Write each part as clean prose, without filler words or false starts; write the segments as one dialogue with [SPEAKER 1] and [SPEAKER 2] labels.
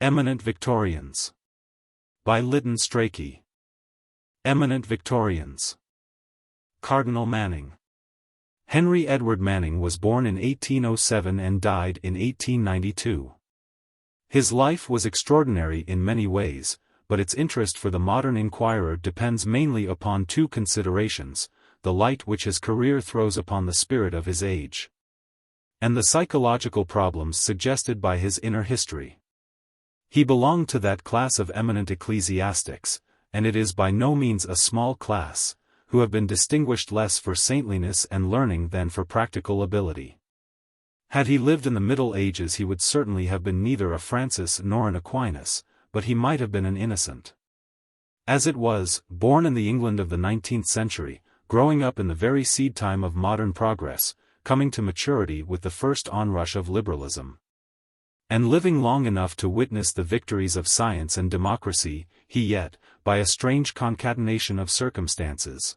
[SPEAKER 1] Eminent Victorians. By Lytton Strachey. Eminent Victorians. Cardinal Manning. Henry Edward Manning was born in 1807 and died in 1892. His life was extraordinary in many ways, but its interest for the modern inquirer depends mainly upon two considerations: the light which his career throws upon the spirit of his age, and the psychological problems suggested by his inner history. He belonged to that class of eminent ecclesiastics, and it is by no means a small class, who have been distinguished less for saintliness and learning than for practical ability. Had he lived in the Middle Ages he would certainly have been neither a Francis nor an Aquinas, but he might have been an Innocent. As it was, born in the England of the 19th century, growing up in the very seed time of modern progress, coming to maturity with the first onrush of liberalism, and living long enough to witness the victories of science and democracy, he yet, by a strange concatenation of circumstances,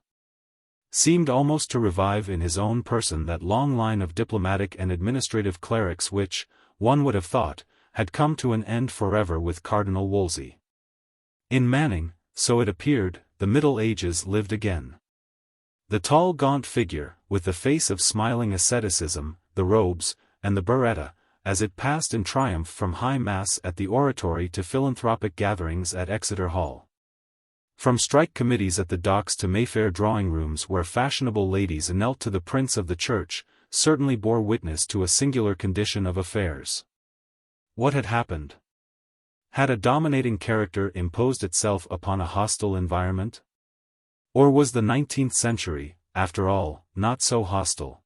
[SPEAKER 1] seemed almost to revive in his own person that long line of diplomatic and administrative clerics which, one would have thought, had come to an end forever with Cardinal Wolsey. In Manning, so it appeared, the Middle Ages lived again. The tall gaunt figure, with the face of smiling asceticism, the robes, and the biretta, as it passed in triumph from High Mass at the Oratory to philanthropic gatherings at Exeter Hall, from strike committees at the docks to Mayfair drawing-rooms where fashionable ladies knelt to the Prince of the Church, certainly bore witness to a singular condition of affairs. What had happened? Had a dominating character imposed itself upon a hostile environment? Or was the 19th century, after all, not so hostile?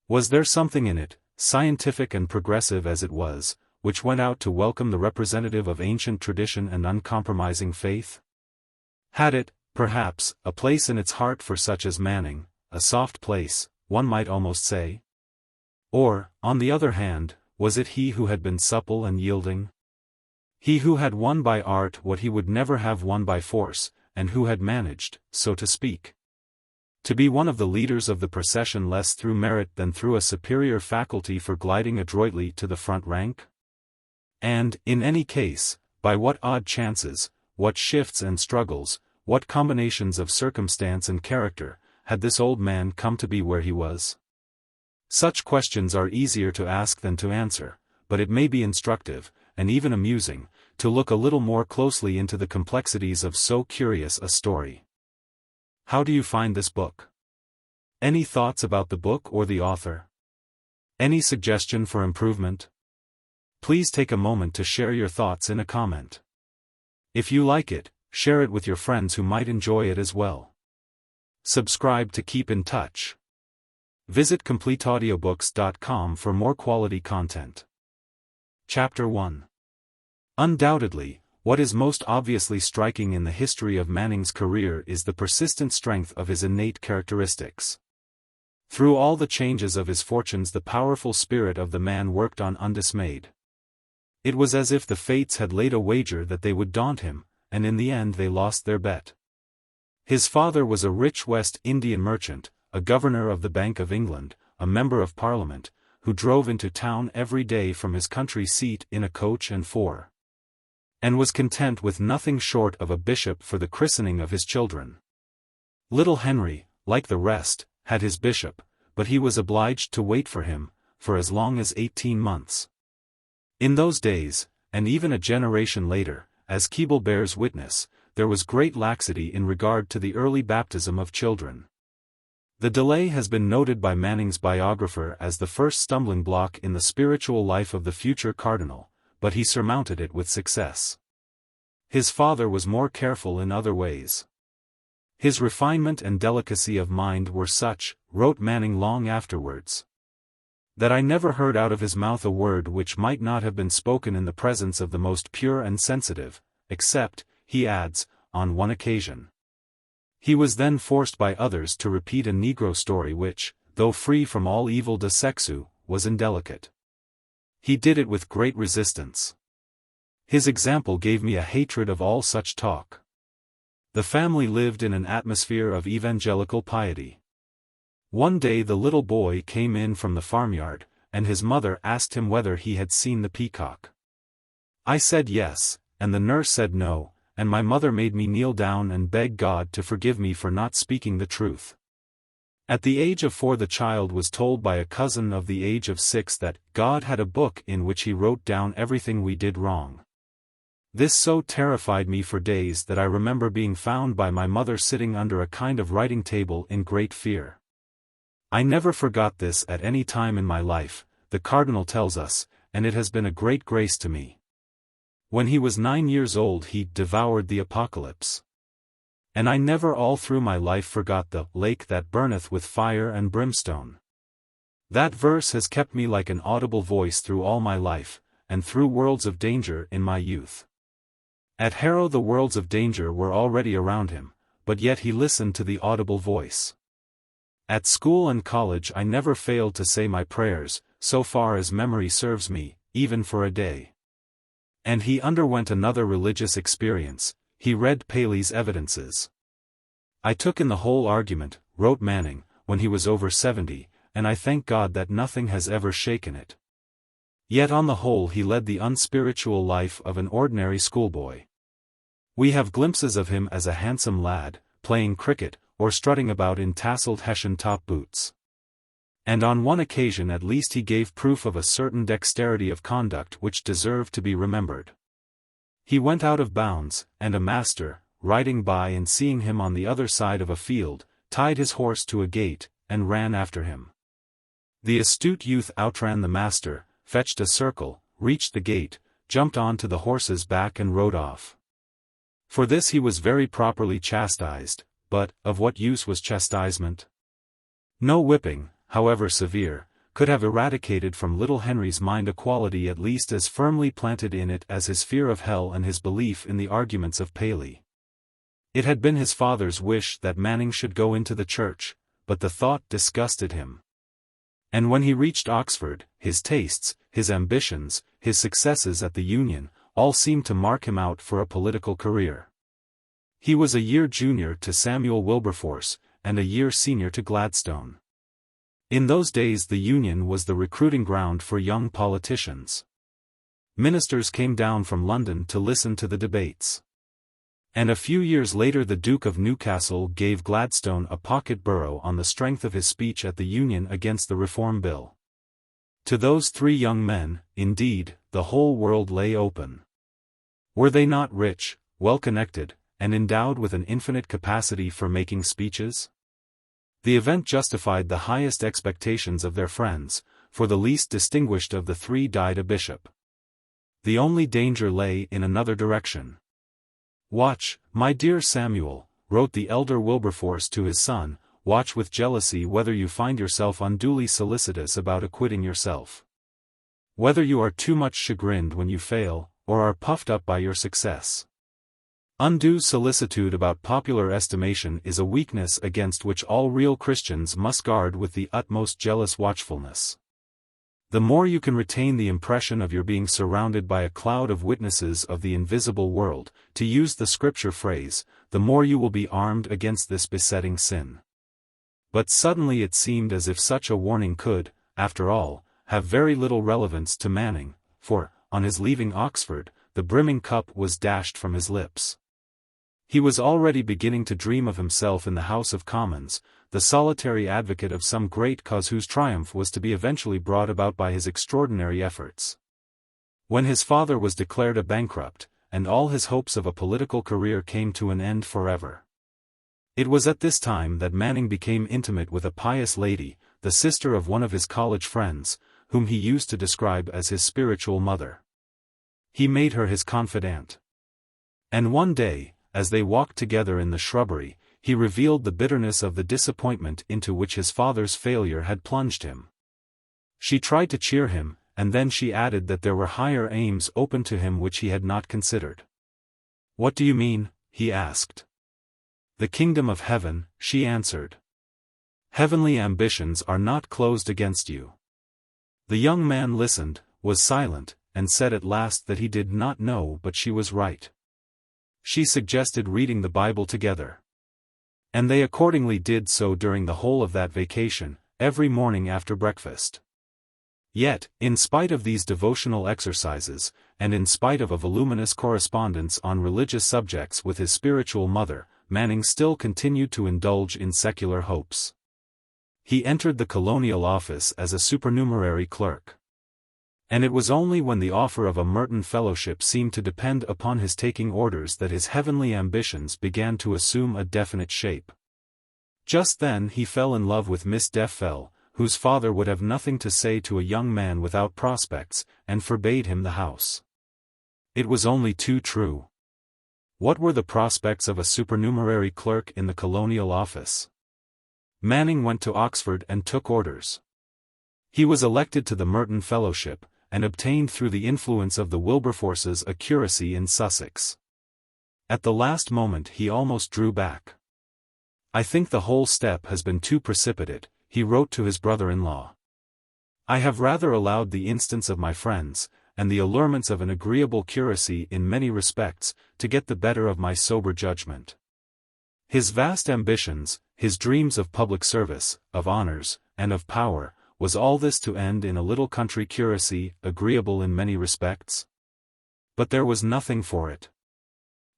[SPEAKER 1] Was there something in it, scientific and progressive as it was, which went out to welcome the representative of ancient tradition and uncompromising faith? Had it, perhaps, a place in its heart for such as Manning, a soft place, one might almost say? Or, on the other hand, was it he who had been supple and yielding? He who had won by art what he would never have won by force, and who had managed, so to speak, to be one of the leaders of the procession less through merit than through a superior faculty for gliding adroitly to the front rank? And, in any case, by what odd chances, what shifts and struggles, what combinations of circumstance and character, had this old man come to be where he was? Such questions are easier to ask than to answer, but it may be instructive, and even amusing, to look a little more closely into the complexities of so curious a story. How do you find this book? Any thoughts about the book or the author? Any suggestion for improvement? Please take a moment to share your thoughts in a comment. If you like it, share it with your friends who might enjoy it as well. Subscribe to keep in touch. Visit CompleteAudiobooks.com for more quality content. Chapter 1. Undoubtedly, what is most obviously striking in the history of Manning's career is the persistent strength of his innate characteristics. Through all the changes of his fortunes the powerful spirit of the man worked on undismayed. It was as if the fates had laid a wager that they would daunt him, and in the end they lost their bet. His father was a rich West Indian merchant, a governor of the Bank of England, a member of Parliament, who drove into town every day from his country seat in a coach and four, and was content with nothing short of a bishop for the christening of his children. Little Henry, like the rest, had his bishop, but he was obliged to wait for him, for as long as 18 months. In those days, and even a generation later, as Keble bears witness, there was great laxity in regard to the early baptism of children. The delay has been noted by Manning's biographer as the first stumbling block in the spiritual life of the future cardinal, but he surmounted it with success. His father was more careful in other ways. His refinement and delicacy of mind were such, wrote Manning long afterwards, that I never heard out of his mouth a word which might not have been spoken in the presence of the most pure and sensitive, except, he adds, on one occasion. He was then forced by others to repeat a Negro story which, though free from all evil de sexu, was indelicate. He did it with great resistance. His example gave me a hatred of all such talk. The family lived in an atmosphere of evangelical piety. One day the little boy came in from the farmyard, and his mother asked him whether he had seen the peacock. I said yes, and the nurse said no, and my mother made me kneel down and beg God to forgive me for not speaking the truth. At the age of 4 the child was told by a cousin of the age of 6 that God had a book in which he wrote down everything we did wrong. This so terrified me for days that I remember being found by my mother sitting under a kind of writing table in great fear. I never forgot this at any time in my life, the Cardinal tells us, and it has been a great grace to me. When he was 9 years old he devoured the Apocalypse. And I never all through my life forgot the lake that burneth with fire and brimstone. That verse has kept me like an audible voice through all my life, and through worlds of danger in my youth. At Harrow the worlds of danger were already around him, but yet he listened to the audible voice. At school and college I never failed to say my prayers, so far as memory serves me, even for a day. And he underwent another religious experience. He read Paley's Evidences. I took in the whole argument, wrote Manning, when he was over 70, and I thank God that nothing has ever shaken it. Yet on the whole he led the unspiritual life of an ordinary schoolboy. We have glimpses of him as a handsome lad, playing cricket, or strutting about in tasseled Hessian top boots. And on one occasion at least he gave proof of a certain dexterity of conduct which deserved to be remembered. He went out of bounds, and a master, riding by and seeing him on the other side of a field, tied his horse to a gate, and ran after him. The astute youth outran the master, fetched a circle, reached the gate, jumped on to the horse's back and rode off. For this he was very properly chastised, but, of what use was chastisement? No whipping, however severe, could have eradicated from little Henry's mind a quality at least as firmly planted in it as his fear of hell and his belief in the arguments of Paley. It had been his father's wish that Manning should go into the church, but the thought disgusted him. And when he reached Oxford, his tastes, his ambitions, his successes at the Union, all seemed to mark him out for a political career. He was a year junior to Samuel Wilberforce, and a year senior to Gladstone. In those days the Union was the recruiting ground for young politicians. Ministers came down from London to listen to the debates. And a few years later the Duke of Newcastle gave Gladstone a pocket borough on the strength of his speech at the Union against the Reform Bill. To those 3 young men, indeed, the whole world lay open. Were they not rich, well-connected, and endowed with an infinite capacity for making speeches? The event justified the highest expectations of their friends, for the least distinguished of the 3 died a bishop. The only danger lay in another direction. "Watch, my dear Samuel," wrote the elder Wilberforce to his son, "watch with jealousy whether you find yourself unduly solicitous about acquitting yourself. Whether you are too much chagrined when you fail, or are puffed up by your success. Undue solicitude about popular estimation is a weakness against which all real Christians must guard with the utmost jealous watchfulness. The more you can retain the impression of your being surrounded by a cloud of witnesses of the invisible world, to use the scripture phrase, the more you will be armed against this besetting sin." But suddenly it seemed as if such a warning could, after all, have very little relevance to Manning, for, on his leaving Oxford, the brimming cup was dashed from his lips. He was already beginning to dream of himself in the House of Commons, the solitary advocate of some great cause whose triumph was to be eventually brought about by his extraordinary efforts. When his father was declared a bankrupt, and all his hopes of a political career came to an end forever. It was at this time that Manning became intimate with a pious lady, the sister of one of his college friends, whom he used to describe as his spiritual mother. He made her his confidant. And one day, as they walked together in the shrubbery, he revealed the bitterness of the disappointment into which his father's failure had plunged him. She tried to cheer him, and then she added that there were higher aims open to him which he had not considered. "What do you mean?" he asked. "The kingdom of heaven," she answered. "Heavenly ambitions are not closed against you." The young man listened, was silent, and said at last that he did not know, but she was right. She suggested reading the Bible together. And they accordingly did so during the whole of that vacation, every morning after breakfast. Yet, in spite of these devotional exercises, and in spite of a voluminous correspondence on religious subjects with his spiritual mother, Manning still continued to indulge in secular hopes. He entered the colonial office as a supernumerary clerk. And it was only when the offer of a Merton Fellowship seemed to depend upon his taking orders that his heavenly ambitions began to assume a definite shape. Just then he fell in love with Miss Deffell, whose father would have nothing to say to a young man without prospects, and forbade him the house. It was only too true. What were the prospects of a supernumerary clerk in the colonial office? Manning went to Oxford and took orders. He was elected to the Merton Fellowship, and obtained through the influence of the Wilberforces a curacy in Sussex. At the last moment he almost drew back. "I think the whole step has been too precipitate," he wrote to his brother-in-law. "I have rather allowed the instance of my friends, and the allurements of an agreeable curacy in many respects, to get the better of my sober judgment." His vast ambitions, his dreams of public service, of honors, and of power, was all this to end in a little country curacy, agreeable in many respects? But there was nothing for it.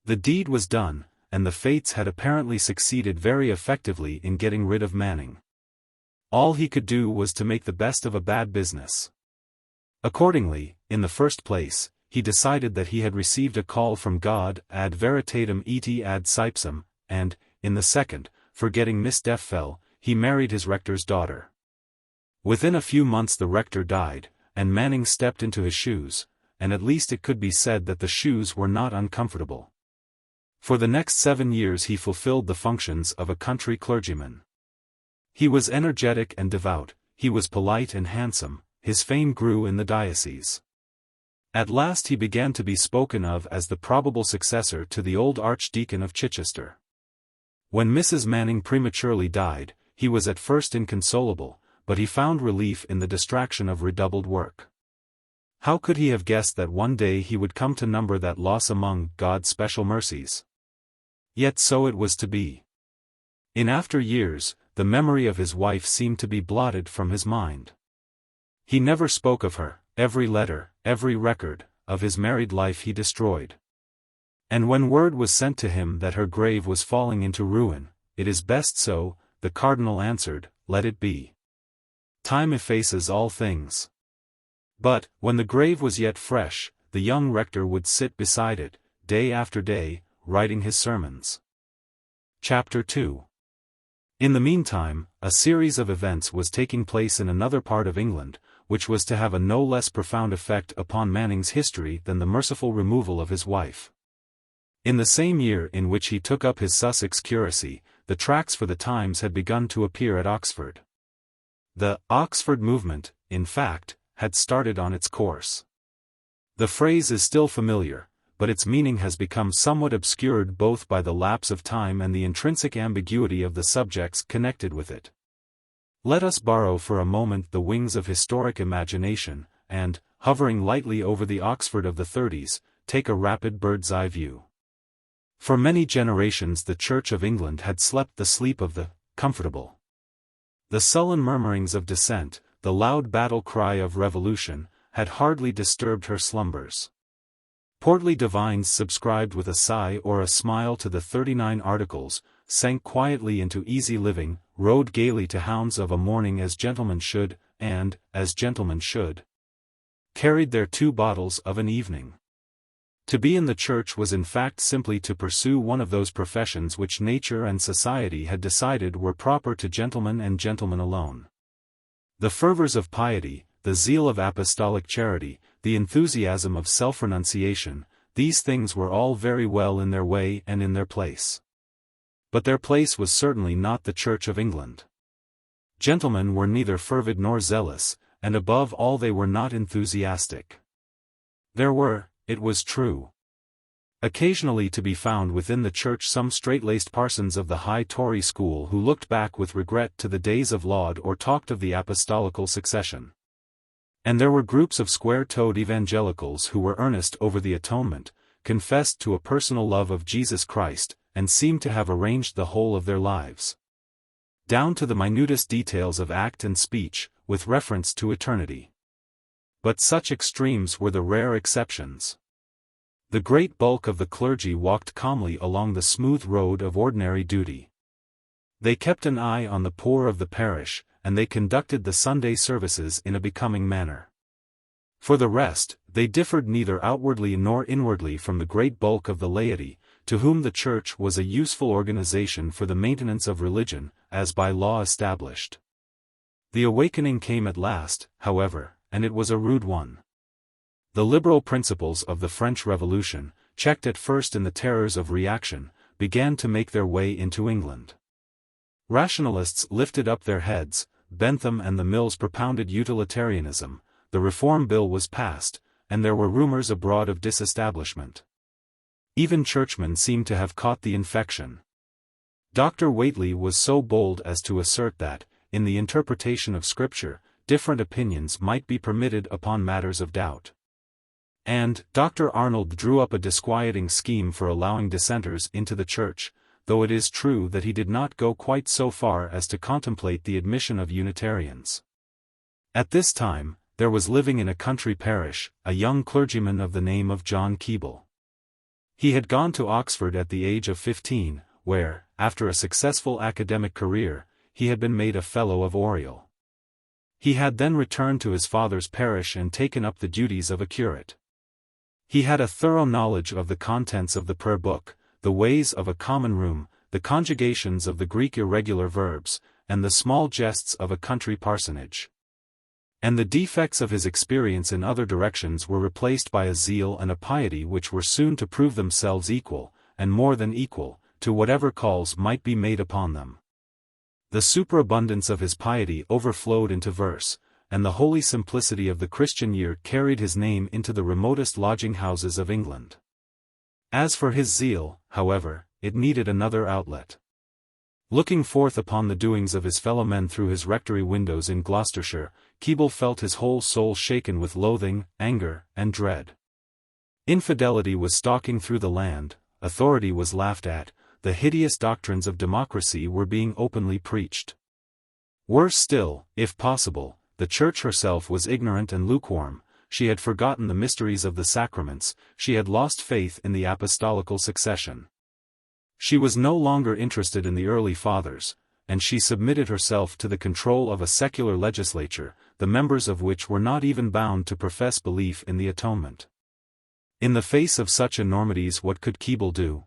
[SPEAKER 1] The deed was done, and the fates had apparently succeeded very effectively in getting rid of Manning. All he could do was to make the best of a bad business. Accordingly, in the first place, he decided that he had received a call from God ad veritatem eti ad saipsum, and, in the second, forgetting Miss Deffell, he married his rector's daughter. Within a few months the rector died, and Manning stepped into his shoes, and at least it could be said that the shoes were not uncomfortable. For the next 7 years he fulfilled the functions of a country clergyman. He was energetic and devout, he was polite and handsome, his fame grew in the diocese. At last he began to be spoken of as the probable successor to the old Archdeacon of Chichester. When Mrs. Manning prematurely died, he was at first inconsolable, but he found relief in the distraction of redoubled work. How could he have guessed that one day he would come to number that loss among God's special mercies? Yet so it was to be. In after years, the memory of his wife seemed to be blotted from his mind. He never spoke of her, every letter, every record, of his married life he destroyed. And when word was sent to him that her grave was falling into ruin, "It is best so," the Cardinal answered, "Let it be. Time effaces all things." But, when the grave was yet fresh, the young rector would sit beside it, day after day, writing his sermons. Chapter 2. In the meantime, a series of events was taking place in another part of England, which was to have a no less profound effect upon Manning's history than the merciful removal of his wife. In the same year in which he took up his Sussex curacy, the tracts for the Times had begun to appear at Oxford. The Oxford movement, in fact, had started on its course. The phrase is still familiar, but its meaning has become somewhat obscured both by the lapse of time and the intrinsic ambiguity of the subjects connected with it. Let us borrow for a moment the wings of historic imagination, and, hovering lightly over the Oxford of the 30s, take a rapid bird's-eye view. For many generations the Church of England had slept the sleep of the comfortable. The sullen murmurings of dissent, the loud battle cry of revolution, had hardly disturbed her slumbers. Portly divines subscribed with a sigh or a smile to the 39 Articles, sank quietly into easy living, rode gaily to hounds of a morning as gentlemen should, and, as gentlemen should, carried their 2 bottles of an evening. To be in the church was in fact simply to pursue one of those professions which nature and society had decided were proper to gentlemen and gentlemen alone. The fervors of piety, the zeal of apostolic charity, the enthusiasm of self-renunciation, these things were all very well in their way and in their place. But their place was certainly not the Church of England. Gentlemen were neither fervid nor zealous, and above all they were not enthusiastic. There were, it was true, occasionally to be found within the Church some straight-laced parsons of the high Tory school who looked back with regret to the days of Laud or talked of the apostolical succession. And there were groups of square-toed evangelicals who were earnest over the atonement, confessed to a personal love of Jesus Christ, and seemed to have arranged the whole of their lives, down to the minutest details of act and speech, with reference to eternity. But such extremes were the rare exceptions. The great bulk of the clergy walked calmly along the smooth road of ordinary duty. They kept an eye on the poor of the parish, and they conducted the Sunday services in a becoming manner. For the rest, they differed neither outwardly nor inwardly from the great bulk of the laity, to whom the Church was a useful organization for the maintenance of religion, as by law established. The awakening came at last, however, and it was a rude one. The liberal principles of the French Revolution, checked at first in the terrors of reaction, began to make their way into England. Rationalists lifted up their heads, Bentham and the Mills propounded utilitarianism, the Reform Bill was passed, and there were rumors abroad of disestablishment. Even churchmen seemed to have caught the infection. Dr. Whately was so bold as to assert that, in the interpretation of Scripture, different opinions might be permitted upon matters of doubt. And Dr. Arnold drew up a disquieting scheme for allowing dissenters into the Church, though it is true that he did not go quite so far as to contemplate the admission of Unitarians. At this time, there was living in a country parish, a young clergyman of the name of John Keble. He had gone to Oxford at the age of 15, where, after a successful academic career, he had been made a Fellow of Oriel. He had then returned to his father's parish and taken up the duties of a curate. He had a thorough knowledge of the contents of the prayer book, the ways of a common room, the conjugations of the Greek irregular verbs, and the small jests of a country parsonage. And the defects of his experience in other directions were replaced by a zeal and a piety which were soon to prove themselves equal, and more than equal, to whatever calls might be made upon them. The superabundance of his piety overflowed into verse, and the holy simplicity of the Christian year carried his name into the remotest lodging-houses of England. As for his zeal, however, it needed another outlet. Looking forth upon the doings of his fellow men through his rectory windows in Gloucestershire, Keble felt his whole soul shaken with loathing, anger, and dread. Infidelity was stalking through the land, authority was laughed at, the hideous doctrines of democracy were being openly preached. Worse still, if possible, the Church herself was ignorant and lukewarm, she had forgotten the mysteries of the sacraments, she had lost faith in the apostolical succession. She was no longer interested in the early fathers, and she submitted herself to the control of a secular legislature, the members of which were not even bound to profess belief in the atonement. In the face of such enormities, what could Keble do?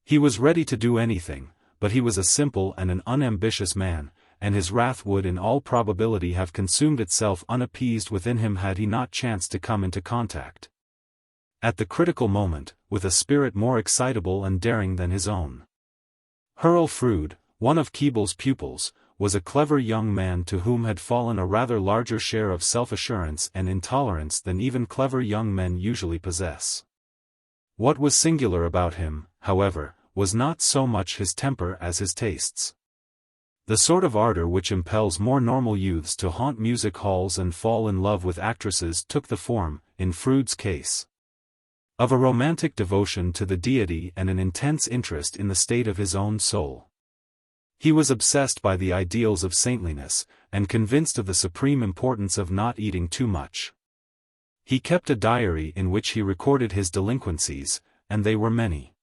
[SPEAKER 1] He was ready to do anything, but he was a simple and an unambitious man, and his wrath would in all probability have consumed itself unappeased within him had he not chanced to come into contact, at the critical moment, with a spirit more excitable and daring than his own. Hurrell Froude, one of Keble's pupils, was a clever young man to whom had fallen a rather larger share of self-assurance and intolerance than even clever young men usually possess. What was singular about him, however, was not so much his temper as his tastes. The sort of ardor which impels more normal youths to haunt music halls and fall in love with actresses took the form, in Froude's case, of a romantic devotion to the deity and an intense interest in the state of his own soul. He was obsessed by the ideals of saintliness, and convinced of the supreme importance of not eating too much. He kept a diary in which he recorded his delinquencies, and they were many.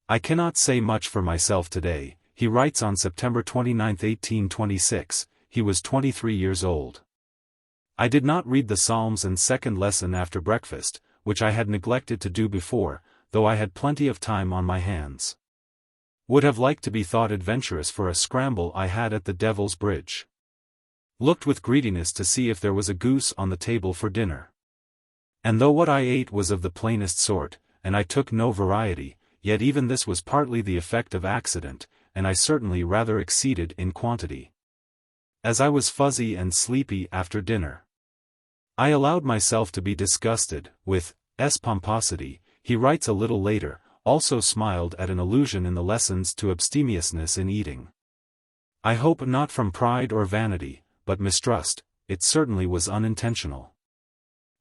[SPEAKER 1] "I cannot say much for myself today," he writes on September 29, 1826, he was 23 years old. "I did not read the Psalms and second lesson after breakfast, which I had neglected to do before, though I had plenty of time on my hands. Would have liked to be thought adventurous for a scramble I had at the Devil's Bridge. Looked with greediness to see if there was a goose on the table for dinner. And though what I ate was of the plainest sort, and I took no variety, yet even this was partly the effect of accident, and I certainly rather exceeded in quantity. As I was fuzzy and sleepy after dinner, I allowed myself to be disgusted with pomposity," he writes a little later, also smiled at an allusion in the lessons to abstemiousness in eating. "I hope not from pride or vanity, but mistrust, it certainly was unintentional.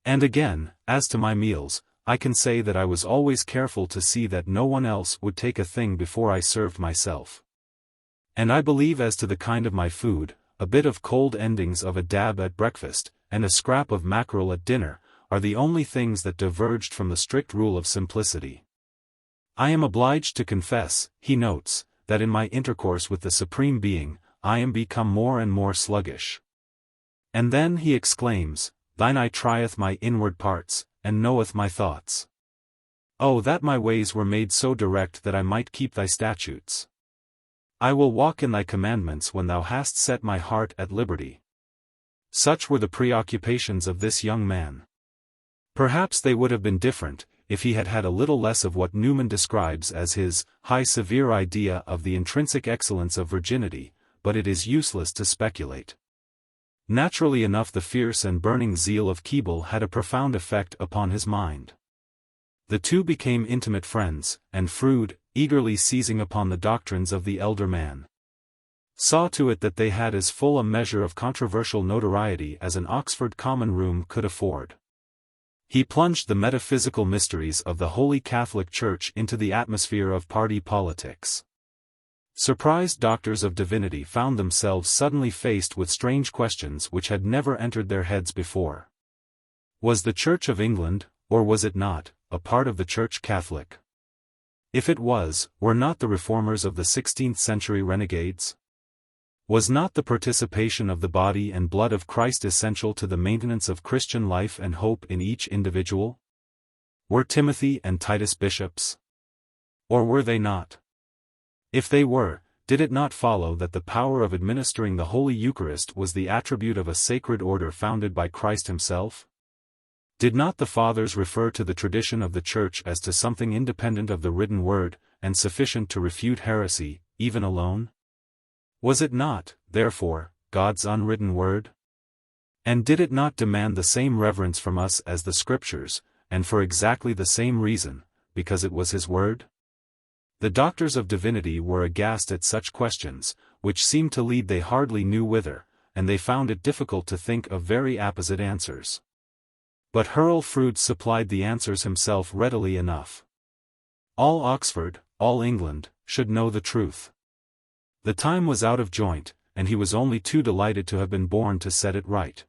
[SPEAKER 1] And again, as to my meals, I can say that I was always careful to see that no one else would take a thing before I served myself. And I believe as to the kind of my food, a bit of cold endings of a dab at breakfast, and a scrap of mackerel at dinner, are the only things that diverged from the strict rule of simplicity. I am obliged to confess, he notes, that in my intercourse with the Supreme Being, I am become more and more sluggish. And then he exclaims, Thine eye trieth my inward parts, and knoweth my thoughts. Oh, that my ways were made so direct that I might keep thy statutes. I will walk in thy commandments when thou hast set my heart at liberty. Such were the preoccupations of this young man. Perhaps they would have been different, if he had had a little less of what Newman describes as his high severe idea of the intrinsic excellence of virginity, but it is useless to speculate. Naturally enough, the fierce and burning zeal of Keble had a profound effect upon his mind. The two became intimate friends, and Froude, eagerly seizing upon the doctrines of the elder man, saw to it that they had as full a measure of controversial notoriety as an Oxford common room could afford. He plunged the metaphysical mysteries of the Holy Catholic Church into the atmosphere of party politics. Surprised doctors of divinity found themselves suddenly faced with strange questions which had never entered their heads before. Was the Church of England, or was it not, a part of the Church Catholic? If it was, were not the reformers of the 16th century renegades? Was not the participation of the body and blood of Christ essential to the maintenance of Christian life and hope in each individual? Were Timothy and Titus bishops? Or were they not? If they were, did it not follow that the power of administering the Holy Eucharist was the attribute of a sacred order founded by Christ himself? Did not the Fathers refer to the tradition of the Church as to something independent of the written word, and sufficient to refute heresy, even alone? Was it not, therefore, God's unwritten word? And did it not demand the same reverence from us as the Scriptures, and for exactly the same reason, because it was his word? The doctors of divinity were aghast at such questions, which seemed to lead they hardly knew whither, and they found it difficult to think of very apposite answers. But Hurrell Froude supplied the answers himself readily enough. All Oxford, all England, should know the truth. The time was out of joint, and he was only too delighted to have been born to set it right.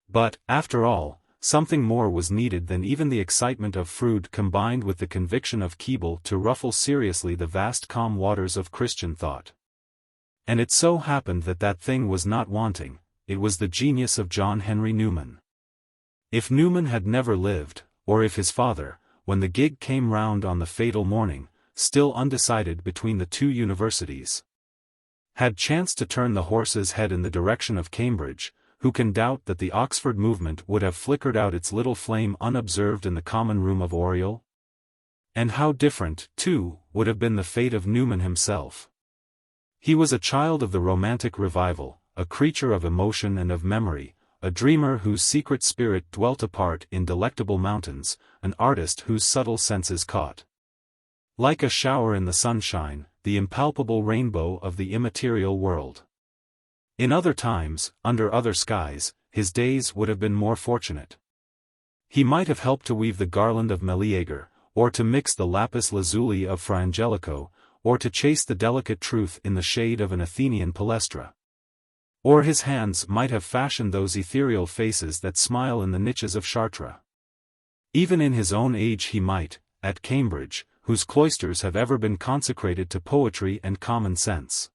[SPEAKER 1] But, after all, something more was needed than even the excitement of Froude combined with the conviction of Keble to ruffle seriously the vast calm waters of Christian thought. And it so happened that that thing was not wanting, it was the genius of John Henry Newman. If Newman had never lived, or if his father, when the gig came round on the fatal morning, still undecided between the two universities, had chanced to turn the horse's head in the direction of Cambridge, who can doubt that the Oxford movement would have flickered out its little flame unobserved in the common room of Oriel? And how different, too, would have been the fate of Newman himself. He was a child of the Romantic Revival, a creature of emotion and of memory, a dreamer whose secret spirit dwelt apart in delectable mountains, an artist whose subtle senses caught, like a shower in the sunshine, the impalpable rainbow of the immaterial world. In other times, under other skies, his days would have been more fortunate. He might have helped to weave the garland of Meleager, or to mix the lapis lazuli of Fra Angelico, or to chase the delicate truth in the shade of an Athenian palestra. Or his hands might have fashioned those ethereal faces that smile in the niches of Chartres. Even in his own age he might, at Cambridge, whose cloisters have ever been consecrated to poetry and common sense,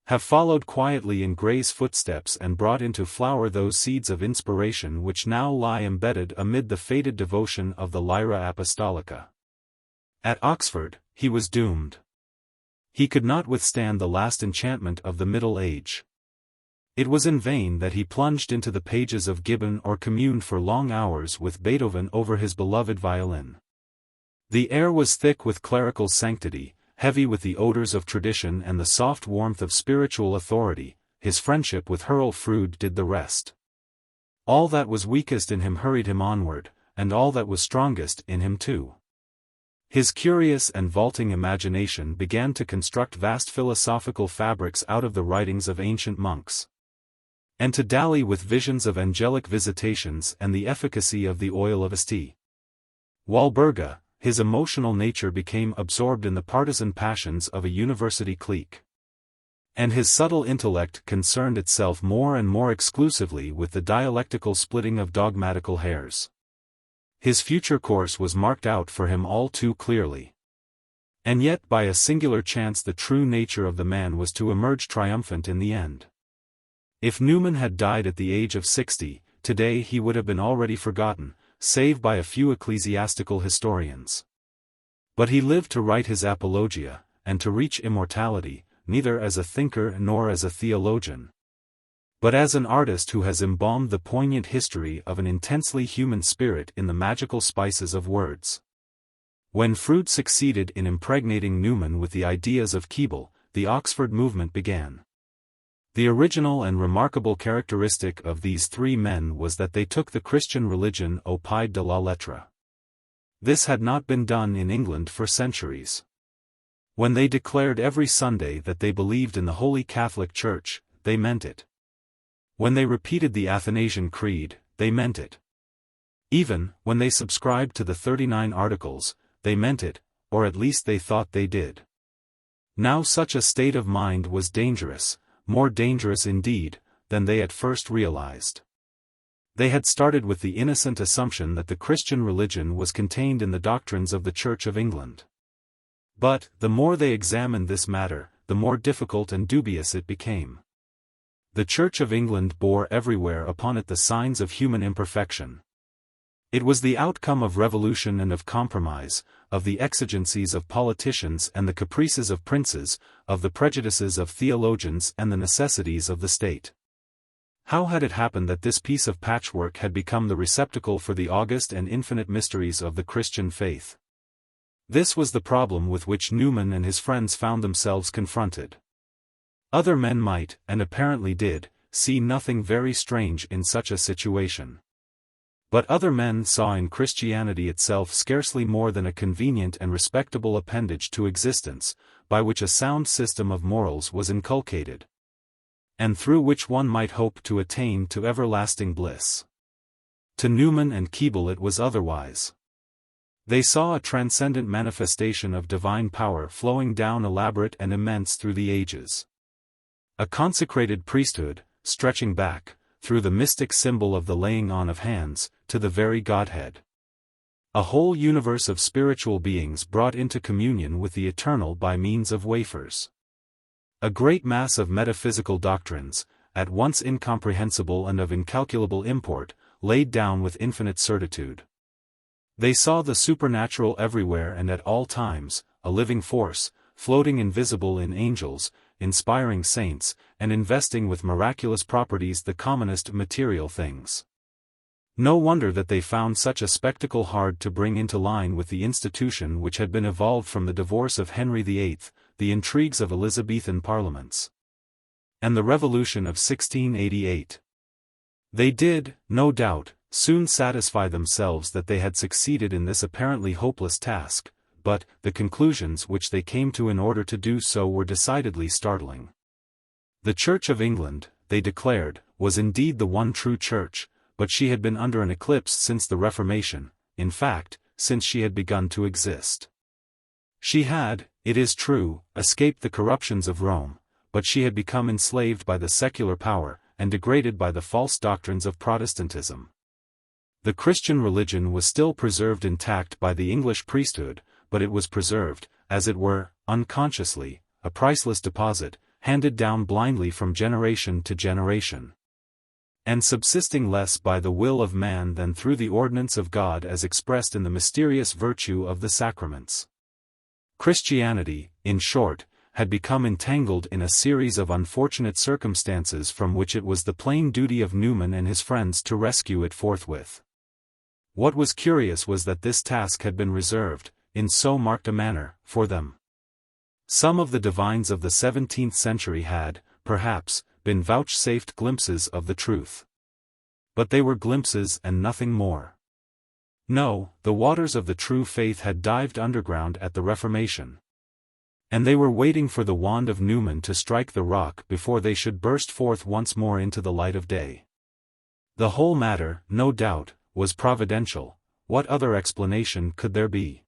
[SPEAKER 1] have followed quietly in Gray's footsteps and brought into flower those seeds of inspiration which now lie embedded amid the faded devotion of the Lyra Apostolica. At Oxford, he was doomed. He could not withstand the last enchantment of the Middle Age. It was in vain that he plunged into the pages of Gibbon or communed for long hours with Beethoven over his beloved violin. The air was thick with clerical sanctity, heavy with the odors of tradition and the soft warmth of spiritual authority. His friendship with Hurrell Froude did the rest. All that was weakest in him hurried him onward, and all that was strongest in him too. His curious and vaulting imagination began to construct vast philosophical fabrics out of the writings of ancient monks, and to dally with visions of angelic visitations and the efficacy of the oil of St. Walburga. His emotional nature became absorbed in the partisan passions of a university clique. And his subtle intellect concerned itself more and more exclusively with the dialectical splitting of dogmatical hairs. His future course was marked out for him all too clearly. And yet by a singular chance the true nature of the man was to emerge triumphant in the end. If Newman had died at the age of 60, today he would have been already forgotten, save by a few ecclesiastical historians. But he lived to write his Apologia, and to reach immortality, neither as a thinker nor as a theologian, but as an artist who has embalmed the poignant history of an intensely human spirit in the magical spices of words. When Freud succeeded in impregnating Newman with the ideas of Keble, the Oxford movement began. The original and remarkable characteristic of these three men was that they took the Christian religion au pied de la lettre. This had not been done in England for centuries. When they declared every Sunday that they believed in the Holy Catholic Church, they meant it. When they repeated the Athanasian Creed, they meant it. Even when they subscribed to the 39 Articles, they meant it, or at least they thought they did. Now such a state of mind was dangerous, more dangerous indeed, than they at first realized. They had started with the innocent assumption that the Christian religion was contained in the doctrines of the Church of England. But, the more they examined this matter, the more difficult and dubious it became. The Church of England bore everywhere upon it the signs of human imperfection. It was the outcome of revolution and of compromise, of the exigencies of politicians and the caprices of princes, of the prejudices of theologians and the necessities of the state. How had it happened that this piece of patchwork had become the receptacle for the august and infinite mysteries of the Christian faith? This was the problem with which Newman and his friends found themselves confronted. Other men might, and apparently did, see nothing very strange in such a situation. But other men saw in Christianity itself scarcely more than a convenient and respectable appendage to existence, by which a sound system of morals was inculcated, and through which one might hope to attain to everlasting bliss. To Newman and Keble it was otherwise. They saw a transcendent manifestation of divine power flowing down elaborate and immense through the ages. A consecrated priesthood, stretching back, through the mystic symbol of the laying on of hands, to the very Godhead. A whole universe of spiritual beings brought into communion with the eternal by means of wafers. A great mass of metaphysical doctrines, at once incomprehensible and of incalculable import, laid down with infinite certitude. They saw the supernatural everywhere and at all times, a living force, floating invisible in angels, inspiring saints, and investing with miraculous properties the commonest material things. No wonder that they found such a spectacle hard to bring into line with the institution which had been evolved from the divorce of Henry VIII, the intrigues of Elizabethan parliaments, and the Revolution of 1688. They did, no doubt, soon satisfy themselves that they had succeeded in this apparently hopeless task, but the conclusions which they came to in order to do so were decidedly startling. The Church of England, they declared, was indeed the one true church, but she had been under an eclipse since the Reformation, in fact, since she had begun to exist. She had, it is true, escaped the corruptions of Rome, but she had become enslaved by the secular power, and degraded by the false doctrines of Protestantism. The Christian religion was still preserved intact by the English priesthood, but it was preserved, as it were, unconsciously, a priceless deposit, handed down blindly from generation to generation, and subsisting less by the will of man than through the ordinance of God as expressed in the mysterious virtue of the sacraments. Christianity, in short, had become entangled in a series of unfortunate circumstances from which it was the plain duty of Newman and his friends to rescue it forthwith. What was curious was that this task had been reserved, in so marked a manner, for them. Some of the divines of the 17th century had, perhaps, been vouchsafed glimpses of the truth. But they were glimpses and nothing more. No, the waters of the true faith had dived underground at the Reformation, and they were waiting for the wand of Newman to strike the rock before they should burst forth once more into the light of day. The whole matter, no doubt, was providential. What other explanation could there be?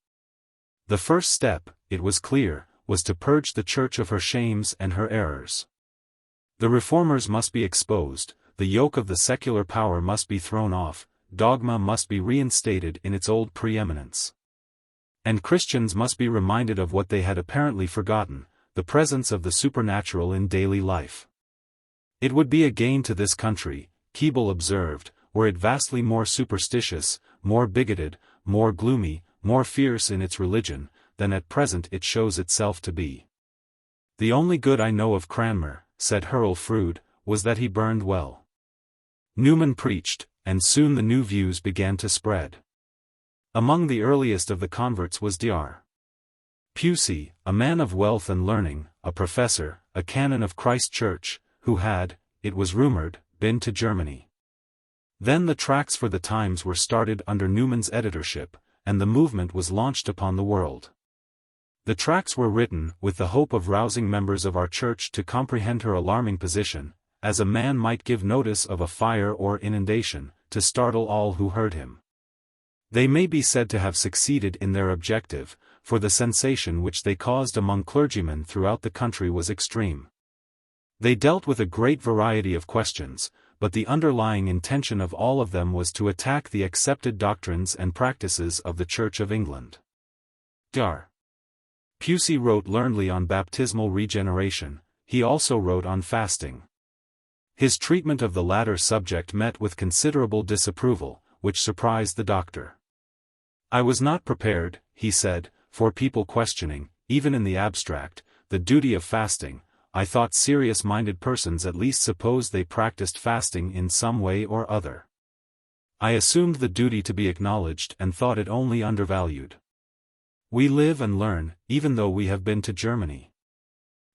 [SPEAKER 1] The first step, it was clear, was to purge the Church of her shames and her errors. The reformers must be exposed, the yoke of the secular power must be thrown off, dogma must be reinstated in its old preeminence. And Christians must be reminded of what they had apparently forgotten, the presence of the supernatural in daily life. It would be a gain to this country, Keble observed, were it vastly more superstitious, more bigoted, more gloomy, more fierce in its religion, than at present it shows itself to be. The only good I know of Cranmer, said Hurrell Froude, was that he burned well. Newman preached, and soon the new views began to spread. Among the earliest of the converts was Dr. Pusey, a man of wealth and learning, a professor, a canon of Christ Church, who had, it was rumored, been to Germany. Then the tracts for the Times were started under Newman's editorship, and the movement was launched upon the world. The tracts were written with the hope of rousing members of our church to comprehend her alarming position, as a man might give notice of a fire or inundation, to startle all who heard him. They may be said to have succeeded in their objective, for the sensation which they caused among clergymen throughout the country was extreme. They dealt with a great variety of questions, but the underlying intention of all of them was to attack the accepted doctrines and practices of the Church of England. Dr. Pusey wrote learnedly on baptismal regeneration. He also wrote on fasting. His treatment of the latter subject met with considerable disapproval, which surprised the doctor. I was not prepared, he said, for people questioning, even in the abstract, the duty of fasting. I thought serious-minded persons at least supposed they practiced fasting in some way or other. I assumed the duty to be acknowledged and thought it only undervalued. We live and learn, even though we have been to Germany.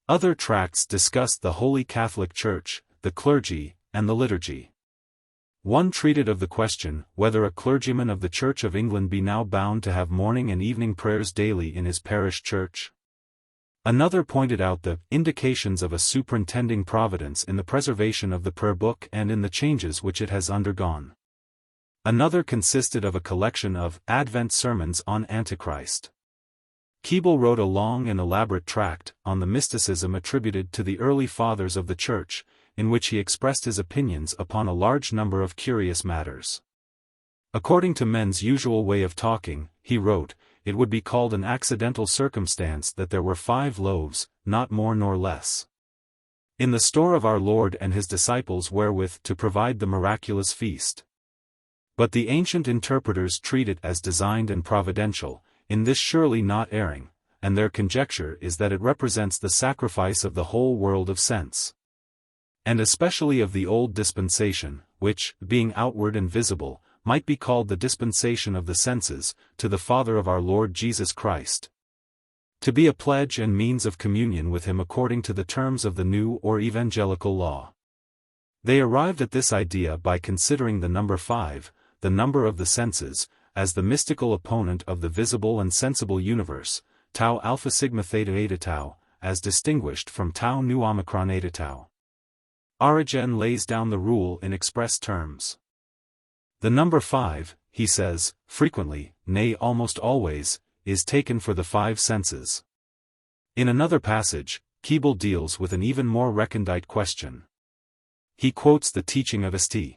[SPEAKER 1] Other tracts discussed the Holy Catholic Church, the clergy, and the liturgy. One treated of the question whether a clergyman of the Church of England be now bound to have morning and evening prayers daily in his parish church. Another pointed out the indications of a superintending providence in the preservation of the prayer book and in the changes which it has undergone. Another consisted of a collection of Advent sermons on Antichrist. Keble wrote a long and elaborate tract on the mysticism attributed to the early fathers of the Church, in which he expressed his opinions upon a large number of curious matters. According to men's usual way of talking, he wrote, it would be called an accidental circumstance that there were 5 loaves, not more nor less, in the store of our Lord and his disciples wherewith to provide the miraculous feast. But the ancient interpreters treat it as designed and providential, in this surely not erring, and their conjecture is that it represents the sacrifice of the whole world of sense, and especially of the old dispensation, which, being outward and visible, might be called the dispensation of the senses, to the Father of our Lord Jesus Christ, to be a pledge and means of communion with him according to the terms of the new or evangelical law. They arrived at this idea by considering the number 5, the number of the senses, as the mystical opponent of the visible and sensible universe, tau alpha sigma theta eta tau, as distinguished from tau nu omicron eta tau. Origen lays down the rule in express terms. The number 5, he says, frequently, nay almost always, is taken for the 5 senses. In another passage, Keble deals with an even more recondite question. He quotes the teaching of St.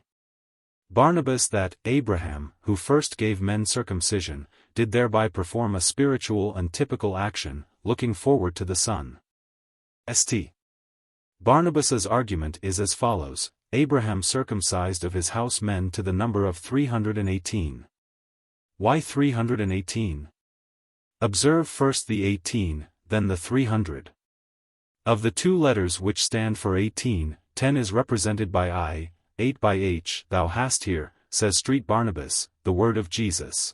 [SPEAKER 1] Barnabas that Abraham, who first gave men circumcision, did thereby perform a spiritual and typical action, looking forward to the Son. St. Barnabas's argument is as follows: Abraham circumcised of his house men to the number of 318. Why 318? Observe first the 18, then the 300. Of the 2 letters which stand for 18, 10 is represented by I, 8 by H. Thou hast here, says St. Barnabas, the word of Jesus.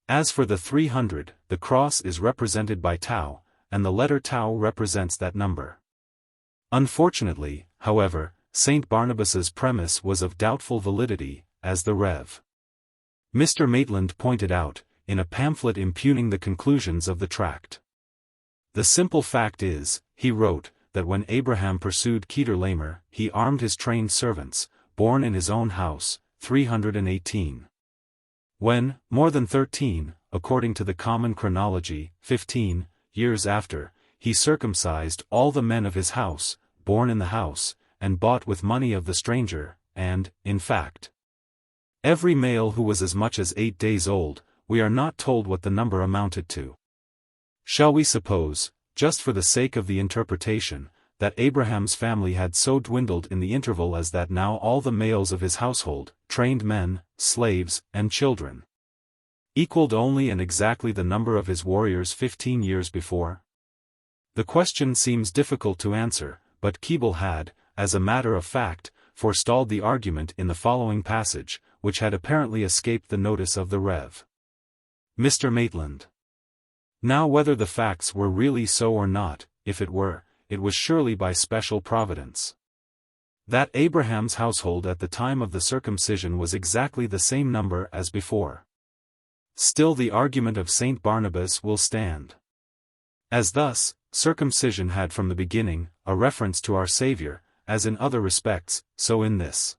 [SPEAKER 1] As for the 300, the cross is represented by tau, and the letter tau represents that number. Unfortunately, however, St. Barnabas's premise was of doubtful validity, as the Rev. Mr. Maitland pointed out, in a pamphlet impugning the conclusions of the tract. The simple fact is, he wrote, that when Abraham pursued Kedorlaomer, he armed his trained servants, born in his own house, 318. When, more than 13, according to the common chronology, 15, years after, he circumcised all the men of his house, born in the house, and bought with money of the stranger, and, in fact, every male who was as much as 8 days old. We are not told what the number amounted to. Shall we suppose, just for the sake of the interpretation, that Abraham's family had so dwindled in the interval as that now all the males of his household, trained men, slaves, and children, equaled only and exactly the number of his warriors 15 years before? The question seems difficult to answer, but Keble had, as a matter of fact, forestalled the argument in the following passage, which had apparently escaped the notice of the Rev. Mr. Maitland. Now whether the facts were really so or not, if it were, it was surely by special providence. That Abraham's household at the time of the circumcision was exactly the same number as before. Still the argument of Saint Barnabas will stand. As thus, circumcision had from the beginning a reference to our Saviour, as in other respects, so in this.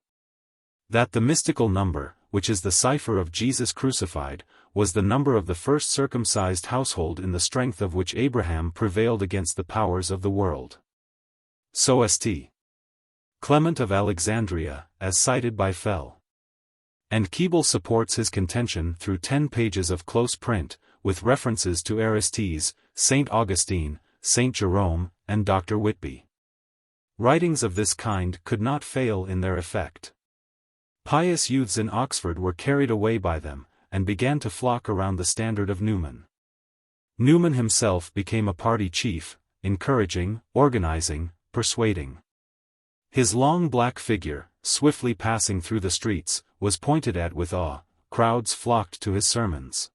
[SPEAKER 1] That the mystical number, which is the cipher of Jesus crucified, was the number of the first circumcised household in the strength of which Abraham prevailed against the powers of the world. So St. Clement of Alexandria, as cited by Fell. And Keble supports his contention through 10 pages of close print, with references to Aristes, St. Augustine, St. Jerome, and Dr. Whitby. Writings of this kind could not fail in their effect. Pious youths in Oxford were carried away by them, and began to flock around the standard of Newman. Newman himself became a party chief, encouraging, organizing, persuading. His long black figure, swiftly passing through the streets, was pointed at with awe. Crowds flocked to his sermons.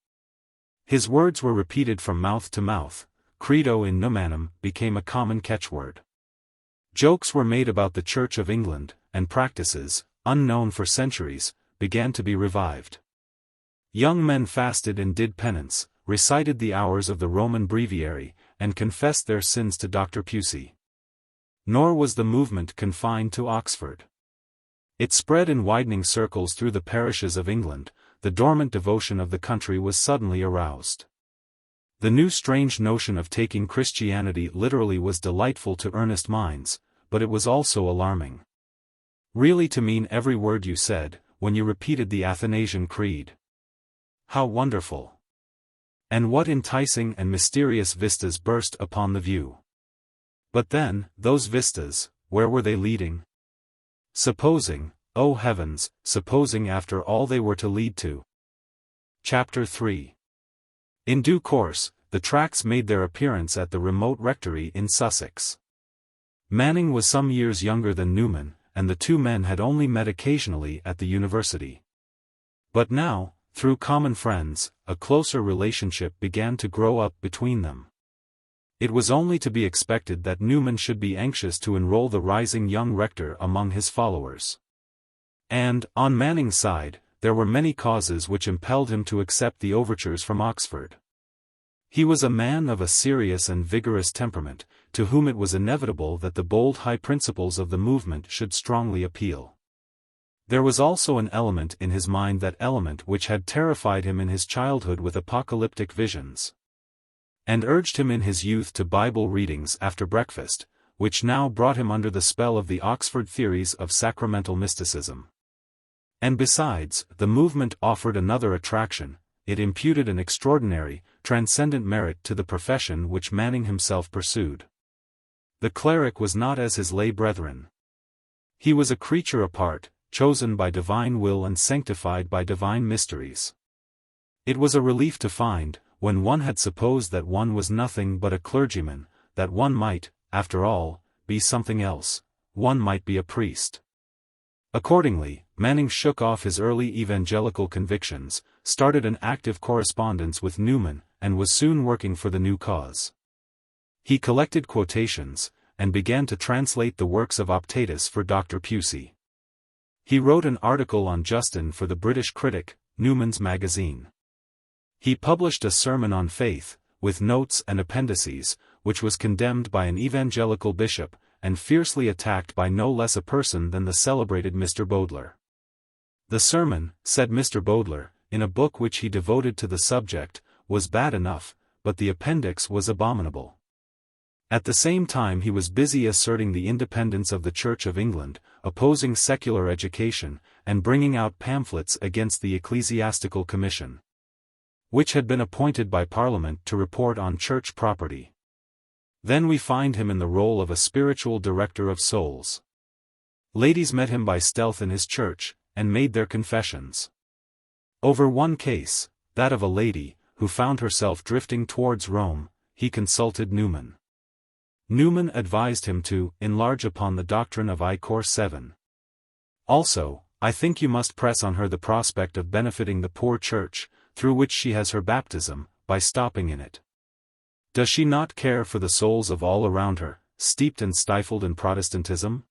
[SPEAKER 1] His words were repeated from mouth to mouth. Credo in Numanum became a common catchword. Jokes were made about the Church of England, and practices, unknown for centuries, began to be revived. Young men fasted and did penance, recited the hours of the Roman breviary, and confessed their sins to Dr. Pusey. Nor was the movement confined to Oxford. It spread in widening circles through the parishes of England. The dormant devotion of the country was suddenly aroused. The new strange notion of taking Christianity literally was delightful to earnest minds, but it was also alarming. Really to mean every word you said, when you repeated the Athanasian Creed. How wonderful! And what enticing and mysterious vistas burst upon the view. But then, those vistas, where were they leading? Supposing, oh heavens, supposing after all they were to lead to. Chapter 3. In due course, the tracts made their appearance at the remote rectory in Sussex. Manning was some years younger than Newman, and the two men had only met occasionally at the university. But now, through common friends, a closer relationship began to grow up between them. It was only to be expected that Newman should be anxious to enroll the rising young rector among his followers. And, on Manning's side, there were many causes which impelled him to accept the overtures from Oxford. He was a man of a serious and vigorous temperament, to whom it was inevitable that the bold high principles of the movement should strongly appeal. There was also an element in his mind, that element which had terrified him in his childhood with apocalyptic visions, and urged him in his youth to Bible readings after breakfast, which now brought him under the spell of the Oxford theories of sacramental mysticism. And besides, the movement offered another attraction. It imputed an extraordinary, transcendent merit to the profession which Manning himself pursued. The cleric was not as his lay brethren. He was a creature apart, chosen by divine will and sanctified by divine mysteries. It was a relief to find, when one had supposed that one was nothing but a clergyman, that one might, after all, be something else. One might be a priest. Accordingly, Manning shook off his early evangelical convictions, started an active correspondence with Newman, and was soon working for the new cause. He collected quotations, and began to translate the works of Optatus for Dr. Pusey. He wrote an article on Justin for the British Critic, Newman's magazine. He published a sermon on faith, with notes and appendices, which was condemned by an evangelical bishop, and fiercely attacked by no less a person than the celebrated Mr. Bowdler. The sermon, said Mr. Bowdler, in a book which he devoted to the subject, was bad enough, but the appendix was abominable. At the same time he was busy asserting the independence of the Church of England, opposing secular education, and bringing out pamphlets against the Ecclesiastical Commission, which had been appointed by Parliament to report on church property. Then we find him in the role of a spiritual director of souls. Ladies met him by stealth in his church, and made their confessions. Over one case, that of a lady, who found herself drifting towards Rome, he consulted Newman. Newman advised him to enlarge upon the doctrine of I Cor 7. Also, I think you must press on her the prospect of benefiting the poor church, through which she has her baptism, by stopping in it. Does she not care for the souls of all around her, steeped and stifled in Protestantism?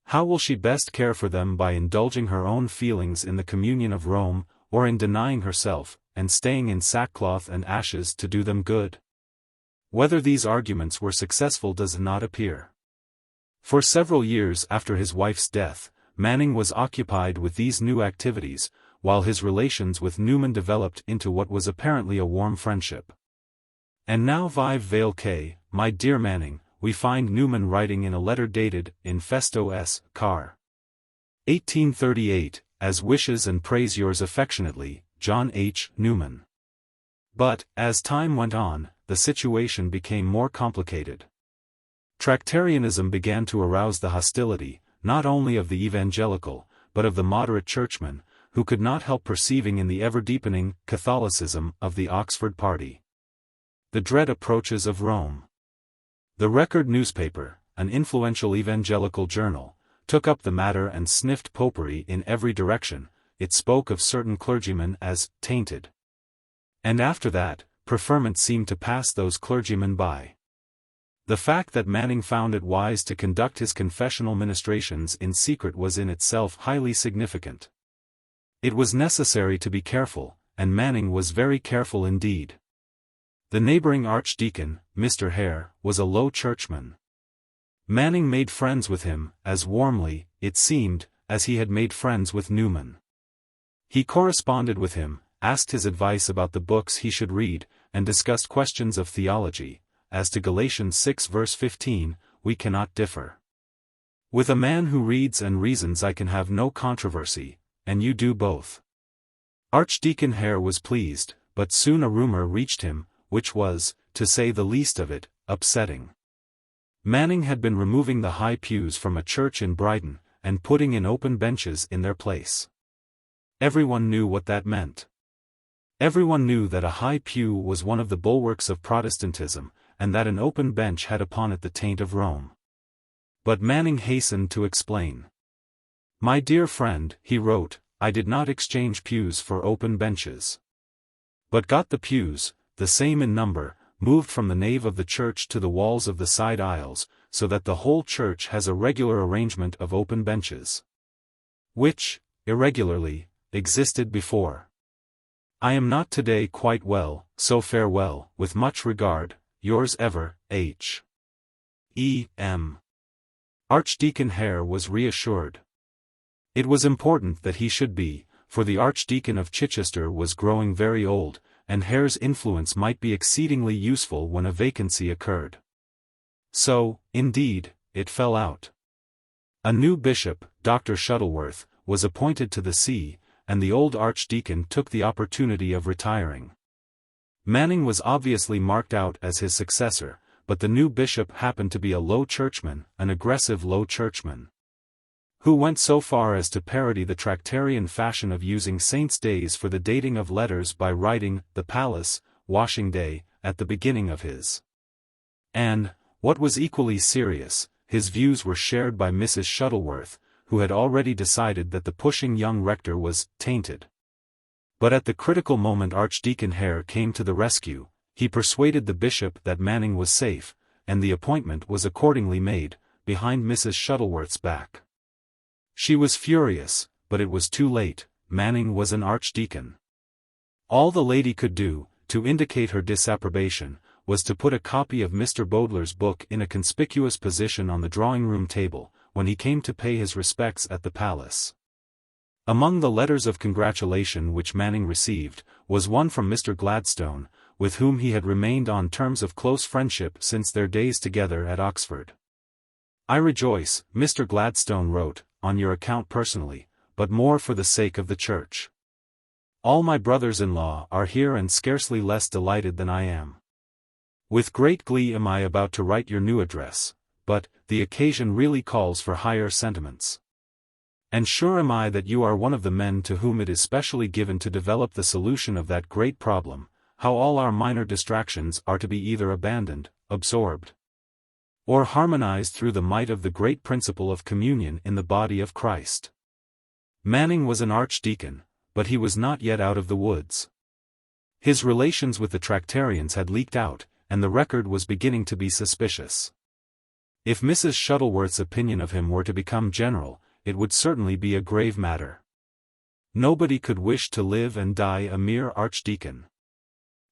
[SPEAKER 1] How will she best care for them by indulging her own feelings in the communion of Rome, or in denying herself, and staying in sackcloth and ashes to do them good? Whether these arguments were successful does not appear. For several years after his wife's death, Manning was occupied with these new activities, while his relations with Newman developed into what was apparently a warm friendship. And now VIII, my dear Manning, we find Newman writing in a letter dated, in Festo S. Car. 1838, as wishes and praise yours affectionately, John H. Newman. But, as time went on, the situation became more complicated. Tractarianism began to arouse the hostility, not only of the evangelical, but of the moderate churchmen, who could not help perceiving in the ever-deepening Catholicism of the Oxford party the dread approaches of Rome. The Record newspaper, an influential evangelical journal, took up the matter and sniffed popery in every direction. It spoke of certain clergymen as tainted. And after that, preferment seemed to pass those clergymen by. The fact that Manning found it wise to conduct his confessional ministrations in secret was in itself highly significant. It was necessary to be careful, and Manning was very careful indeed. The neighboring archdeacon, Mr. Hare, was a Low Churchman. Manning made friends with him, as warmly, it seemed, as he had made friends with Newman. He corresponded with him, asked his advice about the books he should read, and discussed questions of theology. As to Galatians 6 verse 15, we cannot differ. With a man who reads and reasons I can have no controversy, and you do both. Archdeacon Hare was pleased, but soon a rumor reached him, which was, to say the least of it, upsetting. Manning had been removing the high pews from a church in Brighton, and putting in open benches in their place. Everyone knew what that meant. Everyone knew that a high pew was one of the bulwarks of Protestantism, and that an open bench had upon it the taint of Rome. But Manning hastened to explain. My dear friend, he wrote, I did not exchange pews for open benches, but got the pews, the same in number, moved from the nave of the church to the walls of the side aisles, so that the whole church has a regular arrangement of open benches, which, irregularly, existed before. I am not today quite well, so farewell, with much regard, yours ever, H. E. M. Archdeacon Hare was reassured. It was important that he should be, for the Archdeacon of Chichester was growing very old, and Hare's influence might be exceedingly useful when a vacancy occurred. So, indeed, it fell out. A new bishop, Dr. Shuttleworth, was appointed to the see, and the old archdeacon took the opportunity of retiring. Manning was obviously marked out as his successor, but the new bishop happened to be a Low Churchman, an aggressive Low Churchman, who went so far as to parody the Tractarian fashion of using saints' days for the dating of letters by writing the Palace, Washing Day, at the beginning of his. And, what was equally serious, his views were shared by Mrs. Shuttleworth, who had already decided that the pushing young rector was tainted. But at the critical moment Archdeacon Hare came to the rescue. He persuaded the bishop that Manning was safe, and the appointment was accordingly made, behind Mrs. Shuttleworth's back. She was furious, but it was too late. Manning was an archdeacon. All the lady could do, to indicate her disapprobation, was to put a copy of Mr. Bowdler's book in a conspicuous position on the drawing-room table, when he came to pay his respects at the palace. Among the letters of congratulation which Manning received, was one from Mr. Gladstone, with whom he had remained on terms of close friendship since their days together at Oxford. "I rejoice," Mr. Gladstone wrote, "on your account personally, but more for the sake of the Church. All my brothers-in-law are here and scarcely less delighted than I am. With great glee am I about to write your new address, but the occasion really calls for higher sentiments. And sure am I that you are one of the men to whom it is specially given to develop the solution of that great problem, how all our minor distractions are to be either abandoned, absorbed, or harmonized through the might of the great principle of communion in the body of Christ." Manning was an archdeacon, but he was not yet out of the woods. His relations with the Tractarians had leaked out, and the record was beginning to be suspicious. If Mrs. Shuttleworth's opinion of him were to become general, it would certainly be a grave matter. Nobody could wish to live and die a mere archdeacon.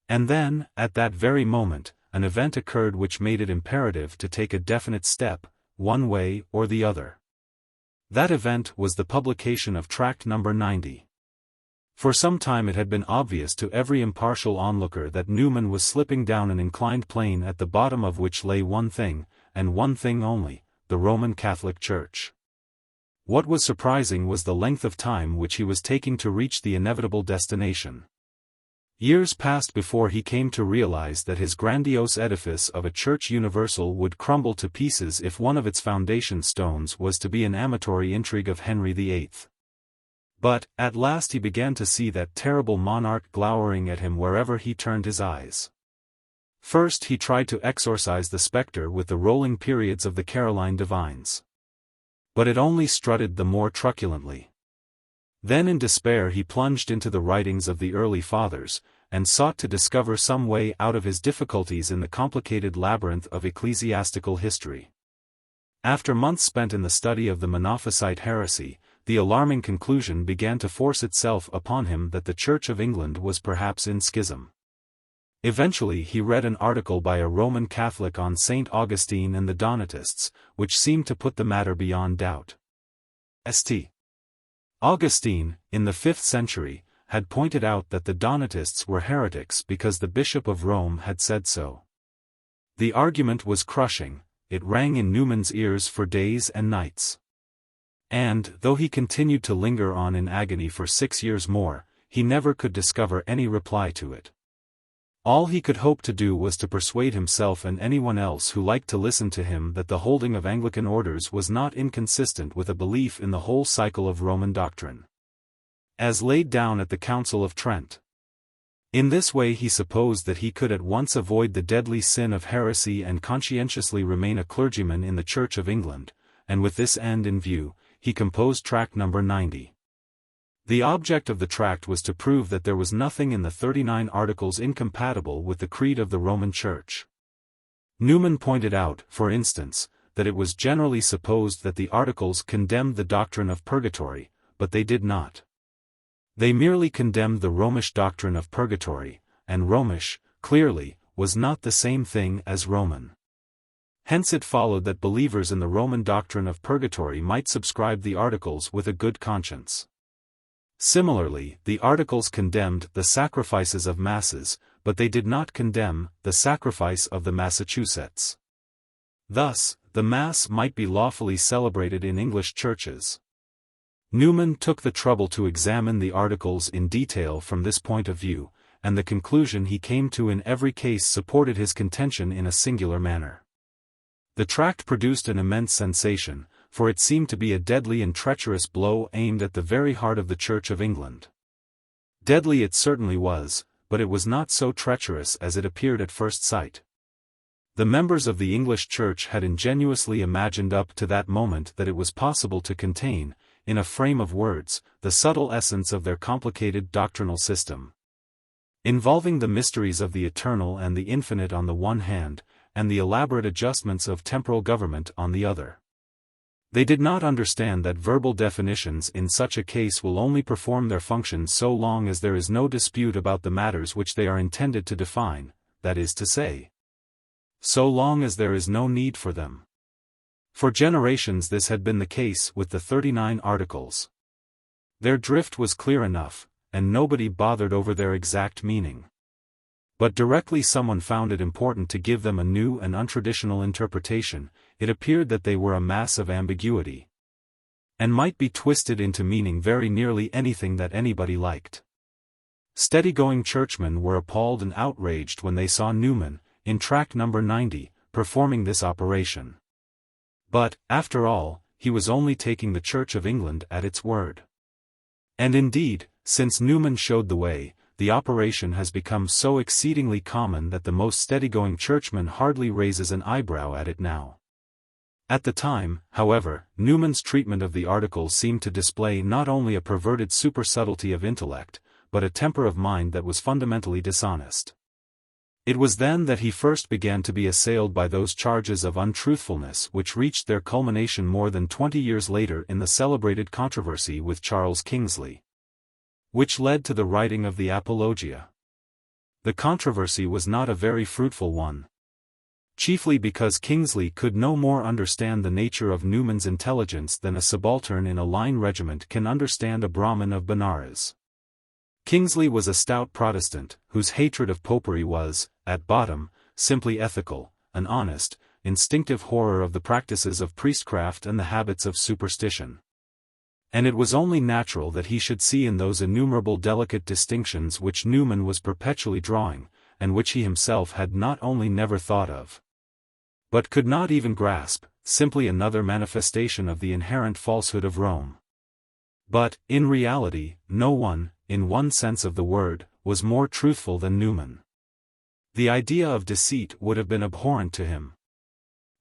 [SPEAKER 1] And then, at that very moment, an event occurred which made it imperative to take a definite step, one way or the other. That event was the publication of Tract No. 90. For some time it had been obvious to every impartial onlooker that Newman was slipping down an inclined plane at the bottom of which lay one thing, and one thing only, the Roman Catholic Church. What was surprising was the length of time which he was taking to reach the inevitable destination. Years passed before he came to realize that his grandiose edifice of a church universal would crumble to pieces if one of its foundation stones was to be an amatory intrigue of Henry VIII. But, at last he began to see that terrible monarch glowering at him wherever he turned his eyes. First he tried to exorcise the spectre with the rolling periods of the Caroline divines. But it only strutted the more truculently. Then in despair he plunged into the writings of the early fathers, and sought to discover some way out of his difficulties in the complicated labyrinth of ecclesiastical history. After months spent in the study of the Monophysite heresy, the alarming conclusion began to force itself upon him that the Church of England was perhaps in schism. Eventually he read an article by a Roman Catholic on St. Augustine and the Donatists, which seemed to put the matter beyond doubt. St. Augustine, in the 5th century, had pointed out that the Donatists were heretics because the Bishop of Rome had said so. The argument was crushing, it rang in Newman's ears for days and nights. And, though he continued to linger on in agony for 6 years more, he never could discover any reply to it. All he could hope to do was to persuade himself and anyone else who liked to listen to him that the holding of Anglican orders was not inconsistent with a belief in the whole cycle of Roman doctrine, as laid down at the Council of Trent. In this way he supposed that he could at once avoid the deadly sin of heresy and conscientiously remain a clergyman in the Church of England, and with this end in view, he composed Tract No. 90. The object of the tract was to prove that there was nothing in the 39 Articles incompatible with the creed of the Roman Church. Newman pointed out, for instance, that it was generally supposed that the Articles condemned the doctrine of purgatory, but they did not. They merely condemned the Romish doctrine of purgatory, and Romish, clearly, was not the same thing as Roman. Hence it followed that believers in the Roman doctrine of purgatory might subscribe the Articles with a good conscience. Similarly, the Articles condemned the sacrifices of masses, but they did not condemn the sacrifice of the Massachusetts. Thus, the Mass might be lawfully celebrated in English churches. Newman took the trouble to examine the Articles in detail from this point of view, and the conclusion he came to in every case supported his contention in a singular manner. The tract produced an immense sensation, for it seemed to be a deadly and treacherous blow aimed at the very heart of the Church of England. Deadly it certainly was, but it was not so treacherous as it appeared at first sight. The members of the English Church had ingenuously imagined up to that moment that it was possible to contain, in a frame of words, the subtle essence of their complicated doctrinal system, involving the mysteries of the eternal and the infinite on the one hand, and the elaborate adjustments of temporal government on the other. They did not understand that verbal definitions in such a case will only perform their function so long as there is no dispute about the matters which they are intended to define, that is to say, so long as there is no need for them. For generations this had been the case with the 39 Articles. Their drift was clear enough, and nobody bothered over their exact meaning. But directly someone found it important to give them a new and untraditional interpretation, it appeared that they were a mass of ambiguity, and might be twisted into meaning very nearly anything that anybody liked. Steady-going churchmen were appalled and outraged when they saw Newman, in tract number 90, performing this operation. But, after all, he was only taking the Church of England at its word. And indeed, since Newman showed the way, the operation has become so exceedingly common that the most steady-going churchman hardly raises an eyebrow at it now. At the time, however, Newman's treatment of the article seemed to display not only a perverted supersubtlety of intellect, but a temper of mind that was fundamentally dishonest. It was then that he first began to be assailed by those charges of untruthfulness which reached their culmination more than 20 years later in the celebrated controversy with Charles Kingsley, which led to the writing of the Apologia. The controversy was not a very fruitful one, chiefly because Kingsley could no more understand the nature of Newman's intelligence than a subaltern in a line regiment can understand a Brahmin of Benares. Kingsley was a stout Protestant, whose hatred of popery was, at bottom, simply ethical, an honest, instinctive horror of the practices of priestcraft and the habits of superstition. And it was only natural that he should see in those innumerable delicate distinctions which Newman was perpetually drawing, and which he himself had not only never thought of, but could not even grasp, simply another manifestation of the inherent falsehood of Rome. But, in reality, no one, in one sense of the word, was more truthful than Newman. The idea of deceit would have been abhorrent to him.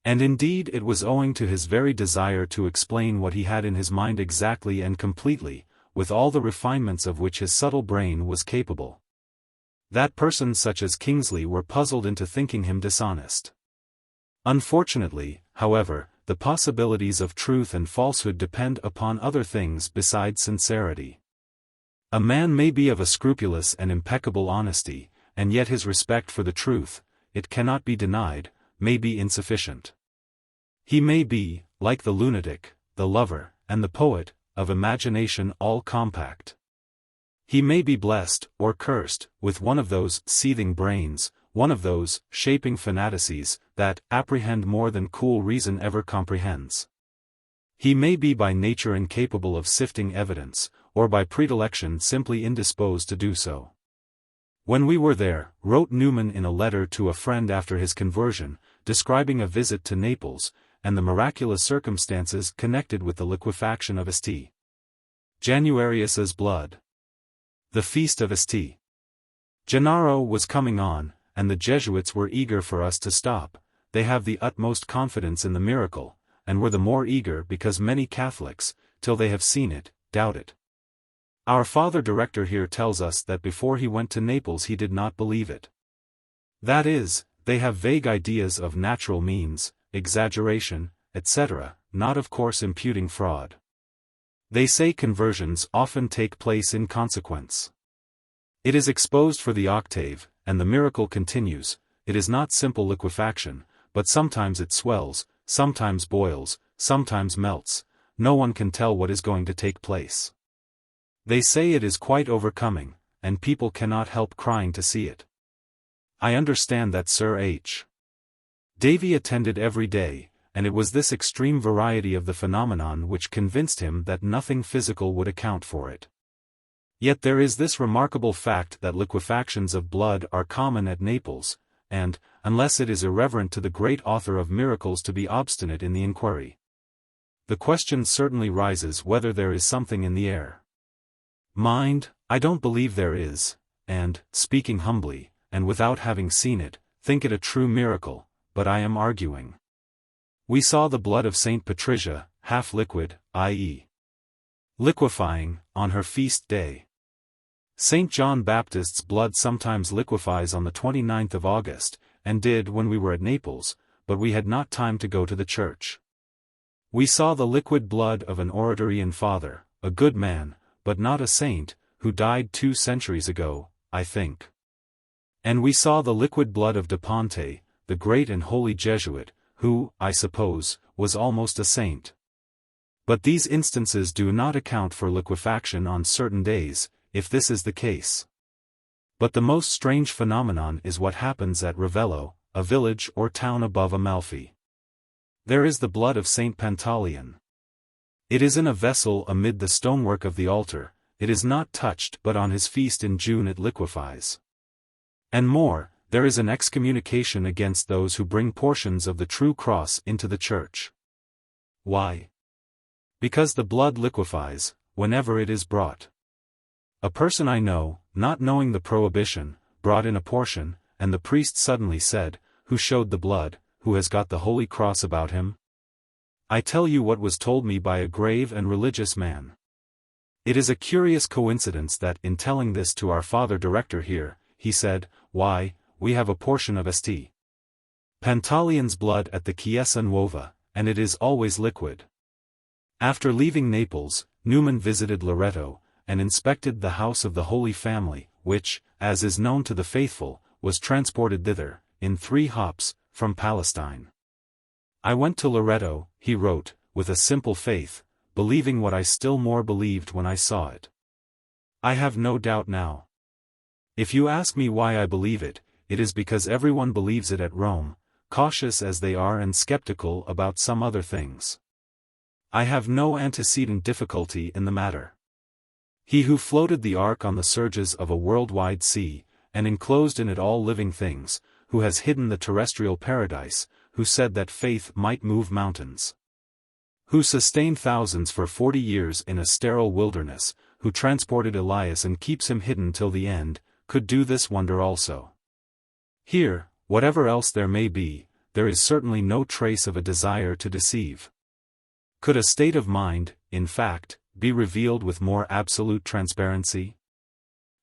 [SPEAKER 1] And indeed it was owing to his very desire to explain what he had in his mind exactly and completely, with all the refinements of which his subtle brain was capable, that persons such as Kingsley were puzzled into thinking him dishonest. Unfortunately, however, the possibilities of truth and falsehood depend upon other things besides sincerity. A man may be of a scrupulous and impeccable honesty, and yet his respect for the truth, it cannot be denied, may be insufficient. He may be, like the lunatic, the lover, and the poet, of imagination all compact. He may be blessed, or cursed, with one of those seething brains, one of those shaping fanaticides, that apprehend more than cool reason ever comprehends. He may be by nature incapable of sifting evidence, or by predilection simply indisposed to do so. When we were there, wrote Newman in a letter to a friend after his conversion, describing a visit to Naples, and the miraculous circumstances connected with the liquefaction of St. Januarius's blood. The feast of St. Gennaro was coming on, and the Jesuits were eager for us to stop. They have the utmost confidence in the miracle, and were the more eager because many Catholics, till they have seen it, doubt it. Our Father Director here tells us that before he went to Naples he did not believe it. That is, they have vague ideas of natural means, exaggeration, etc., not of course imputing fraud. They say conversions often take place in consequence. It is exposed for the octave, and the miracle continues. It is not simple liquefaction, but sometimes it swells, sometimes boils, sometimes melts. No one can tell what is going to take place. They say it is quite overcoming, and people cannot help crying to see it. I understand that Sir H. Davy attended every day, and it was this extreme variety of the phenomenon which convinced him that nothing physical would account for it. Yet there is this remarkable fact that liquefactions of blood are common at Naples, and, unless it is irreverent to the great author of miracles to be obstinate in the inquiry, the question certainly rises whether there is something in the air. Mind, I don't believe there is, and, speaking humbly, and without having seen it, think it a true miracle, but I am arguing. We saw the blood of Saint Patricia, half liquid, i.e. liquefying, on her feast day. Saint John Baptist's blood sometimes liquefies on the 29th of August, and did when we were at Naples, but we had not time to go to the church. We saw the liquid blood of an Oratorian father, a good man, but not a saint, who died 2 centuries ago, I think. And we saw the liquid blood of De Ponte, the great and holy Jesuit, who, I suppose, was almost a saint. But these instances do not account for liquefaction on certain days, if this is the case. But the most strange phenomenon is what happens at Ravello, a village or town above Amalfi. There is the blood of Saint Pantaleon. It is in a vessel amid the stonework of the altar, it is not touched but on his feast in June it liquefies. And more, there is an excommunication against those who bring portions of the true cross into the church. Why? Because the blood liquefies, whenever it is brought. A person I know, not knowing the prohibition, brought in a portion, and the priest suddenly said, "Who showed the blood, who has got the holy cross about him?" I tell you what was told me by a grave and religious man. It is a curious coincidence that in telling this to our Father Director here, he said, "Why, we have a portion of St. Pantaleon's blood at the Chiesa Nuova, and it is always liquid." After leaving Naples, Newman visited Loreto, and inspected the house of the Holy Family, which, as is known to the faithful, was transported thither, in 3 hops, from Palestine. "I went to Loreto," he wrote, "with a simple faith, believing what I still more believed when I saw it. I have no doubt now. If you ask me why I believe it, it is because everyone believes it at Rome, cautious as they are and skeptical about some other things. I have no antecedent difficulty in the matter. He who floated the ark on the surges of a worldwide sea, and enclosed in it all living things, who has hidden the terrestrial paradise, who said that faith might move mountains, who sustained thousands for 40 years in a sterile wilderness, who transported Elias and keeps him hidden till the end, could do this wonder also. Here, whatever else there may be, there is certainly no trace of a desire to deceive. Could a state of mind, in fact, be revealed with more absolute transparency?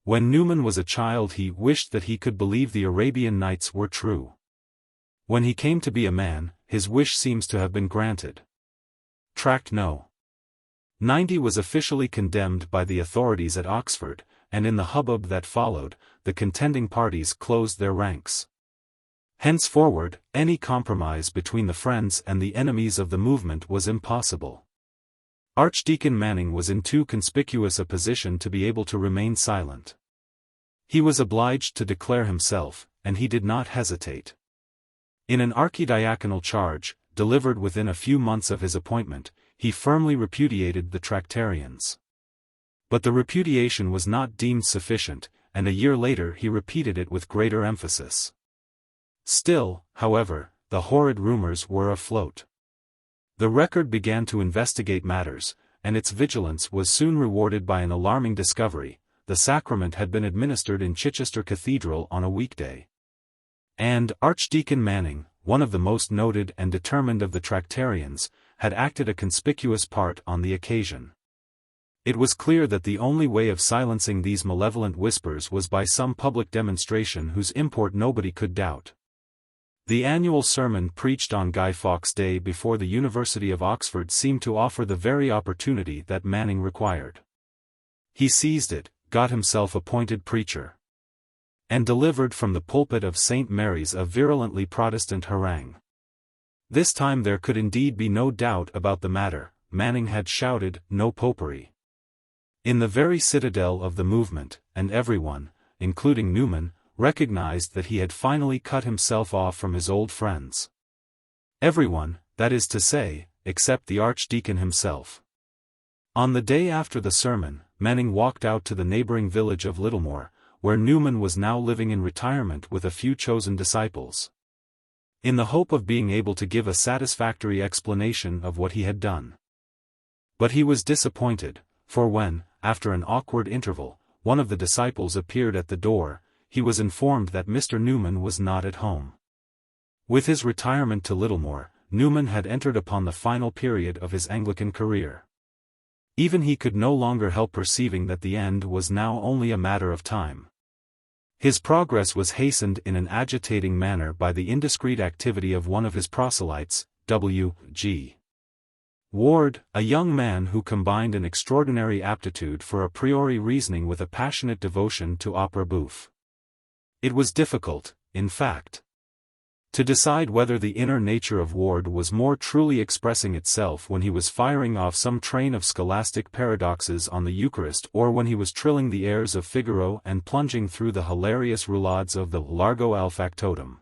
[SPEAKER 1] When Newman was a child he wished that he could believe the Arabian Nights were true. When he came to be a man, his wish seems to have been granted. Tract No. 90 was officially condemned by the authorities at Oxford, and in the hubbub that followed, the contending parties closed their ranks. Henceforward, any compromise between the friends and the enemies of the movement was impossible. Archdeacon Manning was in too conspicuous a position to be able to remain silent. He was obliged to declare himself, and he did not hesitate. In an archidiaconal charge, delivered within a few months of his appointment, he firmly repudiated the Tractarians. But the repudiation was not deemed sufficient, and a year later he repeated it with greater emphasis. Still, however, the horrid rumors were afloat. The Record began to investigate matters, and its vigilance was soon rewarded by an alarming discovery: the sacrament had been administered in Chichester Cathedral on a weekday. And Archdeacon Manning, one of the most noted and determined of the Tractarians, had acted a conspicuous part on the occasion. It was clear that the only way of silencing these malevolent whispers was by some public demonstration whose import nobody could doubt. The annual sermon preached on Guy Fawkes Day before the University of Oxford seemed to offer the very opportunity that Manning required. He seized it, got himself appointed preacher, and delivered from the pulpit of St. Mary's a virulently Protestant harangue. This time there could indeed be no doubt about the matter. Manning had shouted, "No popery!" in the very citadel of the movement, and everyone, including Newman, recognized that he had finally cut himself off from his old friends. Everyone, that is to say, except the Archdeacon himself. On the day after the sermon, Manning walked out to the neighboring village of Littlemore, where Newman was now living in retirement with a few chosen disciples, in the hope of being able to give a satisfactory explanation of what he had done. But he was disappointed, for when, after an awkward interval, one of the disciples appeared at the door, he was informed that Mr. Newman was not at home. With his retirement to Littlemore, Newman had entered upon the final period of his Anglican career. Even he could no longer help perceiving that the end was now only a matter of time. His progress was hastened in an agitating manner by the indiscreet activity of one of his proselytes, W.G. Ward, a young man who combined an extraordinary aptitude for a priori reasoning with a passionate devotion to opera bouffe. It was difficult, in fact, to decide whether the inner nature of Ward was more truly expressing itself when he was firing off some train of scholastic paradoxes on the Eucharist or when he was trilling the airs of Figaro and plunging through the hilarious roulades of the Largo al Factotum.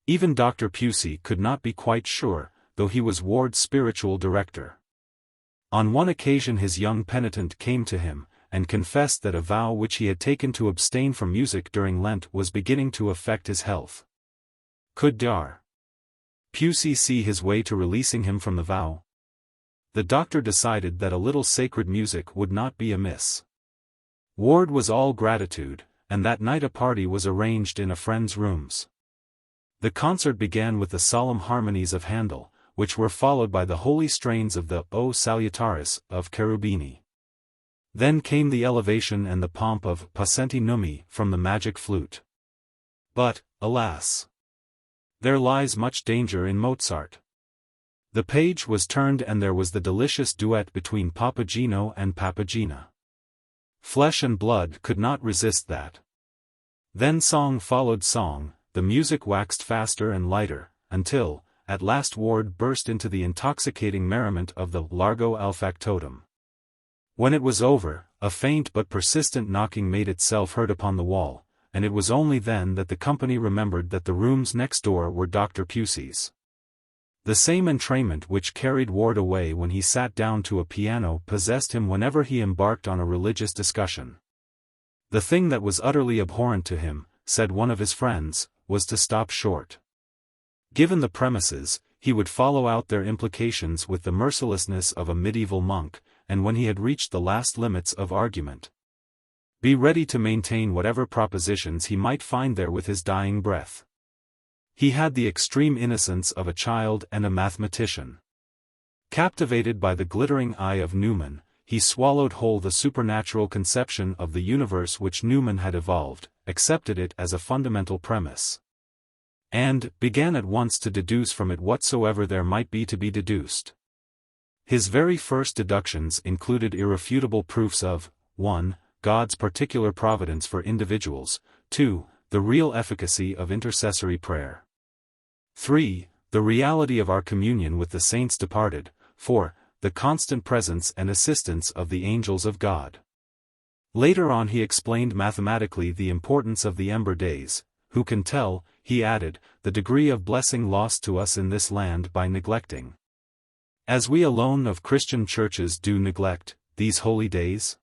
[SPEAKER 1] Even Dr. Pusey could not be quite sure, though he was Ward's spiritual director. On one occasion his young penitent came to him, and confessed that a vow which he had taken to abstain from music during Lent was beginning to affect his health. Could Dr. Pusey see his way to releasing him from the vow? The doctor decided that a little sacred music would not be amiss. Ward was all gratitude, and that night a party was arranged in a friend's rooms. The concert began with the solemn harmonies of Handel, which were followed by the holy strains of the O Salutaris of Cherubini. Then came the elevation and the pomp of Passenti Nummi from the magic flute. But, alas! There lies much danger in Mozart. The page was turned and there was the delicious duet between Papagino and Papagina. Flesh and blood could not resist that. Then song followed song, the music waxed faster and lighter, until, at last Ward burst into the intoxicating merriment of the Largo al Factotum. When it was over, a faint but persistent knocking made itself heard upon the wall, and it was only then that the company remembered that the rooms next door were Dr. Pusey's. The same entrainment which carried Ward away when he sat down to a piano possessed him whenever he embarked on a religious discussion. The thing that was utterly abhorrent to him, said one of his friends, was to stop short. Given the premises, he would follow out their implications with the mercilessness of a medieval monk, and when he had reached the last limits of argument, be ready to maintain whatever propositions he might find there with his dying breath. He had the extreme innocence of a child and a mathematician. Captivated by the glittering eye of Newman, he swallowed whole the supernatural conception of the universe which Newman had evolved, accepted it as a fundamental premise, and began at once to deduce from it whatsoever there might be to be deduced. His very first deductions included irrefutable proofs of 1. God's particular providence for individuals, 2. The real efficacy of intercessory prayer, 3. The reality of our communion with the saints departed, 4. The constant presence and assistance of the angels of God. Later on he explained mathematically the importance of the ember days. Who can tell, he added, the degree of blessing lost to us in this land by neglecting, as we alone of Christian churches do neglect, these holy days?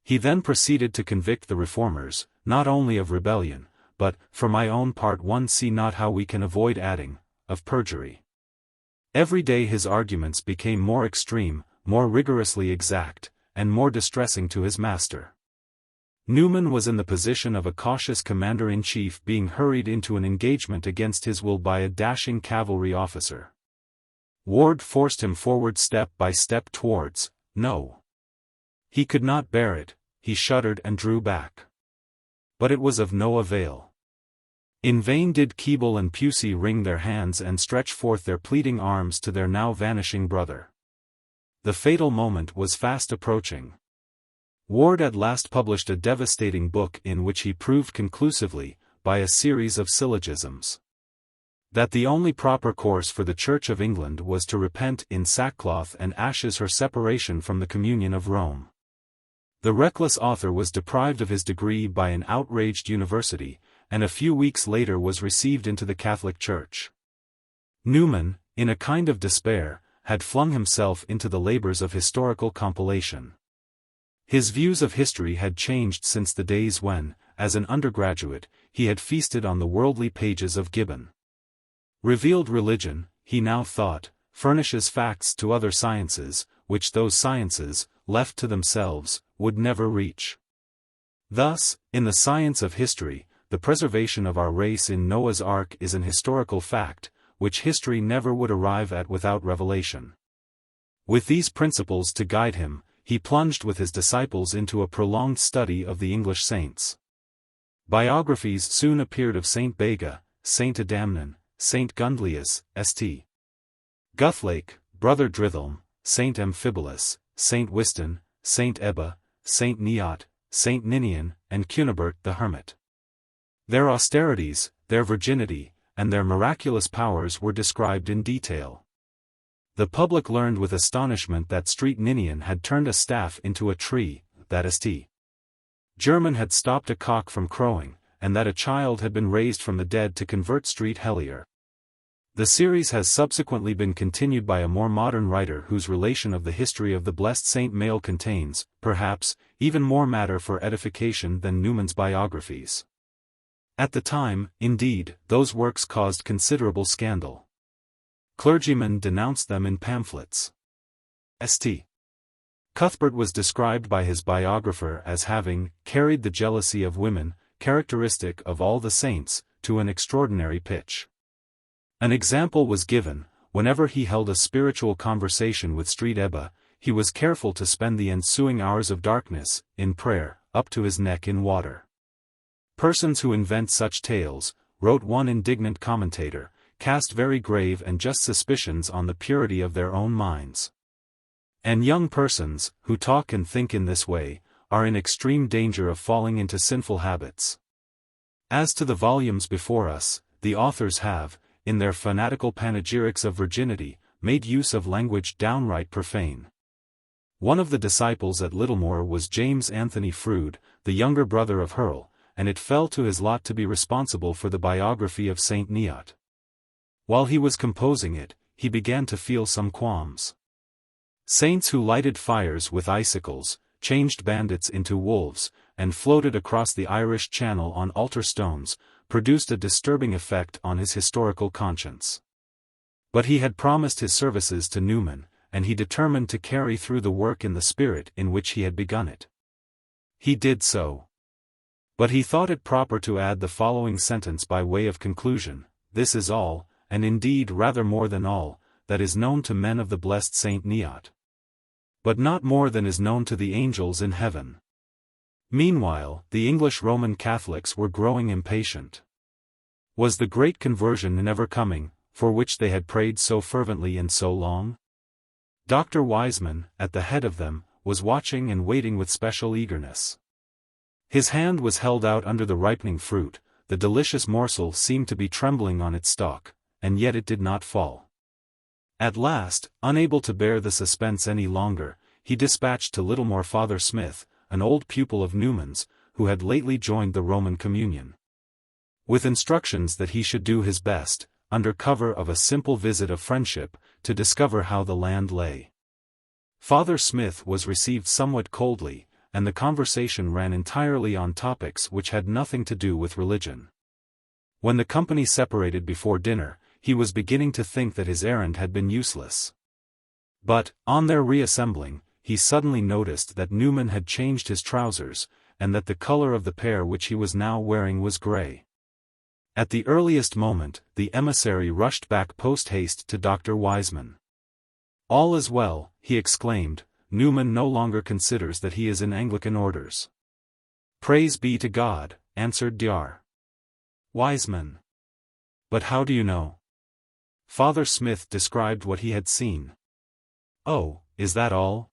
[SPEAKER 1] He then proceeded to convict the reformers, not only of rebellion, but, for my own part one see not how we can avoid adding, of perjury. Every day his arguments became more extreme, more rigorously exact, and more distressing to his master. Newman was in the position of a cautious commander-in-chief being hurried into an engagement against his will by a dashing cavalry officer. Ward forced him forward step by step towards, no. He could not bear it, he shuddered and drew back. But it was of no avail. In vain did Keble and Pusey wring their hands and stretch forth their pleading arms to their now vanishing brother. The fatal moment was fast approaching. Ward at last published a devastating book in which he proved conclusively, by a series of syllogisms, that the only proper course for the Church of England was to repent in sackcloth and ashes her separation from the communion of Rome. The reckless author was deprived of his degree by an outraged university, and a few weeks later was received into the Catholic Church. Newman, in a kind of despair, had flung himself into the labors of historical compilation. His views of history had changed since the days when, as an undergraduate, he had feasted on the worldly pages of Gibbon. Revealed religion, he now thought, furnishes facts to other sciences, which those sciences, left to themselves, would never reach. Thus, in the science of history, the preservation of our race in Noah's Ark is an historical fact, which history never would arrive at without revelation. With these principles to guide him, he plunged with his disciples into a prolonged study of the English saints. Biographies soon appeared of Saint Bega, Saint Adamnan, Saint Gundlius, St. Guthlake, Brother Drithilm, Saint Amphibolus, Saint Wystan, Saint Ebba, Saint Neot, Saint Ninian, and Cunibert the Hermit. Their austerities, their virginity, and their miraculous powers were described in detail. The public learned with astonishment that Street Ninian had turned a staff into a tree, that St. German had stopped a cock from crowing, and that a child had been raised from the dead to convert Street Hellier. The series has subsequently been continued by a more modern writer whose relation of the history of the blessed Saint Mael contains, perhaps, even more matter for edification than Newman's biographies. At the time, indeed, those works caused considerable scandal. Clergymen denounced them in pamphlets. St. Cuthbert was described by his biographer as having carried the jealousy of women, characteristic of all the saints, to an extraordinary pitch. An example was given: whenever he held a spiritual conversation with Street Ebba, he was careful to spend the ensuing hours of darkness, in prayer, up to his neck in water. Persons who invent such tales, wrote one indignant commentator, cast very grave and just suspicions on the purity of their own minds. And young persons, who talk and think in this way, are in extreme danger of falling into sinful habits. As to the volumes before us, the authors have, in their fanatical panegyrics of virginity, made use of language downright profane. One of the disciples at Littlemore was James Anthony Froude, the younger brother of Hurrell, and it fell to his lot to be responsible for the biography of Saint Neot. While he was composing it, he began to feel some qualms. Saints who lighted fires with icicles, changed bandits into wolves, and floated across the Irish Channel on altar stones, produced a disturbing effect on his historical conscience. But he had promised his services to Newman, and he determined to carry through the work in the spirit in which he had begun it. He did so. But he thought it proper to add the following sentence by way of conclusion: "This is all, and indeed rather more than all, that is known to men of the blessed Saint Neot. But not more than is known to the angels in heaven." Meanwhile, the English Roman Catholics were growing impatient. Was the great conversion never coming, for which they had prayed so fervently and so long? Dr. Wiseman, at the head of them, was watching and waiting with special eagerness. His hand was held out under the ripening fruit, the delicious morsel seemed to be trembling on its stalk, and yet it did not fall. At last, unable to bear the suspense any longer, he dispatched to Littlemore Father Smith, an old pupil of Newman's, who had lately joined the Roman Communion, with instructions that he should do his best, under cover of a simple visit of friendship, to discover how the land lay. Father Smith was received somewhat coldly, and the conversation ran entirely on topics which had nothing to do with religion. When the company separated before dinner, he was beginning to think that his errand had been useless. But, on their reassembling, he suddenly noticed that Newman had changed his trousers, and that the color of the pair which he was now wearing was grey. At the earliest moment, the emissary rushed back post-haste to Dr. Wiseman. "All is well," he exclaimed, "Newman no longer considers that he is in Anglican orders." "Praise be to God," answered Dr. Wiseman. "But how do you know?" Father Smith described what he had seen. "Oh, is that all?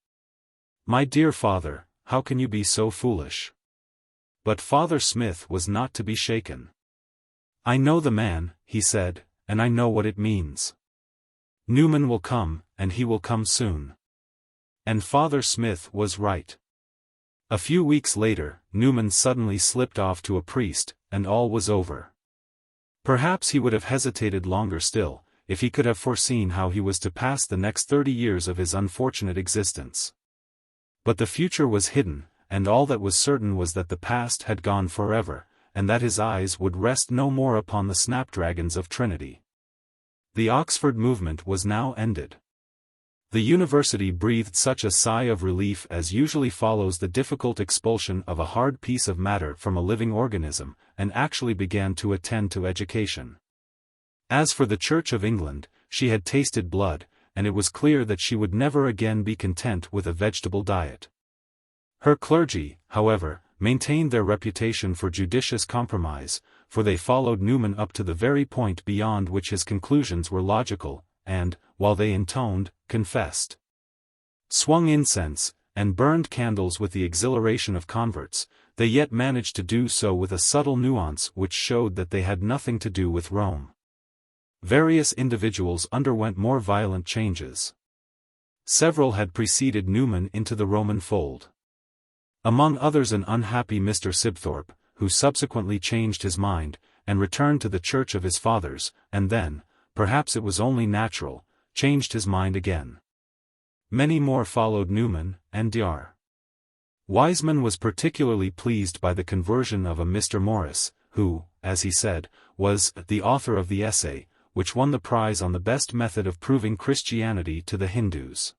[SPEAKER 1] My dear father, how can you be so foolish?" But Father Smith was not to be shaken. "I know the man," he said, "and I know what it means. Newman will come, and he will come soon." And Father Smith was right. A few weeks later, Newman suddenly slipped off to a priest, and all was over. Perhaps he would have hesitated longer still, if he could have foreseen how he was to pass the next 30 years of his unfortunate existence. But the future was hidden, and all that was certain was that the past had gone forever, and that his eyes would rest no more upon the snapdragons of Trinity. The Oxford movement was now ended. The university breathed such a sigh of relief as usually follows the difficult expulsion of a hard piece of matter from a living organism, and actually began to attend to education. As for the Church of England, she had tasted blood, and it was clear that she would never again be content with a vegetable diet. Her clergy, however, maintained their reputation for judicious compromise, for they followed Newman up to the very point beyond which his conclusions were logical, and, while they intoned, confessed, swung incense, and burned candles with the exhilaration of converts, they yet managed to do so with a subtle nuance which showed that they had nothing to do with Rome. various individuals underwent more violent changes. Several had preceded Newman into the Roman fold. Among others an unhappy Mr. Sibthorpe, who subsequently changed his mind, and returned to the church of his fathers, and then, perhaps it was only natural, changed his mind again. Many more followed Newman, and Dr. Wiseman was particularly pleased by the conversion of a Mr. Morris, who, as he said, was the author of the essay, which won the prize on the best method of proving Christianity to the Hindus.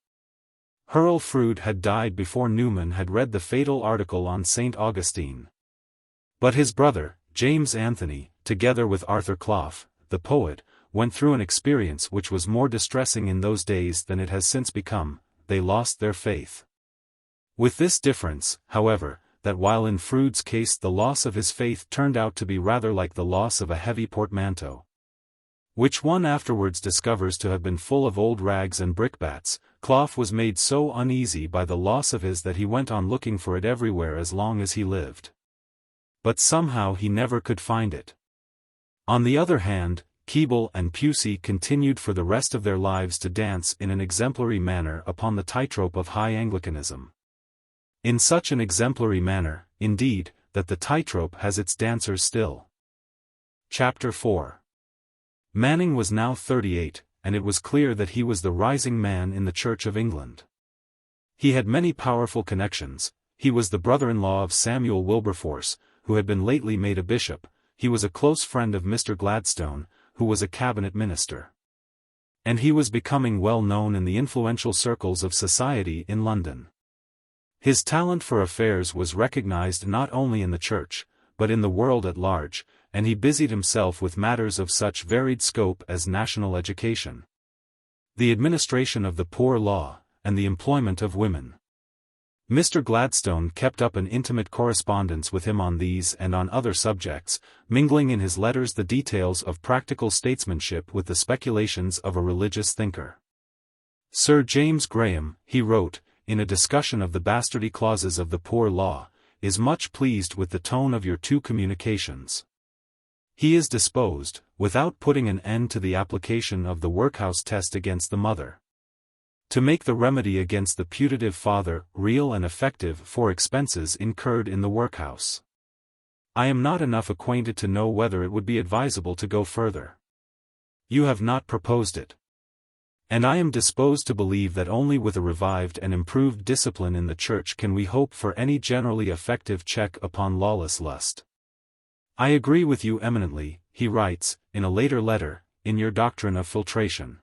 [SPEAKER 1] Hurrell Froude had died before Newman had read the fatal article on St. Augustine. But his brother, James Anthony, together with Arthur Clough, the poet, went through an experience which was more distressing in those days than it has since become: they lost their faith. With this difference, however, that while in Froude's case the loss of his faith turned out to be rather like the loss of a heavy portmanteau, which one afterwards discovers to have been full of old rags and brickbats, Clough was made so uneasy by the loss of his that he went on looking for it everywhere as long as he lived. But somehow he never could find it. On the other hand, Keble and Pusey continued for the rest of their lives to dance in an exemplary manner upon the tightrope of high Anglicanism. In such an exemplary manner, indeed, that the tightrope has its dancers still. Chapter 4. Manning was now 38, and it was clear that he was the rising man in the Church of England. He had many powerful connections. He was the brother-in-law of Samuel Wilberforce, who had been lately made a bishop. He was a close friend of Mr. Gladstone, who was a cabinet minister. And he was becoming well known in the influential circles of society in London. His talent for affairs was recognized not only in the church, but in the world at large, and he busied himself with matters of such varied scope as national education, the administration of the poor law, and the employment of women. Mr. Gladstone kept up an intimate correspondence with him on these and on other subjects, mingling in his letters the details of practical statesmanship with the speculations of a religious thinker. Sir James Graham, he wrote, in a discussion of the bastardy clauses of the Poor Law, is much pleased with the tone of your two communications. He is disposed, without putting an end to the application of the workhouse test against the mother, to make the remedy against the putative father real and effective for expenses incurred in the workhouse. I am not enough acquainted to know whether it would be advisable to go further. You have not proposed it. And I am disposed to believe that only with a revived and improved discipline in the Church can we hope for any generally effective check upon lawless lust. I agree with you eminently, he writes, in a later letter, in your doctrine of filtration.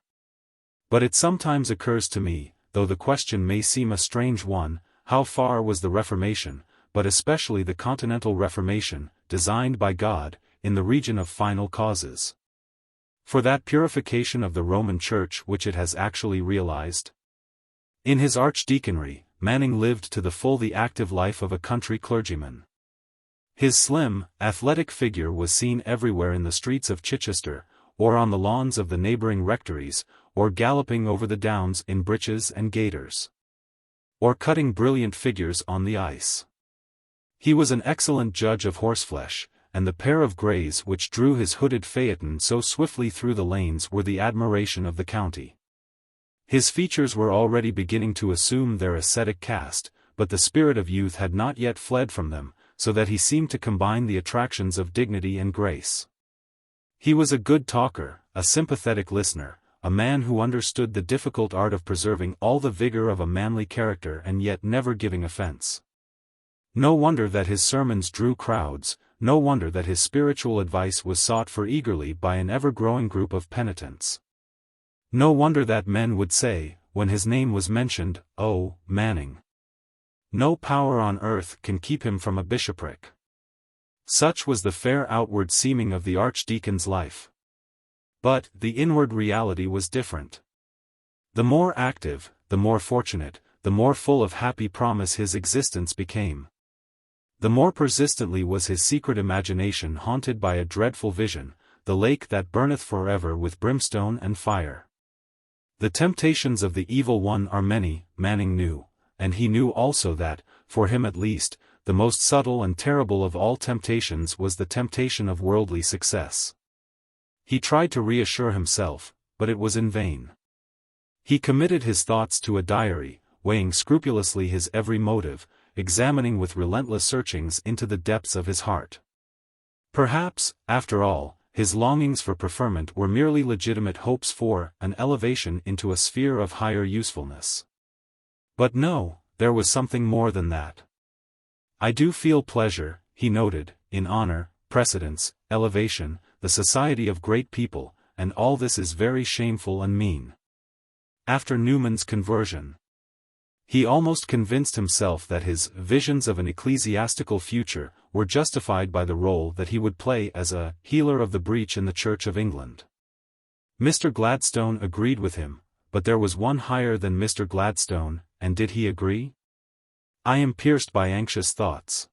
[SPEAKER 1] But it sometimes occurs to me, though the question may seem a strange one, how far was the Reformation, but especially the Continental Reformation, designed by God, in the region of final causes, for that purification of the Roman Church which it has actually realized? In his archdeaconry, Manning lived to the full the active life of a country clergyman. His slim, athletic figure was seen everywhere in the streets of Chichester, or on the lawns of the neighboring rectories, or galloping over the downs in breeches and gaiters, or cutting brilliant figures on the ice. He was an excellent judge of horseflesh, and the pair of greys which drew his hooded phaeton so swiftly through the lanes were the admiration of the county. His features were already beginning to assume their ascetic cast, but the spirit of youth had not yet fled from them, so that he seemed to combine the attractions of dignity and grace. He was a good talker, a sympathetic listener, a man who understood the difficult art of preserving all the vigor of a manly character and yet never giving offense. No wonder that his sermons drew crowds, no wonder that his spiritual advice was sought for eagerly by an ever-growing group of penitents. No wonder that men would say, when his name was mentioned, "Oh, Manning! No power on earth can keep him from a bishopric." Such was the fair outward seeming of the archdeacon's life. But the inward reality was different. The more active, the more fortunate, the more full of happy promise his existence became, the more persistently was his secret imagination haunted by a dreadful vision, the lake that burneth forever with brimstone and fire. The temptations of the evil one are many, Manning knew, and he knew also that, for him at least, the most subtle and terrible of all temptations was the temptation of worldly success. He tried to reassure himself, but it was in vain. He committed his thoughts to a diary, weighing scrupulously his every motive, examining with relentless searchings into the depths of his heart. Perhaps, after all, his longings for preferment were merely legitimate hopes for an elevation into a sphere of higher usefulness. But no, there was something more than that. I do feel pleasure, he noted, in honor, precedence, elevation, the society of great people, and all this is very shameful and mean. After Newman's conversion, he almost convinced himself that his visions of an ecclesiastical future were justified by the role that he would play as a healer of the breach in the Church of England. Mr. Gladstone agreed with him, but there was one higher than Mr. Gladstone, and did he agree? I am pierced by anxious thoughts.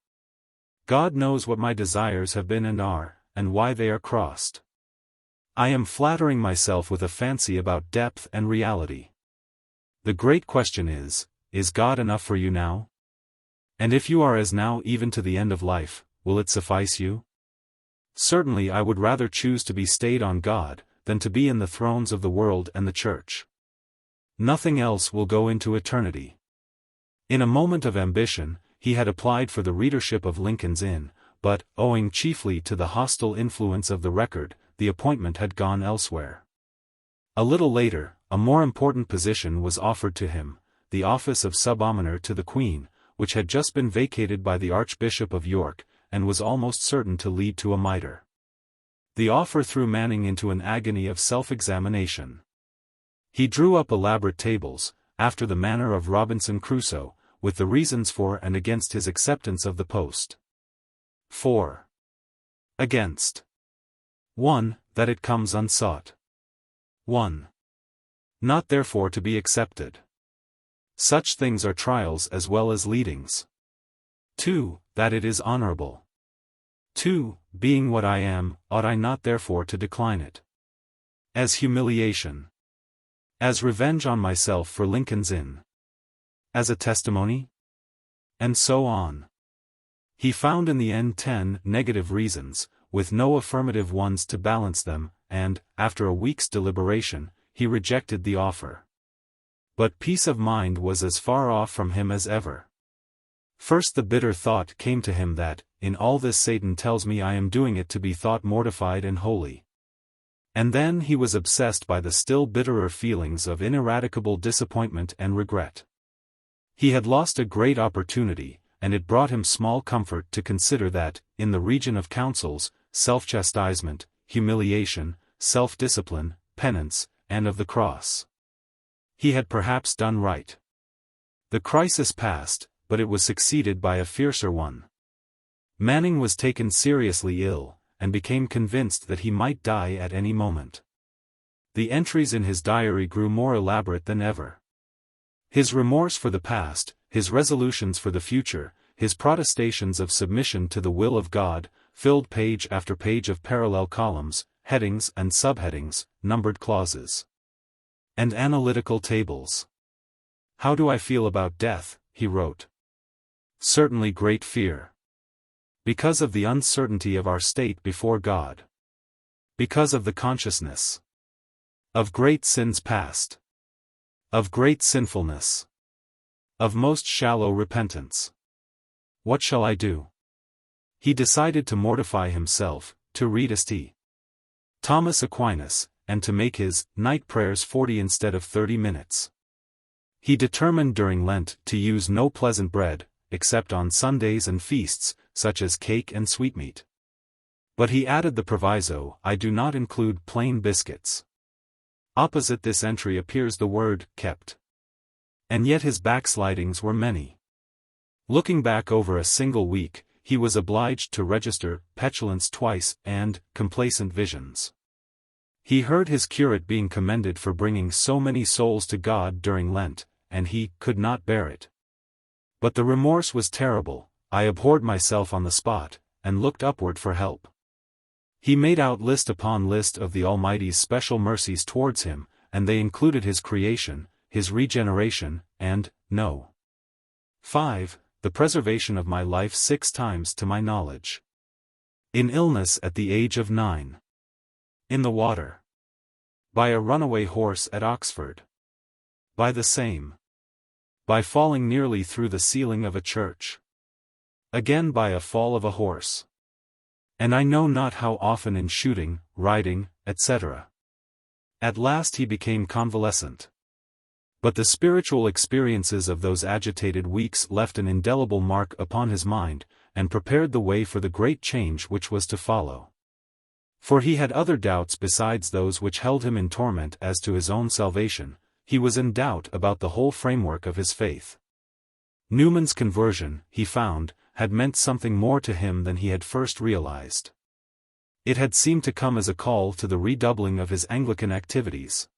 [SPEAKER 1] God knows what my desires have been and are, and why they are crossed. I am flattering myself with a fancy about depth and reality. The great question is God enough for you now? And if you are as now even to the end of life, will it suffice you? Certainly I would rather choose to be stayed on God, than to be in the thrones of the world and the Church. Nothing else will go into eternity. In a moment of ambition, he had applied for the readership of Lincoln's Inn, but, owing chiefly to the hostile influence of the Record, the appointment had gone elsewhere. A little later, a more important position was offered to him, the office of sub-almoner to the Queen, which had just been vacated by the Archbishop of York, and was almost certain to lead to a mitre. The offer threw Manning into an agony of self-examination. He drew up elaborate tables, after the manner of Robinson Crusoe, with the reasons for and against his acceptance of the post. 4. Against. 1. That it comes unsought. 1. Not therefore to be accepted. Such things are trials as well as leadings. 2. That it is honorable. 2. Being what I am, ought I not therefore to decline it? As humiliation. As revenge on myself for Lincoln's Inn. As a testimony? And so on. He found in the end 10 negative reasons, with no affirmative ones to balance them, and, after a week's deliberation, he rejected the offer. But peace of mind was as far off from him as ever. First the bitter thought came to him that, in all this Satan tells me I am doing it to be thought mortified and holy. And then he was obsessed by the still bitterer feelings of ineradicable disappointment and regret. He had lost a great opportunity, and it brought him small comfort to consider that, in the region of counsels, self-chastisement, humiliation, self-discipline, penance, and of the cross, he had perhaps done right. The crisis passed, but it was succeeded by a fiercer one. Manning was taken seriously ill, and became convinced that he might die at any moment. The entries in his diary grew more elaborate than ever. His remorse for the past, his resolutions for the future, his protestations of submission to the will of God, filled page after page of parallel columns, headings and subheadings, numbered clauses, and analytical tables. How do I feel about death, he wrote. Certainly great fear. Because of the uncertainty of our state before God. Because of the consciousness of great sins past. Of great sinfulness. Of most shallow repentance. What shall I do? He decided to mortify himself, to read St. Thomas Aquinas, and to make his night prayers 40 instead of 30 minutes. He determined during Lent to use no pleasant bread, except on Sundays and feasts, such as cake and sweetmeat. But he added the proviso, I do not include plain biscuits. Opposite this entry appears the word, kept. And yet his backslidings were many. Looking back over a single week, he was obliged to register petulance twice and complacent visions. He heard his curate being commended for bringing so many souls to God during Lent, and he could not bear it. But the remorse was terrible. I abhorred myself on the spot, and looked upward for help. He made out list upon list of the Almighty's special mercies towards him, and they included his creation, his regeneration, and, no. 5. The preservation of my life 6 times to my knowledge. In illness at the age of 9. In the water. By a runaway horse at Oxford. By the same. By falling nearly through the ceiling of a church. Again by a fall of a horse. And I know not how often in shooting, riding, etc. At last he became convalescent. But the spiritual experiences of those agitated weeks left an indelible mark upon his mind, and prepared the way for the great change which was to follow. For he had other doubts besides those which held him in torment as to his own salvation. He was in doubt about the whole framework of his faith. Newman's conversion, he found, had meant something more to him than he had first realized. It had seemed to come as a call to the redoubling of his Anglican activities.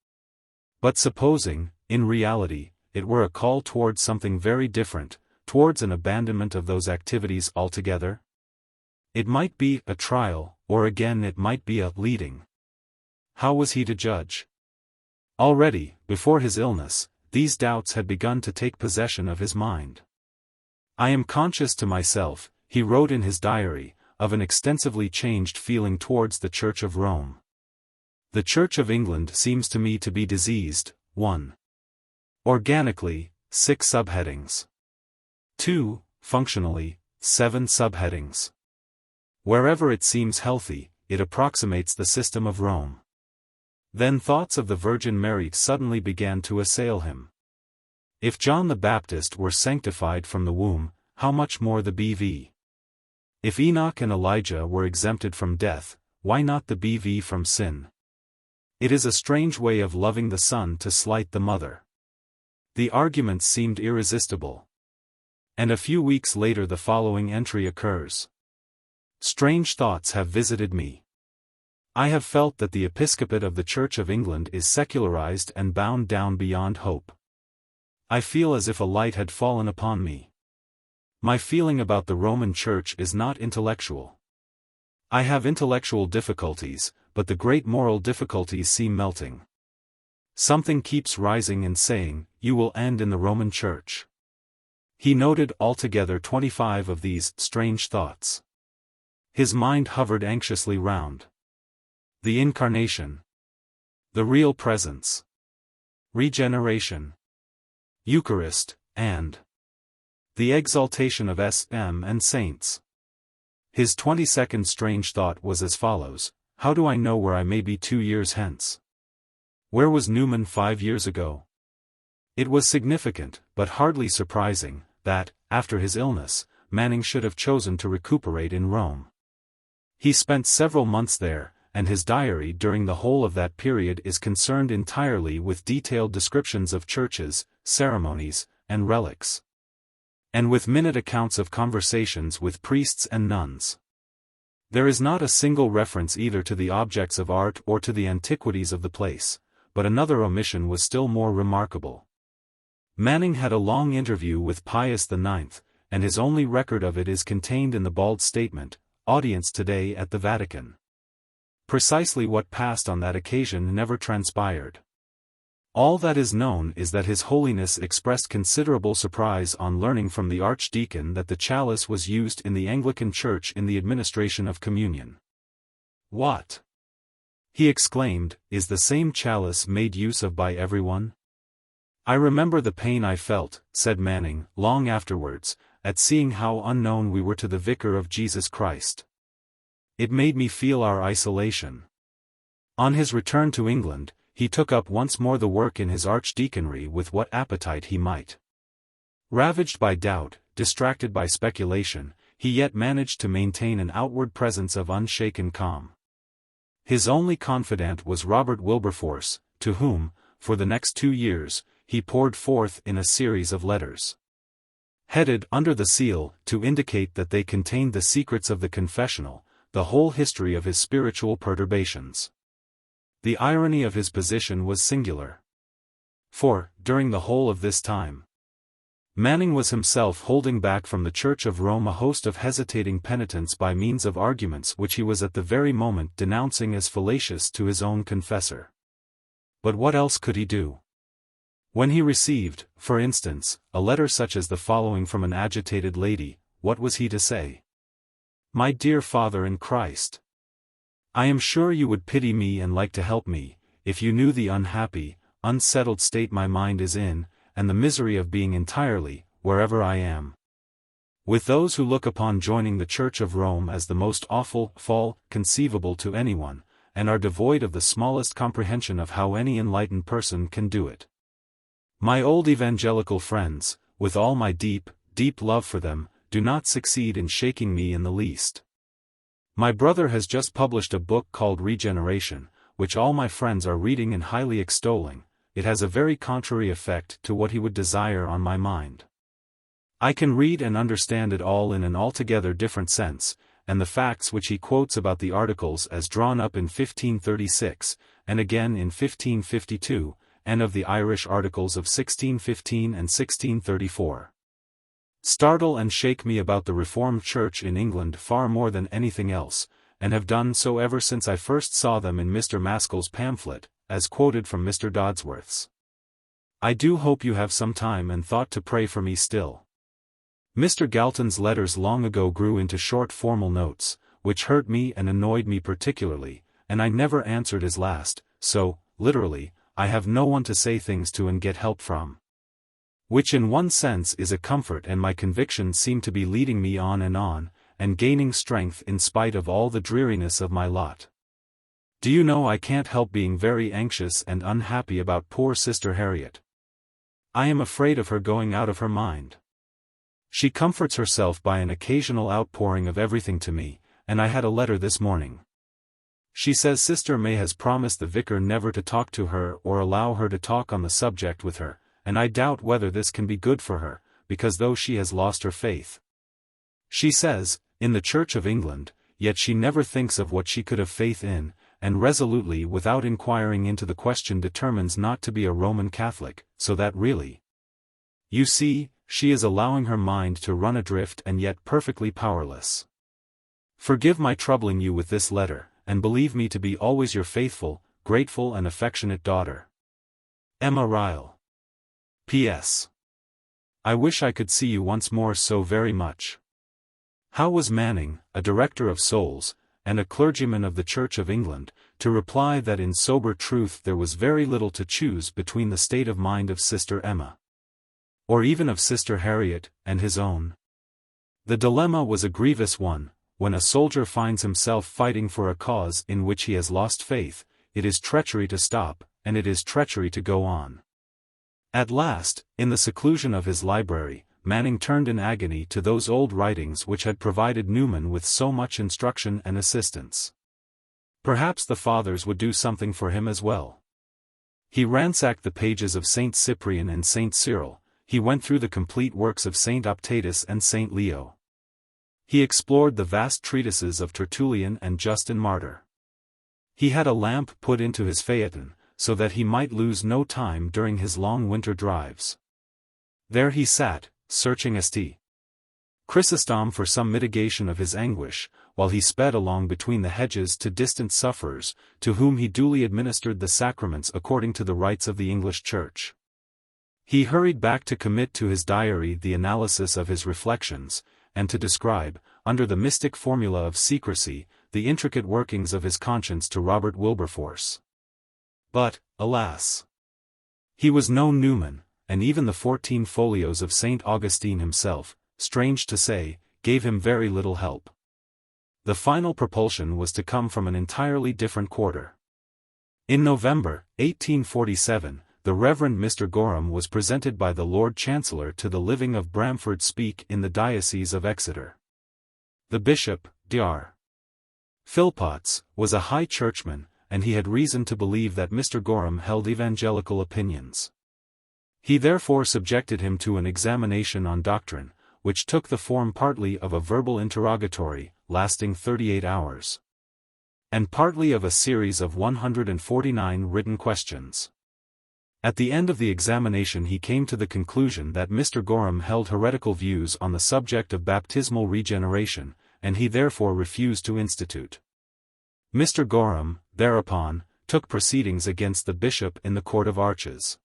[SPEAKER 1] But supposing, in reality, it were a call towards something very different, towards an abandonment of those activities altogether? It might be a trial, or again it might be a leading. How was he to judge? Already, before his illness, these doubts had begun to take possession of his mind. I am conscious to myself, he wrote in his diary, of an extensively changed feeling towards the Church of Rome. The Church of England seems to me to be diseased. 1. Organically, 6 subheadings. 2. Functionally, 7 subheadings. Wherever it seems healthy, it approximates the system of Rome. Then thoughts of the Virgin Mary suddenly began to assail him. If John the Baptist were sanctified from the womb, how much more the BV? If Enoch and Elijah were exempted from death, why not the BV from sin? It is a strange way of loving the Son to slight the Mother. The arguments seemed irresistible. And a few weeks later the following entry occurs. Strange thoughts have visited me. I have felt that the episcopate of the Church of England is secularized and bound down beyond hope. I feel as if a light had fallen upon me. My feeling about the Roman Church is not intellectual. I have intellectual difficulties, but the great moral difficulties seem melting. Something keeps rising and saying, "You will end in the Roman Church." He noted altogether 25 of these strange thoughts. His mind hovered anxiously round the Incarnation, the Real Presence, Regeneration, Eucharist, and the exaltation of SM and saints. His 22nd strange thought was as follows: how do I know where I may be 2 years hence? Where was Newman 5 years ago? It was significant, but hardly surprising, that, after his illness, Manning should have chosen to recuperate in Rome. He spent several months there, and his diary during the whole of that period is concerned entirely with detailed descriptions of churches, ceremonies, and relics. And with minute accounts of conversations with priests and nuns. There is not a single reference either to the objects of art or to the antiquities of the place, but another omission was still more remarkable. Manning had a long interview with Pius IX, and his only record of it is contained in the bald statement, "Audience today at the Vatican." Precisely what passed on that occasion never transpired. All that is known is that His Holiness expressed considerable surprise on learning from the Archdeacon that the chalice was used in the Anglican Church in the administration of communion. "What?" he exclaimed, "is the same chalice made use of by everyone?" "I remember the pain I felt," said Manning, long afterwards, "at seeing how unknown we were to the Vicar of Jesus Christ. It made me feel our isolation." On his return to England, he took up once more the work in his archdeaconry with what appetite he might. Ravaged by doubt, distracted by speculation, he yet managed to maintain an outward presence of unshaken calm. His only confidant was Robert Wilberforce, to whom, for the next 2 years, he poured forth in a series of letters. Headed "Under the Seal," to indicate that they contained the secrets of the confessional, the whole history of his spiritual perturbations. The irony of his position was singular. For, during the whole of this time, Manning was himself holding back from the Church of Rome a host of hesitating penitents by means of arguments which he was at the very moment denouncing as fallacious to his own confessor. But what else could he do? When he received, for instance, a letter such as the following from an agitated lady, what was he to say? "My dear Father in Christ, I am sure you would pity me and like to help me, if you knew the unhappy, unsettled state my mind is in, and the misery of being entirely, wherever I am, with those who look upon joining the Church of Rome as the most awful fall conceivable to anyone, and are devoid of the smallest comprehension of how any enlightened person can do it. My old evangelical friends, with all my deep, deep love for them, do not succeed in shaking me in the least. My brother has just published a book called Regeneration, which all my friends are reading and highly extolling. It has a very contrary effect to what he would desire on my mind. I can read and understand it all in an altogether different sense, and the facts which he quotes about the articles as drawn up in 1536, and again in 1552, and of the Irish articles of 1615 and 1634. Startle and shake me about the Reformed Church in England far more than anything else, and have done so ever since I first saw them in Mr. Maskell's pamphlet, as quoted from Mr. Dodsworth's. I do hope you have some time and thought to pray for me still. Mr. Galton's letters long ago grew into short formal notes, which hurt me and annoyed me particularly, and I never answered his last, so, literally, I have no one to say things to and get help from. Which in one sense is a comfort, and my convictions seem to be leading me on, and gaining strength in spite of all the dreariness of my lot. Do you know, I can't help being very anxious and unhappy about poor Sister Harriet. I am afraid of her going out of her mind. She comforts herself by an occasional outpouring of everything to me, and I had a letter this morning. She says Sister May has promised the vicar never to talk to her or allow her to talk on the subject with her, and I doubt whether this can be good for her, because though she has lost her faith, she says, in the Church of England, yet she never thinks of what she could have faith in, and resolutely without inquiring into the question determines not to be a Roman Catholic, so that really, you see, she is allowing her mind to run adrift and yet perfectly powerless. Forgive my troubling you with this letter, and believe me to be always your faithful, grateful and affectionate daughter, Emma Ryle. P.S. I wish I could see you once more so very much. How was Manning, a director of souls, and a clergyman of the Church of England, to reply that in sober truth there was very little to choose between the state of mind of Sister Emma, or even of Sister Harriet, and his own? The dilemma was a grievous one. When a soldier finds himself fighting for a cause in which he has lost faith, it is treachery to stop, and it is treachery to go on. At last, in the seclusion of his library, Manning turned in agony to those old writings which had provided Newman with so much instruction and assistance. Perhaps the Fathers would do something for him as well. He ransacked the pages of Saint Cyprian and Saint Cyril. He went through the complete works of Saint Optatus and Saint Leo. He explored the vast treatises of Tertullian and Justin Martyr. He had a lamp put into his phaeton, so that he might lose no time during his long winter drives. There he sat, searching St. Chrysostom for some mitigation of his anguish, while he sped along between the hedges to distant sufferers, to whom he duly administered the sacraments according to the rites of the English Church. He hurried back to commit to his diary the analysis of his reflections, and to describe, under the mystic formula of secrecy, the intricate workings of his conscience to Robert Wilberforce. But, alas! He was no Newman, and even the 14 folios of St. Augustine himself, strange to say, gave him very little help. The final propulsion was to come from an entirely different quarter. In November, 1847, the Reverend Mr. Gorham was presented by the Lord Chancellor to the living of Bramford Speke in the Diocese of Exeter. The Bishop, Dr. Philpotts, was a high churchman, and he had reason to believe that Mr. Gorham held evangelical opinions. He therefore subjected him to an examination on doctrine, which took the form partly of a verbal interrogatory, lasting 38 hours, and partly of a series of 149 written questions. At the end of the examination he came to the conclusion that Mr. Gorham held heretical views on the subject of baptismal regeneration, and he therefore refused to institute. Mr. Gorham, thereupon, took proceedings against the bishop in the Court of Arches.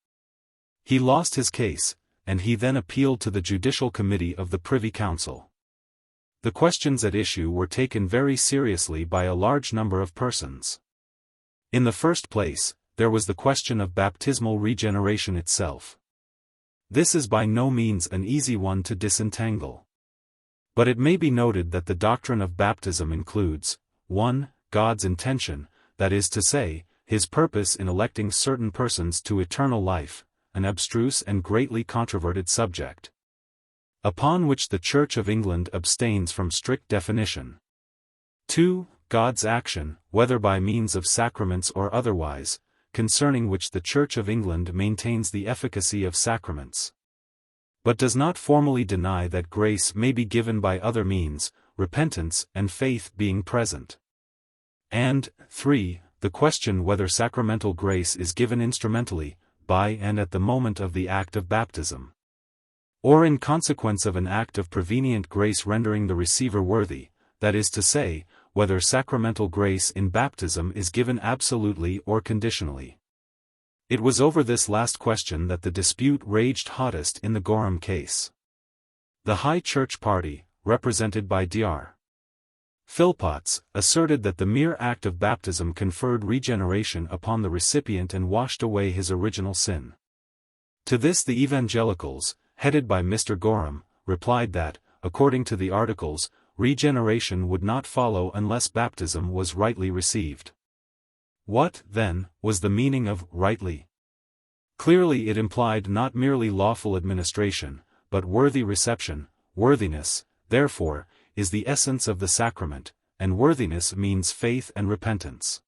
[SPEAKER 1] He lost his case, and he then appealed to the Judicial Committee of the Privy Council. The questions at issue were taken very seriously by a large number of persons. In the first place, there was the question of baptismal regeneration itself. This is by no means an easy one to disentangle. But it may be noted that the doctrine of baptism includes, 1. God's intention, that is to say, His purpose in electing certain persons to eternal life, an abstruse and greatly controverted subject, upon which the Church of England abstains from strict definition. 2. God's action, whether by means of sacraments or otherwise, concerning which the Church of England maintains the efficacy of sacraments, but does not formally deny that grace may be given by other means, repentance and faith being present. And, 3. The question whether sacramental grace is given instrumentally, by and at the moment of the act of baptism, or in consequence of an act of prevenient grace rendering the receiver worthy, that is to say, whether sacramental grace in baptism is given absolutely or conditionally. It was over this last question that the dispute raged hottest in the Gorham case. The High Church party, represented by Dr. Phillpotts, asserted that the mere act of baptism conferred regeneration upon the recipient and washed away his original sin. To this the evangelicals, headed by Mr. Gorham, replied that, according to the Articles, regeneration would not follow unless baptism was rightly received. What, then, was the meaning of rightly? Clearly it implied not merely lawful administration, but worthy reception. Worthiness, therefore, is the essence of the sacrament, and worthiness means faith and repentance.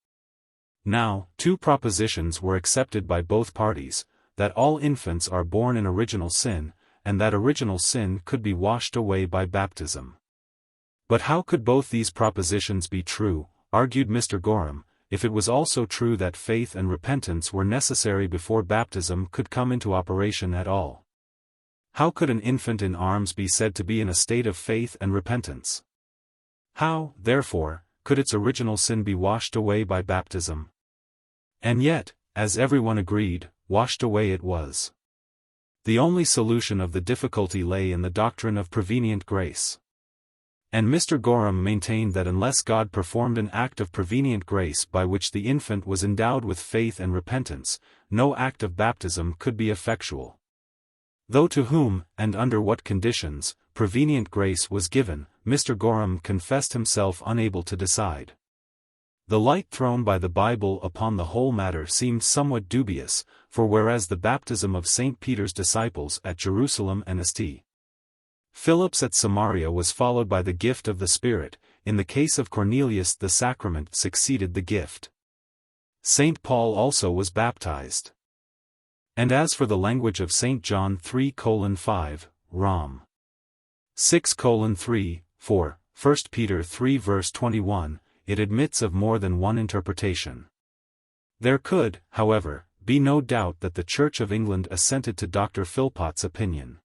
[SPEAKER 1] Now, two propositions were accepted by both parties, that all infants are born in original sin, and that original sin could be washed away by baptism. But how could both these propositions be true, argued Mr. Gorham, if it was also true that faith and repentance were necessary before baptism could come into operation at all? How could an infant in arms be said to be in a state of faith and repentance? How, therefore, could its original sin be washed away by baptism? And yet, as everyone agreed, washed away it was. The only solution of the difficulty lay in the doctrine of prevenient grace. And Mr. Gorham maintained that unless God performed an act of prevenient grace by which the infant was endowed with faith and repentance, no act of baptism could be effectual. Though to whom, and under what conditions, prevenient grace was given, Mr. Gorham confessed himself unable to decide. The light thrown by the Bible upon the whole matter seemed somewhat dubious, for whereas the baptism of St. Peter's disciples at Jerusalem and St. Philip's at Samaria was followed by the gift of the Spirit, in the case of Cornelius the sacrament succeeded the gift. St. Paul also was baptized. And as for the language of St. John 3:5, Rom. 6:3, 4, 1 Peter 3 verse 21, it admits of more than one interpretation. There could, however, be no doubt that the Church of England assented to Dr. Phillpotts' opinion.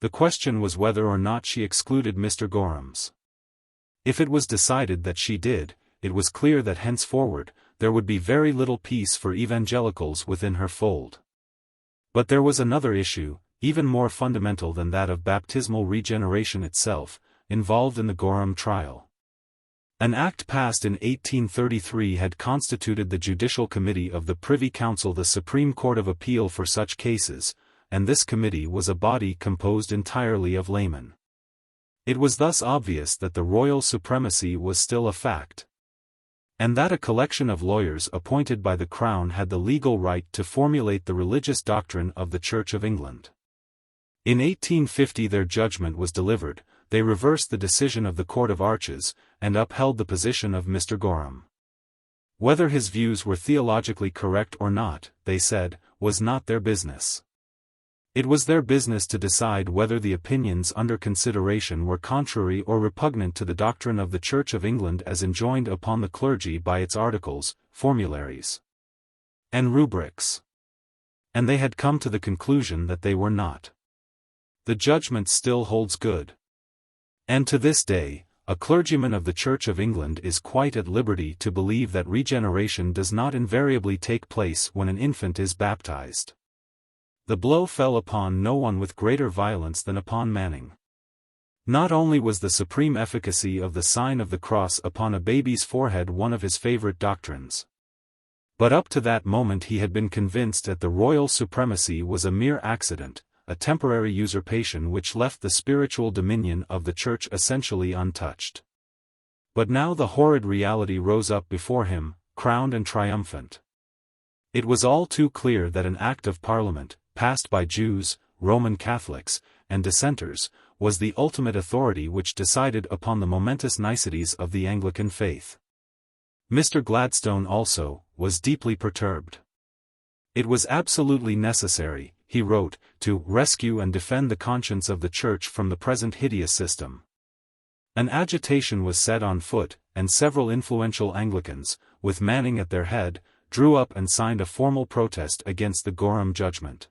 [SPEAKER 1] The question was whether or not she excluded Mr. Gorham's. If it was decided that she did, it was clear that henceforward, there would be very little peace for evangelicals within her fold. But there was another issue, even more fundamental than that of baptismal regeneration itself, involved in the Gorham trial. An act passed in 1833 had constituted the Judicial Committee of the Privy Council the Supreme Court of Appeal for such cases, and this committee was a body composed entirely of laymen. It was thus obvious that the royal supremacy was still a fact, and that a collection of lawyers appointed by the Crown had the legal right to formulate the religious doctrine of the Church of England. In 1850 their judgment was delivered. They reversed the decision of the Court of Arches, and upheld the position of Mr. Gorham. Whether his views were theologically correct or not, they said, was not their business. It was their business to decide whether the opinions under consideration were contrary or repugnant to the doctrine of the Church of England as enjoined upon the clergy by its articles, formularies, and rubrics. And they had come to the conclusion that they were not. The judgment still holds good. And to this day, a clergyman of the Church of England is quite at liberty to believe that regeneration does not invariably take place when an infant is baptized. The blow fell upon no one with greater violence than upon Manning. Not only was the supreme efficacy of the sign of the cross upon a baby's forehead one of his favorite doctrines, but up to that moment he had been convinced that the royal supremacy was a mere accident, a temporary usurpation which left the spiritual dominion of the Church essentially untouched. But now the horrid reality rose up before him, crowned and triumphant. It was all too clear that an Act of Parliament, passed by Jews, Roman Catholics, and dissenters, was the ultimate authority which decided upon the momentous niceties of the Anglican faith. Mr. Gladstone also was deeply perturbed. It was absolutely necessary, he wrote, to rescue and defend the conscience of the Church from the present hideous system. An agitation was set on foot, and several influential Anglicans, with Manning at their head, drew up and signed a formal protest against the Gorham judgment.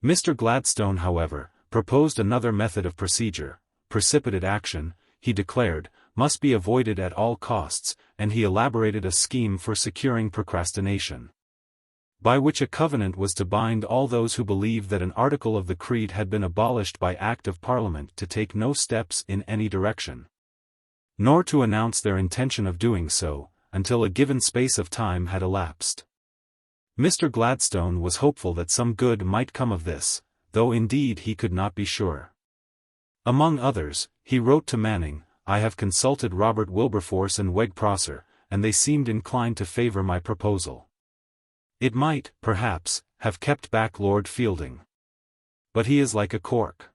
[SPEAKER 1] Mr. Gladstone, however, proposed another method of procedure. Precipitate action, he declared, must be avoided at all costs, and he elaborated a scheme for securing procrastination, by which a covenant was to bind all those who believed that an article of the Creed had been abolished by Act of Parliament to take no steps in any direction, nor to announce their intention of doing so, until a given space of time had elapsed. Mr. Gladstone was hopeful that some good might come of this, though indeed he could not be sure. Among others, he wrote to Manning, "I have consulted Robert Wilberforce and Weg Prosser, and they seemed inclined to favour my proposal. It might, perhaps, have kept back Lord Fielding. But he is like a cork."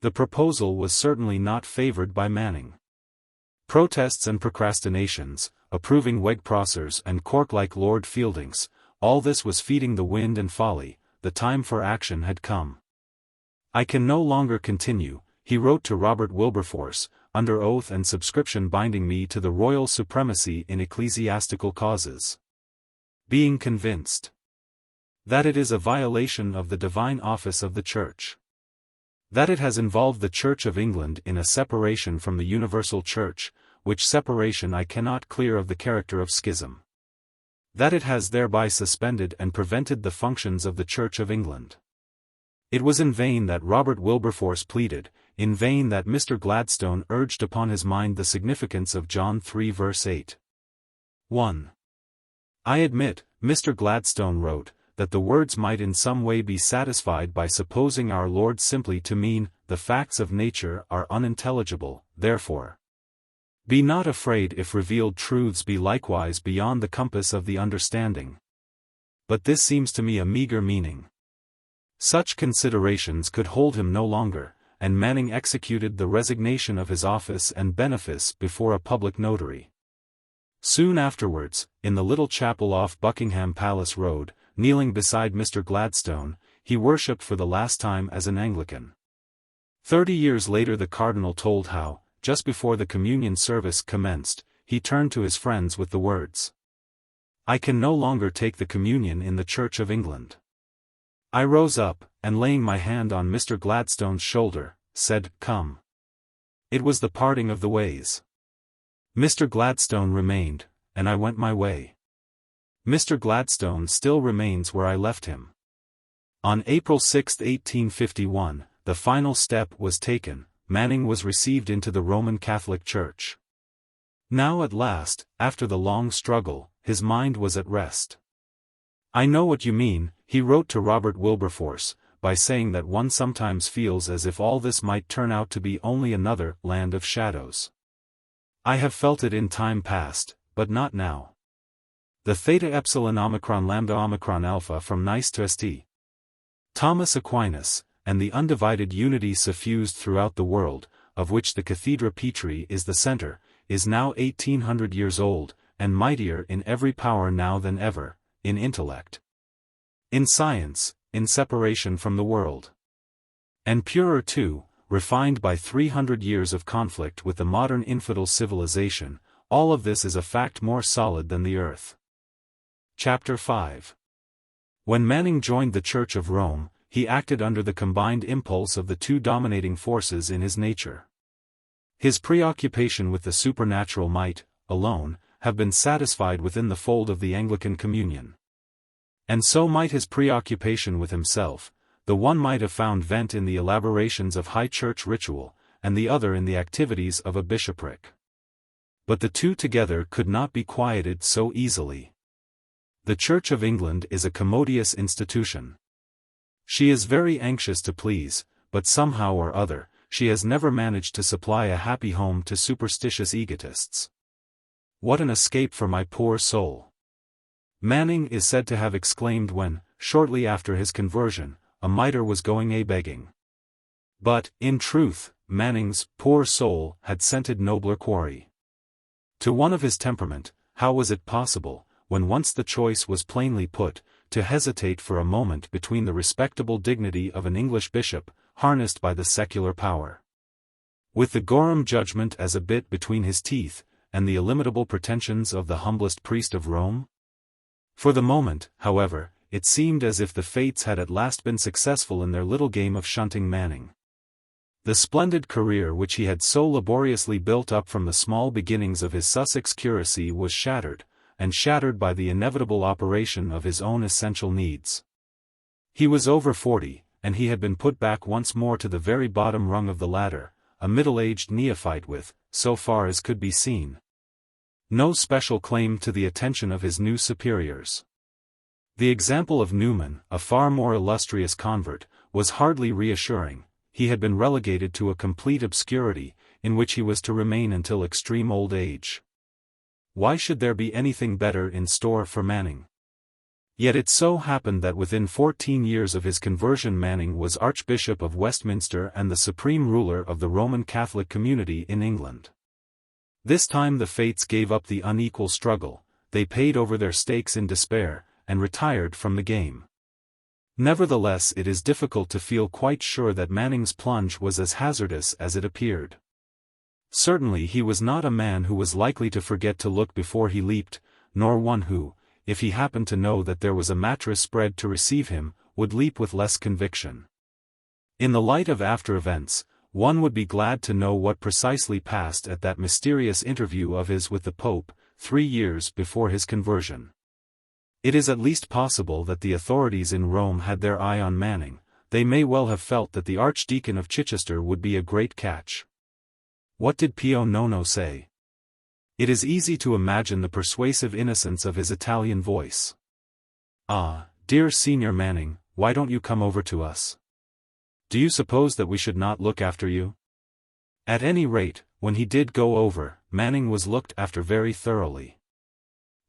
[SPEAKER 1] The proposal was certainly not favoured by Manning. Protests and procrastinations, approving Weg Prosser's and cork like Lord Fielding's, all this was feeding the wind and folly. The time for action had come. "I can no longer continue," he wrote to Robert Wilberforce, "under oath and subscription binding me to the royal supremacy in ecclesiastical causes, being convinced that it is a violation of the divine office of the Church, that it has involved the Church of England in a separation from the universal Church, which separation I cannot clear of the character of schism, that it has thereby suspended and prevented the functions of the Church of England." It was in vain that Robert Wilberforce pleaded, in vain that Mr. Gladstone urged upon his mind the significance of John 3 verse 8. 1. "I admit," Mr. Gladstone wrote, "that the words might in some way be satisfied by supposing our Lord simply to mean, the facts of nature are unintelligible, therefore be not afraid if revealed truths be likewise beyond the compass of the understanding. But this seems to me a meagre meaning." Such considerations could hold him no longer, and Manning executed the resignation of his office and benefice before a public notary. Soon afterwards, in the little chapel off Buckingham Palace Road, kneeling beside Mr. Gladstone, he worshipped for the last time as an Anglican. 30 years later the Cardinal told how, just before the communion service commenced, he turned to his friends with the words, "I can no longer take the communion in the Church of England." I rose up, and laying my hand on Mr. Gladstone's shoulder, said, "Come." It was the parting of the ways. Mr. Gladstone remained, and I went my way. Mr. Gladstone still remains where I left him. On April 6, 1851, the final step was taken. Manning was received into the Roman Catholic Church. Now at last, after the long struggle, his mind was at rest. "I know what you mean," he wrote to Robert Wilberforce, "by saying that one sometimes feels as if all this might turn out to be only another land of shadows. I have felt it in time past, but not now. The theta epsilon omicron lambda omicron alpha from Nice to St. Thomas Aquinas, and the undivided unity suffused throughout the world, of which the Cathedra Petri is the center, is now 1800 years old, and mightier in every power now than ever, in intellect, in science, in separation from the world. And purer too, refined by 300 years of conflict with the modern infidel civilization, all of this is a fact more solid than the earth." Chapter 5. When Manning joined the Church of Rome, he acted under the combined impulse of the two dominating forces in his nature. His preoccupation with the supernatural might, alone, have been satisfied within the fold of the Anglican communion. And so might his preoccupation with himself. The one might have found vent in the elaborations of high church ritual, and the other in the activities of a bishopric. But the two together could not be quieted so easily. The Church of England is a commodious institution. She is very anxious to please, but somehow or other, she has never managed to supply a happy home to superstitious egotists. What an escape for my poor soul! Manning is said to have exclaimed when, shortly after his conversion, a mitre was going a-begging. But, in truth, Manning's poor soul had scented nobler quarry. To one of his temperament, how was it possible, when once the choice was plainly put, to hesitate for a moment between the respectable dignity of an English bishop, harnessed by the secular power, with the Gorham judgment as a bit between his teeth, and the illimitable pretensions of the humblest priest of Rome? For the moment, however, it seemed as if the fates had at last been successful in their little game of shunting Manning. The splendid career which he had so laboriously built up from the small beginnings of his Sussex curacy was shattered, and shattered by the inevitable operation of his own essential needs. He was over 40, and he had been put back once more to the very bottom rung of the ladder, a middle-aged neophyte with, so far as could be seen, no special claim to the attention of his new superiors. The example of Newman, a far more illustrious convert, was hardly reassuring. He had been relegated to a complete obscurity, in which he was to remain until extreme old age. Why should there be anything better in store for Manning? Yet it so happened that within 14 years of his conversion Manning was Archbishop of Westminster and the supreme ruler of the Roman Catholic community in England. This time the fates gave up the unequal struggle, they paid over their stakes in despair, and retired from the game. Nevertheless, it is difficult to feel quite sure that Manning's plunge was as hazardous as it appeared. Certainly he was not a man who was likely to forget to look before he leaped, nor one who, if he happened to know that there was a mattress spread to receive him, would leap with less conviction. In the light of after events, one would be glad to know what precisely passed at that mysterious interview of his with the Pope, 3 years before his conversion. It is at least possible that the authorities in Rome had their eye on Manning. They may well have felt that the Archdeacon of Chichester would be a great catch. What did Pio Nono say? It is easy to imagine the persuasive innocence of his Italian voice. "Ah, dear Signor Manning, why don't you come over to us? Do you suppose that we should not look after you?" At any rate, when he did go over, Manning was looked after very thoroughly.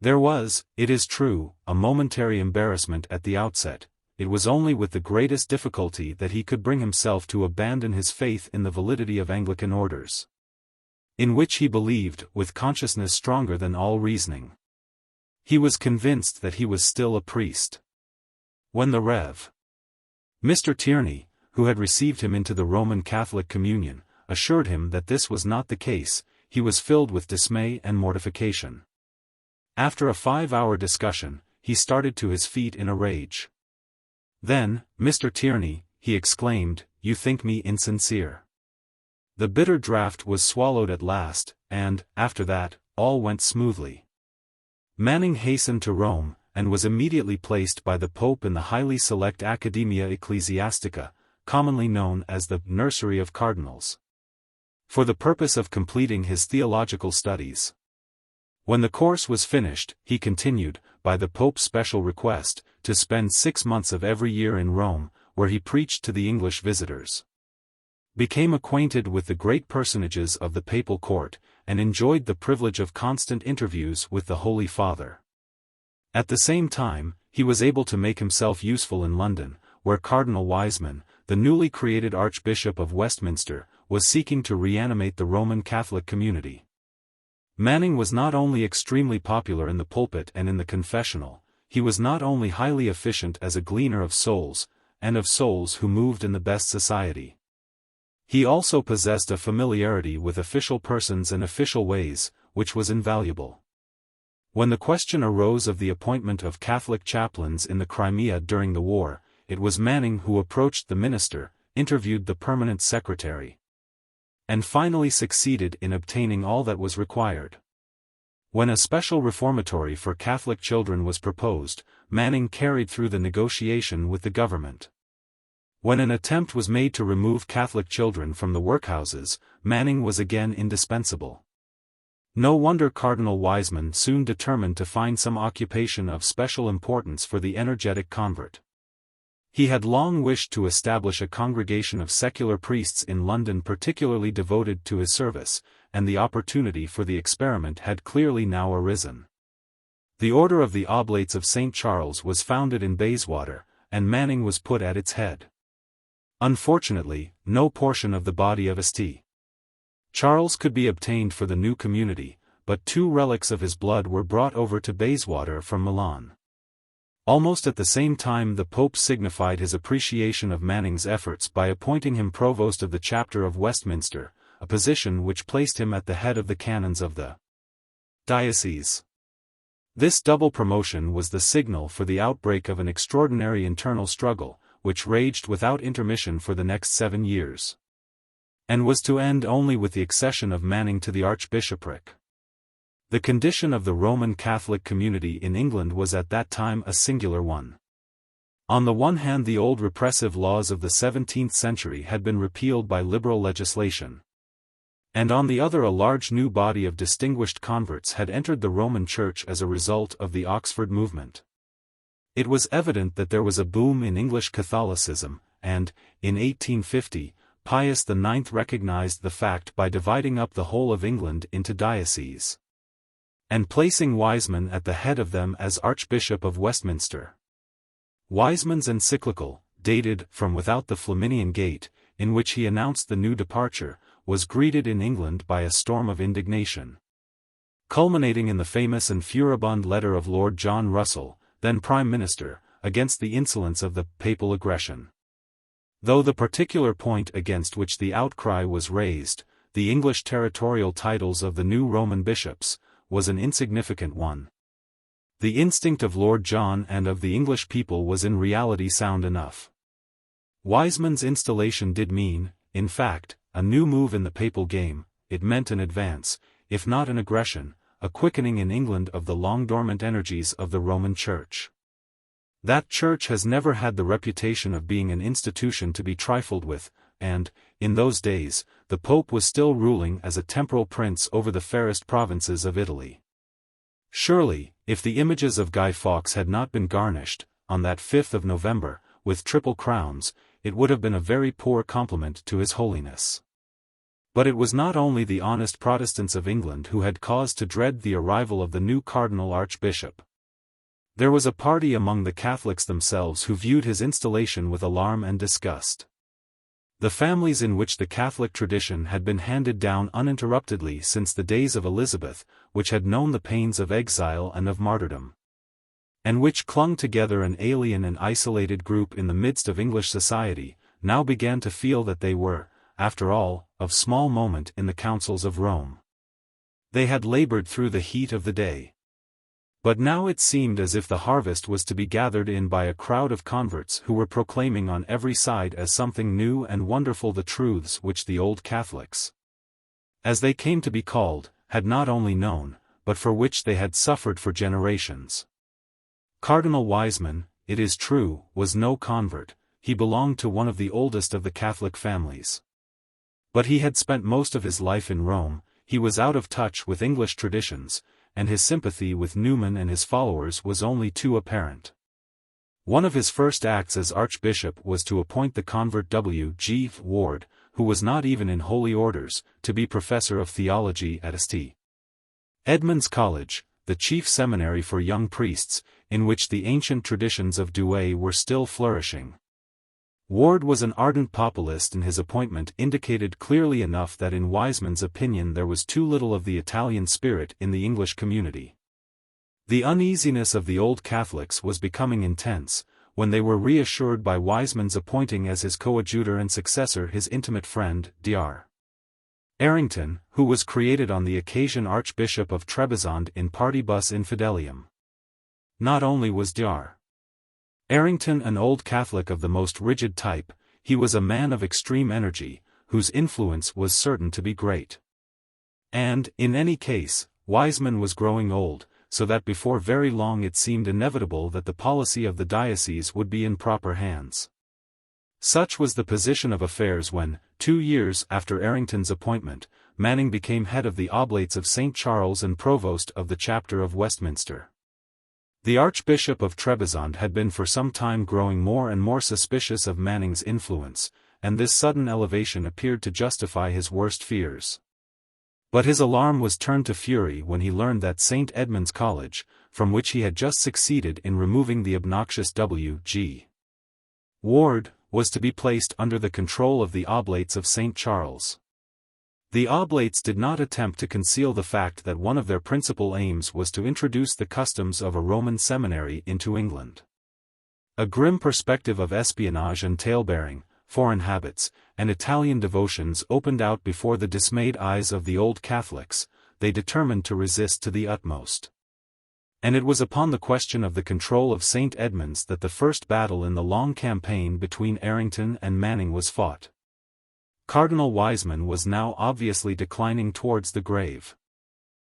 [SPEAKER 1] There was, it is true, a momentary embarrassment at the outset. It was only with the greatest difficulty that he could bring himself to abandon his faith in the validity of Anglican orders, in which he believed with consciousness stronger than all reasoning. He was convinced that he was still a priest. When the Rev. Mr. Tierney, who had received him into the Roman Catholic communion, assured him that this was not the case, he was filled with dismay and mortification. After a 5-hour discussion, he started to his feet in a rage. "Then, Mr. Tierney," he exclaimed, "you think me insincere." The bitter draught was swallowed at last, and, after that, all went smoothly. Manning hastened to Rome, and was immediately placed by the Pope in the highly select Academia Ecclesiastica, commonly known as the Nursery of Cardinals, for the purpose of completing his theological studies. When the course was finished, he continued, by the Pope's special request, to spend 6 months of every year in Rome, where he preached to the English visitors, became acquainted with the great personages of the papal court, and enjoyed the privilege of constant interviews with the Holy Father. At the same time, he was able to make himself useful in London, where Cardinal Wiseman, the newly created Archbishop of Westminster, was seeking to reanimate the Roman Catholic community. Manning was not only extremely popular in the pulpit and in the confessional, he was not only highly efficient as a gleaner of souls, and of souls who moved in the best society. He also possessed a familiarity with official persons and official ways, which was invaluable. When the question arose of the appointment of Catholic chaplains in the Crimea during the war, it was Manning who approached the minister, interviewed the permanent secretary, and finally succeeded in obtaining all that was required. When a special reformatory for Catholic children was proposed, Manning carried through the negotiation with the government. When an attempt was made to remove Catholic children from the workhouses, Manning was again indispensable. No wonder Cardinal Wiseman soon determined to find some occupation of special importance for the energetic convert. He had long wished to establish a congregation of secular priests in London particularly devoted to his service, and the opportunity for the experiment had clearly now arisen. The Order of the Oblates of St. Charles was founded in Bayswater, and Manning was put at its head. Unfortunately, no portion of the body of St. Charles could be obtained for the new community, but 2 relics of his blood were brought over to Bayswater from Milan. Almost at the same time the Pope signified his appreciation of Manning's efforts by appointing him provost of the chapter of Westminster, a position which placed him at the head of the canons of the diocese. This double promotion was the signal for the outbreak of an extraordinary internal struggle, which raged without intermission for the next 7 years. And was to end only with the accession of Manning to the archbishopric. The condition of the Roman Catholic community in England was at that time a singular one. On the one hand, the old repressive laws of the 17th century had been repealed by liberal legislation. And on the other, a large new body of distinguished converts had entered the Roman Church as a result of the Oxford movement. It was evident that there was a boom in English Catholicism, and, in 1850, Pius IX recognized the fact by dividing up the whole of England into dioceses, and placing Wiseman at the head of them as Archbishop of Westminster. Wiseman's encyclical, dated "From Without the Flaminian Gate," in which he announced the new departure, was greeted in England by a storm of indignation, culminating in the famous and furibund letter of Lord John Russell, then Prime Minister, against the insolence of the papal aggression. Though the particular point against which the outcry was raised, the English territorial titles of the new Roman bishops, was an insignificant one. The instinct of Lord John and of the English people was in reality sound enough. Wiseman's installation did mean, in fact, a new move in the papal game. It meant an advance, if not an aggression, a quickening in England of the long-dormant energies of the Roman Church. That Church has never had the reputation of being an institution to be trifled with, and, in those days, the Pope was still ruling as a temporal prince over the fairest provinces of Italy. Surely, if the images of Guy Fawkes had not been garnished, on that 5th of November, with triple crowns, it would have been a very poor compliment to His Holiness. But it was not only the honest Protestants of England who had cause to dread the arrival of the new Cardinal Archbishop. There was a party among the Catholics themselves who viewed his installation with alarm and disgust. The families in which the Catholic tradition had been handed down uninterruptedly since the days of Elizabeth, which had known the pains of exile and of martyrdom, and which clung together an alien and isolated group in the midst of English society, now began to feel that they were, after all, of small moment in the councils of Rome. They had labored through the heat of the day. But now it seemed as if the harvest was to be gathered in by a crowd of converts who were proclaiming on every side as something new and wonderful the truths which the old Catholics, as they came to be called, had not only known, but for which they had suffered for generations. Cardinal Wiseman, it is true, was no convert. He belonged to one of the oldest of the Catholic families. But he had spent most of his life in Rome, he was out of touch with English traditions, and his sympathy with Newman and his followers was only too apparent. One of his first acts as Archbishop was to appoint the convert W. G. Ward, who was not even in holy orders, to be professor of theology at St. Edmund's College, the chief seminary for young priests, in which the ancient traditions of Douay were still flourishing. Ward was an ardent populist, and his appointment indicated clearly enough that in Wiseman's opinion there was too little of the Italian spirit in the English community. The uneasiness of the old Catholics was becoming intense, when they were reassured by Wiseman's appointing as his coadjutor and successor his intimate friend, Dr. Errington, who was created on the occasion Archbishop of Trebizond in partibus infidelium. Not only was Dr. Errington an old Catholic of the most rigid type, he was a man of extreme energy, whose influence was certain to be great. And, in any case, Wiseman was growing old, so that before very long it seemed inevitable that the policy of the diocese would be in proper hands. Such was the position of affairs when, 2 years after Errington's appointment, Manning became head of the Oblates of St. Charles and provost of the chapter of Westminster. The Archbishop of Trebizond had been for some time growing more and more suspicious of Manning's influence, and this sudden elevation appeared to justify his worst fears. But his alarm was turned to fury when he learned that St. Edmund's College, from which he had just succeeded in removing the obnoxious W.G. Ward, was to be placed under the control of the Oblates of St. Charles. The Oblates did not attempt to conceal the fact that one of their principal aims was to introduce the customs of a Roman seminary into England. A grim perspective of espionage and tale-bearing, foreign habits, and Italian devotions opened out before the dismayed eyes of the old Catholics. They determined to resist to the utmost. And it was upon the question of the control of St. Edmund's that the first battle in the long campaign between Errington and Manning was fought. Cardinal Wiseman was now obviously declining towards the grave.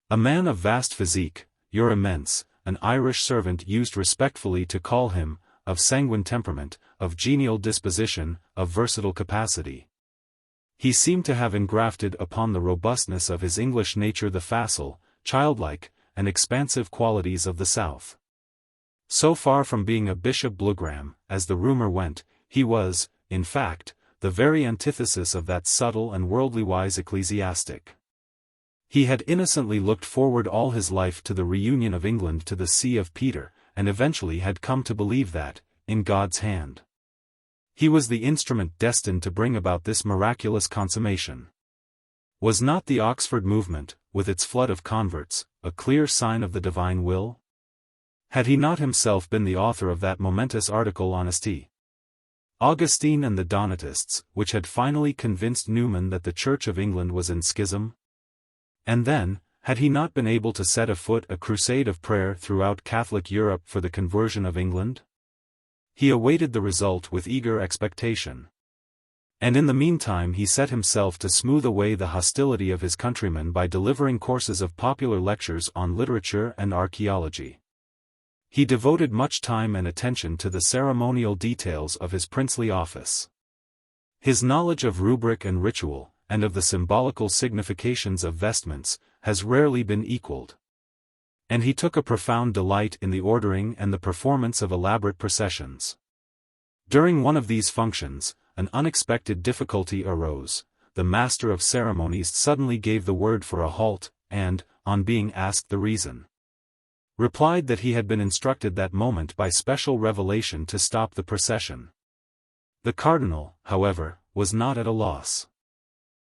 [SPEAKER 1] A man of vast physique, your immense, an Irish servant used respectfully to call him, of sanguine temperament, of genial disposition, of versatile capacity. He seemed to have engrafted upon the robustness of his English nature the facile, childlike, and expansive qualities of the South. So far from being a Bishop Blougram, as the rumor went, he was, in fact, the very antithesis of that subtle and worldly-wise ecclesiastic. He had innocently looked forward all his life to the reunion of England to the See of Peter, and eventually had come to believe that, in God's hand, he was the instrument destined to bring about this miraculous consummation. Was not the Oxford movement, with its flood of converts, a clear sign of the divine will? Had he not himself been the author of that momentous article on St. Augustine and the Donatists, which had finally convinced Newman that the Church of England was in schism? And then, had he not been able to set afoot a crusade of prayer throughout Catholic Europe for the conversion of England? He awaited the result with eager expectation. And in the meantime he set himself to smooth away the hostility of his countrymen by delivering courses of popular lectures on literature and archaeology. He devoted much time and attention to the ceremonial details of his princely office. His knowledge of rubric and ritual, and of the symbolical significations of vestments, has rarely been equaled. And he took a profound delight in the ordering and the performance of elaborate processions. During one of these functions, an unexpected difficulty arose. The master of ceremonies suddenly gave the word for a halt, and, on being asked the reason, replied that he had been instructed that moment by special revelation to stop the procession. The Cardinal, however, was not at a loss.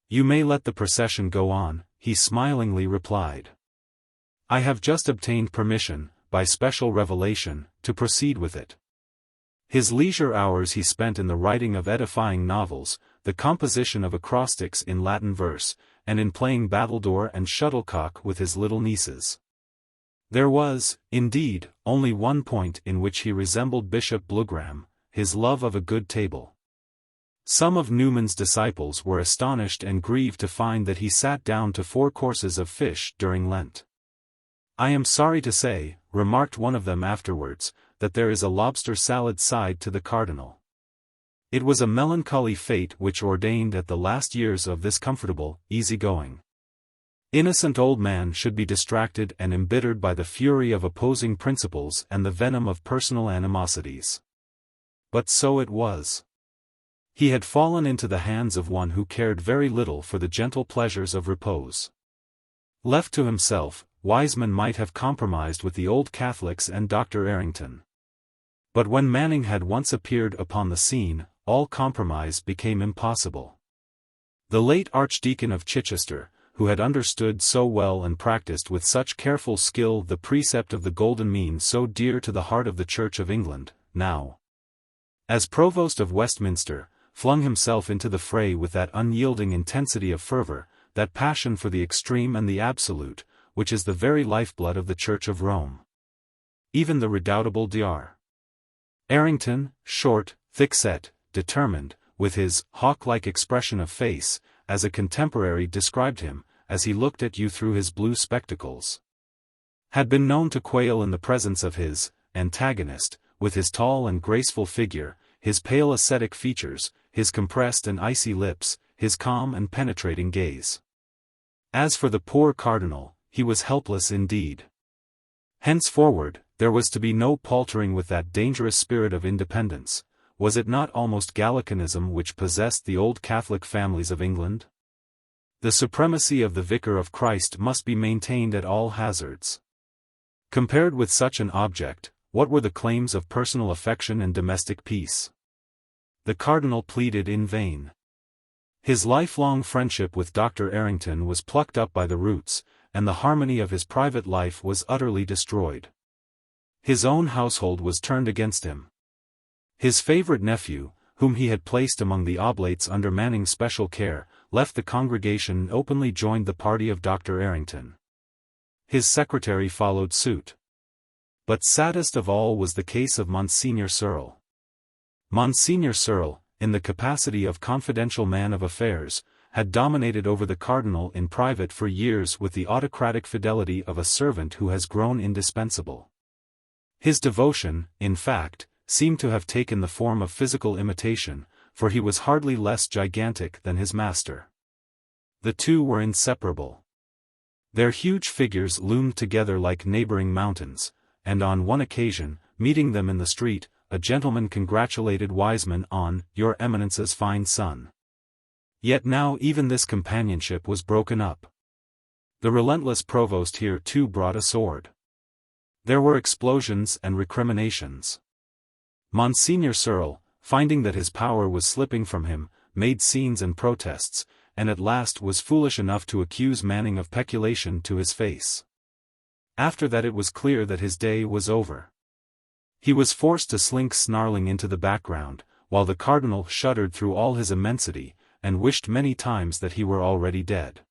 [SPEAKER 1] "You may let the procession go on," he smilingly replied. "I have just obtained permission, by special revelation, to proceed with it." His leisure hours he spent in the writing of edifying novels, the composition of acrostics in Latin verse, and in playing battledore and shuttlecock with his little nieces. There was, indeed, only one point in which he resembled Bishop Blougram, his love of a good table. Some of Newman's disciples were astonished and grieved to find that he sat down to 4 courses of fish during Lent. "I am sorry to say," remarked one of them afterwards, "that there is a lobster salad side to the Cardinal." It was a melancholy fate which ordained at the last years of this comfortable, easy-going, innocent old man should be distracted and embittered by the fury of opposing principles and the venom of personal animosities. But so it was. He had fallen into the hands of one who cared very little for the gentle pleasures of repose. Left to himself, Wiseman might have compromised with the old Catholics and Dr. Errington. But when Manning had once appeared upon the scene, all compromise became impossible. The late Archdeacon of Chichester, who had understood so well and practiced with such careful skill the precept of the golden mean so dear to the heart of the Church of England, now, as Provost of Westminster, flung himself into the fray with that unyielding intensity of fervor, that passion for the extreme and the absolute, which is the very lifeblood of the Church of Rome. Even the redoubtable Dr. Errington, short, thick-set, determined, with his hawk-like expression of face, as a contemporary described him, as he looked at you through his blue spectacles, had been known to quail in the presence of his antagonist. With his tall and graceful figure, his pale ascetic features, his compressed and icy lips, his calm and penetrating gaze. As for the poor cardinal, he was helpless indeed. Henceforward, there was to be no paltering with that dangerous spirit of independence. Was it not almost Gallicanism which possessed the old Catholic families of England? The supremacy of the Vicar of Christ must be maintained at all hazards. Compared with such an object, what were the claims of personal affection and domestic peace? The cardinal pleaded in vain. His lifelong friendship with Dr. Errington was plucked up by the roots, and the harmony of his private life was utterly destroyed. His own household was turned against him. His favorite nephew, whom he had placed among the oblates under Manning's special care, left the congregation and openly joined the party of Dr. Errington. His secretary followed suit. But saddest of all was the case of Monsignor Searle. Monsignor Searle, in the capacity of confidential man of affairs, had dominated over the cardinal in private for years with the autocratic fidelity of a servant who has grown indispensable. His devotion, in fact, seemed to have taken the form of physical imitation, for he was hardly less gigantic than his master. The two were inseparable. Their huge figures loomed together like neighboring mountains, and on one occasion, meeting them in the street, a gentleman congratulated Wiseman on "Your Eminence's fine son." Yet now even this companionship was broken up. The relentless provost here too brought a sword. There were explosions and recriminations. Monsignor Searle, finding that his power was slipping from him, made scenes and protests, and at last was foolish enough to accuse Manning of peculation to his face. After that it was clear that his day was over. He was forced to slink snarling into the background, while the cardinal shuddered through all his immensity, and wished many times that he were already dead.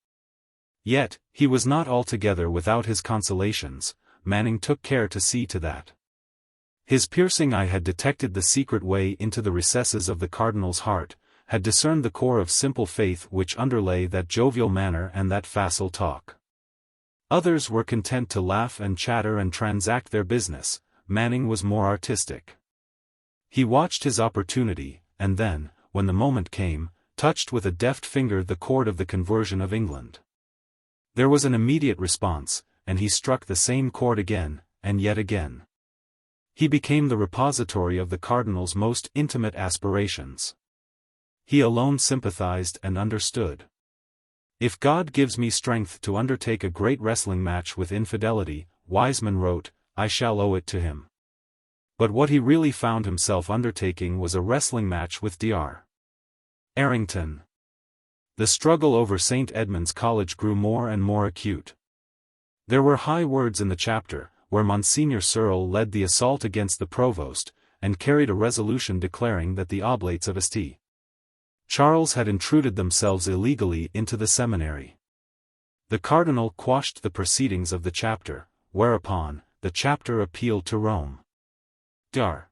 [SPEAKER 1] Yet, he was not altogether without his consolations. Manning took care to see to that. His piercing eye had detected the secret way into the recesses of the cardinal's heart, had discerned the core of simple faith which underlay that jovial manner and that facile talk. Others were content to laugh and chatter and transact their business. Manning was more artistic. He watched his opportunity, and then, when the moment came, touched with a deft finger the chord of the conversion of England. There was an immediate response, and he struck the same chord again, and yet again. He became the repository of the cardinal's most intimate aspirations. He alone sympathized and understood. "If God gives me strength to undertake a great wrestling match with infidelity," Wiseman wrote, "I shall owe it to him." But what he really found himself undertaking was a wrestling match with Dr. Errington. The struggle over St. Edmund's College grew more and more acute. There were high words in the chapter, where Monsignor Searle led the assault against the provost, and carried a resolution declaring that the oblates of St. Charles had intruded themselves illegally into the seminary. The cardinal quashed the proceedings of the chapter, whereupon, the chapter appealed to Rome. Dr.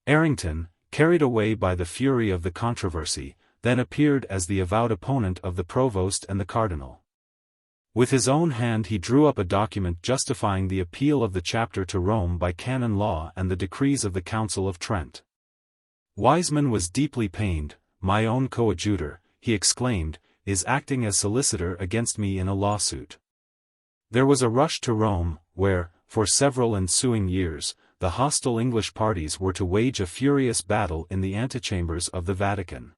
[SPEAKER 1] Errington, carried away by the fury of the controversy, then appeared as the avowed opponent of the provost and the cardinal. With his own hand he drew up a document justifying the appeal of the chapter to Rome by canon law and the decrees of the Council of Trent. Wiseman was deeply pained. "My own coadjutor," he exclaimed, "is acting as solicitor against me in a lawsuit." There was a rush to Rome, where, for several ensuing years, the hostile English parties were to wage a furious battle in the antechambers of the Vatican.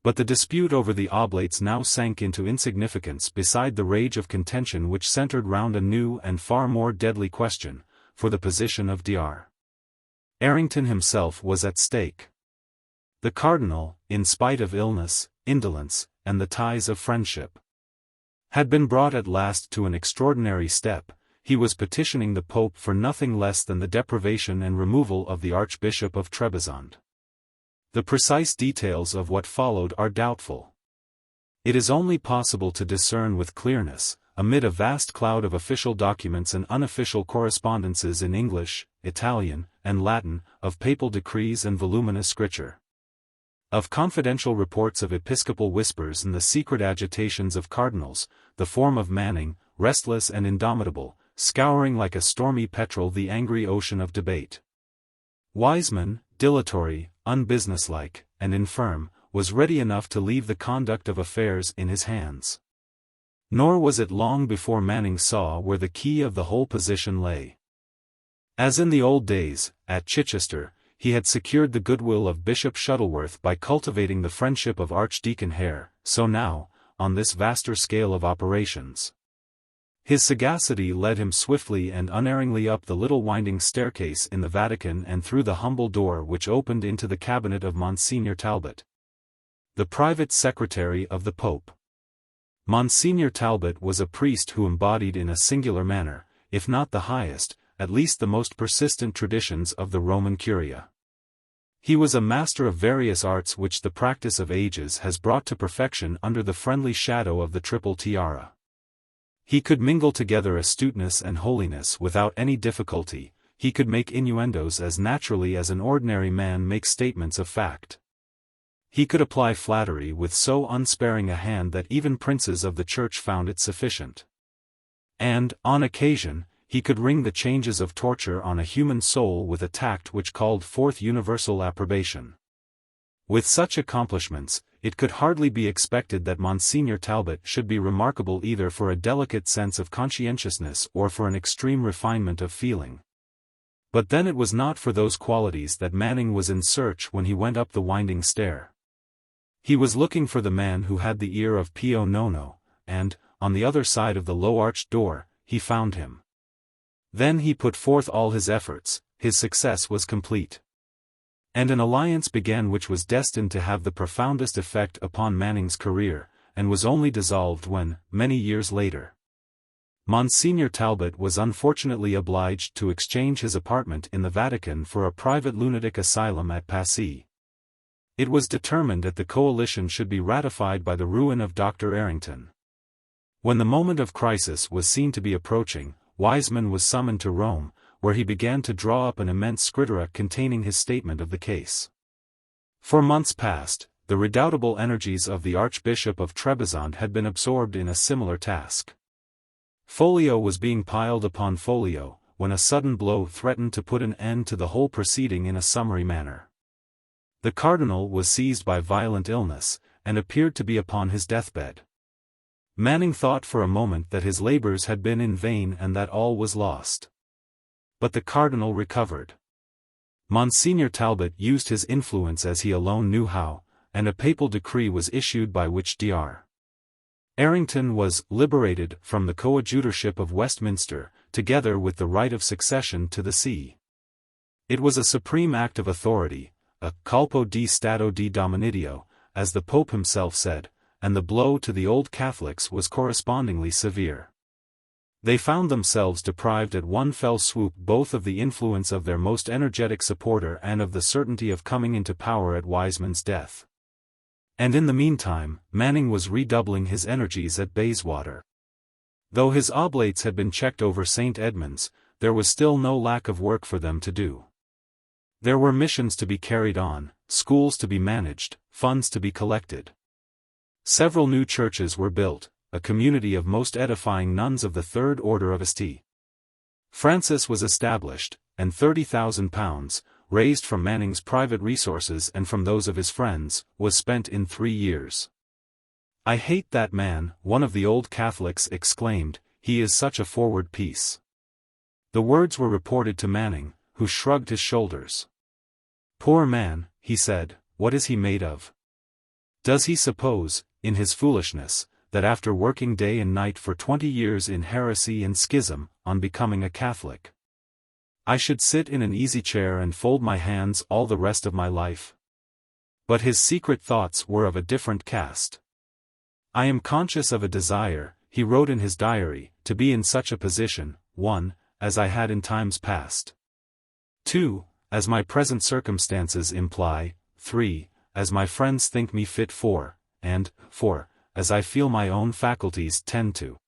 [SPEAKER 1] But the dispute over the oblates now sank into insignificance beside the rage of contention which centered round a new and far more deadly question, for the position of Dr. Errington himself was at stake. The cardinal, in spite of illness, indolence, and the ties of friendship, had been brought at last to an extraordinary step. He was petitioning the Pope for nothing less than the deprivation and removal of the Archbishop of Trebizond. The precise details of what followed are doubtful. It is only possible to discern with clearness, amid a vast cloud of official documents and unofficial correspondences in English, Italian, and Latin, of papal decrees and voluminous scripture, of confidential reports of episcopal whispers and the secret agitations of cardinals, the form of Manning, restless and indomitable, scouring like a stormy petrel the angry ocean of debate. Wiseman, dilatory, unbusinesslike, and infirm, was ready enough to leave the conduct of affairs in his hands. Nor was it long before Manning saw where the key of the whole position lay. As in the old days, at Chichester, he had secured the goodwill of Bishop Shuttleworth by cultivating the friendship of Archdeacon Hare, so now, on this vaster scale of operations. His sagacity led him swiftly and unerringly up the little winding staircase in the Vatican and through the humble door which opened into the cabinet of Monsignor Talbot, the private secretary of the Pope. Monsignor Talbot was a priest who embodied in a singular manner, if not the highest, at least the most persistent traditions of the Roman Curia. He was a master of various arts which the practice of ages has brought to perfection under the friendly shadow of the triple tiara. He could mingle together astuteness and holiness without any difficulty, he could make innuendos as naturally as an ordinary man makes statements of fact. He could apply flattery with so unsparing a hand that even princes of the Church found it sufficient. And, on occasion, he could wring the changes of torture on a human soul with a tact which called forth universal approbation. With such accomplishments, it could hardly be expected that Monsignor Talbot should be remarkable either for a delicate sense of conscientiousness or for an extreme refinement of feeling. But then it was not for those qualities that Manning was in search when he went up the winding stair. He was looking for the man who had the ear of Pio Nono, and, on the other side of the low-arched door, he found him. Then he put forth all his efforts, his success was complete. And an alliance began which was destined to have the profoundest effect upon Manning's career, and was only dissolved when, many years later, Monsignor Talbot was unfortunately obliged to exchange his apartment in the Vatican for a private lunatic asylum at Passy. It was determined that the coalition should be ratified by the ruin of Dr. Errington. When the moment of crisis was seen to be approaching, Wiseman was summoned to Rome, where he began to draw up an immense scrittera containing his statement of the case. For months past, the redoubtable energies of the Archbishop of Trebizond had been absorbed in a similar task. Folio was being piled upon folio, when a sudden blow threatened to put an end to the whole proceeding in a summary manner. The Cardinal was seized by violent illness, and appeared to be upon his deathbed. Manning thought for a moment that his labors had been in vain and that all was lost. But the Cardinal recovered. Monsignor Talbot used his influence as he alone knew how, and a papal decree was issued by which Dr. Errington was liberated from the coadjutorship of Westminster, together with the right of succession to the see. It was a supreme act of authority, a colpo di stato di dominio, as the Pope himself said, and the blow to the Old Catholics was correspondingly severe. They found themselves deprived at one fell swoop both of the influence of their most energetic supporter and of the certainty of coming into power at Wiseman's death. And in the meantime, Manning was redoubling his energies at Bayswater. Though his oblates had been checked over St. Edmund's, there was still no lack of work for them to do. There were missions to be carried on, schools to be managed, funds to be collected. Several new churches were built, a community of most edifying nuns of the Third Order of St. Francis was established, and £30,000, raised from Manning's private resources and from those of his friends, was spent in 3 years. "I hate that man," one of the old Catholics exclaimed, "he is such a forward piece." The words were reported to Manning, who shrugged his shoulders. "Poor man," he said, "what is he made of? Does he suppose, in his foolishness, that after working day and night for 20 years in heresy and schism, on becoming a Catholic, I should sit in an easy chair and fold my hands all the rest of my life?" But his secret thoughts were of a different cast. "I am conscious of a desire," he wrote in his diary, "to be in such a position, 1, as I had in times past. 2, as my present circumstances imply, 3, as my friends think me fit for, and 4, as I feel my own faculties tend to.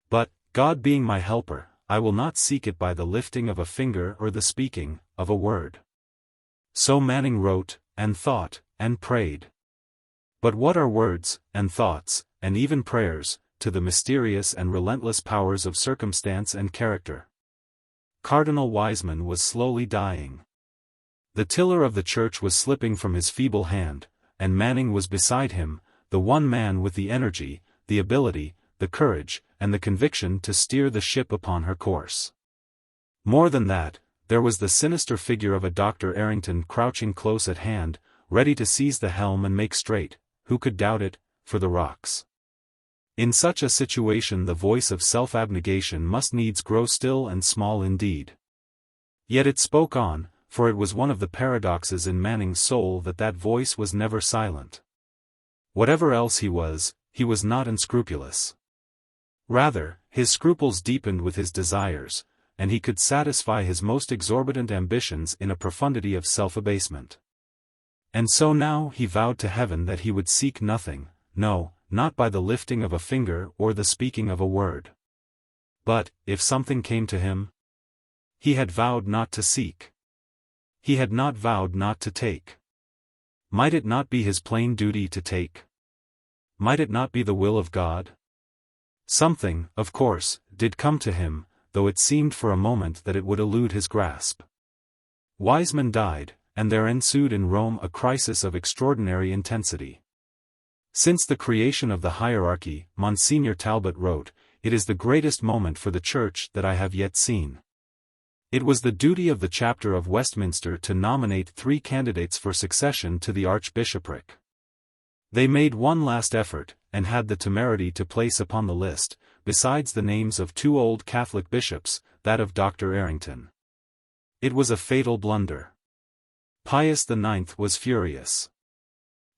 [SPEAKER 1] But, God being my helper, I will not seek it by the lifting of a finger or the speaking of a word." So Manning wrote, and thought, and prayed. But what are words, and thoughts, and even prayers, to the mysterious and relentless powers of circumstance and character? Cardinal Wiseman was slowly dying. The tiller of the church was slipping from his feeble hand, and Manning was beside him, the one man with the energy, the ability, the courage, and the conviction to steer the ship upon her course. More than that, there was the sinister figure of a Dr. Errington crouching close at hand, ready to seize the helm and make straight, who could doubt it, for the rocks. In such a situation the voice of self-abnegation must needs grow still and small indeed. Yet it spoke on, for it was one of the paradoxes in Manning's soul that that voice was never silent. Whatever else he was not unscrupulous. Rather, his scruples deepened with his desires, and he could satisfy his most exorbitant ambitions in a profundity of self-abasement. And so now he vowed to heaven that he would seek nothing, no, not by the lifting of a finger or the speaking of a word. But, if something came to him, he had vowed not to seek. He had not vowed not to take. Might it not be his plain duty to take? Might it not be the will of God? Something, of course, did come to him, though it seemed for a moment that it would elude his grasp. Wiseman died, and there ensued in Rome a crisis of extraordinary intensity. Since the creation of the hierarchy, Monsignor Talbot wrote, "It is the greatest moment for the Church that I have yet seen." It was the duty of the chapter of Westminster to nominate 3 candidates for succession to the archbishopric. They made one last effort, and had the temerity to place upon the list, besides the names of 2 old Catholic bishops, that of Dr. Errington. It was a fatal blunder. Pius IX was furious.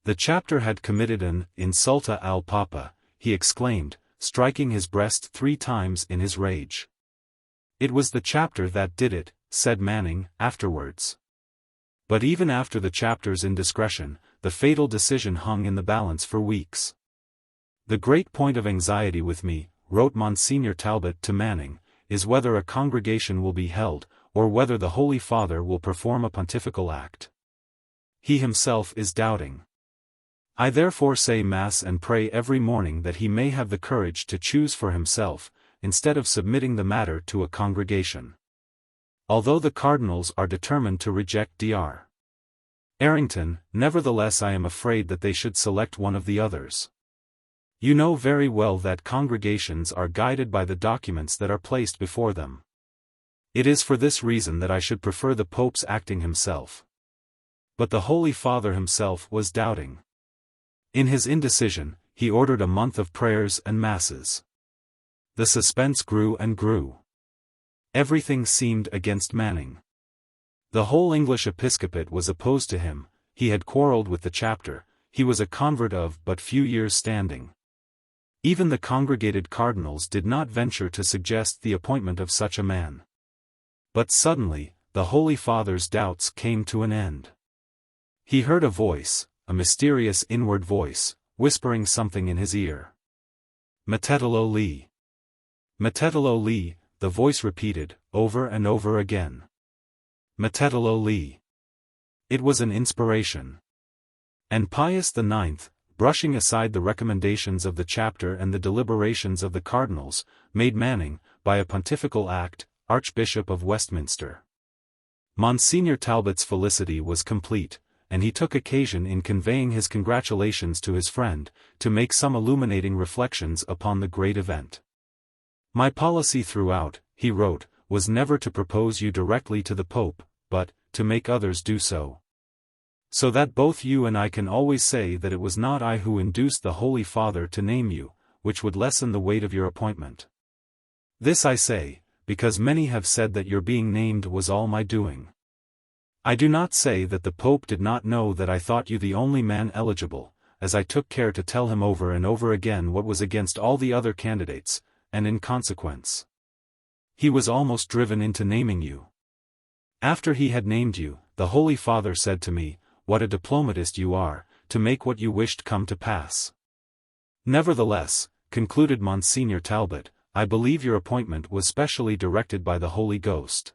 [SPEAKER 1] The chapter had committed an insulta al Papa, he exclaimed, striking his breast 3 times in his rage. It was the chapter that did it, said Manning, afterwards. But even after the chapter's indiscretion, the fatal decision hung in the balance for weeks. The great point of anxiety with me, wrote Monsignor Talbot to Manning, is whether a congregation will be held, or whether the Holy Father will perform a pontifical act. He himself is doubting. I therefore say Mass and pray every morning that he may have the courage to choose for himself, instead of submitting the matter to a congregation. Although the cardinals are determined to reject Dr. Errington, nevertheless I am afraid that they should select one of the others. You know very well that congregations are guided by the documents that are placed before them. It is for this reason that I should prefer the Pope's acting himself. But the Holy Father himself was doubting. In his indecision, he ordered a month of prayers and masses. The suspense grew and grew. Everything seemed against Manning. The whole English episcopate was opposed to him, he had quarrelled with the chapter, he was a convert of but few years' standing. Even the congregated cardinals did not venture to suggest the appointment of such a man. But suddenly, the Holy Father's doubts came to an end. He heard a voice, a mysterious inward voice, whispering something in his ear. Metetelo li. Metetelo li, the voice repeated, over and over again. Metetelo li. It was an inspiration. And Pius IX, brushing aside the recommendations of the chapter and the deliberations of the cardinals, made Manning, by a pontifical act, Archbishop of Westminster. Monsignor Talbot's felicity was complete, and he took occasion in conveying his congratulations to his friend, to make some illuminating reflections upon the great event. My policy throughout, he wrote, was never to propose you directly to the Pope, but, to make others do so. So that both you and I can always say that it was not I who induced the Holy Father to name you, which would lessen the weight of your appointment. This I say, because many have said that your being named was all my doing. I do not say that the Pope did not know that I thought you the only man eligible, as I took care to tell him over and over again what was against all the other candidates, and in consequence, he was almost driven into naming you. After he had named you, the Holy Father said to me, "What a diplomatist you are, to make what you wished come to pass." Nevertheless, concluded Monsignor Talbot, I believe your appointment was specially directed by the Holy Ghost.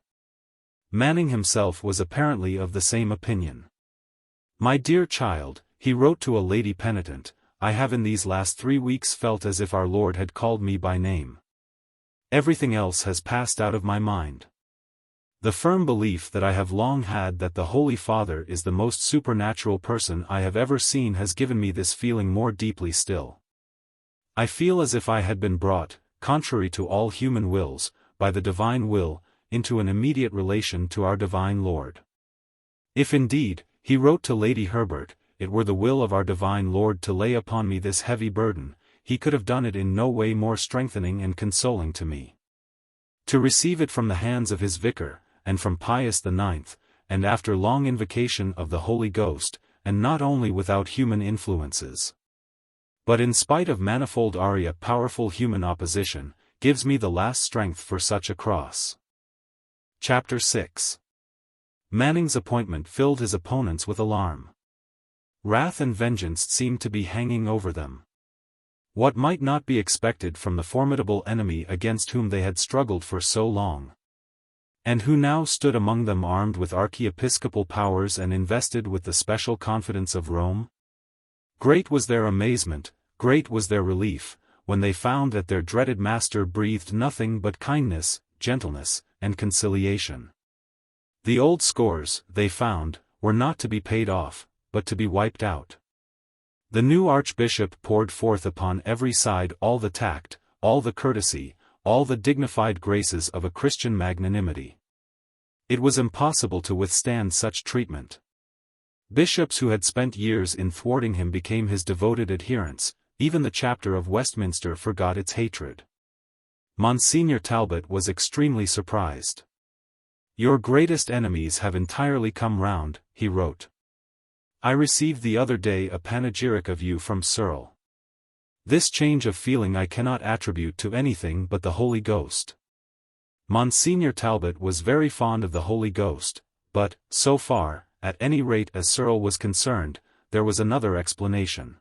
[SPEAKER 1] Manning himself was apparently of the same opinion. My dear child, he wrote to a lady penitent, I have in these last 3 weeks felt as if our Lord had called me by name. Everything else has passed out of my mind. The firm belief that I have long had that the Holy Father is the most supernatural person I have ever seen has given me this feeling more deeply still. I feel as if I had been brought, contrary to all human wills, by the divine will, into an immediate relation to our divine Lord. If indeed, he wrote to Lady Herbert, it were the will of our divine Lord to lay upon me this heavy burden, he could have done it in no way more strengthening and consoling to me. To receive it from the hands of his vicar, and from Pius IX, and after long invocation of the Holy Ghost, and not only without human influences, but in spite of manifold powerful human opposition, gives me the last strength for such a cross. Chapter 6. Manning's appointment filled his opponents with alarm. Wrath and vengeance seemed to be hanging over them. What might not be expected from the formidable enemy against whom they had struggled for so long, and who now stood among them armed with archiepiscopal powers and invested with the special confidence of Rome? Great was their amazement, great was their relief, when they found that their dreaded master breathed nothing but kindness, gentleness, and conciliation. The old scores, they found, were not to be paid off, but to be wiped out. The new Archbishop poured forth upon every side all the tact, all the courtesy, all the dignified graces of a Christian magnanimity. It was impossible to withstand such treatment. Bishops who had spent years in thwarting him became his devoted adherents, even the chapter of Westminster forgot its hatred. Monsignor Talbot was extremely surprised. "Your greatest enemies have entirely come round," he wrote. "I received the other day a panegyric of you from Searle. This change of feeling I cannot attribute to anything but the Holy Ghost." Monsignor Talbot was very fond of the Holy Ghost, but, so far, at any rate as Searle was concerned, there was another explanation.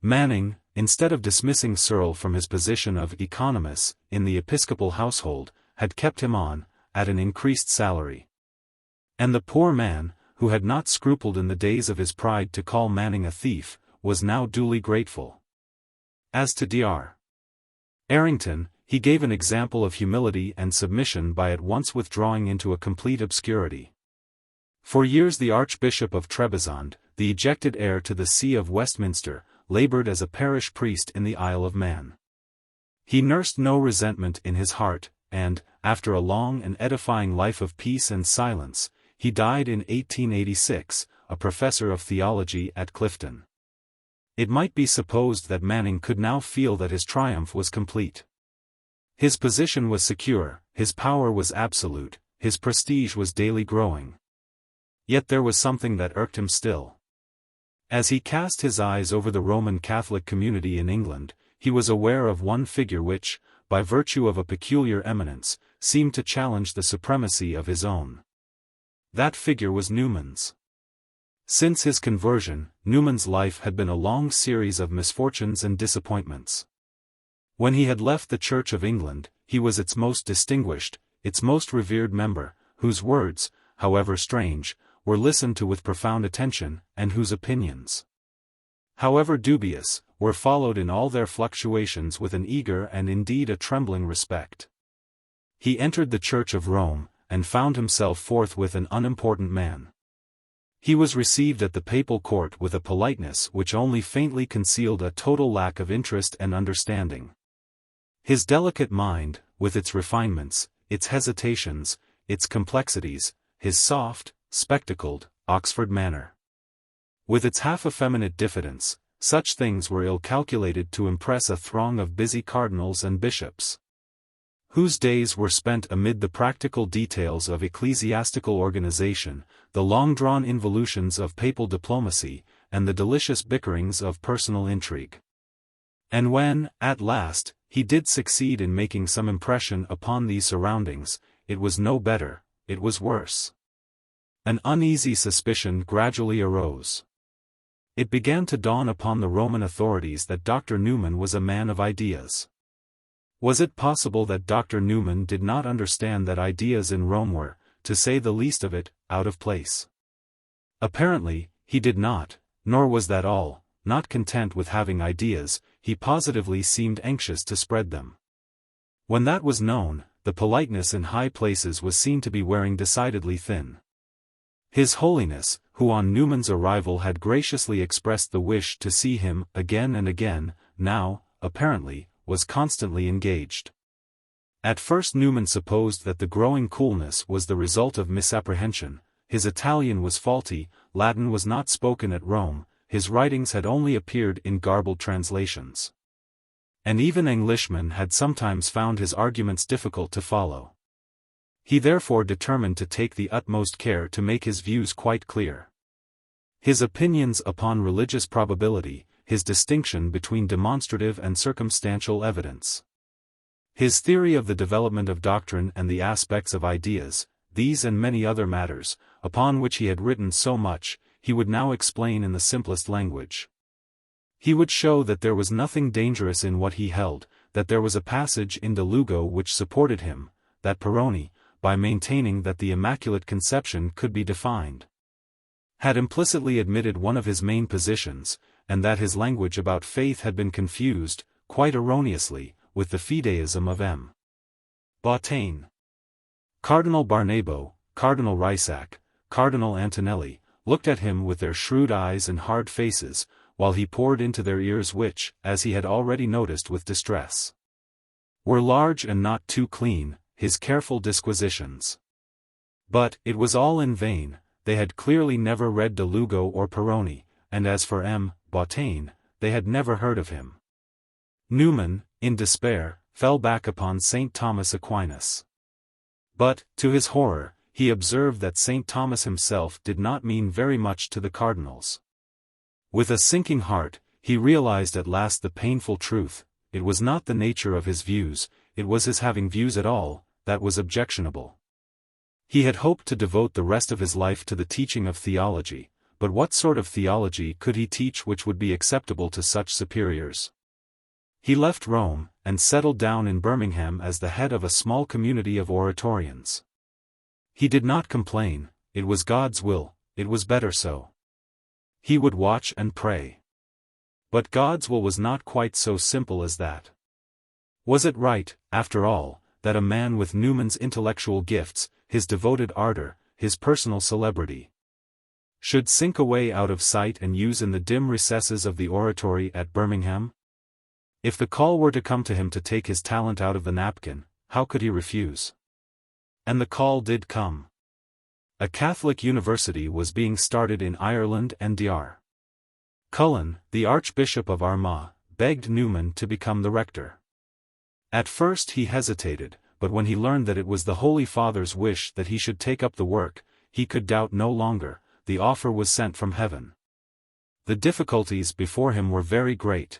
[SPEAKER 1] Manning, instead of dismissing Searle from his position of economist in the episcopal household, had kept him on, at an increased salary. And the poor man, who had not scrupled in the days of his pride to call Manning a thief, was now duly grateful. As to Dr. Errington, he gave an example of humility and submission by at once withdrawing into a complete obscurity. For years the Archbishop of Trebizond, the ejected heir to the See of Westminster, labored as a parish priest in the Isle of Man. He nursed no resentment in his heart, and, after a long and edifying life of peace and silence, he died in 1886, a professor of theology at Clifton. It might be supposed that Manning could now feel that his triumph was complete. His position was secure, his power was absolute, his prestige was daily growing. Yet there was something that irked him still. As he cast his eyes over the Roman Catholic community in England, he was aware of one figure which, by virtue of a peculiar eminence, seemed to challenge the supremacy of his own. That figure was Newman's. Since his conversion, Newman's life had been a long series of misfortunes and disappointments. When he had left the Church of England, he was its most distinguished, its most revered member, whose words, however strange, were listened to with profound attention, and whose opinions, however dubious, were followed in all their fluctuations with an eager and indeed a trembling respect. He entered the Church of Rome, and found himself forthwith an unimportant man. He was received at the papal court with a politeness which only faintly concealed a total lack of interest and understanding. His delicate mind, with its refinements, its hesitations, its complexities, his soft, spectacled, Oxford manner, with its half-effeminate diffidence, such things were ill-calculated to impress a throng of busy cardinals and bishops, whose days were spent amid the practical details of ecclesiastical organization, the long-drawn involutions of papal diplomacy, and the delicious bickerings of personal intrigue. And when, at last, he did succeed in making some impression upon these surroundings, it was no better, it was worse. An uneasy suspicion gradually arose. It began to dawn upon the Roman authorities that Dr. Newman was a man of ideas. Was it possible that Dr. Newman did not understand that ideas in Rome were, to say the least of it, out of place? Apparently, he did not, nor was that all. Not content with having ideas, he positively seemed anxious to spread them. When that was known, the politeness in high places was seen to be wearing decidedly thin. His Holiness, who on Newman's arrival had graciously expressed the wish to see him again and again, now, apparently, was constantly engaged. At first Newman supposed that the growing coolness was the result of misapprehension. His Italian was faulty, Latin was not spoken at Rome, his writings had only appeared in garbled translations. And even Englishmen had sometimes found his arguments difficult to follow. He therefore determined to take the utmost care to make his views quite clear. His opinions upon religious probability, his distinction between demonstrative and circumstantial evidence, his theory of the development of doctrine and the aspects of ideas, these and many other matters, upon which he had written so much, he would now explain in the simplest language. He would show that there was nothing dangerous in what he held, that there was a passage in De Lugo which supported him, that Perroni, by maintaining that the Immaculate Conception could be defined, had implicitly admitted one of his main positions, and that his language about faith had been confused, quite erroneously, with the fideism of M. Bautain. Cardinal Barnabo, Cardinal Reisac, Cardinal Antonelli, looked at him with their shrewd eyes and hard faces, while he poured into their ears which, as he had already noticed with distress, were large and not too clean, his careful disquisitions. But, it was all in vain, they had clearly never read De Lugo or Perroni, and as for M. Bautain, they had never heard of him. Newman, in despair, fell back upon St. Thomas Aquinas. But, to his horror, he observed that St. Thomas himself did not mean very much to the cardinals. With a sinking heart, he realized at last the painful truth: it was not the nature of his views, it was his having views at all, that was objectionable. He had hoped to devote the rest of his life to the teaching of theology, but what sort of theology could he teach which would be acceptable to such superiors? He left Rome, and settled down in Birmingham as the head of a small community of Oratorians. He did not complain, it was God's will, it was better so. He would watch and pray. But God's will was not quite so simple as that. Was it right, after all, that a man with Newman's intellectual gifts, his devoted ardor, his personal celebrity, should sink away out of sight and use in the dim recesses of the oratory at Birmingham? If the call were to come to him to take his talent out of the napkin, how could he refuse? And the call did come. A Catholic university was being started in Ireland, and Dr. Cullen, the Archbishop of Armagh, begged Newman to become the rector. At first he hesitated, but when he learned that it was the Holy Father's wish that he should take up the work, he could doubt no longer. The offer was sent from heaven. The difficulties before him were very great.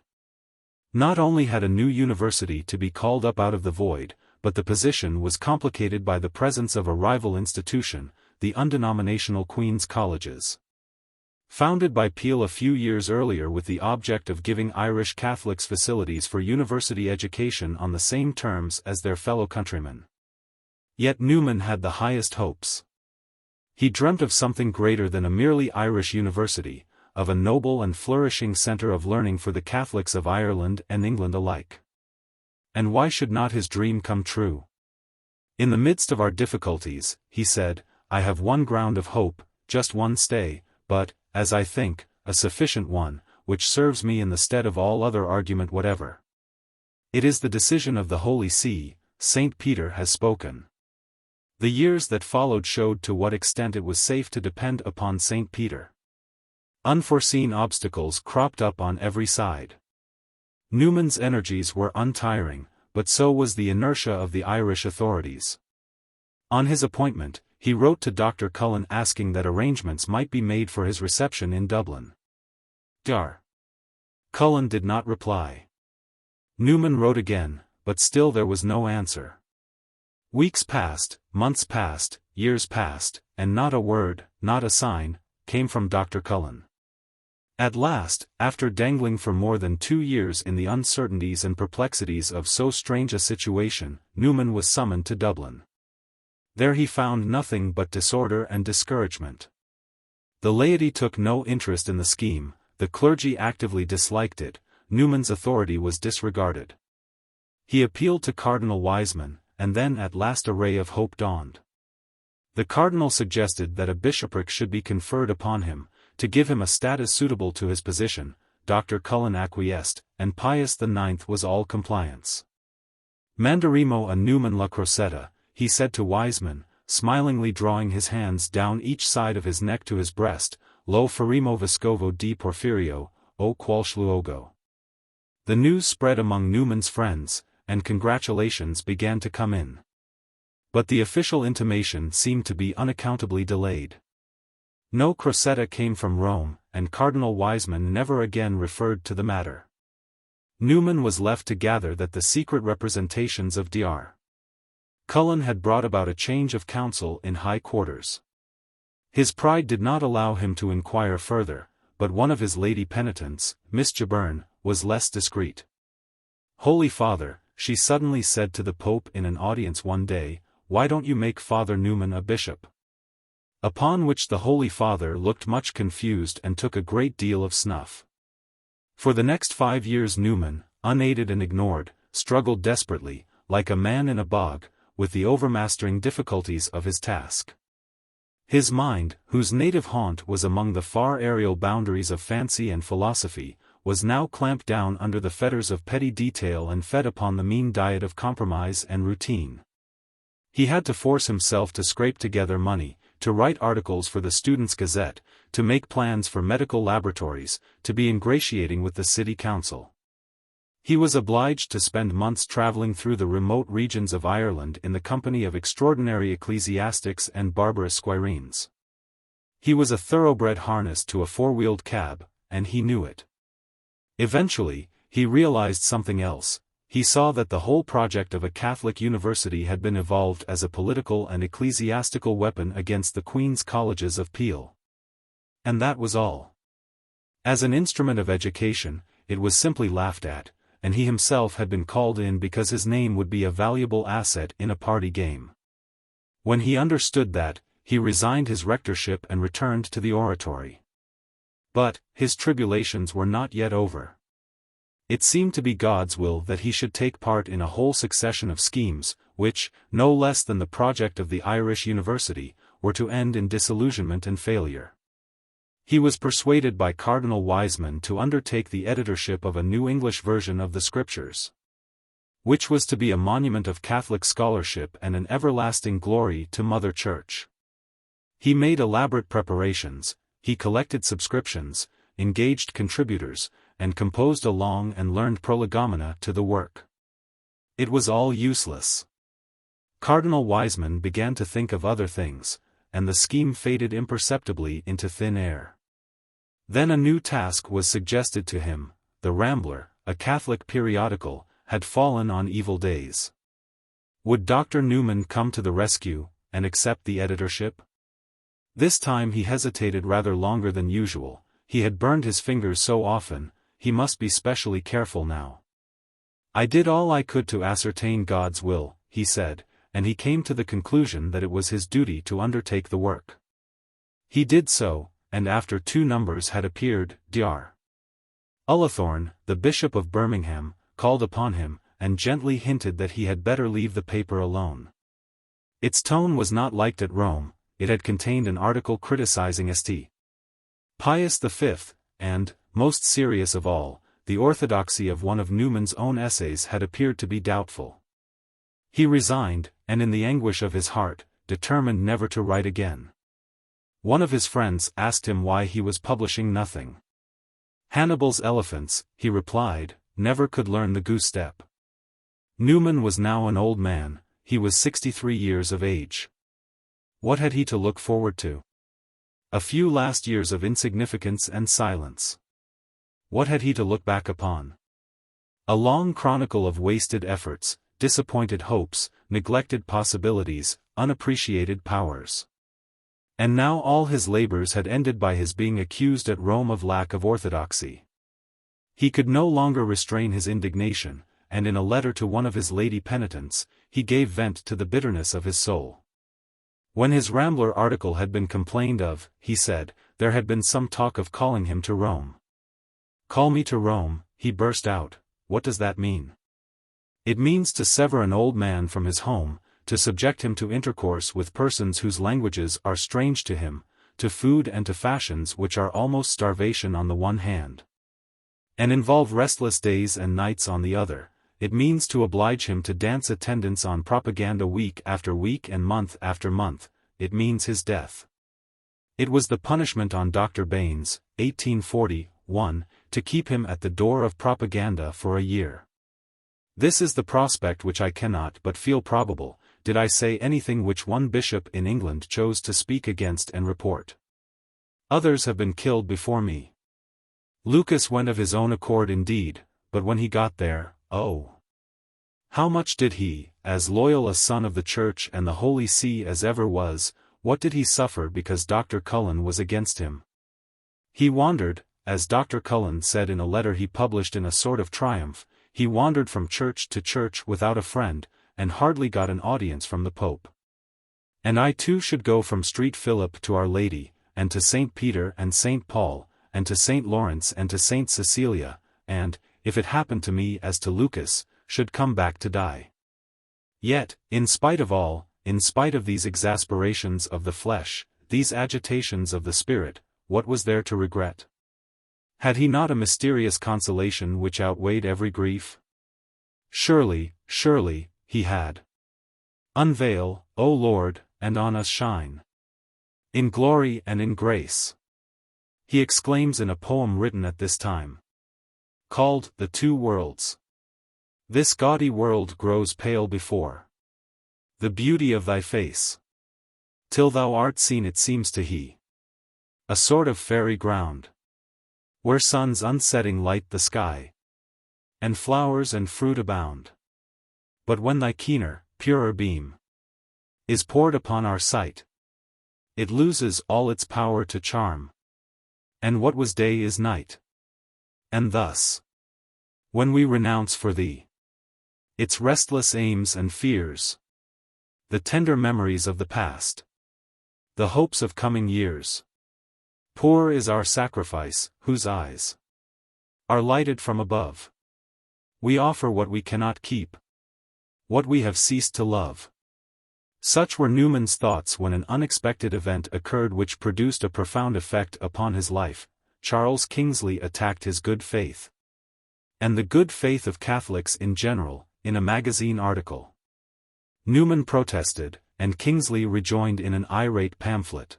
[SPEAKER 1] Not only had a new university to be called up out of the void, but the position was complicated by the presence of a rival institution, the undenominational Queen's Colleges. Founded by Peel a few years earlier with the object of giving Irish Catholics facilities for university education on the same terms as their fellow countrymen. Yet Newman had the highest hopes. He dreamt of something greater than a merely Irish university, of a noble and flourishing centre of learning for the Catholics of Ireland and England alike. And why should not his dream come true? In the midst of our difficulties, he said, I have one ground of hope, just one stay, but, as I think, a sufficient one, which serves me in the stead of all other argument whatever. It is the decision of the Holy See. St. Peter has spoken. The years that followed showed to what extent it was safe to depend upon St. Peter. Unforeseen obstacles cropped up on every side. Newman's energies were untiring, but so was the inertia of the Irish authorities. On his appointment, he wrote to Dr. Cullen asking that arrangements might be made for his reception in Dublin. Dr. Cullen did not reply. Newman wrote again, but still there was no answer. Weeks passed, months passed, years passed, and not a word, not a sign, came from Dr. Cullen. At last, after dangling for more than 2 years in the uncertainties and perplexities of so strange a situation, Newman was summoned to Dublin. There he found nothing but disorder and discouragement. The laity took no interest in the scheme, the clergy actively disliked it, Newman's authority was disregarded. He appealed to Cardinal Wiseman, and then at last a ray of hope dawned. The cardinal suggested that a bishopric should be conferred upon him, to give him a status suitable to his position. Dr. Cullen acquiesced, and Pius IX was all compliance. Mandaremo a Numen la Crocetta, he said to Wiseman, smilingly drawing his hands down each side of his neck to his breast, lo faremo vescovo di Porfirio, o qualche luogo. The news spread among Newman's friends, and congratulations began to come in. But the official intimation seemed to be unaccountably delayed. No Crocetta came from Rome, and Cardinal Wiseman never again referred to the matter. Newman was left to gather that the secret representations of Dr. Cullen had brought about a change of counsel in high quarters. His pride did not allow him to inquire further, but one of his lady penitents, Miss Gibberne, was less discreet. "Holy Father," she suddenly said to the Pope in an audience one day, "why don't you make Father Newman a bishop?" Upon which the Holy Father looked much confused and took a great deal of snuff. For the next 5 years Newman, unaided and ignored, struggled desperately, like a man in a bog, with the overmastering difficulties of his task. His mind, whose native haunt was among the far aerial boundaries of fancy and philosophy, was now clamped down under the fetters of petty detail and fed upon the mean diet of compromise and routine. He had to force himself to scrape together money, to write articles for the Students' Gazette, to make plans for medical laboratories, to be ingratiating with the city council. He was obliged to spend months traveling through the remote regions of Ireland in the company of extraordinary ecclesiastics and barbarous squireens. He was a thoroughbred harnessed to a four-wheeled cab, and he knew it. Eventually, he realized something else. He saw that the whole project of a Catholic university had been evolved as a political and ecclesiastical weapon against the Queen's colleges of Peel. And that was all. As an instrument of education, it was simply laughed at, and he himself had been called in because his name would be a valuable asset in a party game. When he understood that, he resigned his rectorship and returned to the oratory. But, his tribulations were not yet over. It seemed to be God's will that he should take part in a whole succession of schemes, which, no less than the project of the Irish University, were to end in disillusionment and failure. He was persuaded by Cardinal Wiseman to undertake the editorship of a new English version of the Scriptures, which was to be a monument of Catholic scholarship and an everlasting glory to Mother Church. He made elaborate preparations, he collected subscriptions, engaged contributors, and composed a long and learned prolegomena to the work. It was all useless. Cardinal Wiseman began to think of other things, and the scheme faded imperceptibly into thin air. Then a new task was suggested to him. The Rambler, a Catholic periodical, had fallen on evil days. Would Dr. Newman come to the rescue, and accept the editorship? This time he hesitated rather longer than usual. He had burned his fingers so often, he must be specially careful now. "I did all I could to ascertain God's will," he said, and he came to the conclusion that it was his duty to undertake the work. He did so, and after 2 numbers had appeared, Dr. Ullathorne, the Bishop of Birmingham, called upon him, and gently hinted that he had better leave the paper alone. Its tone was not liked at Rome. It had contained an article criticizing St. Pius V, and, most serious of all, the orthodoxy of one of Newman's own essays had appeared to be doubtful. He resigned, and in the anguish of his heart, determined never to write again. One of his friends asked him why he was publishing nothing. "Hannibal's elephants," he replied, "never could learn the goose step." Newman was now an old man. He was 63 years of age. What had he to look forward to? A few last years of insignificance and silence. What had he to look back upon? A long chronicle of wasted efforts, disappointed hopes, neglected possibilities, unappreciated powers. And now all his labors had ended by his being accused at Rome of lack of orthodoxy. He could no longer restrain his indignation, and in a letter to one of his lady penitents, he gave vent to the bitterness of his soul. When his Rambler article had been complained of, he said, there had been some talk of calling him to Rome. "Call me to Rome," he burst out, "what does that mean? It means to sever an old man from his home, to subject him to intercourse with persons whose languages are strange to him, to food and to fashions which are almost starvation on the one hand, and involve restless days and nights on the other. It means to oblige him to dance attendance on propaganda week after week and month after month. It means his death. It was the punishment on Dr. Baines, 1841, to keep him at the door of propaganda for a year. This is the prospect which I cannot but feel probable, did I say anything which one bishop in England chose to speak against and report. Others have been killed before me. Lucas went of his own accord indeed, but when he got there, oh! How much did he, as loyal a son of the Church and the Holy See as ever was, what did he suffer because Dr. Cullen was against him? He wandered, as Dr. Cullen said in a letter he published in a sort of triumph, he wandered from church to church without a friend, and hardly got an audience from the Pope. And I too should go from St. Philip to Our Lady, and to St. Peter and St. Paul, and to St. Lawrence and to St. Cecilia, and, if it happened to me as to Lucas, should come back to die. Yet, in spite of all, in spite of these exasperations of the flesh, these agitations of the spirit, what was there to regret? Had he not a mysterious consolation which outweighed every grief? Surely, surely, he had. Unveil, O Lord, and on us shine. In glory and in grace. He exclaims in a poem written at this time, called The Two Worlds. This gaudy world grows pale before the beauty of thy face. Till thou art seen it seems to he a sort of fairy ground, where suns unsetting light the sky, and flowers and fruit abound. But when thy keener, purer beam is poured upon our sight, it loses all its power to charm, and what was day is night. And thus, when we renounce for thee its restless aims and fears, the tender memories of the past, the hopes of coming years, poor is our sacrifice, whose eyes are lighted from above. We offer what we cannot keep, what we have ceased to love. Such were Newman's thoughts when an unexpected event occurred which produced a profound effect upon his life. Charles Kingsley attacked his good faith, and the good faith of Catholics in general, in a magazine article. Newman protested, and Kingsley rejoined in an irate pamphlet.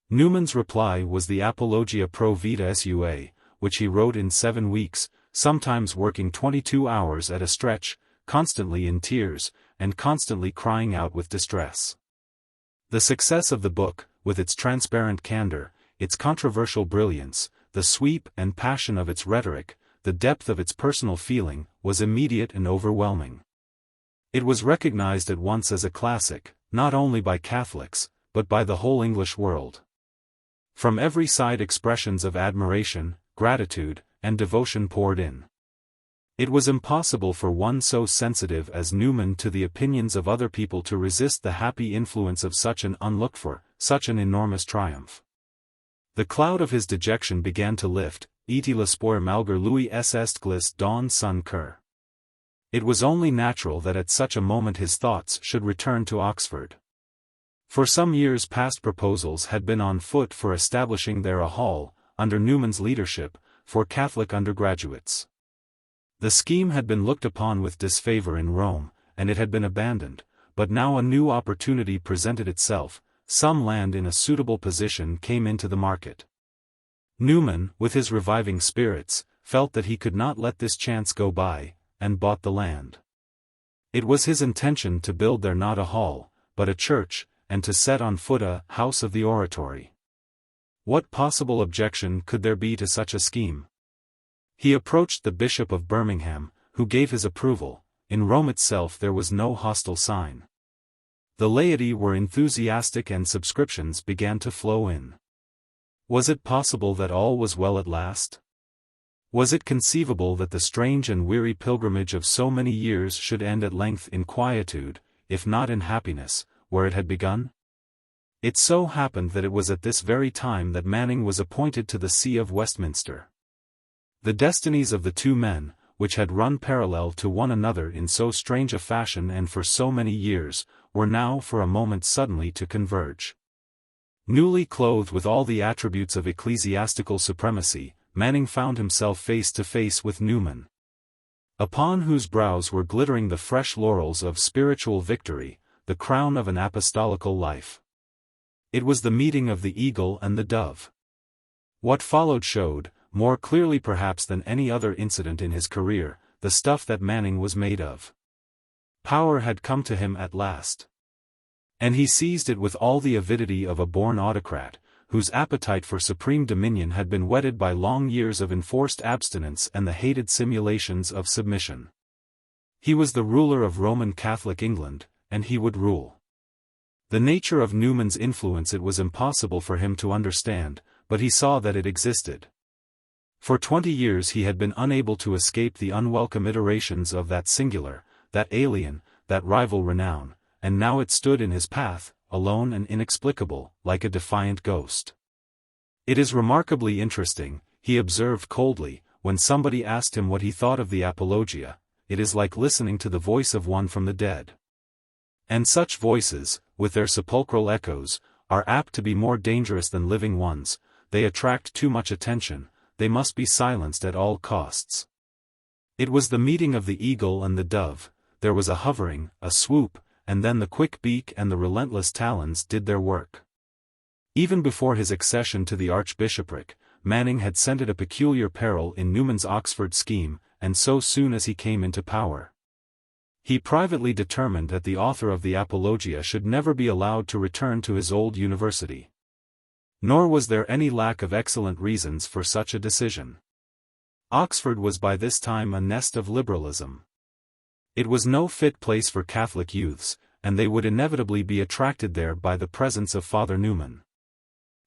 [SPEAKER 1] Newman's reply was the Apologia pro vita sua, which he wrote in 7 weeks, sometimes working 22 hours at a stretch, constantly in tears, and constantly crying out with distress. The success of the book, with its transparent candor, its controversial brilliance, the sweep and passion of its rhetoric, the depth of its personal feeling, was immediate and overwhelming. It was recognized at once as a classic, not only by Catholics, but by the whole English world. From every side expressions of admiration, gratitude, and devotion poured in. It was impossible for one so sensitive as Newman to the opinions of other people to resist the happy influence of such an unlooked-for, such an enormous triumph. The cloud of his dejection began to lift, et l'espoir malgré lui est glisse dans son cœur. It was only natural that at such a moment his thoughts should return to Oxford. For some years past proposals had been on foot for establishing there a hall, under Newman's leadership, for Catholic undergraduates. The scheme had been looked upon with disfavor in Rome, and it had been abandoned, but now a new opportunity presented itself. Some land in a suitable position came into the market. Newman, with his reviving spirits, felt that he could not let this chance go by, and bought the land. It was his intention to build there not a hall, but a church, and to set on foot a house of the oratory. What possible objection could there be to such a scheme? He approached the Bishop of Birmingham, who gave his approval. In Rome itself there was no hostile sign. The laity were enthusiastic and subscriptions began to flow in. Was it possible that all was well at last? Was it conceivable that the strange and weary pilgrimage of so many years should end at length in quietude, if not in happiness, where it had begun? It so happened that it was at this very time that Manning was appointed to the See of Westminster. The destinies of the two men, which had run parallel to one another in so strange a fashion and for so many years, were now for a moment suddenly to converge. Newly clothed with all the attributes of ecclesiastical supremacy, Manning found himself face to face with Newman, upon whose brows were glittering the fresh laurels of spiritual victory, the crown of an apostolical life. It was the meeting of the eagle and the dove. What followed showed, more clearly perhaps than any other incident in his career, the stuff that Manning was made of. Power had come to him at last. And he seized it with all the avidity of a born autocrat, whose appetite for supreme dominion had been whetted by long years of enforced abstinence and the hated simulations of submission. He was the ruler of Roman Catholic England, and he would rule. The nature of Newman's influence it was impossible for him to understand, but he saw that it existed. For 20 years he had been unable to escape the unwelcome iterations of that singular, that alien, that rival renown, and now it stood in his path, alone and inexplicable, like a defiant ghost. "It is remarkably interesting," he observed coldly, when somebody asked him what he thought of the Apologia. "It is like listening to the voice of one from the dead." And such voices, with their sepulchral echoes, are apt to be more dangerous than living ones. They attract too much attention, they must be silenced at all costs. It was the meeting of the eagle and the dove. There was a hovering, a swoop, and then the quick beak and the relentless talons did their work. Even before his accession to the archbishopric, Manning had scented a peculiar peril in Newman's Oxford scheme, and so soon as he came into power, he privately determined that the author of the Apologia should never be allowed to return to his old university. Nor was there any lack of excellent reasons for such a decision. Oxford was by this time a nest of liberalism. It was no fit place for Catholic youths, and they would inevitably be attracted there by the presence of Father Newman.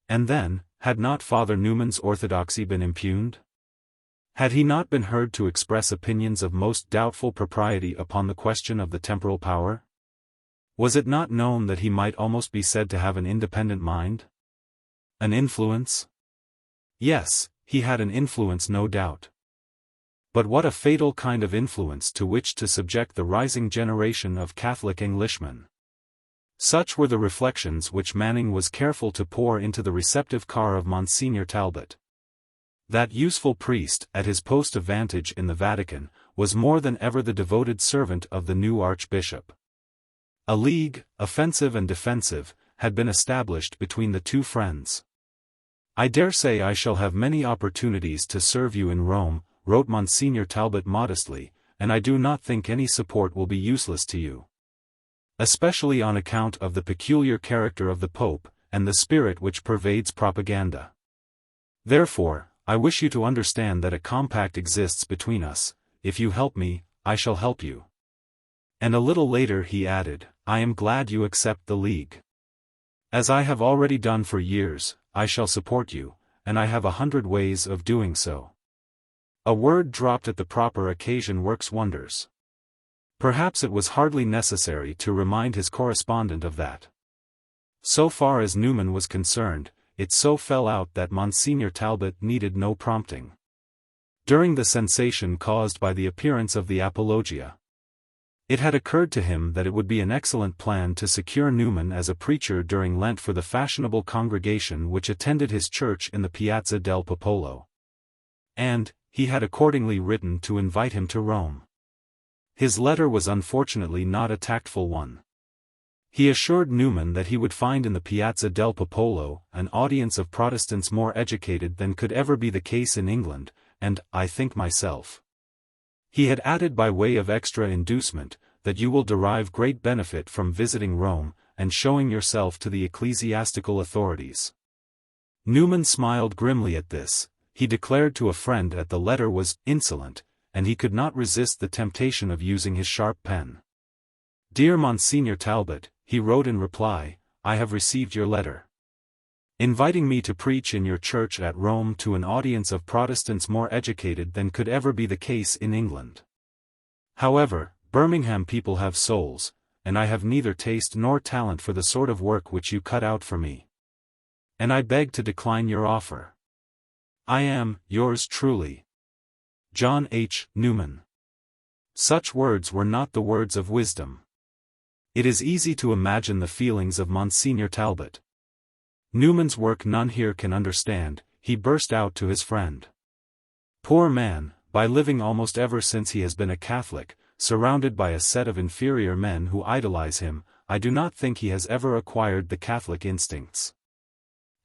[SPEAKER 1] And then, had not Father Newman's orthodoxy been impugned? Had he not been heard to express opinions of most doubtful propriety upon the question of the temporal power? Was it not known that he might almost be said to have an independent mind? An influence? Yes, he had an influence no doubt. But what a fatal kind of influence to which to subject the rising generation of Catholic Englishmen. Such were the reflections which Manning was careful to pour into the receptive car of Monsignor Talbot. That useful priest, at his post of vantage in the Vatican, was more than ever the devoted servant of the new Archbishop. A league, offensive and defensive, had been established between the two friends. "I dare say I shall have many opportunities to serve you in Rome," wrote Monsignor Talbot modestly, "and I do not think any support will be useless to you. Especially on account of the peculiar character of the Pope, and the spirit which pervades propaganda. Therefore, I wish you to understand that a compact exists between us. If you help me, I shall help you." And a little later he added, "I am glad you accept the League. As I have already done for years, I shall support you, and I have 100 ways of doing so." A word dropped at the proper occasion works wonders. Perhaps it was hardly necessary to remind his correspondent of that. So far as Newman was concerned, it so fell out that Monsignor Talbot needed no prompting. During the sensation caused by the appearance of the Apologia, it had occurred to him that it would be an excellent plan to secure Newman as a preacher during Lent for the fashionable congregation which attended his church in the Piazza del Popolo. And, he had accordingly written to invite him to Rome. His letter was unfortunately not a tactful one. He assured Newman that he would find in the Piazza del Popolo an audience of Protestants more educated than could ever be the case in England, and, I think myself. He had added by way of extra inducement, that you will derive great benefit from visiting Rome, and showing yourself to the ecclesiastical authorities. Newman smiled grimly at this. He declared to a friend that the letter was insolent, and he could not resist the temptation of using his sharp pen. "Dear Monsignor Talbot," he wrote in reply, "I have received your letter, inviting me to preach in your church at Rome to an audience of Protestants more educated than could ever be the case in England. However, Birmingham people have souls, and I have neither taste nor talent for the sort of work which you cut out for me. And I beg to decline your offer. I am, yours truly, John H. Newman. Such words were not the words of wisdom. It is easy to imagine the feelings of Monsignor Talbot. Newman's work none here can understand, he burst out to his friend. Poor man, by living almost ever since he has been a Catholic, surrounded by a set of inferior men who idolize him, I do not think he has ever acquired the Catholic instincts.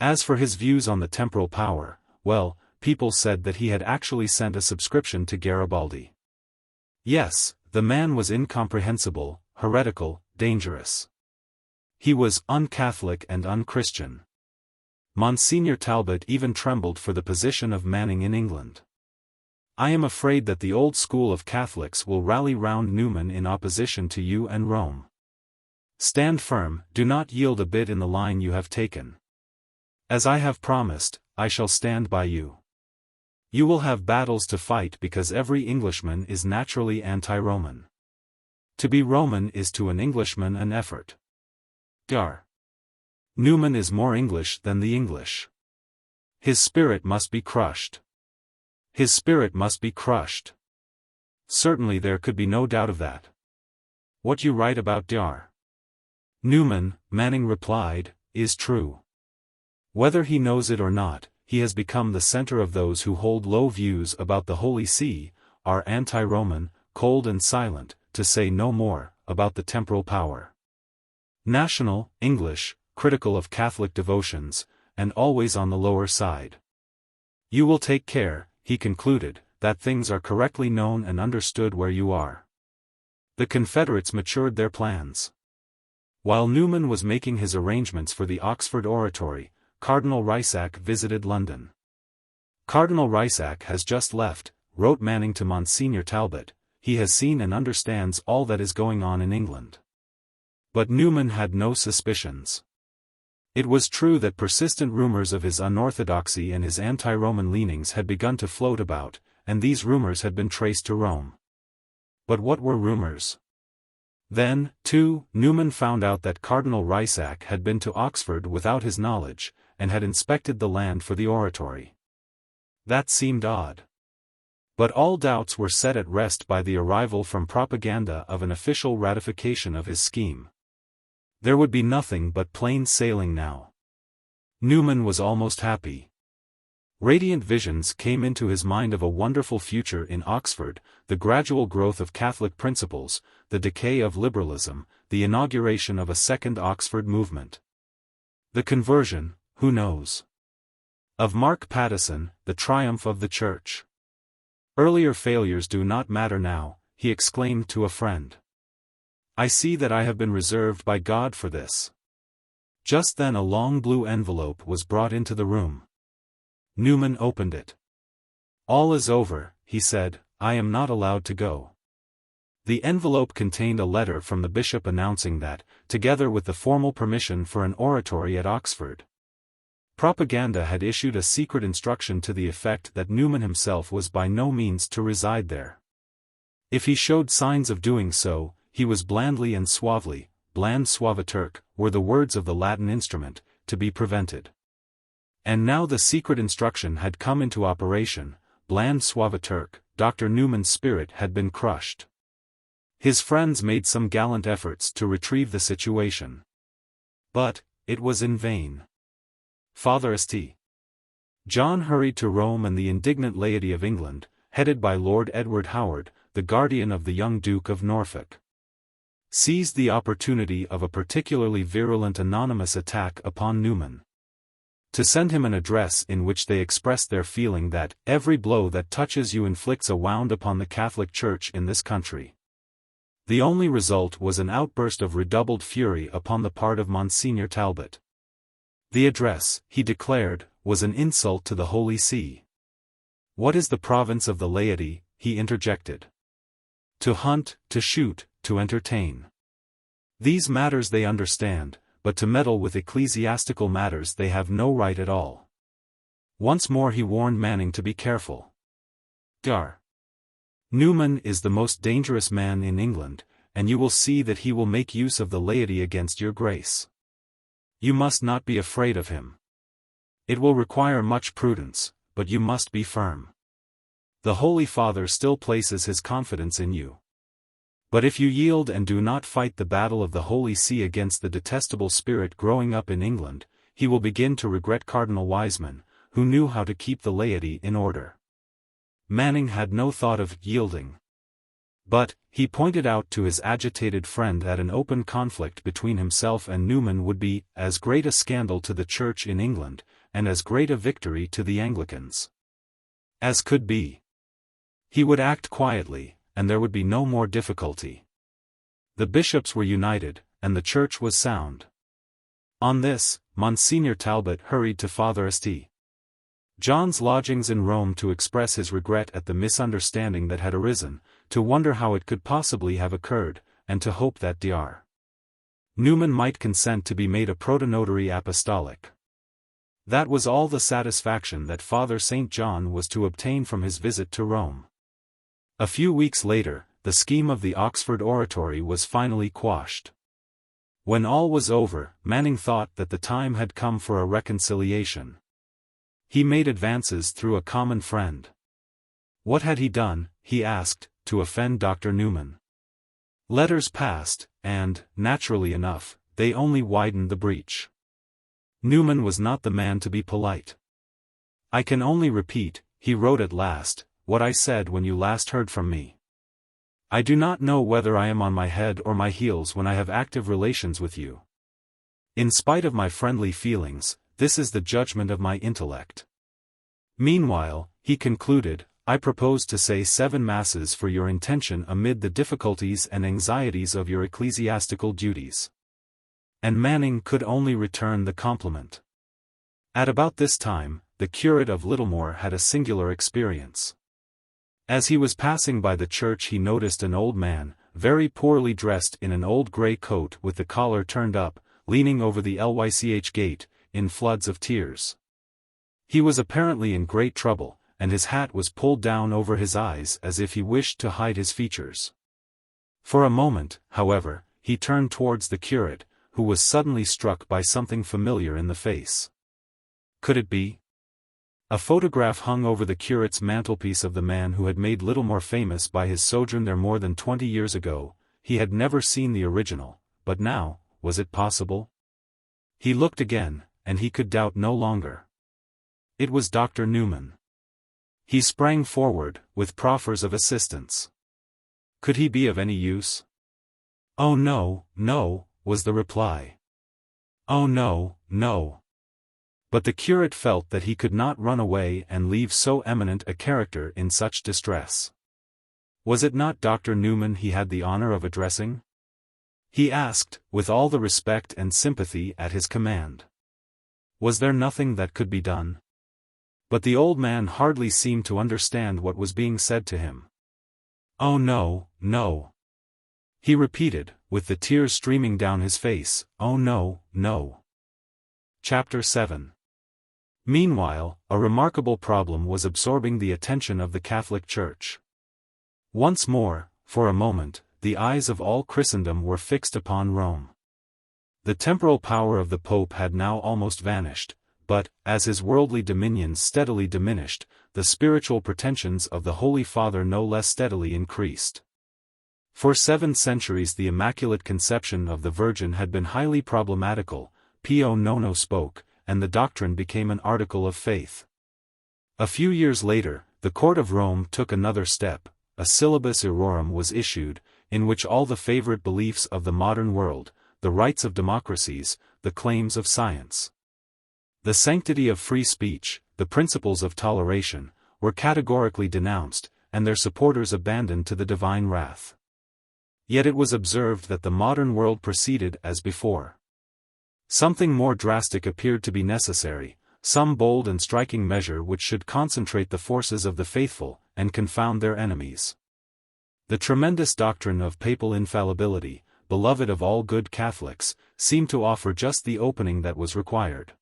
[SPEAKER 1] As for his views on the temporal power, well, people said that he had actually sent a subscription to Garibaldi. Yes, the man was incomprehensible, heretical, dangerous. He was un-Catholic and un-Christian. Monsignor Talbot even trembled for the position of Manning in England. I am afraid that the old school of Catholics will rally round Newman in opposition to you and Rome. Stand firm, do not yield a bit in the line you have taken. As I have promised, I shall stand by you. You will have battles to fight because every Englishman is naturally anti-Roman. To be Roman is to an Englishman an effort. Dar. Newman is more English than the English. His spirit must be crushed. His spirit must be crushed. Certainly there could be no doubt of that. What you write about Dar. Newman, Manning replied, is true. Whether he knows it or not, he has become the center of those who hold low views about the Holy See, are anti-Roman, cold and silent, to say no more, about the temporal power. National, English, critical of Catholic devotions, and always on the lower side. You will take care, he concluded, that things are correctly known and understood where you are. The Confederates matured their plans. While Newman was making his arrangements for the Oxford Oratory, Cardinal Reisac visited London. Cardinal Reisac has just left, wrote Manning to Monsignor Talbot, he has seen and understands all that is going on in England. But Newman had no suspicions. It was true that persistent rumors of his unorthodoxy and his anti-Roman leanings had begun to float about, and these rumors had been traced to Rome. But what were rumors? Then, too, Newman found out that Cardinal Reisac had been to Oxford without his knowledge, and had inspected the land for the oratory. That seemed odd. But all doubts were set at rest by the arrival from propaganda of an official ratification of his scheme. There would be nothing but plain sailing now. Newman was almost happy. Radiant visions came into his mind of a wonderful future in Oxford, the gradual growth of Catholic principles, the decay of liberalism, the inauguration of a second Oxford movement. The conversion, who knows? Of Mark Pattison, the triumph of the Church. Earlier failures do not matter now, he exclaimed to a friend. I see that I have been reserved by God for this. Just then a long blue envelope was brought into the room. Newman opened it. All is over, he said, I am not allowed to go. The envelope contained a letter from the bishop announcing that, together with the formal permission for an oratory at Oxford, propaganda had issued a secret instruction to the effect that Newman himself was by no means to reside there. If he showed signs of doing so, he was blandly and suavely, bland suaviter, were the words of the Latin instrument, to be prevented. And now the secret instruction had come into operation, bland suaviter, Dr. Newman's spirit had been crushed. His friends made some gallant efforts to retrieve the situation. But, it was in vain. Father St. John hurried to Rome, and the indignant laity of England, headed by Lord Edward Howard, the guardian of the young Duke of Norfolk, seized the opportunity of a particularly virulent anonymous attack upon Newman, to send him an address in which they expressed their feeling that every blow that touches you inflicts a wound upon the Catholic Church in this country. The only result was an outburst of redoubled fury upon the part of Monsignor Talbot. The address, he declared, was an insult to the Holy See. What is the province of the laity, he interjected. To hunt, to shoot, to entertain. These matters they understand, but to meddle with ecclesiastical matters they have no right at all. Once more he warned Manning to be careful. Dar. Newman is the most dangerous man in England, and you will see that he will make use of the laity against your grace. You must not be afraid of him. It will require much prudence, but you must be firm. The Holy Father still places his confidence in you. But if you yield and do not fight the battle of the Holy See against the detestable spirit growing up in England, he will begin to regret Cardinal Wiseman, who knew how to keep the laity in order. Manning had no thought of yielding. But, he pointed out to his agitated friend that an open conflict between himself and Newman would be as great a scandal to the Church in England, and as great a victory to the Anglicans as could be. He would act quietly, and there would be no more difficulty. The bishops were united, and the Church was sound. On this, Monsignor Talbot hurried to Father St. John's lodgings in Rome to express his regret at the misunderstanding that had arisen, to wonder how it could possibly have occurred, and to hope that Dr. Newman might consent to be made a protonotary apostolic. That was all the satisfaction that Father St. John was to obtain from his visit to Rome. A few weeks later, the scheme of the Oxford Oratory was finally quashed. When all was over, Manning thought that the time had come for a reconciliation. He made advances through a common friend. What had he done, he asked, to offend Dr. Newman? Letters passed, and, naturally enough, they only widened the breach. Newman was not the man to be polite. "I can only repeat," he wrote at last, "what I said when you last heard from me. I do not know whether I am on my head or my heels when I have active relations with you. In spite of my friendly feelings, this is the judgment of my intellect. Meanwhile," he concluded, "I propose to say 7 masses for your intention amid the difficulties and anxieties of your ecclesiastical duties." And Manning could only return the compliment. At about this time, the curate of Littlemore had a singular experience. As he was passing by the church he noticed an old man, very poorly dressed in an old grey coat with the collar turned up, leaning over the Lych gate, in floods of tears. He was apparently in great trouble, and his hat was pulled down over his eyes as if he wished to hide his features. For a moment, however, he turned towards the curate, who was suddenly struck by something familiar in the face. Could it be? A photograph hung over the curate's mantelpiece of the man who had made Littlemore famous by his sojourn there more than 20 years ago. He had never seen the original, but now, was it possible? He looked again, and he could doubt no longer. It was Dr. Newman. He sprang forward, with proffers of assistance. Could he be of any use? "Oh no, no," was the reply. "Oh no, no." But the curate felt that he could not run away and leave so eminent a character in such distress. Was it not Dr. Newman he had the honor of addressing? He asked, with all the respect and sympathy at his command. Was there nothing that could be done? But the old man hardly seemed to understand what was being said to him. "Oh no, no," he repeated, with the tears streaming down his face. "Oh no, no." Chapter 7. Meanwhile, a remarkable problem was absorbing the attention of the Catholic Church. Once more, for a moment, the eyes of all Christendom were fixed upon Rome. The temporal power of the Pope had now almost vanished, but, as his worldly dominions steadily diminished, the spiritual pretensions of the Holy Father no less steadily increased. For 7 centuries the Immaculate Conception of the Virgin had been highly problematical. Pio IX spoke, and the doctrine became an article of faith. A few years later, the Court of Rome took another step. A syllabus errorum was issued, in which all the favorite beliefs of the modern world, the rights of democracies, the claims of science, the sanctity of free speech, the principles of toleration, were categorically denounced, and their supporters abandoned to the divine wrath. Yet it was observed that the modern world proceeded as before. Something more drastic appeared to be necessary, some bold and striking measure which should concentrate the forces of the faithful, and confound their enemies. The tremendous doctrine of papal infallibility, beloved of all good Catholics, seemed to offer just the opening that was required.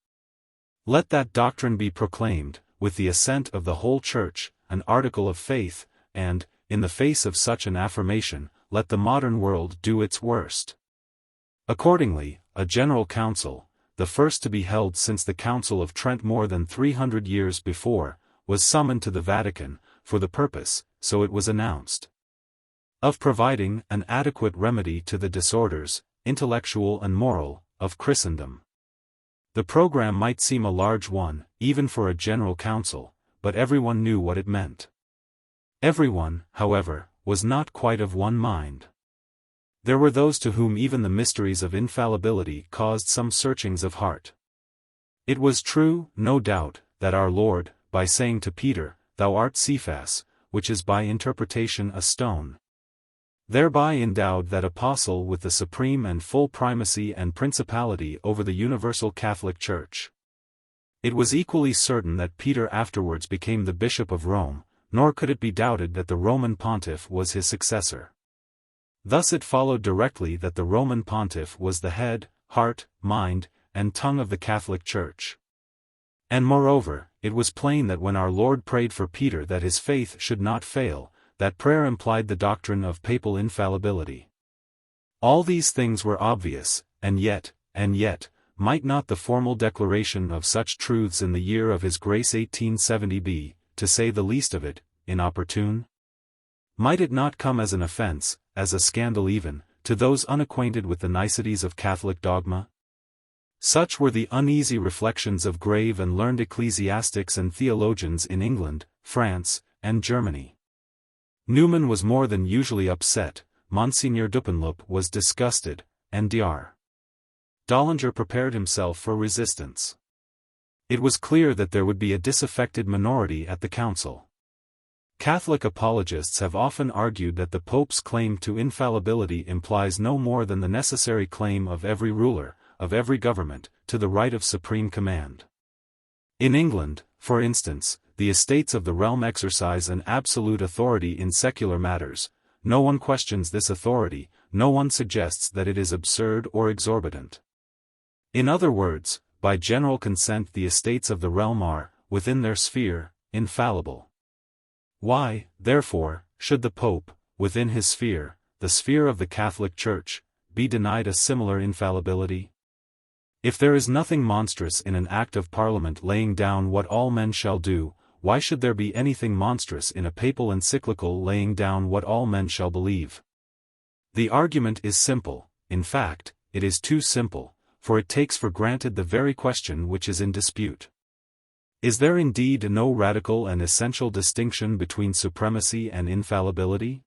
[SPEAKER 1] Let that doctrine be proclaimed, with the assent of the whole Church, an article of faith, and, in the face of such an affirmation, let the modern world do its worst. Accordingly, a General Council, the first to be held since the Council of Trent more than 300 years before, was summoned to the Vatican, for the purpose, so it was announced, of providing an adequate remedy to the disorders, intellectual and moral, of Christendom. The program might seem a large one, even for a general council, but everyone knew what it meant. Everyone, however, was not quite of one mind. There were those to whom even the mysteries of infallibility caused some searchings of heart. It was true, no doubt, that our Lord, by saying to Peter, "Thou art Cephas," which is by interpretation a stone, thereby endowed that apostle with the supreme and full primacy and principality over the universal Catholic Church. It was equally certain that Peter afterwards became the Bishop of Rome, nor could it be doubted that the Roman pontiff was his successor. Thus it followed directly that the Roman pontiff was the head, heart, mind, and tongue of the Catholic Church. And moreover, it was plain that when our Lord prayed for Peter that his faith should not fail, that prayer implied the doctrine of papal infallibility. All these things were obvious, and yet, might not the formal declaration of such truths in the year of His Grace 1870 be, to say the least of it, inopportune? Might it not come as an offense, as a scandal even, to those unacquainted with the niceties of Catholic dogma? Such were the uneasy reflections of grave and learned ecclesiastics and theologians in England, France, and Germany. Newman was more than usually upset, Monsignor Dupanloup was disgusted, and Dr. Dollinger prepared himself for resistance. It was clear that there would be a disaffected minority at the council. Catholic apologists have often argued that the Pope's claim to infallibility implies no more than the necessary claim of every ruler, of every government, to the right of supreme command. In England, for instance, the estates of the realm exercise an absolute authority in secular matters. No one questions this authority, no one suggests that it is absurd or exorbitant. In other words, by general consent the estates of the realm are, within their sphere, infallible. Why, therefore, should the Pope, within his sphere, the sphere of the Catholic Church, be denied a similar infallibility? If there is nothing monstrous in an Act of Parliament laying down what all men shall do, why should there be anything monstrous in a papal encyclical laying down what all men shall believe? The argument is simple, in fact, it is too simple, for it takes for granted the very question which is in dispute. Is there indeed no radical and essential distinction between supremacy and infallibility?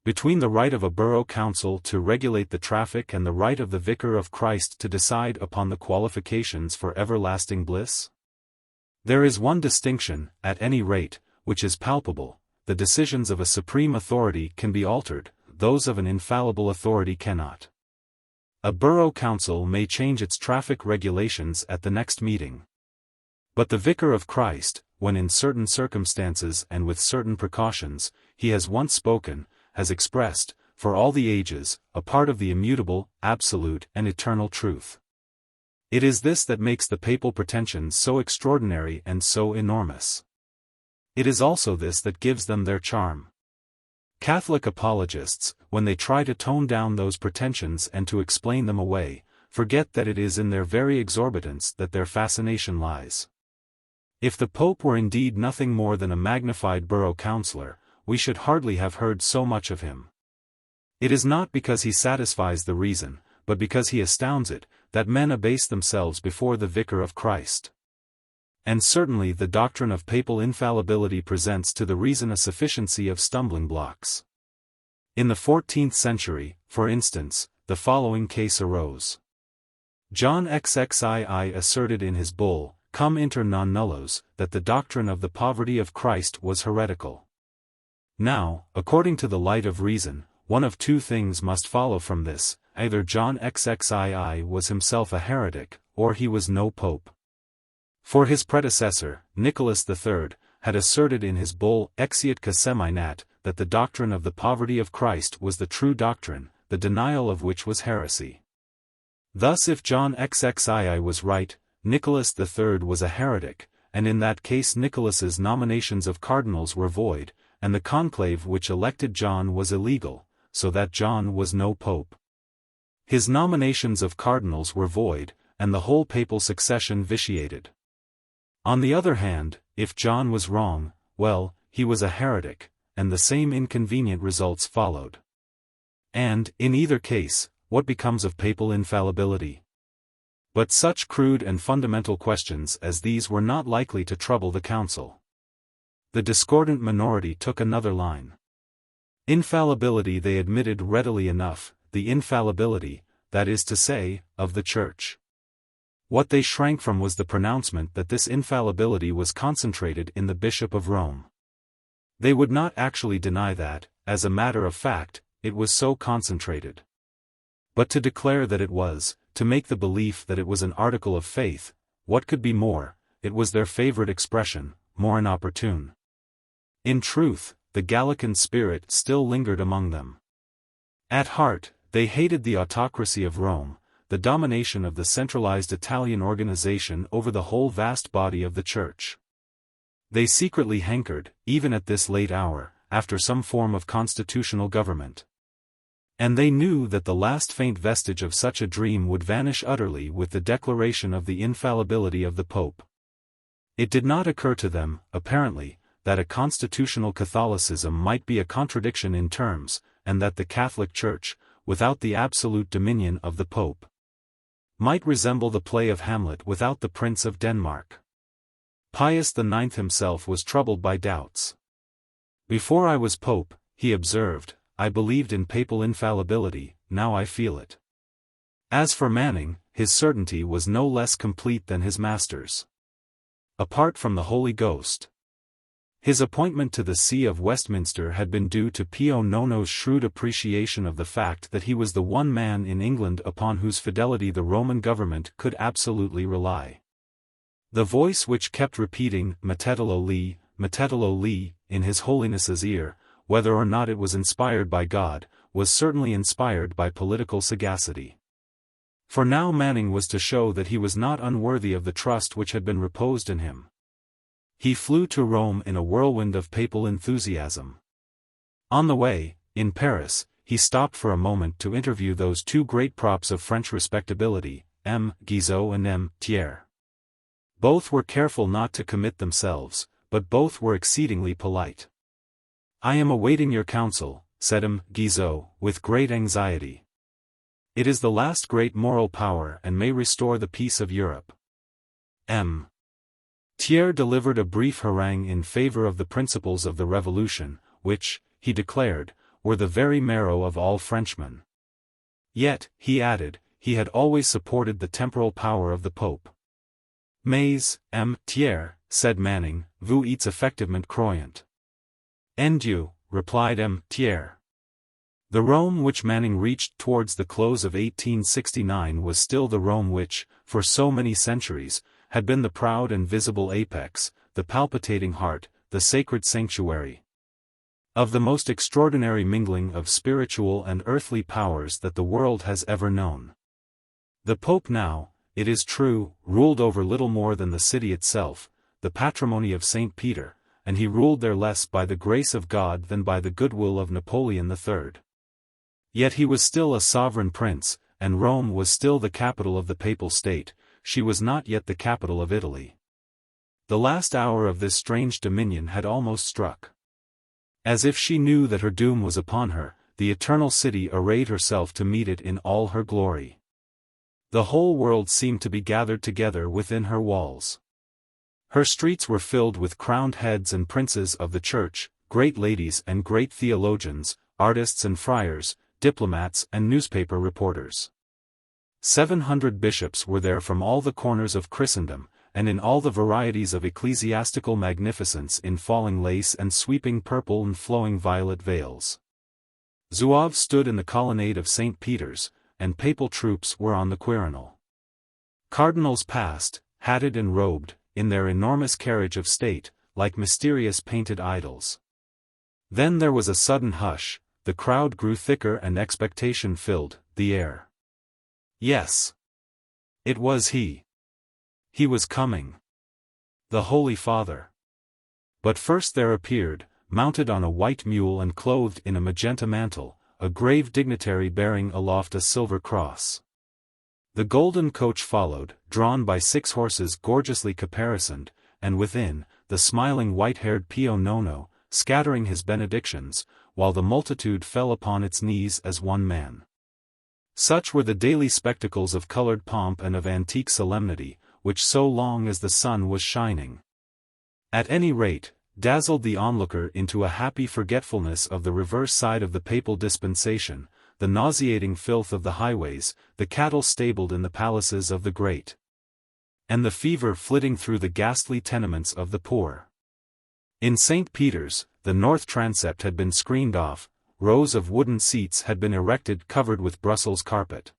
[SPEAKER 1] Between the right of a borough council to regulate the traffic and the right of the Vicar of Christ to decide upon the qualifications for everlasting bliss? There is one distinction, at any rate, which is palpable: the decisions of a supreme authority can be altered, those of an infallible authority cannot. A borough council may change its traffic regulations at the next meeting. But the Vicar of Christ, when in certain circumstances and with certain precautions, he has once spoken, has expressed, for all the ages, a part of the immutable, absolute and eternal truth. It is this that makes the papal pretensions so extraordinary and so enormous. It is also this that gives them their charm. Catholic apologists, when they try to tone down those pretensions and to explain them away, forget that it is in their very exorbitance that their fascination lies. If the Pope were indeed nothing more than a magnified borough councillor, we should hardly have heard so much of him. It is not because he satisfies the reason, but because he astounds it, that men abase themselves before the Vicar of Christ. And certainly the doctrine of papal infallibility presents to the reason a sufficiency of stumbling blocks. In the 14th century, for instance, the following case arose. John XXII asserted in his bull, Cum inter non nullos, that the doctrine of the poverty of Christ was heretical. Now, according to the light of reason, one of two things must follow from this: either John XXII was himself a heretic, or he was no pope. For his predecessor, Nicholas III, had asserted in his bull Exiat Seminat that the doctrine of the poverty of Christ was the true doctrine, the denial of which was heresy. Thus if John XXII was right, Nicholas III was a heretic, and in that case Nicholas's nominations of cardinals were void, and the conclave which elected John was illegal, so that John was no pope. His nominations of cardinals were void, and the whole papal succession vitiated. On the other hand, if John was wrong, well, he was a heretic, and the same inconvenient results followed. And, in either case, what becomes of papal infallibility? But such crude and fundamental questions as these were not likely to trouble the council. The discordant minority took another line. Infallibility they admitted readily enough, the infallibility, that is to say, of the Church. What they shrank from was the pronouncement that this infallibility was concentrated in the Bishop of Rome. They would not actually deny that, as a matter of fact, it was so concentrated. But to declare that it was, to make the belief that it was an article of faith, what could be more? It was their favorite expression, more inopportune. In truth, the Gallican spirit still lingered among them. At heart, they hated the autocracy of Rome, the domination of the centralized Italian organization over the whole vast body of the Church. They secretly hankered, even at this late hour, after some form of constitutional government. And they knew that the last faint vestige of such a dream would vanish utterly with the declaration of the infallibility of the Pope. It did not occur to them, apparently, that a constitutional Catholicism might be a contradiction in terms, and that the Catholic Church, without the absolute dominion of the Pope, might resemble the play of Hamlet without the Prince of Denmark. Pius IX himself was troubled by doubts. "Before I was Pope," he observed, "I believed in papal infallibility, now I feel it." As for Manning, his certainty was no less complete than his master's. Apart from the Holy Ghost, his appointment to the See of Westminster had been due to Pio IX's shrewd appreciation of the fact that he was the one man in England upon whose fidelity the Roman government could absolutely rely. The voice which kept repeating Metetalo Li, in His Holiness's ear, whether or not it was inspired by God, was certainly inspired by political sagacity. For now Manning was to show that he was not unworthy of the trust which had been reposed in him. He flew to Rome in a whirlwind of papal enthusiasm. On the way, in Paris, he stopped for a moment to interview those two great props of French respectability, M. Guizot and M. Thiers. Both were careful not to commit themselves, but both were exceedingly polite. "I am awaiting your counsel," said M. Guizot, with great anxiety. "It is the last great moral power and may restore the peace of Europe." M. Thiers delivered a brief harangue in favor of the principles of the Revolution, which, he declared, were the very marrow of all Frenchmen. Yet, he added, he had always supported the temporal power of the Pope. "Mais, M. Thiers," said Manning, "vous êtes effectivement croyant." "En Dieu," replied M. Thiers. The Rome which Manning reached towards the close of 1869 was still the Rome which, for so many centuries, had been the proud and visible apex, the palpitating heart, the sacred sanctuary of the most extraordinary mingling of spiritual and earthly powers that the world has ever known. The Pope now, it is true, ruled over little more than the city itself, the patrimony of St. Peter, and he ruled there less by the grace of God than by the goodwill of Napoleon III. Yet he was still a sovereign prince, and Rome was still the capital of the Papal State. She was not yet the capital of Italy. The last hour of this strange dominion had almost struck. As if she knew that her doom was upon her, the eternal city arrayed herself to meet it in all her glory. The whole world seemed to be gathered together within her walls. Her streets were filled with crowned heads and princes of the Church, great ladies and great theologians, artists and friars, diplomats and newspaper reporters. 700 bishops were there from all the corners of Christendom, and in all the varieties of ecclesiastical magnificence in falling lace and sweeping purple and flowing violet veils. Zouaves stood in the colonnade of St. Peter's, and papal troops were on the Quirinal. Cardinals passed, hatted and robed, in their enormous carriage of state, like mysterious painted idols. Then there was a sudden hush, the crowd grew thicker and expectation filled the air. Yes. It was he. He was coming. The Holy Father. But first there appeared, mounted on a white mule and clothed in a magenta mantle, a grave dignitary bearing aloft a silver cross. The golden coach followed, drawn by 6 horses gorgeously caparisoned, and within, the smiling white-haired Pio IX, scattering his benedictions, while the multitude fell upon its knees as one man. Such were the daily spectacles of colored pomp and of antique solemnity, which so long as the sun was shining, at any rate, dazzled the onlooker into a happy forgetfulness of the reverse side of the papal dispensation, the nauseating filth of the highways, the cattle stabled in the palaces of the great, and the fever flitting through the ghastly tenements of the poor. In St. Peter's, the north transept had been screened off, rows of wooden seats had been erected covered with Brussels carpet.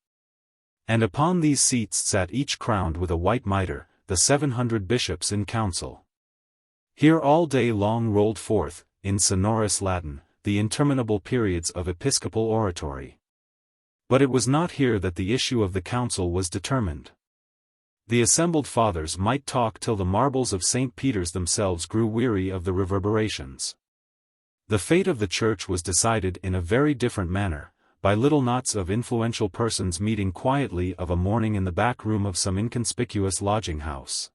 [SPEAKER 1] And upon these seats sat each crowned with a white mitre, the 700 bishops in council. Here all day long rolled forth, in sonorous Latin, the interminable periods of episcopal oratory. But it was not here that the issue of the council was determined. The assembled fathers might talk till the marbles of St. Peter's themselves grew weary of the reverberations. The fate of the church was decided in a very different manner, by little knots of influential persons meeting quietly of a morning in the back room of some inconspicuous lodging-house.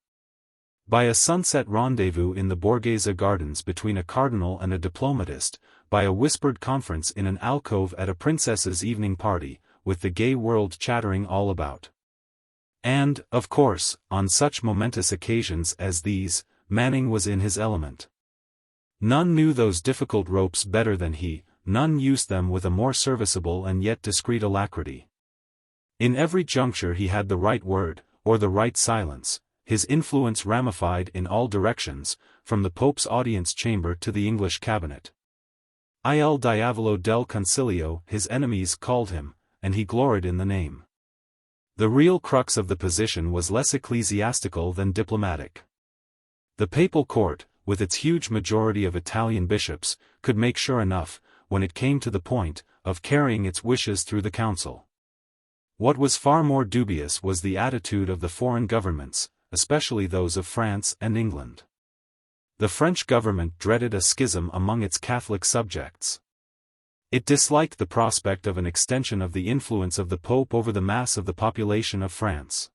[SPEAKER 1] By a sunset rendezvous in the Borghese gardens between a cardinal and a diplomatist, by a whispered conference in an alcove at a princess's evening party, with the gay world chattering all about. And, of course, on such momentous occasions as these, Manning was in his element. None knew those difficult ropes better than he, none used them with a more serviceable and yet discreet alacrity. In every juncture he had the right word, or the right silence. His influence ramified in all directions, from the Pope's audience chamber to the English cabinet. Il diavolo del concilio, his enemies called him, and he gloried in the name. The real crux of the position was less ecclesiastical than diplomatic. The papal court, with its huge majority of Italian bishops, could make sure enough, when it came to the point, of carrying its wishes through the council. What was far more dubious was the attitude of the foreign governments, especially those of France and England. The French government dreaded a schism among its Catholic subjects. It disliked the prospect of an extension of the influence of the Pope over the mass of the population of France.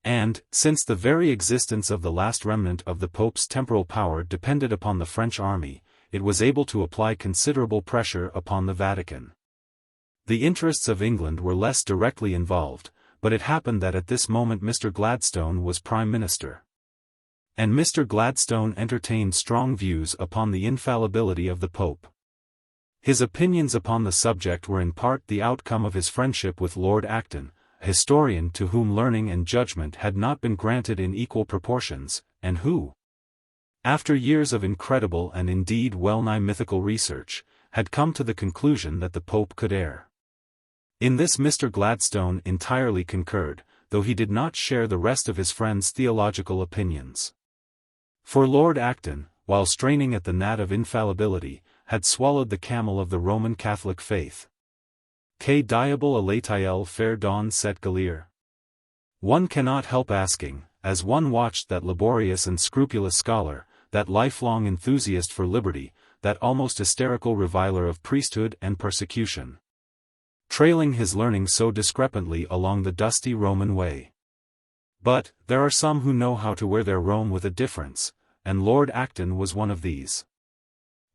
[SPEAKER 1] And, since the very existence of the last remnant of the Pope's temporal power depended upon the French army, it was able to apply considerable pressure upon the Vatican. The interests of England were less directly involved, but it happened that at this moment Mr. Gladstone was Prime Minister. And Mr. Gladstone entertained strong views upon the infallibility of the Pope. His opinions upon the subject were in part the outcome of his friendship with Lord Acton, a historian to whom learning and judgment had not been granted in equal proportions, and who, after years of incredible and indeed well-nigh mythical research, had come to the conclusion that the Pope could err. In this Mr. Gladstone entirely concurred, though he did not share the rest of his friend's theological opinions. For Lord Acton, while straining at the gnat of infallibility, had swallowed the camel of the Roman Catholic faith. Que diable a-t-il faire dans cette galère? One cannot help asking, as one watched that laborious and scrupulous scholar, that lifelong enthusiast for liberty, that almost hysterical reviler of priesthood and persecution, trailing his learning so discrepantly along the dusty Roman way. But, there are some who know how to wear their Rome with a difference, and Lord Acton was one of these.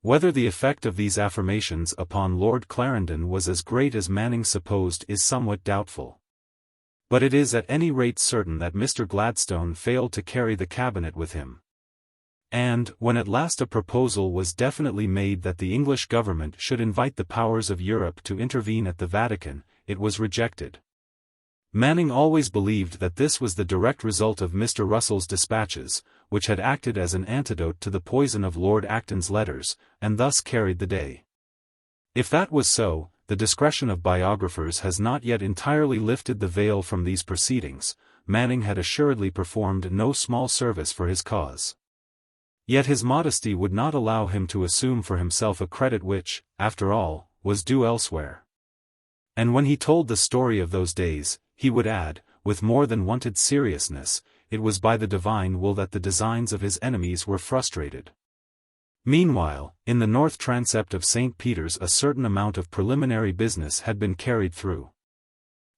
[SPEAKER 1] Whether the effect of these affirmations upon Lord Clarendon was as great as Manning supposed is somewhat doubtful. But it is at any rate certain that Mr. Gladstone failed to carry the cabinet with him. And, when at last a proposal was definitely made that the English government should invite the powers of Europe to intervene at the Vatican, it was rejected. Manning always believed that this was the direct result of Mr. Russell's dispatches, which had acted as an antidote to the poison of Lord Acton's letters, and thus carried the day. If that was so, the discretion of biographers has not yet entirely lifted the veil from these proceedings. Manning had assuredly performed no small service for his cause. Yet his modesty would not allow him to assume for himself a credit which, after all, was due elsewhere. And when he told the story of those days, he would add, with more than wonted seriousness, it was by the divine will that the designs of his enemies were frustrated. Meanwhile, in the north transept of St. Peter's a certain amount of preliminary business had been carried through.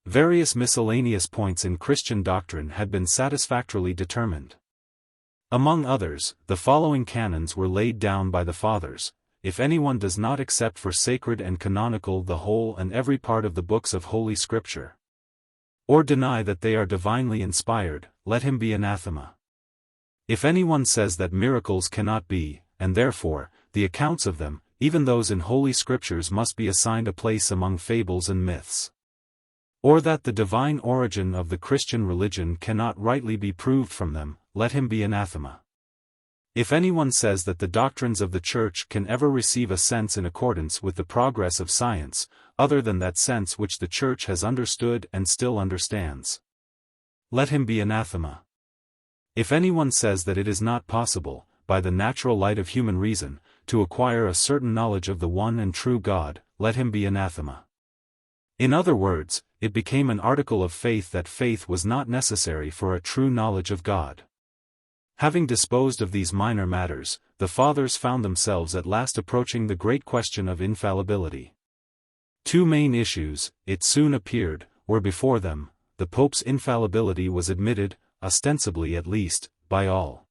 [SPEAKER 1] Various miscellaneous points in Christian doctrine had been satisfactorily determined. Among others, the following canons were laid down by the Fathers: if anyone does not accept for sacred and canonical the whole and every part of the books of Holy Scripture, or deny that they are divinely inspired, let him be anathema. If anyone says that miracles cannot be, and therefore, the accounts of them, even those in Holy Scriptures must be assigned a place among fables and myths, or that the divine origin of the Christian religion cannot rightly be proved from them, let him be anathema. If anyone says that the doctrines of the Church can ever receive a sense in accordance with the progress of science, other than that sense which the Church has understood and still understands, let him be anathema. If anyone says that it is not possible, by the natural light of human reason, to acquire a certain knowledge of the one and true God, let him be anathema. In other words, it became an article of faith that faith was not necessary for a true knowledge of God. Having disposed of these minor matters, the Fathers found themselves at last approaching the great question of infallibility. Two main issues, it soon appeared, were before them. The Pope's infallibility was admitted, ostensibly at least, by all.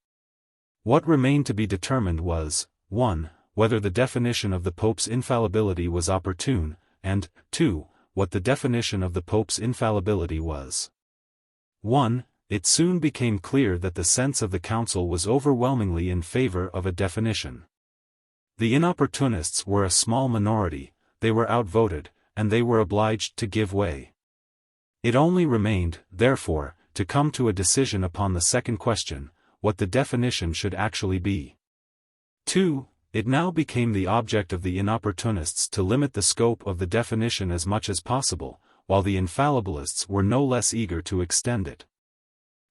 [SPEAKER 1] What remained to be determined was, 1. Whether the definition of the Pope's infallibility was opportune, and, 2. What the definition of the Pope's infallibility was. 1. It soon became clear that the sense of the Council was overwhelmingly in favor of a definition. The inopportunists were a small minority, they were outvoted, and they were obliged to give way. It only remained, therefore, to come to a decision upon the second question, what the definition should actually be. 2. It now became the object of the inopportunists to limit the scope of the definition as much as possible, while the infallibilists were no less eager to extend it.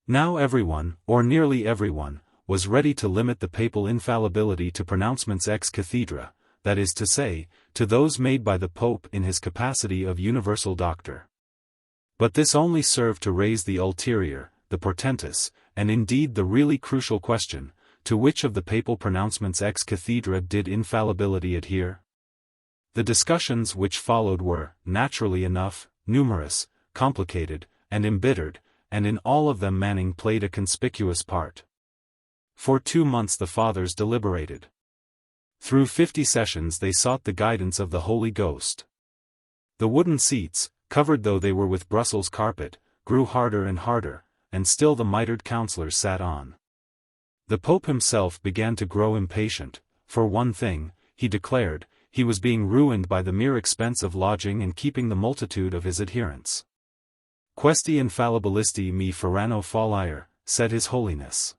[SPEAKER 1] Now everyone, or nearly everyone, was ready to limit the papal infallibility to pronouncements ex cathedra, that is to say, to those made by the Pope in his capacity of universal doctor. But this only served to raise the ulterior, the portentous, and indeed the really crucial question, to which of the papal pronouncements ex cathedra did infallibility adhere? The discussions which followed were, naturally enough, numerous, complicated, and embittered, and in all of them Manning played a conspicuous part. For 2 months the Fathers deliberated. Through 50 sessions they sought the guidance of the Holy Ghost. The wooden seats, covered though they were with Brussels carpet, grew harder and harder, and still the mitred councillors sat on. The Pope himself began to grow impatient. For one thing, he declared, he was being ruined by the mere expense of lodging and keeping the multitude of his adherents. Questi infallibilisti me farano fallire, said His Holiness.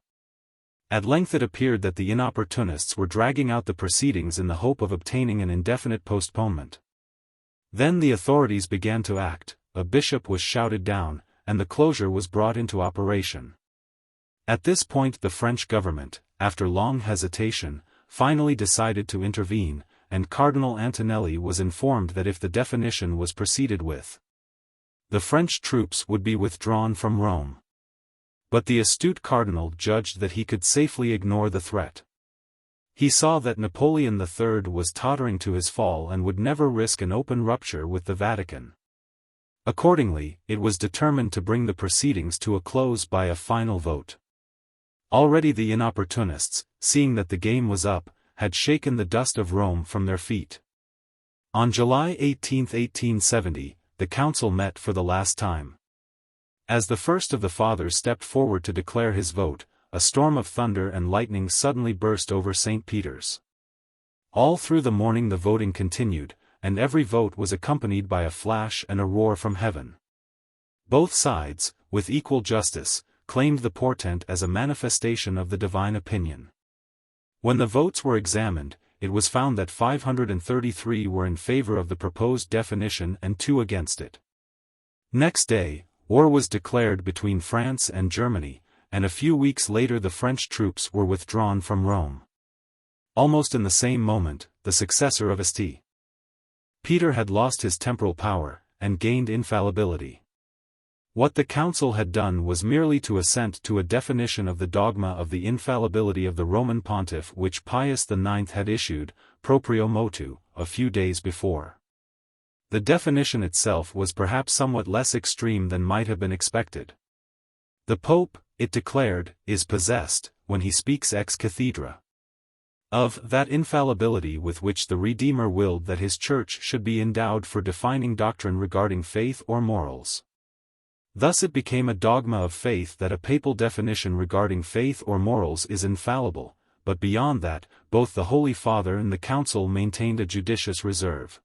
[SPEAKER 1] At length it appeared that the inopportunists were dragging out the proceedings in the hope of obtaining an indefinite postponement. Then the authorities began to act, a bishop was shouted down, and the closure was brought into operation. At this point the French government, after long hesitation, finally decided to intervene, and Cardinal Antonelli was informed that if the definition was proceeded with, the French troops would be withdrawn from Rome. But the astute Cardinal judged that he could safely ignore the threat. He saw that Napoleon III was tottering to his fall and would never risk an open rupture with the Vatican. Accordingly, it was determined to bring the proceedings to a close by a final vote. Already the inopportunists, seeing that the game was up, had shaken the dust of Rome from their feet. On July 18, 1870, the Council met for the last time. As the first of the Fathers stepped forward to declare his vote, a storm of thunder and lightning suddenly burst over St. Peter's. All through the morning the voting continued, and every vote was accompanied by a flash and a roar from heaven. Both sides, with equal justice, claimed the portent as a manifestation of the divine opinion. When the votes were examined, it was found that 533 were in favor of the proposed definition and 2 against it. Next day, war was declared between France and Germany, and a few weeks later the French troops were withdrawn from Rome. Almost in the same moment, the successor of St. Peter had lost his temporal power, and gained infallibility. What the Council had done was merely to assent to a definition of the dogma of the infallibility of the Roman Pontiff which Pius IX had issued, proprio motu, a few days before. The definition itself was perhaps somewhat less extreme than might have been expected. The Pope, it declared, is possessed, when he speaks ex cathedra, of that infallibility with which the Redeemer willed that his Church should be endowed for defining doctrine regarding faith or morals. Thus it became a dogma of faith that a papal definition regarding faith or morals is infallible, but beyond that, both the Holy Father and the Council maintained a judicious reserve.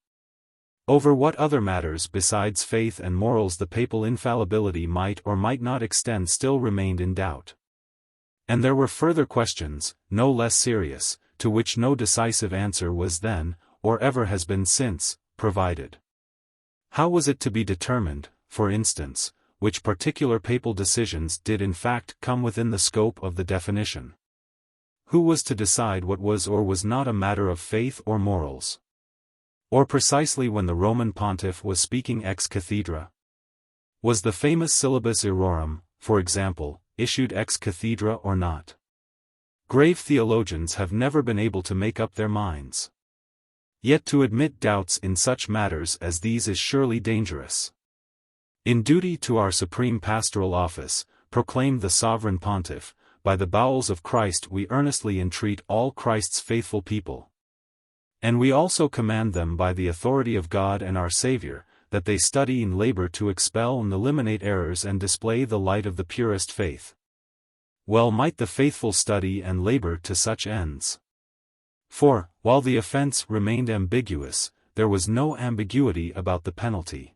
[SPEAKER 1] Over what other matters besides faith and morals the papal infallibility might or might not extend still remained in doubt. And there were further questions, no less serious, to which no decisive answer was then, or ever has been since, provided. How was it to be determined, for instance, which particular papal decisions did in fact come within the scope of the definition? Who was to decide what was or was not a matter of faith or morals? Or precisely when the Roman pontiff was speaking ex cathedra? Was the famous syllabus Errorum, for example, issued ex cathedra or not? Grave theologians have never been able to make up their minds. Yet to admit doubts in such matters as these is surely dangerous. In duty to our supreme pastoral office, proclaimed the Sovereign Pontiff, by the bowels of Christ we earnestly entreat all Christ's faithful people. And we also command them by the authority of God and our Saviour, that they study and labor to expel and eliminate errors and display the light of the purest faith. Well might the faithful study and labor to such ends. For, while the offense remained ambiguous, there was no ambiguity about the penalty.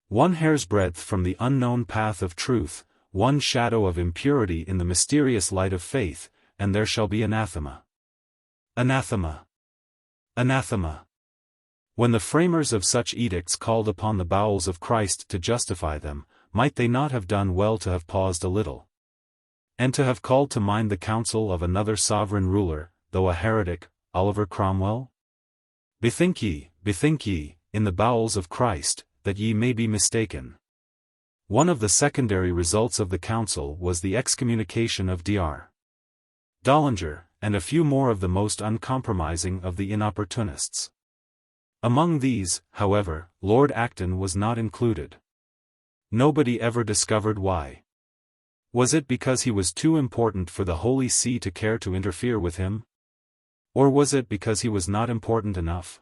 [SPEAKER 1] One hair's breadth from the unknown path of truth, one shadow of impurity in the mysterious light of faith, and there shall be anathema. Anathema. Anathema. When the framers of such edicts called upon the bowels of Christ to justify them, might they not have done well to have paused a little? And to have called to mind the counsel of another sovereign ruler, though a heretic, Oliver Cromwell? Bethink ye, in the bowels of Christ, that ye may be mistaken. One of the secondary results of the council was the excommunication of Dr. Dollinger, and a few more of the most uncompromising of the inopportunists. Among these, however, Lord Acton was not included. Nobody ever discovered why. Was it because he was too important for the Holy See to care to interfere with him? Or was it because he was not important enough?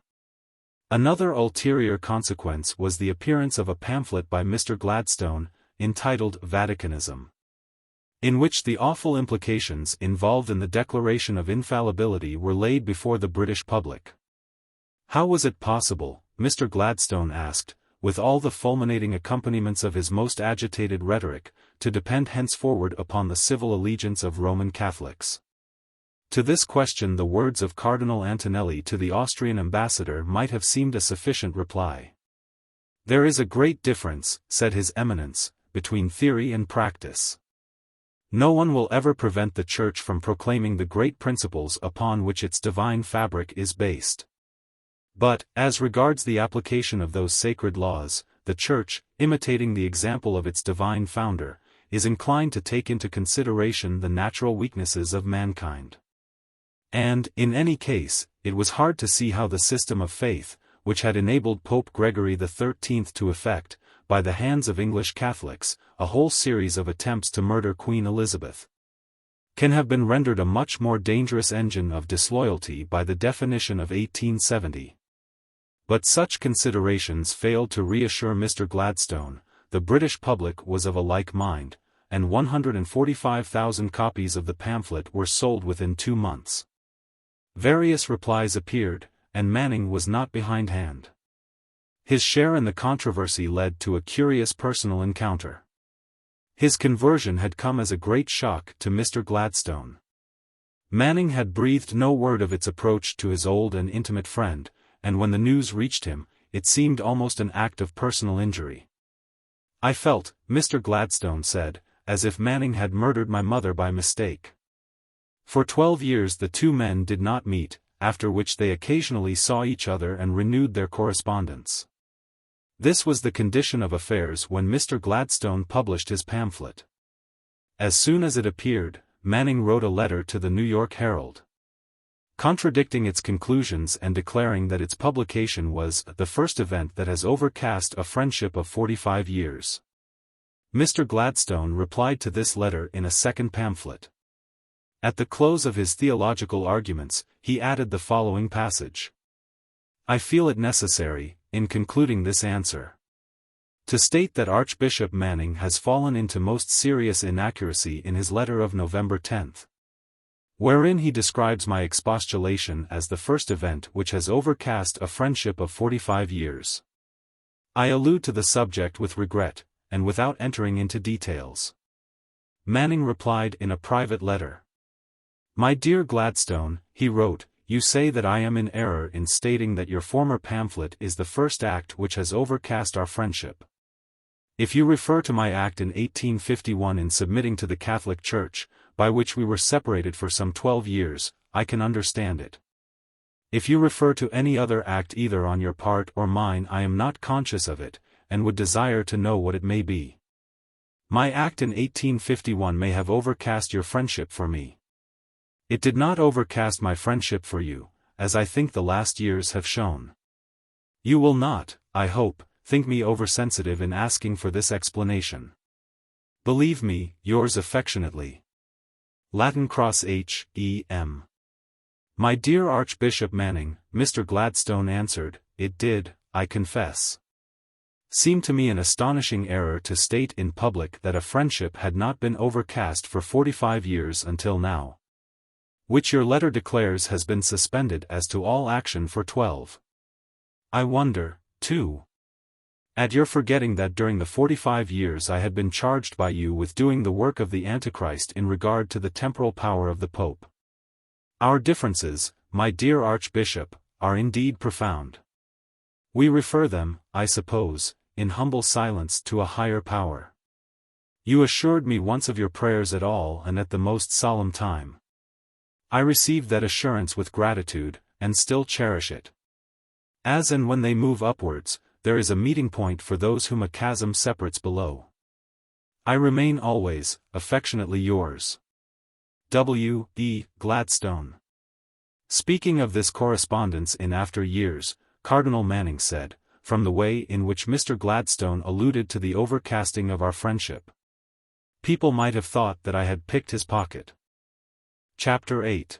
[SPEAKER 1] Another ulterior consequence was the appearance of a pamphlet by Mr. Gladstone, entitled Vaticanism, in which the awful implications involved in the declaration of infallibility were laid before the British public. How was it possible, Mr. Gladstone asked, with all the fulminating accompaniments of his most agitated rhetoric, to depend henceforward upon the civil allegiance of Roman Catholics? To this question the words of Cardinal Antonelli to the Austrian ambassador might have seemed a sufficient reply. There is a great difference, said His Eminence, between theory and practice. No one will ever prevent the Church from proclaiming the great principles upon which its divine fabric is based. But, as regards the application of those sacred laws, the Church, imitating the example of its divine founder, is inclined to take into consideration the natural weaknesses of mankind. And, in any case, it was hard to see how the system of faith, which had enabled Pope Gregory XIII to effect, by the hands of English Catholics, a whole series of attempts to murder Queen Elizabeth, can have been rendered a much more dangerous engine of disloyalty by the definition of 1870. But such considerations failed to reassure Mr. Gladstone. The British public was of a like mind, and 145,000 copies of the pamphlet were sold within 2 months. Various replies appeared, and Manning was not behindhand. His share in the controversy led to a curious personal encounter. His conversion had come as a great shock to Mr. Gladstone. Manning had breathed no word of its approach to his old and intimate friend, and when the news reached him, it seemed almost an act of personal injury. I felt, Mr. Gladstone said, as if Manning had murdered my mother by mistake. For 12 years the two men did not meet, after which they occasionally saw each other and renewed their correspondence. This was the condition of affairs when Mr. Gladstone published his pamphlet. As soon as it appeared, Manning wrote a letter to the New York Herald, contradicting its conclusions and declaring that its publication was the first event that has overcast a friendship of 45 years. Mr. Gladstone replied to this letter in a second pamphlet. At the close of his theological arguments, he added the following passage. I feel it necessary, in concluding this answer, to state that Archbishop Manning has fallen into most serious inaccuracy in his letter of November 10, wherein he describes my expostulation as the first event which has overcast a friendship of 45 years. I allude to the subject with regret, and without entering into details. Manning replied in a private letter. My dear Gladstone, he wrote, you say that I am in error in stating that your former pamphlet is the first act which has overcast our friendship. If you refer to my act in 1851 in submitting to the Catholic Church, by which we were separated for some 12 years, I can understand it. If you refer to any other act either on your part or mine, I am not conscious of it, and would desire to know what it may be. My act in 1851 may have overcast your friendship for me. It did not overcast my friendship for you, as I think the last years have shown. You will not, I hope, think me oversensitive in asking for this explanation. Believe me, yours affectionately, Latin Cross H.E.M. My dear Archbishop Manning, Mr. Gladstone answered, it did, I confess, seem to me an astonishing error to state in public that a friendship had not been overcast for 45 years until now, which your letter declares has been suspended as to all action for 12. I wonder, too, at your forgetting that during the 45 years I had been charged by you with doing the work of the Antichrist in regard to the temporal power of the Pope. Our differences, my dear Archbishop, are indeed profound. We refer them, I suppose, in humble silence to a higher power. You assured me once of your prayers at all and at the most solemn time. I received that assurance with gratitude, and still cherish it. As and when they move upwards, there is a meeting point for those whom a chasm separates below. I remain always, affectionately yours, W. E. Gladstone. Speaking of this correspondence in after years, Cardinal Manning said, from the way in which Mr. Gladstone alluded to the overcasting of our friendship, people might have thought that I had picked his pocket. Chapter 8.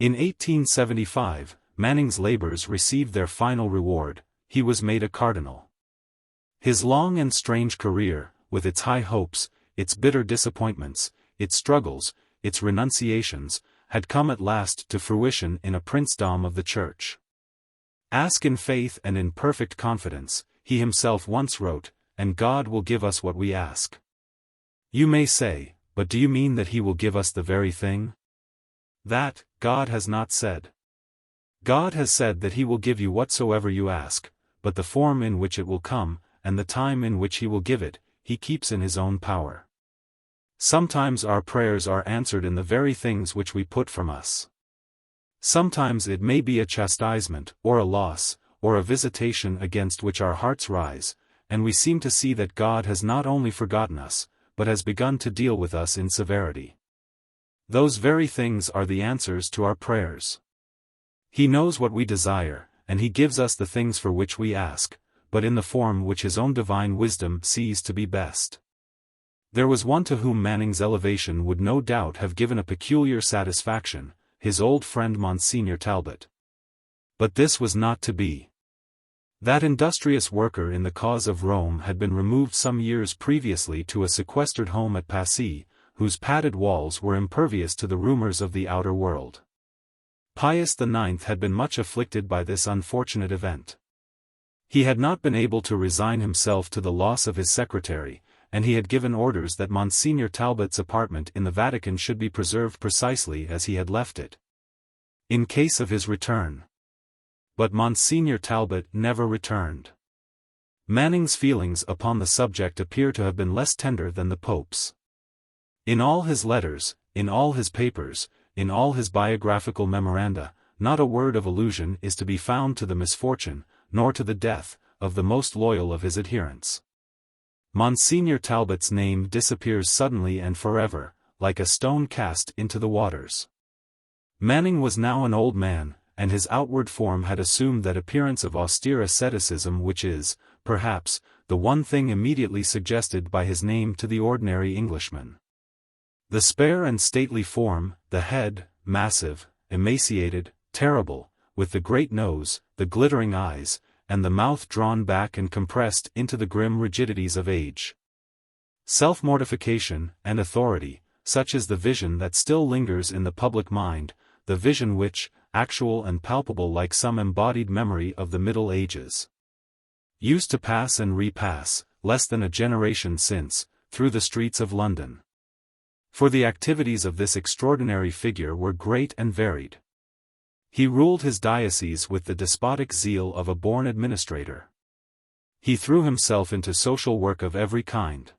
[SPEAKER 1] In 1875, Manning's labors received their final reward. He was made a cardinal. His long and strange career, with its high hopes, its bitter disappointments, its struggles, its renunciations, had come at last to fruition in a princedom of the Church. Ask in faith and in perfect confidence, he himself once wrote, and God will give us what we ask. You may say, but do you mean that he will give us the very thing? That, God has not said. God has said that he will give you whatsoever you ask, but the form in which it will come, and the time in which he will give it, he keeps in his own power. Sometimes our prayers are answered in the very things which we put from us. Sometimes it may be a chastisement, or a loss, or a visitation against which our hearts rise, and we seem to see that God has not only forgotten us, but has begun to deal with us in severity. Those very things are the answers to our prayers. He knows what we desire, and he gives us the things for which we ask, but in the form which his own divine wisdom sees to be best. There was one to whom Manning's elevation would no doubt have given a peculiar satisfaction, his old friend Monsignor Talbot. But this was not to be. That industrious worker in the cause of Rome had been removed some years previously to a sequestered home at Papacy, whose padded walls were impervious to the rumors of the outer world. Pius IX had been much afflicted by this unfortunate event. He had not been able to resign himself to the loss of his secretary, and he had given orders that Monsignor Talbot's apartment in the Vatican should be preserved precisely as he had left it, in case of his return. But Monsignor Talbot never returned. Manning's feelings upon the subject appear to have been less tender than the Pope's. In all his letters, in all his papers, in all his biographical memoranda, not a word of allusion is to be found to the misfortune, nor to the death, of the most loyal of his adherents. Monsignor Talbot's name disappears suddenly and forever, like a stone cast into the waters. Manning was now an old man, and his outward form had assumed that appearance of austere asceticism which is, perhaps, the one thing immediately suggested by his name to the ordinary Englishman. The spare and stately form, the head, massive, emaciated, terrible, with the great nose, the glittering eyes, and the mouth drawn back and compressed into the grim rigidities of age. Self-mortification and authority, such is the vision that still lingers in the public mind, the vision which, actual and palpable like some embodied memory of the Middle Ages, used to pass and repass, less than a generation since, through the streets of London. For the activities of this extraordinary figure were great and varied. He ruled his diocese with the despotic zeal of a born administrator. He threw himself into social work of every kind.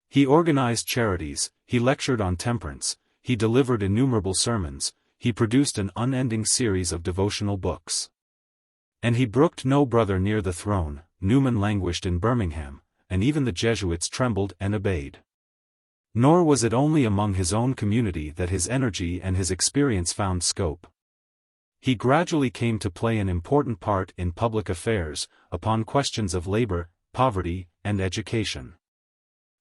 [SPEAKER 1] He organized charities, he lectured on temperance, he delivered innumerable sermons, he produced an unending series of devotional books. And he brooked no brother near the throne. Newman languished in Birmingham, and even the Jesuits trembled and obeyed. Nor was it only among his own community that his energy and his experience found scope. He gradually came to play an important part in public affairs, upon questions of labor, poverty, and education.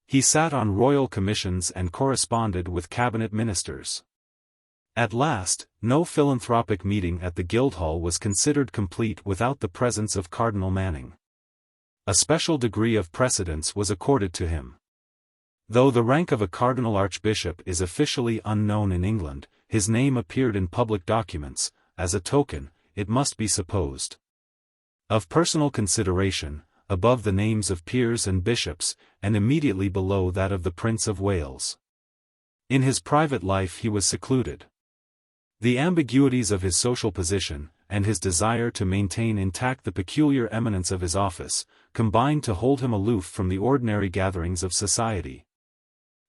[SPEAKER 1] He sat on royal commissions and corresponded with cabinet ministers. At last, no philanthropic meeting at the Guildhall was considered complete without the presence of Cardinal Manning. A special degree of precedence was accorded to him. Though the rank of a cardinal archbishop is officially unknown in England, his name appeared in public documents, as a token, it must be supposed, of personal consideration, above the names of peers and bishops, and immediately below that of the Prince of Wales. In his private life he was secluded. The ambiguities of his social position, and his desire to maintain intact the peculiar eminence of his office, combined to hold him aloof from the ordinary gatherings of society.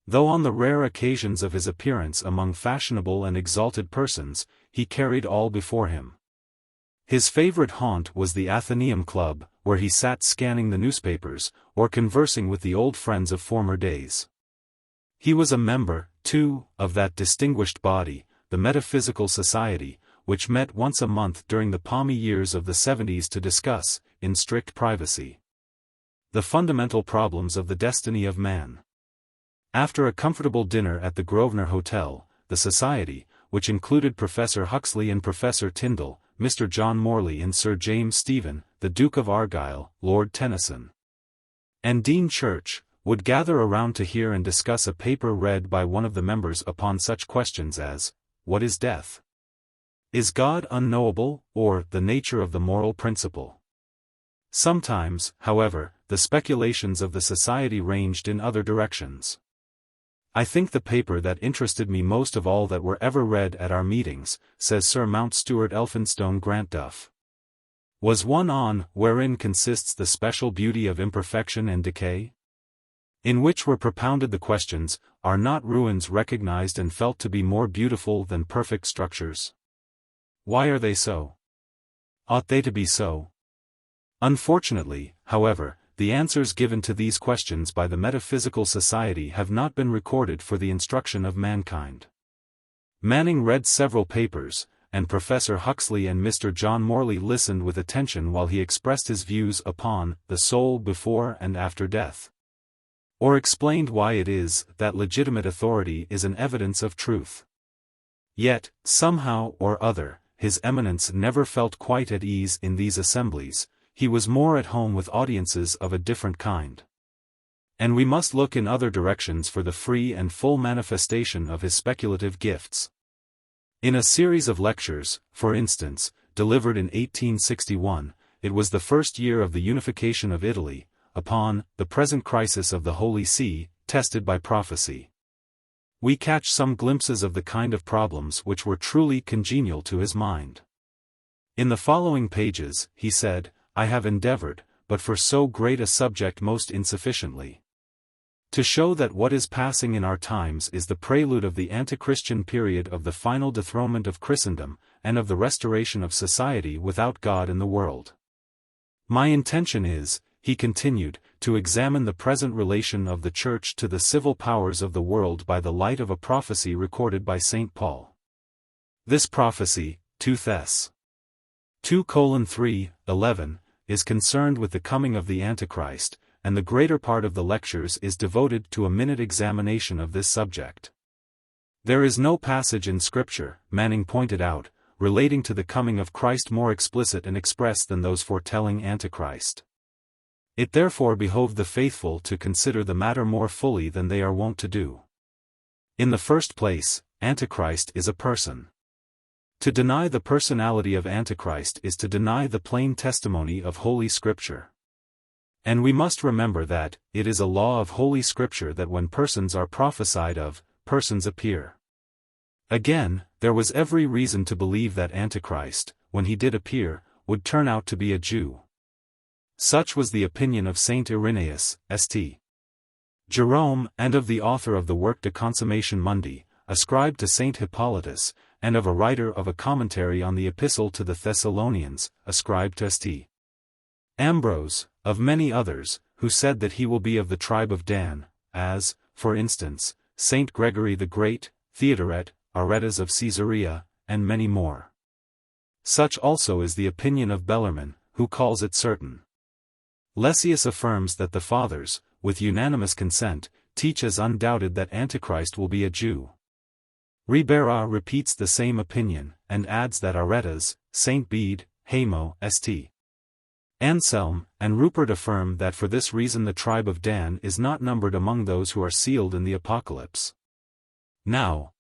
[SPEAKER 1] Though on the rare occasions of his appearance among fashionable and exalted persons, he carried all before him. His favorite haunt was the Athenaeum Club, where he sat scanning the newspapers, or conversing with the old friends of former days. He was a member, too, of that distinguished body, the Metaphysical Society, which met once a month during the palmy years of the 70s to discuss, in strict privacy, the fundamental problems of the destiny of man. After a comfortable dinner at the Grosvenor Hotel, the Society, which included Professor Huxley and Professor Tyndall, Mr. John Morley and Sir James Stephen, the Duke of Argyll, Lord Tennyson, and Dean Church, would gather around to hear and discuss a paper read by one of the members upon such questions as, "What is death? Is God unknowable, or the nature of the moral principle?" Sometimes, however, the speculations of the Society ranged in other directions. "I think the paper that interested me most of all that were ever read at our meetings," says Sir Mountstuart Elphinstone Grant Duff, "was one on Wherein Consists the Special Beauty of Imperfection and Decay?" in which were propounded the questions, are not ruins recognized and felt to be more beautiful than perfect structures? Why are they so? Ought they to be so? Unfortunately, however, the answers given to these questions by the Metaphysical Society have not been recorded for the instruction of mankind. Manning read several papers, and Professor Huxley and Mr. John Morley listened with attention while he expressed his views upon the soul before and after death, or explained why it is that legitimate authority is an evidence of truth. Yet, somehow or other, His Eminence never felt quite at ease in these assemblies. He was more at home with audiences of a different kind. And we must look in other directions for the free and full manifestation of his speculative gifts. In a series of lectures, for instance, delivered in 1861, it was the first year of the unification of Italy, upon the present crisis of the Holy See, tested by prophecy, we catch some glimpses of the kind of problems which were truly congenial to his mind. In the following pages, he said, "I have endeavored, but for so great a subject most insufficiently, to show that what is passing in our times is the prelude of the anti-Christian period of the final dethronement of Christendom, and of the restoration of society without God in the world. My intention is," he continued, "to examine the present relation of the Church to the civil powers of the world by the light of a prophecy recorded by St. Paul. This prophecy, 2 Thess. 2:3:11, is concerned with the coming of the Antichrist, and the greater part of the lectures is devoted to a minute examination of this subject. There is no passage in Scripture, Manning pointed out, relating to the coming of Christ more explicit and express than those foretelling Antichrist. It therefore behoved the faithful to consider the matter more fully than they are wont to do. In the first place, Antichrist is a person. To deny the personality of Antichrist is to deny the plain testimony of Holy Scripture. And we must remember that, it is a law of Holy Scripture that when persons are prophesied of, persons appear. Again, there was every reason to believe that Antichrist, when he did appear, would turn out to be a Jew. Such was the opinion of Saint Irenaeus, St. Jerome, and of the author of the work De Consummation Mundi, ascribed to Saint Hippolytus, and of a writer of a commentary on the Epistle to the Thessalonians, ascribed to St. Ambrose, of many others, who said that he will be of the tribe of Dan, as, for instance, Saint Gregory the Great, Theodoret, Aretas of Caesarea, and many more. Such also is the opinion of Bellarmine, who calls it certain. Lessius affirms that the Fathers, with unanimous consent, teach as undoubted that Antichrist will be a Jew. Ribera repeats the same opinion, and adds that Aretas, Saint Bede, Hamo, St. Anselm, and Rupert affirm that for this reason the tribe of Dan is not numbered among those who are sealed in the Apocalypse. Now,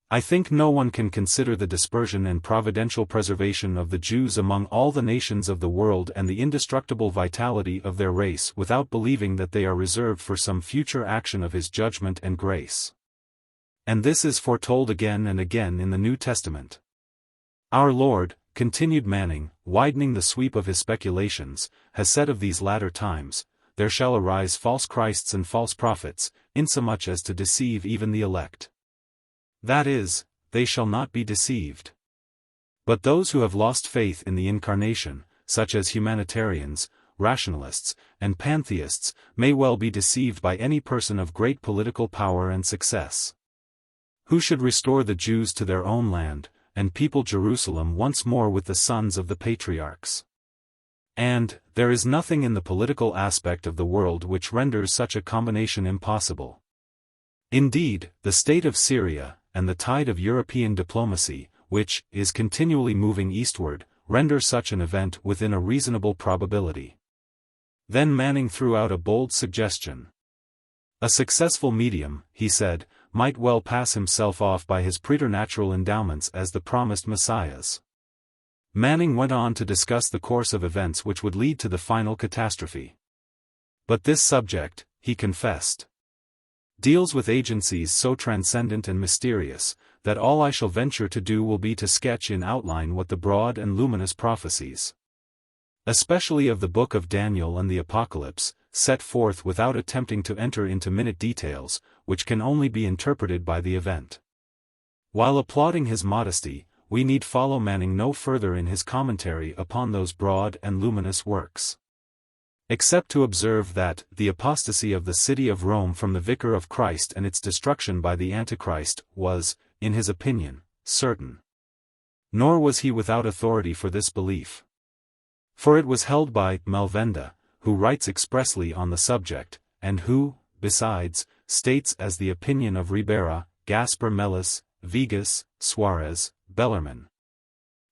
[SPEAKER 1] I think no one can consider the dispersion and providential preservation of the Jews among all the nations of the world and the indestructible vitality of their race without believing that they are reserved for some future action of His judgment and grace. And this is foretold again and again in the New Testament. Our Lord, continued Manning, widening the sweep of his speculations, has said of these latter times, there shall arise false Christs and false prophets, insomuch as to deceive even the elect. That is, they shall not be deceived. But those who have lost faith in the Incarnation, such as humanitarians, rationalists, and pantheists, may well be deceived by any person of great political power and success. Who should restore the Jews to their own land, and people Jerusalem once more with the sons of the patriarchs. And, there is nothing in the political aspect of the world which renders such a combination impossible. Indeed, the state of Syria, and the tide of European diplomacy, which is continually moving eastward, render such an event within a reasonable probability. Then Manning threw out a bold suggestion. A successful medium, he said, might well pass himself off by his preternatural endowments as the promised messiahs. Manning went on to discuss the course of events which would lead to the final catastrophe. But this subject, he confessed, deals with agencies so transcendent and mysterious, that all I shall venture to do will be to sketch in outline what the broad and luminous prophecies, especially of the Book of Daniel and the Apocalypse, set forth without attempting to enter into minute details, which can only be interpreted by the event. While applauding his modesty, we need follow Manning no further in his commentary upon those broad and luminous works, except to observe that the apostasy of the city of Rome from the Vicar of Christ and its destruction by the Antichrist was, in his opinion, certain. Nor was he without authority for this belief. For it was held by Malvenda, who writes expressly on the subject, and who, besides, states as the opinion of Ribera, Gaspar Melis, Vigas, Suarez, Bellarmine,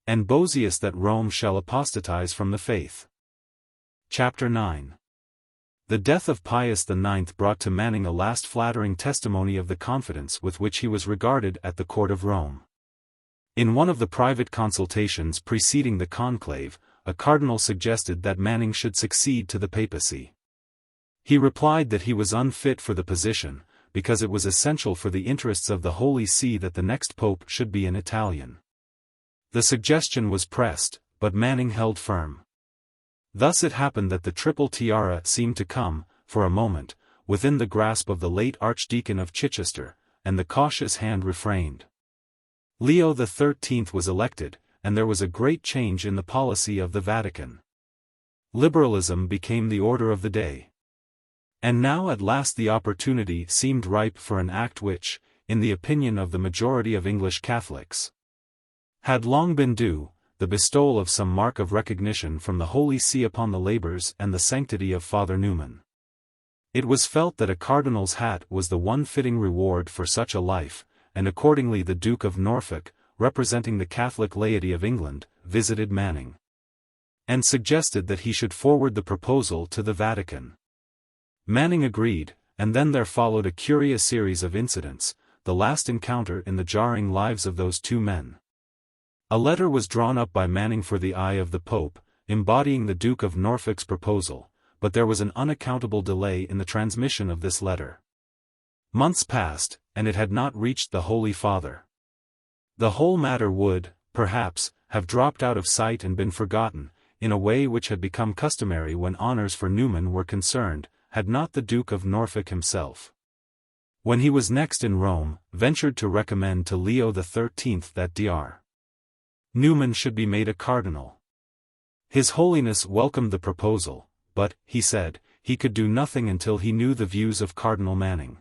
[SPEAKER 1] and Bozius that Rome shall apostatize from the faith. Chapter 9. The death of Pius IX brought to Manning a last flattering testimony of the confidence with which he was regarded at the court of Rome. In one of the private consultations preceding the conclave, a cardinal suggested that Manning should succeed to the papacy. He replied that he was unfit for the position, because it was essential for the interests of the Holy See that the next pope should be an Italian. The suggestion was pressed, but Manning held firm. Thus it happened that the triple tiara seemed to come, for a moment, within the grasp of the late Archdeacon of Chichester, and the cautious hand refrained. Leo XIII was elected, and there was a great change in the policy of the Vatican. Liberalism became the order of the day. And now at last the opportunity seemed ripe for an act which, in the opinion of the majority of English Catholics, had long been due, the bestowal of some mark of recognition from the Holy See upon the labors and the sanctity of Father Newman. It was felt that a cardinal's hat was the one fitting reward for such a life, and accordingly the Duke of Norfolk, representing the Catholic laity of England, visited Manning and suggested that he should forward the proposal to the Vatican. Manning agreed, and then there followed a curious series of incidents, the last encounter in the jarring lives of those two men. A letter was drawn up by Manning for the eye of the Pope, embodying the Duke of Norfolk's proposal, but there was an unaccountable delay in the transmission of this letter. Months passed, and it had not reached the Holy Father. The whole matter would, perhaps, have dropped out of sight and been forgotten, in a way which had become customary when honors for Newman were concerned, had not the Duke of Norfolk himself, when he was next in Rome, ventured to recommend to Leo XIII that Dr. Newman should be made a cardinal. His Holiness welcomed the proposal, but, he said, he could do nothing until he knew the views of Cardinal Manning.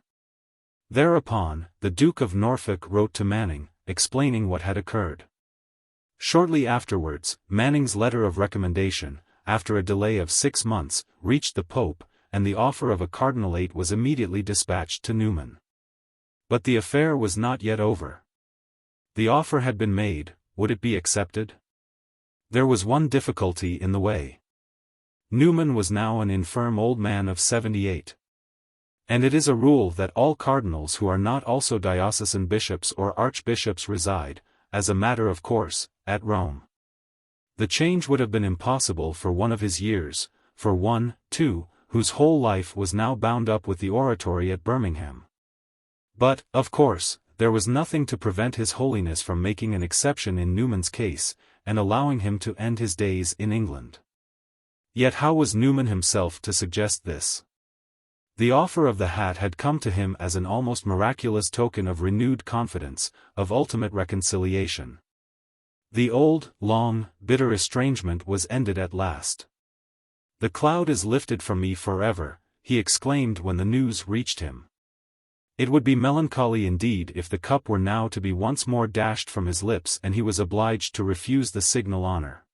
[SPEAKER 1] Thereupon, the Duke of Norfolk wrote to Manning, explaining what had occurred. Shortly afterwards, Manning's letter of recommendation, after a delay of 6 months, reached the Pope, and the offer of a cardinalate was immediately dispatched to Newman. But the affair was not yet over. The offer had been made, would it be accepted? There was one difficulty in the way. Newman was now an infirm old man of 78. And it is a rule that all cardinals who are not also diocesan bishops or archbishops reside, as a matter of course, at Rome. The change would have been impossible for one of his years, for one, too, whose whole life was now bound up with the oratory at Birmingham. But, of course, there was nothing to prevent His Holiness from making an exception in Newman's case, and allowing him to end his days in England. Yet how was Newman himself to suggest this? The offer of the hat had come to him as an almost miraculous token of renewed confidence, of ultimate reconciliation. The old, long, bitter estrangement was ended at last. "The cloud is lifted from me forever," he exclaimed when the news reached him. It would be melancholy indeed if the cup were now to be once more dashed from his lips and he was obliged to refuse the signal honor.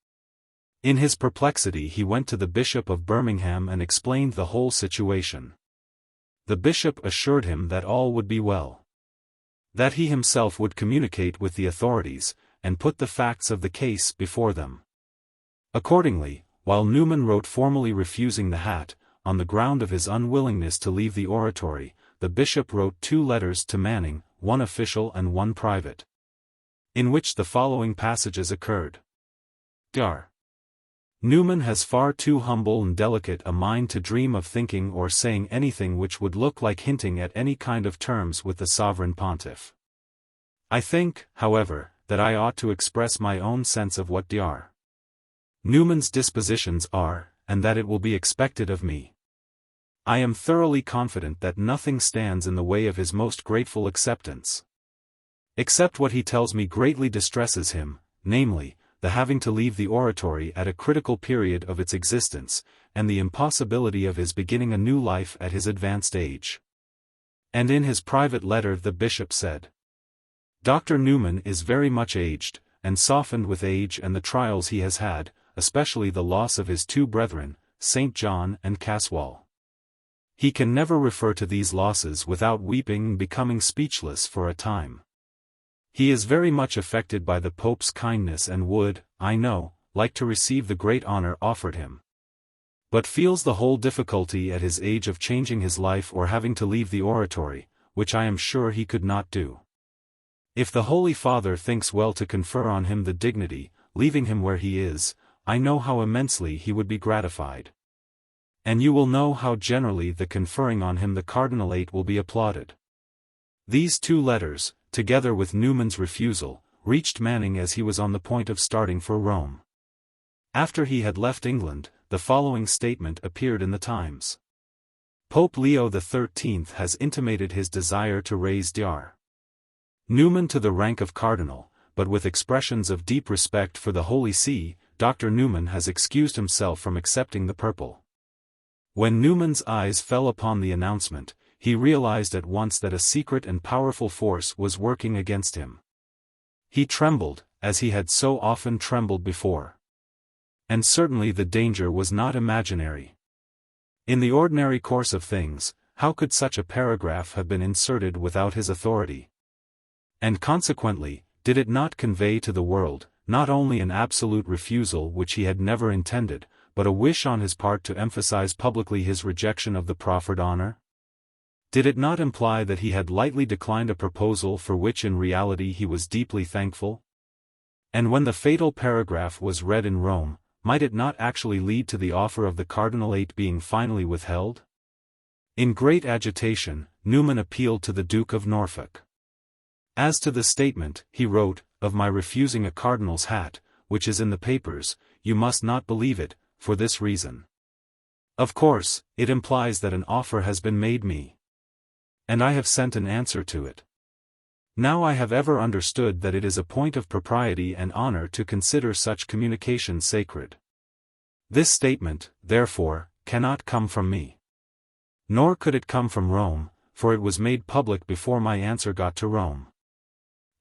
[SPEAKER 1] In his perplexity he went to the Bishop of Birmingham and explained the whole situation. The bishop assured him that all would be well. That he himself would communicate with the authorities, and put the facts of the case before them. Accordingly, while Newman wrote formally refusing the hat, on the ground of his unwillingness to leave the oratory, the bishop wrote 2 letters to Manning, one official and one private, in which the following passages occurred. Dr. Newman has far too humble and delicate a mind to dream of thinking or saying anything which would look like hinting at any kind of terms with the Sovereign Pontiff. I think, however, that I ought to express my own sense of what Dr. Newman's dispositions are, and that it will be expected of me. I am thoroughly confident that nothing stands in the way of his most grateful acceptance. Except what he tells me greatly distresses him, namely, the having to leave the oratory at a critical period of its existence, and the impossibility of his beginning a new life at his advanced age. And in his private letter the bishop said, Dr. Newman is very much aged, and softened with age and the trials he has had, especially the loss of his 2 brethren, St. John and Caswall. He can never refer to these losses without weeping and becoming speechless for a time. He is very much affected by the Pope's kindness and would, I know, like to receive the great honor offered him. But feels the whole difficulty at his age of changing his life or having to leave the oratory, which I am sure he could not do. If the Holy Father thinks well to confer on him the dignity, leaving him where he is, I know how immensely he would be gratified. And you will know how generally the conferring on him the cardinalate will be applauded. These 2 letters, together with Newman's refusal, reached Manning as he was on the point of starting for Rome. After he had left England, the following statement appeared in the Times. Pope Leo XIII has intimated his desire to raise Dr. Newman to the rank of cardinal, but with expressions of deep respect for the Holy See, Dr. Newman has excused himself from accepting the purple. When Newman's eyes fell upon the announcement, he realized at once that a secret and powerful force was working against him. He trembled, as he had so often trembled before. And certainly the danger was not imaginary. In the ordinary course of things, how could such a paragraph have been inserted without his authority? And consequently, did it not convey to the world, not only an absolute refusal which he had never intended, but a wish on his part to emphasize publicly his rejection of the proffered honor? Did it not imply that he had lightly declined a proposal for which in reality he was deeply thankful? And when the fatal paragraph was read in Rome, might it not actually lead to the offer of the cardinalate being finally withheld? In great agitation, Newman appealed to the Duke of Norfolk. As to the statement, he wrote, of my refusing a cardinal's hat, which is in the papers, you must not believe it, for this reason. Of course, it implies that an offer has been made me. And I have sent an answer to it. Now I have ever understood that it is a point of propriety and honor to consider such communications sacred. This statement, therefore, cannot come from me. Nor could it come from Rome, for it was made public before my answer got to Rome.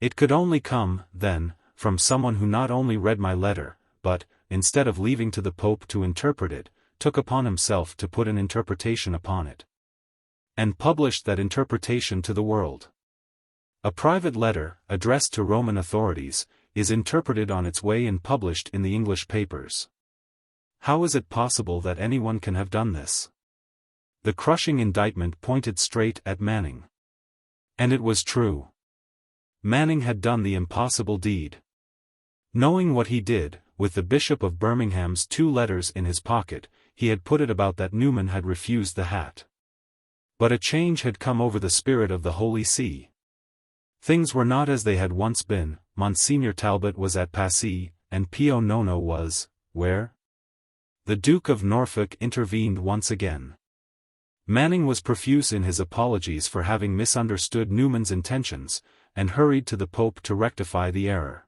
[SPEAKER 1] It could only come, then, from someone who not only read my letter, but, instead of leaving to the Pope to interpret it, took upon himself to put an interpretation upon it, and published that interpretation to the world. A private letter, addressed to Roman authorities, is interpreted on its way and published in the English papers. How is it possible that anyone can have done this? The crushing indictment pointed straight at Manning. And it was true. Manning had done the impossible deed. Knowing what he did, with the Bishop of Birmingham's 2 letters in his pocket, he had put it about that Newman had refused the hat. But a change had come over the spirit of the Holy See. Things were not as they had once been. Monsignor Talbot was at Passy, and Pio Nono was, where? The Duke of Norfolk intervened once again. Manning was profuse in his apologies for having misunderstood Newman's intentions, and hurried to the Pope to rectify the error.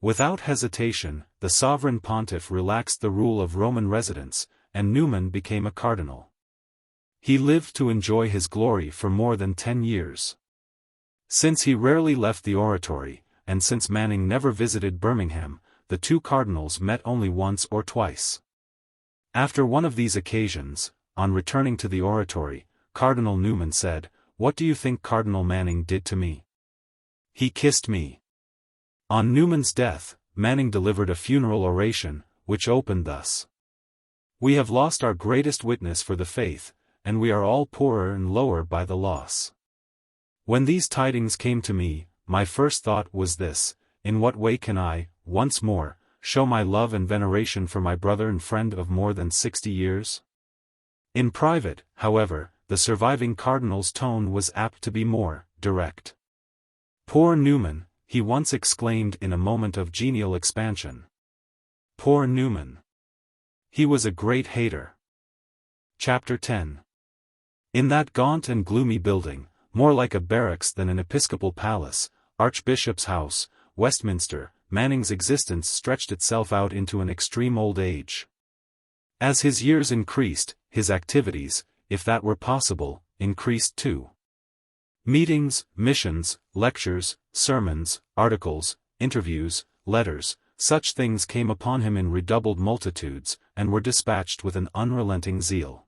[SPEAKER 1] Without hesitation, the sovereign pontiff relaxed the rule of Roman residence, and Newman became a cardinal. He lived to enjoy his glory for more than 10 years. Since he rarely left the oratory, and since Manning never visited Birmingham, the 2 cardinals met only once or twice. After one of these occasions, on returning to the oratory, Cardinal Newman said, "What do you think Cardinal Manning did to me? He kissed me." On Newman's death, Manning delivered a funeral oration, which opened thus: "We have lost our greatest witness for the faith, and we are all poorer and lower by the loss. When these tidings came to me, my first thought was this: in what way can I, once more, show my love and veneration for my brother and friend of more than 60 years? In private, however, the surviving cardinal's tone was apt to be more direct. Poor Newman, he once exclaimed in a moment of genial expansion. Poor Newman. He was a great hater. Chapter 10. In that gaunt and gloomy building, more like a barracks than an episcopal palace, Archbishop's House, Westminster, Manning's existence stretched itself out into an extreme old age. As his years increased, his activities, if that were possible, increased too. Meetings, missions, lectures, sermons, articles, interviews, letters, such things came upon him in redoubled multitudes, and were dispatched with an unrelenting zeal.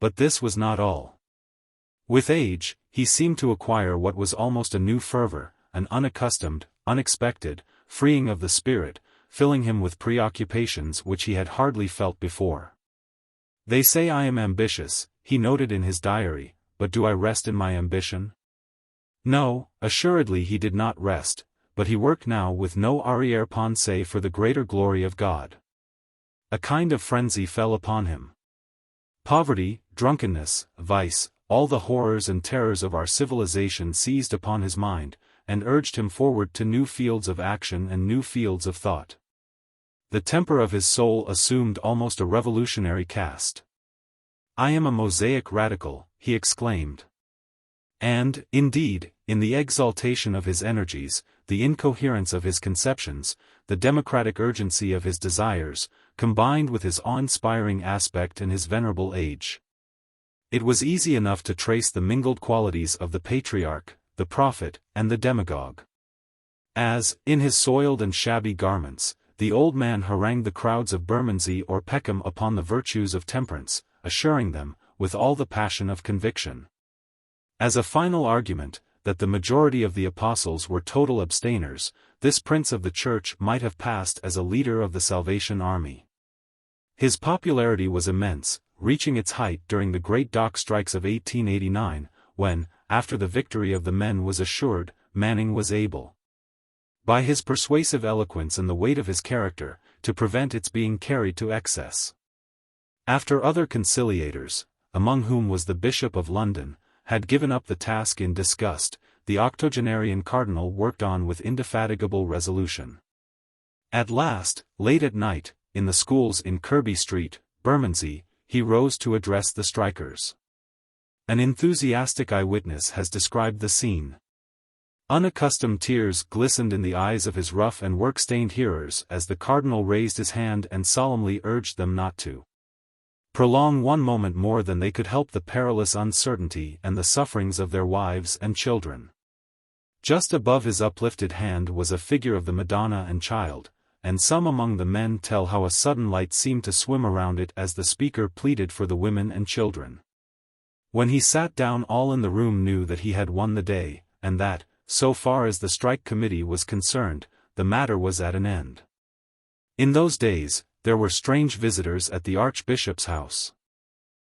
[SPEAKER 1] But this was not all. With age, he seemed to acquire what was almost a new fervor, an unaccustomed, unexpected, freeing of the spirit, filling him with preoccupations which he had hardly felt before. "They say I am ambitious," he noted in his diary, "but do I rest in my ambition?" No, assuredly he did not rest, but he worked now with no arrière-pensée for the greater glory of God. A kind of frenzy fell upon him. Poverty, drunkenness, vice, all the horrors and terrors of our civilization seized upon his mind, and urged him forward to new fields of action and new fields of thought. The temper of his soul assumed almost a revolutionary cast. "I am a Mosaic radical," he exclaimed. And, indeed, in the exaltation of his energies, the incoherence of his conceptions, the democratic urgency of his desires, combined with his awe-inspiring aspect and his venerable age, it was easy enough to trace the mingled qualities of the patriarch, the prophet, and the demagogue. As, in his soiled and shabby garments, the old man harangued the crowds of Bermondsey or Peckham upon the virtues of temperance, assuring them, with all the passion of conviction. As a final argument, that the majority of the apostles were total abstainers, this prince of the church might have passed as a leader of the Salvation Army. His popularity was immense, reaching its height during the great dock strikes of 1889, when, after the victory of the men was assured, Manning was able, by his persuasive eloquence and the weight of his character, to prevent its being carried to excess. After other conciliators, among whom was the Bishop of London, had given up the task in disgust, the octogenarian Cardinal worked on with indefatigable resolution. At last, late at night, in the schools in Kirby Street, Bermondsey, he rose to address the strikers. An enthusiastic eyewitness has described the scene. Unaccustomed tears glistened in the eyes of his rough and work-stained hearers as the Cardinal raised his hand and solemnly urged them not to prolong one moment more than they could help the perilous uncertainty and the sufferings of their wives and children. Just above his uplifted hand was a figure of the Madonna and Child, and some among the men tell how a sudden light seemed to swim around it as the speaker pleaded for the women and children. When he sat down, all in the room knew that he had won the day, and that, so far as the strike committee was concerned, the matter was at an end. In those days, there were strange visitors at the Archbishop's house.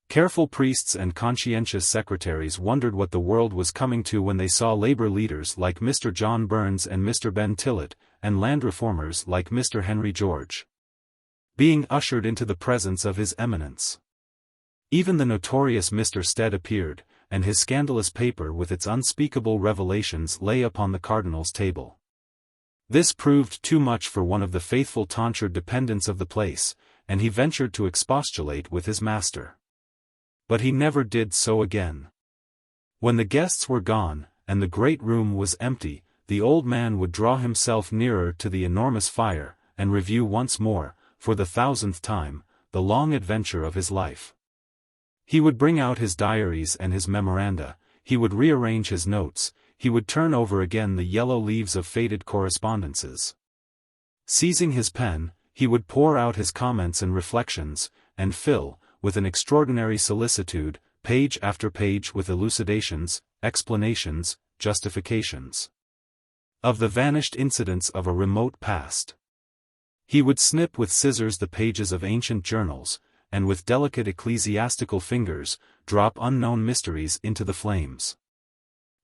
[SPEAKER 1] Careful priests and conscientious secretaries wondered what the world was coming to when they saw labor leaders like Mr. John Burns and Mr. Ben Tillett, and land reformers like Mr. Henry George, being ushered into the presence of His Eminence. Even the notorious Mr. Stead appeared, and his scandalous paper with its unspeakable revelations lay upon the Cardinal's table. This proved too much for one of the faithful tonsured dependents of the place, and he ventured to expostulate with his master. But he never did so again. When the guests were gone, and the great room was empty, the old man would draw himself nearer to the enormous fire, and review once more, for the 1000th time, the long adventure of his life. He would bring out his diaries and his memoranda, he would rearrange his notes, he would turn over again the yellow leaves of faded correspondences. Seizing his pen, he would pour out his comments and reflections, and fill, with an extraordinary solicitude, page after page with elucidations, explanations, justifications of the vanished incidents of a remote past. He would snip with scissors the pages of ancient journals, and with delicate ecclesiastical fingers, drop unknown mysteries into the flames.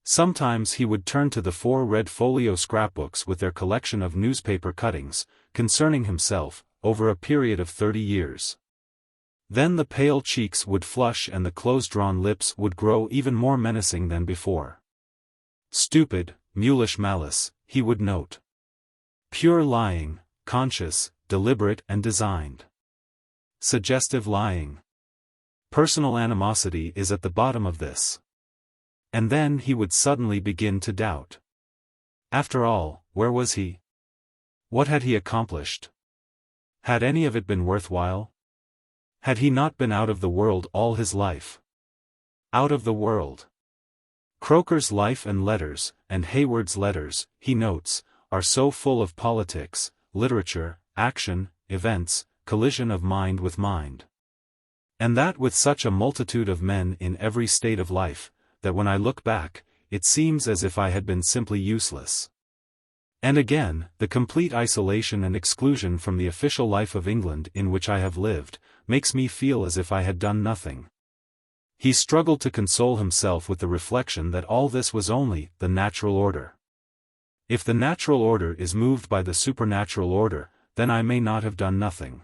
[SPEAKER 1] Sometimes he would turn to the 4 red folio scrapbooks with their collection of newspaper cuttings, concerning himself, over a period of 30 years. Then the pale cheeks would flush and the close-drawn lips would grow even more menacing than before. Stupid, mulish malice, he would note. Pure lying, conscious, deliberate and designed. Suggestive lying. Personal animosity is at the bottom of this. And then he would suddenly begin to doubt. After all, where was he? What had he accomplished? Had any of it been worthwhile? Had he not been out of the world all his life? Out of the world. Croker's Life and Letters, and Hayward's Letters, he notes, are so full of politics, literature, action, events, collision of mind with mind. And that with such a multitude of men in every state of life, that when I look back, it seems as if I had been simply useless. And again, the complete isolation and exclusion from the official life of England in which I have lived, makes me feel as if I had done nothing. He struggled to console himself with the reflection that all this was only the natural order. If the natural order is moved by the supernatural order, then I may not have done nothing.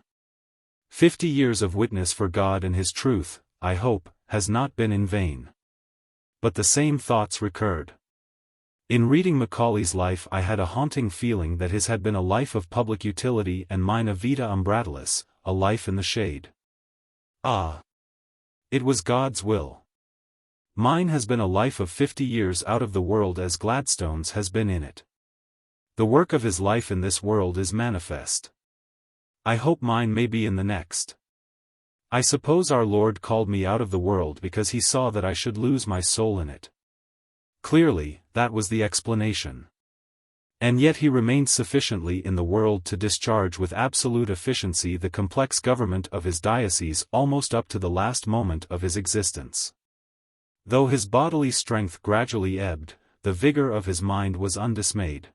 [SPEAKER 1] 50 years of witness for God and His truth, I hope, has not been in vain. But the same thoughts recurred. In reading Macaulay's life I had a haunting feeling that his had been a life of public utility and mine a vita umbratilis, a life in the shade. Ah! It was God's will. Mine has been a life of 50 years out of the world as Gladstone's has been in it. The work of his life in this world is manifest. I hope mine may be in the next. I suppose our Lord called me out of the world because He saw that I should lose my soul in it. Clearly, that was the explanation. And yet He remained sufficiently in the world to discharge with absolute efficiency the complex government of His diocese almost up to the last moment of His existence. Though His bodily strength gradually ebbed, the vigor of his mind was undismayed.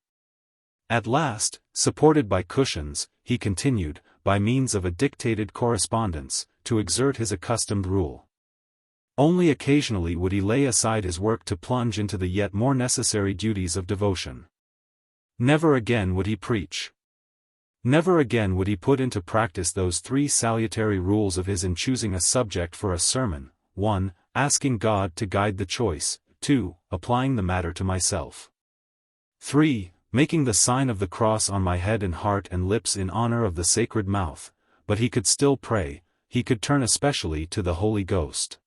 [SPEAKER 1] At last, supported by cushions, he continued, by means of a dictated correspondence, to exert his accustomed rule. Only occasionally would he lay aside his work to plunge into the yet more necessary duties of devotion. Never again would he preach. Never again would he put into practice those three salutary rules of his in choosing a subject for a sermon: 1. Asking God to guide the choice; 2. Applying the matter to myself; 3. Making the sign of the cross on my head and heart and lips in honor of the sacred mouth. But he could still pray, he could turn especially to the Holy Ghost.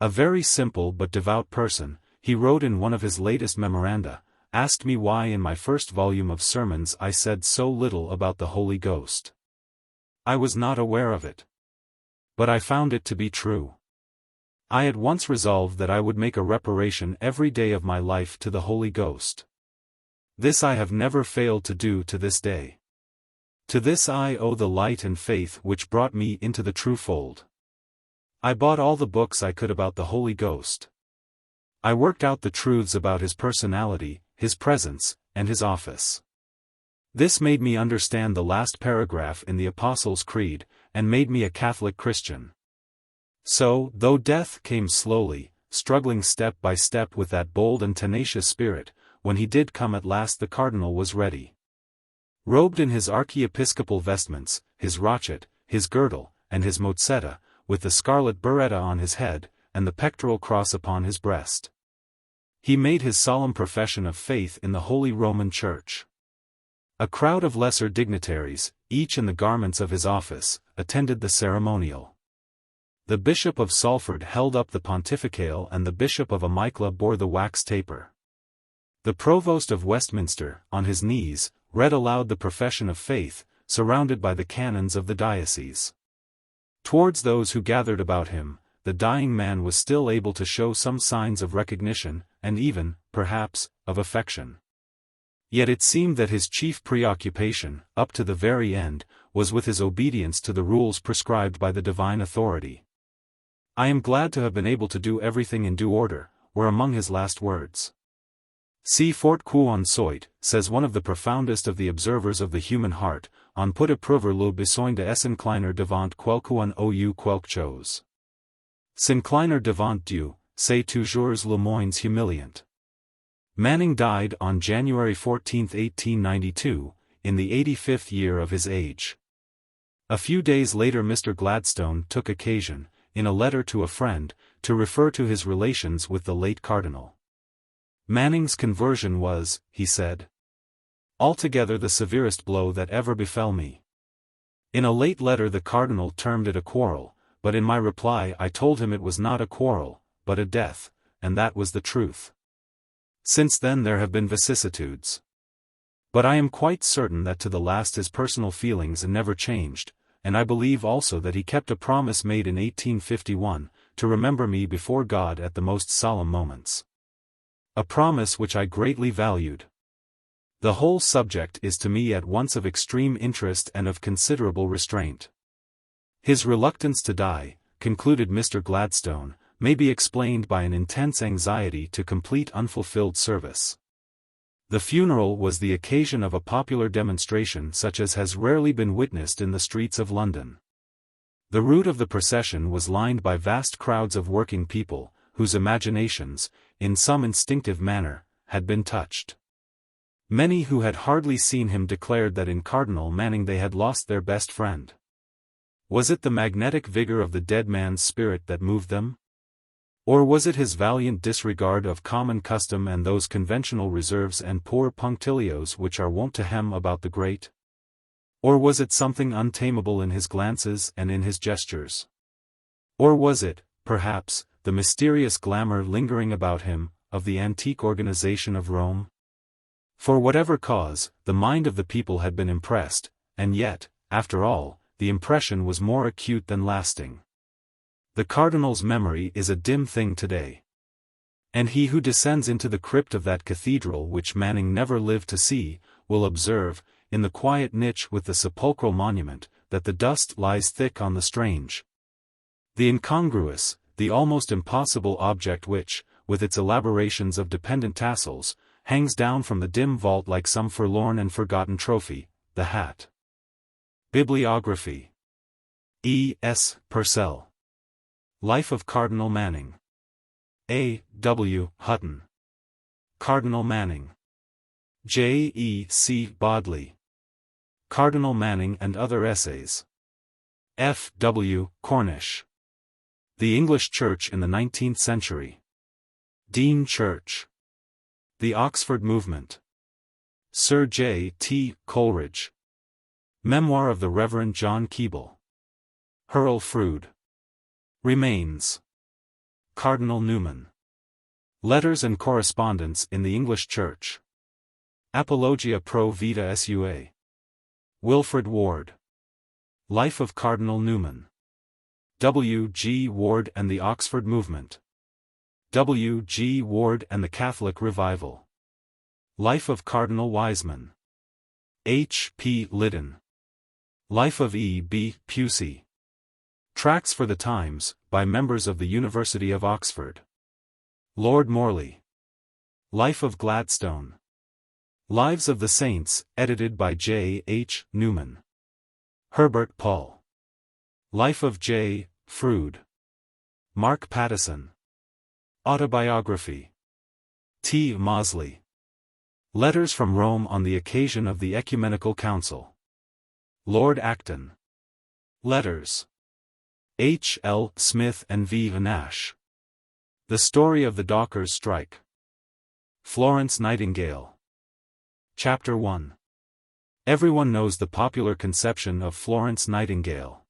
[SPEAKER 1] A very simple but devout person, he wrote in one of his latest memoranda, asked me why in my first volume of sermons I said so little about the Holy Ghost. I was not aware of it. But I found it to be true. I at once resolved that I would make a reparation every day of my life to the Holy Ghost. This I have never failed to do to this day. To this I owe the light and faith which brought me into the true fold. I bought all the books I could about the Holy Ghost. I worked out the truths about his personality, his presence, and his office. This made me understand the last paragraph in the Apostles' Creed, and made me a Catholic Christian. So, though death came slowly, struggling step by step with that bold and tenacious spirit, when he did come at last, the Cardinal was ready. Robed in his archiepiscopal vestments, his rochet, his girdle, and his mozzetta, with the scarlet biretta on his head, and the pectoral cross upon his breast, he made his solemn profession of faith in the Holy Roman Church. A crowd of lesser dignitaries, each in the garments of his office, attended the ceremonial. The Bishop of Salford held up the pontificale and the Bishop of Amycla bore the wax taper. The Provost of Westminster, on his knees, read aloud the profession of faith, surrounded by the canons of the diocese. Towards those who gathered about him, the dying man was still able to show some signs of recognition, and even, perhaps, of affection. Yet it seemed that his chief preoccupation, up to the very end, was with his obedience to the rules prescribed by the divine authority. "I am glad to have been able to do everything in due order," were among his last words. Si fort qu'on soit, says one of the profoundest of the observers of the human heart, on peut éprouver le besoin de s'incliner devant quelqu'un ou quelque chose. S'incliner devant Dieu, c'est toujours le moins humiliant. Manning died on January 14, 1892, in the 85th year of his age. A few days later Mr. Gladstone took occasion, in a letter to a friend, to refer to his relations with the late Cardinal. Manning's conversion was, he said, altogether the severest blow that ever befell me. In a late letter the Cardinal termed it a quarrel, but in my reply I told him it was not a quarrel, but a death, and that was the truth. Since then there have been vicissitudes. But I am quite certain that to the last his personal feelings never changed, and I believe also that he kept a promise made in 1851, to remember me before God at the most solemn moments. A promise which I greatly valued. The whole subject is to me at once of extreme interest and of considerable restraint. His reluctance to die, concluded Mr. Gladstone, may be explained by an intense anxiety to complete unfulfilled service. The funeral was the occasion of a popular demonstration such as has rarely been witnessed in the streets of London. The route of the procession was lined by vast crowds of working people, whose imaginations, in some instinctive manner, had been touched. Many who had hardly seen him declared that in Cardinal Manning they had lost their best friend. Was it the magnetic vigor of the dead man's spirit that moved them? Or was it his valiant disregard of common custom and those conventional reserves and poor punctilios which are wont to hem about the great? Or was it something untamable in his glances and in his gestures? Or was it, perhaps, the mysterious glamour lingering about him, of the antique organization of Rome? For whatever cause, the mind of the people had been impressed, and yet, after all, the impression was more acute than lasting. The Cardinal's memory is a dim thing today. And he who descends into the crypt of that cathedral which Manning never lived to see, will observe, in the quiet niche with the sepulchral monument, that the dust lies thick on the strange, the incongruous, the almost impossible object which, with its elaborations of dependent tassels, hangs down from the dim vault like some forlorn and forgotten trophy, the hat. Bibliography. E. S. Purcell. Life of Cardinal Manning. A. W. Hutton. Cardinal Manning. J. E. C. Bodley. Cardinal Manning and Other Essays. F. W. Cornish. The English Church in the 19th Century. Dean Church. The Oxford Movement. Sir J. T. Coleridge. Memoir of the Reverend John Keble. Hurrell Froude. Remains. Cardinal Newman. Letters and Correspondence in the English Church. Apologia pro vita sua. Wilfred Ward. Life of Cardinal Newman. W. G. Ward and the Oxford Movement. W. G. Ward and the Catholic Revival. Life of Cardinal Wiseman. H. P. Lytton. Life of E. B. Pusey. Tracts for the Times, by members of the University of Oxford. Lord Morley. Life of Gladstone. Lives of the Saints, edited by J. H. Newman. Herbert Paul. Life of J. Froude. Mark Pattison. Autobiography. T. Mosley. Letters from Rome on the occasion of the Ecumenical Council. Lord Acton. Letters. H. L. Smith and V. Nash. The Story of the Dockers' Strike. Florence Nightingale. Chapter 1. Everyone knows the popular conception of Florence Nightingale.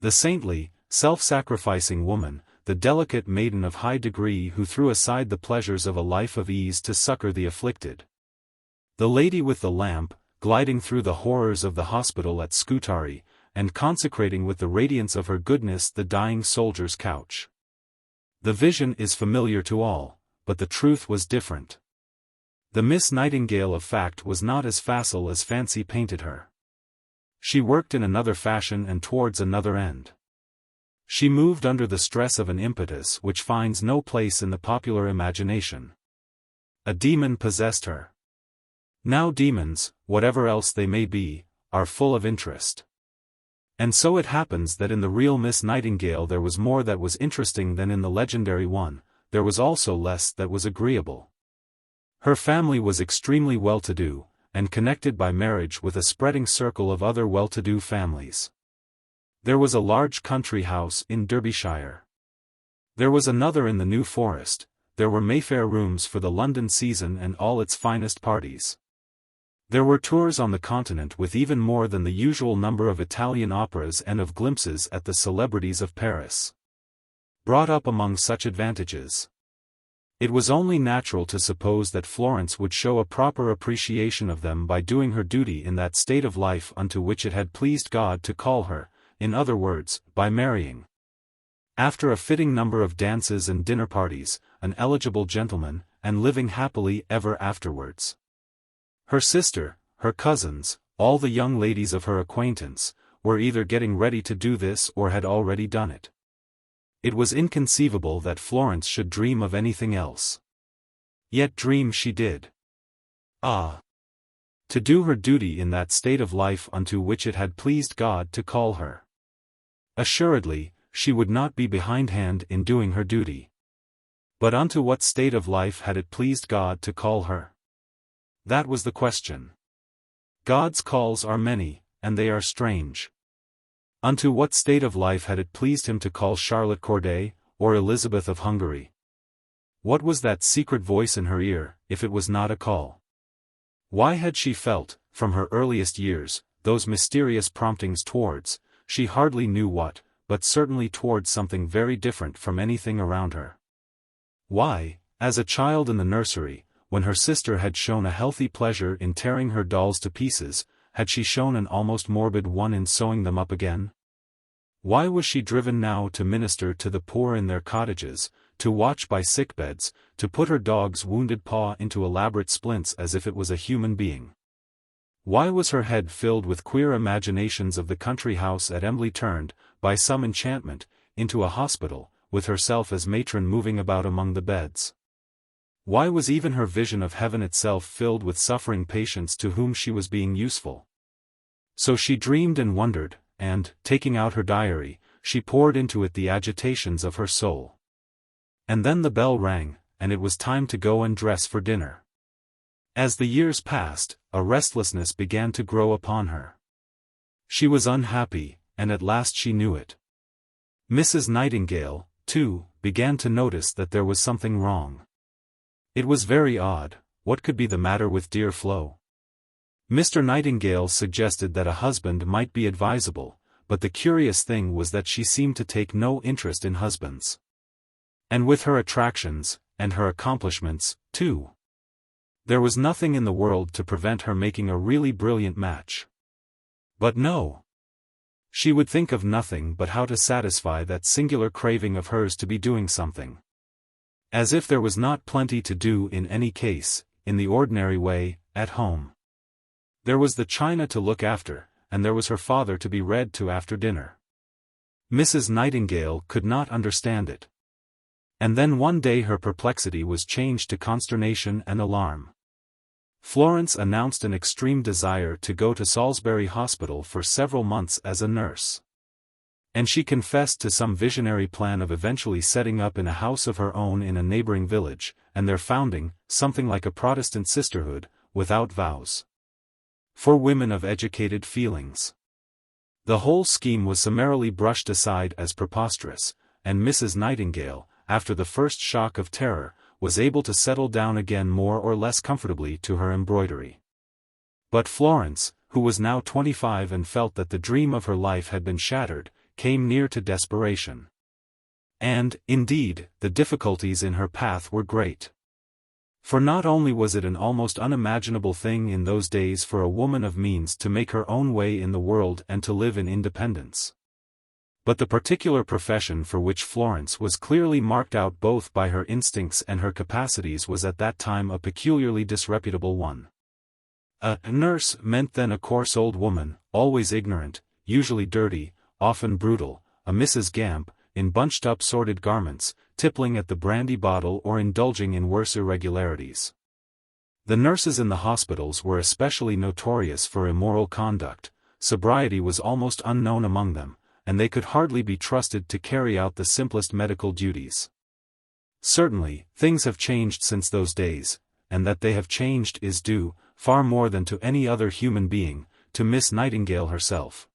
[SPEAKER 1] The saintly, self-sacrificing woman, the delicate maiden of high degree who threw aside the pleasures of a life of ease to succor the afflicted. The lady with the lamp, gliding through the horrors of the hospital at Scutari, and consecrating with the radiance of her goodness the dying soldier's couch. The vision is familiar to all, but the truth was different. The Miss Nightingale of fact was not as facile as fancy painted her. She worked in another fashion and towards another end. She moved under the stress of an impetus which finds no place in the popular imagination. A demon possessed her. Now demons, whatever else they may be, are full of interest. And so it happens that in the real Miss Nightingale there was more that was interesting than in the legendary one, there was also less that was agreeable. Her family was extremely well-to-do, and connected by marriage with a spreading circle of other well-to-do families. There was a large country house in Derbyshire. There was another in the New Forest, there were Mayfair rooms for the London season and all its finest parties. There were tours on the continent with even more than the usual number of Italian operas and of glimpses at the celebrities of Paris. Brought up among such advantages, it was only natural to suppose that Florence would show a proper appreciation of them by doing her duty in that state of life unto which it had pleased God to call her, in other words, by marrying. After a fitting number of dances and dinner parties, an eligible gentleman, and living happily ever afterwards. Her sister, her cousins, all the young ladies of her acquaintance, were either getting ready to do this or had already done it. It was inconceivable that Florence should dream of anything else. Yet dream she did. Ah! To do her duty in that state of life unto which it had pleased God to call her. Assuredly, she would not be behindhand in doing her duty. But unto what state of life had it pleased God to call her? That was the question. God's calls are many, and they are strange. Unto what state of life had it pleased him to call Charlotte Corday, or Elizabeth of Hungary? What was that secret voice in her ear, if it was not a call? Why had she felt, from her earliest years, those mysterious promptings towards, she hardly knew what, but certainly towards something very different from anything around her? Why, as a child in the nursery, when her sister had shown a healthy pleasure in tearing her dolls to pieces, had she shown an almost morbid one in sewing them up again? Why was she driven now to minister to the poor in their cottages, to watch by sickbeds, to put her dog's wounded paw into elaborate splints as if it was a human being? Why was her head filled with queer imaginations of the country house at Embley turned, by some enchantment, into a hospital, with herself as matron moving about among the beds. Why was even her vision of heaven itself filled with suffering patients to whom she was being useful? So she dreamed and wondered, and, taking out her diary, she poured into it the agitations of her soul. And then the bell rang, and it was time to go and dress for dinner. As the years passed, a restlessness began to grow upon her. She was unhappy, and at last she knew it. Mrs. Nightingale, too, began to notice that there was something wrong. It was very odd. What could be the matter with dear Flo? Mr. Nightingale suggested that a husband might be advisable, but the curious thing was that she seemed to take no interest in husbands. And with her attractions, and her accomplishments, too. There was nothing in the world to prevent her making a really brilliant match. But no. She would think of nothing but how to satisfy that singular craving of hers to be doing something. As if there was not plenty to do in any case, in the ordinary way, at home. There was the china to look after, and there was her father to be read to after dinner. Mrs. Nightingale could not understand it. And then one day her perplexity was changed to consternation and alarm. Florence announced an extreme desire to go to Salisbury Hospital for several months as a nurse. And she confessed to some visionary plan of eventually setting up in a house of her own in a neighboring village, and there founding, something like a Protestant sisterhood, without vows. For women of educated feelings. The whole scheme was summarily brushed aside as preposterous, and Mrs. Nightingale, after the first shock of terror, was able to settle down again more or less comfortably to her embroidery. But Florence, who was now 25 and felt that the dream of her life had been shattered, came near to desperation. And, indeed, the difficulties in her path were great. For not only was it an almost unimaginable thing in those days for a woman of means to make her own way in the world and to live in independence. But the particular profession for which Florence was clearly marked out both by her instincts and her capacities was at that time a peculiarly disreputable one. A nurse meant then a coarse old woman, always ignorant, usually dirty, often brutal, a Mrs. Gamp, in bunched-up sordid garments, tippling at the brandy bottle or indulging in worse irregularities. The nurses in the hospitals were especially notorious for immoral conduct. Sobriety was almost unknown among them, and they could hardly be trusted to carry out the simplest medical duties. Certainly, things have changed since those days, and that they have changed is due, far more than to any other human being, to Miss Nightingale herself.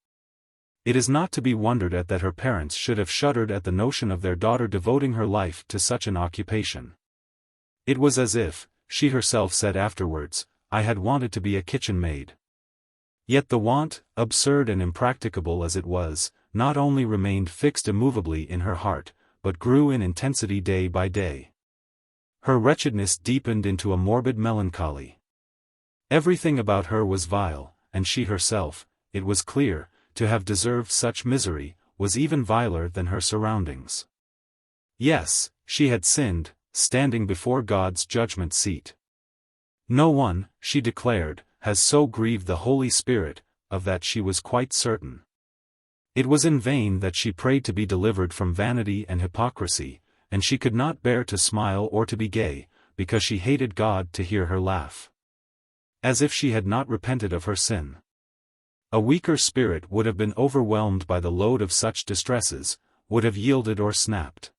[SPEAKER 1] It is not to be wondered at that her parents should have shuddered at the notion of their daughter devoting her life to such an occupation. It was as if, she herself said afterwards, I had wanted to be a kitchen maid. Yet the want, absurd and impracticable as it was, not only remained fixed immovably in her heart, but grew in intensity day by day. Her wretchedness deepened into a morbid melancholy. Everything about her was vile, and she herself, it was clear, to have deserved such misery, was even viler than her surroundings. Yes, she had sinned, standing before God's judgment seat. No one, she declared, has so grieved the Holy Spirit, of that she was quite certain. It was in vain that she prayed to be delivered from vanity and hypocrisy, and she could not bear to smile or to be gay, because she hated God to hear her laugh. As if she had not repented of her sin. A weaker spirit would have been overwhelmed by the load of such distresses, would have yielded or snapped.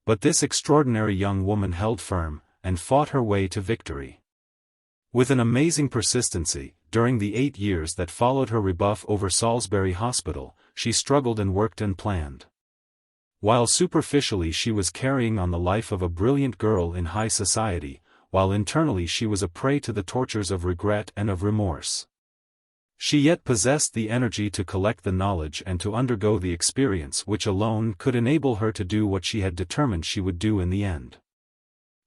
[SPEAKER 1] But this extraordinary young woman held firm, and fought her way to victory. With an amazing persistency, during the 8 years that followed her rebuff over Salisbury Hospital, she struggled and worked and planned. While superficially she was carrying on the life of a brilliant girl in high society, while internally she was a prey to the tortures of regret and of remorse. She yet possessed the energy to collect the knowledge and to undergo the experience which alone could enable her to do what she had determined she would do in the end.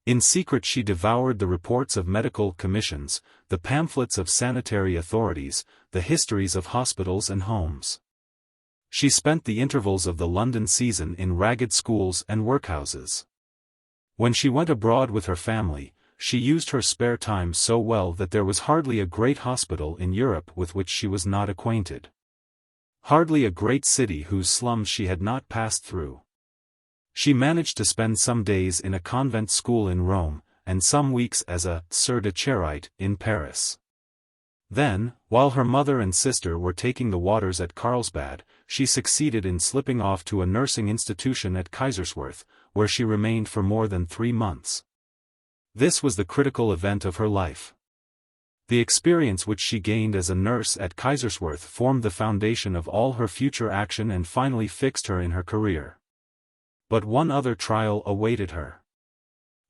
[SPEAKER 1] In secret she devoured the reports of medical commissions, the pamphlets of sanitary authorities, the histories of hospitals and homes. She spent the intervals of the London season in ragged schools and workhouses. When she went abroad with her family, she used her spare time so well that there was hardly a great hospital in Europe with which she was not acquainted. Hardly a great city whose slums she had not passed through. She managed to spend some days in a convent school in Rome, and some weeks as a sœur de charité in Paris. Then, while her mother and sister were taking the waters at Carlsbad, she succeeded in slipping off to a nursing institution at Kaiserswerth, where she remained for more than 3 months. This was the critical event of her life. The experience which she gained as a nurse at Kaiserswerth formed the foundation of all her future action and finally fixed her in her career. But one other trial awaited her.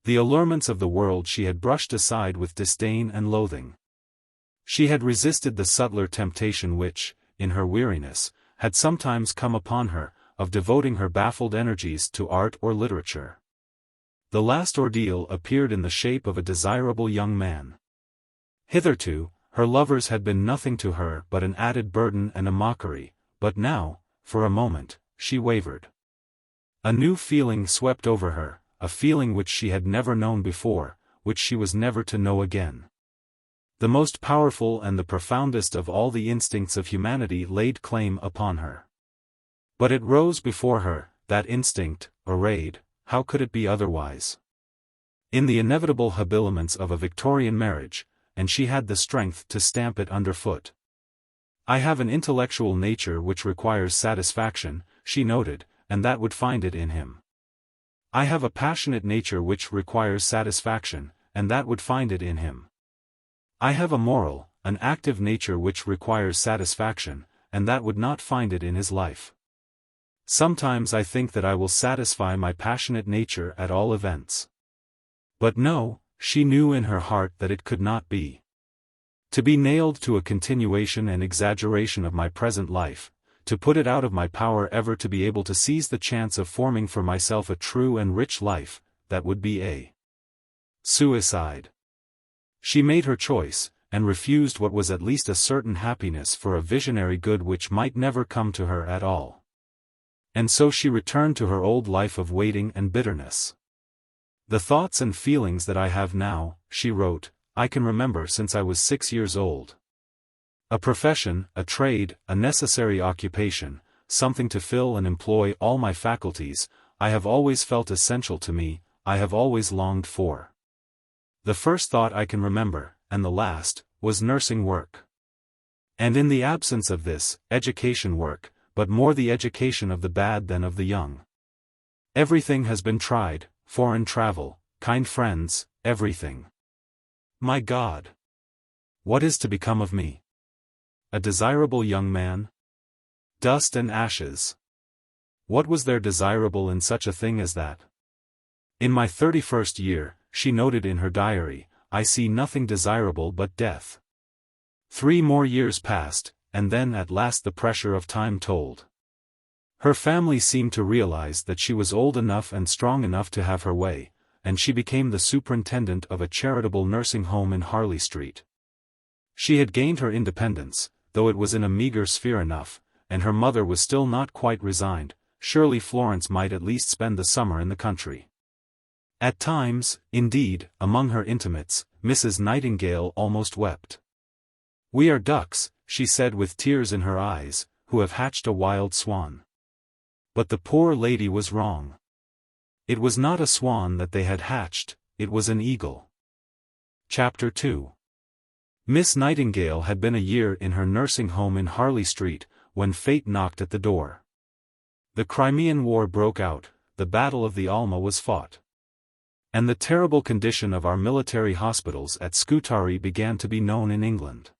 [SPEAKER 1] The allurements of the world she had brushed aside with disdain and loathing. She had resisted the subtler temptation which, in her weariness, had sometimes come upon her, of devoting her baffled energies to art or literature. The last ordeal appeared in the shape of a desirable young man. Hitherto, her lovers had been nothing to her but an added burden and a mockery, but now, for a moment, she wavered. A new feeling swept over her, a feeling which she had never known before, which she was never to know again. The most powerful and the profoundest of all the instincts of humanity laid claim upon her. But it rose before her, that instinct, arrayed, how could it be otherwise? In the inevitable habiliments of a Victorian marriage, and she had the strength to stamp it underfoot. I have an intellectual nature which requires satisfaction, she noted, and that would find it in him. I have a passionate nature which requires satisfaction, and that would find it in him. I have a moral, an active nature which requires satisfaction, and that would not find it in his life. Sometimes I think that I will satisfy my passionate nature at all events. But no, she knew in her heart that it could not be. To be nailed to a continuation and exaggeration of my present life, to put it out of my power ever to be able to seize the chance of forming for myself a true and rich life, that would be a suicide. She made her choice, and refused what was at least a certain happiness for a visionary good which might never come to her at all. And so she returned to her old life of waiting and bitterness. The thoughts and feelings that I have now, she wrote, I can remember since I was 6 years old. A profession, a trade, a necessary occupation, something to fill and employ all my faculties, I have always felt essential to me, I have always longed for. The first thought I can remember, and the last, was nursing work. And in the absence of this, education work, but more the education of the bad than of the young. Everything has been tried, foreign travel, kind friends, everything. My God! What is to become of me? A desirable young man? Dust and ashes. What was there desirable in such a thing as that? In my 31st year, she noted in her diary, I see nothing desirable but death. 3 more years passed, and then at last the pressure of time told. Her family seemed to realize that she was old enough and strong enough to have her way, and she became the superintendent of a charitable nursing home in Harley Street. She had gained her independence, though it was in a meager sphere enough, and her mother was still not quite resigned. Surely Florence might at least spend the summer in the country. At times, indeed, among her intimates, Mrs. Nightingale almost wept. We are ducks, she said with tears in her eyes, who have hatched a wild swan. But the poor lady was wrong. It was not a swan that they had hatched, it was an eagle. Chapter 2. Miss Nightingale had been a year in her nursing home in Harley Street, when fate knocked at the door. The Crimean War broke out, the Battle of the Alma was fought. And the terrible condition of our military hospitals at Scutari began to be known in England.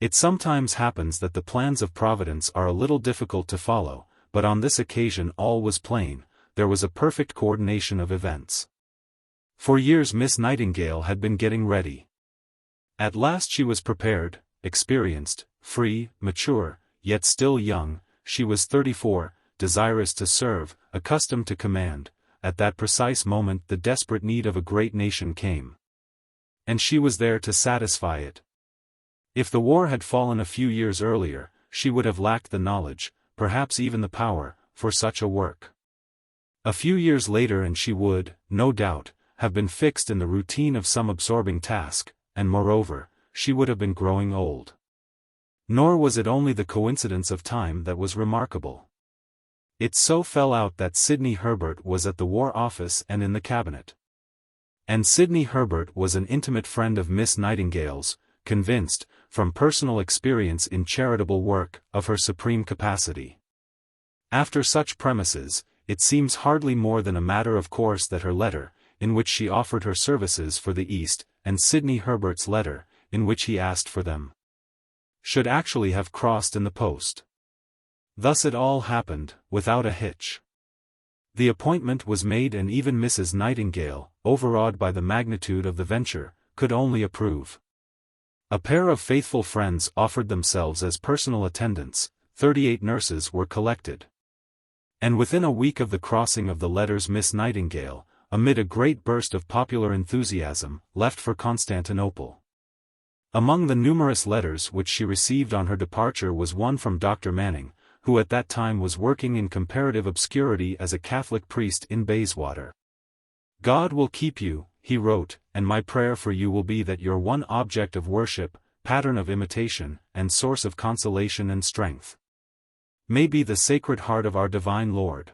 [SPEAKER 1] It sometimes happens that the plans of Providence are a little difficult to follow, but on this occasion all was plain, there was a perfect coordination of events. For years Miss Nightingale had been getting ready. At last she was prepared, experienced, free, mature, yet still young. She was 34, desirous to serve, accustomed to command. At that precise moment the desperate need of a great nation came. And she was there to satisfy it. If the war had fallen a few years earlier, she would have lacked the knowledge, perhaps even the power, for such a work. A few years later and she would, no doubt, have been fixed in the routine of some absorbing task, and moreover, she would have been growing old. Nor was it only the coincidence of time that was remarkable. It so fell out that Sidney Herbert was at the War Office and in the cabinet. And Sidney Herbert was an intimate friend of Miss Nightingale's, convinced, from personal experience in charitable work, of her supreme capacity. After such premises, it seems hardly more than a matter of course that her letter, in which she offered her services for the East, and Sidney Herbert's letter, in which he asked for them, should actually have crossed in the post. Thus it all happened, without a hitch. The appointment was made, and even Mrs. Nightingale, overawed by the magnitude of the venture, could only approve. A pair of faithful friends offered themselves as personal attendants, 38 nurses were collected. And within a week of the crossing of the letters, Miss Nightingale, amid a great burst of popular enthusiasm, left for Constantinople. Among the numerous letters which she received on her departure was one from Dr. Manning, who at that time was working in comparative obscurity as a Catholic priest in Bayswater. "God will keep you," he wrote, "and my prayer for you will be that your one object of worship, pattern of imitation, and source of consolation and strength, may be the Sacred Heart of our Divine Lord."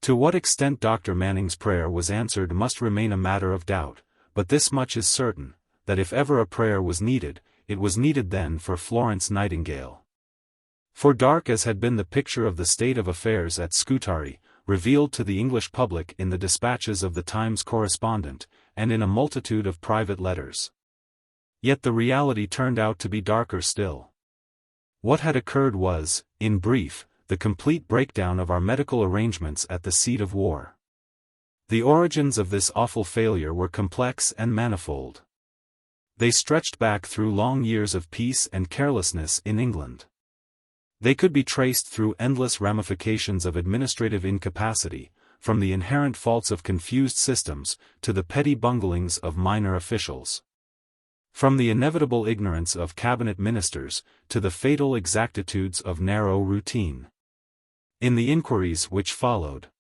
[SPEAKER 1] To what extent Dr. Manning's prayer was answered must remain a matter of doubt, but this much is certain, that if ever a prayer was needed, it was needed then for Florence Nightingale. For dark as had been the picture of the state of affairs at Scutari, revealed to the English public in the dispatches of the Times correspondent, and in a multitude of private letters, yet the reality turned out to be darker still. What had occurred was, in brief, the complete breakdown of our medical arrangements at the seat of war. The origins of this awful failure were complex and manifold. They stretched back through long years of peace and carelessness in England. They could be traced through endless ramifications of administrative incapacity, from the inherent faults of confused systems, to the petty bunglings of minor officials. From the inevitable ignorance of cabinet ministers, to the fatal exactitudes of narrow routine. In the inquiries which followed,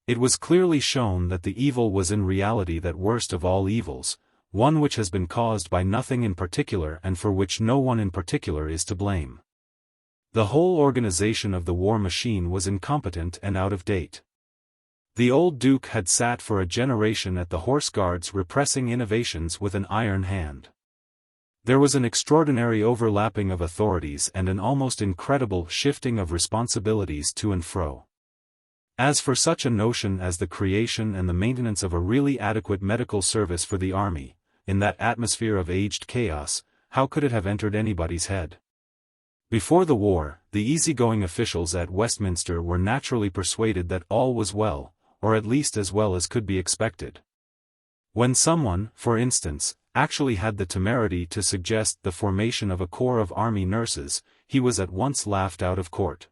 [SPEAKER 1] it was clearly shown that the evil was in reality that worst of all evils, one which has been caused by nothing in particular and for which no one in particular is to blame. The whole organization of the war machine was incompetent and out of date. The old Duke had sat for a generation at the Horse Guards repressing innovations with an iron hand. There was an extraordinary overlapping of authorities and an almost incredible shifting of responsibilities to and fro. As for such a notion as the creation and the maintenance of a really adequate medical service for the army, in that atmosphere of aged chaos, how could it have entered anybody's head? Before the war, the easygoing officials at Westminster were naturally persuaded that all was well, or at least as well as could be expected. When someone, for instance, actually had the temerity to suggest the formation of a corps of army nurses, he was at once laughed out of court.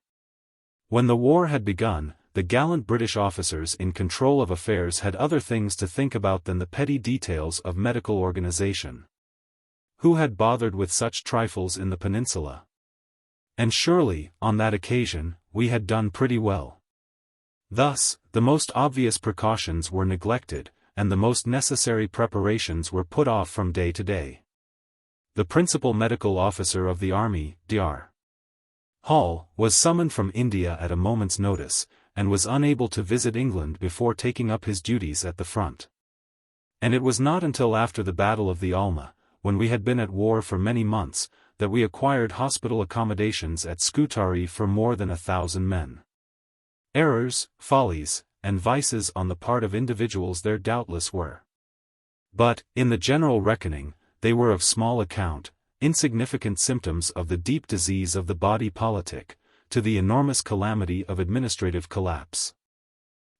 [SPEAKER 1] When the war had begun, the gallant British officers in control of affairs had other things to think about than the petty details of medical organization. Who had bothered with such trifles in the peninsula? And surely, on that occasion, we had done pretty well. Thus, the most obvious precautions were neglected, and the most necessary preparations were put off from day to day. The principal medical officer of the army, Dr. Hall, was summoned from India at a moment's notice, and was unable to visit England before taking up his duties at the front. And it was not until after the Battle of the Alma, when we had been at war for many months, that we acquired hospital accommodations at Scutari for more than 1,000 men. Errors, follies, and vices on the part of individuals there doubtless were. But, in the general reckoning, they were of small account, insignificant symptoms of the deep disease of the body politic, to the enormous calamity of administrative collapse.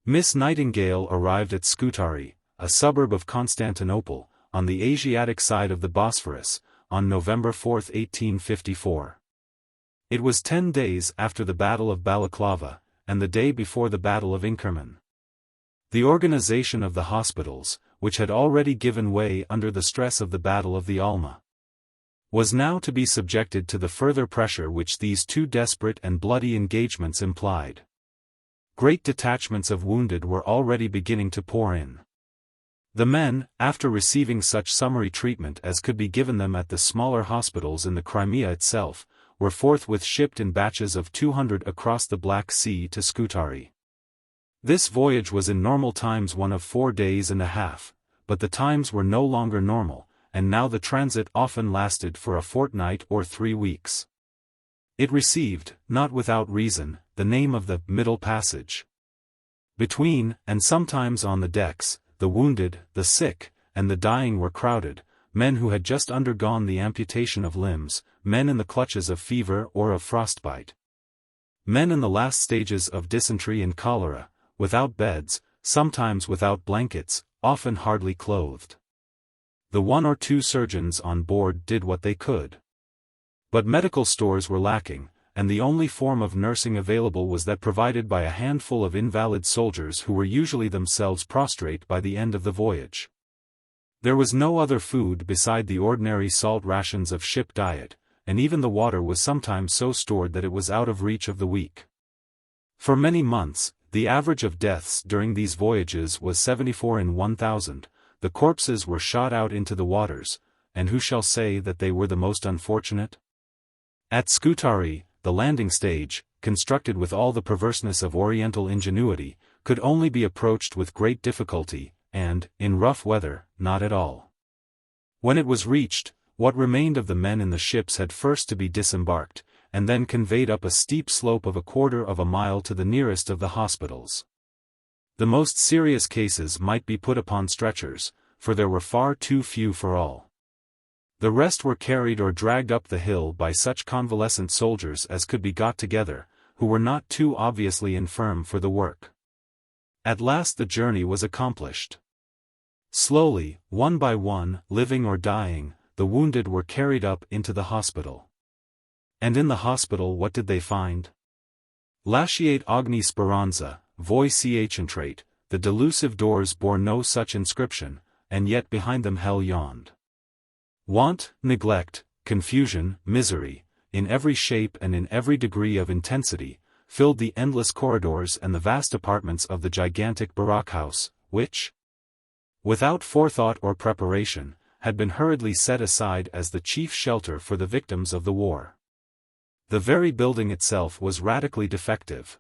[SPEAKER 1] Miss Nightingale arrived at Scutari, a suburb of Constantinople, on the Asiatic side of the Bosphorus, on November 4, 1854. It was 10 days after the Battle of Balaclava, and the day before the Battle of Inkerman. The organization of the hospitals, which had already given way under the stress of the Battle of the Alma, was now to be subjected to the further pressure which these two desperate and bloody engagements implied. Great detachments of wounded were already beginning to pour in. The men, after receiving such summary treatment as could be given them at the smaller hospitals in the Crimea itself, were forthwith shipped in batches of 200 across the Black Sea to Scutari. This voyage was in normal times one of 4 days and a half, but the times were no longer normal, and now the transit often lasted for a fortnight or 3 weeks. It received, not without reason, the name of the Middle Passage. Between, and sometimes on the decks, the wounded, the sick, and the dying were crowded, men who had just undergone the amputation of limbs, men in the clutches of fever or of frostbite. Men in the last stages of dysentery and cholera, without beds, sometimes without blankets, often hardly clothed. The 1 or 2 surgeons on board did what they could. But medical stores were lacking, and the only form of nursing available was that provided by a handful of invalid soldiers who were usually themselves prostrate by the end of the voyage. There was no other food beside the ordinary salt rations of ship diet, and even the water was sometimes so stored that it was out of reach of the weak. For many months, the average of deaths during these voyages was 74 in 1,000, the corpses were shot out into the waters, and who shall say that they were the most unfortunate? At Scutari, the landing stage, constructed with all the perverseness of Oriental ingenuity, could only be approached with great difficulty, and, in rough weather, not at all. When it was reached, what remained of the men in the ships had first to be disembarked, and then conveyed up a steep slope of 1/4 of a mile to the nearest of the hospitals. The most serious cases might be put upon stretchers, for there were far too few for all. The rest were carried or dragged up the hill by such convalescent soldiers as could be got together, who were not too obviously infirm for the work. At last the journey was accomplished. Slowly, one by one, living or dying, the wounded were carried up into the hospital. And in the hospital what did they find? Lasciate ogni speranza, voi ch entrate, the delusive doors bore no such inscription, and yet behind them hell yawned. Want, neglect, confusion, misery, in every shape and in every degree of intensity, filled the endless corridors and the vast apartments of the gigantic barrack house, which, without forethought or preparation, had been hurriedly set aside as the chief shelter for the victims of the war. The very building itself was radically defective.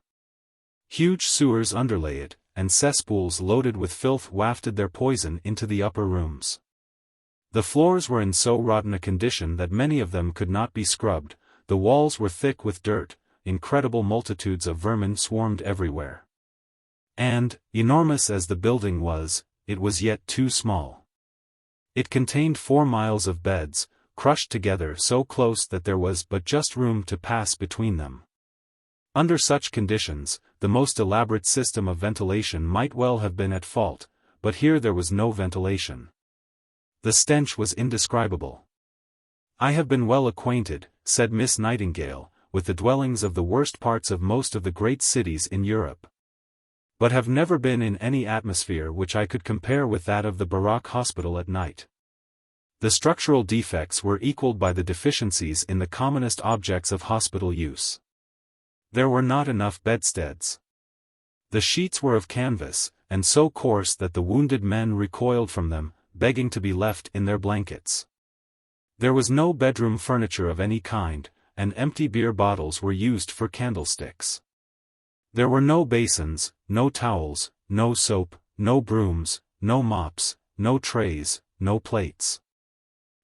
[SPEAKER 1] Huge sewers underlay it, and cesspools loaded with filth wafted their poison into the upper rooms. The floors were in so rotten a condition that many of them could not be scrubbed, the walls were thick with dirt, incredible multitudes of vermin swarmed everywhere. And, enormous as the building was, it was yet too small. It contained 4 miles of beds, crushed together so close that there was but just room to pass between them. Under such conditions, the most elaborate system of ventilation might well have been at fault, but here there was no ventilation. The stench was indescribable. "I have been well acquainted," said Miss Nightingale, "with the dwellings of the worst parts of most of the great cities in Europe, but have never been in any atmosphere which I could compare with that of the Barrack Hospital at night. The structural defects were equalled by the deficiencies in the commonest objects of hospital use. There were not enough bedsteads. The sheets were of canvas, and so coarse that the wounded men recoiled from them, begging to be left in their blankets. There was no bedroom furniture of any kind, and empty beer bottles were used for candlesticks. There were no basins, no towels, no soap, no brooms, no mops, no trays, no plates.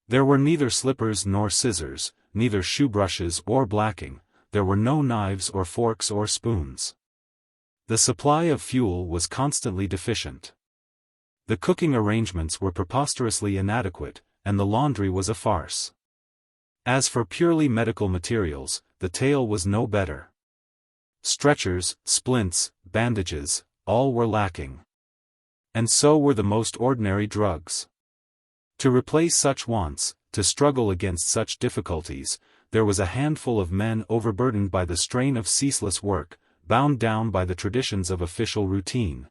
[SPEAKER 1] There were neither slippers nor scissors, neither shoe brushes or blacking, there were no knives or forks or spoons. The supply of fuel was constantly deficient. The cooking arrangements were preposterously inadequate, and the laundry was a farce. As for purely medical materials, the tale was no better. Stretchers, splints, bandages, all were lacking. And so were the most ordinary drugs. To replace such wants, to struggle against such difficulties, there was a handful of men overburdened by the strain of ceaseless work, bound down by the traditions of official routine,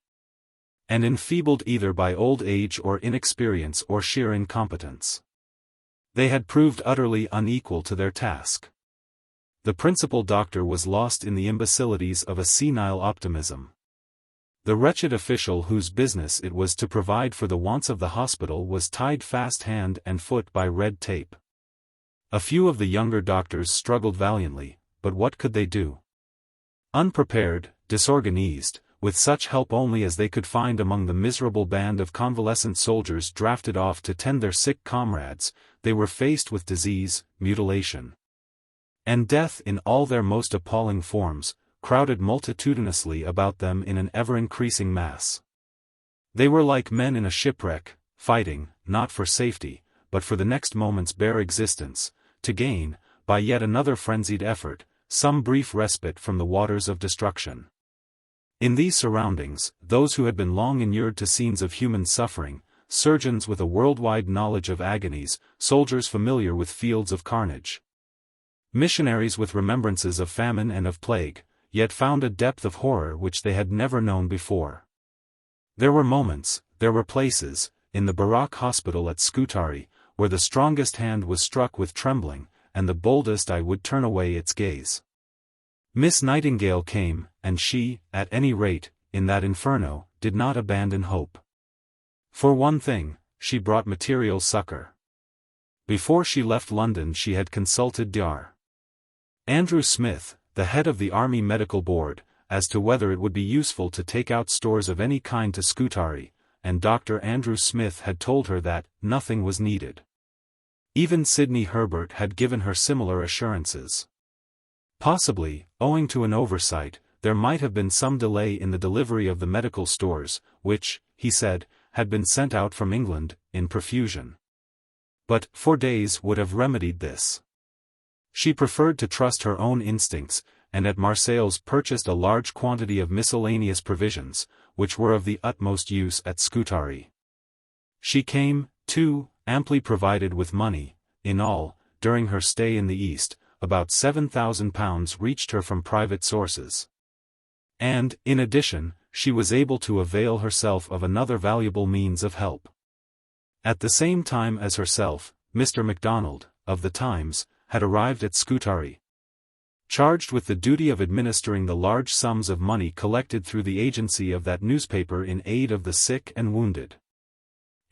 [SPEAKER 1] and enfeebled either by old age or inexperience or sheer incompetence. They had proved utterly unequal to their task. The principal doctor was lost in the imbecilities of a senile optimism. The wretched official whose business it was to provide for the wants of the hospital was tied fast hand and foot by red tape. A few of the younger doctors struggled valiantly, but what could they do? Unprepared, disorganized, with such help only as they could find among the miserable band of convalescent soldiers drafted off to tend their sick comrades, they were faced with disease, mutilation, and death in all their most appalling forms, crowded multitudinously about them in an ever-increasing mass. They were like men in a shipwreck, fighting, not for safety, but for the next moment's bare existence, to gain, by yet another frenzied effort, some brief respite from the waters of destruction. In these surroundings, those who had been long inured to scenes of human suffering, surgeons with a worldwide knowledge of agonies, soldiers familiar with fields of carnage, missionaries with remembrances of famine and of plague, yet found a depth of horror which they had never known before. There were moments, there were places, in the Baroque hospital at Scutari, where the strongest hand was struck with trembling, and the boldest eye would turn away its gaze. Miss Nightingale came, and she, at any rate, in that inferno, did not abandon hope. For one thing, she brought material succor. Before she left London she had consulted Dr. Andrew Smith, the head of the Army Medical Board, as to whether it would be useful to take out stores of any kind to Scutari, and Dr. Andrew Smith had told her that nothing was needed. Even Sidney Herbert had given her similar assurances. Possibly, owing to an oversight, there might have been some delay in the delivery of the medical stores, which, he said, had been sent out from England, in profusion. But 4 days would have remedied this. She preferred to trust her own instincts, and at Marseilles purchased a large quantity of miscellaneous provisions, which were of the utmost use at Scutari. She came, too, amply provided with money. In all, during her stay in the East, about £7,000 reached her from private sources. And, in addition, she was able to avail herself of another valuable means of help. At the same time as herself, Mr. MacDonald, of the Times, had arrived at Scutari, charged with the duty of administering the large sums of money collected through the agency of that newspaper in aid of the sick and wounded.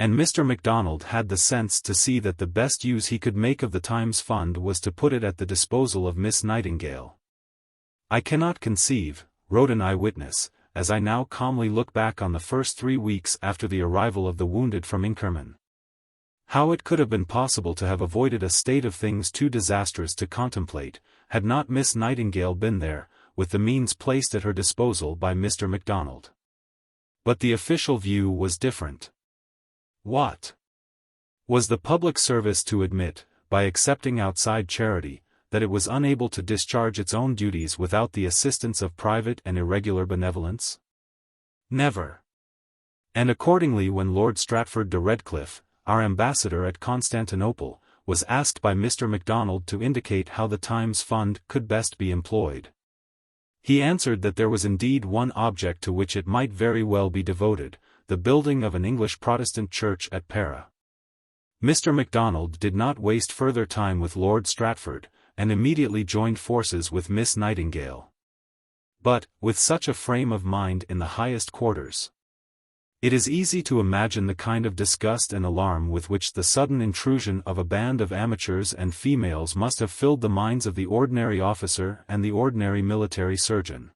[SPEAKER 1] And Mr. MacDonald had the sense to see that the best use he could make of the Times Fund was to put it at the disposal of Miss Nightingale. "I cannot conceive," wrote an eyewitness, "as I now calmly look back on the first 3 weeks after the arrival of the wounded from Inkerman, how it could have been possible to have avoided a state of things too disastrous to contemplate, had not Miss Nightingale been there, with the means placed at her disposal by Mr. MacDonald." But the official view was different. What was the public service to admit, by accepting outside charity, that it was unable to discharge its own duties without the assistance of private and irregular benevolence? Never. And accordingly when Lord Stratford de Redcliffe, our ambassador at Constantinople, was asked by Mr. MacDonald to indicate how the Times Fund could best be employed, he answered that there was indeed one object to which it might very well be devoted, the building of an English Protestant church at Para. Mr. MacDonald did not waste further time with Lord Stratford, and immediately joined forces with Miss Nightingale. But, with such a frame of mind in the highest quarters, it is easy to imagine the kind of disgust and alarm with which the sudden intrusion of a band of amateurs and females must have filled the minds of the ordinary officer and the ordinary military surgeon.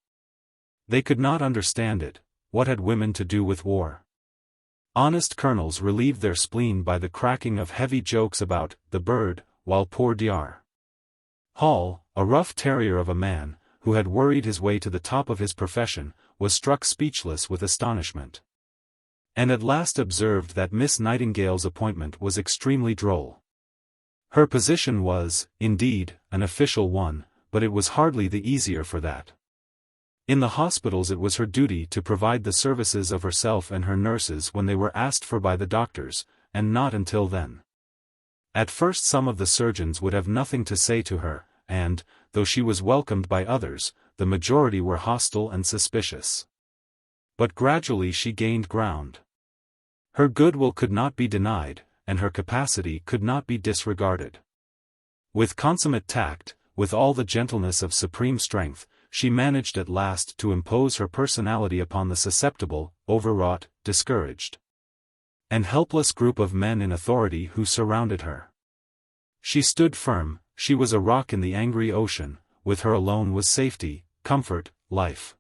[SPEAKER 1] They could not understand it. What had women to do with war? Honest colonels relieved their spleen by the cracking of heavy jokes about the bird, while poor Dr. Hall, a rough terrier of a man, who had worried his way to the top of his profession, was struck speechless with astonishment, and at last observed that Miss Nightingale's appointment was extremely droll. Her position was, indeed, an official one, but it was hardly the easier for that. In the hospitals it was her duty to provide the services of herself and her nurses when they were asked for by the doctors, and not until then. At first some of the surgeons would have nothing to say to her, and, though she was welcomed by others, the majority were hostile and suspicious. But gradually she gained ground. Her goodwill could not be denied, and her capacity could not be disregarded. With consummate tact, with all the gentleness of supreme strength, she managed at last to impose her personality upon the susceptible, overwrought, discouraged, and helpless group of men in authority who surrounded her. She stood firm, she was a rock in the angry ocean, with her alone was safety, comfort, life.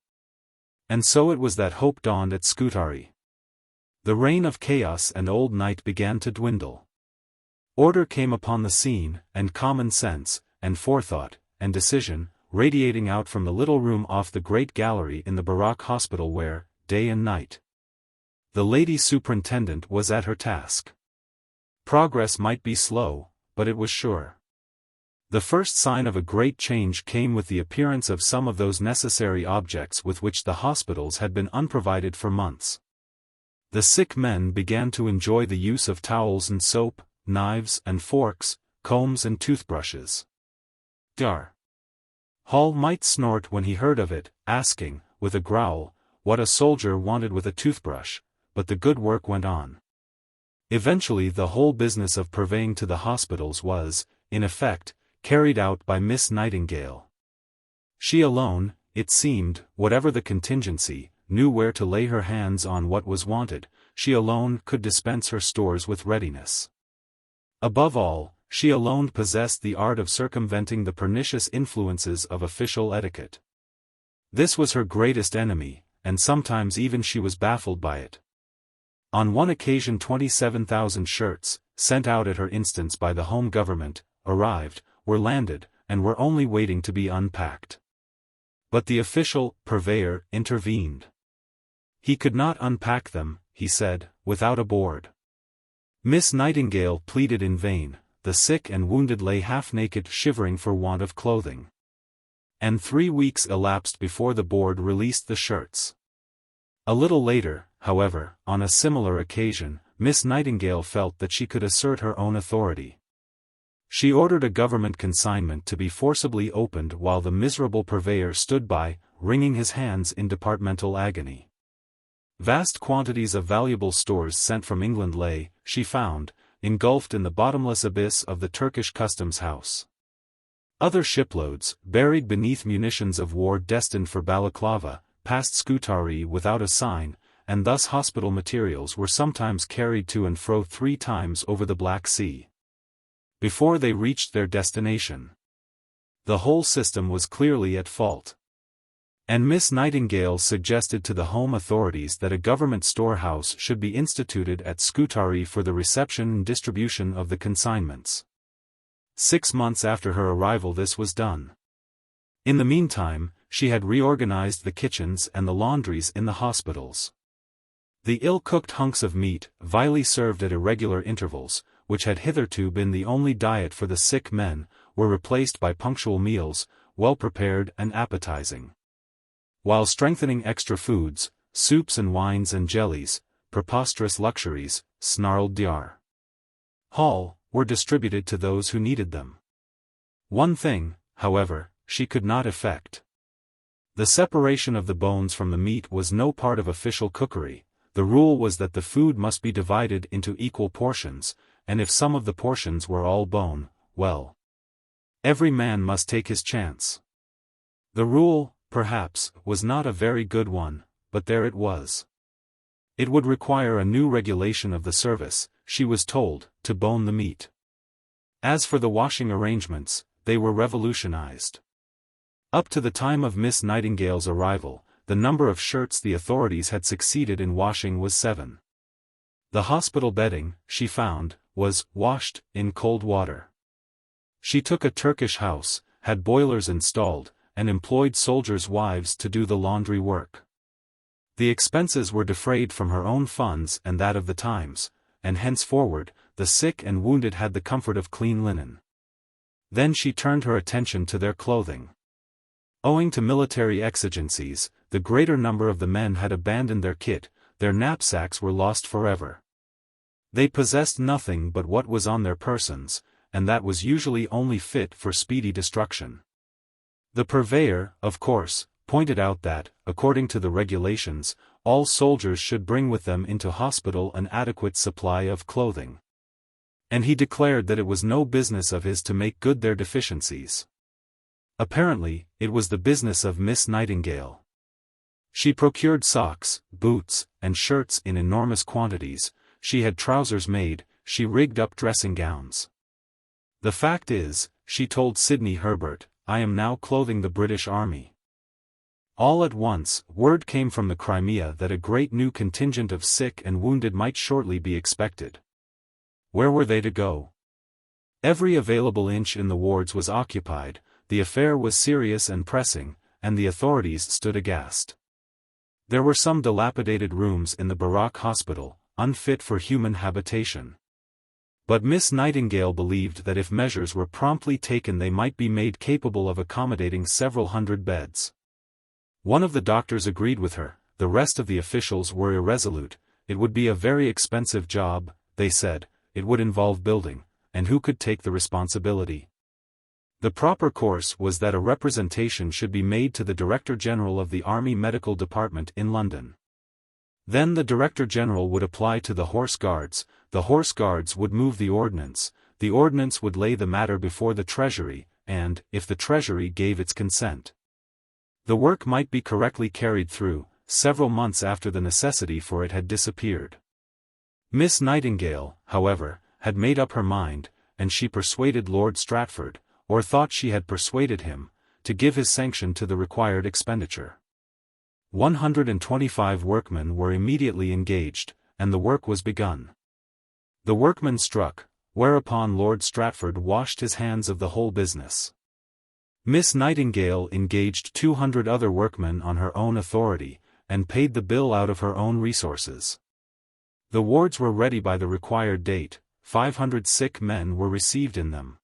[SPEAKER 1] And so it was that hope dawned at Scutari. The reign of chaos and old night began to dwindle. Order came upon the scene, and common sense, and forethought, and decision, radiating out from the little room off the great gallery in the Baroque hospital where, day and night, the lady superintendent was at her task. Progress might be slow, but it was sure. The first sign of a great change came with the appearance of some of those necessary objects with which the hospitals had been unprovided for months. The sick men began to enjoy the use of towels and soap, knives and forks, combs and toothbrushes. Dar. Hall might snort when he heard of it, asking, with a growl, what a soldier wanted with a toothbrush, but the good work went on. Eventually the whole business of purveying to the hospitals was, in effect, carried out by Miss Nightingale. She alone, it seemed, whatever the contingency, knew where to lay her hands on what was wanted, she alone could dispense her stores with readiness. Above all, she alone possessed the art of circumventing the pernicious influences of official etiquette. This was her greatest enemy, and sometimes even she was baffled by it. On one occasion 27,000 shirts, sent out at her instance by the Home Government, arrived, were landed, and were only waiting to be unpacked. But the official, purveyor, intervened. He could not unpack them, he said, without a board. Miss Nightingale pleaded in vain, the sick and wounded lay half-naked shivering for want of clothing. And 3 weeks elapsed before the board released the shirts. A little later, however, on a similar occasion, Miss Nightingale felt that she could assert her own authority. She ordered a government consignment to be forcibly opened while the miserable purveyor stood by, wringing his hands in departmental agony. Vast quantities of valuable stores sent from England lay, she found, engulfed in the bottomless abyss of the Turkish customs house. Other shiploads, buried beneath munitions of war destined for Balaclava, passed Scutari without a sign, and thus hospital materials were sometimes carried to and fro 3 times over the Black Sea before they reached their destination. The whole system was clearly at fault. And Miss Nightingale suggested to the home authorities that a government storehouse should be instituted at Scutari for the reception and distribution of the consignments. 6 months after her arrival this was done. In the meantime, she had reorganized the kitchens and the laundries in the hospitals. The ill-cooked hunks of meat, vilely served at irregular intervals, which had hitherto been the only diet for the sick men, were replaced by punctual meals, well-prepared and appetizing. While strengthening extra foods, soups and wines and jellies, preposterous luxuries, snarled Dr. Hall, were distributed to those who needed them. One thing, however, she could not effect. The separation of the bones from the meat was no part of official cookery. The rule was that the food must be divided into equal portions, and if some of the portions were all bone, well, every man must take his chance. The rule, perhaps, was not a very good one, but there it was. It would require a new regulation of the service, she was told, to bone the meat. As for the washing arrangements, they were revolutionized. Up to the time of Miss Nightingale's arrival, the number of shirts the authorities had succeeded in washing was 7. The hospital bedding, she found, was washed in cold water. She took a Turkish house, had boilers installed, and employed soldiers' wives to do the laundry work. The expenses were defrayed from her own funds and that of the Times, and henceforward, the sick and wounded had the comfort of clean linen. Then she turned her attention to their clothing. Owing to military exigencies, the greater number of the men had abandoned their kit, their knapsacks were lost forever. They possessed nothing but what was on their persons, and that was usually only fit for speedy destruction. The purveyor, of course, pointed out that, according to the regulations, all soldiers should bring with them into hospital an adequate supply of clothing. And he declared that it was no business of his to make good their deficiencies. Apparently, it was the business of Miss Nightingale. She procured socks, boots, and shirts in enormous quantities, she had trousers made, she rigged up dressing gowns. "The fact is," she told Sidney Herbert, "I am now clothing the British Army." All at once, word came from the Crimea that a great new contingent of sick and wounded might shortly be expected. Where were they to go? Every available inch in the wards was occupied, the affair was serious and pressing, and the authorities stood aghast. There were some dilapidated rooms in the Barak hospital, unfit for human habitation. But Miss Nightingale believed that if measures were promptly taken they might be made capable of accommodating several hundred beds. One of the doctors agreed with her, the rest of the officials were irresolute. It would be a very expensive job, they said, it would involve building, and who could take the responsibility? The proper course was that a representation should be made to the Director General of the Army Medical Department in London. Then the Director General would apply to the Horse Guards, the Horse Guards would move the ordnance would lay the matter before the Treasury, and, if the Treasury gave its consent, the work might be correctly carried through. Several months after the necessity for it had disappeared. Miss Nightingale, however, had made up her mind, and she persuaded Lord Stratford, or thought she had persuaded him, to give his sanction to the required expenditure. 125 workmen were immediately engaged, and the work was begun. The workmen struck, whereupon Lord Stratford washed his hands of the whole business. Miss Nightingale engaged 200 other workmen on her own authority, and paid the bill out of her own resources. The wards were ready by the required date, 500 sick men were received in them.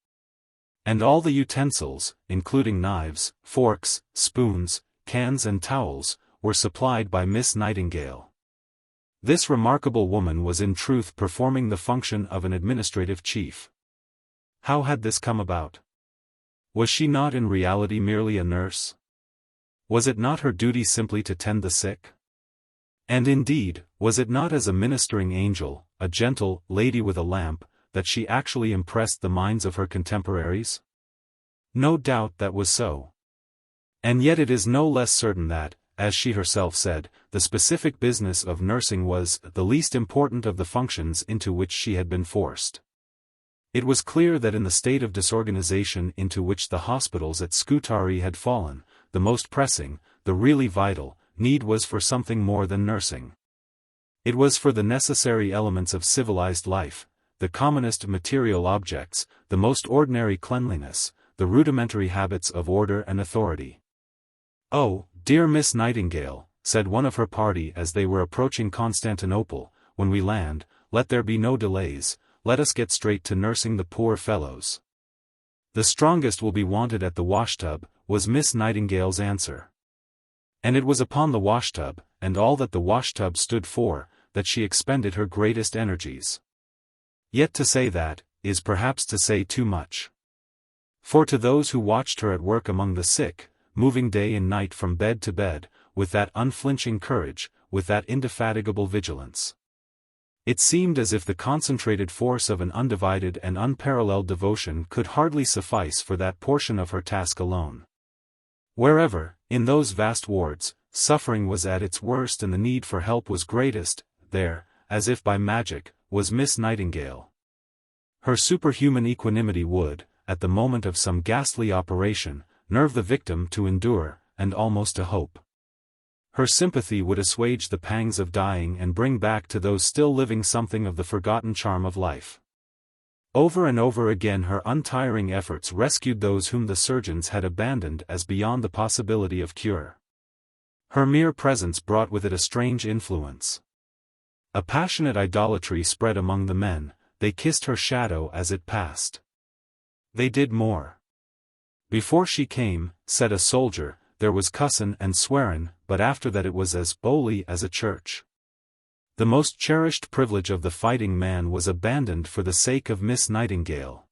[SPEAKER 1] And all the utensils, including knives, forks, spoons, cans and towels, were supplied by Miss Nightingale. This remarkable woman was in truth performing the function of an administrative chief. How had this come about? Was she not in reality merely a nurse? Was it not her duty simply to tend the sick? And indeed, was it not as a ministering angel, a gentle lady with a lamp, that she actually impressed the minds of her contemporaries? No doubt that was so. And yet it is no less certain that, as she herself said, the specific business of nursing was the least important of the functions into which she had been forced. It was clear that in the state of disorganization into which the hospitals at Scutari had fallen, the most pressing, the really vital, need was for something more than nursing. It was for the necessary elements of civilized life, the commonest material objects, the most ordinary cleanliness, the rudimentary habits of order and authority. "Oh, dear Miss Nightingale," said one of her party as they were approaching Constantinople, "when we land, let there be no delays, let us get straight to nursing the poor fellows. The strongest will be wanted at the washtub," was Miss Nightingale's answer. And it was upon the washtub, and all that the washtub stood for, that she expended her greatest energies. Yet to say that, is perhaps to say too much. For to those who watched her at work among the sick, moving day and night from bed to bed, with that unflinching courage, with that indefatigable vigilance, it seemed as if the concentrated force of an undivided and unparalleled devotion could hardly suffice for that portion of her task alone. Wherever, in those vast wards, suffering was at its worst and the need for help was greatest, there, as if by magic, was Miss Nightingale. Her superhuman equanimity would, at the moment of some ghastly operation, nerve the victim to endure, and almost to hope. Her sympathy would assuage the pangs of dying and bring back to those still living something of the forgotten charm of life. Over and over again her untiring efforts rescued those whom the surgeons had abandoned as beyond the possibility of cure. Her mere presence brought with it a strange influence. A passionate idolatry spread among the men, they kissed her shadow as it passed. They did more. "Before she came," said a soldier, "there was cussin' and swearin', but after that it was as holy as a church." The most cherished privilege of the fighting man was abandoned for the sake of Miss Nightingale.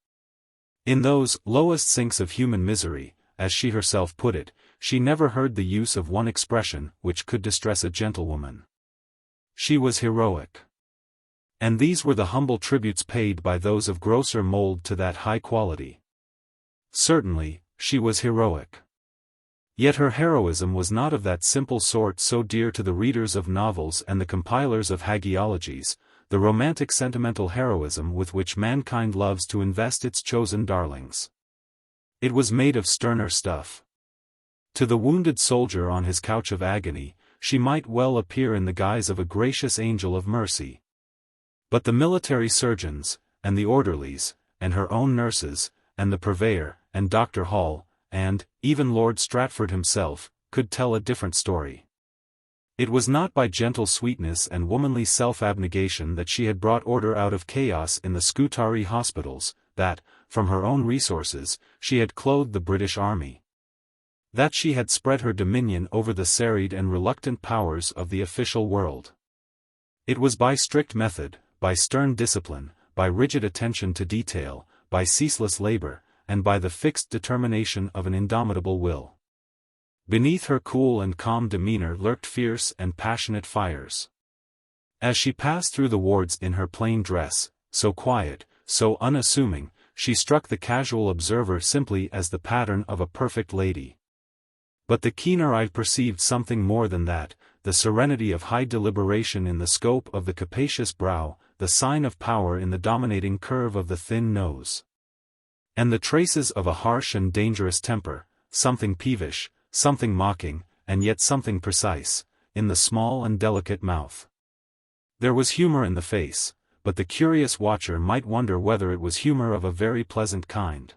[SPEAKER 1] In those lowest sinks of human misery, as she herself put it, she never heard the use of one expression which could distress a gentlewoman. She was heroic. And these were the humble tributes paid by those of grosser mold to that high quality. Certainly, she was heroic. Yet her heroism was not of that simple sort so dear to the readers of novels and the compilers of hagiologies, the romantic sentimental heroism with which mankind loves to invest its chosen darlings. It was made of sterner stuff. To the wounded soldier on his couch of agony, she might well appear in the guise of a gracious angel of mercy. But the military surgeons, and the orderlies, and her own nurses, and the purveyor, and Dr. Hall, and, even Lord Stratford himself, could tell a different story. It was not by gentle sweetness and womanly self-abnegation that she had brought order out of chaos in the Scutari hospitals, that, from her own resources, she had clothed the British Army. That she had spread her dominion over the serried and reluctant powers of the official world. It was by strict method, by stern discipline, by rigid attention to detail, by ceaseless labor, and by the fixed determination of an indomitable will. Beneath her cool and calm demeanor lurked fierce and passionate fires. As she passed through the wards in her plain dress, so quiet, so unassuming, she struck the casual observer simply as the pattern of a perfect lady. But the keener eye perceived something more than that, the serenity of high deliberation in the scope of the capacious brow, the sign of power in the dominating curve of the thin nose. And the traces of a harsh and dangerous temper, something peevish, something mocking, and yet something precise, in the small and delicate mouth. There was humor in the face, but the curious watcher might wonder whether it was humor of a very pleasant kind.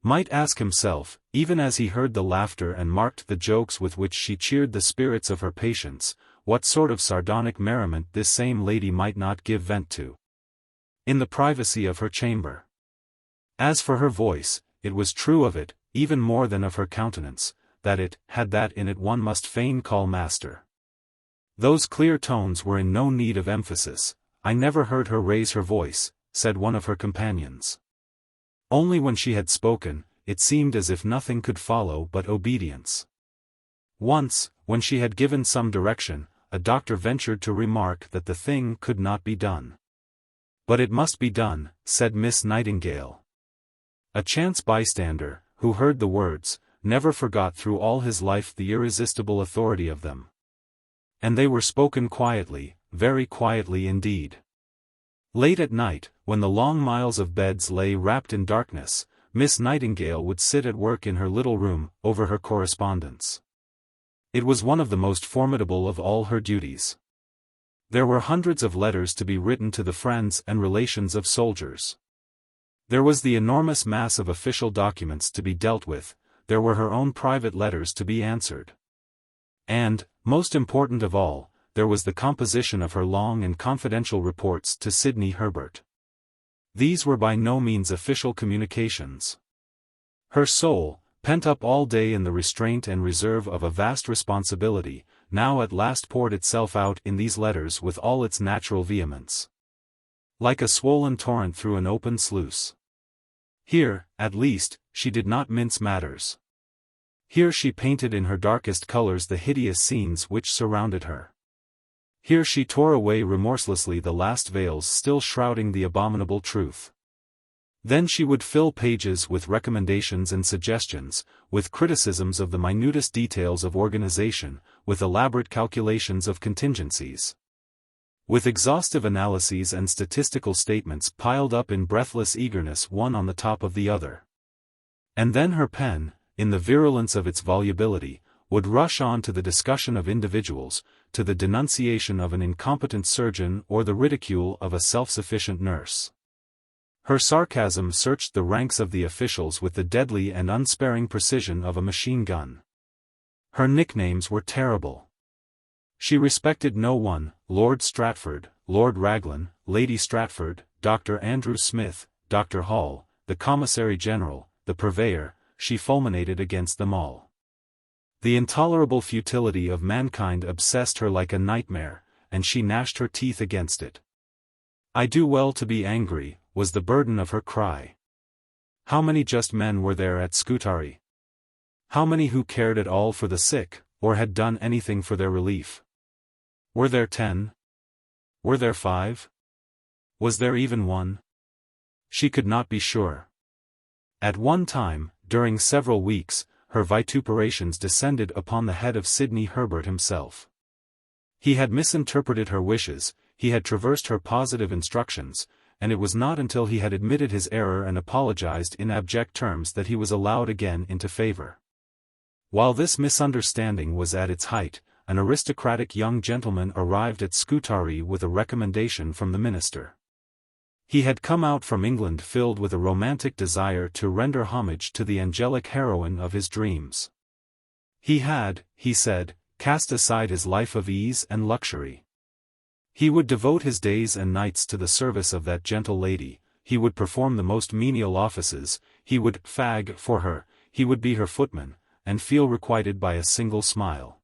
[SPEAKER 1] Might ask himself, even as he heard the laughter and marked the jokes with which she cheered the spirits of her patients, what sort of sardonic merriment this same lady might not give vent to in the privacy of her chamber. As for her voice, it was true of it, even more than of her countenance, that it had that in it one must fain call master. Those clear tones were in no need of emphasis. I never heard her raise her voice, said one of her companions. Only when she had spoken, it seemed as if nothing could follow but obedience. Once, when she had given some direction, a doctor ventured to remark that the thing could not be done. But it must be done, said Miss Nightingale. A chance bystander, who heard the words, never forgot through all his life the irresistible authority of them. And they were spoken quietly, very quietly indeed. Late at night, when the long miles of beds lay wrapped in darkness, Miss Nightingale would sit at work in her little room, over her correspondence. It was one of the most formidable of all her duties. There were hundreds of letters to be written to the friends and relations of soldiers. There was the enormous mass of official documents to be dealt with, there were her own private letters to be answered. And, most important of all, there was the composition of her long and confidential reports to Sidney Herbert. These were by no means official communications. Her soul, pent up all day in the restraint and reserve of a vast responsibility, now at last poured itself out in these letters with all its natural vehemence. Like a swollen torrent through an open sluice. Here, at least, she did not mince matters. Here she painted in her darkest colors the hideous scenes which surrounded her. Here she tore away remorselessly the last veils still shrouding the abominable truth. Then she would fill pages with recommendations and suggestions, with criticisms of the minutest details of organization, with elaborate calculations of contingencies. With exhaustive analyses and statistical statements piled up in breathless eagerness one on the top of the other. And then her pen, in the virulence of its volubility, would rush on to the discussion of individuals, to the denunciation of an incompetent surgeon or the ridicule of a self-sufficient nurse. Her sarcasm searched the ranks of the officials with the deadly and unsparing precision of a machine gun. Her nicknames were terrible. She respected no one, Lord Stratford, Lord Raglan, Lady Stratford, Dr. Andrew Smith, Dr. Hall, the Commissary General, the Purveyor, she fulminated against them all. The intolerable futility of mankind obsessed her like a nightmare, and she gnashed her teeth against it. I do well to be angry, was the burden of her cry. How many just men were there at Scutari? How many who cared at all for the sick, or had done anything for their relief? Were there 10? Were there 5? Was there even 1? She could not be sure. At one time, during several weeks, her vituperations descended upon the head of Sidney Herbert himself. He had misinterpreted her wishes, he had traversed her positive instructions, and it was not until he had admitted his error and apologized in abject terms that he was allowed again into favor. While this misunderstanding was at its height, an aristocratic young gentleman arrived at Scutari with a recommendation from the minister. He had come out from England filled with a romantic desire to render homage to the angelic heroine of his dreams. He had, he said, cast aside his life of ease and luxury. He would devote his days and nights to the service of that gentle lady, he would perform the most menial offices, he would fag for her, he would be her footman, and feel requited by a single smile.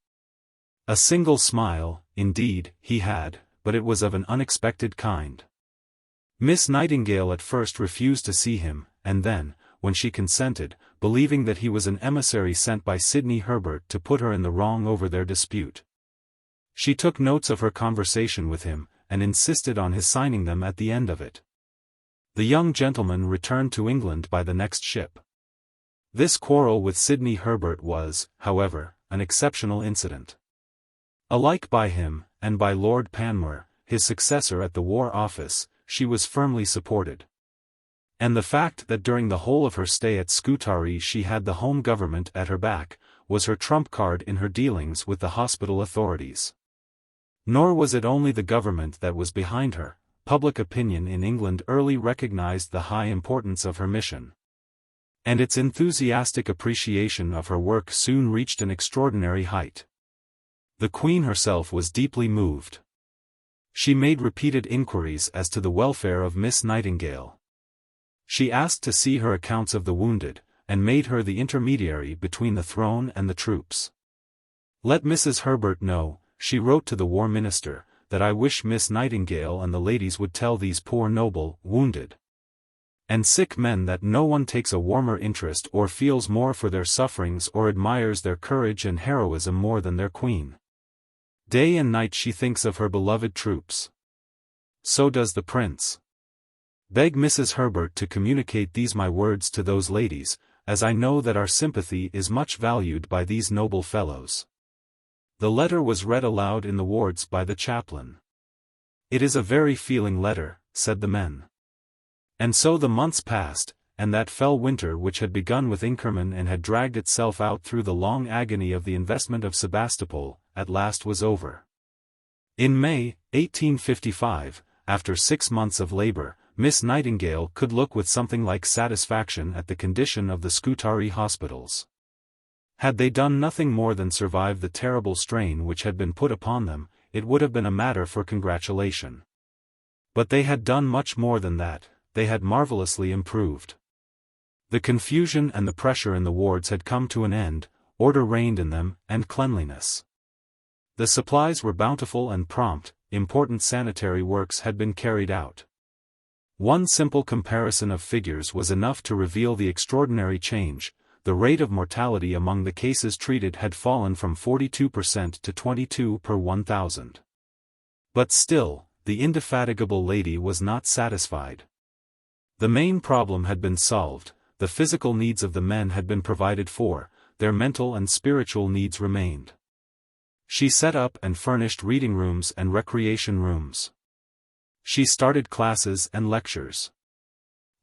[SPEAKER 1] A single smile, indeed, he had, but it was of an unexpected kind. Miss Nightingale at first refused to see him, and then, when she consented, believing that he was an emissary sent by Sidney Herbert to put her in the wrong over their dispute. She took notes of her conversation with him, and insisted on his signing them at the end of it. The young gentleman returned to England by the next ship. This quarrel with Sidney Herbert was, however, an exceptional incident. Alike by him, and by Lord Panmure, his successor at the War Office, she was firmly supported. And the fact that during the whole of her stay at Scutari she had the home government at her back, was her trump card in her dealings with the hospital authorities. Nor was it only the government that was behind her, public opinion in England early recognized the high importance of her mission. And its enthusiastic appreciation of her work soon reached an extraordinary height. The Queen herself was deeply moved. She made repeated inquiries as to the welfare of Miss Nightingale. She asked to see her accounts of the wounded, and made her the intermediary between the throne and the troops. "Let Mrs. Herbert know," she wrote to the War Minister, "that I wish Miss Nightingale and the ladies would tell these poor noble, wounded, and sick men that no one takes a warmer interest or feels more for their sufferings or admires their courage and heroism more than their Queen. Day and night she thinks of her beloved troops. So does the Prince. Beg Mrs. Herbert to communicate these my words to those ladies, as I know that our sympathy is much valued by these noble fellows." The letter was read aloud in the wards by the chaplain. "It is a very feeling letter," said the men. And so the months passed, and that fell winter which had begun with Inkerman and had dragged itself out through the long agony of the investment of Sebastopol, at last was over. In May, 1855, after 6 months of labor, Miss Nightingale could look with something like satisfaction at the condition of the Scutari hospitals. Had they done nothing more than survive the terrible strain which had been put upon them, it would have been a matter for congratulation. But they had done much more than that, they had marvelously improved. The confusion and the pressure in the wards had come to an end, order reigned in them, and cleanliness. The supplies were bountiful and prompt, important sanitary works had been carried out. One simple comparison of figures was enough to reveal the extraordinary change. The rate of mortality among the cases treated had fallen from 42% to 22 per 1,000. But still, the indefatigable lady was not satisfied. The main problem had been solved, the physical needs of the men had been provided for, their mental and spiritual needs remained. She set up and furnished reading rooms and recreation rooms. She started classes and lectures.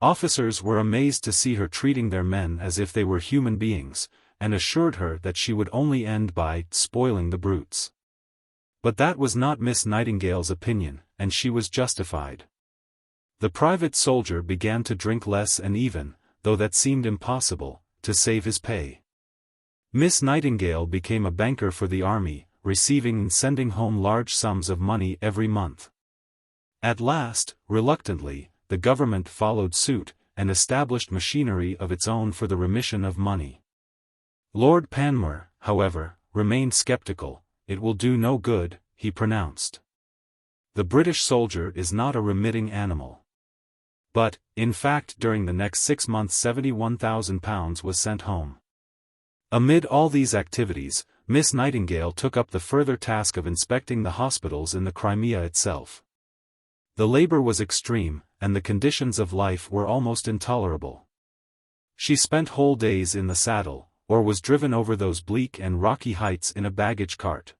[SPEAKER 1] Officers were amazed to see her treating their men as if they were human beings, and assured her that she would only end by spoiling the brutes. But that was not Miss Nightingale's opinion, and she was justified. The private soldier began to drink less and even, though that seemed impossible, to save his pay. Miss Nightingale became a banker for the army, receiving and sending home large sums of money every month. At last, reluctantly, the government followed suit, and established machinery of its own for the remission of money. Lord Panmure, however, remained skeptical. "It will do no good," he pronounced. "The British soldier is not a remitting animal." But, in fact, during the next 6 months £71,000 was sent home. Amid all these activities, Miss Nightingale took up the further task of inspecting the hospitals in the Crimea itself. The labor was extreme, and the conditions of life were almost intolerable. She spent whole days in the saddle, or was driven over those bleak and rocky heights in a baggage cart.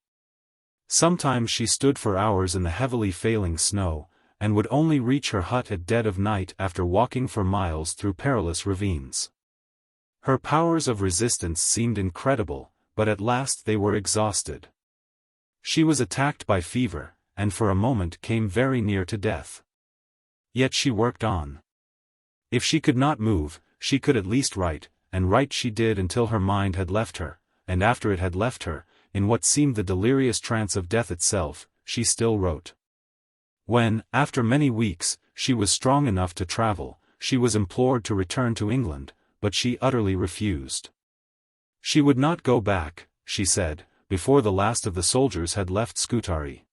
[SPEAKER 1] Sometimes she stood for hours in the heavily failing snow, and would only reach her hut at dead of night after walking for miles through perilous ravines. Her powers of resistance seemed incredible, but at last they were exhausted. She was attacked by fever, and for a moment came very near to death. Yet she worked on. If she could not move, she could at least write, and write she did until her mind had left her, and after it had left her, in what seemed the delirious trance of death itself, she still wrote. When, after many weeks, she was strong enough to travel, she was implored to return to England, but she utterly refused. She would not go back, she said, before the last of the soldiers had left Scutari.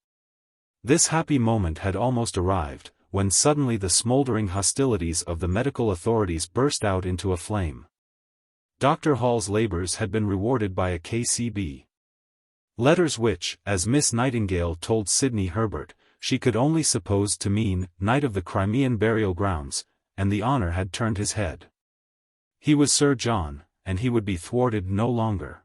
[SPEAKER 1] This happy moment had almost arrived, when suddenly the smoldering hostilities of the medical authorities burst out into a flame. Dr. Hall's labors had been rewarded by a KCB. Letters which, as Miss Nightingale told Sidney Herbert, she could only suppose to mean Knight of the Crimean Burial Grounds, and the honor had turned his head. He was Sir John, and he would be thwarted no longer.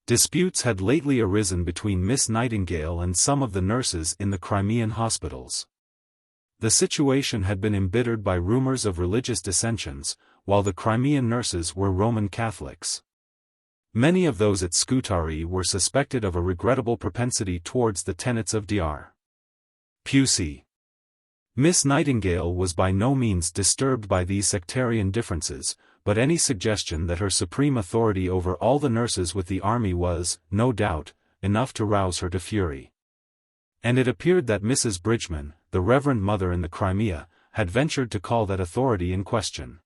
[SPEAKER 1] Disputes had lately arisen between Miss Nightingale and some of the nurses in the Crimean hospitals. The situation had been embittered by rumors of religious dissensions, while the Crimean nurses were Roman Catholics. Many of those at Scutari were suspected of a regrettable propensity towards the tenets of Dr. Pusey. Miss Nightingale was by no means disturbed by these sectarian differences, but any suggestion that her supreme authority over all the nurses with the army was, no doubt, enough to rouse her to fury. And it appeared that Mrs. Bridgeman, the Reverend Mother in the Crimea, had ventured to call that authority in question.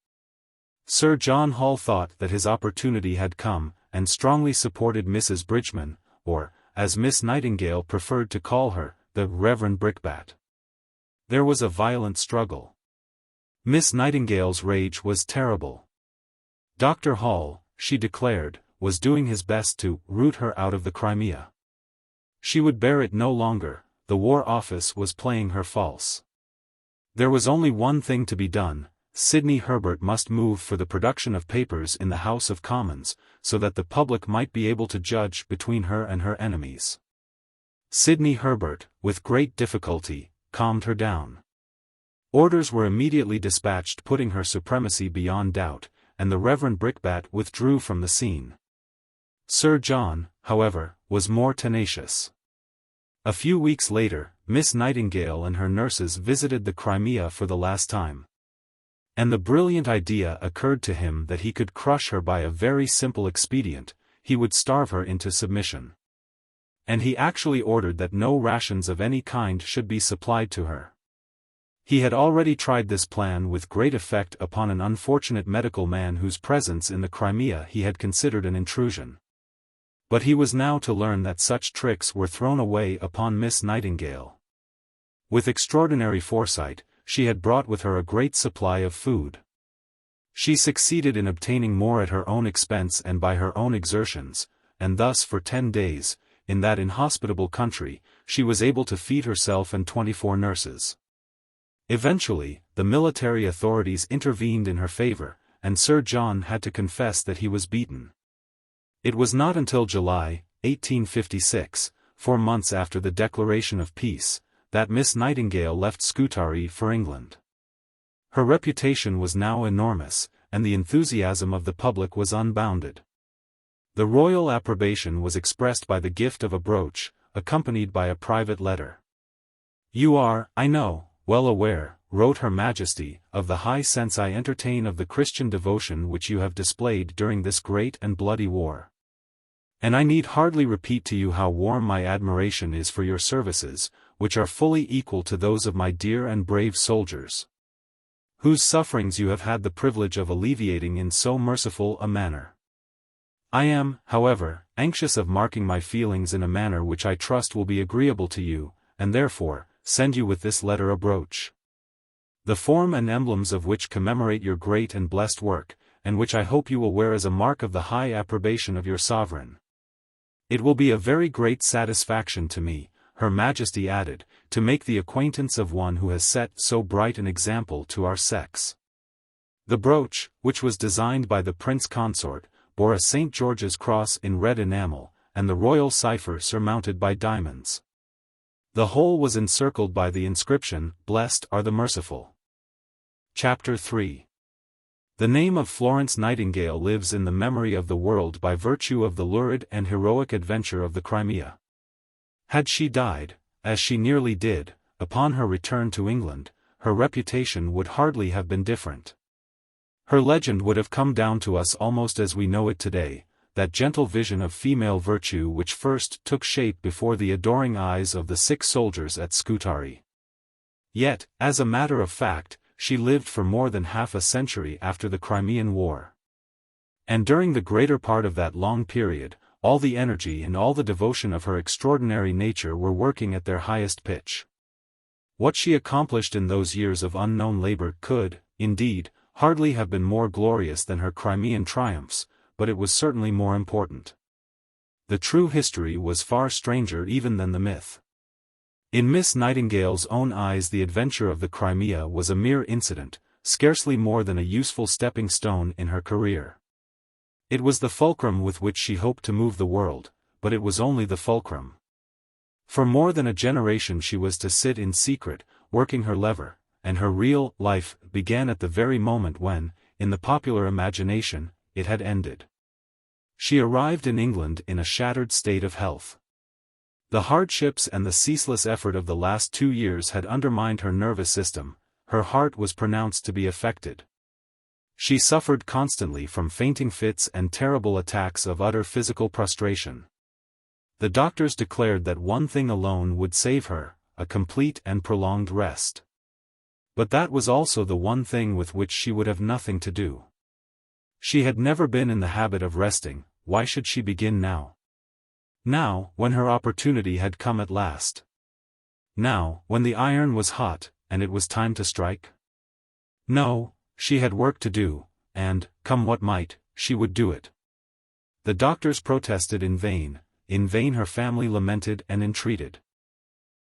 [SPEAKER 1] Sir John Hall thought that his opportunity had come, and strongly supported Mrs. Bridgeman, or, as Miss Nightingale preferred to call her, the Reverend Brickbat. There was a violent struggle. Miss Nightingale's rage was terrible. Dr. Hall, she declared, was doing his best to root her out of the Crimea. She would bear it no longer, the War Office was playing her false. There was only one thing to be done: Sidney Herbert must move for the production of papers in the House of Commons, so that the public might be able to judge between her and her enemies. Sidney Herbert, with great difficulty, calmed her down. Orders were immediately dispatched putting her supremacy beyond doubt, and the Reverend Brickbat withdrew from the scene. Sir John, however, was more tenacious. A few weeks later, Miss Nightingale and her nurses visited the Crimea for the last time. And the brilliant idea occurred to him that he could crush her by a very simple expedient: he would starve her into submission. And he actually ordered that no rations of any kind should be supplied to her. He had already tried this plan with great effect upon an unfortunate medical man whose presence in the Crimea he had considered an intrusion. But he was now to learn that such tricks were thrown away upon Miss Nightingale. With extraordinary foresight, she had brought with her a great supply of food. She succeeded in obtaining more at her own expense and by her own exertions, and thus for 10 days, in that inhospitable country, she was able to feed herself and 24 nurses. Eventually, the military authorities intervened in her favor, and Sir John had to confess that he was beaten. It was not until July, 1856, 4 months after the declaration of peace, that Miss Nightingale left Scutari for England. Her reputation was now enormous, and the enthusiasm of the public was unbounded. The royal approbation was expressed by the gift of a brooch, accompanied by a private letter. "You are, I know, well aware," wrote Her Majesty, "of the high sense I entertain of the Christian devotion which you have displayed during this great and bloody war. And I need hardly repeat to you how warm my admiration is for your services, which are fully equal to those of my dear and brave soldiers, whose sufferings you have had the privilege of alleviating in so merciful a manner. I am, however, anxious of marking my feelings in a manner which I trust will be agreeable to you, and therefore, send you with this letter a brooch, the form and emblems of which commemorate your great and blessed work, and which I hope you will wear as a mark of the high approbation of your sovereign. It will be a very great satisfaction to me," Her Majesty added, "to make the acquaintance of one who has set so bright an example to our sex." The brooch, which was designed by the Prince Consort, bore a St. George's cross in red enamel, and the royal cipher surmounted by diamonds. The whole was encircled by the inscription, "Blessed are the merciful." Chapter 3. The name of Florence Nightingale lives in the memory of the world by virtue of the lurid and heroic adventure of the Crimea. Had she died, as she nearly did, upon her return to England, her reputation would hardly have been different. Her legend would have come down to us almost as we know it today, that gentle vision of female virtue which first took shape before the adoring eyes of the sick soldiers at Scutari. Yet, as a matter of fact, she lived for more than half a century after the Crimean War. And during the greater part of that long period, all the energy and all the devotion of her extraordinary nature were working at their highest pitch. What she accomplished in those years of unknown labor could, indeed, hardly have been more glorious than her Crimean triumphs, but it was certainly more important. The true history was far stranger even than the myth. In Miss Nightingale's own eyes the adventure of the Crimea was a mere incident, scarcely more than a useful stepping stone in her career. It was the fulcrum with which she hoped to move the world, but it was only the fulcrum. For more than a generation she was to sit in secret, working her lever, and her real life began at the very moment when, in the popular imagination, it had ended. She arrived in England in a shattered state of health. The hardships and the ceaseless effort of the last 2 years had undermined her nervous system, her heart was pronounced to be affected. She suffered constantly from fainting fits and terrible attacks of utter physical prostration. The doctors declared that one thing alone would save her, a complete and prolonged rest. But that was also the one thing with which she would have nothing to do. She had never been in the habit of resting, why should she begin now? Now, when her opportunity had come at last. Now, when the iron was hot, and it was time to strike? No, she had work to do, and, come what might, she would do it. The doctors protested in vain her family lamented and entreated.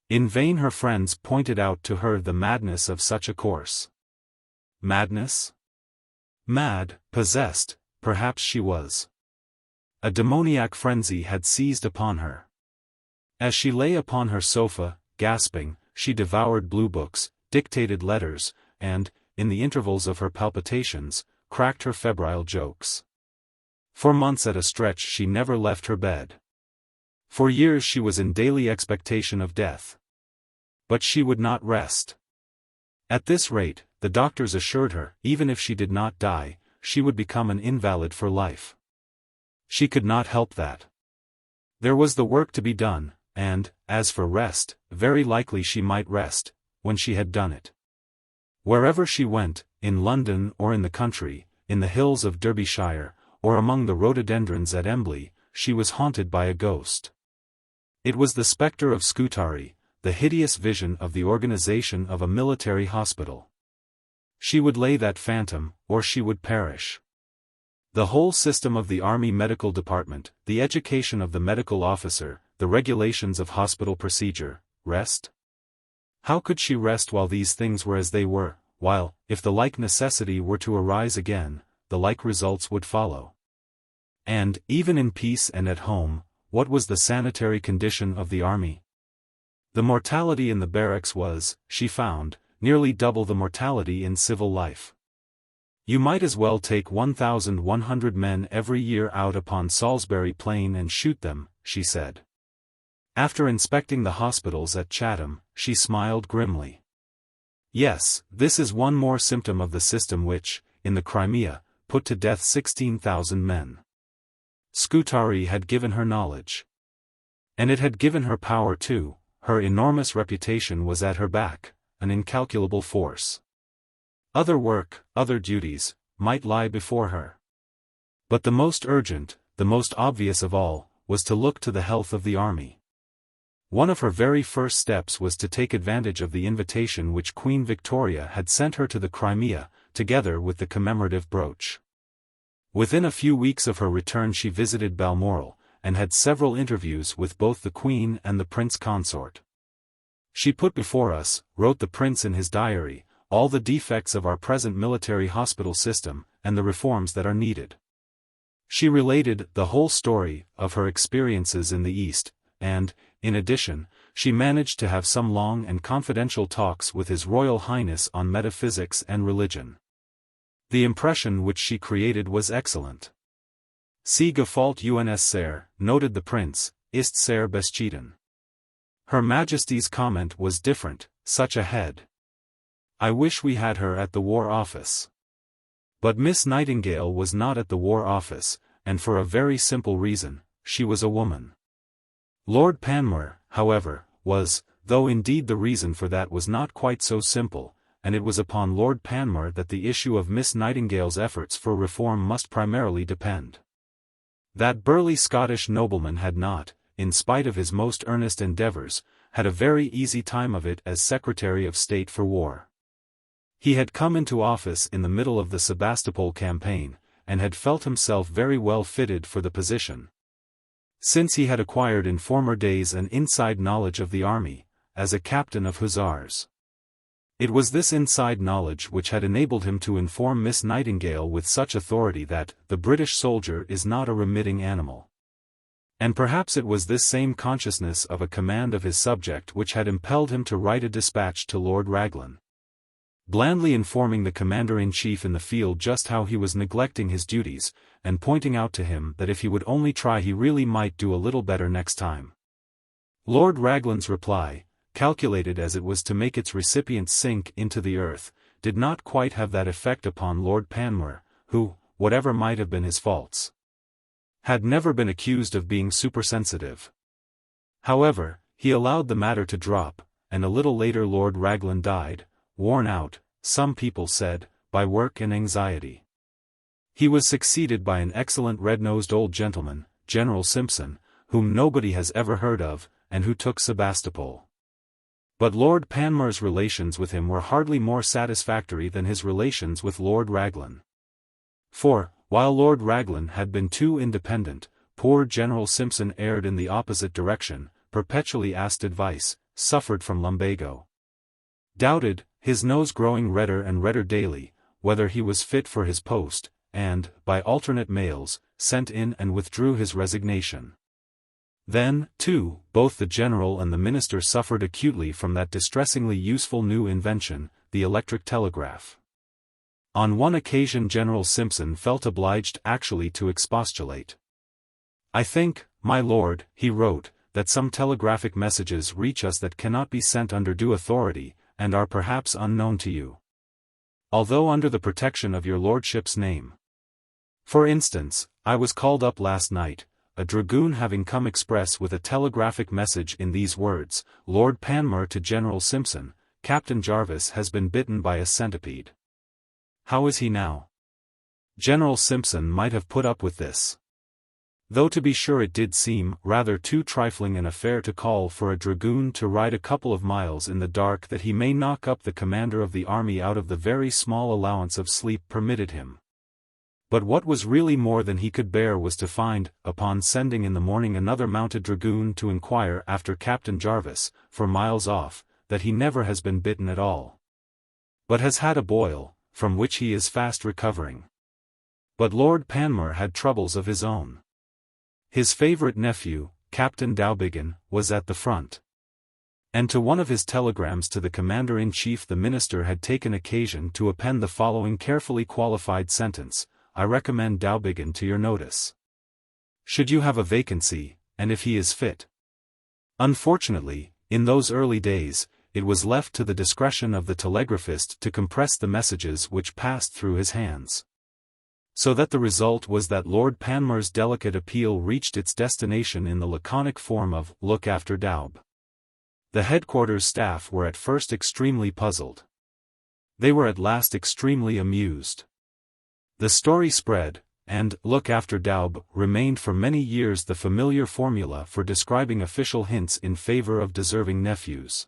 [SPEAKER 1] In vain her friends pointed out to her the madness of such a course. Madness? Mad, possessed, perhaps she was. A demoniac frenzy had seized upon her. As she lay upon her sofa, gasping, she devoured blue books, dictated letters, and, in the intervals of her palpitations, cracked her febrile jokes. For months at a stretch she never left her bed. For years she was in daily expectation of death. But she would not rest. At this rate, the doctors assured her, even if she did not die, she would become an invalid for life. She could not help that. There was the work to be done, and, as for rest, very likely she might rest, when she had done it. Wherever she went, in London or in the country, in the hills of Derbyshire, or among the rhododendrons at Embley, she was haunted by a ghost. It was the spectre of Scutari, the hideous vision of the organization of a military hospital. She would lay that phantom, or she would perish. The whole system of the Army Medical Department, the education of the medical officer, the regulations of hospital procedure, rest? How could she rest while these things were as they were, while, if the like necessity were to arise again, the like results would follow? And, even in peace and at home, what was the sanitary condition of the army? The mortality in the barracks was, she found, nearly double the mortality in civil life. You might as well take 1,100 men every year out upon Salisbury Plain and shoot them, she said. After inspecting the hospitals at Chatham, she smiled grimly. Yes, this is one more symptom of the system which, in the Crimea, put to death 16,000 men. Scutari had given her knowledge. And it had given her power too, her enormous reputation was at her back, an incalculable force. Other work, other duties, might lie before her. But the most urgent, the most obvious of all, was to look to the health of the army. One of her very first steps was to take advantage of the invitation which Queen Victoria had sent her to the Crimea, together with the commemorative brooch. Within a few weeks of her return she visited Balmoral, and had several interviews with both the Queen and the Prince Consort. She put before us, wrote the Prince in his diary, all the defects of our present military hospital system, and the reforms that are needed. She related the whole story of her experiences in the East, and, in addition, she managed to have some long and confidential talks with His Royal Highness on metaphysics and religion. The impression which she created was excellent. "Sie gefällt uns sehr," noted the prince, "ist sehr bescheiden." Her Majesty's comment was different, such a head. "I wish we had her at the War Office." But Miss Nightingale was not at the War Office, and for a very simple reason: she was a woman. Lord Panmure, however, was, though indeed the reason for that was not quite so simple, and it was upon Lord Panmure that the issue of Miss Nightingale's efforts for reform must primarily depend. That burly Scottish nobleman had not, in spite of his most earnest endeavours, had a very easy time of it as Secretary of State for War. He had come into office in the middle of the Sebastopol campaign, and had felt himself very well fitted for the position, since he had acquired in former days an inside knowledge of the army, as a captain of hussars. It was this inside knowledge which had enabled him to inform Miss Nightingale with such authority that the British soldier is not a remitting animal. And perhaps it was this same consciousness of a command of his subject which had impelled him to write a dispatch to Lord Raglan, blandly informing the Commander-in-Chief in the field just how he was neglecting his duties, and pointing out to him that if he would only try he really might do a little better next time. Lord Raglan's reply, calculated as it was to make its recipient sink into the earth, did not quite have that effect upon Lord Panmure, who, whatever might have been his faults, had never been accused of being supersensitive. However, he allowed the matter to drop, and a little later Lord Raglan died, worn out, some people said, by work and anxiety. He was succeeded by an excellent red-nosed old gentleman, General Simpson, whom nobody has ever heard of, and who took Sebastopol. But Lord Panmure's relations with him were hardly more satisfactory than his relations with Lord Raglan. For, while Lord Raglan had been too independent, poor General Simpson erred in the opposite direction, perpetually asked advice, suffered from lumbago, doubted, his nose growing redder and redder daily, whether he was fit for his post, and, by alternate mails, sent in and withdrew his resignation. Then, too, both the general and the minister suffered acutely from that distressingly useful new invention, the electric telegraph. On one occasion General Simpson felt obliged actually to expostulate. "I think, my lord," he wrote, "that some telegraphic messages reach us that cannot be sent under due authority, and are perhaps unknown to you, although under the protection of your lordship's name. For instance, I was called up last night, a dragoon having come express with a telegraphic message in these words: Lord Panmure to General Simpson, Captain Jarvis has been bitten by a centipede. How is he now?" General Simpson might have put up with this, though to be sure it did seem rather too trifling an affair to call for a dragoon to ride a couple of miles in the dark that he may knock up the commander of the army out of the very small allowance of sleep permitted him. But what was really more than he could bear was to find, upon sending in the morning another mounted dragoon to inquire after Captain Jarvis, for miles off, that he never has been bitten at all, but has had a boil, from which he is fast recovering. But Lord Panmure had troubles of his own. His favourite nephew, Captain Dowbiggin, was at the front. And to one of his telegrams to the Commander-in-Chief the minister had taken occasion to append the following carefully qualified sentence: "I recommend Dowbiggin to your notice, should you have a vacancy, and if he is fit." Unfortunately, in those early days, it was left to the discretion of the telegraphist to compress the messages which passed through his hands, so that the result was that Lord Panmure's delicate appeal reached its destination in the laconic form of "Look after Dowb." The headquarters staff were at first extremely puzzled. They were at last extremely amused. The story spread, and "Look after Dowb" remained for many years the familiar formula for describing official hints in favor of deserving nephews.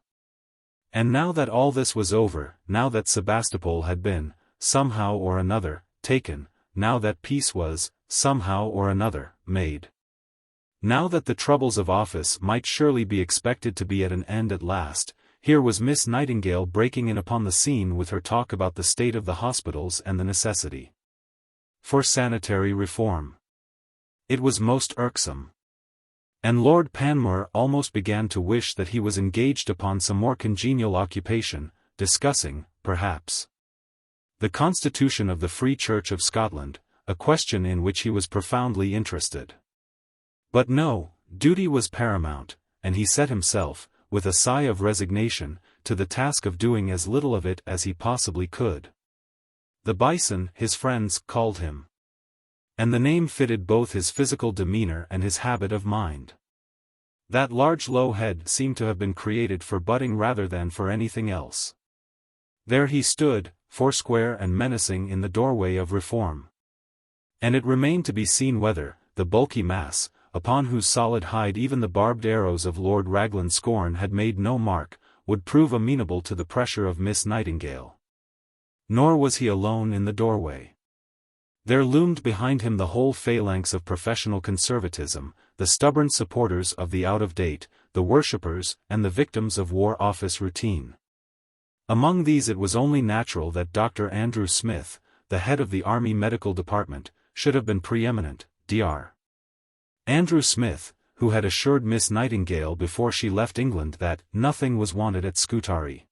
[SPEAKER 1] And now that all this was over, now that Sebastopol had been, somehow or another, taken, now that peace was, somehow or another, made, now that the troubles of office might surely be expected to be at an end at last, here was Miss Nightingale breaking in upon the scene with her talk about the state of the hospitals and the necessity for sanitary reform. It was most irksome. And Lord Panmure almost began to wish that he was engaged upon some more congenial occupation, discussing, perhaps, the constitution of the Free Church of Scotland, a question in which he was profoundly interested. But no, duty was paramount, and he set himself, with a sigh of resignation, to the task of doing as little of it as he possibly could. The Bison, his friends called him. And the name fitted both his physical demeanor and his habit of mind. That large low head seemed to have been created for butting rather than for anything else. There he stood, foursquare and menacing in the doorway of reform. And it remained to be seen whether, the bulky mass, upon whose solid hide even the barbed arrows of Lord Raglan's scorn had made no mark, would prove amenable to the pressure of Miss Nightingale. Nor was he alone in the doorway. There loomed behind him the whole phalanx of professional conservatism, the stubborn supporters of the out-of-date, the worshippers and the victims of War Office routine. Among these it was only natural that Dr. Andrew Smith, the head of the Army Medical Department, should have been preeminent. Dr. Andrew Smith, who had assured Miss Nightingale before she left England that nothing was wanted at Scutari.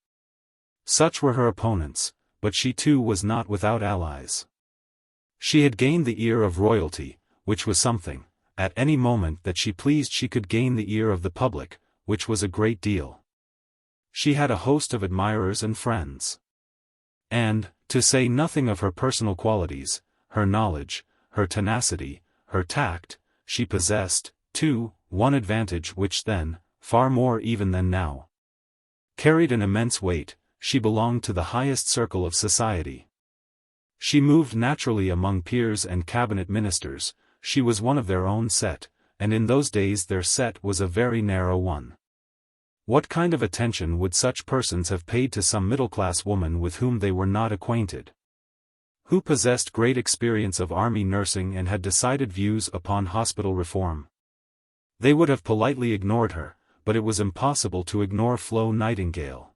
[SPEAKER 1] Such were her opponents, but she too was not without allies. She had gained the ear of royalty, which was something. At any moment that she pleased she could gain the ear of the public, which was a great deal. She had a host of admirers and friends. And, to say nothing of her personal qualities, her knowledge, her tenacity, her tact, she possessed, too, one advantage which then, far more even than now, carried an immense weight: she belonged to the highest circle of society. She moved naturally among peers and cabinet ministers. She was one of their own set, and in those days their set was a very narrow one. What kind of attention would such persons have paid to some middle-class woman with whom they were not acquainted? Who possessed great experience of army nursing and had decided views upon hospital reform? They would have politely ignored her, but it was impossible to ignore Flo Nightingale.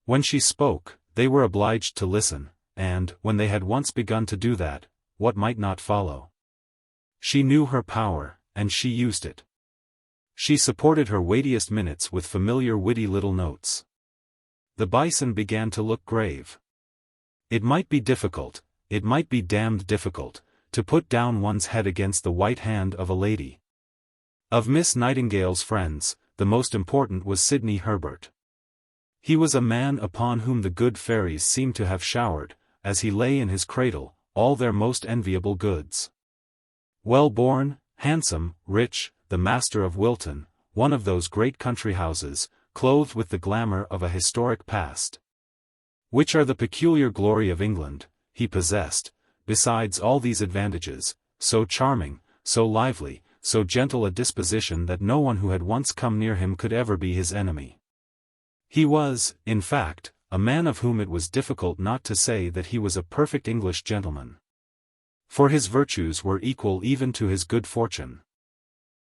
[SPEAKER 1] When she spoke, they were obliged to listen, and, when they had once begun to do that, what might not follow? She knew her power, and she used it. She supported her weightiest minutes with familiar witty little notes. The Bison began to look grave. It might be difficult, it might be damned difficult, to put down one's head against the white hand of a lady. Of Miss Nightingale's friends, the most important was Sidney Herbert. He was a man upon whom the good fairies seemed to have showered, as he lay in his cradle, all their most enviable goods. Well-born, handsome, rich, the master of Wilton, one of those great country houses, clothed with the glamour of a historic past, which are the peculiar glory of England, he possessed, besides all these advantages, so charming, so lively, so gentle a disposition that no one who had once come near him could ever be his enemy. He was, in fact, a man of whom it was difficult not to say that he was a perfect English gentleman. For his virtues were equal even to his good fortune.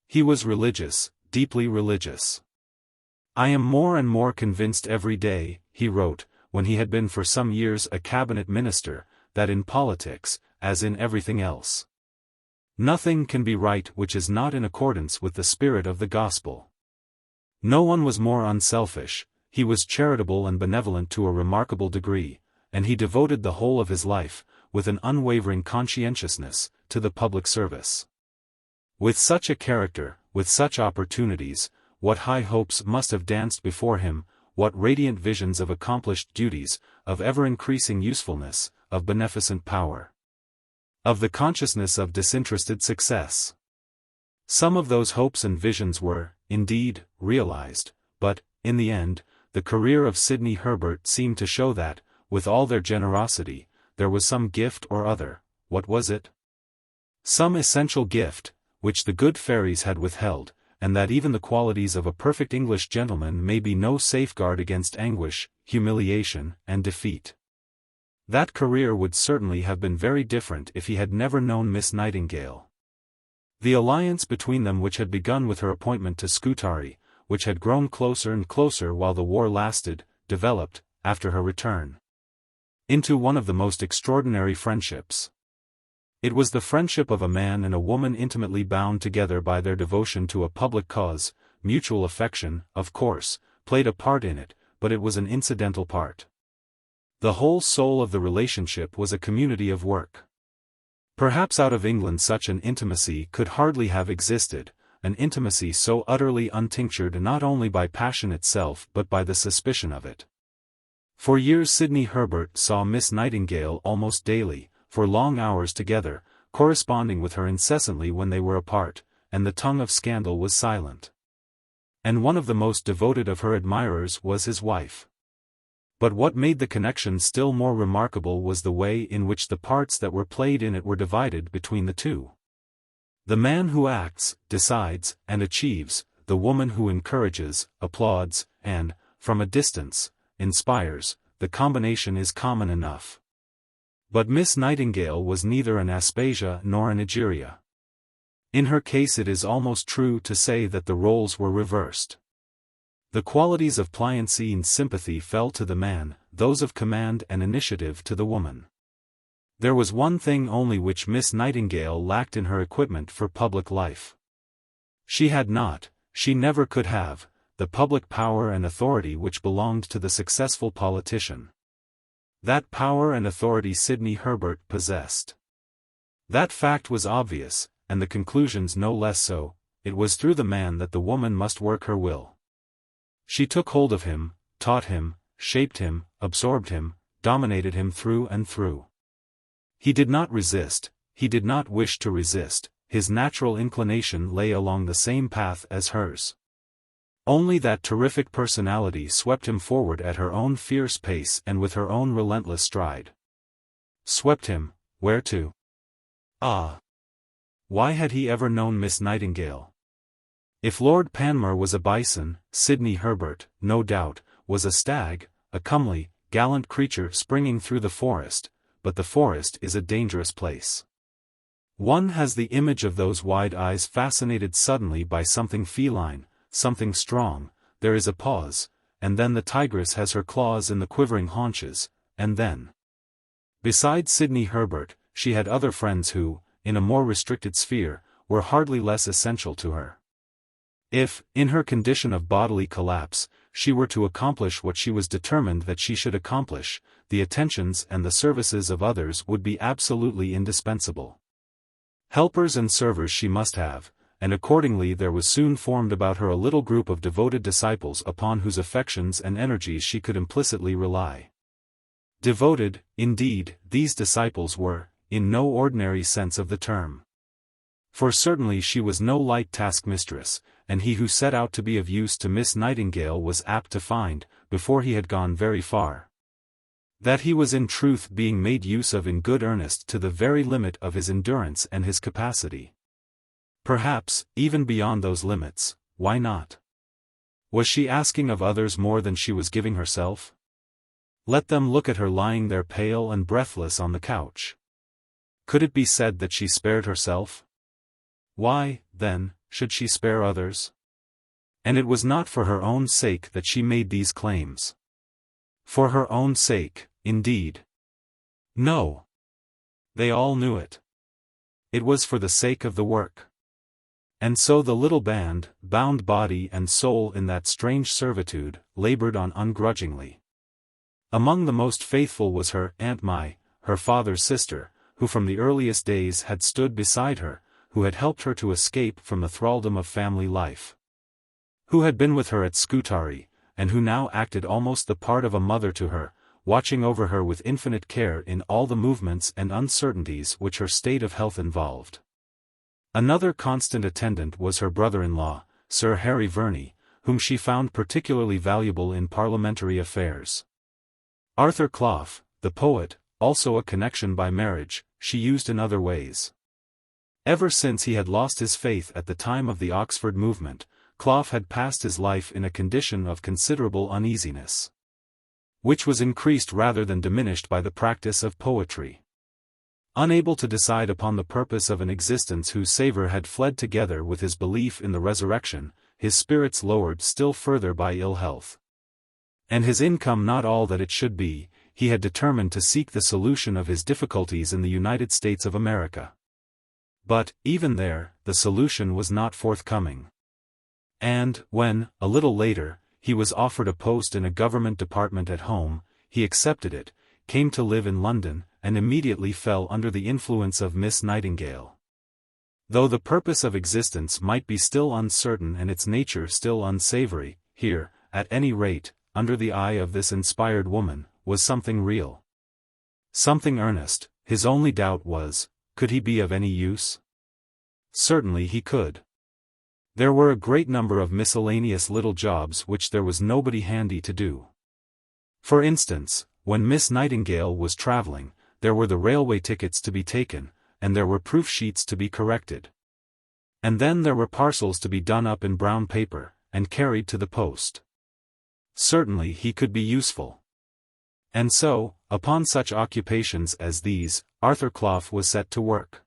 [SPEAKER 1] He was religious, deeply religious. "I am more and more convinced every day," he wrote, when he had been for some years a cabinet minister, "that in politics, as in everything else, nothing can be right which is not in accordance with the spirit of the gospel." No one was more unselfish. He was charitable and benevolent to a remarkable degree, and he devoted the whole of his life, with an unwavering conscientiousness, to the public service. With such a character, with such opportunities, what high hopes must have danced before him, what radiant visions of accomplished duties, of ever-increasing usefulness, of beneficent power, of the consciousness of disinterested success. Some of those hopes and visions were, indeed, realized, but, in the end, the career of Sidney Herbert seemed to show that, with all their generosity, there was some gift or other. What was it? Some essential gift, which the good fairies had withheld, and that even the qualities of a perfect English gentleman may be no safeguard against anguish, humiliation, and defeat. That career would certainly have been very different if he had never known Miss Nightingale. The alliance between them which had begun with her appointment to Scutari, which had grown closer and closer while the war lasted, developed, after her return, into one of the most extraordinary friendships. It was the friendship of a man and a woman intimately bound together by their devotion to a public cause. Mutual affection, of course, played a part in it, but it was an incidental part. The whole soul of the relationship was a community of work. Perhaps out of England such an intimacy could hardly have existed, an intimacy so utterly untinctured not only by passion itself but by the suspicion of it. For years Sidney Herbert saw Miss Nightingale almost daily, for long hours together, corresponding with her incessantly when they were apart, and the tongue of scandal was silent. And one of the most devoted of her admirers was his wife. But what made the connection still more remarkable was the way in which the parts that were played in it were divided between the two. The man who acts, decides, and achieves, the woman who encourages, applauds, and, from a distance, inspires, the combination is common enough. But Miss Nightingale was neither an Aspasia nor an Egeria. In her case it is almost true to say that the roles were reversed. The qualities of pliancy and sympathy fell to the man, those of command and initiative to the woman. There was one thing only which Miss Nightingale lacked in her equipment for public life. She had not, she never could have, the public power and authority which belonged to the successful politician. That power and authority Sidney Herbert possessed. That fact was obvious, and the conclusions no less so. It was through the man that the woman must work her will. She took hold of him, taught him, shaped him, absorbed him, dominated him through and through. He did not resist, he did not wish to resist, his natural inclination lay along the same path as hers. Only that terrific personality swept him forward at her own fierce pace and with her own relentless stride. Swept him, where to? Ah! Why had he ever known Miss Nightingale? If Lord Panmure was a bison, Sidney Herbert, no doubt, was a stag, a comely, gallant creature springing through the forest, but the forest is a dangerous place. One has the image of those wide eyes fascinated suddenly by something feline, something strong, there is a pause, and then the tigress has her claws in the quivering haunches, and then. Besides Sidney Herbert, she had other friends who, in a more restricted sphere, were hardly less essential to her. If, in her condition of bodily collapse, she were to accomplish what she was determined that she should accomplish, the attentions and the services of others would be absolutely indispensable. Helpers and servers she must have, and accordingly there was soon formed about her a little group of devoted disciples upon whose affections and energies she could implicitly rely. Devoted, indeed, these disciples were, in no ordinary sense of the term. For certainly she was no light taskmistress, and he who set out to be of use to Miss Nightingale was apt to find, before he had gone very far, that he was in truth being made use of in good earnest to the very limit of his endurance and his capacity. Perhaps, even beyond those limits, why not? Was she asking of others more than she was giving herself? Let them look at her lying there pale and breathless on the couch. Could it be said that she spared herself? Why, then, should she spare others? And it was not for her own sake that she made these claims. For her own sake, indeed. No. They all knew it. It was for the sake of the work. And so the little band, bound body and soul in that strange servitude, labored on ungrudgingly. Among the most faithful was her Aunt Mai, her father's sister, who from the earliest days had stood beside her, who had helped her to escape from the thraldom of family life. Who had been with her at Scutari, and who now acted almost the part of a mother to her, watching over her with infinite care in all the movements and uncertainties which her state of health involved. Another constant attendant was her brother-in-law, Sir Harry Verney, whom she found particularly valuable in parliamentary affairs. Arthur Clough, the poet, also a connection by marriage, she used in other ways. Ever since he had lost his faith at the time of the Oxford movement, Clough had passed his life in a condition of considerable uneasiness, which was increased rather than diminished by the practice of poetry. Unable to decide upon the purpose of an existence whose savour had fled together with his belief in the resurrection, his spirits lowered still further by ill health. And his income not all that it should be, he had determined to seek the solution of his difficulties in the United States of America. But, even there, the solution was not forthcoming. And, when, a little later, he was offered a post in a government department at home, he accepted it, came to live in London, and immediately fell under the influence of Miss Nightingale. Though the purpose of existence might be still uncertain and its nature still unsavory, here, at any rate, under the eye of this inspired woman, was something real. Something earnest. His only doubt was, could he be of any use? Certainly he could. There were a great number of miscellaneous little jobs which there was nobody handy to do. For instance, when Miss Nightingale was travelling, there were the railway tickets to be taken, and there were proof sheets to be corrected. And then there were parcels to be done up in brown paper, and carried to the post. Certainly he could be useful. And so, upon such occupations as these, Arthur Clough was set to work.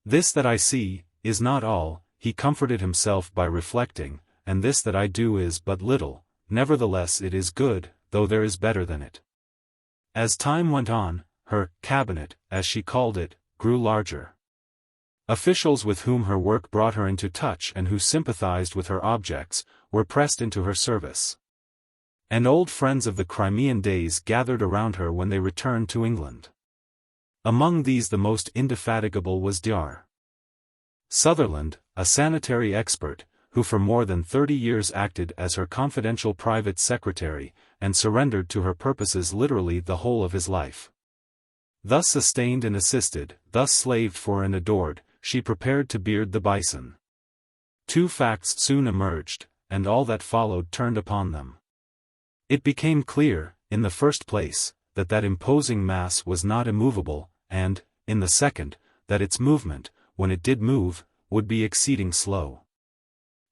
[SPEAKER 1] This that I see, is not all, he comforted himself by reflecting, and this that I do is but little, nevertheless it is good, though there is better than it. As time went on, her cabinet, as she called it, grew larger. Officials with whom her work brought her into touch and who sympathized with her objects, were pressed into her service. And old friends of the Crimean days gathered around her when they returned to England. Among these the most indefatigable was Dr. Sutherland, a sanitary expert, who for more than 30 years acted as her confidential private secretary, and surrendered to her purposes literally the whole of his life. Thus sustained and assisted, thus slaved for and adored, she prepared to beard the bison. Two facts soon emerged, and all that followed turned upon them. It became clear, in the first place, that that imposing mass was not immovable, and, in the second, that its movement, when it did move, would be exceeding slow.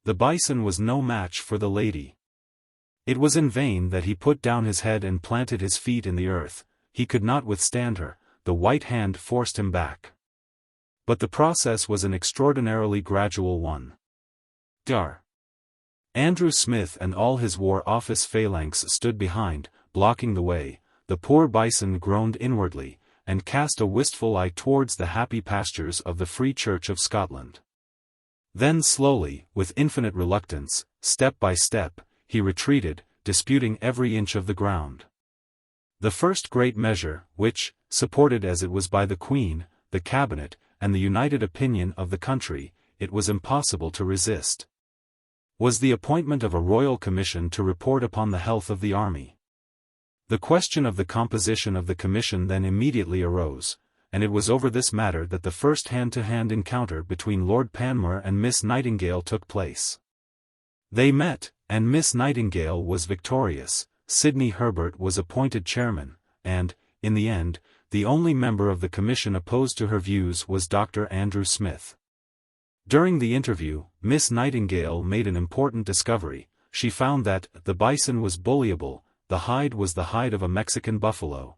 [SPEAKER 1] The bison was no match for the lady. It was in vain that he put down his head and planted his feet in the earth, he could not withstand her, the white hand forced him back. But the process was an extraordinarily gradual one. Dr. Andrew Smith and all his War Office phalanx stood behind, blocking the way. The poor bison groaned inwardly, and cast a wistful eye towards the happy pastures of the Free Church of Scotland. Then slowly, with infinite reluctance, step by step, he retreated, disputing every inch of the ground. The first great measure, which, supported as it was by the Queen, the Cabinet, and the united opinion of the country, it was impossible to resist, was the appointment of a royal commission to report upon the health of the army. The question of the composition of the commission then immediately arose, and it was over this matter that the first hand-to-hand encounter between Lord Panmure and Miss Nightingale took place. They met, and Miss Nightingale was victorious. Sidney Herbert was appointed chairman, and, in the end, the only member of the commission opposed to her views was Dr. Andrew Smith. During the interview, Miss Nightingale made an important discovery. She found that the bison was bullyable, the hide was the hide of a Mexican buffalo.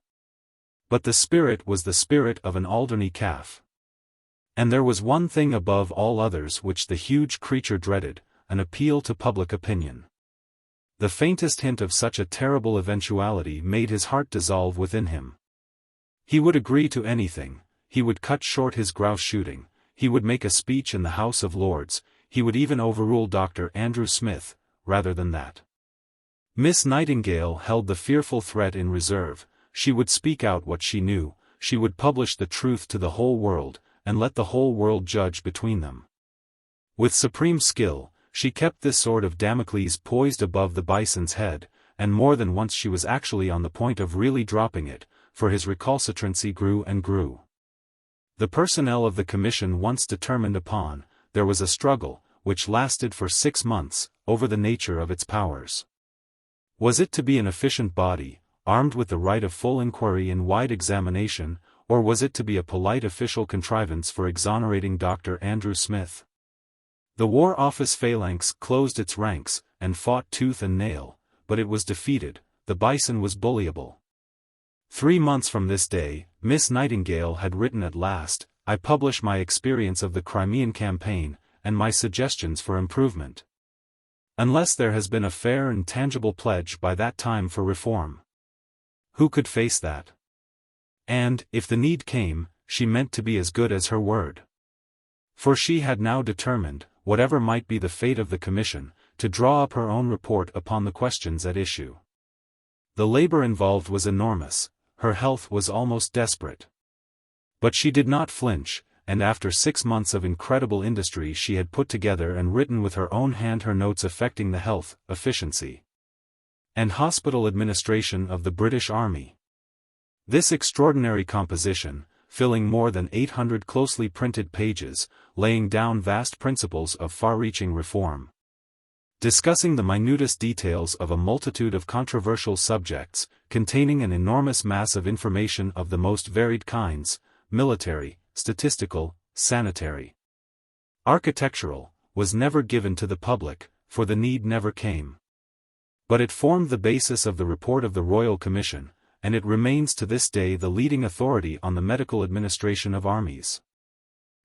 [SPEAKER 1] But the spirit was the spirit of an Alderney calf. And there was one thing above all others which the huge creature dreaded, an appeal to public opinion. The faintest hint of such a terrible eventuality made his heart dissolve within him. He would agree to anything, he would cut short his grouse shooting, he would make a speech in the House of Lords, he would even overrule Dr. Andrew Smith, rather than that. Miss Nightingale held the fearful threat in reserve. She would speak out what she knew, she would publish the truth to the whole world, and let the whole world judge between them. With supreme skill, she kept this sword of Damocles poised above the bison's head, and more than once she was actually on the point of really dropping it, for his recalcitrancy grew and grew. The personnel of the commission once determined upon, there was a struggle, which lasted for 6 months, over the nature of its powers. Was it to be an efficient body, armed with the right of full inquiry and wide examination, or was it to be a polite official contrivance for exonerating Dr. Andrew Smith? The War Office phalanx closed its ranks, and fought tooth and nail, but it was defeated, the bison was bullyable. 3 months from this day, Miss Nightingale had written at last, I publish my experience of the Crimean campaign, and my suggestions for improvement. Unless there has been a fair and tangible pledge by that time for reform. Who could face that? And, if the need came, she meant to be as good as her word. For she had now determined, whatever might be the fate of the commission, to draw up her own report upon the questions at issue. The labor involved was enormous, her health was almost desperate. But she did not flinch, and after 6 months of incredible industry she had put together and written with her own hand her notes affecting the health, efficiency, and hospital administration of the British Army. This extraordinary composition, filling more than 800 closely printed pages, laying down vast principles of far-reaching reform, discussing the minutest details of a multitude of controversial subjects, containing an enormous mass of information of the most varied kinds, military, statistical, sanitary, architectural, was never given to the public, for the need never came. But it formed the basis of the report of the Royal Commission, and it remains to this day the leading authority on the medical administration of armies.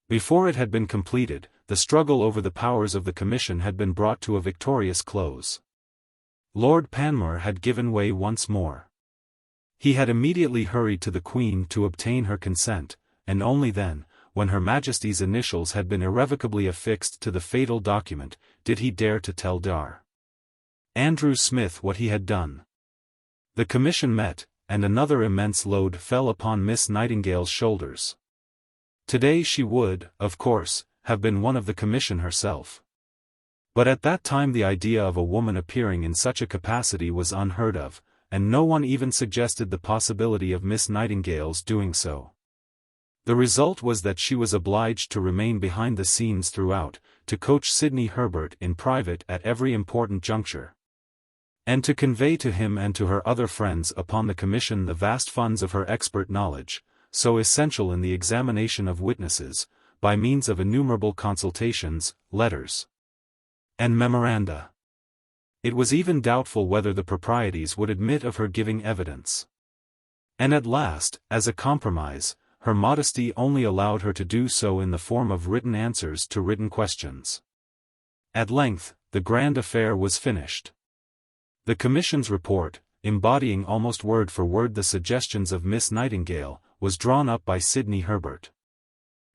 [SPEAKER 1] Before it had been completed, the struggle over the powers of the Commission had been brought to a victorious close. Lord Panmure had given way once more. He had immediately hurried to the Queen to obtain her consent, and only then, when Her Majesty's initials had been irrevocably affixed to the fatal document, did he dare to tell Dar. Andrew Smith what he had done. The Commission met, and another immense load fell upon Miss Nightingale's shoulders. Today she would, of course, have been one of the Commission herself. But at that time the idea of a woman appearing in such a capacity was unheard of, and no one even suggested the possibility of Miss Nightingale's doing so. The result was that she was obliged to remain behind the scenes throughout, to coach Sidney Herbert in private at every important juncture, and to convey to him and to her other friends upon the Commission the vast funds of her expert knowledge, so essential in the examination of witnesses, by means of innumerable consultations, letters, and memoranda. It was even doubtful whether the proprieties would admit of her giving evidence. And at last, as a compromise, her modesty only allowed her to do so in the form of written answers to written questions. At length, the grand affair was finished. The Commission's report, embodying almost word for word the suggestions of Miss Nightingale, was drawn up by Sidney Herbert.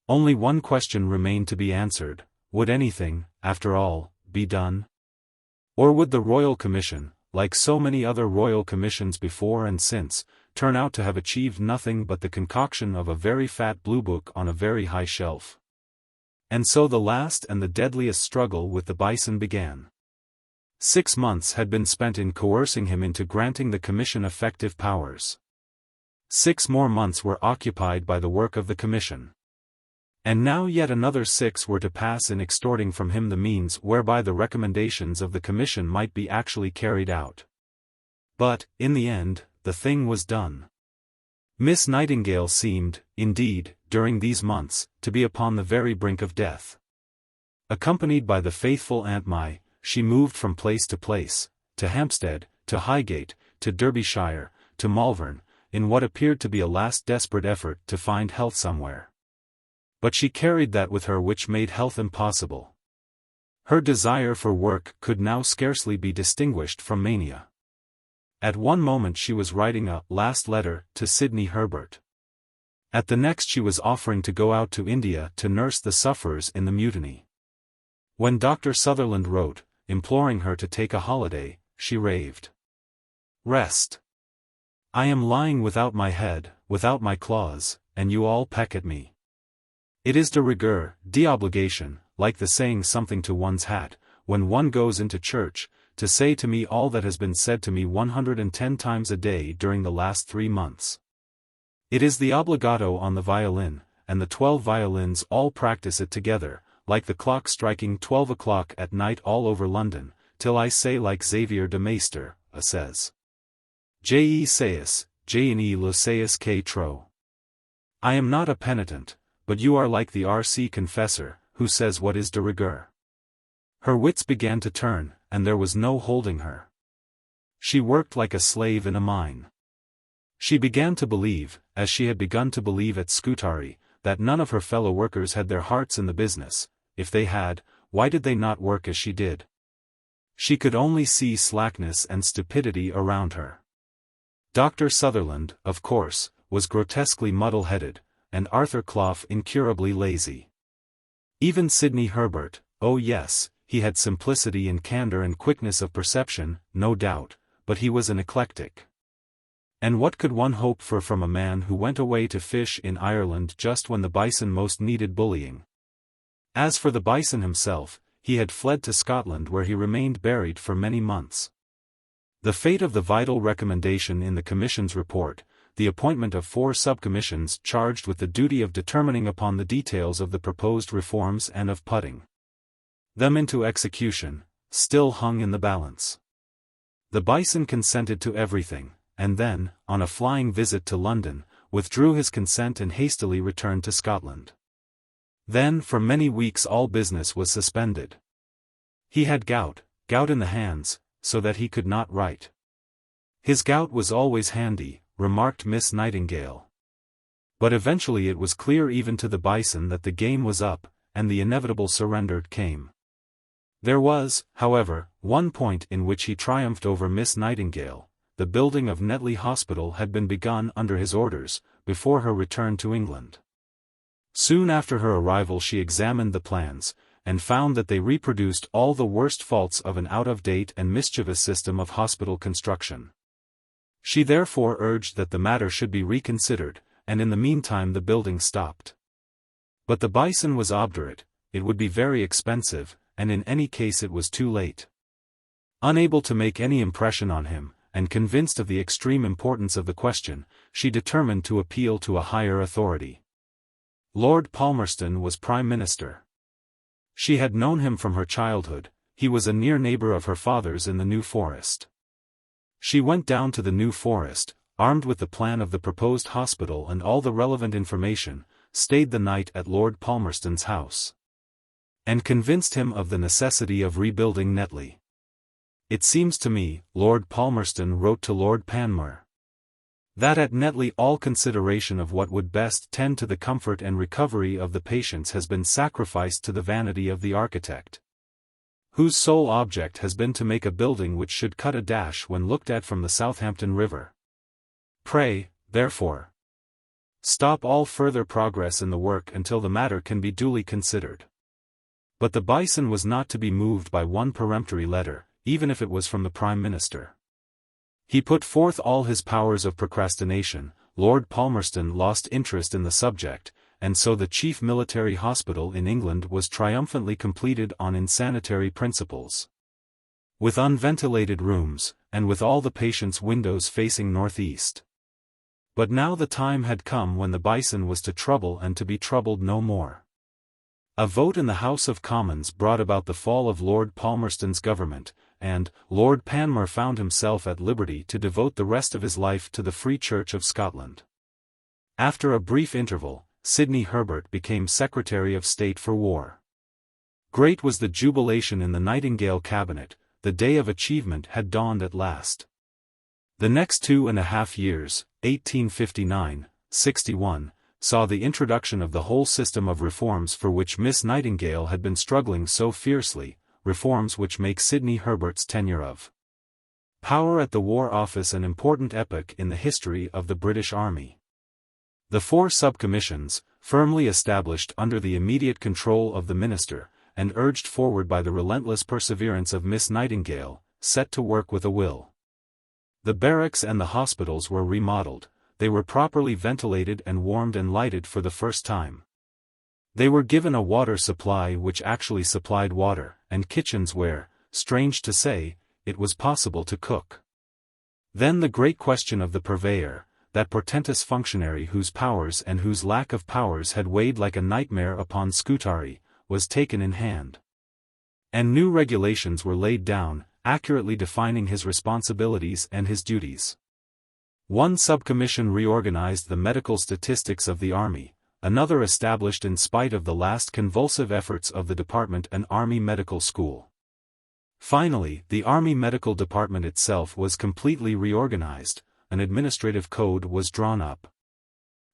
[SPEAKER 1] Only one question remained to be answered: would anything, after all, be done? Or would the Royal Commission, like so many other Royal Commissions before and since, turn out to have achieved nothing but the concoction of a very fat blue book on a very high shelf? And so the last and the deadliest struggle with the Bison began. 6 months had been spent in coercing him into granting the Commission effective powers. 6 more months were occupied by the work of the Commission. And now yet another 6 were to pass in extorting from him the means whereby the recommendations of the Commission might be actually carried out. But, in the end, the thing was done. Miss Nightingale seemed, indeed, during these months, to be upon the very brink of death. Accompanied by the faithful Aunt Mai, she moved from place to place, to Hampstead, to Highgate, to Derbyshire, to Malvern, in what appeared to be a last desperate effort to find health somewhere. But she carried that with her which made health impossible. Her desire for work could now scarcely be distinguished from mania. At one moment she was writing a last letter to Sidney Herbert. At the next she was offering to go out to India to nurse the sufferers in the mutiny. When Dr. Sutherland wrote, imploring her to take a holiday, she raved. "Rest. I am lying without my head, without my claws, and you all peck at me. It is de rigueur, d'obligation, like the saying something to one's hat, when one goes into church, to say to me all that has been said to me 110 times a day during the last 3 months. It is the obligato on the violin, and the 12 violins all practice it together, like the clock striking 12 o'clock at night all over London, till I say like Xavier de Maistre, says. Je sais, je ne le sais que trop. I am not a penitent, but you are like the R.C. confessor, who says what is de rigueur." Her wits began to turn, and there was no holding her. She worked like a slave in a mine. She began to believe, as she had begun to believe at Scutari, that none of her fellow workers had their hearts in the business. If they had, why did they not work as she did? She could only see slackness and stupidity around her. Dr. Sutherland, of course, was grotesquely muddle-headed, and Arthur Clough incurably lazy. Even Sidney Herbert, oh yes, he had simplicity and candor and quickness of perception, no doubt, but he was an eclectic. And what could one hope for from a man who went away to fish in Ireland just when the bison most needed bullying? As for the bison himself, he had fled to Scotland where he remained buried for many months. The fate of the vital recommendation in the Commission's report, the appointment of 4 subcommissions charged with the duty of determining upon the details of the proposed reforms and of putting them into execution, still hung in the balance. The bison consented to everything, and then, on a flying visit to London, withdrew his consent and hastily returned to Scotland. Then for many weeks all business was suspended. He had gout in the hands, so that he could not write. His gout was always handy, remarked Miss Nightingale. But eventually it was clear even to the bison that the game was up, and the inevitable surrender came. There was, however, one point in which he triumphed over Miss Nightingale. The building of Netley Hospital had been begun under his orders, before her return to England. Soon after her arrival she examined the plans, and found that they reproduced all the worst faults of an out-of-date and mischievous system of hospital construction. She therefore urged that the matter should be reconsidered, and in the meantime the building stopped. But the bison was obdurate, it would be very expensive, and in any case it was too late. Unable to make any impression on him, and convinced of the extreme importance of the question, she determined to appeal to a higher authority. Lord Palmerston was Prime Minister. She had known him from her childhood, he was a near neighbour of her father's in the New Forest. She went down to the New Forest, armed with the plan of the proposed hospital and all the relevant information, stayed the night at Lord Palmerston's house, and convinced him of the necessity of rebuilding Netley. It seems to me, Lord Palmerston wrote to Lord Panmure, that at Netley all consideration of what would best tend to the comfort and recovery of the patients has been sacrificed to the vanity of the architect, whose sole object has been to make a building which should cut a dash when looked at from the Southampton River. Pray, therefore, stop all further progress in the work until the matter can be duly considered. But the bison was not to be moved by one peremptory letter, even if it was from the Prime Minister. He put forth all his powers of procrastination. Lord Palmerston lost interest in the subject, and so the chief military hospital in England was triumphantly completed on insanitary principles, with unventilated rooms, and with all the patients' windows facing northeast. But now the time had come when the bison was to trouble and to be troubled no more. A vote in the House of Commons brought about the fall of Lord Palmerston's government, and Lord Panmure found himself at liberty to devote the rest of his life to the Free Church of Scotland. After a brief interval, Sidney Herbert became Secretary of State for War. Great was the jubilation in the Nightingale cabinet, the day of achievement had dawned at last. The next 2.5 years, 1859-61, saw the introduction of the whole system of reforms for which Miss Nightingale had been struggling so fiercely, reforms which make Sidney Herbert's tenure of power at the War Office an important epoch in the history of the British Army. The 4 sub-commissions, firmly established under the immediate control of the Minister, and urged forward by the relentless perseverance of Miss Nightingale, set to work with a will. The barracks and the hospitals were remodelled, they were properly ventilated and warmed and lighted for the first time. They were given a water supply which actually supplied water, and kitchens where, strange to say, it was possible to cook. Then the great question of the purveyor, that portentous functionary whose powers and whose lack of powers had weighed like a nightmare upon Scutari, was taken in hand. And new regulations were laid down, accurately defining his responsibilities and his duties. One subcommission reorganized the medical statistics of the Army, another established in spite of the last convulsive efforts of the department an Army Medical School. Finally, the Army Medical Department itself was completely reorganized, an administrative code was drawn up.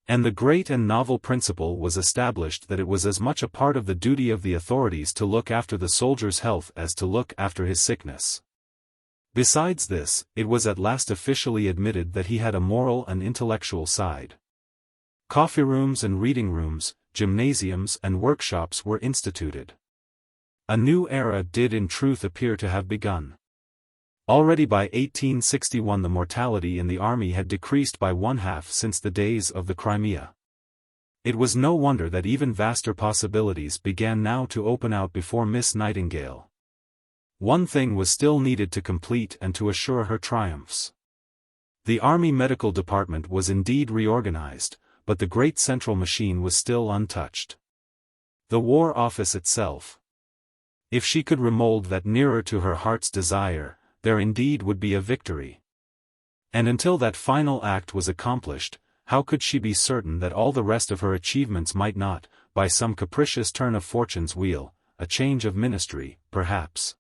[SPEAKER 1] And the great and novel principle was established that it was as much a part of the duty of the authorities to look after the soldier's health as to look after his sickness. Besides this, it was at last officially admitted that he had a moral and intellectual side. Coffee rooms and reading rooms, gymnasiums and workshops were instituted. A new era did in truth appear to have begun. Already by 1861 the mortality in the army had decreased by one-half since the days of the Crimea. It was no wonder that even vaster possibilities began now to open out before Miss Nightingale. One thing was still needed to complete and to assure her triumphs. The Army Medical Department was indeed reorganized, but the great central machine was still untouched. The War Office itself. If she could remold that nearer to her heart's desire, there indeed would be a victory. And until that final act was accomplished, how could she be certain that all the rest of her achievements might not, by some capricious turn of fortune's wheel, a change of ministry, perhaps,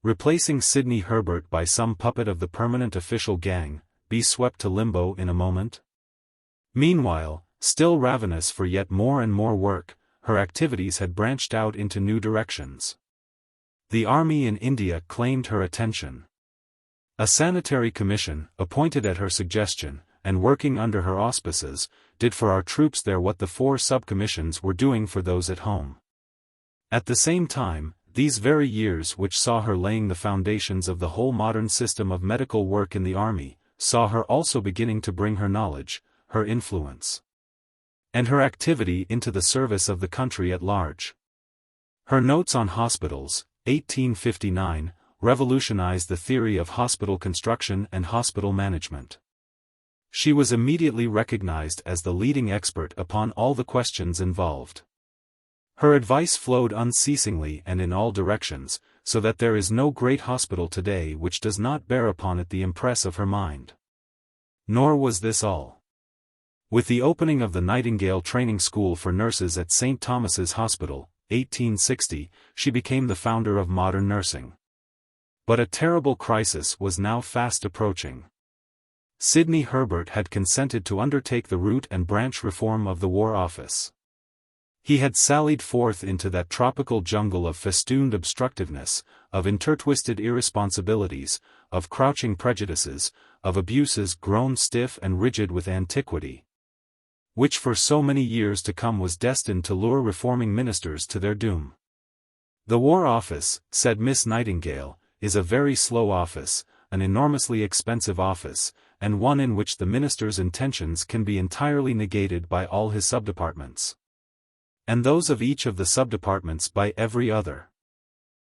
[SPEAKER 1] replacing Sidney Herbert by some puppet of the permanent official gang, be swept to limbo in a moment? Meanwhile, still ravenous for yet more and more work, her activities had branched out into new directions. The army in India claimed her attention. A sanitary commission, appointed at her suggestion, and working under her auspices, did for our troops there what the 4 sub-commissions were doing for those at home. At the same time, these very years which saw her laying the foundations of the whole modern system of medical work in the army, saw her also beginning to bring her knowledge, her influence, and her activity into the service of the country at large. Her Notes on Hospitals, 1859, revolutionized the theory of hospital construction and hospital management. She was immediately recognized as the leading expert upon all the questions involved. Her advice flowed unceasingly and in all directions, so that there is no great hospital today which does not bear upon it the impress of her mind. Nor was this all. With the opening of the Nightingale Training School for Nurses at St. Thomas's Hospital, 1860, she became the founder of modern nursing. But a terrible crisis was now fast approaching. Sidney Herbert had consented to undertake the root and branch reform of the War Office. He had sallied forth into that tropical jungle of festooned obstructiveness, of intertwisted irresponsibilities, of crouching prejudices, of abuses grown stiff and rigid with antiquity, which for so many years to come was destined to lure reforming ministers to their doom. The War Office, said Miss Nightingale, is a very slow office, an enormously expensive office, and one in which the minister's intentions can be entirely negated by all his subdepartments, and those of each of the subdepartments by every other.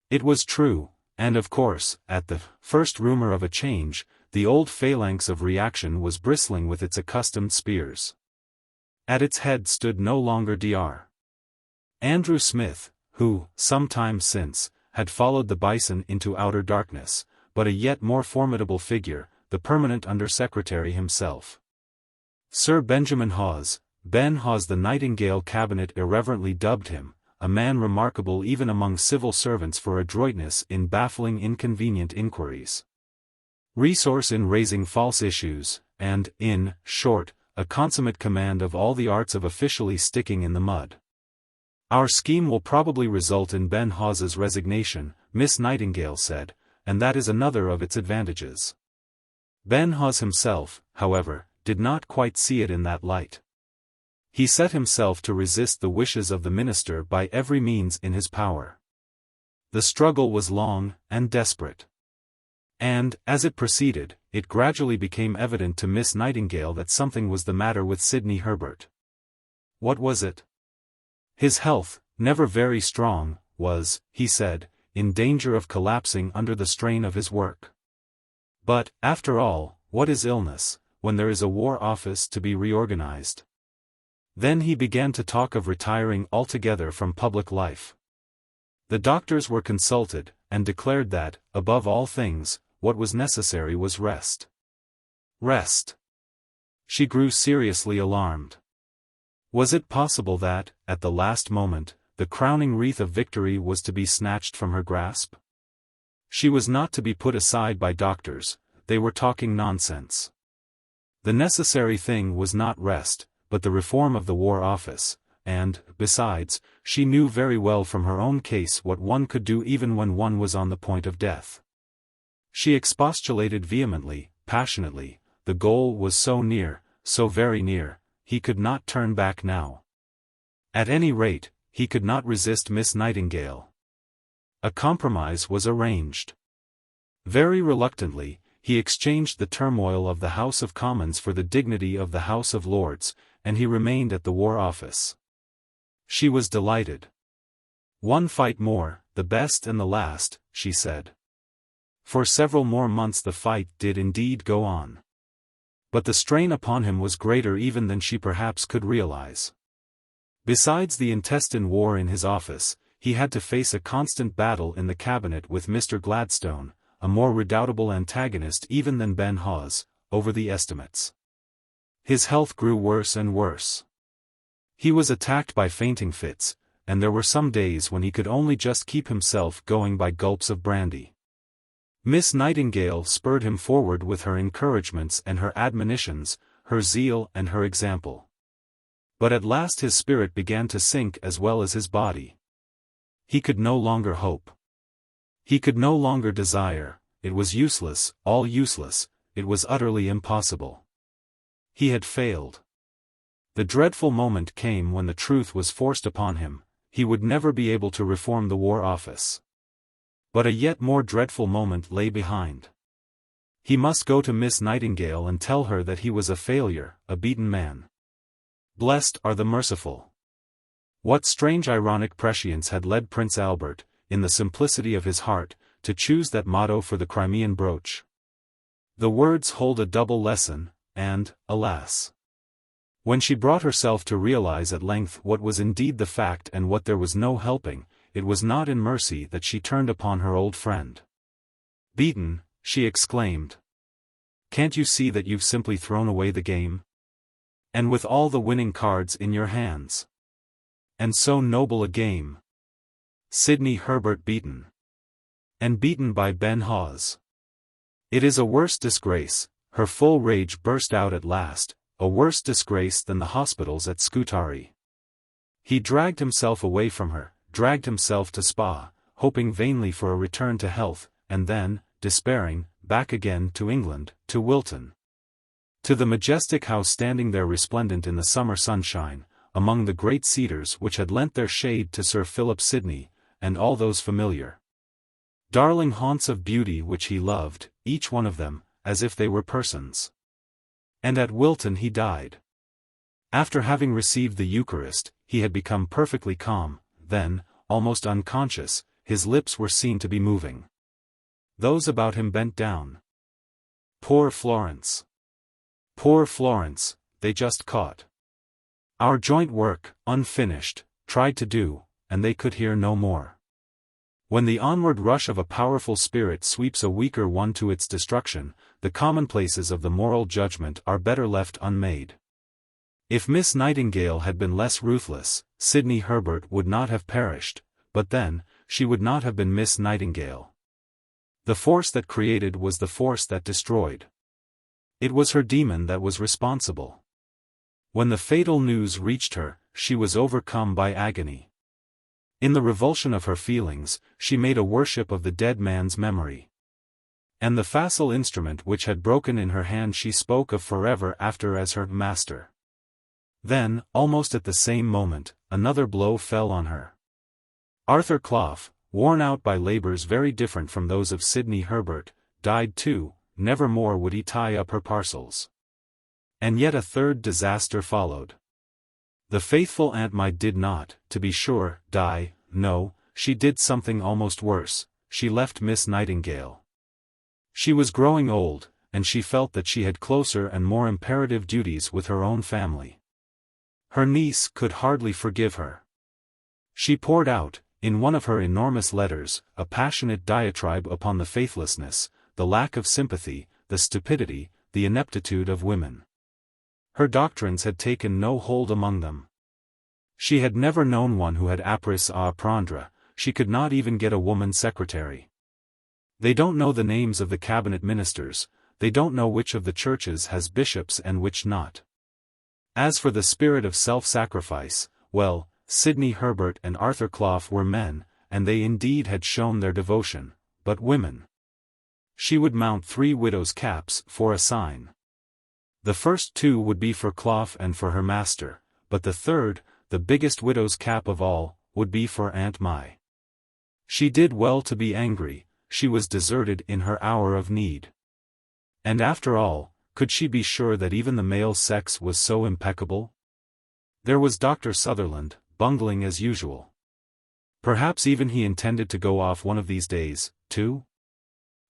[SPEAKER 1] It was true, and of course, at the first rumor of a change, the old phalanx of reaction was bristling with its accustomed spears. At its head stood no longer Dr. Andrew Smith, who, some time since, had followed the bison into outer darkness, but a yet more formidable figure, the permanent Under-Secretary himself. Sir Benjamin Hawes, Ben Hawes, the Nightingale cabinet irreverently dubbed him, a man remarkable even among civil servants for adroitness in baffling inconvenient inquiries, resource in raising false issues, and, in short, a consummate command of all the arts of officially sticking in the mud. Our scheme will probably result in Ben Hawes's resignation, Miss Nightingale said, and that is another of its advantages. Ben Hawes himself, however, did not quite see it in that light. He set himself to resist the wishes of the minister by every means in his power. The struggle was long and desperate. And, as it proceeded, it gradually became evident to Miss Nightingale that something was the matter with Sidney Herbert. What was it? His health, never very strong, was, he said, in danger of collapsing under the strain of his work. But, after all, what is illness, when there is a War Office to be reorganized? Then he began to talk of retiring altogether from public life. The doctors were consulted, and declared that, above all things, what was necessary was rest. Rest. She grew seriously alarmed. Was it possible that, at the last moment, the crowning wreath of victory was to be snatched from her grasp? She was not to be put aside by doctors, they were talking nonsense. The necessary thing was not rest, but the reform of the War Office, and, besides, she knew very well from her own case what one could do even when one was on the point of death. She expostulated vehemently, passionately. The goal was so near, so very near, he could not turn back now. At any rate, he could not resist Miss Nightingale. A compromise was arranged. Very reluctantly, he exchanged the turmoil of the House of Commons for the dignity of the House of Lords, and he remained at the War Office. She was delighted. "One fight more, the best and the last," she said. For several more months the fight did indeed go on. But the strain upon him was greater even than she perhaps could realize. Besides the intestine war in his office, he had to face a constant battle in the cabinet with Mr. Gladstone, a more redoubtable antagonist even than Ben Hawes, over the estimates. His health grew worse and worse. He was attacked by fainting fits, and there were some days when he could only just keep himself going by gulps of brandy. Miss Nightingale spurred him forward with her encouragements and her admonitions, her zeal and her example. But at last his spirit began to sink as well as his body. He could no longer hope. He could no longer desire. It was useless, all useless, it was utterly impossible. He had failed. The dreadful moment came when the truth was forced upon him: he would never be able to reform the War Office. But a yet more dreadful moment lay behind. He must go to Miss Nightingale and tell her that he was a failure, a beaten man. Blessed are the merciful. What strange ironic prescience had led Prince Albert, in the simplicity of his heart, to choose that motto for the Crimean brooch? The words hold a double lesson, and, alas! When she brought herself to realize at length what was indeed the fact and what there was no helping, it was not in mercy that she turned upon her old friend. "Beaten," she exclaimed. "Can't you see that you've simply thrown away the game? And with all the winning cards in your hands. And so noble a game. Sidney Herbert beaten. And beaten by Ben Hawes. It is a worse disgrace," her full rage burst out at last, "a worse disgrace than the hospitals at Scutari." He dragged himself away from her, dragged himself to Spa, hoping vainly for a return to health, and then, despairing, back again to England, to Wilton. To the majestic house standing there resplendent in the summer sunshine, among the great cedars which had lent their shade to Sir Philip Sidney, and all those familiar, darling haunts of beauty which he loved, each one of them, as if they were persons. And at Wilton he died. After having received the Eucharist, he had become perfectly calm. Then, almost unconscious, his lips were seen to be moving. Those about him bent down. Poor Florence! Poor Florence, they just caught our joint work, unfinished, tried to do, and they could hear no more. When the onward rush of a powerful spirit sweeps a weaker one to its destruction, the commonplaces of the moral judgment are better left unmade. If Miss Nightingale had been less ruthless, Sidney Herbert would not have perished, but then, she would not have been Miss Nightingale. The force that created was the force that destroyed. It was her demon that was responsible. When the fatal news reached her, she was overcome by agony. In the revulsion of her feelings, she made a worship of the dead man's memory. And the facile instrument which had broken in her hand she spoke of forever after as her master. Then, almost at the same moment, another blow fell on her. Arthur Clough, worn out by labors very different from those of Sidney Herbert, died too. Never more would he tie up her parcels. And yet a third disaster followed. The faithful Aunt Mai did not, to be sure, die. No, she did something almost worse: she left Miss Nightingale. She was growing old, and she felt that she had closer and more imperative duties with her own family. Her niece could hardly forgive her. She poured out, in one of her enormous letters, a passionate diatribe upon the faithlessness, the lack of sympathy, the stupidity, the ineptitude of women. Her doctrines had taken no hold among them. She had never known one who had appris à apprendre. She could not even get a woman secretary. They don't know the names of the cabinet ministers, they don't know which of the churches has bishops and which not. As for the spirit of self-sacrifice, well, Sidney Herbert and Arthur Clough were men, and they indeed had shown their devotion, but women. She would mount 3 widows' caps for a sign. The first 2 would be for Clough and for her master, but the third, the biggest widow's cap of all, would be for Aunt Mai. She did well to be angry, she was deserted in her hour of need. And after all, could she be sure that even the male sex was so impeccable? There was Dr. Sutherland, bungling as usual. Perhaps even he intended to go off one of these days, too?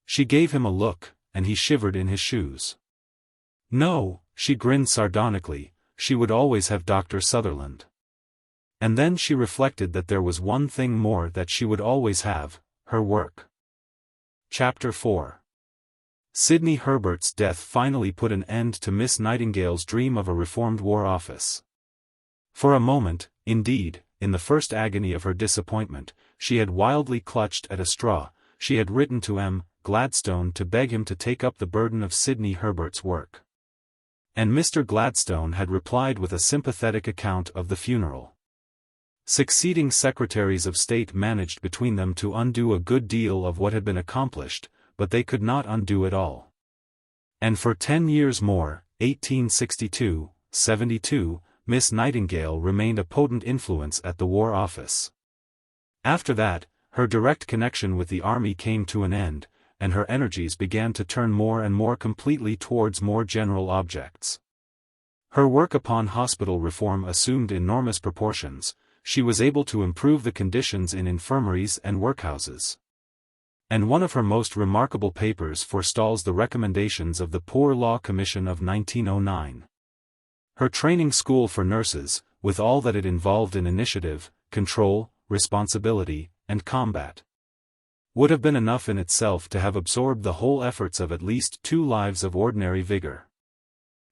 [SPEAKER 1] She gave him a look, and he shivered in his shoes. No, she grinned sardonically, she would always have Dr. Sutherland. And then she reflected that there was one thing more that she would always have, her work. Chapter 4. Sidney Herbert's death finally put an end to Miss Nightingale's dream of a reformed War Office. For a moment, indeed, in the first agony of her disappointment, she had wildly clutched at a straw. She had written to M. Gladstone to beg him to take up the burden of Sidney Herbert's work. And Mr. Gladstone had replied with a sympathetic account of the funeral. Succeeding Secretaries of State managed between them to undo a good deal of what had been accomplished, but they could not undo it all. And for 10 years more, 1862-72, Miss Nightingale remained a potent influence at the War Office. After that, her direct connection with the army came to an end, and her energies began to turn more and more completely towards more general objects. Her work upon hospital reform assumed enormous proportions. She was able to improve the conditions in infirmaries and workhouses. And one of her most remarkable papers forestalls the recommendations of the Poor Law Commission of 1909. Her training school for nurses, with all that it involved in initiative, control, responsibility, and combat, would have been enough in itself to have absorbed the whole efforts of at least 2 lives of ordinary vigor.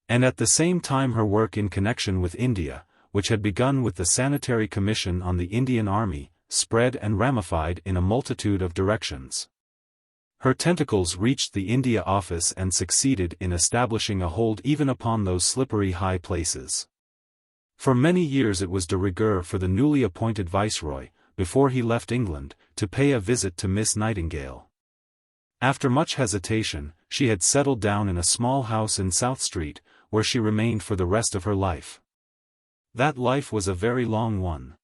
[SPEAKER 1] And at the same time her work in connection with India, which had begun with the Sanitary Commission on the Indian Army, spread and ramified in a multitude of directions. Her tentacles reached the India Office and succeeded in establishing a hold even upon those slippery high places. For many years it was de rigueur for the newly appointed Viceroy, before he left England, to pay a visit to Miss Nightingale. After much hesitation, she had settled down in a small house in South Street, where she remained for the rest of her life. That life was a very long one.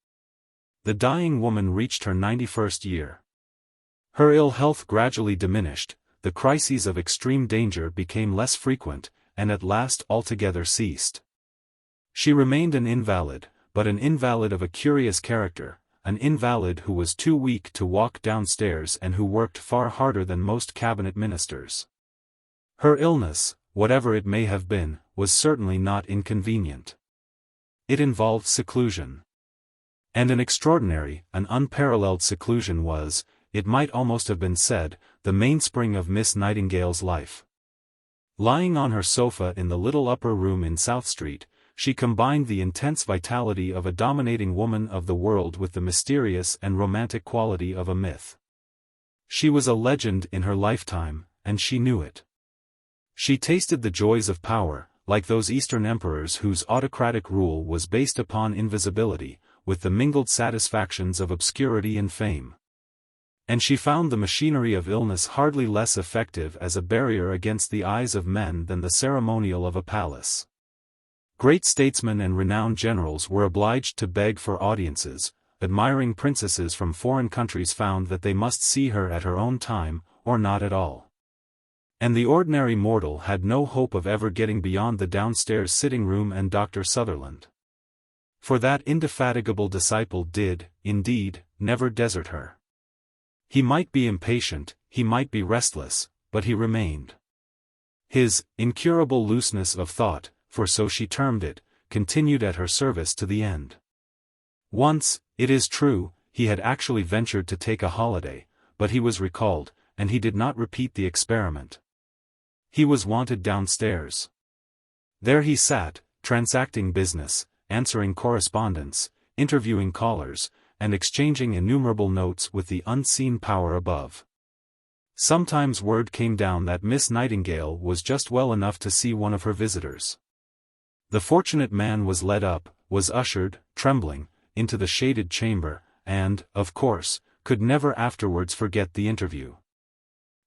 [SPEAKER 1] The dying woman reached her 91st year. Her ill health gradually diminished, the crises of extreme danger became less frequent, and at last altogether ceased. She remained an invalid, but an invalid of a curious character, an invalid who was too weak to walk downstairs and who worked far harder than most cabinet ministers. Her illness, whatever it may have been, was certainly not inconvenient. It involved seclusion. And an extraordinary, an unparalleled seclusion was, it might almost have been said, the mainspring of Miss Nightingale's life. Lying on her sofa in the little upper room in South Street, she combined the intense vitality of a dominating woman of the world with the mysterious and romantic quality of a myth. She was a legend in her lifetime, and she knew it. She tasted the joys of power, like those Eastern emperors whose autocratic rule was based upon invisibility, with the mingled satisfactions of obscurity and fame. And she found the machinery of illness hardly less effective as a barrier against the eyes of men than the ceremonial of a palace. Great statesmen and renowned generals were obliged to beg for audiences. Admiring princesses from foreign countries found that they must see her at her own time, or not at all. And the ordinary mortal had no hope of ever getting beyond the downstairs sitting room and Dr. Sutherland. For that indefatigable disciple did, indeed, never desert her. He might be impatient, he might be restless, but he remained. His incurable looseness of thought, for so she termed it, continued at her service to the end. Once, it is true, he had actually ventured to take a holiday, but he was recalled, and he did not repeat the experiment. He was wanted downstairs. There he sat, transacting business, answering correspondence, interviewing callers, and exchanging innumerable notes with the unseen power above. Sometimes word came down that Miss Nightingale was just well enough to see one of her visitors. The fortunate man was led up, was ushered, trembling, into the shaded chamber, and, of course, could never afterwards forget the interview.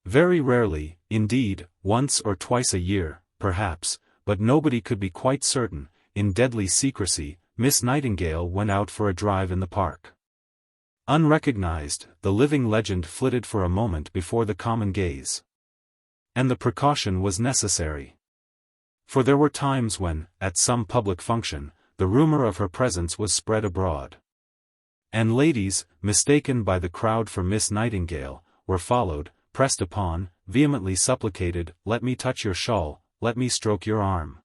[SPEAKER 1] Very rarely, indeed, once or twice a year, perhaps, but nobody could be quite certain, in deadly secrecy, Miss Nightingale went out for a drive in the park. Unrecognized, the living legend flitted for a moment before the common gaze. And the precaution was necessary. For there were times when, at some public function, the rumor of her presence was spread abroad. And ladies, mistaken by the crowd for Miss Nightingale, were followed, pressed upon, vehemently supplicated, "Let me touch your shawl, let me stroke your arm."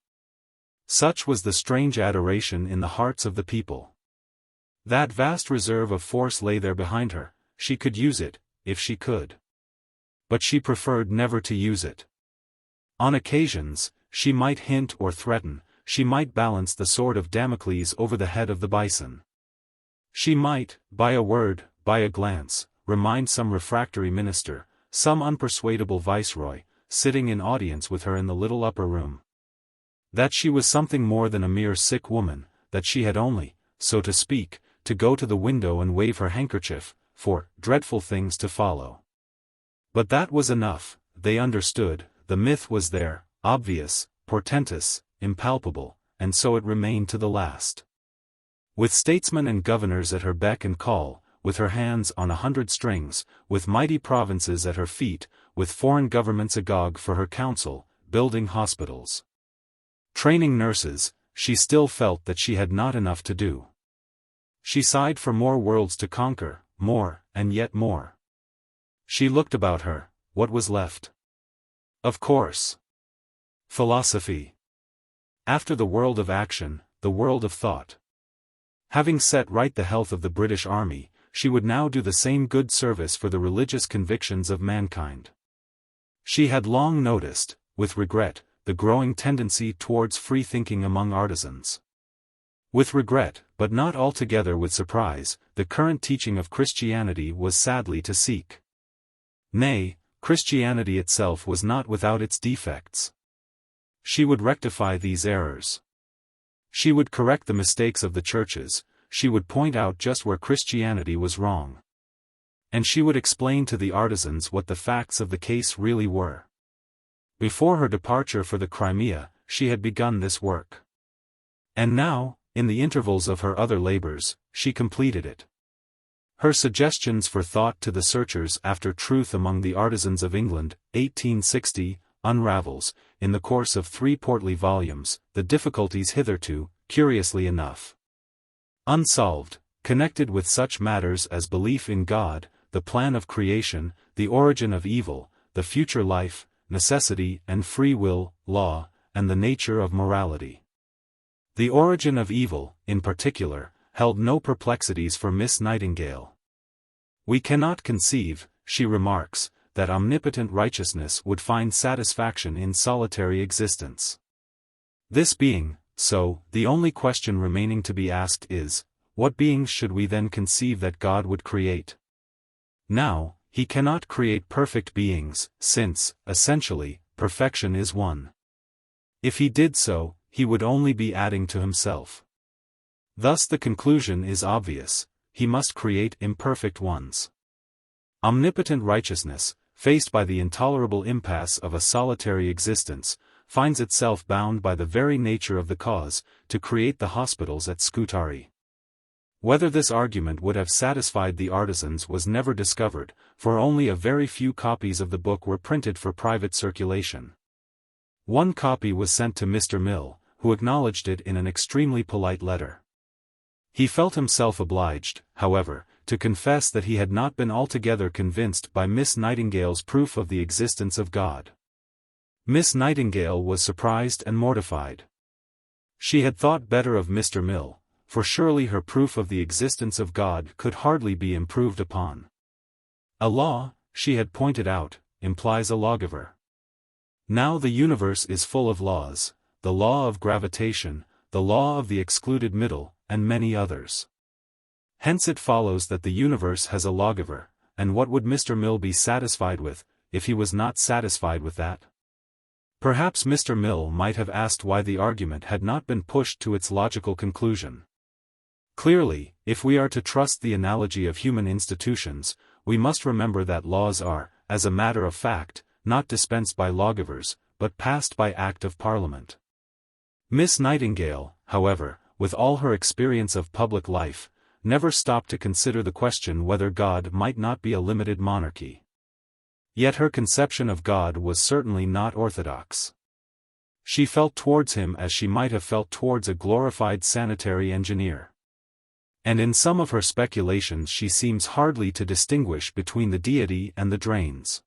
[SPEAKER 1] Such was the strange adoration in the hearts of the people. That vast reserve of force lay there behind her, she could use it, if she could. But she preferred never to use it. On occasions, she might hint or threaten, she might balance the sword of Damocles over the head of the bison. She might, by a word, by a glance, remind some refractory minister, some unpersuadable viceroy, sitting in audience with her in the little upper room, that she was something more than a mere sick woman, that she had only, so to speak, to go to the window and wave her handkerchief, for dreadful things to follow. But that was enough, they understood, the myth was there, obvious, portentous, impalpable, and so it remained to the last. With statesmen and governors at her beck and call, with her hands on 100 strings, with mighty provinces at her feet, with foreign governments agog for her counsel, building hospitals, training nurses, she still felt that she had not enough to do. She sighed for more worlds to conquer, more, and yet more. She looked about her, what was left? Of course, philosophy. After the world of action, the world of thought. Having set right the health of the British Army, she would now do the same good service for the religious convictions of mankind. She had long noticed, with regret, the growing tendency towards free thinking among artisans. With regret, but not altogether with surprise, the current teaching of Christianity was sadly to seek. Nay, Christianity itself was not without its defects. She would rectify these errors. She would correct the mistakes of the churches, she would point out just where Christianity was wrong. And she would explain to the artisans what the facts of the case really were. Before her departure for the Crimea, she had begun this work. And now, in the intervals of her other labors, she completed it. Her Suggestions for Thought to the Searchers After Truth Among the Artisans of England, 1860, unravels, in the course of 3 portly volumes, the difficulties hitherto, curiously enough, unsolved, connected with such matters as belief in God, the plan of creation, the origin of evil, the future life, necessity and free will, law, and the nature of morality. The origin of evil, in particular, held no perplexities for Miss Nightingale. We cannot conceive, she remarks, that omnipotent righteousness would find satisfaction in solitary existence. This being so, the only question remaining to be asked is, what beings should we then conceive that God would create? Now, he cannot create perfect beings, since, essentially, perfection is one. If he did so, he would only be adding to himself. Thus the conclusion is obvious, he must create imperfect ones. Omnipotent righteousness, faced by the intolerable impasse of a solitary existence, finds itself bound by the very nature of the cause, to create the hospitals at Scutari. Whether this argument would have satisfied the artisans was never discovered, for only a very few copies of the book were printed for private circulation. One copy was sent to Mr. Mill, who acknowledged it in an extremely polite letter. He felt himself obliged, however, to confess that he had not been altogether convinced by Miss Nightingale's proof of the existence of God. Miss Nightingale was surprised and mortified. She had thought better of Mr. Mill, for surely her proof of the existence of God could hardly be improved upon. A law, she had pointed out, implies a lawgiver. Now the universe is full of laws, the law of gravitation, the law of the excluded middle, and many others. Hence it follows that the universe has a lawgiver, and what would Mr. Mill be satisfied with, if he was not satisfied with that? Perhaps Mr. Mill might have asked why the argument had not been pushed to its logical conclusion. Clearly, if we are to trust the analogy of human institutions, we must remember that laws are, as a matter of fact, not dispensed by lawgivers, but passed by Act of Parliament. Miss Nightingale, however, with all her experience of public life, never stopped to consider the question whether God might not be a limited monarchy. Yet her conception of God was certainly not orthodox. She felt towards him as she might have felt towards a glorified sanitary engineer. And in some of her speculations she seems hardly to distinguish between the deity and the drains.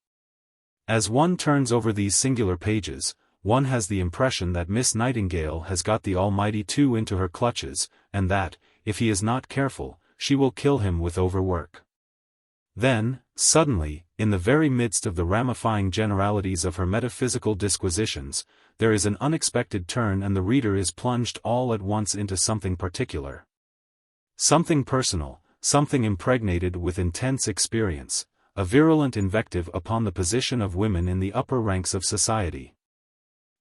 [SPEAKER 1] As one turns over these singular pages, one has the impression that Miss Nightingale has got the Almighty too into her clutches, and that, if he is not careful, she will kill him with overwork. Then, suddenly, in the very midst of the ramifying generalities of her metaphysical disquisitions, there is an unexpected turn and the reader is plunged all at once into something particular. Something personal, something impregnated with intense experience, a virulent invective upon the position of women in the upper ranks of society.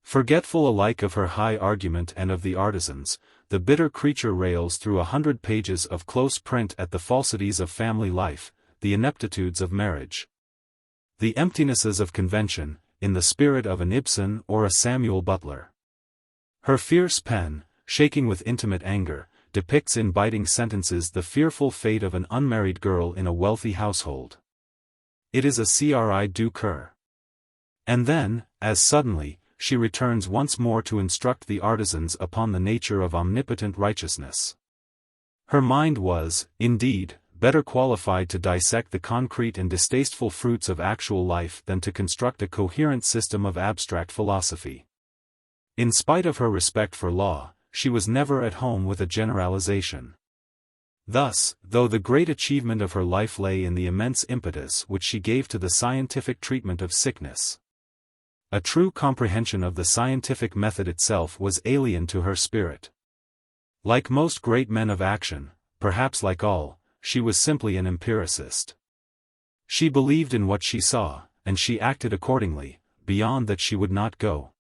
[SPEAKER 1] Forgetful alike of her high argument and of the artisans, the bitter creature rails through 100 pages of close print at the falsities of family life, the ineptitudes of marriage, the emptinesses of convention, in the spirit of an Ibsen or a Samuel Butler. Her fierce pen, shaking with intimate anger, depicts in biting sentences the fearful fate of an unmarried girl in a wealthy household. It is a cri du cœur. And then, as suddenly, she returns once more to instruct the artisans upon the nature of omnipotent righteousness. Her mind was, indeed, better qualified to dissect the concrete and distasteful fruits of actual life than to construct a coherent system of abstract philosophy. In spite of her respect for law, she was never at home with a generalization. Thus, though the great achievement of her life lay in the immense impetus which she gave to the scientific treatment of sickness, a true comprehension of the scientific method itself was alien to her spirit. Like most great men of action, perhaps like all, she was simply an empiricist. She believed in what she saw, and she acted accordingly, beyond that she would not go.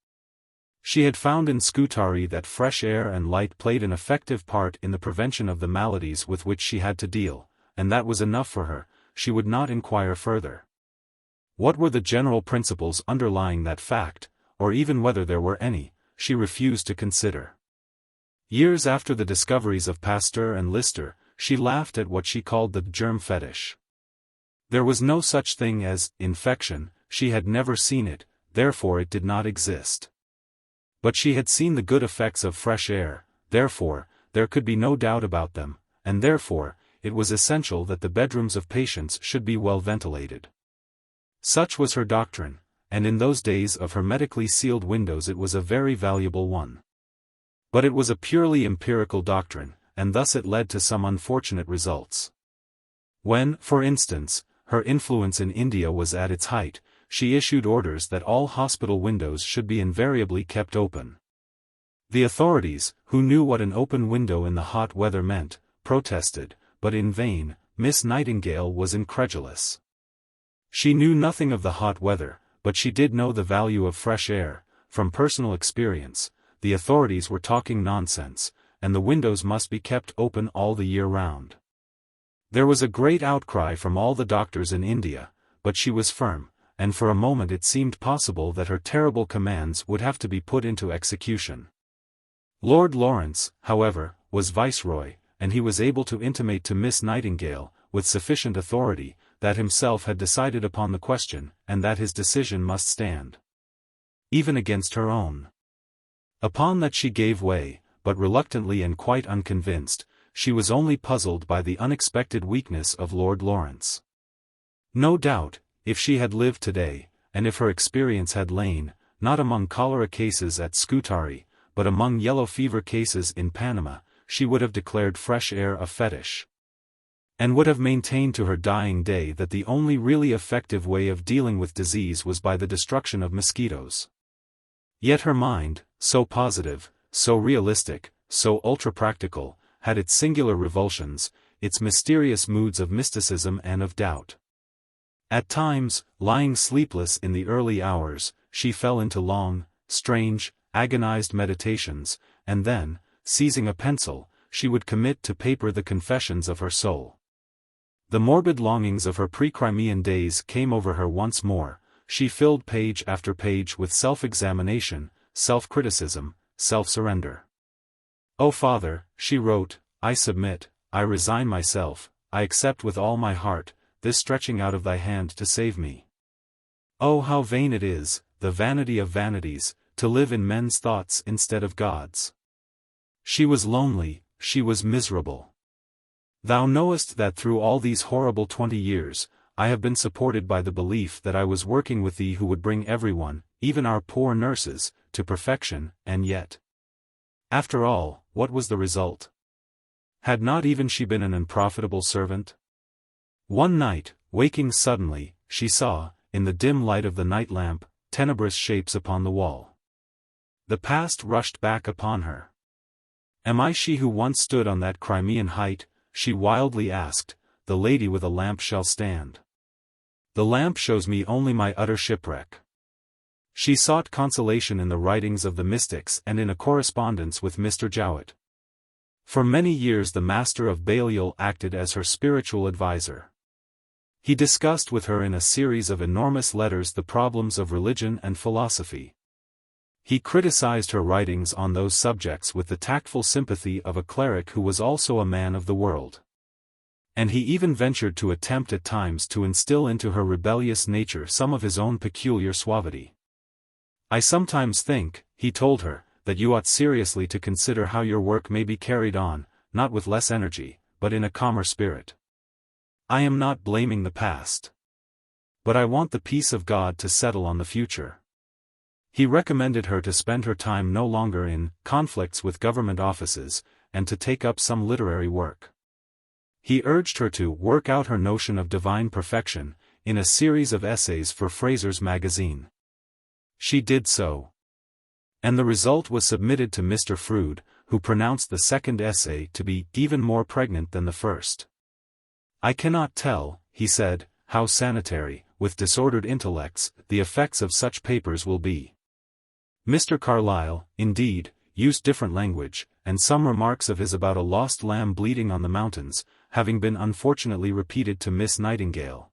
[SPEAKER 1] She had found in Scutari that fresh air and light played an effective part in the prevention of the maladies with which she had to deal, and that was enough for her. She would not inquire further. What were the general principles underlying that fact, or even whether there were any, she refused to consider. Years after the discoveries of Pasteur and Lister, she laughed at what she called the germ fetish. There was no such thing as infection, she had never seen it, therefore it did not exist. But she had seen the good effects of fresh air, therefore, there could be no doubt about them, and therefore, it was essential that the bedrooms of patients should be well ventilated. Such was her doctrine, and in those days of hermetically sealed windows it was a very valuable one. But it was a purely empirical doctrine, and thus it led to some unfortunate results. When, for instance, her influence in India was at its height, she issued orders that all hospital windows should be invariably kept open. The authorities, who knew what an open window in the hot weather meant, protested, but in vain. Miss Nightingale was incredulous. She knew nothing of the hot weather, but she did know the value of fresh air. From personal experience, the authorities were talking nonsense, and the windows must be kept open all the year round. There was a great outcry from all the doctors in India, but she was firm, and for a moment it seemed possible that her terrible commands would have to be put into execution. Lord Lawrence, however, was Viceroy, and he was able to intimate to Miss Nightingale, with sufficient authority, that himself had decided upon the question, and that his decision must stand, even against her own. Upon that she gave way, but reluctantly and quite unconvinced. She was only puzzled by the unexpected weakness of Lord Lawrence. No doubt, if she had lived today, and if her experience had lain, not among cholera cases at Scutari, but among yellow fever cases in Panama, she would have declared fresh air a fetish, and would have maintained to her dying day that the only really effective way of dealing with disease was by the destruction of mosquitoes. Yet her mind, so positive, so realistic, so ultra-practical, had its singular revulsions, its mysterious moods of mysticism and of doubt. At times, lying sleepless in the early hours, she fell into long, strange, agonized meditations, and then, seizing a pencil, she would commit to paper the confessions of her soul. The morbid longings of her pre-Crimean days came over her once more. She filled page after page with self-examination, self-criticism, self-surrender. "O Father," she wrote, "I submit, I resign myself, I accept with all my heart, this stretching out of thy hand to save me. Oh, how vain it is, the vanity of vanities, to live in men's thoughts instead of God's." She was lonely, she was miserable. "Thou knowest that through all these horrible 20 years, I have been supported by the belief that I was working with thee who would bring everyone, even our poor nurses, to perfection, and yet. After all, what was the result? Had not even she been an unprofitable servant?" One night, waking suddenly, she saw, in the dim light of the night lamp, tenebrous shapes upon the wall. The past rushed back upon her. "Am I she who once stood on that Crimean height?" she wildly asked. "The lady with a lamp shall stand. The lamp shows me only my utter shipwreck." She sought consolation in the writings of the mystics and in a correspondence with Mr. Jowett. For many years the Master of Balliol acted as her spiritual advisor. He discussed with her in a series of enormous letters the problems of religion and philosophy. He criticized her writings on those subjects with the tactful sympathy of a cleric who was also a man of the world. And he even ventured to attempt at times to instill into her rebellious nature some of his own peculiar suavity. "I sometimes think," he told her, "that you ought seriously to consider how your work may be carried on, not with less energy, but in a calmer spirit. I am not blaming the past. But I want the peace of God to settle on the future." He recommended her to spend her time no longer in conflicts with government offices, and to take up some literary work. He urged her to work out her notion of divine perfection, in a series of essays for Fraser's magazine. She did so. And the result was submitted to Mr. Froude, who pronounced the second essay to be even more pregnant than the first. "I cannot tell," he said, "how sanitary, with disordered intellects, the effects of such papers will be." Mr. Carlyle, indeed, used different language, and some remarks of his about a lost lamb bleeding on the mountains, having been unfortunately repeated to Miss Nightingale,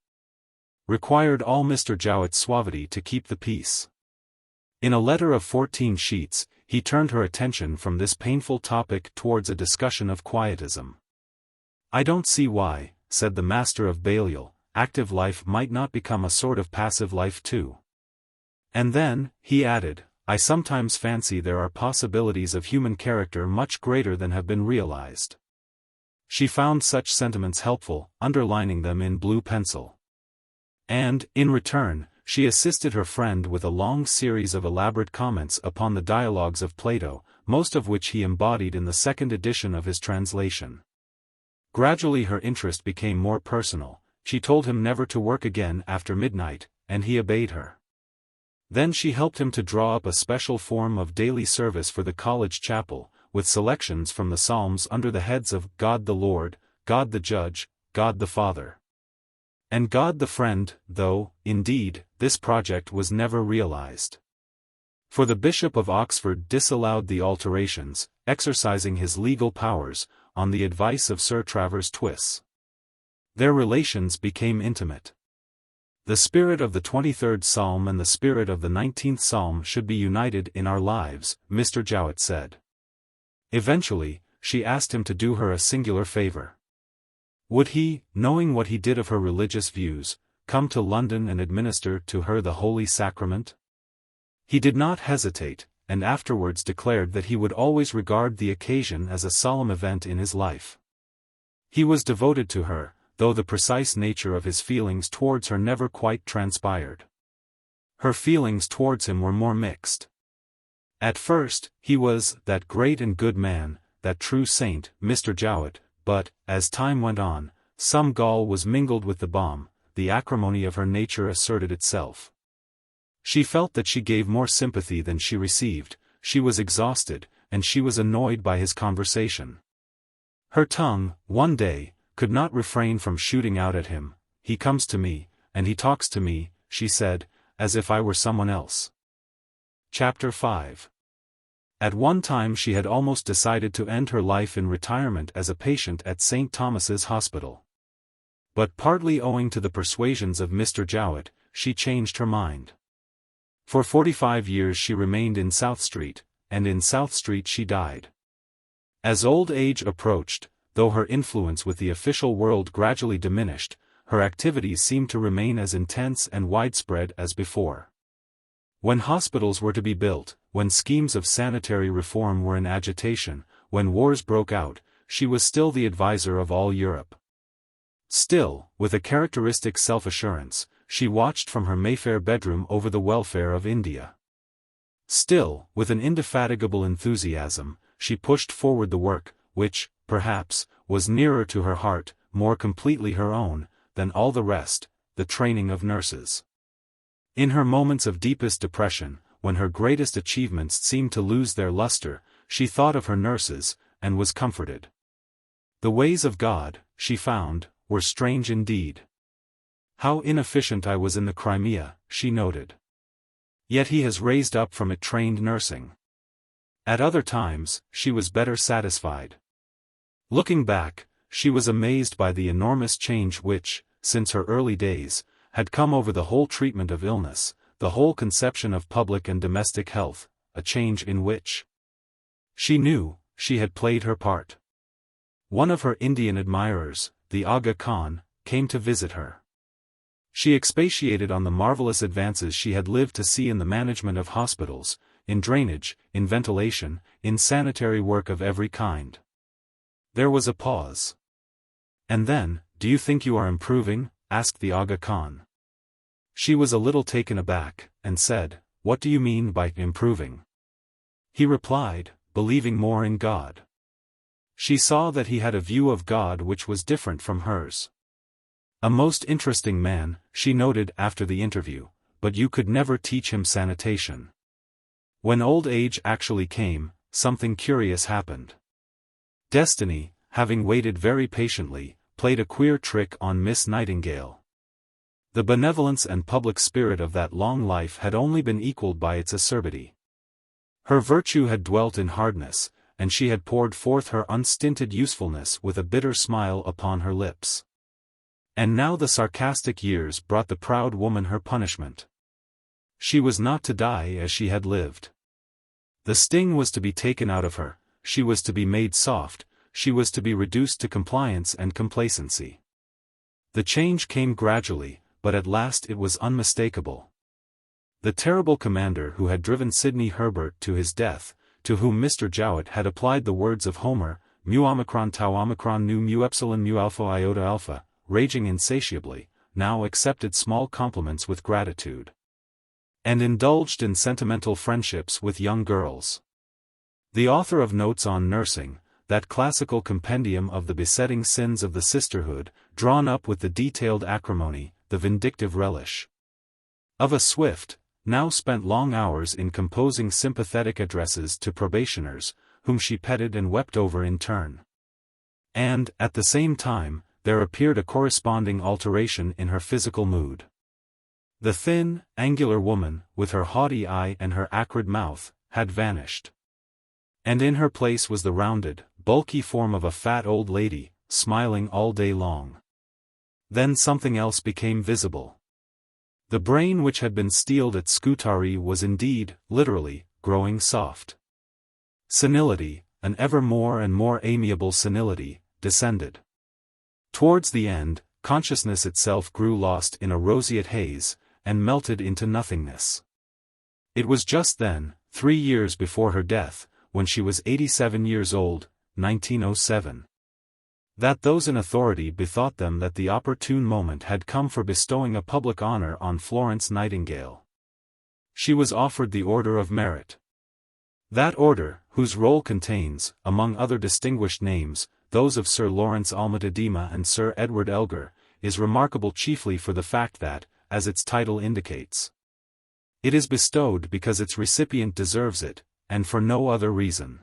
[SPEAKER 1] required all Mr. Jowett's suavity to keep the peace. In a letter of 14 sheets, he turned her attention from this painful topic towards a discussion of quietism. "I don't see why," said the Master of Balliol, "active life might not become a sort of passive life too." And then, he added, "I sometimes fancy there are possibilities of human character much greater than have been realized." She found such sentiments helpful, underlining them in blue pencil. And, in return, she assisted her friend with a long series of elaborate comments upon the dialogues of Plato, most of which he embodied in the second edition of his translation. Gradually her interest became more personal. She told him never to work again after midnight, and he obeyed her. Then she helped him to draw up a special form of daily service for the college chapel, with selections from the Psalms under the heads of God the Lord, God the Judge, God the Father, and God the Friend, though, indeed, this project was never realized. For the Bishop of Oxford disallowed the alterations, exercising his legal powers, on the advice of Sir Travers Twiss. Their relations became intimate. The spirit of the 23rd Psalm and the spirit of the 19th Psalm should be united in our lives, Mr. Jowett said. Eventually, she asked him to do her a singular favor. Would he, knowing what he did of her religious views, come to London and administer to her the Holy Sacrament? He did not hesitate, and afterwards declared that he would always regard the occasion as a solemn event in his life. He was devoted to her, though the precise nature of his feelings towards her never quite transpired. Her feelings towards him were more mixed. At first, he was that great and good man, that true saint, Mr. Jowett, but, as time went on, some gall was mingled with the balm, the acrimony of her nature asserted itself. She felt that she gave more sympathy than she received, she was exhausted, and she was annoyed by his conversation. Her tongue, one day, could not refrain from shooting out at him. "He comes to me, and he talks to me," she said, "as if I were someone else." Chapter 5. At one time she had almost decided to end her life in retirement as a patient at St. Thomas's Hospital. But partly owing to the persuasions of Mr. Jowett, she changed her mind. For 45 years she remained in South Street, and in South Street she died. As old age approached, though her influence with the official world gradually diminished, her activities seemed to remain as intense and widespread as before. When hospitals were to be built, when schemes of sanitary reform were in agitation, when wars broke out, she was still the advisor of all Europe. Still, with a characteristic self-assurance, she watched from her Mayfair bedroom over the welfare of India. Still, with an indefatigable enthusiasm, she pushed forward the work, which, perhaps, was nearer to her heart, more completely her own, than all the rest, the training of nurses. In her moments of deepest depression, when her greatest achievements seemed to lose their luster, she thought of her nurses, and was comforted. The ways of God, she found, were strange indeed. How inefficient I was in the Crimea, she noted. Yet he has raised up from it trained nursing. At other times, she was better satisfied. Looking back, she was amazed by the enormous change which, since her early days, had come over the whole treatment of illness, the whole conception of public and domestic health, a change in which she knew she had played her part. One of her Indian admirers, the Aga Khan, came to visit her. She expatiated on the marvelous advances she had lived to see in the management of hospitals, in drainage, in ventilation, in sanitary work of every kind. There was a pause. And then, "Do you think you are improving?" asked the Aga Khan. She was a little taken aback, and said, "What do you mean by improving?" He replied, "Believing more in God." She saw that he had a view of God which was different from hers. "A most interesting man," she noted after the interview, "but you could never teach him sanitation." When old age actually came, something curious happened. Destiny, having waited very patiently, played a queer trick on Miss Nightingale. The benevolence and public spirit of that long life had only been equalled by its acerbity. Her virtue had dwelt in hardness, and she had poured forth her unstinted usefulness with a bitter smile upon her lips. And now the sarcastic years brought the proud woman her punishment. She was not to die as she had lived. The sting was to be taken out of her, she was to be made soft, she was to be reduced to compliance and complacency. The change came gradually, but at last it was unmistakable. The terrible commander who had driven Sidney Herbert to his death, to whom Mr. Jowett had applied the words of Homer, mu omicron tau omicron nu mu epsilon mu alpha iota alpha, raging insatiably, now accepted small compliments with gratitude. And indulged in sentimental friendships with young girls. The author of Notes on Nursing, that classical compendium of the besetting sins of the sisterhood, drawn up with the detailed acrimony, the vindictive relish of a Swift, now spent long hours in composing sympathetic addresses to probationers, whom she petted and wept over in turn. And, at the same time, there appeared a corresponding alteration in her physical mood. The thin, angular woman, with her haughty eye and her acrid mouth, had vanished. And in her place was the rounded, bulky form of a fat old lady, smiling all day long. Then something else became visible. The brain which had been steeled at Scutari was indeed, literally, growing soft. Senility, an ever more and more amiable senility, descended. Towards the end, consciousness itself grew lost in a roseate haze, and melted into nothingness. It was just then, 3 years before her death, when she was 87 years old, 1907. That those in authority bethought them that the opportune moment had come for bestowing a public honor on Florence Nightingale. She was offered the Order of Merit. That order, whose roll contains, among other distinguished names, those of Sir Lawrence Almond-Adema and Sir Edward Elgar, is remarkable chiefly for the fact that, as its title indicates, it is bestowed because its recipient deserves it, and for no other reason.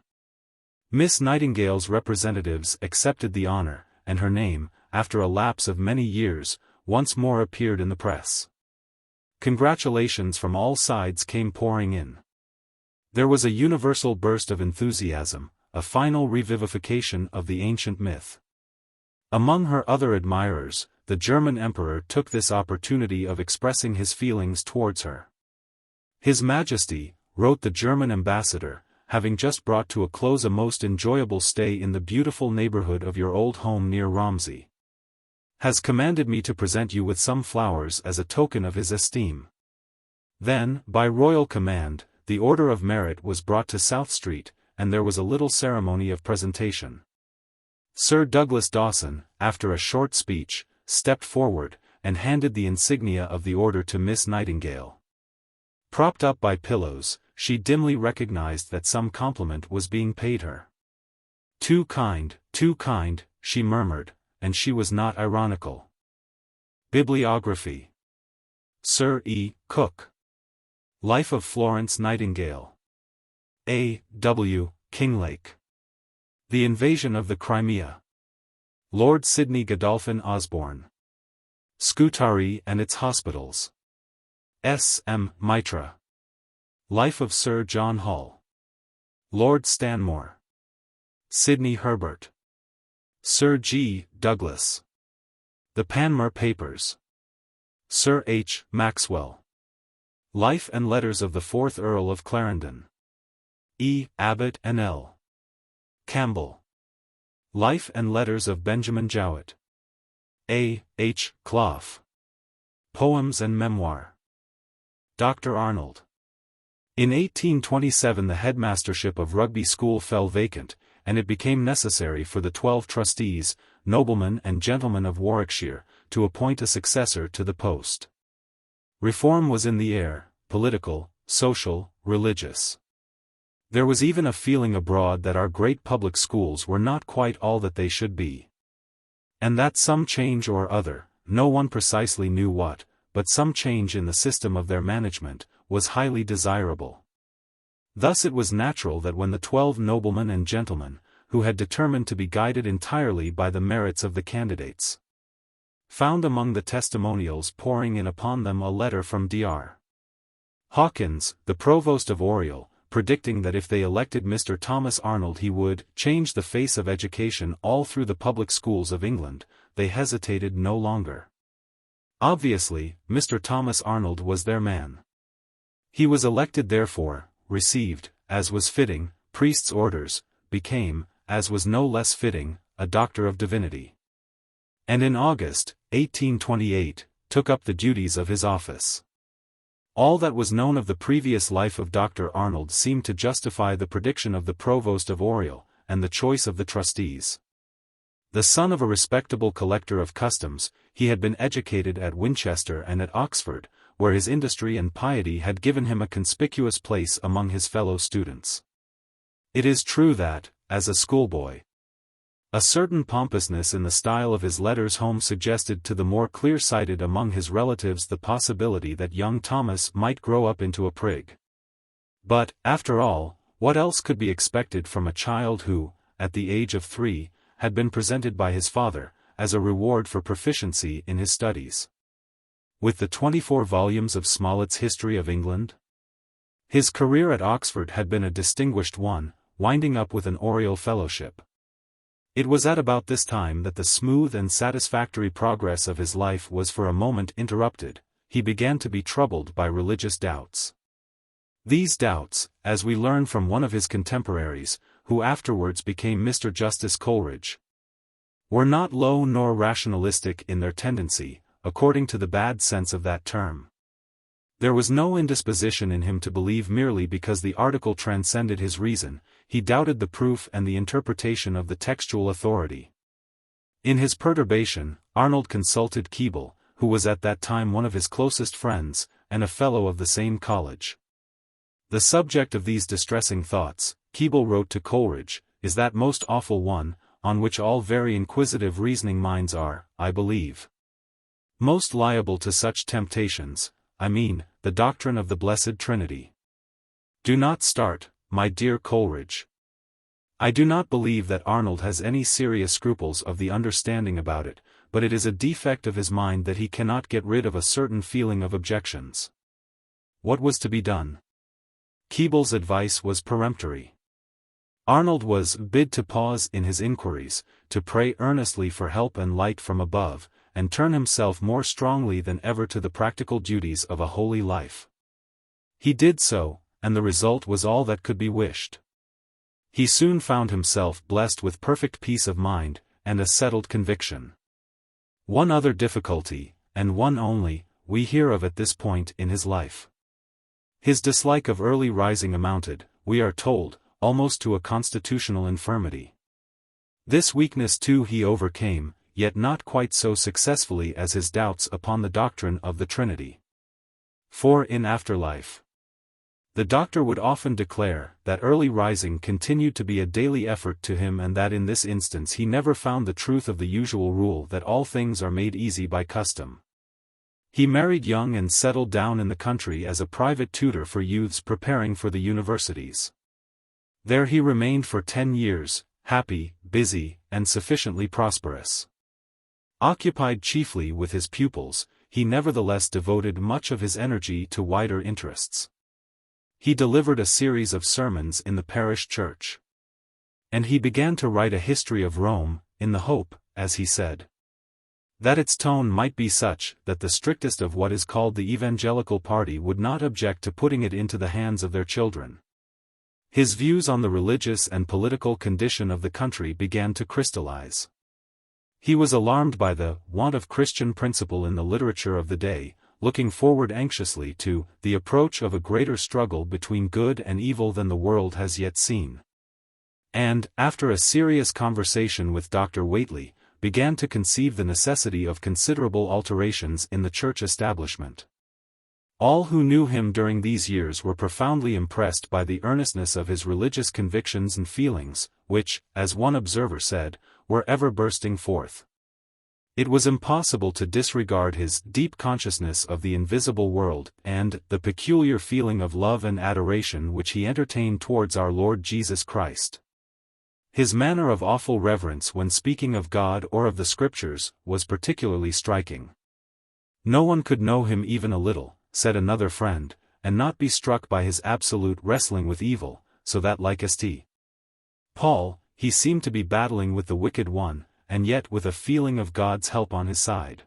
[SPEAKER 1] Miss Nightingale's representatives accepted the honor, and her name, after a lapse of many years, once more appeared in the press. Congratulations from all sides came pouring in. There was a universal burst of enthusiasm, a final revivification of the ancient myth. Among her other admirers, the German emperor took this opportunity of expressing his feelings towards her. His Majesty, wrote the German ambassador, having just brought to a close a most enjoyable stay in the beautiful neighborhood of your old home near Romsey, has commanded me to present you with some flowers as a token of his esteem. Then, by royal command, the Order of Merit was brought to South Street, and there was a little ceremony of presentation. Sir Douglas Dawson, after a short speech, stepped forward, and handed the insignia of the order to Miss Nightingale. Propped up by pillows, she dimly recognized that some compliment was being paid her. Too kind, she murmured, and she was not ironical. Bibliography. Sir E. Cook. Life of Florence Nightingale. A. W. Kinglake. The Invasion of the Crimea. Lord Sidney Godolphin Osborne. Scutari and its Hospitals. S. M. Mitra. Life of Sir John Hull. Lord Stanmore. Sidney Herbert. Sir G. Douglas. The Panmure Papers. Sir H. Maxwell. Life and Letters of the 4th Earl of Clarendon. E. Abbott and L. Campbell. Life and Letters of Benjamin Jowett. A. H. Clough. Poems and Memoir. Dr. Arnold. In 1827 the headmastership of Rugby School fell vacant, and it became necessary for the 12 trustees, noblemen and gentlemen of Warwickshire, to appoint a successor to the post. Reform was in the air, political, social, religious. There was even a feeling abroad that our great public schools were not quite all that they should be. And that some change or other, no one precisely knew what, but some change in the system of their management, was highly desirable. Thus it was natural that when the 12 noblemen and gentlemen, who had determined to be guided entirely by the merits of the candidates, found among the testimonials pouring in upon them a letter from Dr. Hawkins, the Provost of Oriel, predicting that if they elected Mr. Thomas Arnold he would change the face of education all through the public schools of England, they hesitated no longer. Obviously, Mr. Thomas Arnold was their man. He was elected therefore, received, as was fitting, priest's orders, became, as was no less fitting, a Doctor of Divinity. And in August, 1828, took up the duties of his office. All that was known of the previous life of Dr. Arnold seemed to justify the prediction of the Provost of Oriel, and the choice of the trustees. The son of a respectable collector of customs, he had been educated at Winchester and at Oxford, where his industry and piety had given him a conspicuous place among his fellow students. It is true that, as a schoolboy, a certain pompousness in the style of his letters home suggested to the more clear-sighted among his relatives the possibility that young Thomas might grow up into a prig. But, after all, what else could be expected from a child who, at the age of 3, had been presented by his father, as a reward for proficiency in his studies, with the 24 volumes of Smollett's History of England? His career at Oxford had been a distinguished one, winding up with an Oriel Fellowship. It was at about this time that the smooth and satisfactory progress of his life was for a moment interrupted. He began to be troubled by religious doubts. These doubts, as we learn from one of his contemporaries, who afterwards became Mr. Justice Coleridge, were not low nor rationalistic in their tendency, according to the bad sense of that term. There was no indisposition in him to believe merely because the article transcended his reason. He doubted the proof and the interpretation of the textual authority. In his perturbation, Arnold consulted Keble, who was at that time one of his closest friends, and a fellow of the same college. The subject of these distressing thoughts, Keble wrote to Coleridge, is that most awful one, on which all very inquisitive reasoning minds are, I believe, most liable to such temptations, I mean, the doctrine of the Blessed Trinity. Do not start, my dear Coleridge. I do not believe that Arnold has any serious scruples of the understanding about it, but it is a defect of his mind that he cannot get rid of a certain feeling of objections. What was to be done? Keble's advice was peremptory. Arnold was bid to pause in his inquiries, to pray earnestly for help and light from above, and turn himself more strongly than ever to the practical duties of a holy life. He did so, and the result was all that could be wished. He soon found himself blessed with perfect peace of mind, and a settled conviction. One other difficulty, and one only, we hear of at this point in his life. His dislike of early rising amounted, we are told, almost to a constitutional infirmity. This weakness too he overcame, yet not quite so successfully as his doubts upon the doctrine of the Trinity. For in afterlife, the doctor would often declare that early rising continued to be a daily effort to him, and that in this instance he never found the truth of the usual rule that all things are made easy by custom. He married young and settled down in the country as a private tutor for youths preparing for the universities. There he remained for 10 years, happy, busy, and sufficiently prosperous. Occupied chiefly with his pupils, he nevertheless devoted much of his energy to wider interests. He delivered a series of sermons in the parish church. And he began to write a history of Rome, in the hope, as he said, that its tone might be such that the strictest of what is called the evangelical party would not object to putting it into the hands of their children. His views on the religious and political condition of the country began to crystallize. He was alarmed by the want of Christian principle in the literature of the day, looking forward anxiously to the approach of a greater struggle between good and evil than the world has yet seen. And, after a serious conversation with Dr. Whately, began to conceive the necessity of considerable alterations in the church establishment. All who knew him during these years were profoundly impressed by the earnestness of his religious convictions and feelings, which, as one observer said, were ever bursting forth. It was impossible to disregard his deep consciousness of the invisible world, and the peculiar feeling of love and adoration which he entertained towards our Lord Jesus Christ. His manner of awful reverence when speaking of God or of the Scriptures was particularly striking. No one could know him even a little, said another friend, and not be struck by his absolute wrestling with evil, so that like St. Paul, he seemed to be battling with the wicked one, and yet with a feeling of God's help on his side.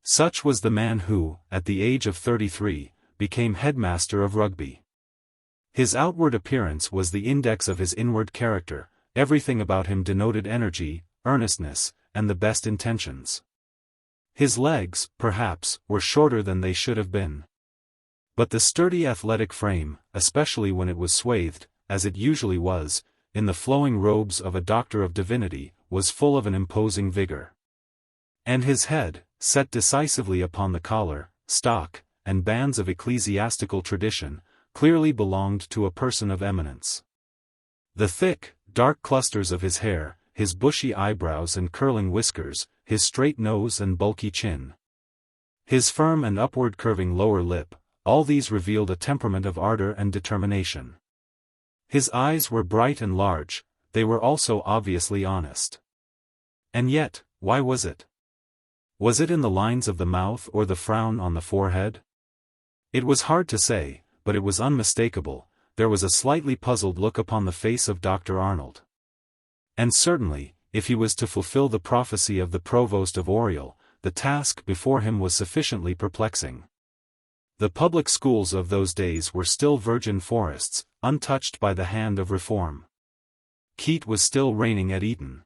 [SPEAKER 1] Such was the man who, at the age of 33, became headmaster of Rugby. His outward appearance was the index of his inward character, everything about him denoted energy, earnestness, and the best intentions. His legs, perhaps, were shorter than they should have been. But the sturdy athletic frame, especially when it was swathed, as it usually was, in the flowing robes of a doctor of divinity, was full of an imposing vigor. And his head, set decisively upon the collar, stock, and bands of ecclesiastical tradition, clearly belonged to a person of eminence. The thick, dark clusters of his hair, his bushy eyebrows and curling whiskers, his straight nose and bulky chin, his firm and upward curving lower lip, all these revealed a temperament of ardor and determination. His eyes were bright and large, they were also obviously honest. And yet, why was it? Was it in the lines of the mouth or the frown on the forehead? It was hard to say, but it was unmistakable. There was a slightly puzzled look upon the face of Dr. Arnold. And certainly, if he was to fulfill the prophecy of the Provost of Oriel, the task before him was sufficiently perplexing. The public schools of those days were still virgin forests, untouched by the hand of reform. Keate was still reigning at Eton.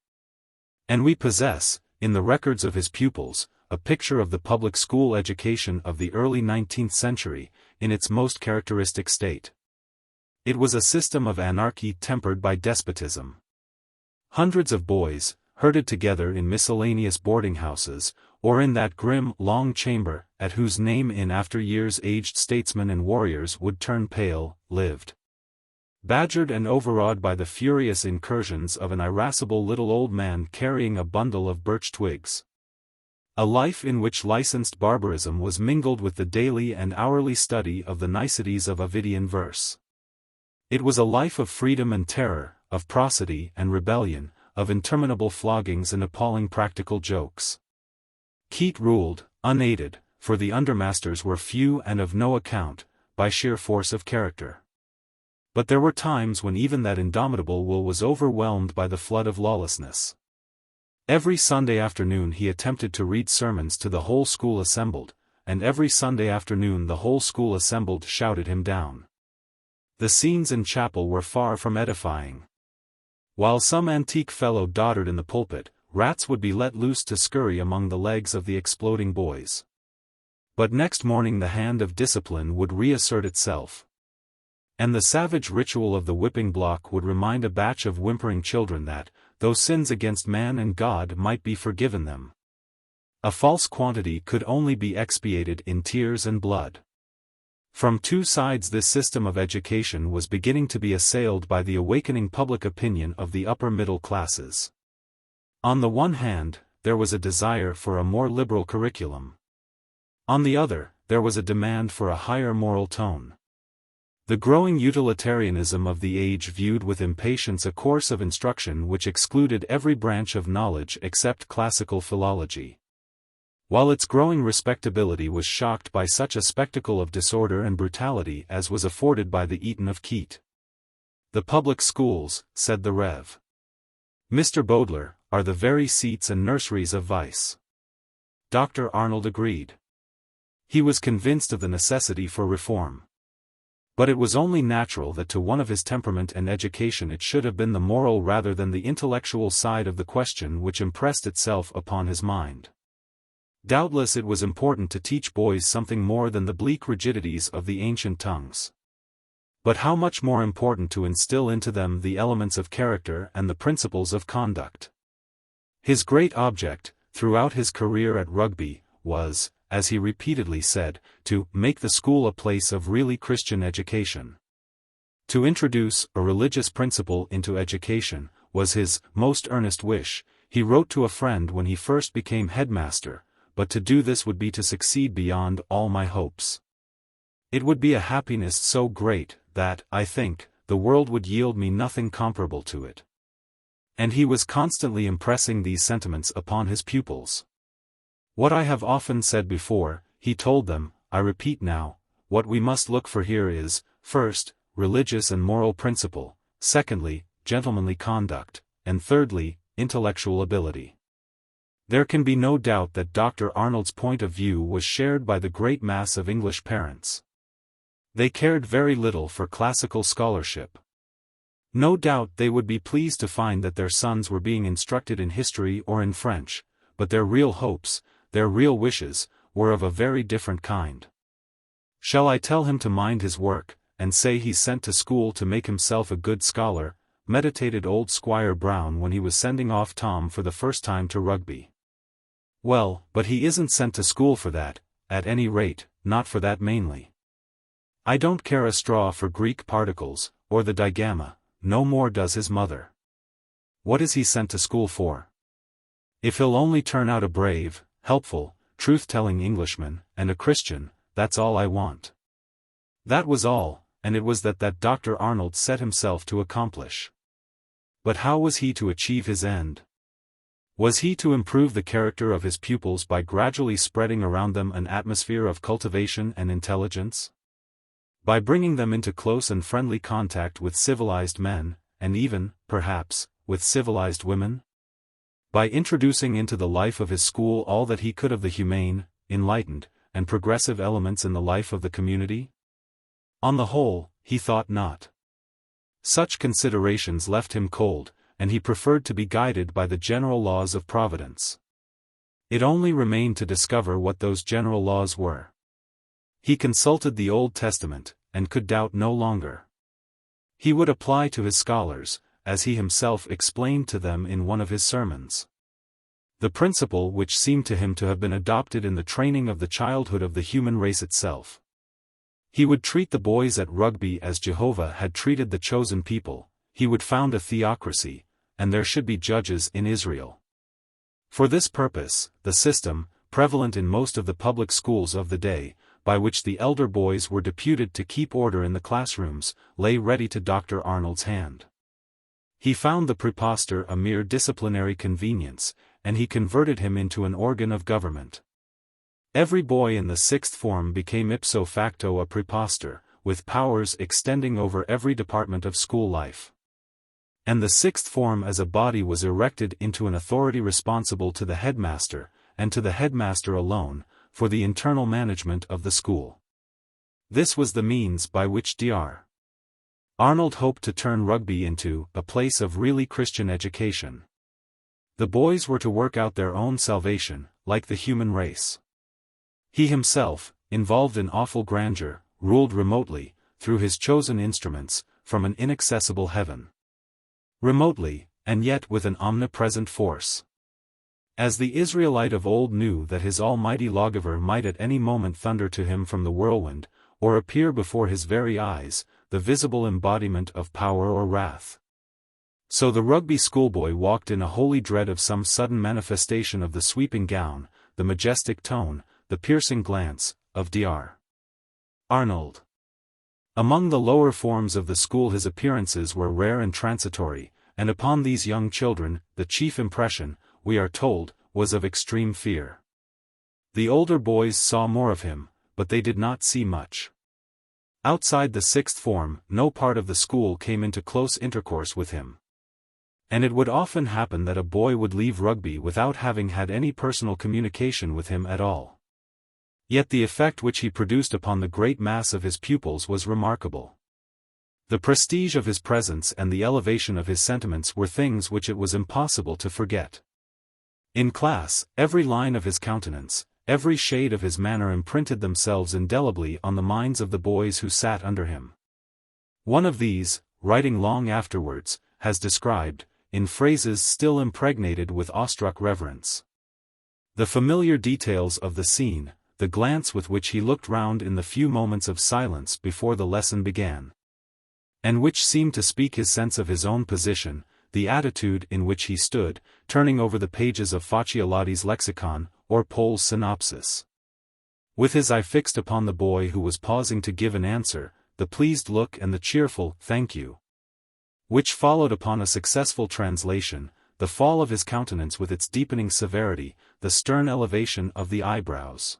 [SPEAKER 1] And we possess, in the records of his pupils, a picture of the public school education of the early 19th century, in its most characteristic state. It was a system of anarchy tempered by despotism. Hundreds of boys, herded together in miscellaneous boarding-houses, or in that grim, long chamber, at whose name in after years aged statesmen and warriors would turn pale, lived. Badgered and overawed by the furious incursions of an irascible little old man carrying a bundle of birch twigs. A life in which licensed barbarism was mingled with the daily and hourly study of the niceties of Ovidian verse. It was a life of freedom and terror, of prosody and rebellion, of interminable floggings and appalling practical jokes. Keate ruled, unaided, for the undermasters were few and of no account, by sheer force of character. But there were times when even that indomitable will was overwhelmed by the flood of lawlessness. Every Sunday afternoon he attempted to read sermons to the whole school assembled, and every Sunday afternoon the whole school assembled shouted him down. The scenes in chapel were far from edifying. While some antique fellow doddered in the pulpit, rats would be let loose to scurry among the legs of the exploding boys. But next morning the hand of discipline would reassert itself. And the savage ritual of the whipping block would remind a batch of whimpering children that, though sins against man and God might be forgiven them, a false quantity could only be expiated in tears and blood. From two sides this system of education was beginning to be assailed by the awakening public opinion of the upper middle classes. On the one hand, there was a desire for a more liberal curriculum. On the other, there was a demand for a higher moral tone. The growing utilitarianism of the age viewed with impatience a course of instruction which excluded every branch of knowledge except classical philology. While its growing respectability was shocked by such a spectacle of disorder and brutality as was afforded by the Eton of Keat. The public schools, said the Rev. Mr. Bowdler, are the very seats and nurseries of vice. Dr. Arnold agreed. He was convinced of the necessity for reform. But it was only natural that to one of his temperament and education it should have been the moral rather than the intellectual side of the question which impressed itself upon his mind. Doubtless it was important to teach boys something more than the bleak rigidities of the ancient tongues. But how much more important to instill into them the elements of character and the principles of conduct. His great object, throughout his career at Rugby, was, as he repeatedly said, to make the school a place of really Christian education. To introduce a religious principle into education was his most earnest wish, he wrote to a friend when he first became headmaster, but to do this would be to succeed beyond all my hopes. It would be a happiness so great, that, I think, the world would yield me nothing comparable to it. And he was constantly impressing these sentiments upon his pupils. What I have often said before, he told them, I repeat now, what we must look for here is, first, religious and moral principle, secondly, gentlemanly conduct, and thirdly, intellectual ability. There can be no doubt that Dr. Arnold's point of view was shared by the great mass of English parents. They cared very little for classical scholarship. No doubt they would be pleased to find that their sons were being instructed in history or in French, but their real hopes, their real wishes, were of a very different kind. Shall I tell him to mind his work, and say he's sent to school to make himself a good scholar, meditated old Squire Brown when he was sending off Tom for the first time to Rugby. Well, but he isn't sent to school for that, at any rate, not for that mainly. I don't care a straw for Greek particles, or the digamma, no more does his mother. What is he sent to school for? If he'll only turn out a brave, helpful, truth-telling Englishman, and a Christian, that's all I want. That was all, and it was that Dr. Arnold set himself to accomplish. But how was he to achieve his end? Was he to improve the character of his pupils by gradually spreading around them an atmosphere of cultivation and intelligence? By bringing them into close and friendly contact with civilized men, and even, perhaps, with civilized women? By introducing into the life of his school all that he could of the humane, enlightened, and progressive elements in the life of the community? On the whole, he thought not. Such considerations left him cold, and he preferred to be guided by the general laws of Providence. It only remained to discover what those general laws were. He consulted the Old Testament, and could doubt no longer. He would apply to his scholars, as he himself explained to them in one of his sermons, the principle which seemed to him to have been adopted in the training of the childhood of the human race itself. He would treat the boys at Rugby as Jehovah had treated the chosen people, he would found a theocracy, and there should be judges in Israel. For this purpose, the system, prevalent in most of the public schools of the day, by which the elder boys were deputed to keep order in the classrooms, lay ready to Dr. Arnold's hand. He found the praepostor a mere disciplinary convenience, and he converted him into an organ of government. Every boy in the sixth form became ipso facto a praepostor, with powers extending over every department of school life. And the sixth form as a body was erected into an authority responsible to the headmaster, and to the headmaster alone, for the internal management of the school. This was the means by which Dr. Arnold hoped to turn Rugby into a place of really Christian education. The boys were to work out their own salvation, like the human race. He himself, involved in awful grandeur, ruled remotely, through his chosen instruments, from an inaccessible heaven. Remotely, and yet with an omnipresent force. As the Israelite of old knew that his almighty lawgiver might at any moment thunder to him from the whirlwind, or appear before his very eyes, the visible embodiment of power or wrath. So the Rugby schoolboy walked in a holy dread of some sudden manifestation of the sweeping gown, the majestic tone, the piercing glance, of Dr. Arnold. Among the lower forms of the school his appearances were rare and transitory, and upon these young children, the chief impression, we are told, was of extreme fear. The older boys saw more of him, but they did not see much. Outside the sixth form, no part of the school came into close intercourse with him. And it would often happen that a boy would leave Rugby without having had any personal communication with him at all. Yet the effect which he produced upon the great mass of his pupils was remarkable. The prestige of his presence and the elevation of his sentiments were things which it was impossible to forget. In class, every line of his countenance, every shade of his manner imprinted themselves indelibly on the minds of the boys who sat under him. One of these, writing long afterwards, has described, in phrases still impregnated with awestruck reverence, the familiar details of the scene, the glance with which he looked round in the few moments of silence before the lesson began, and which seemed to speak his sense of his own position, the attitude in which he stood, turning over the pages of Facciolati's lexicon, or Pohl's synopsis. With his eye fixed upon the boy who was pausing to give an answer, the pleased look and the cheerful "thank you," which followed upon a successful translation, the fall of his countenance with its deepening severity, the stern elevation of the eyebrows,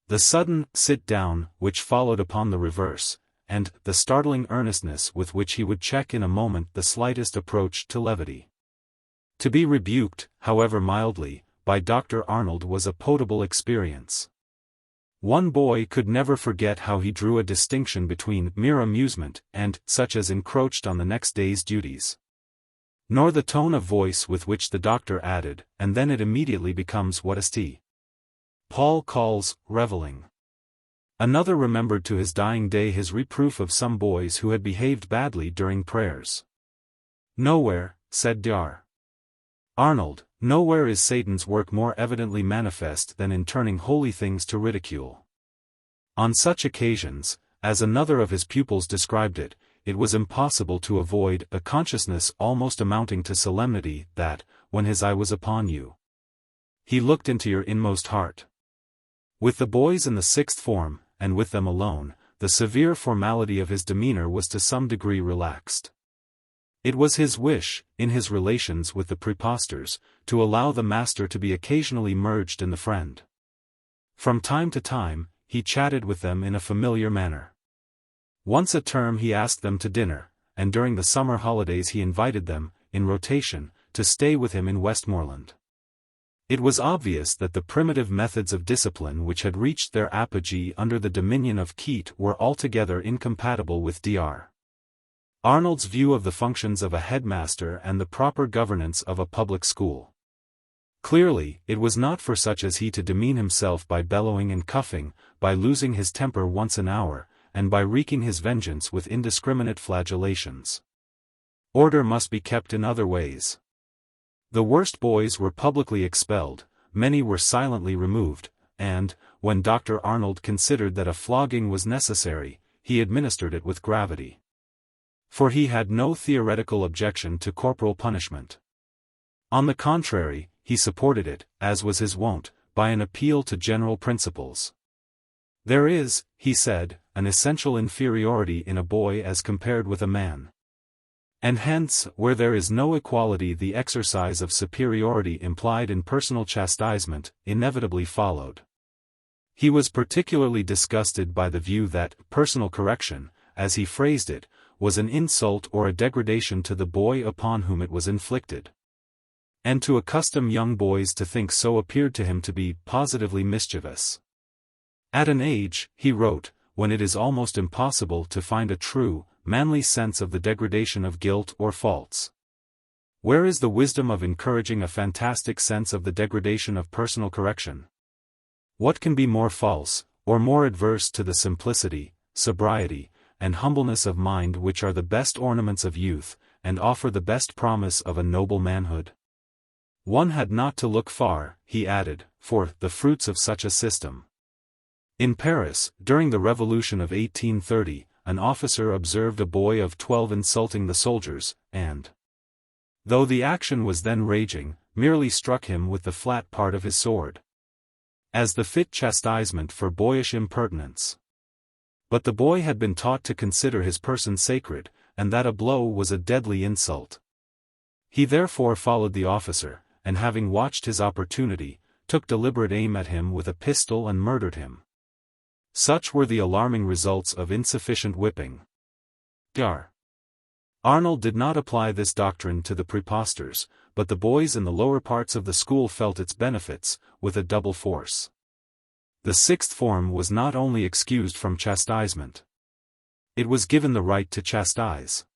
[SPEAKER 1] the sudden "sit down" which followed upon the reverse, and the startling earnestness with which he would check in a moment the slightest approach to levity. To be rebuked, however mildly, by Dr. Arnold was a potable experience. One boy could never forget how he drew a distinction between mere amusement and such as encroached on the next day's duties. Nor the tone of voice with which the doctor added, and then it immediately becomes what St. Paul calls reveling. Another remembered to his dying day his reproof of some boys who had behaved badly during prayers. "Nowhere," said Dr. Arnold, "nowhere is Satan's work more evidently manifest than in turning holy things to ridicule." On such occasions, as another of his pupils described it, it was impossible to avoid a consciousness almost amounting to solemnity that, when his eye was upon you, he looked into your inmost heart. With the boys in the sixth form, and with them alone, the severe formality of his demeanor was to some degree relaxed. It was his wish, in his relations with the preposters, to allow the master to be occasionally merged in the friend. From time to time, he chatted with them in a familiar manner. Once a term he asked them to dinner, and during the summer holidays he invited them, in rotation, to stay with him in Westmoreland. It was obvious that the primitive methods of discipline which had reached their apogee under the dominion of Keate were altogether incompatible with Dr. Arnold's view of the functions of a headmaster and the proper governance of a public school. Clearly, it was not for such as he to demean himself by bellowing and cuffing, by losing his temper once an hour, and by wreaking his vengeance with indiscriminate flagellations. Order must be kept in other ways. The worst boys were publicly expelled, many were silently removed, and, when Dr. Arnold considered that a flogging was necessary, he administered it with gravity. For he had no theoretical objection to corporal punishment. On the contrary, he supported it, as was his wont, by an appeal to general principles. There is, he said, an essential inferiority in a boy as compared with a man. And hence, where there is no equality, the exercise of superiority implied in personal chastisement, inevitably followed. He was particularly disgusted by the view that personal correction, as he phrased it, was an insult or a degradation to the boy upon whom it was inflicted. And to accustom young boys to think so appeared to him to be positively mischievous. At an age, he wrote, when it is almost impossible to find a true, manly sense of the degradation of guilt or faults. Where is the wisdom of encouraging a fantastic sense of the degradation of personal correction? What can be more false, or more adverse to the simplicity, sobriety, and humbleness of mind which are the best ornaments of youth, and offer the best promise of a noble manhood? One had not to look far, he added, for the fruits of such a system. In Paris, during the Revolution of 1830, an officer observed a boy of 12 insulting the soldiers, and, though the action was then raging, merely struck him with the flat part of his sword, as the fit chastisement for boyish impertinence. But the boy had been taught to consider his person sacred, and that a blow was a deadly insult. He therefore followed the officer, and having watched his opportunity, took deliberate aim at him with a pistol and murdered him. Such were the alarming results of insufficient whipping. Dr. Arnold did not apply this doctrine to the preposters, but the boys in the lower parts of the school felt its benefits, with a double force. The sixth form was not only excused from chastisement. It was given the right to chastise.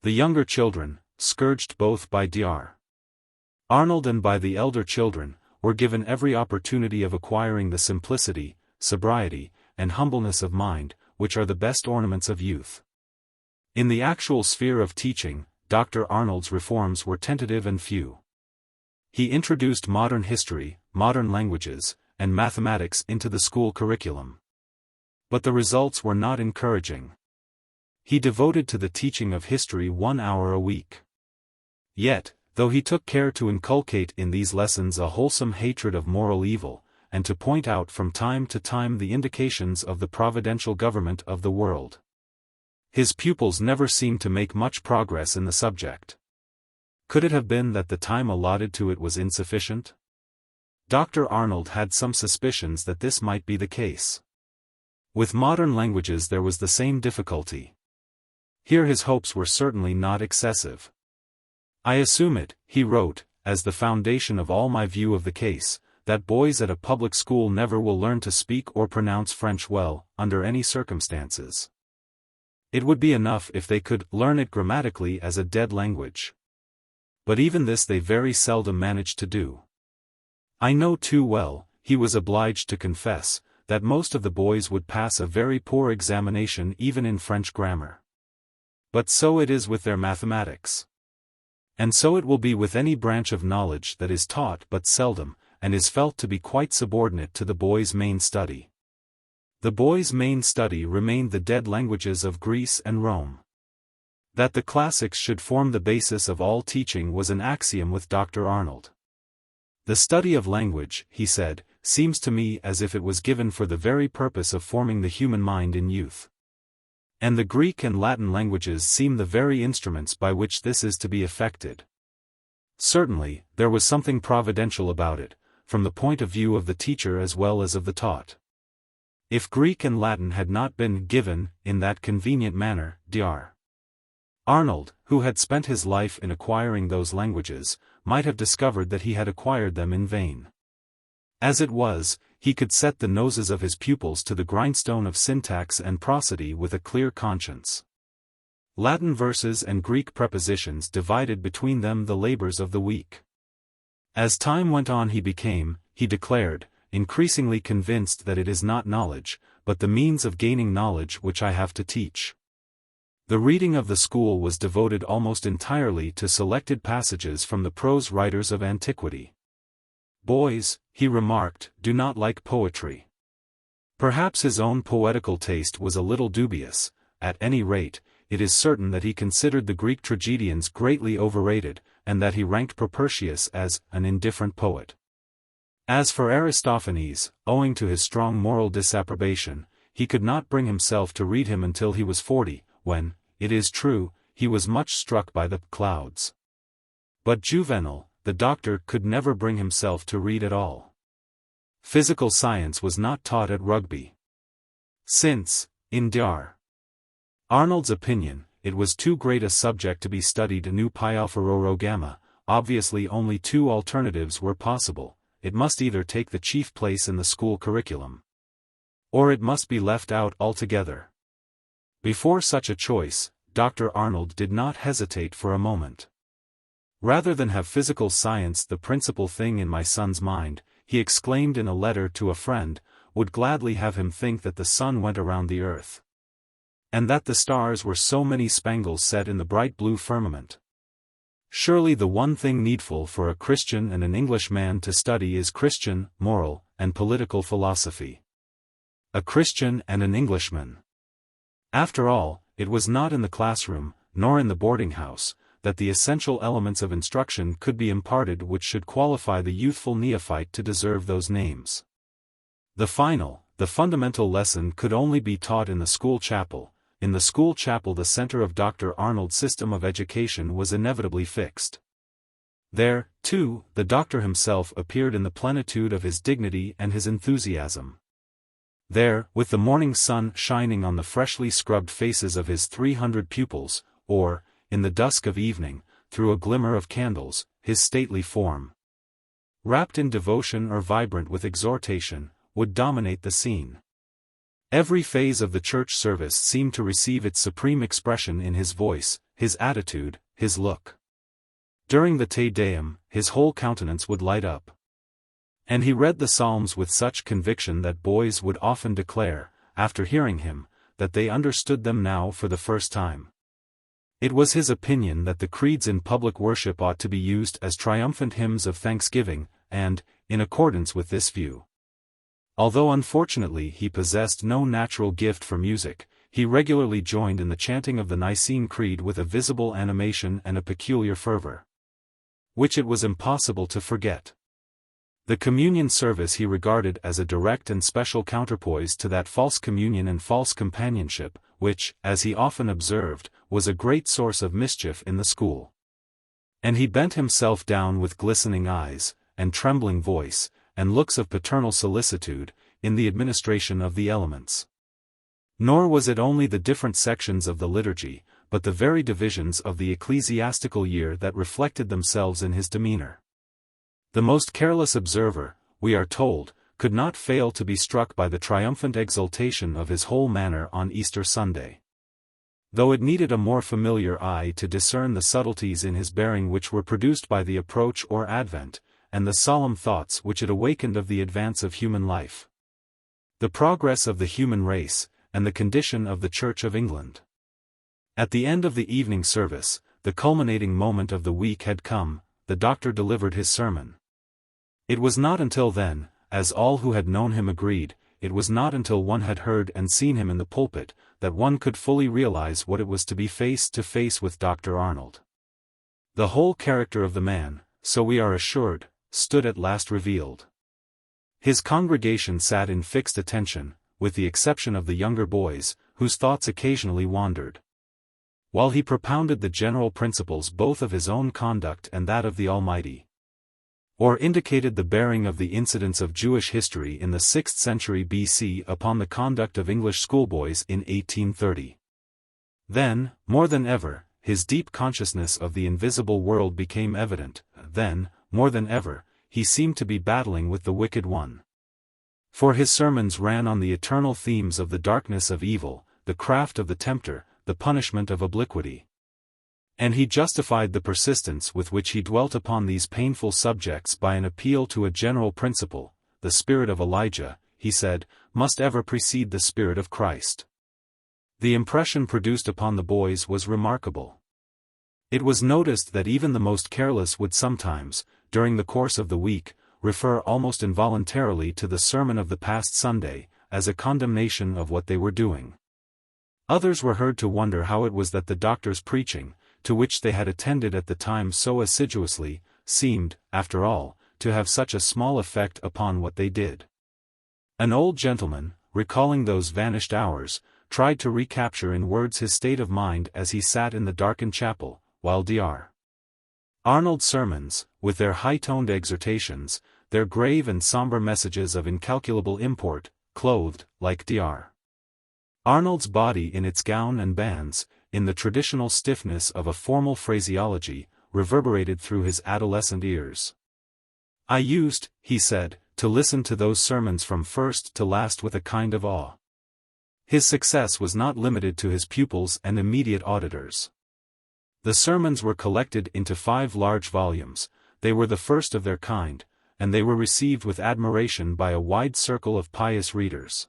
[SPEAKER 1] The younger children, scourged both by Dr. Arnold and by the elder children, were given every opportunity of acquiring the simplicity, sobriety, and humbleness of mind, which are the best ornaments of youth. In the actual sphere of teaching, Dr. Arnold's reforms were tentative and few. He introduced modern history, modern languages, and mathematics into the school curriculum. But the results were not encouraging. He devoted to the teaching of history 1 hour a week. Yet, though he took care to inculcate in these lessons a wholesome hatred of moral evil, and to point out from time to time the indications of the providential government of the world, his pupils never seemed to make much progress in the subject. Could it have been that the time allotted to it was insufficient? Dr. Arnold had some suspicions that this might be the case. With modern languages there was the same difficulty. Here his hopes were certainly not excessive. I assume it, he wrote, as the foundation of all my view of the case, that boys at a public school never will learn to speak or pronounce French well, under any circumstances. It would be enough if they could learn it grammatically as a dead language. But even this they very seldom manage to do. I know too well, he was obliged to confess, that most of the boys would pass a very poor examination even in French grammar. But so it is with their mathematics. And so it will be with any branch of knowledge that is taught but seldom, and is felt to be quite subordinate to the boy's main study. The boy's main study remained the dead languages of Greece and Rome. That the classics should form the basis of all teaching was an axiom with Dr. Arnold. The study of language, he said, seems to me as if it was given for the very purpose of forming the human mind in youth. And the Greek and Latin languages seem the very instruments by which this is to be effected. Certainly, there was something providential about it, from the point of view of the teacher as well as of the taught. If Greek and Latin had not been given, in that convenient manner, Dr. Arnold, who had spent his life in acquiring those languages, might have discovered that he had acquired them in vain. As it was, he could set the noses of his pupils to the grindstone of syntax and prosody with a clear conscience. Latin verses and Greek prepositions divided between them the labors of the week. As time went on he became, he declared, increasingly convinced that it is not knowledge, but the means of gaining knowledge which I have to teach. The reading of the school was devoted almost entirely to selected passages from the prose writers of antiquity. Boys, he remarked, do not like poetry. Perhaps his own poetical taste was a little dubious. At any rate, it is certain that he considered the Greek tragedians greatly overrated, and that he ranked Propertius as an indifferent poet. As for Aristophanes, owing to his strong moral disapprobation, he could not bring himself to read him until he was 40, when, it is true, he was much struck by the clouds. But Juvenal, the doctor, could never bring himself to read at all. Physical science was not taught at Rugby. Since, in Dr. Arnold's opinion, it was too great a subject to be studied nu pialfaroro gamma. Obviously only two alternatives were possible: it must either take the chief place in the school curriculum, or it must be left out altogether. Before such a choice, Dr. Arnold did not hesitate for a moment. Rather than have physical science the principal thing in my son's mind, he exclaimed in a letter to a friend, would gladly have him think that the sun went around the earth, and that the stars were so many spangles set in the bright blue firmament. Surely the one thing needful for a Christian and an Englishman to study is Christian, moral, and political philosophy. A Christian and an Englishman. After all, it was not in the classroom, nor in the boarding house, that the essential elements of instruction could be imparted which should qualify the youthful neophyte to deserve those names. The fundamental lesson could only be taught in the school chapel. In the school chapel the center of Dr. Arnold's system of education was inevitably fixed. There, too, the doctor himself appeared in the plenitude of his dignity and his enthusiasm. There, with the morning sun shining on the freshly scrubbed faces of his 300 pupils, or, in the dusk of evening, through a glimmer of candles, his stately form, wrapped in devotion or vibrant with exhortation, would dominate the scene. Every phase of the church service seemed to receive its supreme expression in his voice, his attitude, his look. During the Te Deum, his whole countenance would light up, and he read the Psalms with such conviction that boys would often declare, after hearing him, that they understood them now for the first time. It was his opinion that the creeds in public worship ought to be used as triumphant hymns of thanksgiving, and, in accordance with this view, although unfortunately he possessed no natural gift for music, he regularly joined in the chanting of the Nicene Creed with a visible animation and a peculiar fervor, which it was impossible to forget. The communion service he regarded as a direct and special counterpoise to that false communion and false companionship, which, as he often observed, was a great source of mischief in the school. And he bent himself down with glistening eyes, and trembling voice, and looks of paternal solicitude, in the administration of the elements. Nor was it only the different sections of the liturgy, but the very divisions of the ecclesiastical year that reflected themselves in his demeanor. The most careless observer, we are told, could not fail to be struck by the triumphant exultation of his whole manner on Easter Sunday, though it needed a more familiar eye to discern the subtleties in his bearing which were produced by the approach or advent, and the solemn thoughts which it awakened of the advance of human life, the progress of the human race, and the condition of the Church of England. At the end of the evening service, the culminating moment of the week had come. The doctor delivered his sermon. It was not until then, as all who had known him agreed, it was not until one had heard and seen him in the pulpit, that one could fully realize what it was to be face to face with Dr. Arnold. The whole character of the man, so we are assured, stood at last revealed. His congregation sat in fixed attention, with the exception of the younger boys, whose thoughts occasionally wandered, while he propounded the general principles both of his own conduct and that of the Almighty, or indicated the bearing of the incidents of Jewish history in the 6th century BC upon the conduct of English schoolboys in 1830. Then, more than ever, his deep consciousness of the invisible world became evident. Then, more than ever, he seemed to be battling with the wicked one. For his sermons ran on the eternal themes of the darkness of evil, the craft of the tempter, the punishment of obliquity. And he justified the persistence with which he dwelt upon these painful subjects by an appeal to a general principle: the spirit of Elijah, he said, must ever precede the spirit of Christ. The impression produced upon the boys was remarkable. It was noticed that even the most careless would sometimes, during the course of the week, refer almost involuntarily to the sermon of the past Sunday, as a condemnation of what they were doing. Others were heard to wonder how it was that the doctor's preaching, to which they had attended at the time so assiduously, seemed, after all, to have such a small effect upon what they did. An old gentleman, recalling those vanished hours, tried to recapture in words his state of mind as he sat in the darkened chapel, while Dr. Arnold's sermons, with their high-toned exhortations, their grave and somber messages of incalculable import, clothed, like Dr. Arnold's body in its gown and bands, in the traditional stiffness of a formal phraseology, reverberated through his adolescent ears. "I used," he said, "to listen to those sermons from first to last with a kind of awe." His success was not limited to his pupils and immediate auditors. The sermons were collected into 5 large volumes. They were the first of their kind, and they were received with admiration by a wide circle of pious readers.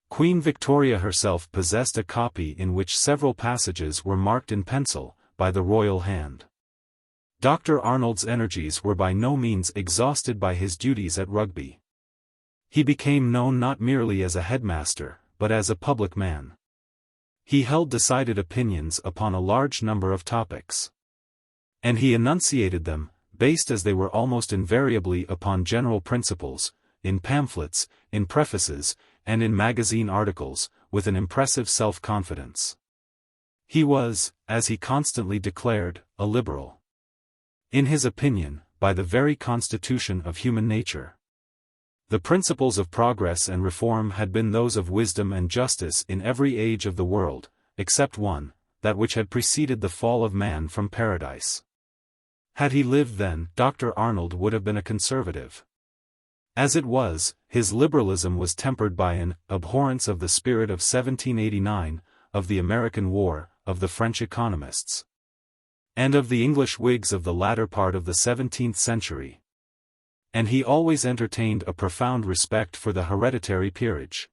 [SPEAKER 1] Queen Victoria herself possessed a copy in which several passages were marked in pencil, by the royal hand. Dr. Arnold's energies were by no means exhausted by his duties at Rugby. He became known not merely as a headmaster, but as a public man. He held decided opinions upon a large number of topics. And he enunciated them, based as they were almost invariably upon general principles, in pamphlets, in prefaces, and in magazine articles, with an impressive self-confidence. He was, as he constantly declared, a liberal. In his opinion, by the very constitution of human nature. The principles of progress and reform had been those of wisdom and justice in every age of the world, except one, that which had preceded the fall of man from paradise. Had he lived then, Dr. Arnold would have been a conservative. As it was, his liberalism was tempered by an abhorrence of the spirit of 1789, of the American War, of the French economists, and of the English Whigs of the latter part of the 17th century. And he always entertained a profound respect for the hereditary peerage.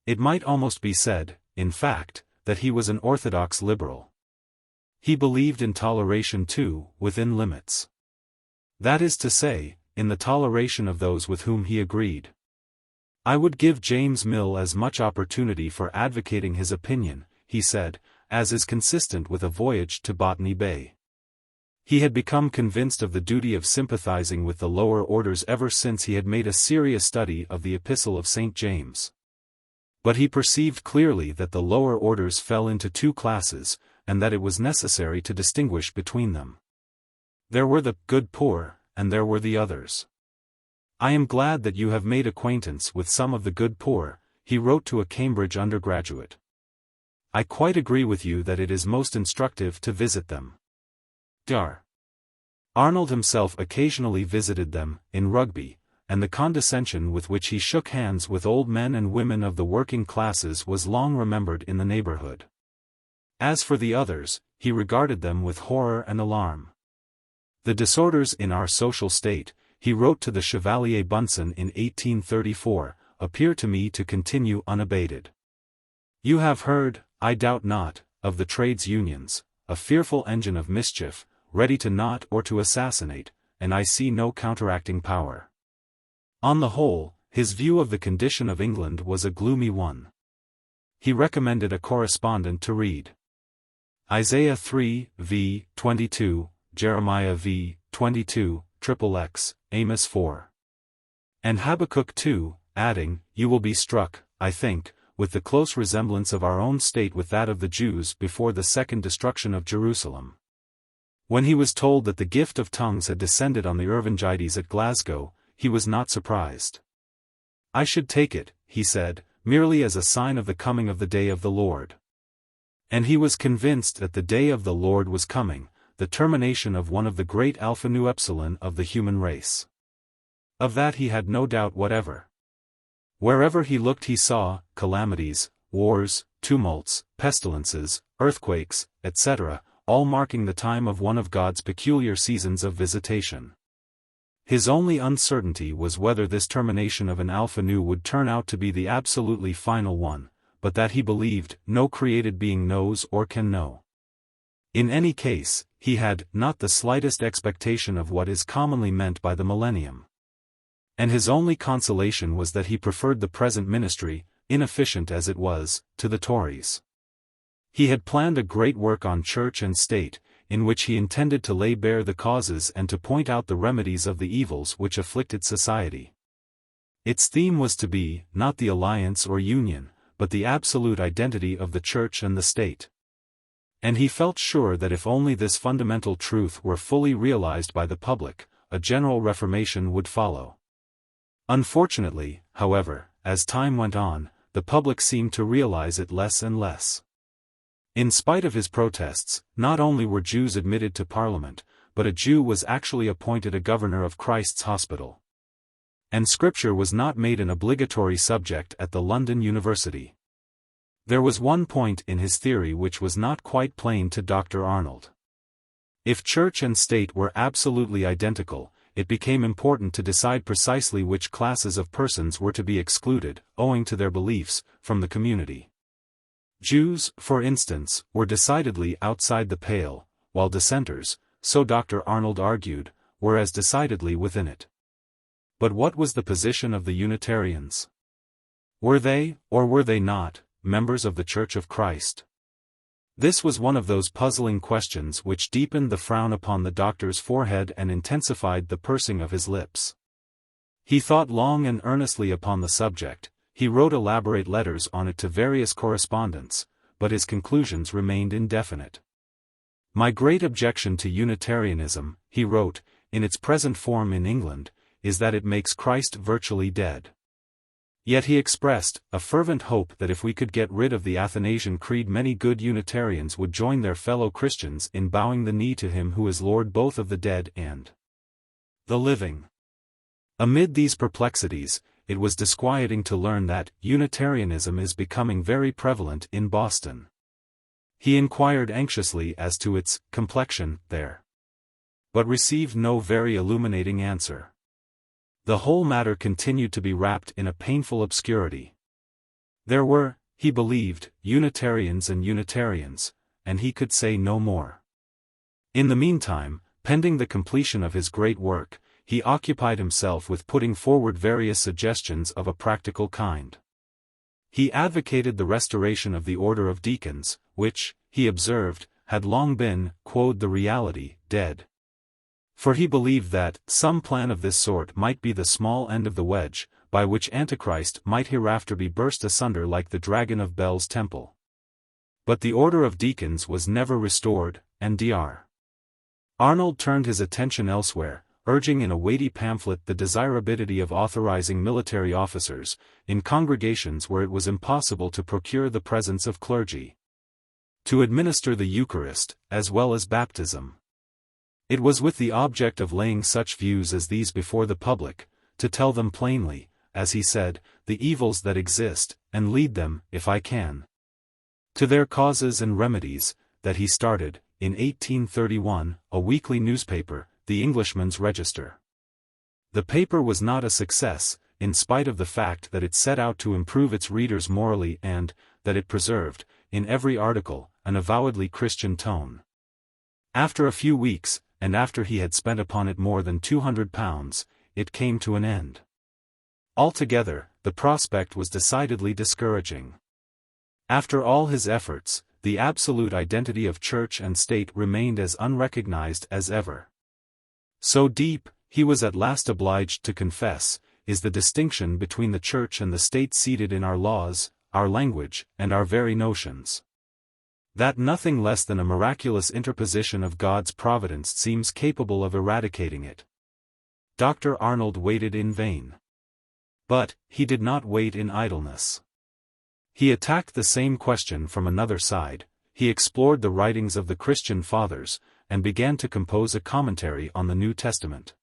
[SPEAKER 1] It might almost be said, in fact, that he was an orthodox liberal. He believed in toleration too, within limits. That is to say, in the toleration of those with whom he agreed. "I would give James Mill as much opportunity for advocating his opinion," he said, "as is consistent with a voyage to Botany Bay." He had become convinced of the duty of sympathizing with the lower orders ever since he had made a serious study of the Epistle of St. James. But he perceived clearly that the lower orders fell into 2 classes, and that it was necessary to distinguish between them. There were the good poor, and there were the others. "I am glad that you have made acquaintance with some of the good poor," he wrote to a Cambridge undergraduate. "I quite agree with you that it is most instructive to visit them." Dr. Arnold himself occasionally visited them, in Rugby, and the condescension with which he shook hands with old men and women of the working classes was long remembered in the neighborhood. As for the others, he regarded them with horror and alarm. "The disorders in our social state," he wrote to the Chevalier Bunsen in 1834, "appear to me to continue unabated. You have heard, I doubt not, of the trades unions, a fearful engine of mischief, ready to knot or to assassinate, and I see no counteracting power." On the whole, his view of the condition of England was a gloomy one. He recommended a correspondent to read Isaiah 3, v. 22, Jeremiah v. 22, XXX, Amos 4. and Habakkuk 2, adding, "You will be struck, I think, with the close resemblance of our own state with that of the Jews before the second destruction of Jerusalem." When he was told that the gift of tongues had descended on the Irvingites at Glasgow, he was not surprised. "I should take it," he said, "merely as a sign of the coming of the day of the Lord." And he was convinced that the day of the Lord was coming, the termination of one of the great Alpha Nu Epsilon of the human race. Of that he had no doubt whatever. Wherever he looked he saw calamities, wars, tumults, pestilences, earthquakes, etc., all marking the time of one of God's peculiar seasons of visitation. His only uncertainty was whether this termination of an Alpha Nu would turn out to be the absolutely final one, but that he believed no created being knows or can know. In any case, he had not the slightest expectation of what is commonly meant by the millennium. And his only consolation was that he preferred the present ministry, inefficient as it was, to the Tories. He had planned a great work on church and state, in which he intended to lay bare the causes and to point out the remedies of the evils which afflicted society. Its theme was to be, not the alliance or union, but the absolute identity of the church and the state. And he felt sure that if only this fundamental truth were fully realized by the public, a general reformation would follow. Unfortunately, however, as time went on, the public seemed to realize it less and less. In spite of his protests, not only were Jews admitted to Parliament, but a Jew was actually appointed a governor of Christ's Hospital. And Scripture was not made an obligatory subject at the London University. There was one point in his theory which was not quite plain to Dr. Arnold. If church and state were absolutely identical, it became important to decide precisely which classes of persons were to be excluded, owing to their beliefs, from the community. Jews, for instance, were decidedly outside the pale, while dissenters, so Dr. Arnold argued, were as decidedly within it. But what was the position of the Unitarians? Were they, or were they not, members of the Church of Christ? This was one of those puzzling questions which deepened the frown upon the doctor's forehead and intensified the pursing of his lips. He thought long and earnestly upon the subject, he wrote elaborate letters on it to various correspondents, but his conclusions remained indefinite. My great objection to Unitarianism, he wrote, in its present form in England, is that it makes Christ virtually dead. Yet he expressed a fervent hope that if we could get rid of the Athanasian Creed, many good Unitarians would join their fellow Christians in bowing the knee to him who is Lord both of the dead and the living. Amid these perplexities, it was disquieting to learn that Unitarianism is becoming very prevalent in Boston. He inquired anxiously as to its complexion there, but received no very illuminating answer. The whole matter continued to be wrapped in a painful obscurity. There were, he believed, Unitarians and Unitarians, and he could say no more. In the meantime, pending the completion of his great work, he occupied himself with putting forward various suggestions of a practical kind. He advocated the restoration of the order of deacons, which, he observed, had long been, quod the reality, dead. For he believed that some plan of this sort might be the small end of the wedge, by which Antichrist might hereafter be burst asunder like the dragon of Bel's temple. But the order of deacons was never restored, and Dr. Arnold turned his attention elsewhere, urging in a weighty pamphlet the desirability of authorizing military officers, in congregations where it was impossible to procure the presence of clergy, to administer the Eucharist, as well as baptism. It was with the object of laying such views as these before the public, to tell them plainly, as he said, the evils that exist, and lead them, if I can, to their causes and remedies, that he started, in 1831, a weekly newspaper, the Englishman's Register. The paper was not a success, in spite of the fact that it set out to improve its readers morally and, that it preserved, in every article, an avowedly Christian tone. After a few weeks, and after he had spent upon it more than £200, it came to an end. Altogether, the prospect was decidedly discouraging. After all his efforts, the absolute identity of church and state remained as unrecognized as ever. So deep, he was at last obliged to confess, is the distinction between the church and the state seated in our laws, our language, and our very notions, that nothing less than a miraculous interposition of God's providence seems capable of eradicating it. Dr. Arnold waited in vain. But, he did not wait in idleness. He attacked the same question from another side, he explored the writings of the Christian Fathers, and began to compose a commentary on the New Testament.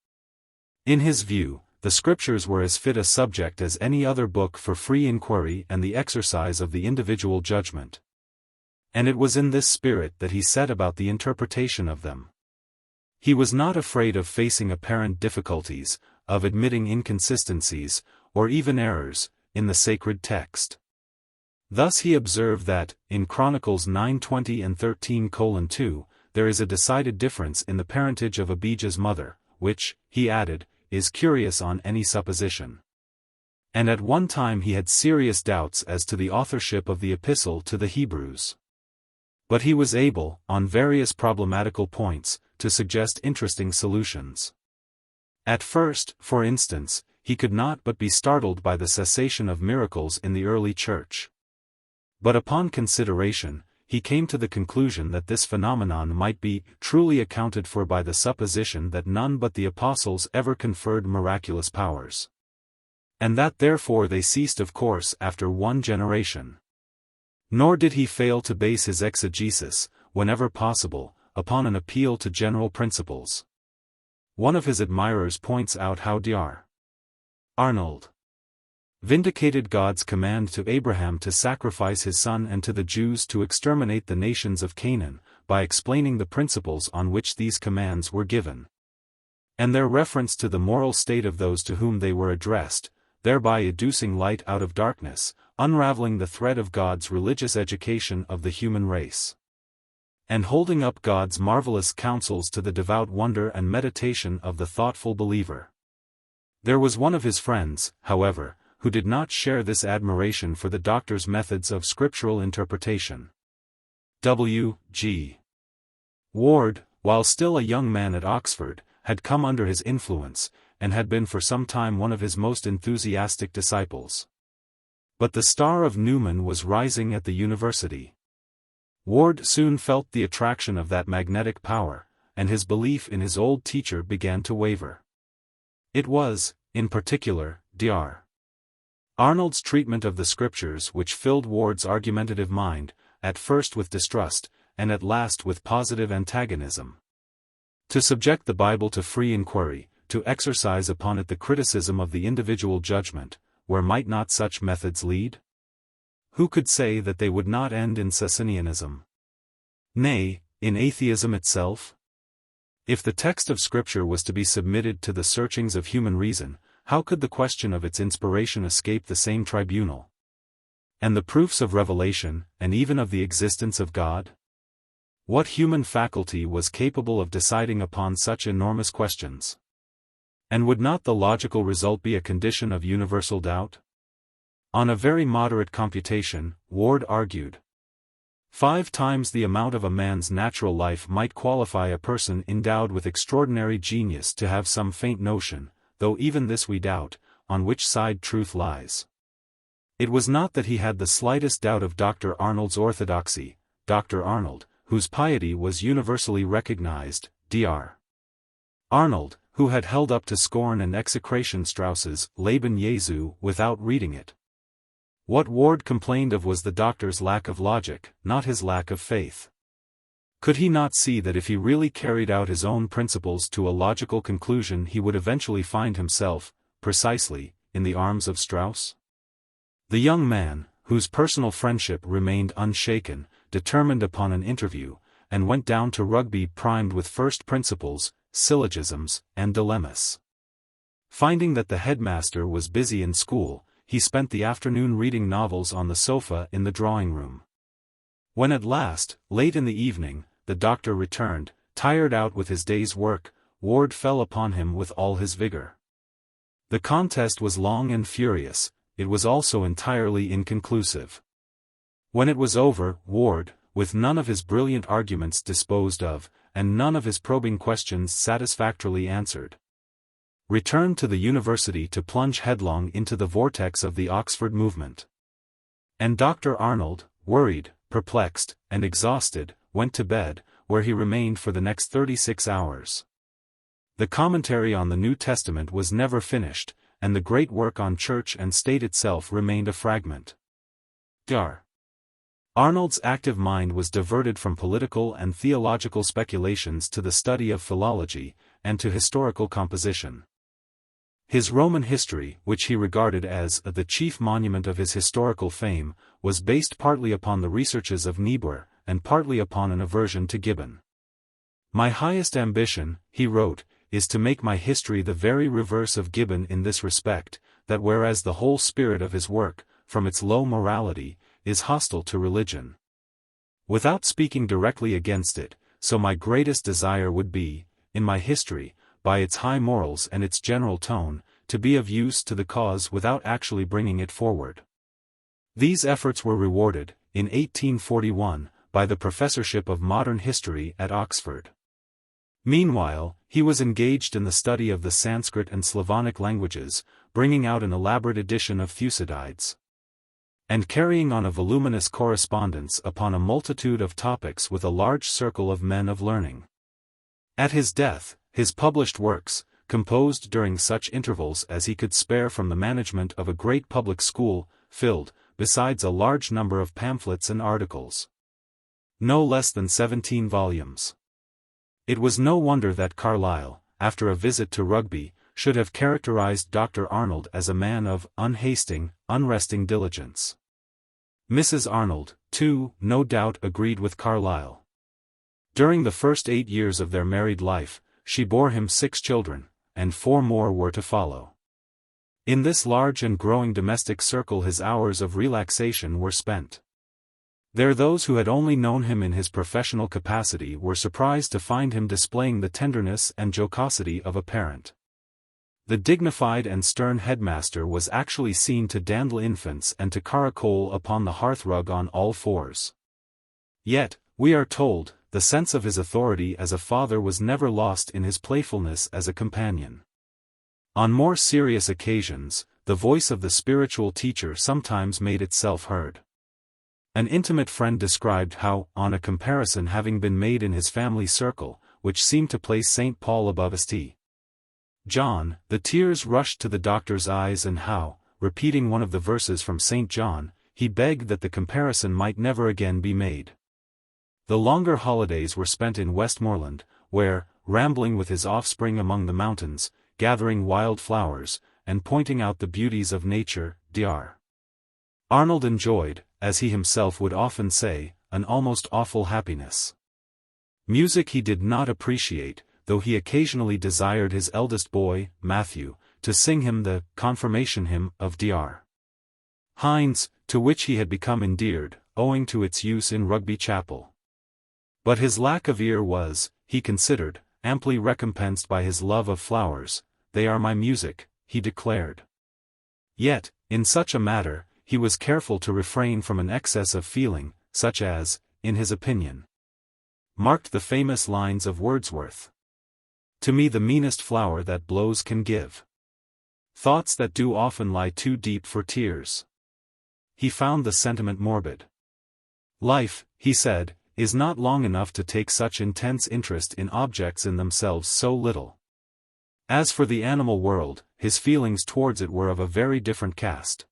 [SPEAKER 1] In his view, the Scriptures were as fit a subject as any other book for free inquiry and the exercise of the individual judgment. And it was in this spirit that he set about the interpretation of them. He was not afraid of facing apparent difficulties, of admitting inconsistencies, or even errors, in the sacred text. Thus he observed that, in Chronicles 9:20 and 13:2, there is a decided difference in the parentage of Abijah's mother, which, he added, is curious on any supposition. And at one time he had serious doubts as to the authorship of the Epistle to the Hebrews. But he was able, on various problematical points, to suggest interesting solutions. At first, for instance, he could not but be startled by the cessation of miracles in the early church. But upon consideration, he came to the conclusion that this phenomenon might be truly accounted for by the supposition that none but the apostles ever conferred miraculous powers, and that therefore they ceased of course after one generation. Nor did he fail to base his exegesis, whenever possible, upon an appeal to general principles. One of his admirers points out how Dr. Arnold vindicated God's command to Abraham to sacrifice his son and to the Jews to exterminate the nations of Canaan, by explaining the principles on which these commands were given, and their reference to the moral state of those to whom they were addressed, thereby educing light out of darkness, unraveling the thread of God's religious education of the human race, and holding up God's marvelous counsels to the devout wonder and meditation of the thoughtful believer. There was one of his friends, however, who did not share this admiration for the doctor's methods of scriptural interpretation. W.G. Ward, while still a young man at Oxford, had come under his influence, and had been for some time one of his most enthusiastic disciples. But the star of Newman was rising at the university. Ward soon felt the attraction of that magnetic power, and his belief in his old teacher began to waver. It was, in particular, Dr. Arnold's treatment of the Scriptures which filled Ward's argumentative mind, at first with distrust, and at last with positive antagonism. To subject the Bible to free inquiry, to exercise upon it the criticism of the individual judgment, where might not such methods lead? Who could say that they would not end in Socinianism? Nay, in atheism itself? If the text of Scripture was to be submitted to the searchings of human reason, how could the question of its inspiration escape the same tribunal? And the proofs of revelation, and even of the existence of God? What human faculty was capable of deciding upon such enormous questions? And would not the logical result be a condition of universal doubt? On a very moderate computation, Ward argued, 5 times the amount of a man's natural life might qualify a person endowed with extraordinary genius to have some faint notion, though even this we doubt, on which side truth lies. It was not that he had the slightest doubt of Dr. Arnold's orthodoxy. Dr. Arnold, whose piety was universally recognized, Dr. Arnold, who had held up to scorn and execration Strauss's Leben Jesu without reading it. What Ward complained of was the doctor's lack of logic, not his lack of faith. Could he not see that if he really carried out his own principles to a logical conclusion he would eventually find himself, precisely, in the arms of Strauss? The young man, whose personal friendship remained unshaken, determined upon an interview, and went down to Rugby primed with first principles, syllogisms, and dilemmas. Finding that the headmaster was busy in school, he spent the afternoon reading novels on the sofa in the drawing-room. When at last, late in the evening, the doctor returned, tired out with his day's work, Ward fell upon him with all his vigor. The contest was long and furious, it was also entirely inconclusive. When it was over, Ward, with none of his brilliant arguments disposed of, and none of his probing questions satisfactorily answered, returned to the university to plunge headlong into the vortex of the Oxford movement. And Dr. Arnold, worried, perplexed, and exhausted, went to bed, where he remained for the next 36 hours. The commentary on the New Testament was never finished, and the great work on Church and State itself remained a fragment. Dr. Arnold's active mind was diverted from political and theological speculations to the study of philology, and to historical composition. His Roman history, which he regarded as the chief monument of his historical fame, was based partly upon the researches of Niebuhr, and partly upon an aversion to Gibbon. My highest ambition, he wrote, is to make my history the very reverse of Gibbon in this respect, that whereas the whole spirit of his work, from its low morality, is hostile to religion. Without speaking directly against it, so my greatest desire would be, in my history, by its high morals and its general tone, to be of use to the cause without actually bringing it forward. These efforts were rewarded, in 1841, by the professorship of modern history at Oxford. Meanwhile, he was engaged in the study of the Sanskrit and Slavonic languages, bringing out an elaborate edition of Thucydides, and carrying on a voluminous correspondence upon a multitude of topics with a large circle of men of learning. At his death, his published works, composed during such intervals as he could spare from the management of a great public school, filled, besides a large number of pamphlets and articles. No less than 17 volumes. It was no wonder that Carlyle, after a visit to Rugby, should have characterized Dr. Arnold as a man of unhasting, unresting diligence. Mrs. Arnold, too, no doubt agreed with Carlyle. During the first 8 years of their married life, she bore him 6 children, and 4 more were to follow. In this large and growing domestic circle his hours of relaxation were spent. There those who had only known him in his professional capacity were surprised to find him displaying the tenderness and jocosity of a parent. The dignified and stern headmaster was actually seen to dandle infants and to caracole upon the hearthrug on all fours. Yet, we are told, the sense of his authority as a father was never lost in his playfulness as a companion. On more serious occasions, the voice of the spiritual teacher sometimes made itself heard. An intimate friend described how, on a comparison having been made in his family circle, which seemed to place St. Paul above St. John, the tears rushed to the doctor's eyes, and how, repeating one of the verses from St. John, he begged that the comparison might never again be made. The longer holidays were spent in Westmoreland, where, rambling with his offspring among the mountains, gathering wild flowers, and pointing out the beauties of nature, Dr. Arnold enjoyed, as he himself would often say, an almost awful happiness. Music he did not appreciate, though he occasionally desired his eldest boy, Matthew, to sing him the confirmation hymn of Dr. Hines, to which he had become endeared, owing to its use in Rugby Chapel. But his lack of ear was, he considered, amply recompensed by his love of flowers. "They are my music," he declared. Yet, in such a matter, he was careful to refrain from an excess of feeling, such as, in his opinion, marked the famous lines of Wordsworth. "To me the meanest flower that blows can give thoughts that do often lie too deep for tears." He found the sentiment morbid. Life, he said, is not long enough to take such intense interest in objects in themselves so little. As for the animal world, his feelings towards it were of a very different cast.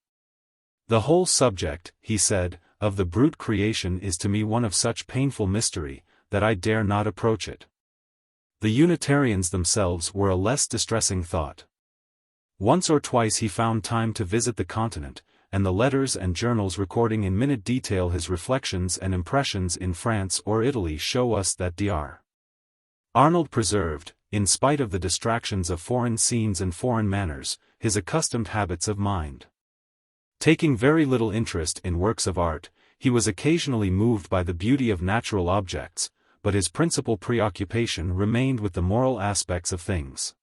[SPEAKER 1] "The whole subject," he said, "of the brute creation is to me one of such painful mystery, that I dare not approach it." The Unitarians themselves were a less distressing thought. Once or twice he found time to visit the continent, and the letters and journals recording in minute detail his reflections and impressions in France or Italy show us that Dr. Arnold preserved, in spite of the distractions of foreign scenes and foreign manners, his accustomed habits of mind. Taking very little interest in works of art, he was occasionally moved by the beauty of natural objects, but his principal preoccupation remained with the moral aspects of things.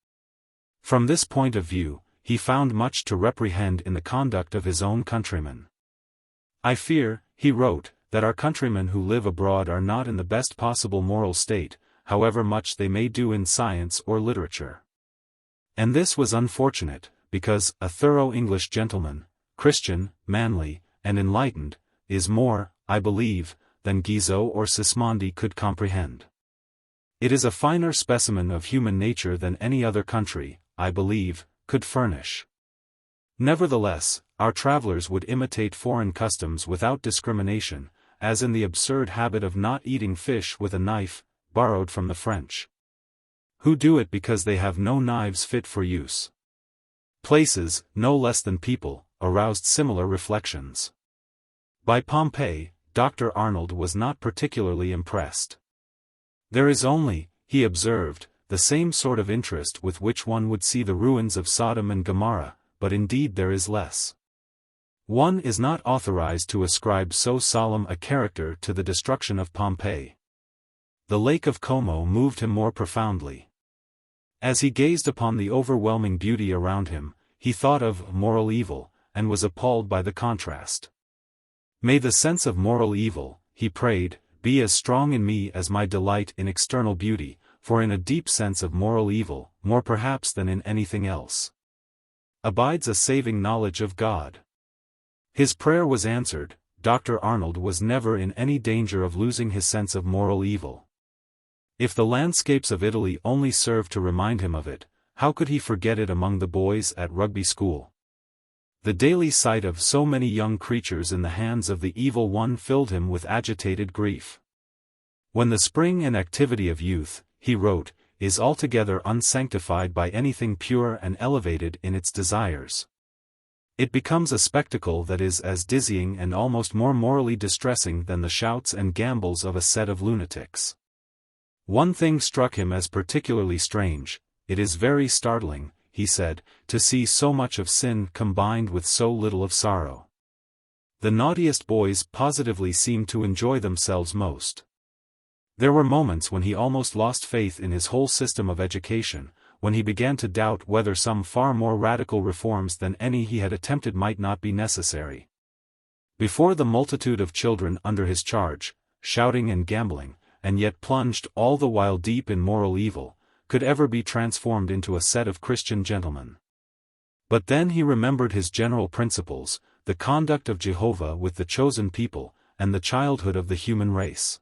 [SPEAKER 1] From this point of view, he found much to reprehend in the conduct of his own countrymen. "I fear," he wrote, "that our countrymen who live abroad are not in the best possible moral state, however much they may do in science or literature." And this was unfortunate, because a thorough English gentleman, Christian, manly, and enlightened, is more, I believe, than Guizot or Sismondi could comprehend. It is a finer specimen of human nature than any other country, I believe, could furnish. Nevertheless, our travelers would imitate foreign customs without discrimination, as in the absurd habit of not eating fish with a knife, borrowed from the French, who do it because they have no knives fit for use. Places, no less than people, aroused similar reflections. By Pompeii, Dr. Arnold was not particularly impressed. "There is only," he observed, "the same sort of interest with which one would see the ruins of Sodom and Gomorrah, but indeed there is less. One is not authorized to ascribe so solemn a character to the destruction of Pompeii." The Lake of Como moved him more profoundly. As he gazed upon the overwhelming beauty around him, he thought of moral evil, and was appalled by the contrast. "May the sense of moral evil," he prayed, "be as strong in me as my delight in external beauty, for in a deep sense of moral evil, more perhaps than in anything else, abides a saving knowledge of God." His prayer was answered. Dr. Arnold was never in any danger of losing his sense of moral evil. If the landscapes of Italy only served to remind him of it, how could he forget it among the boys at Rugby School? The daily sight of so many young creatures in the hands of the evil one filled him with agitated grief. When the spring and activity of youth, he wrote, is altogether unsanctified by anything pure and elevated in its desires, it becomes a spectacle that is as dizzying and almost more morally distressing than the shouts and gambols of a set of lunatics. One thing struck him as particularly strange. It is very startling, he said, to see so much of sin combined with so little of sorrow. The naughtiest boys positively seemed to enjoy themselves most. There were moments when he almost lost faith in his whole system of education, when he began to doubt whether some far more radical reforms than any he had attempted might not be necessary. Before the multitude of children under his charge, shouting and gambling, and yet plunged all the while deep in moral evil, could ever be transformed into a set of Christian gentlemen. But then he remembered his general principles, the conduct of Jehovah with the chosen people, and the childhood of the human race.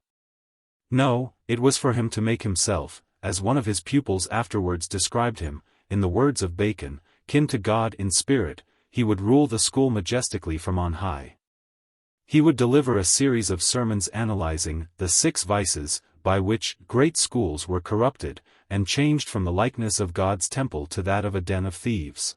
[SPEAKER 1] No, it was for him to make himself, as one of his pupils afterwards described him, in the words of Bacon, kin to God in spirit. He would rule the school majestically from on high. He would deliver a series of sermons analyzing the 6 vices, by which great schools were corrupted, and changed from the likeness of God's temple to that of a den of thieves.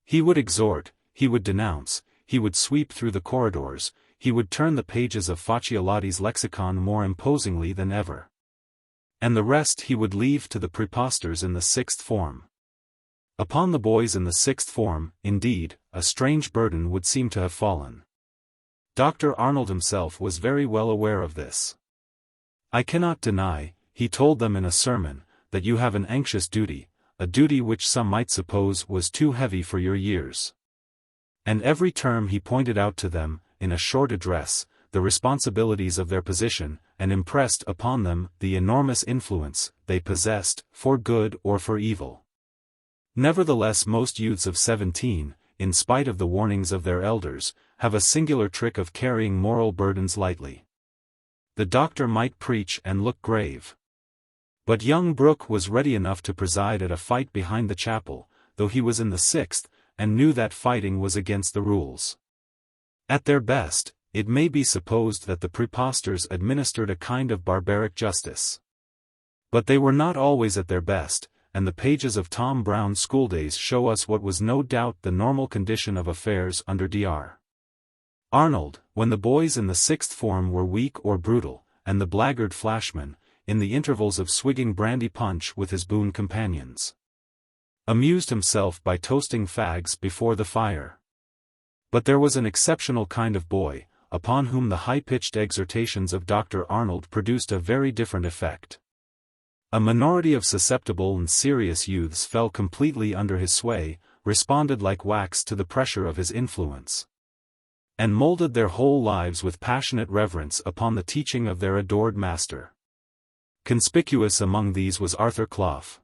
[SPEAKER 1] He would exhort, he would denounce, he would sweep through the corridors, he would turn the pages of Facciolati's lexicon more imposingly than ever. And the rest he would leave to the preposters in the 6th form. Upon the boys in the 6th form, indeed, a strange burden would seem to have fallen. Dr. Arnold himself was very well aware of this. I cannot deny, he told them in a sermon, that you have an anxious duty, a duty which some might suppose was too heavy for your years. And every term he pointed out to them, in a short address, the responsibilities of their position, and impressed upon them the enormous influence they possessed, for good or for evil. Nevertheless, most youths of 17, in spite of the warnings of their elders, have a singular trick of carrying moral burdens lightly. The doctor might preach and look grave. But young Brooke was ready enough to preside at a fight behind the chapel, though he was in the 6th, and knew that fighting was against the rules. At their best, it may be supposed that the preposters administered a kind of barbaric justice. But they were not always at their best, and the pages of Tom Brown's schooldays show us what was no doubt the normal condition of affairs under Dr. Arnold, when the boys in the 6th form were weak or brutal, and the blackguard Flashman, in the intervals of swigging brandy punch with his boon companions, amused himself by toasting fags before the fire. But there was an exceptional kind of boy, upon whom the high-pitched exhortations of Dr. Arnold produced a very different effect. A minority of susceptible and serious youths fell completely under his sway, responded like wax to the pressure of his influence, and molded their whole lives with passionate reverence upon the teaching of their adored master. Conspicuous among these was Arthur Clough.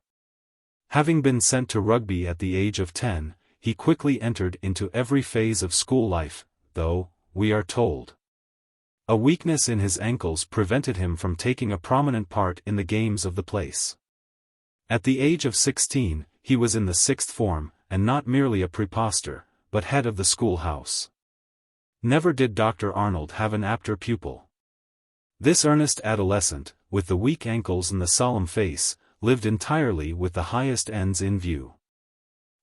[SPEAKER 1] Having been sent to Rugby at the age of 10, he quickly entered into every phase of school life, though, we are told, a weakness in his ankles prevented him from taking a prominent part in the games of the place. At the age of 16, he was in the 6th form, and not merely a preposter, but head of the schoolhouse. Never did Dr. Arnold have an apter pupil. This earnest adolescent, with the weak ankles and the solemn face, lived entirely with the highest ends in view.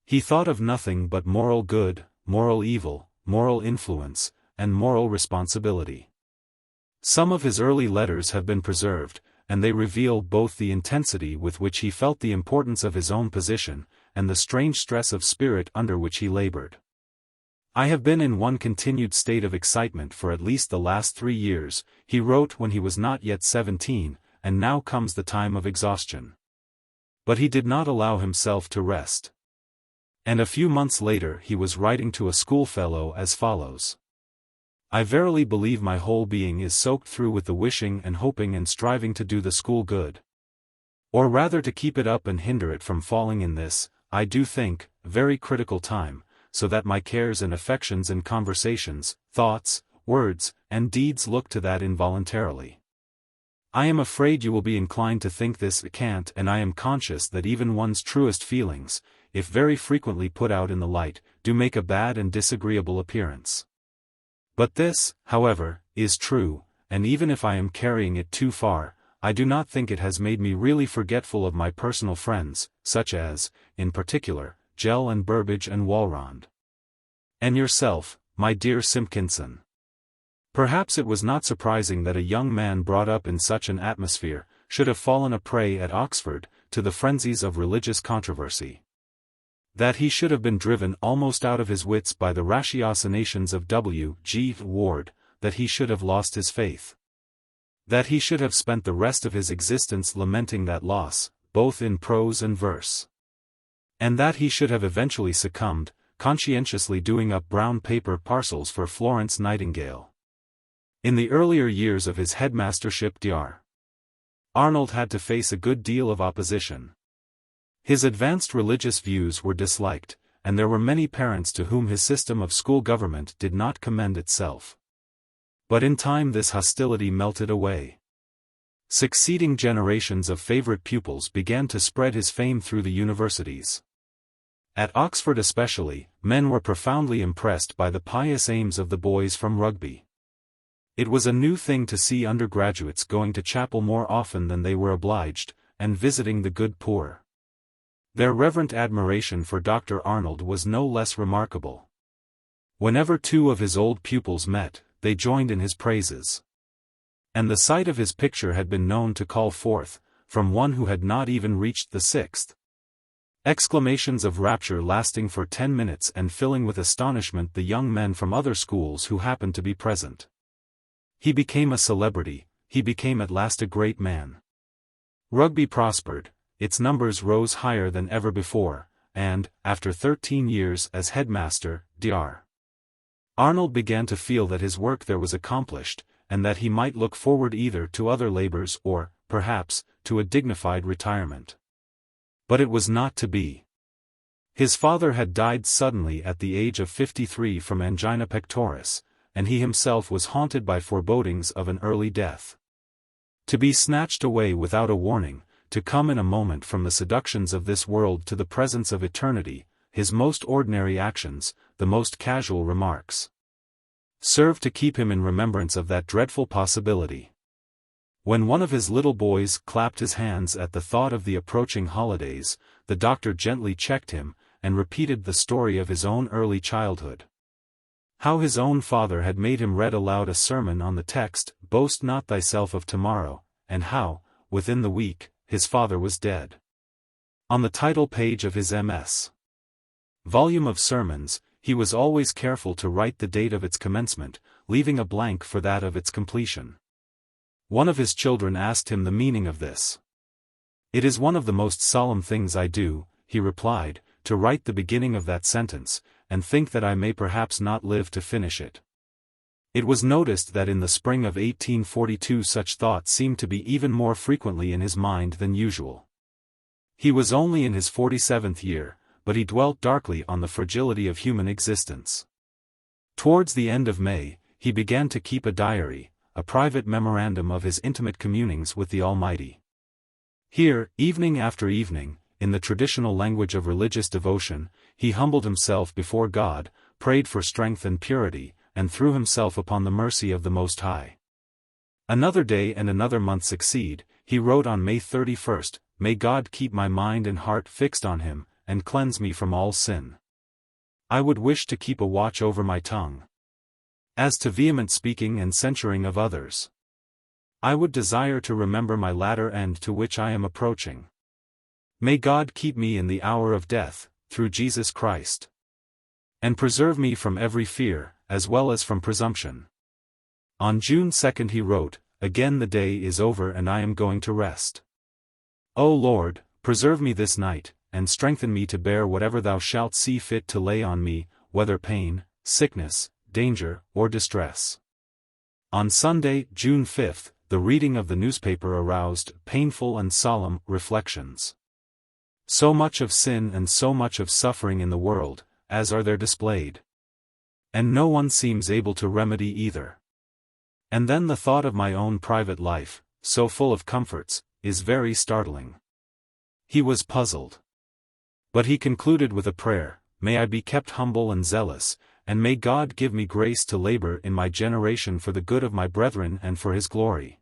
[SPEAKER 1] He thought of nothing but moral good, moral evil, moral influence, and moral responsibility. Some of his early letters have been preserved, and they reveal both the intensity with which he felt the importance of his own position, and the strange stress of spirit under which he labored. I have been in one continued state of excitement for at least the last 3 years, he wrote when he was not yet 17, and now comes the time of exhaustion. But he did not allow himself to rest. And a few months later he was writing to a schoolfellow as follows. I verily believe my whole being is soaked through with the wishing and hoping and striving to do the school good. Or rather to keep it up and hinder it from falling in this, I do think, very critical time, so that my cares and affections and conversations, thoughts, words, and deeds look to that involuntarily. I am afraid you will be inclined to think this cant, and I am conscious that even one's truest feelings, if very frequently put out in the light, do make a bad and disagreeable appearance. But this, however, is true, and even if I am carrying it too far, I do not think it has made me really forgetful of my personal friends, such as, in particular, Gell and Burbage and Walrond. And yourself, my dear Simpkinson. Perhaps it was not surprising that a young man brought up in such an atmosphere should have fallen a prey at Oxford to the frenzies of religious controversy. That he should have been driven almost out of his wits by the ratiocinations of W. G. Ward, that he should have lost his faith. That he should have spent the rest of his existence lamenting that loss, both in prose and verse. And that he should have eventually succumbed, conscientiously doing up brown paper parcels for Florence Nightingale. In the earlier years of his headmastership Dr. Arnold had to face a good deal of opposition. His advanced religious views were disliked, and there were many parents to whom his system of school government did not commend itself. But in time this hostility melted away. Succeeding generations of favorite pupils began to spread his fame through the universities. At Oxford especially, men were profoundly impressed by the pious aims of the boys from Rugby. It was a new thing to see undergraduates going to chapel more often than they were obliged, and visiting the good poor. Their reverent admiration for Dr. Arnold was no less remarkable. Whenever two of his old pupils met, they joined in his praises. And the sight of his picture had been known to call forth, from one who had not even reached the sixth, exclamations of rapture lasting for 10 minutes and filling with astonishment the young men from other schools who happened to be present. He became a celebrity, he became at last a great man. Rugby prospered, its numbers rose higher than ever before, and, after 13 years as headmaster, Dr. Arnold began to feel that his work there was accomplished, and that he might look forward either to other labors or, perhaps, to a dignified retirement. But it was not to be. His father had died suddenly at the age of 53 from angina pectoris, and he himself was haunted by forebodings of an early death. To be snatched away without a warning, to come in a moment from the seductions of this world to the presence of eternity, his most ordinary actions, the most casual remarks, served to keep him in remembrance of that dreadful possibility. When one of his little boys clapped his hands at the thought of the approaching holidays, the doctor gently checked him, and repeated the story of his own early childhood. How his own father had made him read aloud a sermon on the text, "Boast not thyself of tomorrow," and how, within the week, his father was dead. On the title page of his MS. volume of sermons, he was always careful to write the date of its commencement, leaving a blank for that of its completion. One of his children asked him the meaning of this. "It is one of the most solemn things I do," he replied, "to write the beginning of that sentence, and think that I may perhaps not live to finish it." It was noticed that in the spring of 1842 such thoughts seemed to be even more frequently in his mind than usual. He was only in his 47th year, but he dwelt darkly on the fragility of human existence. Towards the end of May, he began to keep a diary, a private memorandum of his intimate communings with the Almighty. Here, evening after evening, in the traditional language of religious devotion, he humbled himself before God, prayed for strength and purity, and threw himself upon the mercy of the Most High. Another day and another month succeed, he wrote on May 31, "May God keep my mind and heart fixed on him, and cleanse me from all sin. I would wish to keep a watch over my tongue. As to vehement speaking and censuring of others, I would desire to remember my latter end to which I am approaching. May God keep me in the hour of death, through Jesus Christ, and preserve me from every fear, as well as from presumption." On June 2 he wrote, "Again the day is over and I am going to rest. O Lord, preserve me this night, and strengthen me to bear whatever thou shalt see fit to lay on me, whether pain, sickness, danger, or distress." On Sunday, June 5, the reading of the newspaper aroused painful and solemn reflections. So much of sin and so much of suffering in the world, as are there displayed. And no one seems able to remedy either. And then the thought of my own private life, so full of comforts, is very startling. He was puzzled. But he concluded with a prayer, "May I be kept humble and zealous, and may God give me grace to labor in my generation for the good of my brethren and for his glory."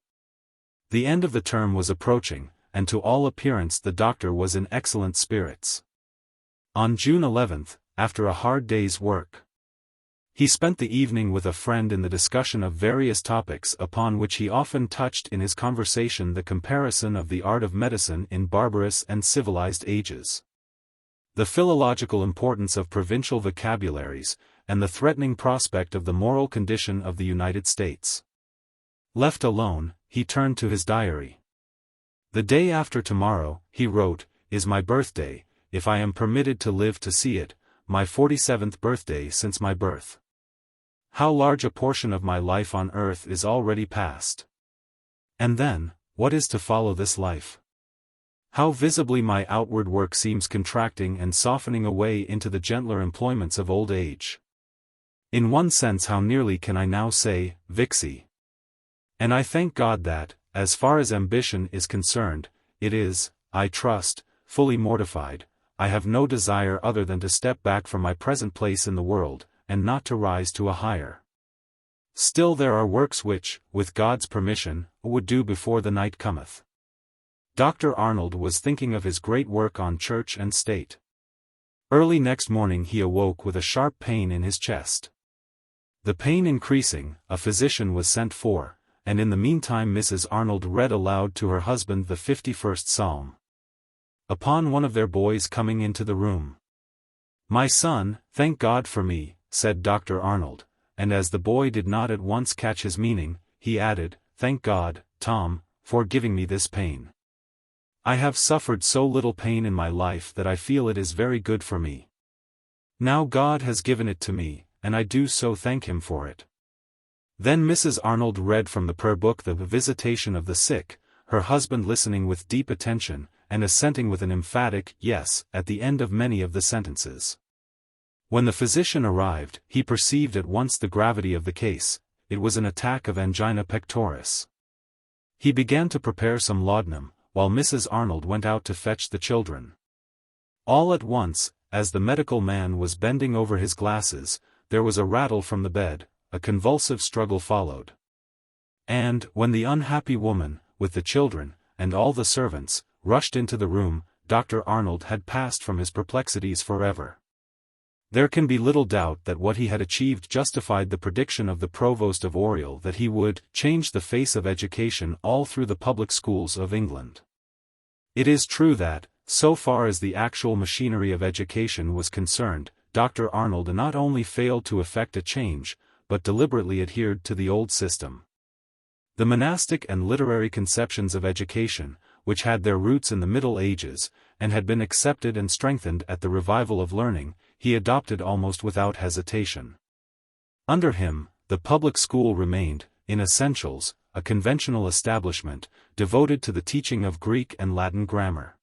[SPEAKER 1] The end of the term was approaching, and to all appearance the doctor was in excellent spirits. On June 11th, after a hard day's work, he spent the evening with a friend in the discussion of various topics upon which he often touched in his conversation: the comparison of the art of medicine in barbarous and civilized ages, the philological importance of provincial vocabularies, and the threatening prospect of the moral condition of the United States. Left alone, he turned to his diary. "The day after tomorrow," he wrote, "is my birthday, if I am permitted to live to see it, my 47th birthday since my birth. How large a portion of my life on earth is already past! And then, what is to follow this life? How visibly my outward work seems contracting and softening away into the gentler employments of old age. In one sense, how nearly can I now say, vixi? And I thank God that, as far as ambition is concerned, it is, I trust, fully mortified. I have no desire other than to step back from my present place in the world, and not to rise to a higher. Still there are works which, with God's permission, would do before the night cometh." Dr. Arnold was thinking of his great work on Church and State. Early next morning he awoke with a sharp pain in his chest. The pain increasing, a physician was sent for, and in the meantime Mrs. Arnold read aloud to her husband the 51st Psalm. Upon one of their boys coming into the room, "My son, thank God for me," said Dr. Arnold, and as the boy did not at once catch his meaning, he added, "Thank God, Tom, for giving me this pain. I have suffered so little pain in my life that I feel it is very good for me. Now God has given it to me, and I do so thank him for it." Then Mrs. Arnold read from the prayer book the Visitation of the Sick, her husband listening with deep attention, and assenting with an emphatic yes at the end of many of the sentences. When the physician arrived, he perceived at once the gravity of the case. It was an attack of angina pectoris. He began to prepare some laudanum, while Mrs. Arnold went out to fetch the children. All at once, as the medical man was bending over his glasses, there was a rattle from the bed, a convulsive struggle followed. And, when the unhappy woman, with the children, and all the servants, rushed into the room, Dr. Arnold had passed from his perplexities forever. There can be little doubt that what he had achieved justified the prediction of the Provost of Oriel that he would change the face of education all through the public schools of England. It is true that, so far as the actual machinery of education was concerned, Dr. Arnold not only failed to effect a change, but deliberately adhered to the old system. The monastic and literary conceptions of education, which had their roots in the Middle Ages, and had been accepted and strengthened at the revival of learning, he adopted almost without hesitation. Under him, the public school remained, in essentials, a conventional establishment, devoted to the teaching of Greek and Latin grammar.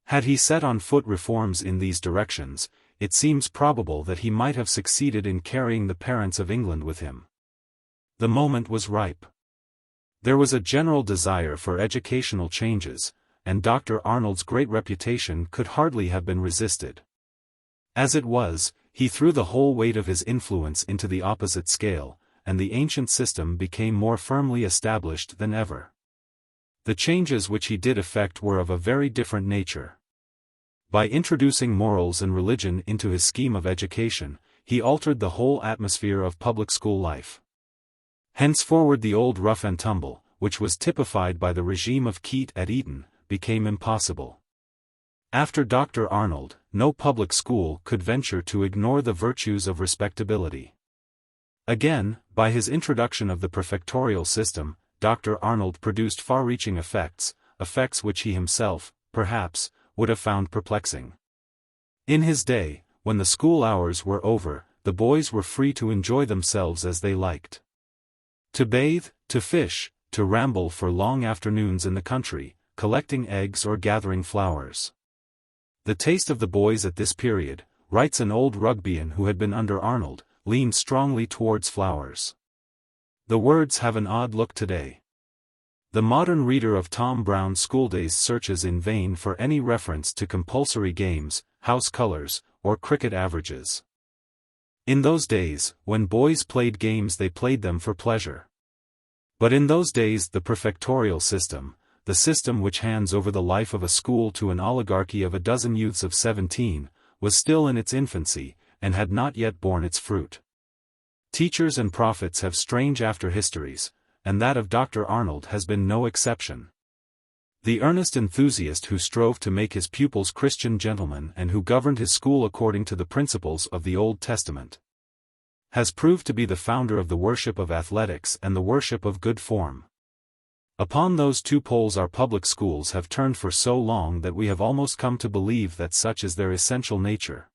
[SPEAKER 1] Had he set on foot reforms in these directions, it seems probable that he might have succeeded in carrying the parents of England with him. The moment was ripe. There was a general desire for educational changes, and Dr. Arnold's great reputation could hardly have been resisted. As it was, he threw the whole weight of his influence into the opposite scale, and the ancient system became more firmly established than ever. The changes which he did effect were of a very different nature. By introducing morals and religion into his scheme of education, he altered the whole atmosphere of public school life. Henceforward the old rough and tumble, which was typified by the regime of Keat at Eton, became impossible. After Dr. Arnold, no public school could venture to ignore the virtues of respectability. Again, by his introduction of the prefectorial system, Dr. Arnold produced far-reaching effects which he himself, perhaps, would have found perplexing. In his day, when the school hours were over, the boys were free to enjoy themselves as they liked. To bathe, to fish, to ramble for long afternoons in the country, collecting eggs or gathering flowers. The taste of the boys at this period, writes an old Rugbeian who had been under Arnold, leaned strongly towards flowers. The words have an odd look today. The modern reader of Tom Brown's Schooldays searches in vain for any reference to compulsory games, house colors, or cricket averages. In those days, when boys played games, they played them for pleasure. But in those days the prefectorial system, the system which hands over the life of a school to an oligarchy of a dozen youths of 17, was still in its infancy, and had not yet borne its fruit. Teachers and prophets have strange after-histories, and that of Dr. Arnold has been no exception. The earnest enthusiast who strove to make his pupils Christian gentlemen and who governed his school according to the principles of the Old Testament, has proved to be the founder of the worship of athletics and the worship of good form. Upon those two poles our public schools have turned for so long that we have almost come to believe that such is their essential nature.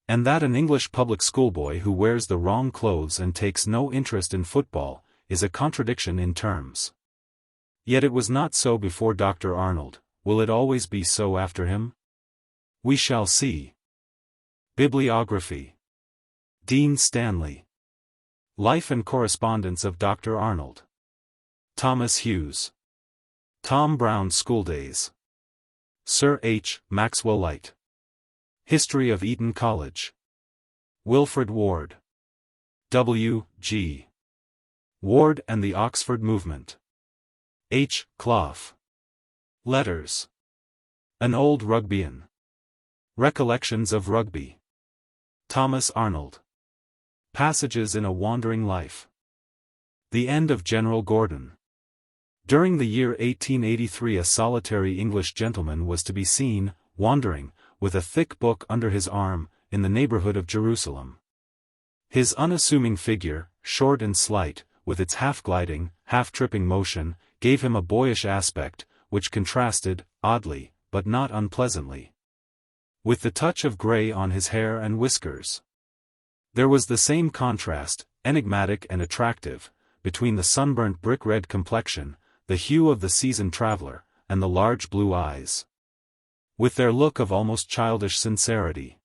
[SPEAKER 1] And that an English public schoolboy who wears the wrong clothes and takes no interest in football, is a contradiction in terms. Yet it was not so before Dr. Arnold. Will it always be so after him? We shall see. Bibliography. Dean Stanley. Life and Correspondence of Dr. Arnold. Thomas Hughes. Tom Brown's Schooldays. Sir H. Maxwell Lyte. History of Eton College. Wilfred Ward. W. G. Ward and the Oxford Movement. H. Clough. Letters. An Old Rugbyian. Recollections of Rugby. Thomas Arnold. Passages in a Wandering Life. The End of General Gordon. During the year 1883 a solitary English gentleman was to be seen, wandering, with a thick book under his arm, in the neighborhood of Jerusalem. His unassuming figure, short and slight, with its half-gliding, half-tripping motion, gave him a boyish aspect, which contrasted, oddly, but not unpleasantly, with the touch of grey on his hair and whiskers. There was the same contrast, enigmatic and attractive, between the sunburnt brick-red complexion, the hue of the seasoned traveler, and the large blue eyes, with their look of almost childish sincerity.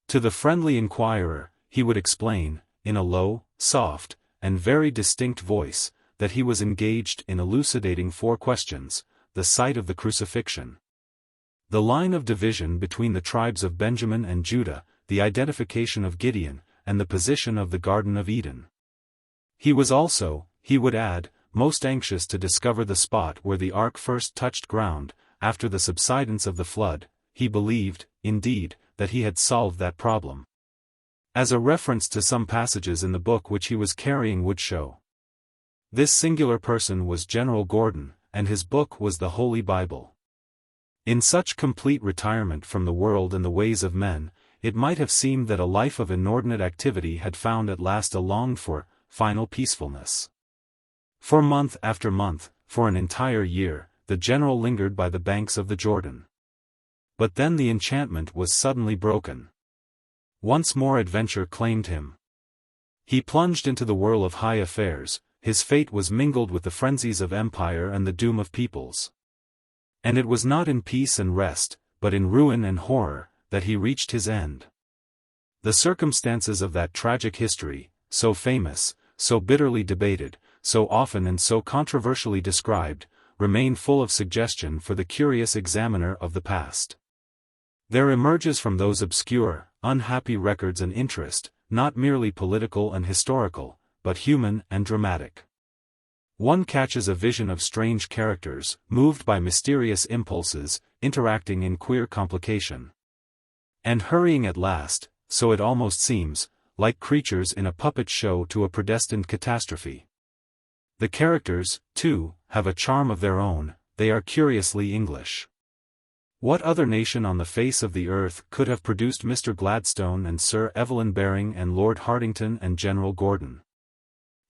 [SPEAKER 1] To the friendly inquirer, he would explain, in a low, soft, and very distinct voice, that he was engaged in elucidating 4 questions: the site of the crucifixion, the line of division between the tribes of Benjamin and Judah, the identification of Gideon, and the position of the Garden of Eden. He was also, he would add, most anxious to discover the spot where the ark first touched ground, after the subsidence of the flood. He believed, indeed, that he had solved that problem, as a reference to some passages in the book which he was carrying would show. This singular person was General Gordon, and his book was the Holy Bible. In such complete retirement from the world and the ways of men, it might have seemed that a life of inordinate activity had found at last a longed-for, final peacefulness. For month after month, for an entire year, the general lingered by the banks of the Jordan. But then the enchantment was suddenly broken. Once more adventure claimed him. He plunged into the whirl of high affairs. His fate was mingled with the frenzies of empire and the doom of peoples. And it was not in peace and rest, but in ruin and horror, that he reached his end. The circumstances of that tragic history, so famous, so bitterly debated, so often and so controversially described, remain full of suggestion for the curious examiner of the past. There emerges from those obscure, unhappy records an interest, not merely political and historical, but human and dramatic. One catches a vision of strange characters, moved by mysterious impulses, interacting in queer complication, and hurrying at last, so it almost seems, like creatures in a puppet show to a predestined catastrophe. The characters, too, have a charm of their own. They are curiously English. What other nation on the face of the earth could have produced Mr. Gladstone and Sir Evelyn Baring and Lord Hartington and General Gordon?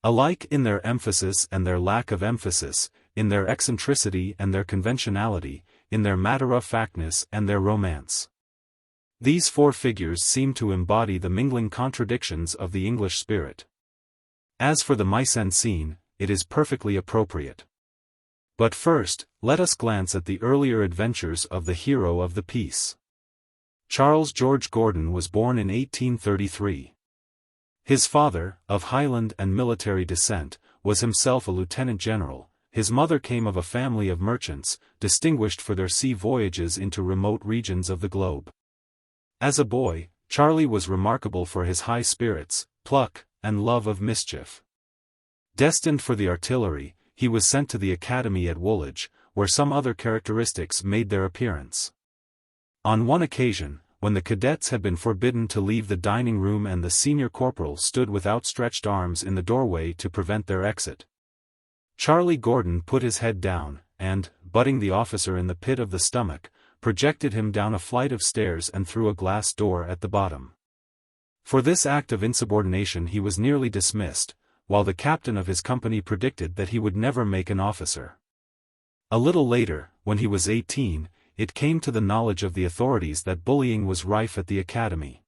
[SPEAKER 1] Alike in their emphasis and their lack of emphasis, in their eccentricity and their conventionality, in their matter-of-factness and their romance. These 4 figures seem to embody the mingling contradictions of the English spirit. As for the mise-en-scene, it is perfectly appropriate. But first, let us glance at the earlier adventures of the hero of the piece. Charles George Gordon was born in 1833. His father, of Highland and military descent, was himself a lieutenant general. His mother came of a family of merchants, distinguished for their sea voyages into remote regions of the globe. As a boy, Charlie was remarkable for his high spirits, pluck, and love of mischief. Destined for the artillery, he was sent to the academy at Woolwich, where some other characteristics made their appearance. On one occasion, when the cadets had been forbidden to leave the dining room and the senior corporal stood with outstretched arms in the doorway to prevent their exit, Charlie Gordon put his head down, and, butting the officer in the pit of the stomach, projected him down a flight of stairs and through a glass door at the bottom. For this act of insubordination he was nearly dismissed, while the captain of his company predicted that he would never make an officer. A little later, when he was 18, it came to the knowledge of the authorities that bullying was rife at the academy.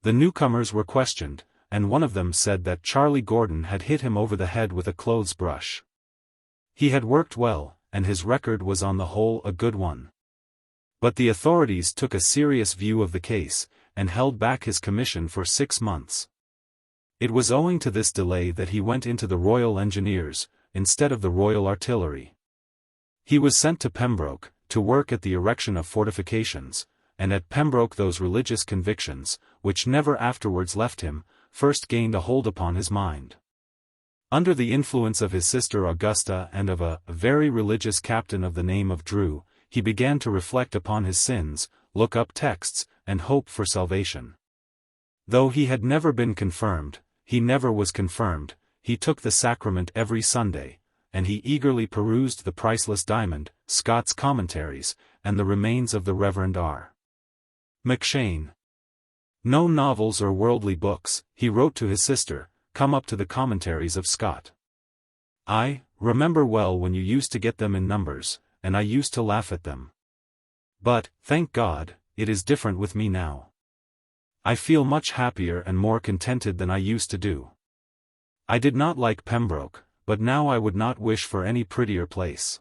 [SPEAKER 1] The newcomers were questioned, and one of them said that Charlie Gordon had hit him over the head with a clothes brush. He had worked well, and his record was on the whole a good one. But the authorities took a serious view of the case, and held back his commission for 6 months. It was owing to this delay that he went into the Royal Engineers, instead of the Royal Artillery. He was sent to Pembroke, to work at the erection of fortifications, and at Pembroke those religious convictions, which never afterwards left him, first gained a hold upon his mind. Under the influence of his sister Augusta and of a very religious captain of the name of Drew, he began to reflect upon his sins, look up texts, and hope for salvation. Though he had never been confirmed, he never was confirmed, he took the sacrament every Sunday, and he eagerly perused the priceless Diamond, Scott's Commentaries, and the remains of the Reverend R. McShane. No novels or worldly books, he wrote to his sister, come up to the commentaries of Scott. I remember well when you used to get them in numbers, and I used to laugh at them. But, thank God, it is different with me now. I feel much happier and more contented than I used to do. I did not like Pembroke, but now I would not wish for any prettier place.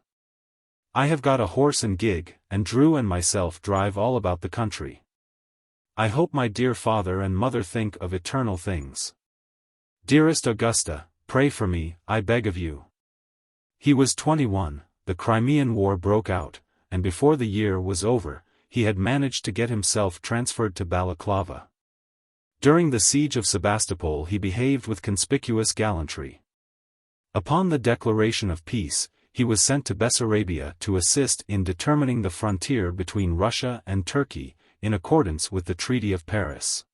[SPEAKER 1] I have got a horse and gig, and Drew and myself drive all about the country. I hope my dear father and mother think of eternal things. Dearest Augusta, pray for me, I beg of you. He was 21, the Crimean War broke out, and before the year was over, he had managed to get himself transferred to Balaclava. During the siege of Sebastopol he behaved with conspicuous gallantry. Upon the declaration of peace, he was sent to Bessarabia to assist in determining the frontier between Russia and Turkey, in accordance with the Treaty of Paris.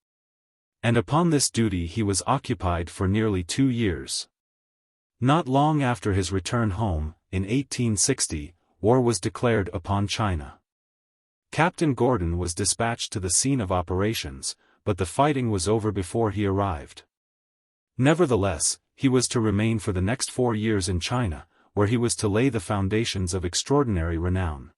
[SPEAKER 1] And upon this duty he was occupied for nearly 2 years. Not long after his return home, in 1860, war was declared upon China. Captain Gordon was dispatched to the scene of operations, but the fighting was over before he arrived. Nevertheless, he was to remain for the next 4 years in China, where he was to lay the foundations of extraordinary renown.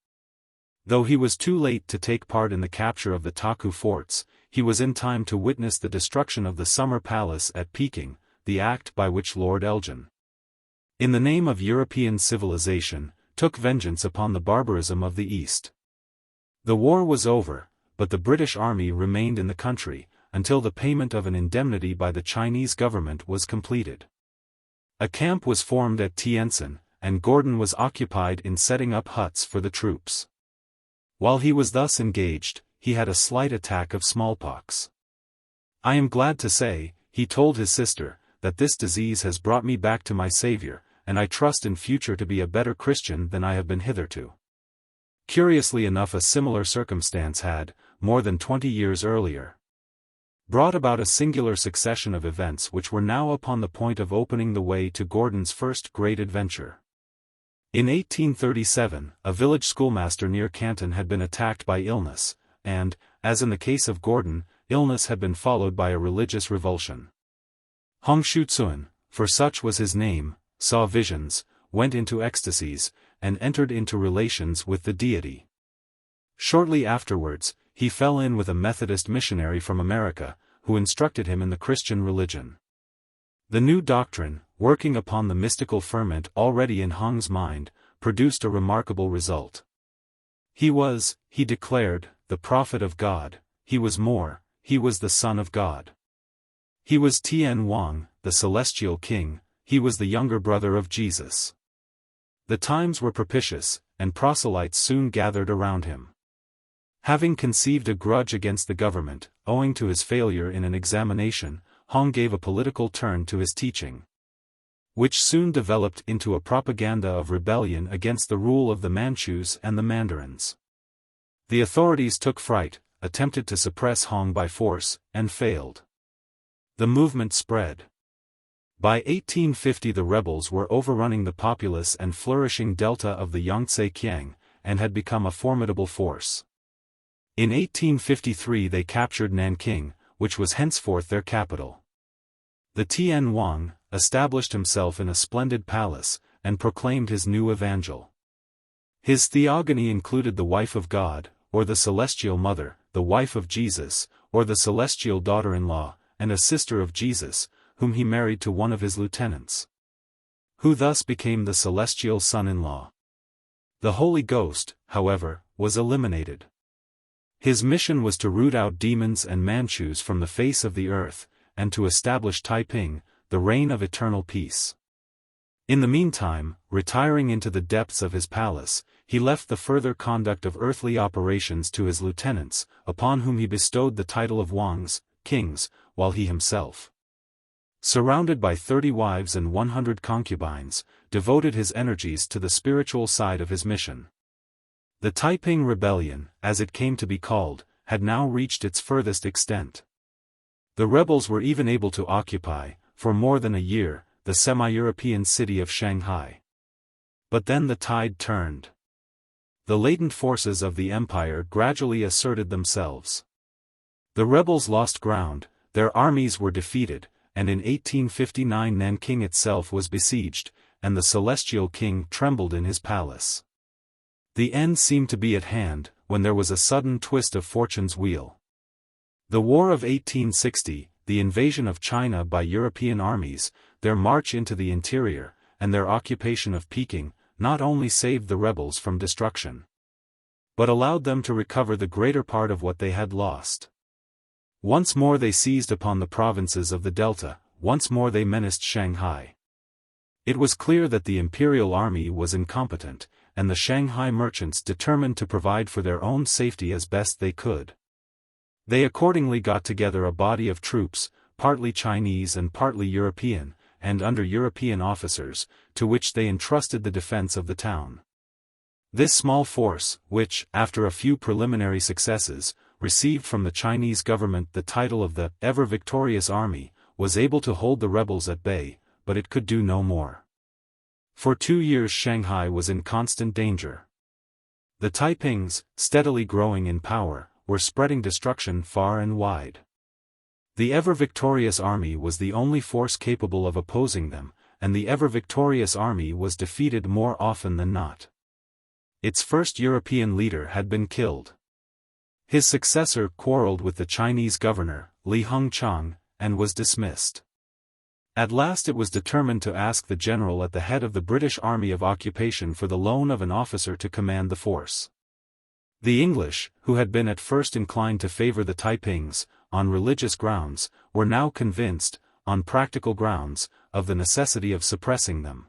[SPEAKER 1] Though he was too late to take part in the capture of the Taku forts, he was in time to witness the destruction of the Summer Palace at Peking, the act by which Lord Elgin, in the name of European civilization, took vengeance upon the barbarism of the East. The war was over, but the British army remained in the country, until the payment of an indemnity by the Chinese government was completed. A camp was formed at Tientsin, and Gordon was occupied in setting up huts for the troops. While he was thus engaged, he had a slight attack of smallpox. I am glad to say, he told his sister, that this disease has brought me back to my Saviour, and I trust in future to be a better Christian than I have been hitherto. Curiously enough, a similar circumstance had, more than 20 years earlier, brought about a singular succession of events which were now upon the point of opening the way to Gordon's first great adventure. In 1837, a village schoolmaster near Canton had been attacked by illness, and, as in the case of Gordon, illness had been followed by a religious revulsion. Hong Shu-tsuan, for such was his name, saw visions, went into ecstasies, and entered into relations with the deity. Shortly afterwards, he fell in with a Methodist missionary from America, who instructed him in the Christian religion. The new doctrine, working upon the mystical ferment already in Hong's mind, produced a remarkable result. He was, he declared, the prophet of God, he was the Son of God. He was Tien Wang, the celestial king, he was the younger brother of Jesus. The times were propitious, and proselytes soon gathered around him. Having conceived a grudge against the government, owing to his failure in an examination, Hong gave a political turn to his teaching, which soon developed into a propaganda of rebellion against the rule of the Manchus and the Mandarins. The authorities took fright, attempted to suppress Hong by force, and failed. The movement spread. By 1850 the rebels were overrunning the populous and flourishing delta of the Yangtze-Kiang, and had become a formidable force. In 1853 they captured Nanking, which was henceforth their capital. The Tian Wang established himself in a splendid palace, and proclaimed his new evangel. His theogony included the wife of God, or the celestial mother, the wife of Jesus, or the celestial daughter-in-law, and a sister of Jesus, whom he married to one of his lieutenants, who thus became the celestial son-in-law. The Holy Ghost, however, was eliminated. His mission was to root out demons and Manchus from the face of the earth, and to establish Taiping, the reign of eternal peace. In the meantime, retiring into the depths of his palace, he left the further conduct of earthly operations to his lieutenants, upon whom he bestowed the title of Wangs, kings, while he himself, surrounded by 30 wives and 100 concubines, devoted his energies to the spiritual side of his mission. The Taiping Rebellion, as it came to be called, had now reached its furthest extent. The rebels were even able to occupy, for more than a year, the semi-European city of Shanghai. But then the tide turned. The latent forces of the empire gradually asserted themselves. The rebels lost ground, their armies were defeated, and in 1859 Nanking itself was besieged, and the celestial king trembled in his palace. The end seemed to be at hand, when there was a sudden twist of fortune's wheel. The War of 1860, the invasion of China by European armies, their march into the interior, and their occupation of Peking, not only saved the rebels from destruction, but allowed them to recover the greater part of what they had lost. Once more they seized upon the provinces of the Delta, once more they menaced Shanghai. It was clear that the imperial army was incompetent, and the Shanghai merchants determined to provide for their own safety as best they could. They accordingly got together a body of troops, partly Chinese and partly European, and under European officers, to which they entrusted the defense of the town. This small force, which, after a few preliminary successes, received from the Chinese government the title of the ever-victorious army, was able to hold the rebels at bay, but it could do no more. For 2 years Shanghai was in constant danger. The Taipings, steadily growing in power, were spreading destruction far and wide. The ever-victorious army was the only force capable of opposing them, and the ever-victorious army was defeated more often than not. Its first European leader had been killed. His successor quarreled with the Chinese governor, Li Hongchang, and was dismissed. At last it was determined to ask the general at the head of the British Army of Occupation for the loan of an officer to command the force. The English, who had been at first inclined to favor the Taipings, on religious grounds, were now convinced, on practical grounds, of the necessity of suppressing them.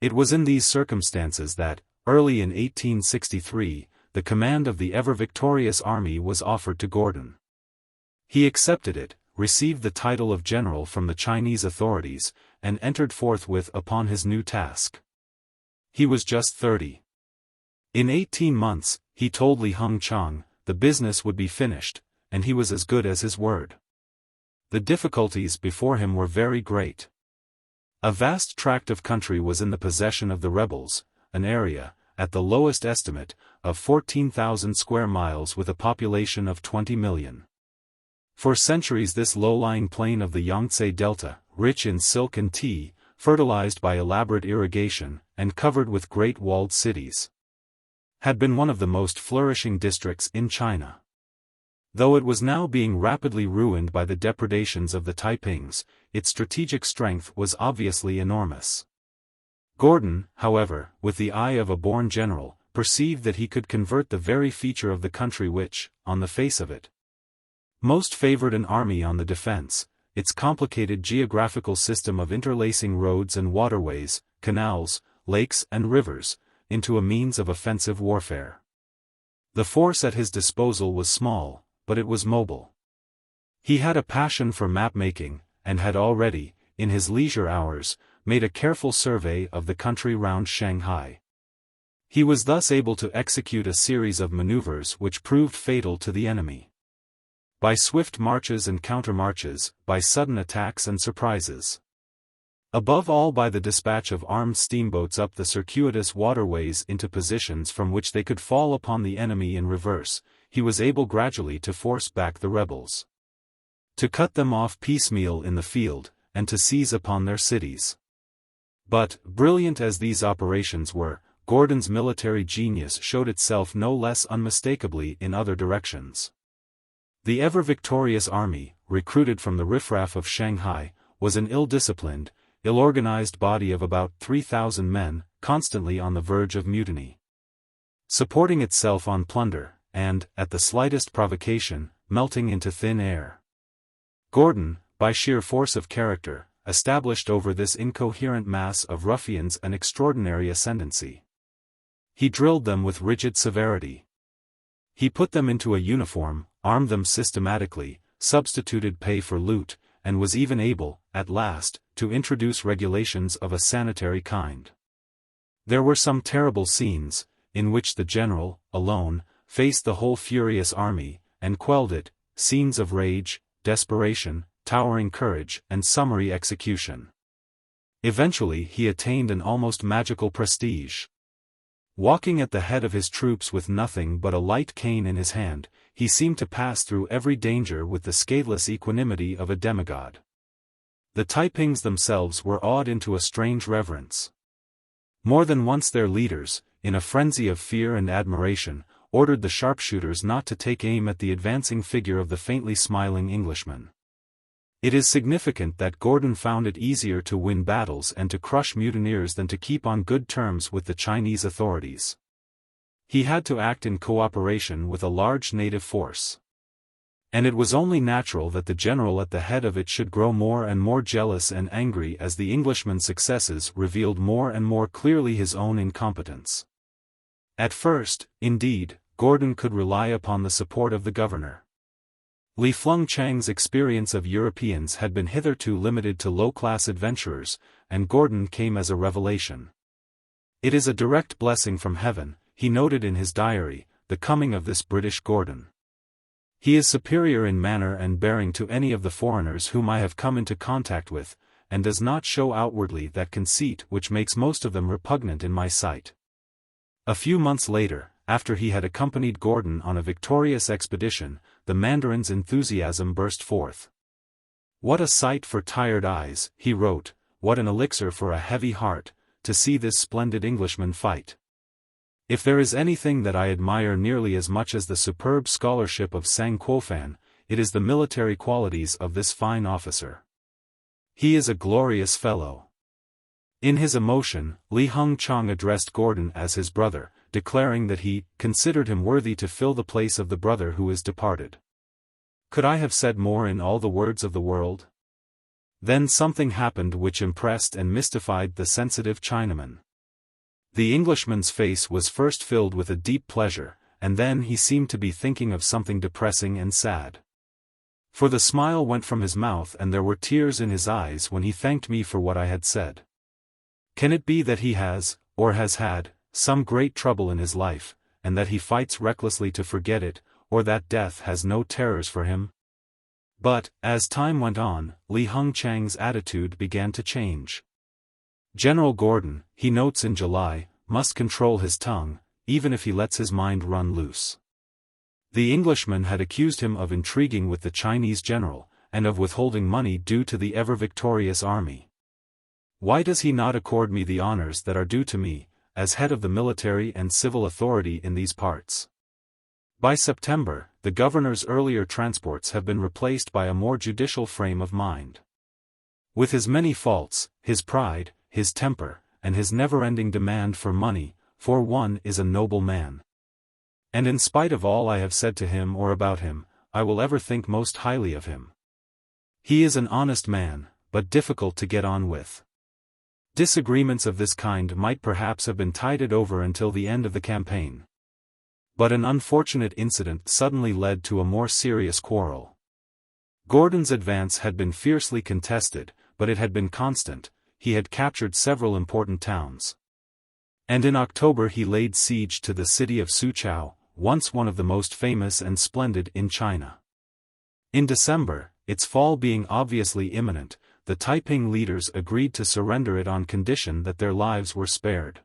[SPEAKER 1] It was in these circumstances that, early in 1863, the command of the ever-victorious army was offered to Gordon. He accepted it, received the title of general from the Chinese authorities, and entered forthwith upon his new task. He was just 30. In 18 months, he told Li Hongchang, the business would be finished, and he was as good as his word. The difficulties before him were very great. A vast tract of country was in the possession of the rebels, an area, at the lowest estimate, of 14,000 square miles with a population of 20 million. For centuries this low-lying plain of the Yangtze Delta, rich in silk and tea, fertilized by elaborate irrigation, and covered with great walled cities, had been one of the most flourishing districts in China. Though it was now being rapidly ruined by the depredations of the Taipings, its strategic strength was obviously enormous. Gordon, however, with the eye of a born general, perceived that he could convert the very feature of the country which, on the face of it, most favored an army on the defense, its complicated geographical system of interlacing roads and waterways, canals, lakes and rivers, into a means of offensive warfare. The force at his disposal was small, but it was mobile. He had a passion for map-making, and had already, in his leisure hours, made a careful survey of the country round Shanghai. He was thus able to execute a series of maneuvers which proved fatal to the enemy. By swift marches and countermarches, by sudden attacks and surprises. Above all, by the dispatch of armed steamboats up the circuitous waterways into positions from which they could fall upon the enemy in reverse, he was able gradually to force back the rebels. To cut them off piecemeal in the field, and to seize upon their cities. But, brilliant as these operations were, Gordon's military genius showed itself no less unmistakably in other directions. The ever-victorious army, recruited from the riffraff of Shanghai, was an ill-disciplined, ill-organized body of about 3,000 men, constantly on the verge of mutiny. Supporting itself on plunder, and, at the slightest provocation, melting into thin air. Gordon, by sheer force of character, established over this incoherent mass of ruffians an extraordinary ascendancy. He drilled them with rigid severity. He put them into a uniform, armed them systematically, substituted pay for loot, and was even able, at last, to introduce regulations of a sanitary kind. There were some terrible scenes, in which the general, alone, faced the whole furious army, and quelled it, scenes of rage, desperation, towering courage, and summary execution. Eventually he attained an almost magical prestige. Walking at the head of his troops with nothing but a light cane in his hand, he seemed to pass through every danger with the scatheless equanimity of a demigod. The Taipings themselves were awed into a strange reverence. More than once their leaders, in a frenzy of fear and admiration, ordered the sharpshooters not to take aim at the advancing figure of the faintly smiling Englishman. It is significant that Gordon found it easier to win battles and to crush mutineers than to keep on good terms with the Chinese authorities. He had to act in cooperation with a large native force. And it was only natural that the general at the head of it should grow more and more jealous and angry as the Englishman's successes revealed more and more clearly his own incompetence. At first, indeed, Gordon could rely upon the support of the governor. Li Flung Chang's experience of Europeans had been hitherto limited to low-class adventurers, and Gordon came as a revelation. It is a direct blessing from heaven, he noted in his diary, the coming of this British Gordon. He is superior in manner and bearing to any of the foreigners whom I have come into contact with, and does not show outwardly that conceit which makes most of them repugnant in my sight. A few months later, after he had accompanied Gordon on a victorious expedition, the Mandarin's enthusiasm burst forth. "What a sight for tired eyes," he wrote, "what an elixir for a heavy heart, to see this splendid Englishman fight. If there is anything that I admire nearly as much as the superb scholarship of Sang Quofan, it is the military qualities of this fine officer. He is a glorious fellow." In his emotion, Li Hung Chang addressed Gordon as his brother, declaring that he considered him worthy to fill the place of the brother who is departed. Could I have said more in all the words of the world? Then something happened which impressed and mystified the sensitive Chinaman. The Englishman's face was first filled with a deep pleasure, and then he seemed to be thinking of something depressing and sad. For the smile went from his mouth and there were tears in his eyes when he thanked me for what I had said. Can it be that he has, or has had, some great trouble in his life, and that he fights recklessly to forget it, or that death has no terrors for him? But, as time went on, Li Hung Chang's attitude began to change. General Gordon, he notes in July, must control his tongue, even if he lets his mind run loose. The Englishman had accused him of intriguing with the Chinese general, and of withholding money due to the ever-victorious army. Why does he not accord me the honors that are due to me, as head of the military and civil authority in these parts? By September, the governor's earlier transports have been replaced by a more judicial frame of mind. With his many faults, his pride, his temper, and his never-ending demand for money, for one is a noble man. And in spite of all I have said to him or about him, I will ever think most highly of him. He is an honest man, but difficult to get on with. Disagreements of this kind might perhaps have been tided over until the end of the campaign. But an unfortunate incident suddenly led to a more serious quarrel. Gordon's advance had been fiercely contested, but it had been constant. He had captured several important towns. And in October he laid siege to the city of Suzhou, once one of the most famous and splendid in China. In December, its fall being obviously imminent, the Taiping leaders agreed to surrender it on condition that their lives were spared.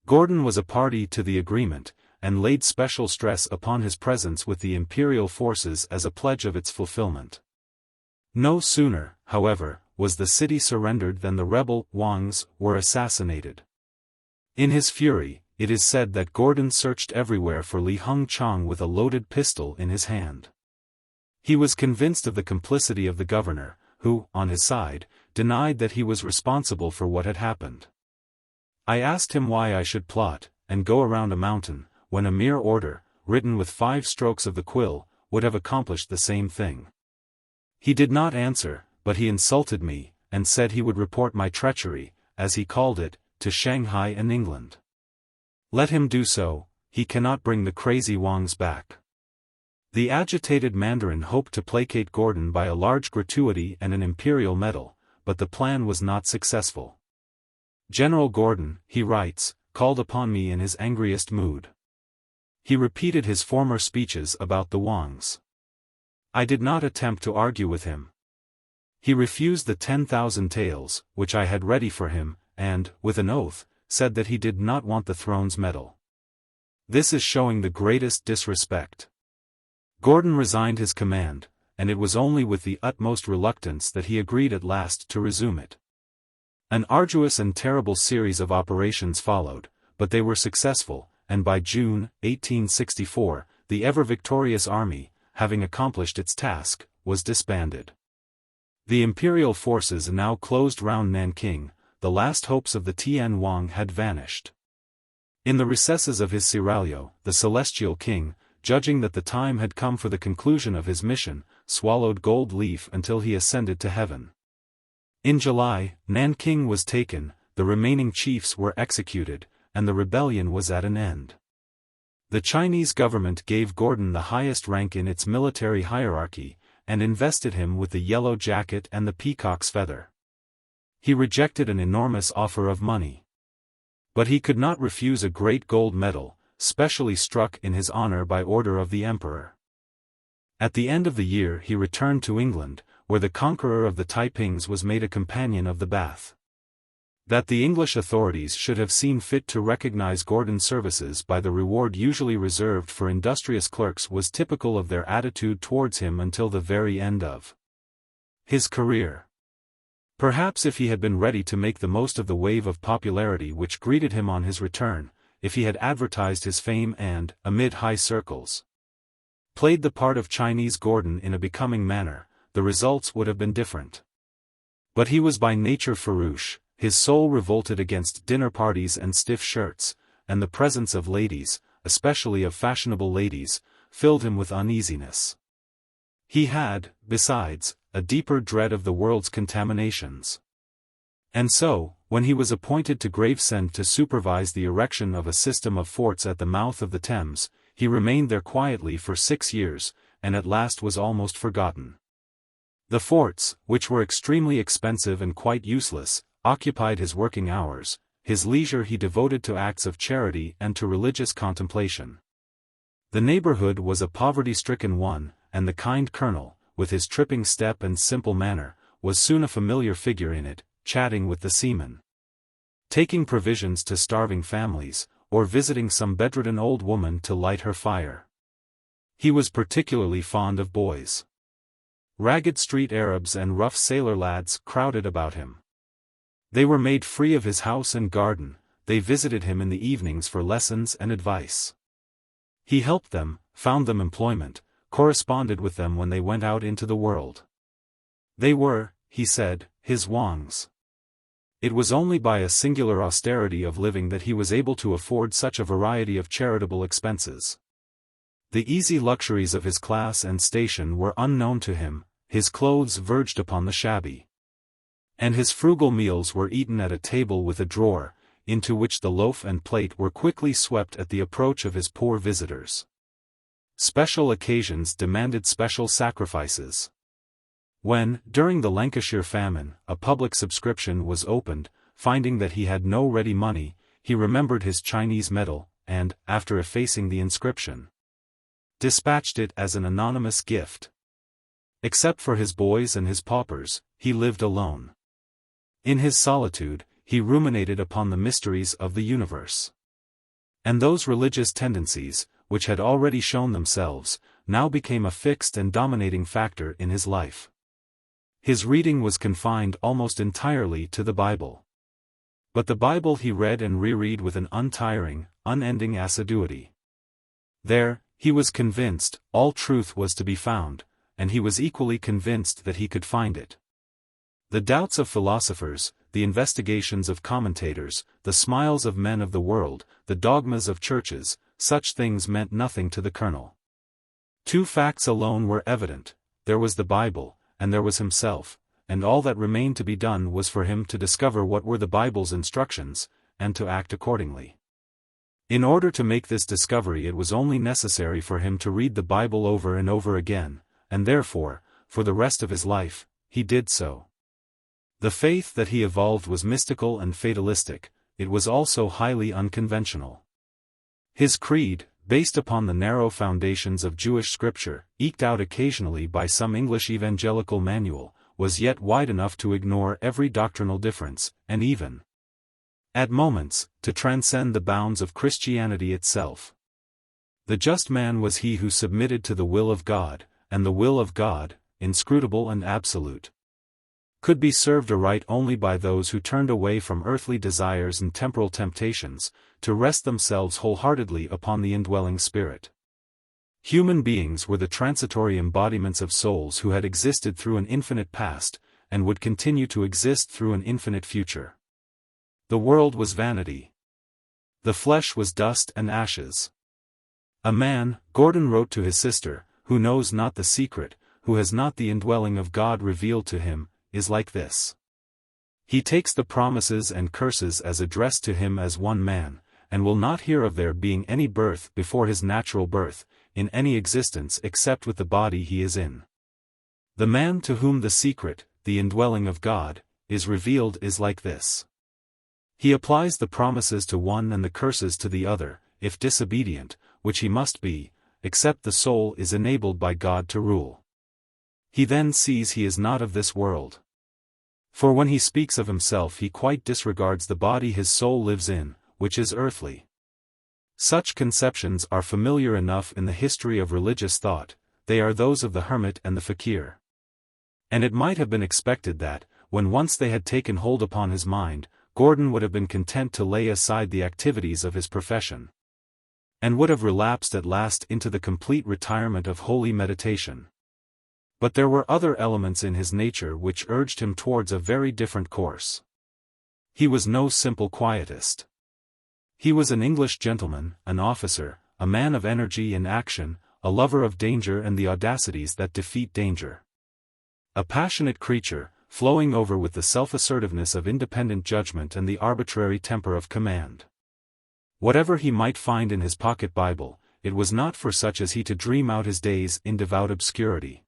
[SPEAKER 1] Gordon was a party to the agreement, and laid special stress upon his presence with the imperial forces as a pledge of its fulfillment. No sooner, however, was the city surrendered than the rebel Wangs were assassinated. In his fury, it is said that Gordon searched everywhere for Li Hung-chang with a loaded pistol in his hand. He was convinced of the complicity of the governor, who, on his side, denied that he was responsible for what had happened. I asked him why I should plot, and go around a mountain, when a mere order, written with 5 strokes of the quill, would have accomplished the same thing. He did not answer, but he insulted me, and said he would report my treachery, as he called it, to Shanghai and England. Let him do so, he cannot bring the crazy Wangs back. The agitated Mandarin hoped to placate Gordon by a large gratuity and an imperial medal, but the plan was not successful. General Gordon, he writes, called upon me in his angriest mood. He repeated his former speeches about the Wangs. I did not attempt to argue with him. He refused the 10,000 taels, which I had ready for him, and, with an oath, said that he did not want the throne's medal. This is showing the greatest disrespect. Gordon resigned his command, and it was only with the utmost reluctance that he agreed at last to resume it. An arduous and terrible series of operations followed, but they were successful, and by June, 1864, the ever-victorious army, having accomplished its task, was disbanded. The imperial forces now closed round Nanking. The last hopes of the Tian Wang had vanished. In the recesses of his seraglio, the celestial king, judging that the time had come for the conclusion of his mission, swallowed gold leaf until he ascended to heaven. In July, Nanking was taken, the remaining chiefs were executed, and the rebellion was at an end. The Chinese government gave Gordon the highest rank in its military hierarchy, and invested him with the yellow jacket and the peacock's feather. He rejected an enormous offer of money. But he could not refuse a great gold medal, specially struck in his honor by order of the emperor. At the end of the year he returned to England, where the conqueror of the Taipings was made a companion of the bath. That the English authorities should have seen fit to recognize Gordon's services by the reward usually reserved for industrious clerks was typical of their attitude towards him until the very end of his career. Perhaps if he had been ready to make the most of the wave of popularity which greeted him on his return, if he had advertised his fame and, amid high circles, played the part of Chinese Gordon in a becoming manner, the results would have been different. But he was by nature farouche, his soul revolted against dinner parties and stiff shirts, and the presence of ladies, especially of fashionable ladies, filled him with uneasiness. He had, besides, a deeper dread of the world's contaminations. And so, when he was appointed to Gravesend to supervise the erection of a system of forts at the mouth of the Thames, he remained there quietly for 6 years, and at last was almost forgotten. The forts, which were extremely expensive and quite useless, occupied his working hours. His leisure he devoted to acts of charity and to religious contemplation. The neighborhood was a poverty-stricken one, and the kind colonel, with his tripping step and simple manner, was soon a familiar figure in it, chatting with the seamen, taking provisions to starving families, or visiting some bedridden old woman to light her fire. He was particularly fond of boys. Ragged street Arabs and rough sailor lads crowded about him. They were made free of his house and garden, they visited him in the evenings for lessons and advice. He helped them, found them employment, corresponded with them when they went out into the world. They were, he said, his Wangs. It was only by a singular austerity of living that he was able to afford such a variety of charitable expenses. The easy luxuries of his class and station were unknown to him, his clothes verged upon the shabby. And his frugal meals were eaten at a table with a drawer, into which the loaf and plate were quickly swept at the approach of his poor visitors. Special occasions demanded special sacrifices. When, during the Lancashire famine, a public subscription was opened, finding that he had no ready money, he remembered his Chinese medal, and, after effacing the inscription, dispatched it as an anonymous gift. Except for his boys and his paupers, he lived alone. In his solitude, he ruminated upon the mysteries of the universe. And those religious tendencies, which had already shown themselves, now became a fixed and dominating factor in his life. His reading was confined almost entirely to the Bible. But the Bible he read and reread with an untiring, unending assiduity. There, he was convinced, all truth was to be found, and he was equally convinced that he could find it. The doubts of philosophers, the investigations of commentators, the smiles of men of the world, the dogmas of churches, such things meant nothing to the colonel. Two facts alone were evident: there was the Bible, and there was himself, and all that remained to be done was for him to discover what were the Bible's instructions, and to act accordingly. In order to make this discovery it was only necessary for him to read the Bible over and over again, and therefore, for the rest of his life, he did so. The faith that he evolved was mystical and fatalistic, it was also highly unconventional. His creed, based upon the narrow foundations of Jewish scripture, eked out occasionally by some English evangelical manual, was yet wide enough to ignore every doctrinal difference, and even, at moments, to transcend the bounds of Christianity itself. The just man was he who submitted to the will of God, and the will of God, inscrutable and absolute, could be served aright only by those who turned away from earthly desires and temporal temptations, to rest themselves wholeheartedly upon the indwelling Spirit. Human beings were the transitory embodiments of souls who had existed through an infinite past, and would continue to exist through an infinite future. The world was vanity. The flesh was dust and ashes. A man, Gordon wrote to his sister, who knows not the secret, who has not the indwelling of God revealed to him, is like this. He takes the promises and curses as addressed to him as one man, and will not hear of there being any birth before his natural birth, in any existence except with the body he is in. The man to whom the secret, the indwelling of God, is revealed is like this. He applies the promises to one and the curses to the other, if disobedient, which he must be, except the soul is enabled by God to rule. He then sees he is not of this world. For when he speaks of himself he quite disregards the body his soul lives in, which is earthly. Such conceptions are familiar enough in the history of religious thought, they are those of the hermit and the fakir. And it might have been expected that, when once they had taken hold upon his mind, Gordon would have been content to lay aside the activities of his profession, and would have relapsed at last into the complete retirement of holy meditation. But there were other elements in his nature which urged him towards a very different course. He was no simple quietist. He was an English gentleman, an officer, a man of energy and action, a lover of danger and the audacities that defeat danger. A passionate creature, flowing over with the self-assertiveness of independent judgment and the arbitrary temper of command. Whatever he might find in his pocket Bible, it was not for such as he to dream out his days in devout obscurity.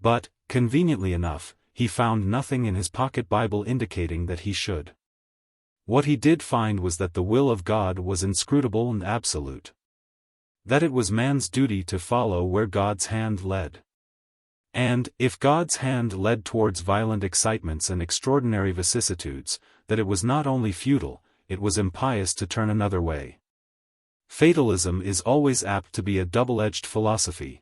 [SPEAKER 1] But, conveniently enough, he found nothing in his pocket Bible indicating that he should. What he did find was that the will of God was inscrutable and absolute. That it was man's duty to follow where God's hand led. And, if God's hand led towards violent excitements and extraordinary vicissitudes, that it was not only futile, it was impious to turn another way. Fatalism is always apt to be a double-edged philosophy.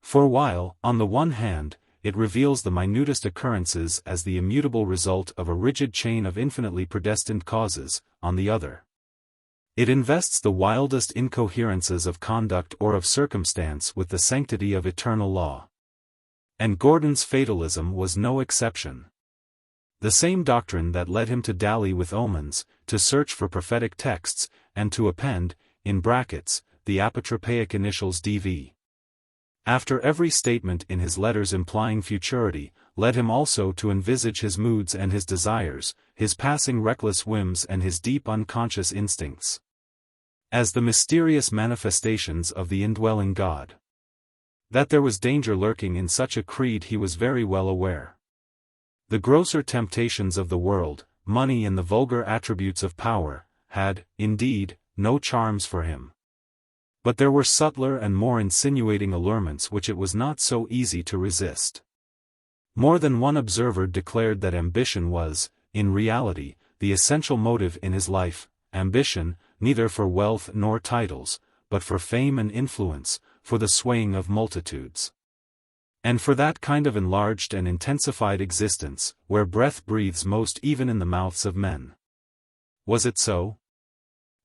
[SPEAKER 1] For while, on the one hand, it reveals the minutest occurrences as the immutable result of a rigid chain of infinitely predestined causes, on the other, it invests the wildest incoherences of conduct or of circumstance with the sanctity of eternal law. And Gordon's fatalism was no exception. The same doctrine that led him to dally with omens, to search for prophetic texts, and to append, in brackets, the apotropaic initials DV. After every statement in his letters implying futurity, led him also to envisage his moods and his desires, his passing reckless whims and his deep unconscious instincts, as the mysterious manifestations of the indwelling God. That there was danger lurking in such a creed he was very well aware. The grosser temptations of the world, money and the vulgar attributes of power, had, indeed, no charms for him. But there were subtler and more insinuating allurements which it was not so easy to resist. More than one observer declared that ambition was, in reality, the essential motive in his life, ambition, neither for wealth nor titles, but for fame and influence, for the swaying of multitudes, and for that kind of enlarged and intensified existence, where breath breathes most even in the mouths of men. Was it so?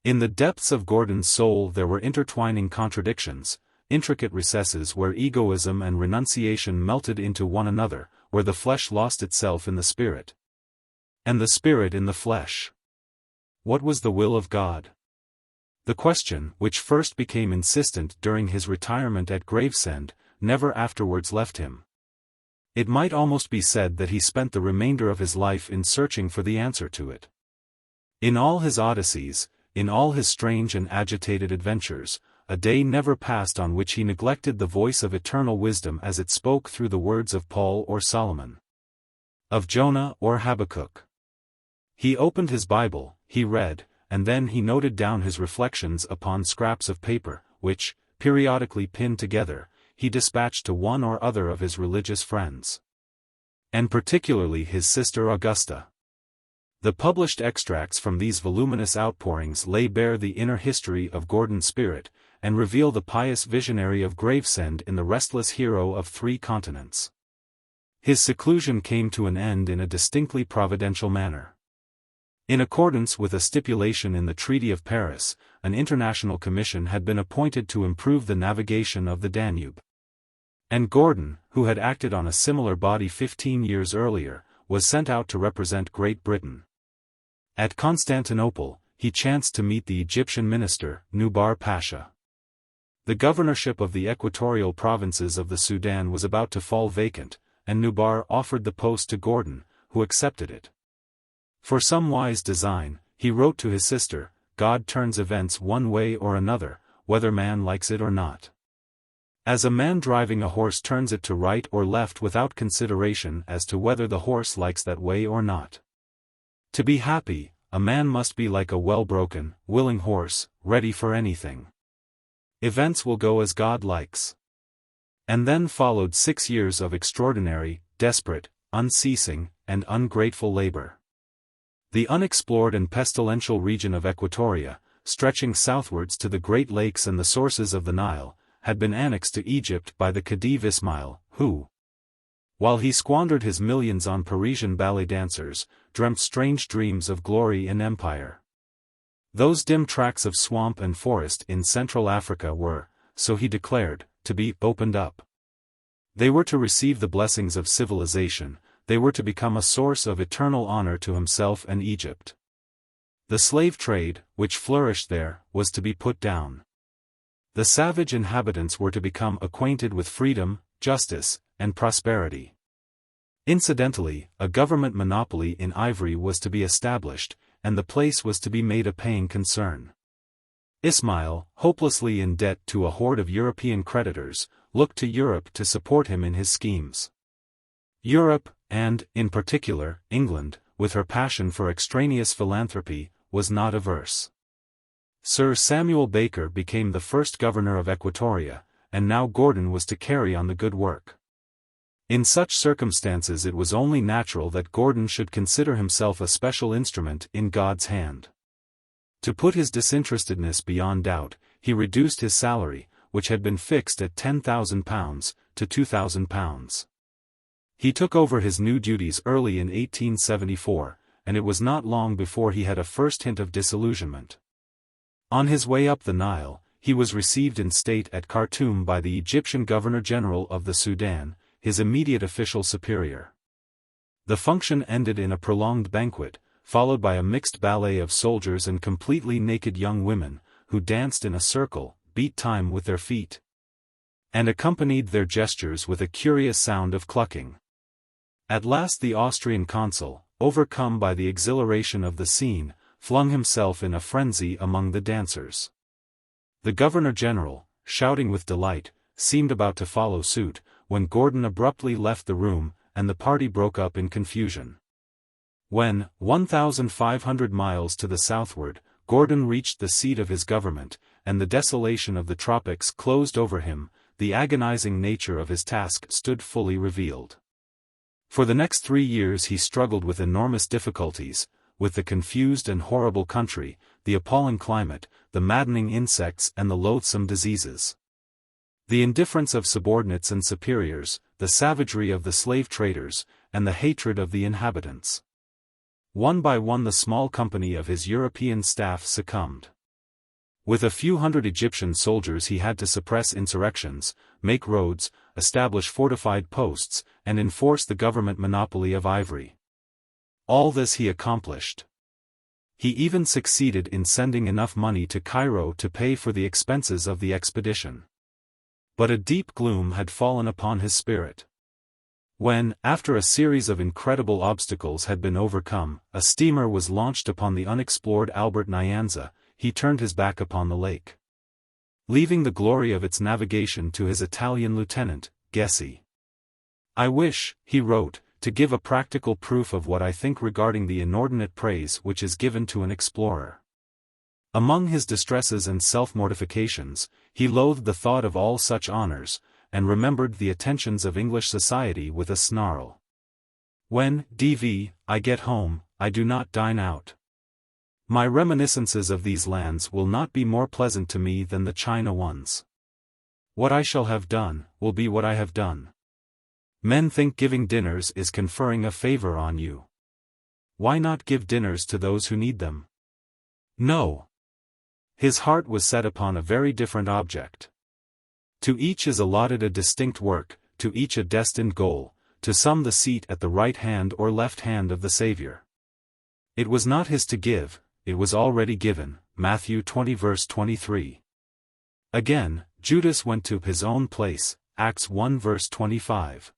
[SPEAKER 1] In the depths of Gordon's soul there were intertwining contradictions, intricate recesses where egoism and renunciation melted into one another, where the flesh lost itself in the spirit, and the spirit in the flesh. What was the will of God? The question, which first became insistent during his retirement at Gravesend, never afterwards left him. It might almost be said that he spent the remainder of his life in searching for the answer to it. In all his odysseys, in all his strange and agitated adventures, a day never passed on which he neglected the voice of eternal wisdom as it spoke through the words of Paul or Solomon, of Jonah or Habakkuk. He opened his Bible, he read, and then he noted down his reflections upon scraps of paper, which, periodically pinned together, he dispatched to one or other of his religious friends, and particularly his sister Augusta. The published extracts from these voluminous outpourings lay bare the inner history of Gordon's spirit, and reveal the pious visionary of Gravesend in the restless hero of 3 continents. His seclusion came to an end in a distinctly providential manner. In accordance with a stipulation in the Treaty of Paris, an international commission had been appointed to improve the navigation of the Danube. And Gordon, who had acted on a similar body 15 years earlier, was sent out to represent Great Britain. At Constantinople, he chanced to meet the Egyptian minister, Nubar Pasha. The governorship of the equatorial provinces of the Sudan was about to fall vacant, and Nubar offered the post to Gordon, who accepted it. For some wise design, he wrote to his sister, God turns events one way or another, whether man likes it or not. As a man driving a horse turns it to right or left without consideration as to whether the horse likes that way or not. To be happy, a man must be like a well-broken, willing horse, ready for anything. Events will go as God likes. And then followed 6 years of extraordinary, desperate, unceasing, and ungrateful labor. The unexplored and pestilential region of Equatoria, stretching southwards to the Great Lakes and the sources of the Nile, had been annexed to Egypt by the Khedive Ismail, who, while he squandered his millions on Parisian ballet dancers, dreamt strange dreams of glory and empire. Those dim tracts of swamp and forest in Central Africa were, so he declared, to be opened up. They were to receive the blessings of civilization, they were to become a source of eternal honor to himself and Egypt. The slave trade, which flourished there, was to be put down. The savage inhabitants were to become acquainted with freedom, justice, and prosperity. Incidentally, a government monopoly in ivory was to be established, and the place was to be made a paying concern. Ismail, hopelessly in debt to a horde of European creditors, looked to Europe to support him in his schemes. Europe, and, in particular, England, with her passion for extraneous philanthropy, was not averse. Sir Samuel Baker became the first governor of Equatoria, and now Gordon was to carry on the good work. In such circumstances it was only natural that Gordon should consider himself a special instrument in God's hand. To put his disinterestedness beyond doubt, he reduced his salary, which had been fixed at £10,000, to £2,000. He took over his new duties early in 1874, and it was not long before he had a first hint of disillusionment. On his way up the Nile, he was received in state at Khartoum by the Egyptian Governor-General of the Sudan, his immediate official superior. The function ended in a prolonged banquet, followed by a mixed ballet of soldiers and completely naked young women, who danced in a circle, beat time with their feet, and accompanied their gestures with a curious sound of clucking. At last the Austrian consul, overcome by the exhilaration of the scene, flung himself in a frenzy among the dancers. The Governor-General, shouting with delight, seemed about to follow suit, when Gordon abruptly left the room, and the party broke up in confusion. When, 1,500 miles to the southward, Gordon reached the seat of his government, and the desolation of the tropics closed over him, the agonizing nature of his task stood fully revealed. For the next 3 years he struggled with enormous difficulties, with the confused and horrible country, the appalling climate, the maddening insects and the loathsome diseases. The indifference of subordinates and superiors, the savagery of the slave traders, and the hatred of the inhabitants. One by one the small company of his European staff succumbed. With a few hundred Egyptian soldiers he had to suppress insurrections, make roads, establish fortified posts, and enforce the government monopoly of ivory. All this he accomplished. He even succeeded in sending enough money to Cairo to pay for the expenses of the expedition. But a deep gloom had fallen upon his spirit. When, after a series of incredible obstacles had been overcome, a steamer was launched upon the unexplored Albert Nyanza, he turned his back upon the lake, leaving the glory of its navigation to his Italian lieutenant, Gessi. "I wish," he wrote, "to give a practical proof of what I think regarding the inordinate praise which is given to an explorer." Among his distresses and self-mortifications, he loathed the thought of all such honors, and remembered the attentions of English society with a snarl. "When, D.V., I get home, I do not dine out. My reminiscences of these lands will not be more pleasant to me than the China ones. What I shall have done, will be what I have done. Men think giving dinners is conferring a favor on you. Why not give dinners to those who need them?" No. His heart was set upon a very different object. To each is allotted a distinct work, to each a destined goal, to some the seat at the right hand or left hand of the Savior. It was not his to give, it was already given, Matthew 20 verse 23. Again, Judas went to his own place, Acts 1 verse 25.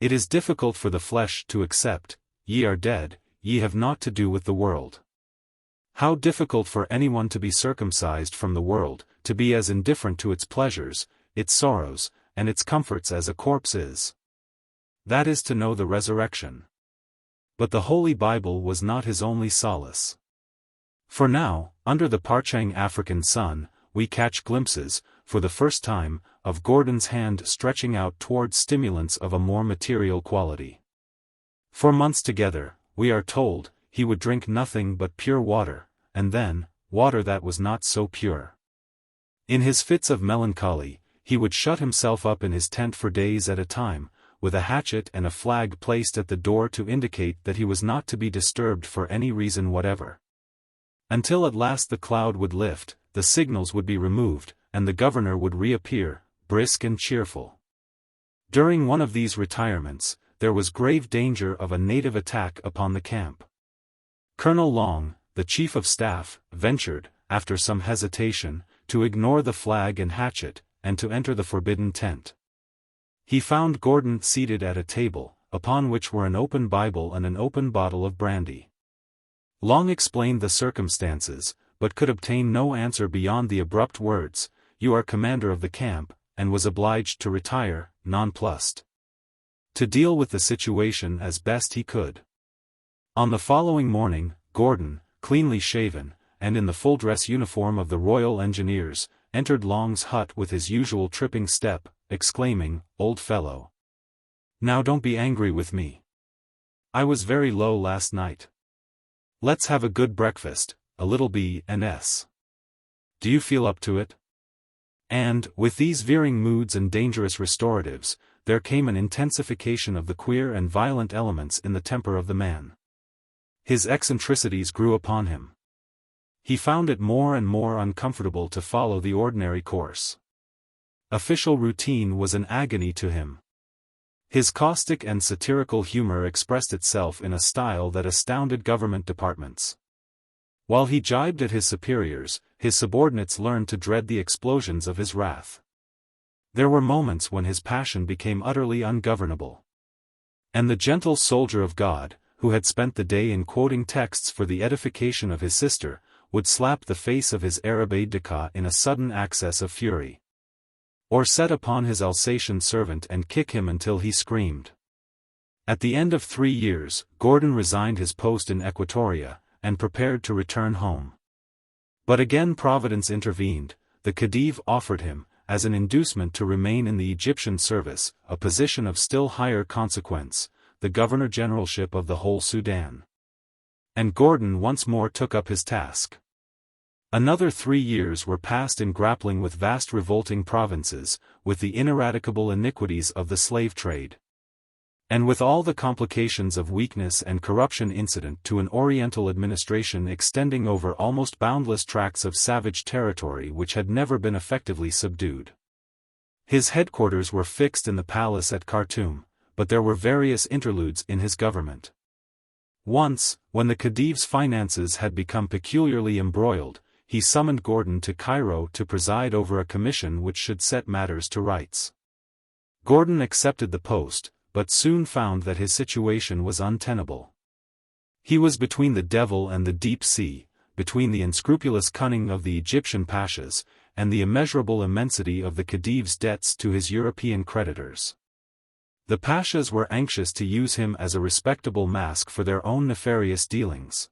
[SPEAKER 1] It is difficult for the flesh to accept, "Ye are dead, ye have naught to do with the world." How difficult for anyone to be circumcised from the world, to be as indifferent to its pleasures, its sorrows, and its comforts as a corpse is. That is to know the resurrection. But the Holy Bible was not his only solace. For now, under the parching African sun, we catch glimpses, for the first time, of Gordon's hand stretching out towards stimulants of a more material quality. For months together, we are told, he would drink nothing but pure water, and then, water that was not so pure. In his fits of melancholy, he would shut himself up in his tent for days at a time, with a hatchet and a flag placed at the door to indicate that he was not to be disturbed for any reason whatever. Until at last the cloud would lift, the signals would be removed, and the governor would reappear, brisk and cheerful. During one of these retirements, there was grave danger of a native attack upon the camp. Colonel Long, the chief of staff, ventured, after some hesitation, to ignore the flag and hatchet, and to enter the forbidden tent. He found Gordon seated at a table, upon which were an open Bible and an open bottle of brandy. Long explained the circumstances, but could obtain no answer beyond the abrupt words, "You are commander of the camp," and was obliged to retire, nonplussed. To deal with the situation as best he could. On the following morning, Gordon, cleanly shaven, and in the full-dress uniform of the Royal Engineers, entered Long's hut with his usual tripping step, exclaiming, "Old fellow! Now don't be angry with me. I was very low last night. Let's have a good breakfast, a little B&S. Do you feel up to it?" And, with these veering moods and dangerous restoratives, there came an intensification of the queer and violent elements in the temper of the man. His eccentricities grew upon him. He found it more and more uncomfortable to follow the ordinary course. Official routine was an agony to him. His caustic and satirical humor expressed itself in a style that astounded government departments. While he jibed at his superiors, his subordinates learned to dread the explosions of his wrath. There were moments when his passion became utterly ungovernable. And the gentle soldier of God, who had spent the day in quoting texts for the edification of his sister, would slap the face of his Arab aide-de-camp in a sudden access of fury. Or set upon his Alsatian servant and kick him until he screamed. At the end of 3 years, Gordon resigned his post in Equatoria, and prepared to return home. But again Providence intervened. The Khedive offered him, as an inducement to remain in the Egyptian service, a position of still higher consequence, the Governor-Generalship of the whole Sudan. And Gordon once more took up his task. Another 3 years were passed in grappling with vast revolting provinces, with the ineradicable iniquities of the slave trade, and with all the complications of weakness and corruption incident to an Oriental administration extending over almost boundless tracts of savage territory which had never been effectively subdued. His headquarters were fixed in the palace at Khartoum, but there were various interludes in his government. Once, when the Khedive's finances had become peculiarly embroiled, he summoned Gordon to Cairo to preside over a commission which should set matters to rights. Gordon accepted the post, but soon found that his situation was untenable. He was between the devil and the deep sea, between the unscrupulous cunning of the Egyptian pashas, and the immeasurable immensity of the Khedive's debts to his European creditors. The pashas were anxious to use him as a respectable mask for their own nefarious dealings.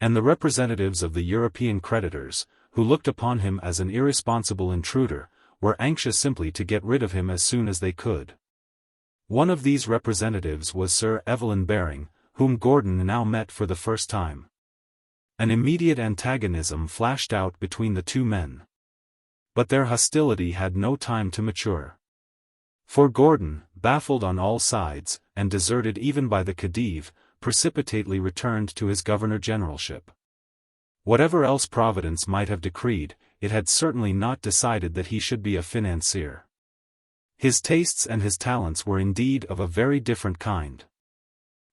[SPEAKER 1] And the representatives of the European creditors, who looked upon him as an irresponsible intruder, were anxious simply to get rid of him as soon as they could. One of these representatives was Sir Evelyn Baring, whom Gordon now met for the first time. An immediate antagonism flashed out between the two men. But their hostility had no time to mature. For Gordon, baffled on all sides, and deserted even by the Khedive, precipitately returned to his Governor-Generalship. Whatever else Providence might have decreed, it had certainly not decided that he should be a financier. His tastes and his talents were indeed of a very different kind.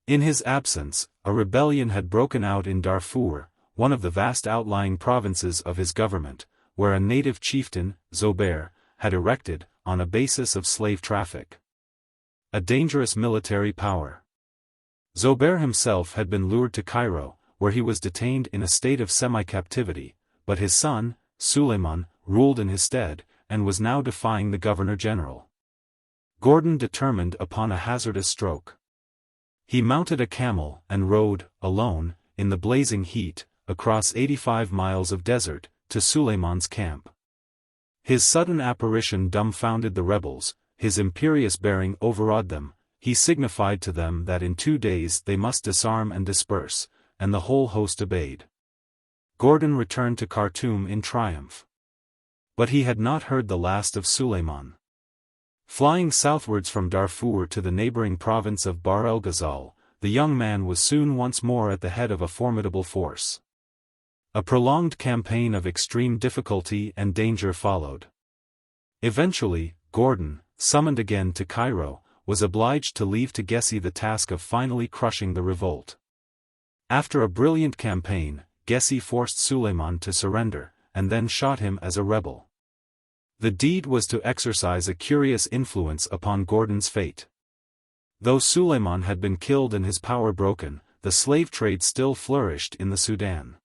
[SPEAKER 1] In his absence, a rebellion had broken out in Darfur, one of the vast outlying provinces of his government, where a native chieftain, Zobeir, had erected, on a basis of slave traffic, a dangerous military power. Zobeir himself had been lured to Cairo, where he was detained in a state of semi-captivity, but his son, Suleiman, ruled in his stead, and was now defying the Governor-General. Gordon determined upon a hazardous stroke. He mounted a camel and rode, alone, in the blazing heat, across 85 miles of desert, to Suleiman's camp. His sudden apparition dumbfounded the rebels, his imperious bearing overawed them. He signified to them that in 2 days they must disarm and disperse, and the whole host obeyed. Gordon returned to Khartoum in triumph. But he had not heard the last of Suleiman. Flying southwards from Darfur to the neighboring province of Bahr el-Ghazal, the young man was soon once more at the head of a formidable force. A prolonged campaign of extreme difficulty and danger followed. Eventually, Gordon, summoned again to Cairo, was obliged to leave to Gessi the task of finally crushing the revolt. After a brilliant campaign, Gessi forced Suleiman to surrender, and then shot him as a rebel. The deed was to exercise a curious influence upon Gordon's fate. Though Suleiman had been killed and his power broken, the slave trade still flourished in the Sudan.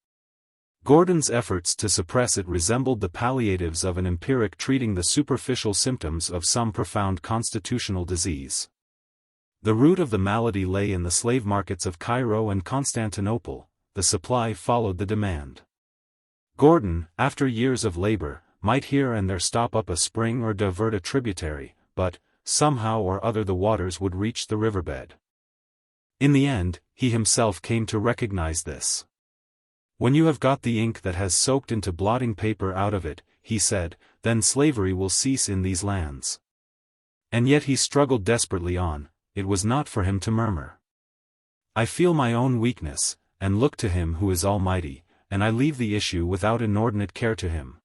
[SPEAKER 1] Gordon's efforts to suppress it resembled the palliatives of an empiric treating the superficial symptoms of some profound constitutional disease. The root of the malady lay in the slave markets of Cairo and Constantinople. The supply followed the demand. Gordon, after years of labor, might here and there stop up a spring or divert a tributary, but, somehow or other the waters would reach the riverbed. In the end, he himself came to recognize this. When you have got the ink that has soaked into blotting paper out of it, he said, then slavery will cease in these lands. And yet he struggled desperately on. It was not for him to murmur. I feel my own weakness, and look to him who is almighty, and I leave the issue without inordinate care to him.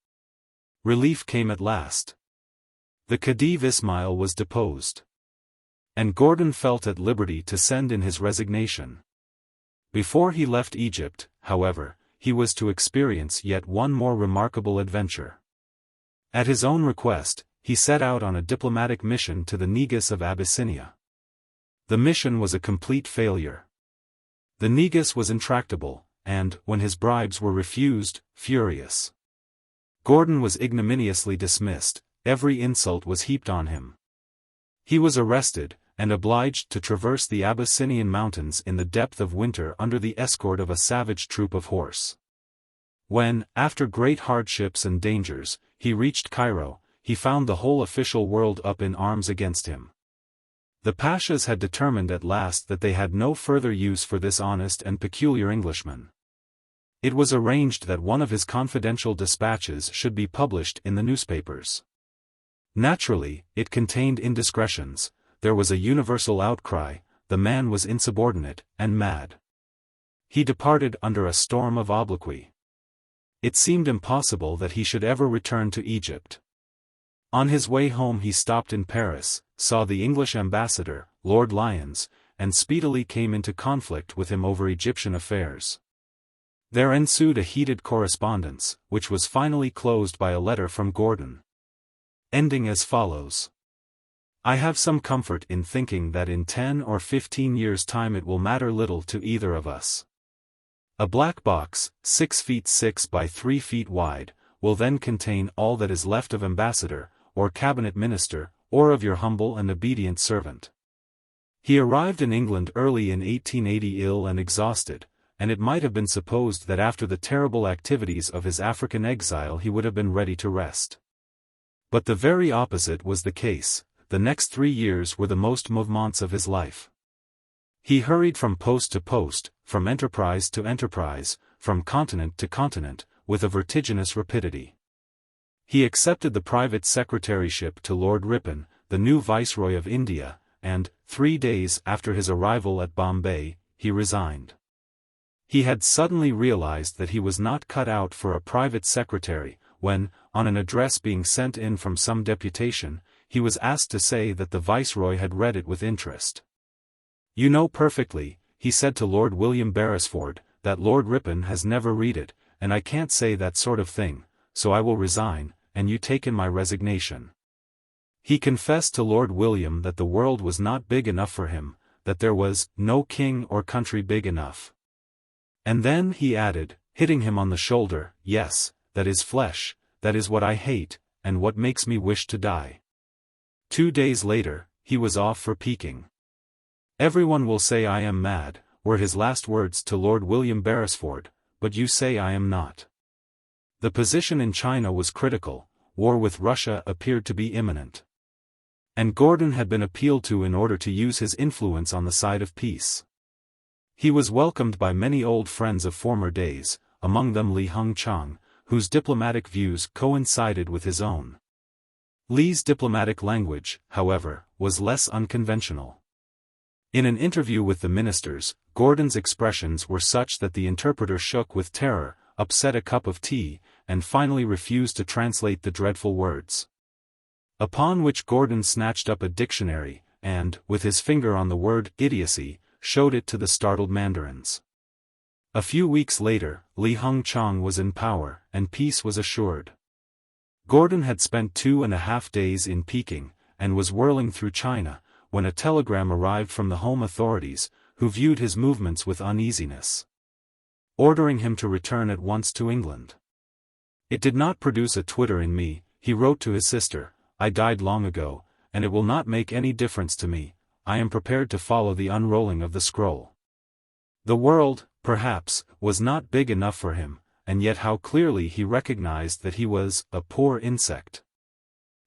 [SPEAKER 1] Relief came at last. The Khedive Ismail was deposed. And Gordon felt at liberty to send in his resignation. Before he left Egypt, however, he was to experience yet one more remarkable adventure. At his own request, he set out on a diplomatic mission to the Negus of Abyssinia. The mission was a complete failure. The negus was intractable, and, when his bribes were refused, furious. Gordon was ignominiously dismissed, every insult was heaped on him. He was arrested, and obliged to traverse the Abyssinian mountains in the depth of winter under the escort of a savage troop of horse. When, after great hardships and dangers, he reached Cairo, he found the whole official world up in arms against him. The pashas had determined at last that they had no further use for this honest and peculiar Englishman. It was arranged that one of his confidential dispatches should be published in the newspapers. Naturally, it contained indiscretions, there was a universal outcry, the man was insubordinate, and mad. He departed under a storm of obloquy. It seemed impossible that he should ever return to Egypt. On his way home he stopped in Paris, saw the English ambassador, Lord Lyons, and speedily came into conflict with him over Egyptian affairs. There ensued a heated correspondence, which was finally closed by a letter from Gordon, ending as follows. I have some comfort in thinking that in 10 or 15 years' time it will matter little to either of us. A black box, 6 feet 6 by 3 feet wide, will then contain all that is left of ambassador, or cabinet minister, or of your humble and obedient servant. He arrived in England early in 1880 ill and exhausted, and it might have been supposed that after the terrible activities of his African exile he would have been ready to rest. But the very opposite was the case. The next 3 years were the most mouvements of his life. He hurried from post to post, from enterprise to enterprise, from continent to continent, with a vertiginous rapidity. He accepted the private secretaryship to Lord Ripon, the new Viceroy of India, and, 3 days after his arrival at Bombay, he resigned. He had suddenly realized that he was not cut out for a private secretary, when, on an address being sent in from some deputation, he was asked to say that the Viceroy had read it with interest. You know perfectly, he said to Lord William Beresford, that Lord Ripon has never read it, and I can't say that sort of thing, so I will resign, and you take in my resignation. He confessed to Lord William that the world was not big enough for him, that there was no king or country big enough. And then he added, hitting him on the shoulder, yes, that is flesh, that is what I hate, and what makes me wish to die. 2 days later, he was off for Peking. Everyone will say I am mad, were his last words to Lord William Beresford, but you say I am not. The position in China was critical, war with Russia appeared to be imminent. And Gordon had been appealed to in order to use his influence on the side of peace. He was welcomed by many old friends of former days, among them Li Hung Chang, whose diplomatic views coincided with his own. Li's diplomatic language, however, was less unconventional. In an interview with the ministers, Gordon's expressions were such that the interpreter shook with terror, upset a cup of tea, and finally refused to translate the dreadful words. Upon which Gordon snatched up a dictionary, and, with his finger on the word idiocy, showed it to the startled mandarins. A few weeks later, Li Hung Chang was in power, and peace was assured. Gordon had spent 2.5 days in Peking, and was whirling through China, when a telegram arrived from the home authorities, who viewed his movements with uneasiness, ordering him to return at once to England. It did not produce a twitter in me, he wrote to his sister, I died long ago, and it will not make any difference to me, I am prepared to follow the unrolling of the scroll. The world, perhaps, was not big enough for him, and yet how clearly he recognized that he was a poor insect.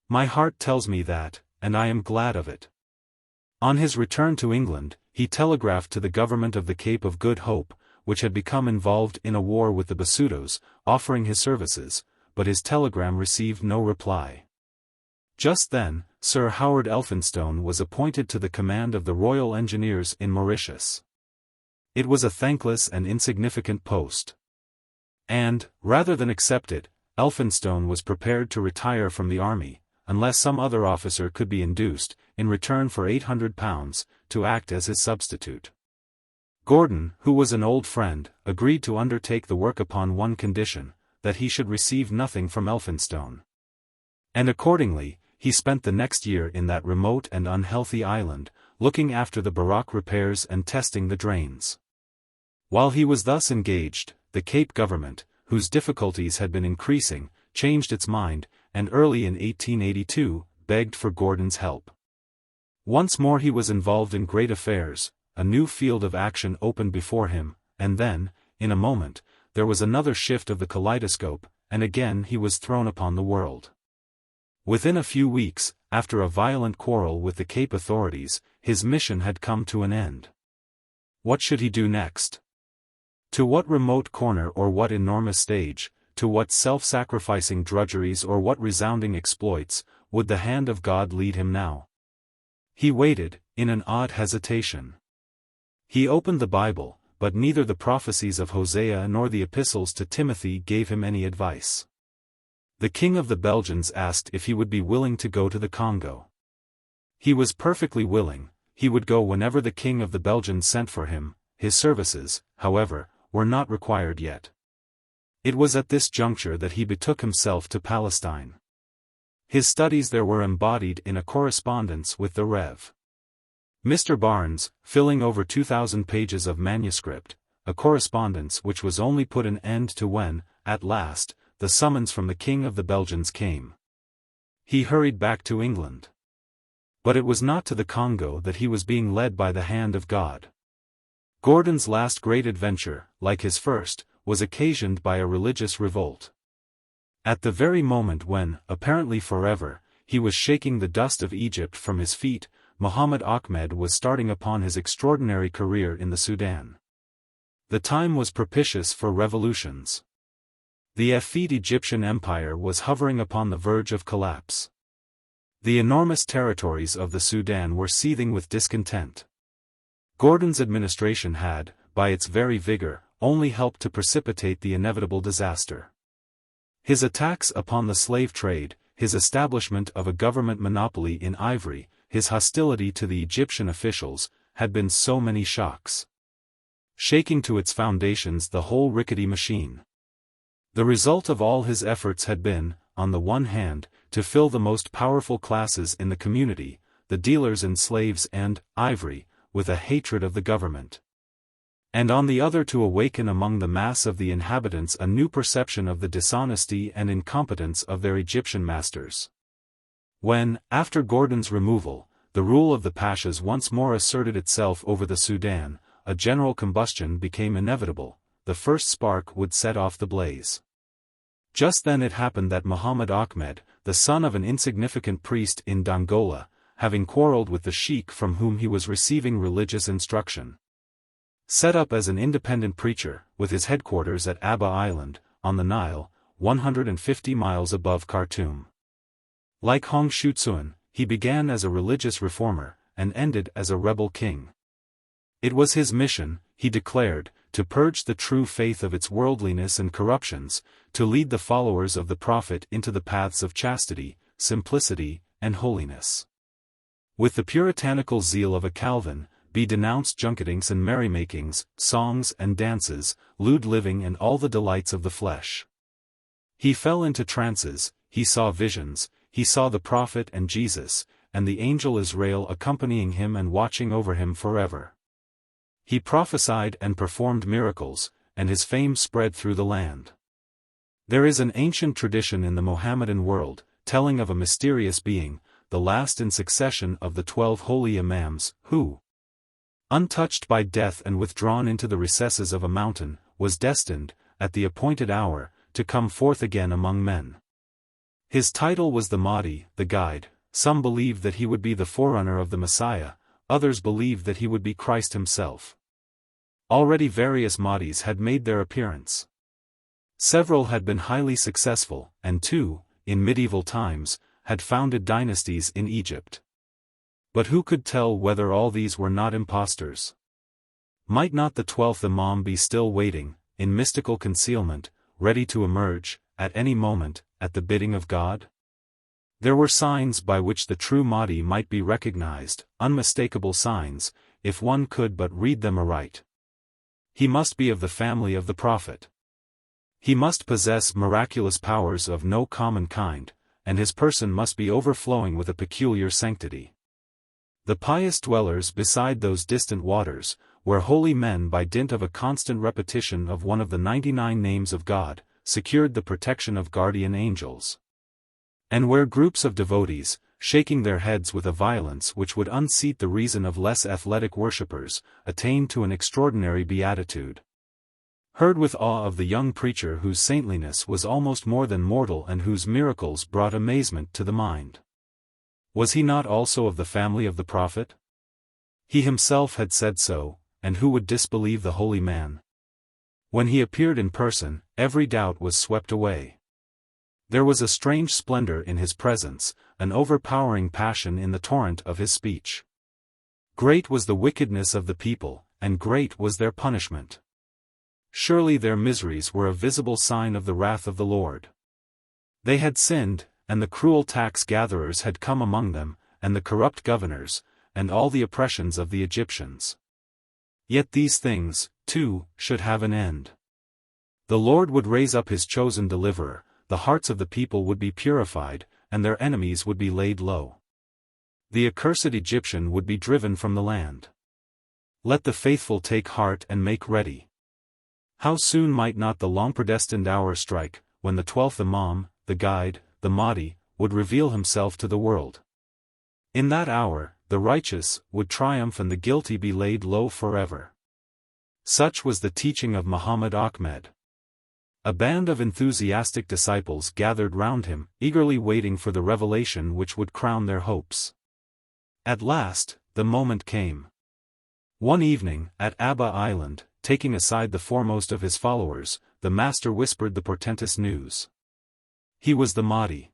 [SPEAKER 1] My heart tells me that, and I am glad of it. On his return to England, he telegraphed to the government of the Cape of Good Hope, which had become involved in a war with the Basutos, offering his services, but his telegram received no reply. Just then, Sir Howard Elphinstone was appointed to the command of the Royal Engineers in Mauritius. It was a thankless and insignificant post. And, rather than accept it, Elphinstone was prepared to retire from the army, unless some other officer could be induced, in return for £800, to act as his substitute. Gordon, who was an old friend, agreed to undertake the work upon one condition, that he should receive nothing from Elphinstone. And accordingly, he spent the next year in that remote and unhealthy island, looking after the Baroque repairs and testing the drains. While he was thus engaged, the Cape government, whose difficulties had been increasing, changed its mind, and early in 1882, begged for Gordon's help. Once more he was involved in great affairs, a new field of action opened before him, and then, in a moment, there was another shift of the kaleidoscope, and again he was thrown upon the world. Within a few weeks, after a violent quarrel with the Cape authorities, his mission had come to an end. What should he do next? To what remote corner or what enormous stage, to what self-sacrificing drudgeries or what resounding exploits, would the hand of God lead him now? He waited, in an odd hesitation. He opened the Bible, but neither the prophecies of Hosea nor the epistles to Timothy gave him any advice. The king of the Belgians asked if he would be willing to go to the Congo. He was perfectly willing, he would go whenever the king of the Belgians sent for him. His services, however, were not required yet. It was at this juncture that he betook himself to Palestine. His studies there were embodied in a correspondence with the Rev. Mr. Barnes, filling over 2,000 pages of manuscript, a correspondence which was only put an end to when, at last, the summons from the King of the Belgians came. He hurried back to England. But it was not to the Congo that he was being led by the hand of God. Gordon's last great adventure, like his first, was occasioned by a religious revolt. At the very moment when, apparently forever, he was shaking the dust of Egypt from his feet, Muhammad Ahmed was starting upon his extraordinary career in the Sudan. The time was propitious for revolutions. The effete Egyptian empire was hovering upon the verge of collapse. The enormous territories of the Sudan were seething with discontent. Gordon's administration had, by its very vigor, only helped to precipitate the inevitable disaster. His attacks upon the slave trade, his establishment of a government monopoly in ivory, his hostility to the Egyptian officials, had been so many shocks, shaking to its foundations the whole rickety machine. The result of all his efforts had been, on the one hand, to fill the most powerful classes in the community, the dealers in slaves and ivory, with a hatred of the government, and on the other to awaken among the mass of the inhabitants a new perception of the dishonesty and incompetence of their Egyptian masters. When, after Gordon's removal, the rule of the Pashas once more asserted itself over the Sudan, a general combustion became inevitable, the first spark would set off the blaze. Just then it happened that Muhammad Ahmed, the son of an insignificant priest in Dongola, having quarreled with the sheikh from whom he was receiving religious instruction, set up as an independent preacher, with his headquarters at Abba Island, on the Nile, 150 miles above Khartoum. Like Hong Shutsuan, he began as a religious reformer, and ended as a rebel king. It was his mission, he declared, to purge the true faith of its worldliness and corruptions, to lead the followers of the Prophet into the paths of chastity, simplicity, and holiness. With the puritanical zeal of a Calvin, be denounced junketings and merrymakings, songs and dances, lewd living and all the delights of the flesh. He fell into trances, he saw visions, he saw the prophet and Jesus, and the angel Israel accompanying him and watching over him forever. He prophesied and performed miracles, and his fame spread through the land. There is an ancient tradition in the Mohammedan world, telling of a mysterious being, the last in succession of the 12 holy imams, who, untouched by death and withdrawn into the recesses of a mountain, was destined, at the appointed hour, to come forth again among men. His title was the Mahdi, the guide. Some believed that he would be the forerunner of the Messiah, others believed that he would be Christ himself. Already various Mahdis had made their appearance. Several had been highly successful, and two, in medieval times, had founded dynasties in Egypt. But who could tell whether all these were not impostors? Might not the 12th Imam be still waiting, in mystical concealment, ready to emerge, at any moment, at the bidding of God? There were signs by which the true Mahdi might be recognized, unmistakable signs, if one could but read them aright. He must be of the family of the Prophet. He must possess miraculous powers of no common kind, and his person must be overflowing with a peculiar sanctity. The pious dwellers beside those distant waters, where holy men by dint of a constant repetition of one of the 99 names of God, secured the protection of guardian angels. And where groups of devotees, shaking their heads with a violence which would unseat the reason of less athletic worshippers, attained to an extraordinary beatitude. Heard with awe of the young preacher whose saintliness was almost more than mortal and whose miracles brought amazement to the mind. Was he not also of the family of the prophet? He himself had said so, and who would disbelieve the holy man? When he appeared in person, every doubt was swept away. There was a strange splendor in his presence, an overpowering passion in the torrent of his speech. Great was the wickedness of the people, and great was their punishment. Surely their miseries were a visible sign of the wrath of the Lord. They had sinned, and the cruel tax-gatherers had come among them, and the corrupt governors, and all the oppressions of the Egyptians. Yet these things, too, should have an end. The Lord would raise up his chosen deliverer, the hearts of the people would be purified, and their enemies would be laid low. The accursed Egyptian would be driven from the land. Let the faithful take heart and make ready. How soon might not the long predestined hour strike, when the 12th Imam, the guide, the Mahdi, would reveal himself to the world. In that hour, the righteous would triumph and the guilty be laid low forever. Such was the teaching of Muhammad Ahmed. A band of enthusiastic disciples gathered round him, eagerly waiting for the revelation which would crown their hopes. At last, the moment came. One evening, at Abba Island, taking aside the foremost of his followers, the master whispered the portentous news. He was the Mahdi.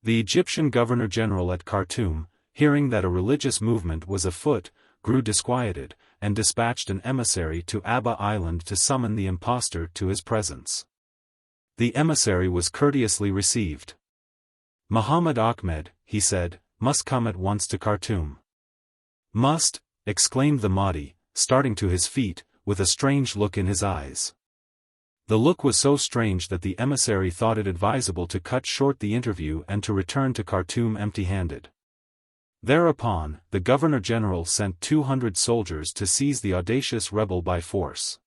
[SPEAKER 1] The Egyptian governor-general at Khartoum, hearing that a religious movement was afoot, grew disquieted, and dispatched an emissary to Abba Island to summon the impostor to his presence. The emissary was courteously received. Muhammad Ahmed, he said, must come at once to Khartoum. Must, exclaimed the Mahdi, starting to his feet, with a strange look in his eyes. The look was so strange that the emissary thought it advisable to cut short the interview and to return to Khartoum empty-handed. Thereupon, the governor-general sent 200 soldiers to seize the audacious rebel by force.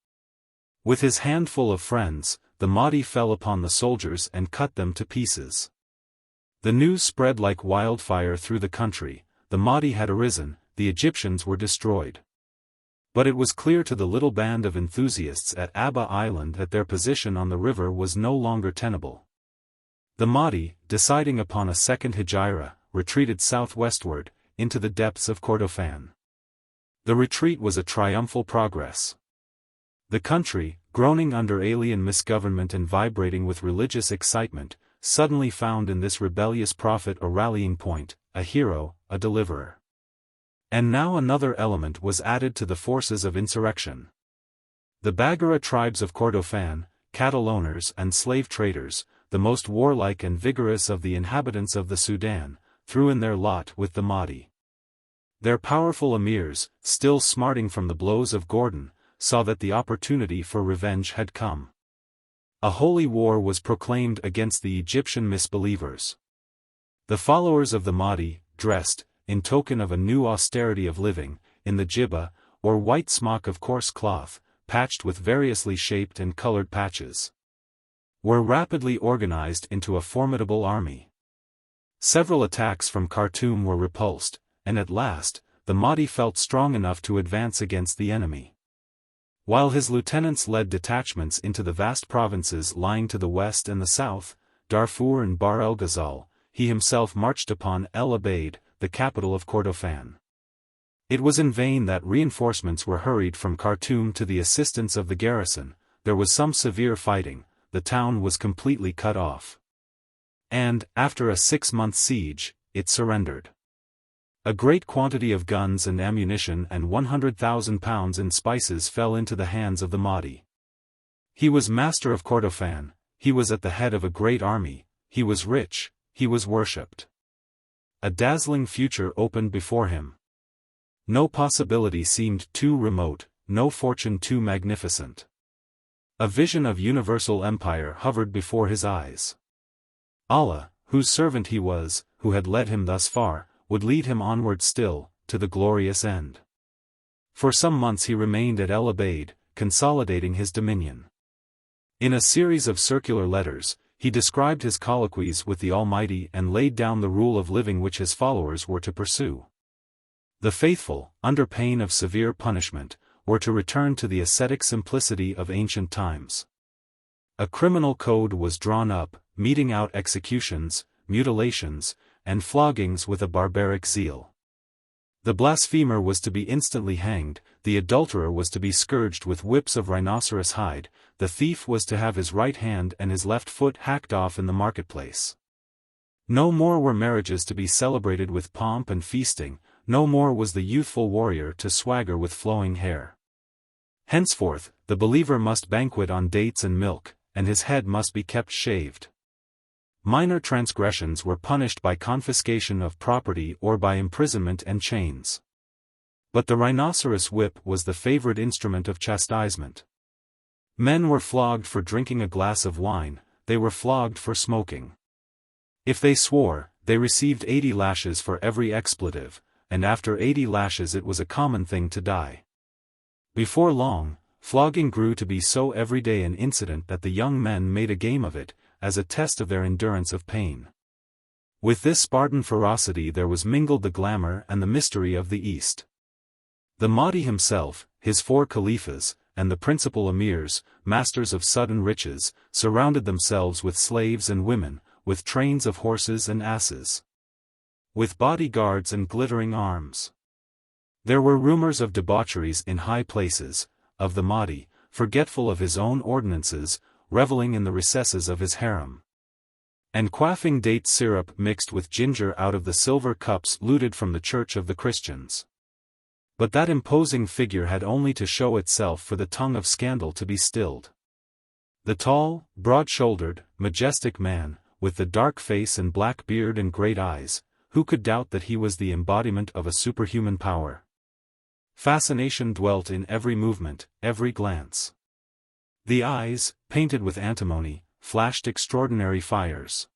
[SPEAKER 1] With his handful of friends, the Mahdi fell upon the soldiers and cut them to pieces. The news spread like wildfire through the country. The Mahdi had arisen, the Egyptians were destroyed. But it was clear to the little band of enthusiasts at Abba Island that their position on the river was no longer tenable. The Mahdi, deciding upon a second Hijra, retreated southwestward, into the depths of Kordofan. The retreat was a triumphal progress. The country, groaning under alien misgovernment and vibrating with religious excitement, suddenly found in this rebellious prophet a rallying point, a hero, a deliverer. And now another element was added to the forces of insurrection. The Baggara tribes of Kordofan, cattle owners and slave traders, the most warlike and vigorous of the inhabitants of the Sudan, threw in their lot with the Mahdi. Their powerful emirs, still smarting from the blows of Gordon, saw that the opportunity for revenge had come. A holy war was proclaimed against the Egyptian misbelievers. The followers of the Mahdi, dressed, in token of a new austerity of living, in the jibba, or white smock of coarse cloth, patched with variously shaped and colored patches, were rapidly organized into a formidable army. Several attacks from Khartoum were repulsed, and at last, the Mahdi felt strong enough to advance against the enemy. While his lieutenants led detachments into the vast provinces lying to the west and the south, Darfur and Bahr el-Ghazal, he himself marched upon El Abeid, the capital of Kordofan. It was in vain that reinforcements were hurried from Khartoum to the assistance of the garrison. There was some severe fighting, the town was completely cut off. And, after a 6-month siege, it surrendered. A great quantity of guns and ammunition and 100,000 pounds in spices fell into the hands of the Mahdi. He was master of Kordofan, he was at the head of a great army, he was rich, he was worshipped. A dazzling future opened before him. No possibility seemed too remote, no fortune too magnificent. A vision of universal empire hovered before his eyes. Allah, whose servant he was, who had led him thus far, would lead him onward still, to the glorious end. For some months he remained at El Abade, consolidating his dominion. In a series of circular letters, he described his colloquies with the Almighty and laid down the rule of living which his followers were to pursue. The faithful, under pain of severe punishment, were to return to the ascetic simplicity of ancient times. A criminal code was drawn up, meting out executions, mutilations, and floggings with a barbaric zeal. The blasphemer was to be instantly hanged, the adulterer was to be scourged with whips of rhinoceros hide, the thief was to have his right hand and his left foot hacked off in the marketplace. No more were marriages to be celebrated with pomp and feasting, no more was the youthful warrior to swagger with flowing hair. Henceforth, the believer must banquet on dates and milk, and his head must be kept shaved. Minor transgressions were punished by confiscation of property or by imprisonment and chains. But the rhinoceros whip was the favorite instrument of chastisement. Men were flogged for drinking a glass of wine, they were flogged for smoking. If they swore, they received 80 lashes for every expletive, and after 80 lashes it was a common thing to die. Before long, flogging grew to be so everyday an incident that the young men made a game of it, as a test of their endurance of pain. With this Spartan ferocity there was mingled the glamour and the mystery of the East. The Mahdi himself, his 4 caliphs, and the principal emirs, masters of sudden riches, surrounded themselves with slaves and women, with trains of horses and asses, with bodyguards and glittering arms. There were rumors of debaucheries in high places, of the Mahdi, forgetful of his own ordinances, reveling in the recesses of his harem, and quaffing date syrup mixed with ginger out of the silver cups looted from the church of the Christians. But that imposing figure had only to show itself for the tongue of scandal to be stilled. The tall, broad-shouldered, majestic man, with the dark face and black beard and great eyes, who could doubt that he was the embodiment of a superhuman power? Fascination dwelt in every movement, every glance. The eyes, painted with antimony, flashed extraordinary fires.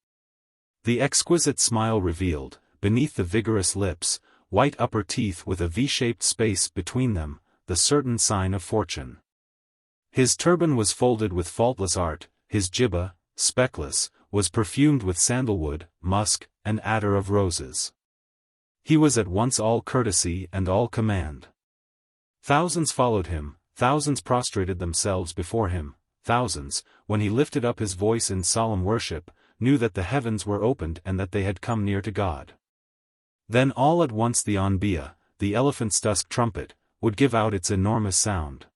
[SPEAKER 1] The exquisite smile revealed, beneath the vigorous lips, white upper teeth with a V-shaped space between them, the certain sign of fortune. His turban was folded with faultless art, his jibbah, speckless, was perfumed with sandalwood, musk, and attar of roses. He was at once all courtesy and all command. Thousands followed him, thousands prostrated themselves before him, thousands, when he lifted up his voice in solemn worship, knew that the heavens were opened and that they had come near to God. Then all at once the Anbiya, the elephant's tusk trumpet, would give out its enormous sound.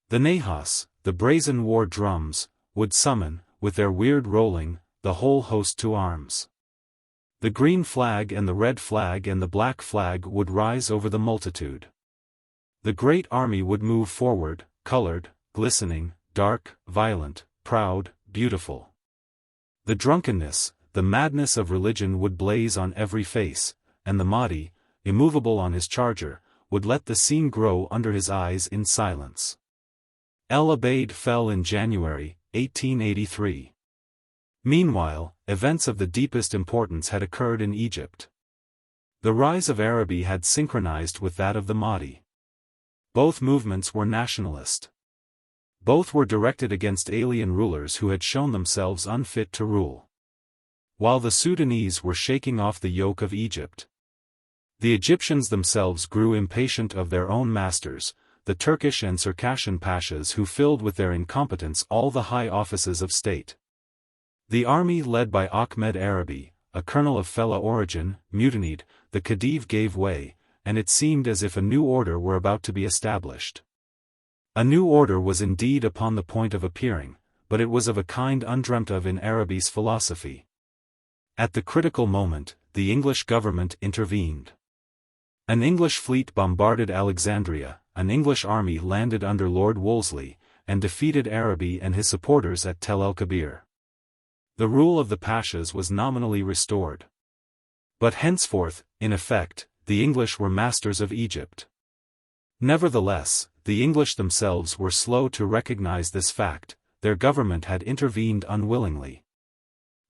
[SPEAKER 1] The Nahas, the brazen war drums, would summon, with their weird rolling, the whole host to arms. The green flag and the red flag and the black flag would rise over the multitude. The great army would move forward, colored, glistening, dark, violent, proud, beautiful. The drunkenness, the madness of religion would blaze on every face, and the Mahdi, immovable on his charger, would let the scene grow under his eyes in silence. El Abade fell in January, 1883. Meanwhile, events of the deepest importance had occurred in Egypt. The rise of Araby had synchronized with that of the Mahdi. Both movements were nationalist. Both were directed against alien rulers who had shown themselves unfit to rule. While the Sudanese were shaking off the yoke of Egypt, the Egyptians themselves grew impatient of their own masters, the Turkish and Circassian pashas who filled with their incompetence all the high offices of state. The army led by Ahmed Arabi, a colonel of fellah origin, mutinied, the Khedive gave way, and it seemed as if a new order were about to be established. A new order was indeed upon the point of appearing, but it was of a kind undreamt of in Arabi's philosophy. At the critical moment, the English government intervened. An English fleet bombarded Alexandria, an English army landed under Lord Wolseley, and defeated Arabi and his supporters at Tel el-Kebir. The rule of the Pashas was nominally restored. But henceforth, in effect, the English were masters of Egypt. Nevertheless, the English themselves were slow to recognize this fact, their government had intervened unwillingly.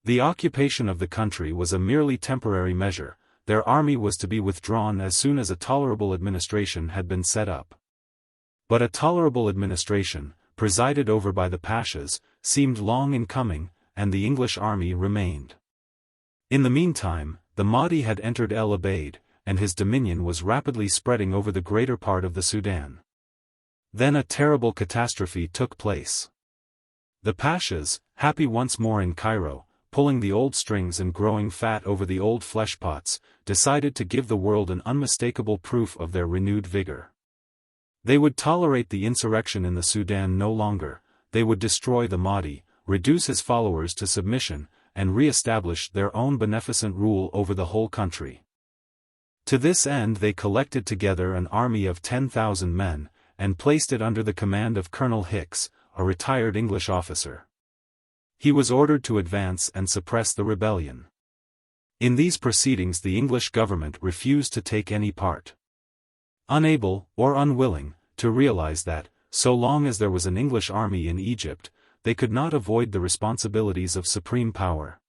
[SPEAKER 1] The occupation of the country was a merely temporary measure, their army was to be withdrawn as soon as a tolerable administration had been set up. But a tolerable administration, presided over by the pashas, seemed long in coming, and the English army remained. In the meantime, the Mahdi had entered El Obeid, and his dominion was rapidly spreading over the greater part of the Sudan. Then a terrible catastrophe took place. The pashas, happy once more in Cairo, pulling the old strings and growing fat over the old flesh pots, decided to give the world an unmistakable proof of their renewed vigor. They would tolerate the insurrection in the Sudan no longer, they would destroy the Mahdi, reduce his followers to submission, and re-establish their own beneficent rule over the whole country. To this end they collected together an army of 10,000 men, and placed it under the command of Colonel Hicks, a retired English officer. He was ordered to advance and suppress the rebellion. In these proceedings the English government refused to take any part. Unable, or unwilling, to realize that, so long as there was an English army in Egypt, they could not avoid the responsibilities of supreme power.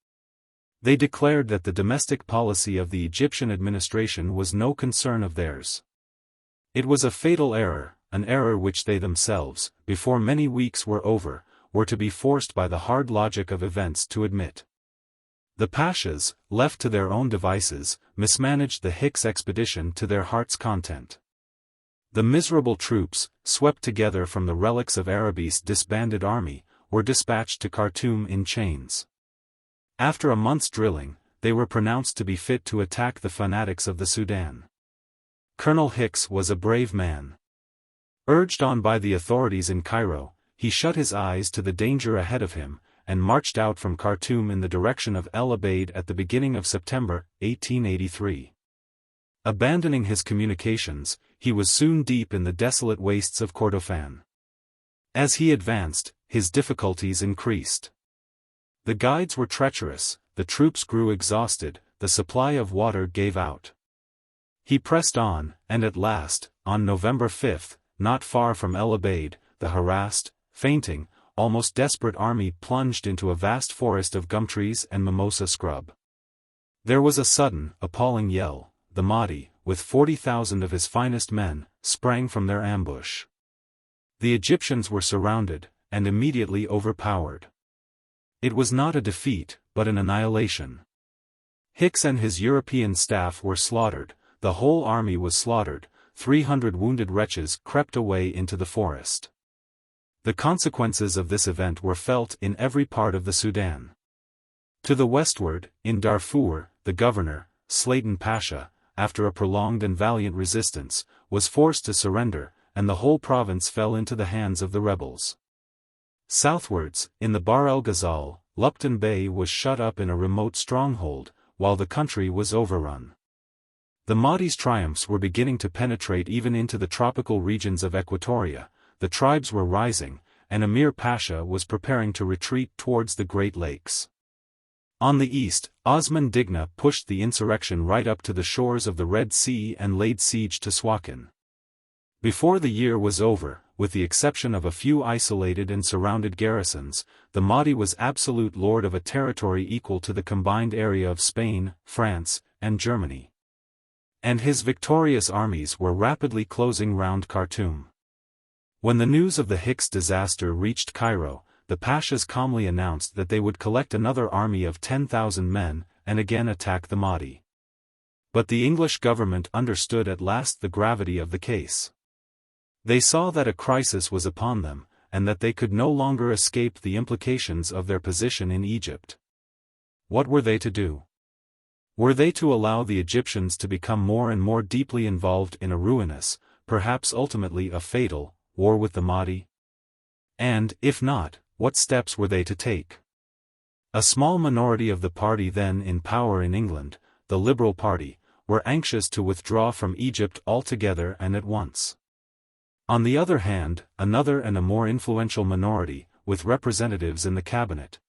[SPEAKER 1] They declared that the domestic policy of the Egyptian administration was no concern of theirs. It was a fatal error, an error which they themselves, before many weeks were over, were to be forced by the hard logic of events to admit. The pashas, left to their own devices, mismanaged the Hicks expedition to their heart's content. The miserable troops, swept together from the relics of Arabi's disbanded army, were dispatched to Khartoum in chains. After a month's drilling, they were pronounced to be fit to attack the fanatics of the Sudan. Colonel Hicks was a brave man. Urged on by the authorities in Cairo, he shut his eyes to the danger ahead of him, and marched out from Khartoum in the direction of El Obeid at the beginning of September, 1883. Abandoning his communications, he was soon deep in the desolate wastes of Kordofan. As he advanced, his difficulties increased. The guides were treacherous, the troops grew exhausted, the supply of water gave out. He pressed on, and at last, on November 5, not far from El Obeid, the harassed, fainting, almost desperate army plunged into a vast forest of gum trees and mimosa scrub. There was a sudden, appalling yell. The Mahdi, with 40,000 of his finest men, sprang from their ambush. The Egyptians were surrounded, and immediately overpowered. It was not a defeat, but an annihilation. Hicks and his European staff were slaughtered, the whole army was slaughtered, 300 wounded wretches crept away into the forest. The consequences of this event were felt in every part of the Sudan. To the westward, in Darfur, the governor, Slayton Pasha, after a prolonged and valiant resistance, was forced to surrender, and the whole province fell into the hands of the rebels. Southwards, in the Bahr el-Ghazal, Lupton Bey was shut up in a remote stronghold, while the country was overrun. The Mahdi's triumphs were beginning to penetrate even into the tropical regions of Equatoria, the tribes were rising, and Emir Pasha was preparing to retreat towards the Great Lakes. On the east, Osman Digna pushed the insurrection right up to the shores of the Red Sea and laid siege to Suakin. Before the year was over, with the exception of a few isolated and surrounded garrisons, the Mahdi was absolute lord of a territory equal to the combined area of Spain, France, and Germany. And his victorious armies were rapidly closing round Khartoum. When the news of the Hicks disaster reached Cairo, the pashas calmly announced that they would collect another army of 10,000 men, and again attack the Mahdi. But the English government understood at last the gravity of the case. They saw that a crisis was upon them, and that they could no longer escape the implications of their position in Egypt. What were they to do? Were they to allow the Egyptians to become more and more deeply involved in a ruinous, perhaps ultimately a fatal, war with the Mahdi? And, if not, what steps were they to take? A small minority of the party then in power in England, the Liberal Party, were anxious to withdraw from Egypt altogether and at once. On the other hand, another and a more influential minority, with representatives in the cabinet,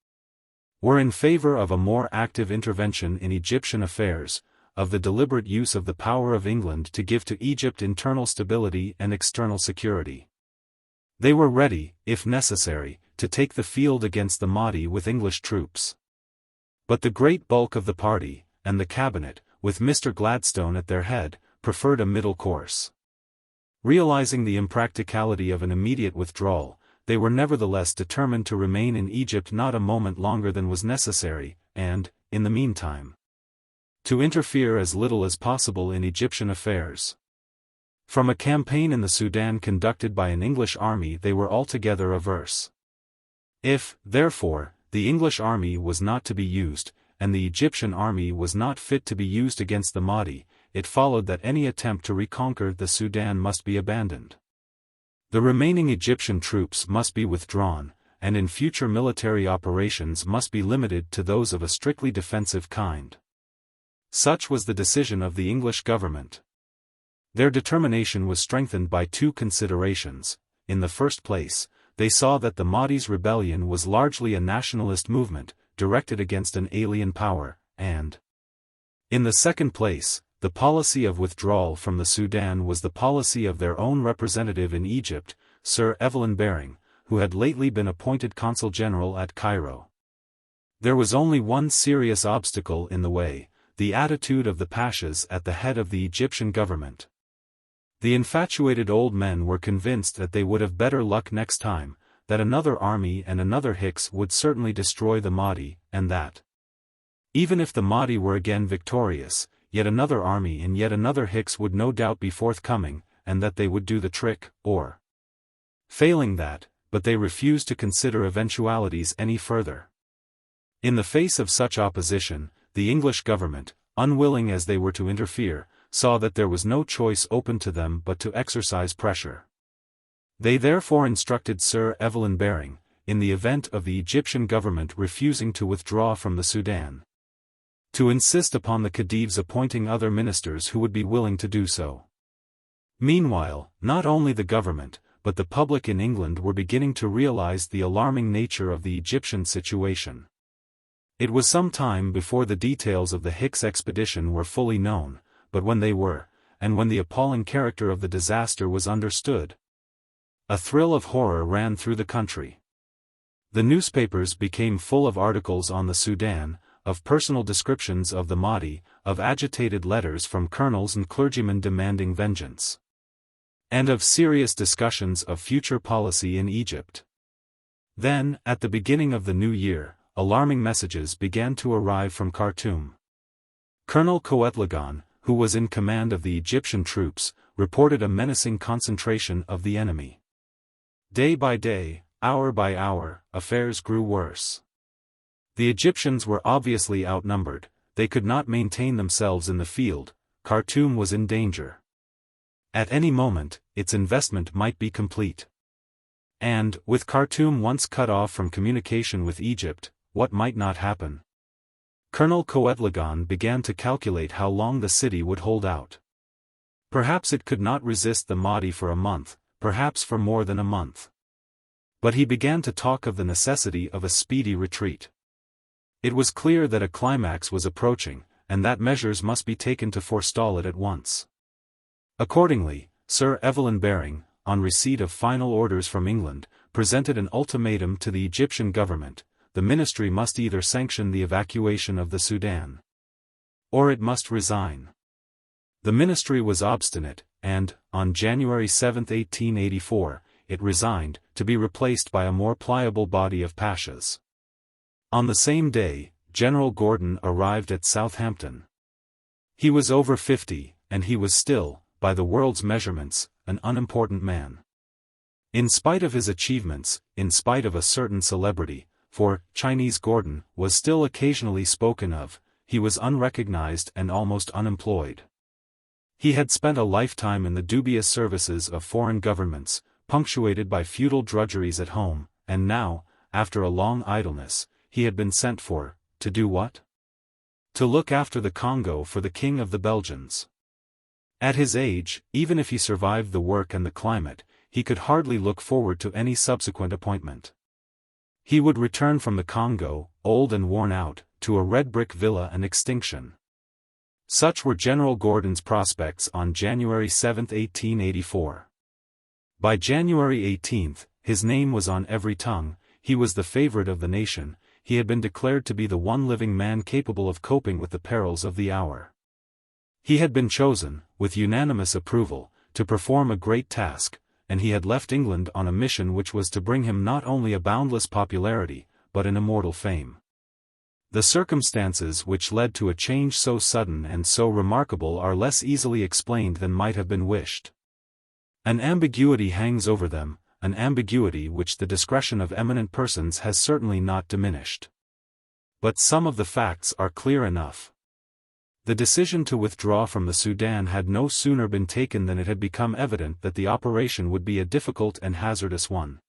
[SPEAKER 1] were in favor of a more active intervention in Egyptian affairs, of the deliberate use of the power of England to give to Egypt internal stability and external security. They were ready, if necessary, to take the field against the Mahdi with English troops. But the great bulk of the party, and the cabinet, with Mr. Gladstone at their head, preferred a middle course. Realizing the impracticality of an immediate withdrawal, they were nevertheless determined to remain in Egypt not a moment longer than was necessary, and, in the meantime, to interfere as little as possible in Egyptian affairs. From a campaign in the Sudan conducted by an English army they were altogether averse. If, therefore, the English army was not to be used, and the Egyptian army was not fit to be used against the Mahdi, it followed that any attempt to reconquer the Sudan must be abandoned. The remaining Egyptian troops must be withdrawn, and in future military operations must be limited to those of a strictly defensive kind. Such was the decision of the English government. Their determination was strengthened by two considerations. In the first place, they saw that the Mahdi's rebellion was largely a nationalist movement, directed against an alien power, and, in the second place, the policy of withdrawal from the Sudan was the policy of their own representative in Egypt, Sir Evelyn Baring, who had lately been appointed Consul General at Cairo. There was only one serious obstacle in the way: the attitude of the pashas at the head of the Egyptian government. The infatuated old men were convinced that they would have better luck next time, that another army and another Hicks would certainly destroy the Mahdi, and that, even if the Mahdi were again victorious, yet another army and yet another Hicks would no doubt be forthcoming, and that they would do the trick, or, failing that, but they refused to consider eventualities any further. In the face of such opposition, the English government, unwilling as they were to interfere, saw that there was no choice open to them but to exercise pressure. They therefore instructed Sir Evelyn Baring, in the event of the Egyptian government refusing to withdraw from the Sudan, to insist upon the Khedive's appointing other ministers who would be willing to do so. Meanwhile, not only the government, but the public in England were beginning to realize the alarming nature of the Egyptian situation. It was some time before the details of the Hicks expedition were fully known, but when they were, and when the appalling character of the disaster was understood, a thrill of horror ran through the country. The newspapers became full of articles on the Sudan, of personal descriptions of the Mahdi, of agitated letters from colonels and clergymen demanding vengeance, and of serious discussions of future policy in Egypt. Then, at the beginning of the new year, alarming messages began to arrive from Khartoum. Colonel Coetlogon, who was in command of the Egyptian troops, reported a menacing concentration of the enemy. Day by day, hour by hour, affairs grew worse. The Egyptians were obviously outnumbered, they could not maintain themselves in the field, Khartoum was in danger. At any moment, its investment might be complete. And, with Khartoum once cut off from communication with Egypt, what might not happen? Colonel Coetlogon began to calculate how long the city would hold out. Perhaps it could not resist the Mahdi for a month, perhaps for more than a month. But he began to talk of the necessity of a speedy retreat. It was clear that a climax was approaching, and that measures must be taken to forestall it at once. Accordingly, Sir Evelyn Baring, on receipt of final orders from England, presented an ultimatum to the Egyptian government: the ministry must either sanction the evacuation of the Sudan, or it must resign. The ministry was obstinate, and, on January 7, 1884, it resigned, to be replaced by a more pliable body of pashas. On the same day, General Gordon arrived at Southampton. He was over 50, and he was still, by the world's measurements, an unimportant man. In spite of his achievements, in spite of a certain celebrity, for Chinese Gordon was still occasionally spoken of, he was unrecognized and almost unemployed. He had spent a lifetime in the dubious services of foreign governments, punctuated by futile drudgeries at home, and now, after a long idleness, he had been sent for, to do what? To look after the Congo for the King of the Belgians. At his age, even if he survived the work and the climate, he could hardly look forward to any subsequent appointment. He would return from the Congo, old and worn out, to a red brick villa and extinction. Such were General Gordon's prospects on January 7, 1884. By January 18, his name was on every tongue, he was the favorite of the nation, he had been declared to be the one living man capable of coping with the perils of the hour. He had been chosen, with unanimous approval, to perform a great task, and he had left England on a mission which was to bring him not only a boundless popularity, but an immortal fame. The circumstances which led to a change so sudden and so remarkable are less easily explained than might have been wished. An ambiguity hangs over them, an ambiguity which the discretion of eminent persons has certainly not diminished. But some of the facts are clear enough. The decision to withdraw from the Sudan had no sooner been taken than it had become evident that the operation would be a difficult and hazardous one,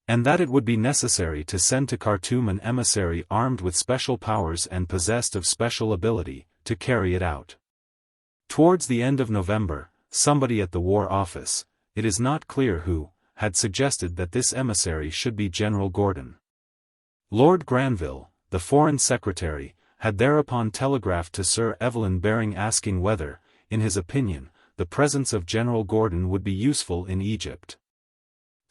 [SPEAKER 1] and that it would be necessary to send to Khartoum an emissary armed with special powers and possessed of special ability, to carry it out. Towards the end of November, somebody at the War Office, it is not clear who, had suggested that this emissary should be General Gordon. Lord Granville, the Foreign Secretary, had thereupon telegraphed to Sir Evelyn Baring asking whether, in his opinion, the presence of General Gordon would be useful in Egypt.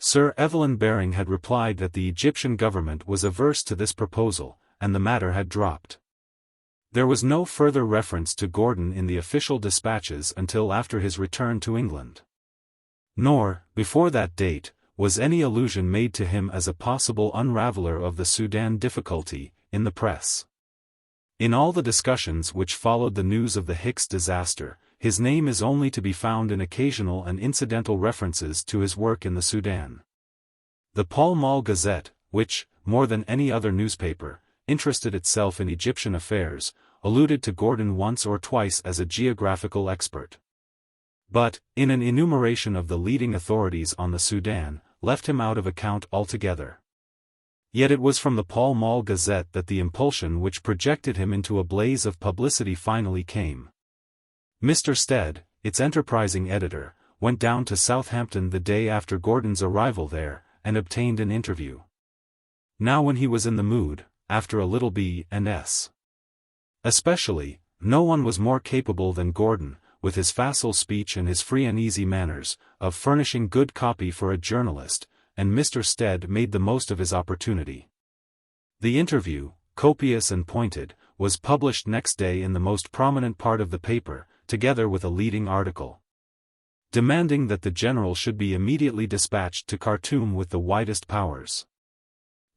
[SPEAKER 1] Sir Evelyn Baring had replied that the Egyptian government was averse to this proposal, and the matter had dropped. There was no further reference to Gordon in the official dispatches until after his return to England. Nor, before that date, was any allusion made to him as a possible unraveller of the Sudan difficulty, in the press. In all the discussions which followed the news of the Hicks disaster, his name is only to be found in occasional and incidental references to his work in the Sudan. The Pall Mall Gazette, which, more than any other newspaper, interested itself in Egyptian affairs, alluded to Gordon once or twice as a geographical expert. But, in an enumeration of the leading authorities on the Sudan, left him out of account altogether. Yet it was from the Pall Mall Gazette that the impulsion which projected him into a blaze of publicity finally came. Mr. Stead, its enterprising editor, went down to Southampton the day after Gordon's arrival there, and obtained an interview. Now when he was in the mood, after a little B&S. Especially, no one was more capable than Gordon, with his facile speech and his free and easy manners, of furnishing good copy for a journalist, and Mr. Stead made the most of his opportunity. The interview, copious and pointed, was published next day in the most prominent part of the paper, together with a leading article, demanding that the general should be immediately dispatched to Khartoum with the widest powers.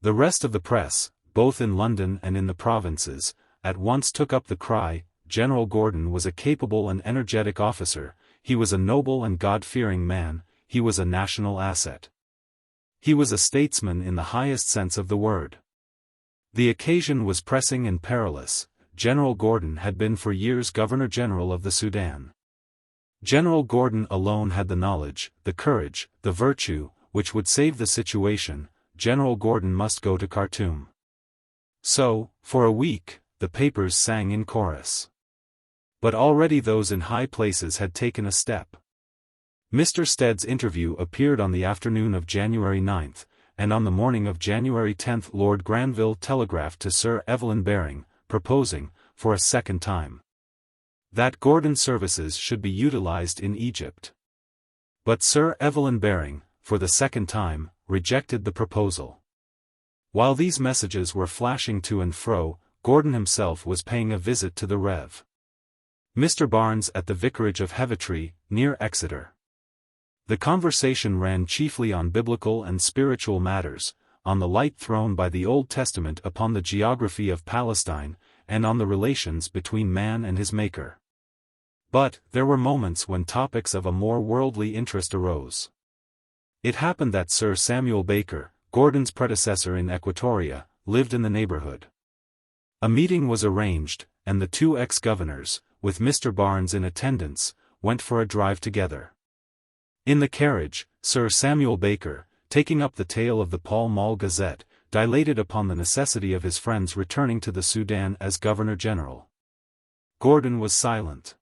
[SPEAKER 1] The rest of the press, both in London and in the provinces, at once took up the cry: General Gordon was a capable and energetic officer, he was a noble and God-fearing man, he was a national asset. He was a statesman in the highest sense of the word. The occasion was pressing and perilous. General Gordon had been for years Governor-General of the Sudan. General Gordon alone had the knowledge, the courage, the virtue, which would save the situation. General Gordon must go to Khartoum. So, for a week, the papers sang in chorus. But already those in high places had taken a step. Mr. Stead's interview appeared on the afternoon of January 9, and on the morning of January 10 Lord Granville telegraphed to Sir Evelyn Baring, proposing, for a second time, that Gordon's services should be utilized in Egypt. But Sir Evelyn Baring, for the second time, rejected the proposal. While these messages were flashing to and fro, Gordon himself was paying a visit to the Rev. Mr. Barnes at the Vicarage of Heavitree, near Exeter. The conversation ran chiefly on biblical and spiritual matters, on the light thrown by the Old Testament upon the geography of Palestine, and on the relations between man and his Maker. But, there were moments when topics of a more worldly interest arose. It happened that Sir Samuel Baker, Gordon's predecessor in Equatoria, lived in the neighborhood. A meeting was arranged, and the two ex-governors, with Mr. Barnes in attendance, went for a drive together. In the carriage, Sir Samuel Baker, taking up the tale of the Pall Mall Gazette, dilated upon the necessity of his friends returning to the Sudan as Governor-General. Gordon was silent.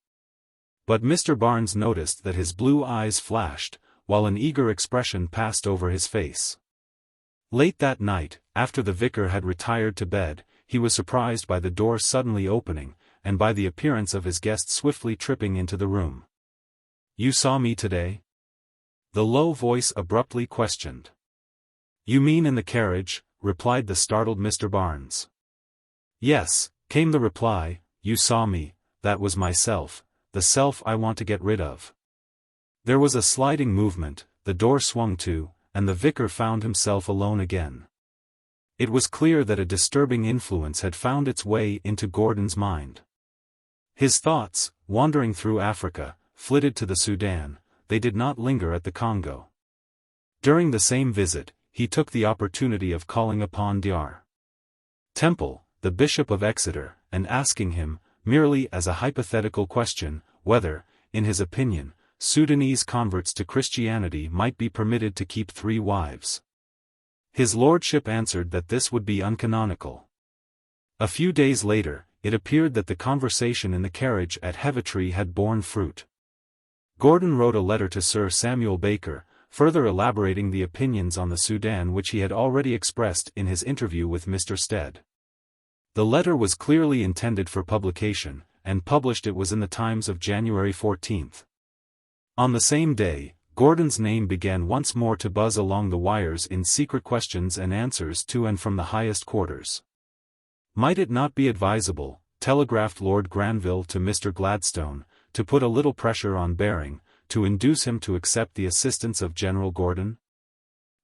[SPEAKER 1] But Mr. Barnes noticed that his blue eyes flashed, while an eager expression passed over his face. Late that night, after the vicar had retired to bed, he was surprised by the door suddenly opening, and by the appearance of his guest swiftly tripping into the room. "You saw me today?" the low voice abruptly questioned. "You mean in the carriage?" replied the startled Mr. Barnes. "Yes," came the reply, "you saw me, that was myself, the self I want to get rid of. There was a sliding movement, the door swung to, and the vicar found himself alone again. It was clear that a disturbing influence had found its way into Gordon's mind. His thoughts, wandering through Africa, flitted to the Sudan. They did not linger at the Congo. During the same visit, he took the opportunity of calling upon Dr. Temple, the Bishop of Exeter, and asking him, merely as a hypothetical question, whether, in his opinion, Sudanese converts to Christianity might be permitted to keep 3 wives. His lordship answered that this would be uncanonical. A few days later, it appeared that the conversation in the carriage at Heavitree had borne fruit. Gordon wrote a letter to Sir Samuel Baker, further elaborating the opinions on the Sudan which he had already expressed in his interview with Mr. Stead. The letter was clearly intended for publication, and published it was in the Times of January 14. On the same day, Gordon's name began once more to buzz along the wires in secret questions and answers to and from the highest quarters. Might it not be advisable, telegraphed Lord Granville to Mr. Gladstone, to put a little pressure on Baring, to induce him to accept the assistance of General Gordon?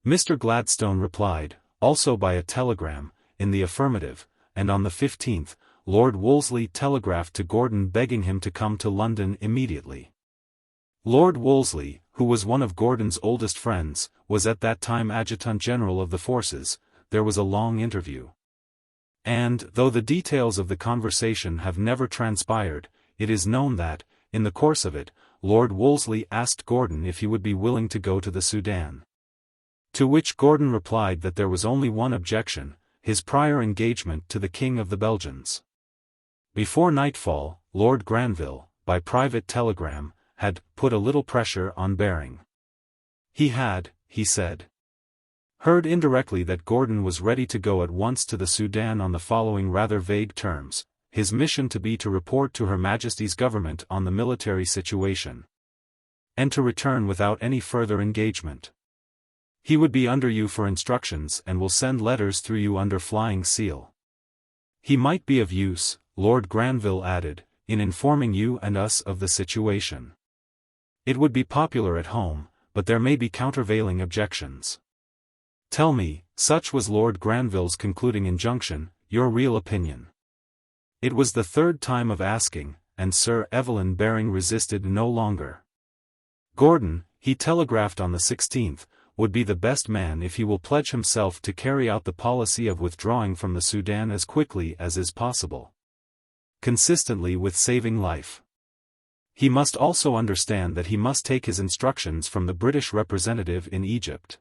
[SPEAKER 1] Mr. Gladstone replied, also by a telegram, in the affirmative, and on the 15th, Lord Wolseley telegraphed to Gordon begging him to come to London immediately. Lord Wolseley, who was one of Gordon's oldest friends, was at that time Adjutant General of the Forces. There was a long interview. And, though the details of the conversation have never transpired, it is known that, in the course of it, Lord Wolseley asked Gordon if he would be willing to go to the Sudan. To which Gordon replied that there was only one objection, his prior engagement to the King of the Belgians. Before nightfall, Lord Granville, by private telegram, had put a little pressure on Baring. He had, he said, heard indirectly that Gordon was ready to go at once to the Sudan on the following rather vague terms, his mission to be to report to Her Majesty's government on the military situation, and to return without any further engagement. He would be under you for instructions and will send letters through you under flying seal. He might be of use, Lord Granville added, in informing you and us of the situation. It would be popular at home, but there may be countervailing objections. Tell me, such was Lord Granville's concluding injunction, your real opinion. It was the 3rd time of asking, and Sir Evelyn Baring resisted no longer. Gordon, he telegraphed on the 16th, would be the best man if he will pledge himself to carry out the policy of withdrawing from the Sudan as quickly as is possible, consistently with saving life. He must also understand that he must take his instructions from the British representative in Egypt.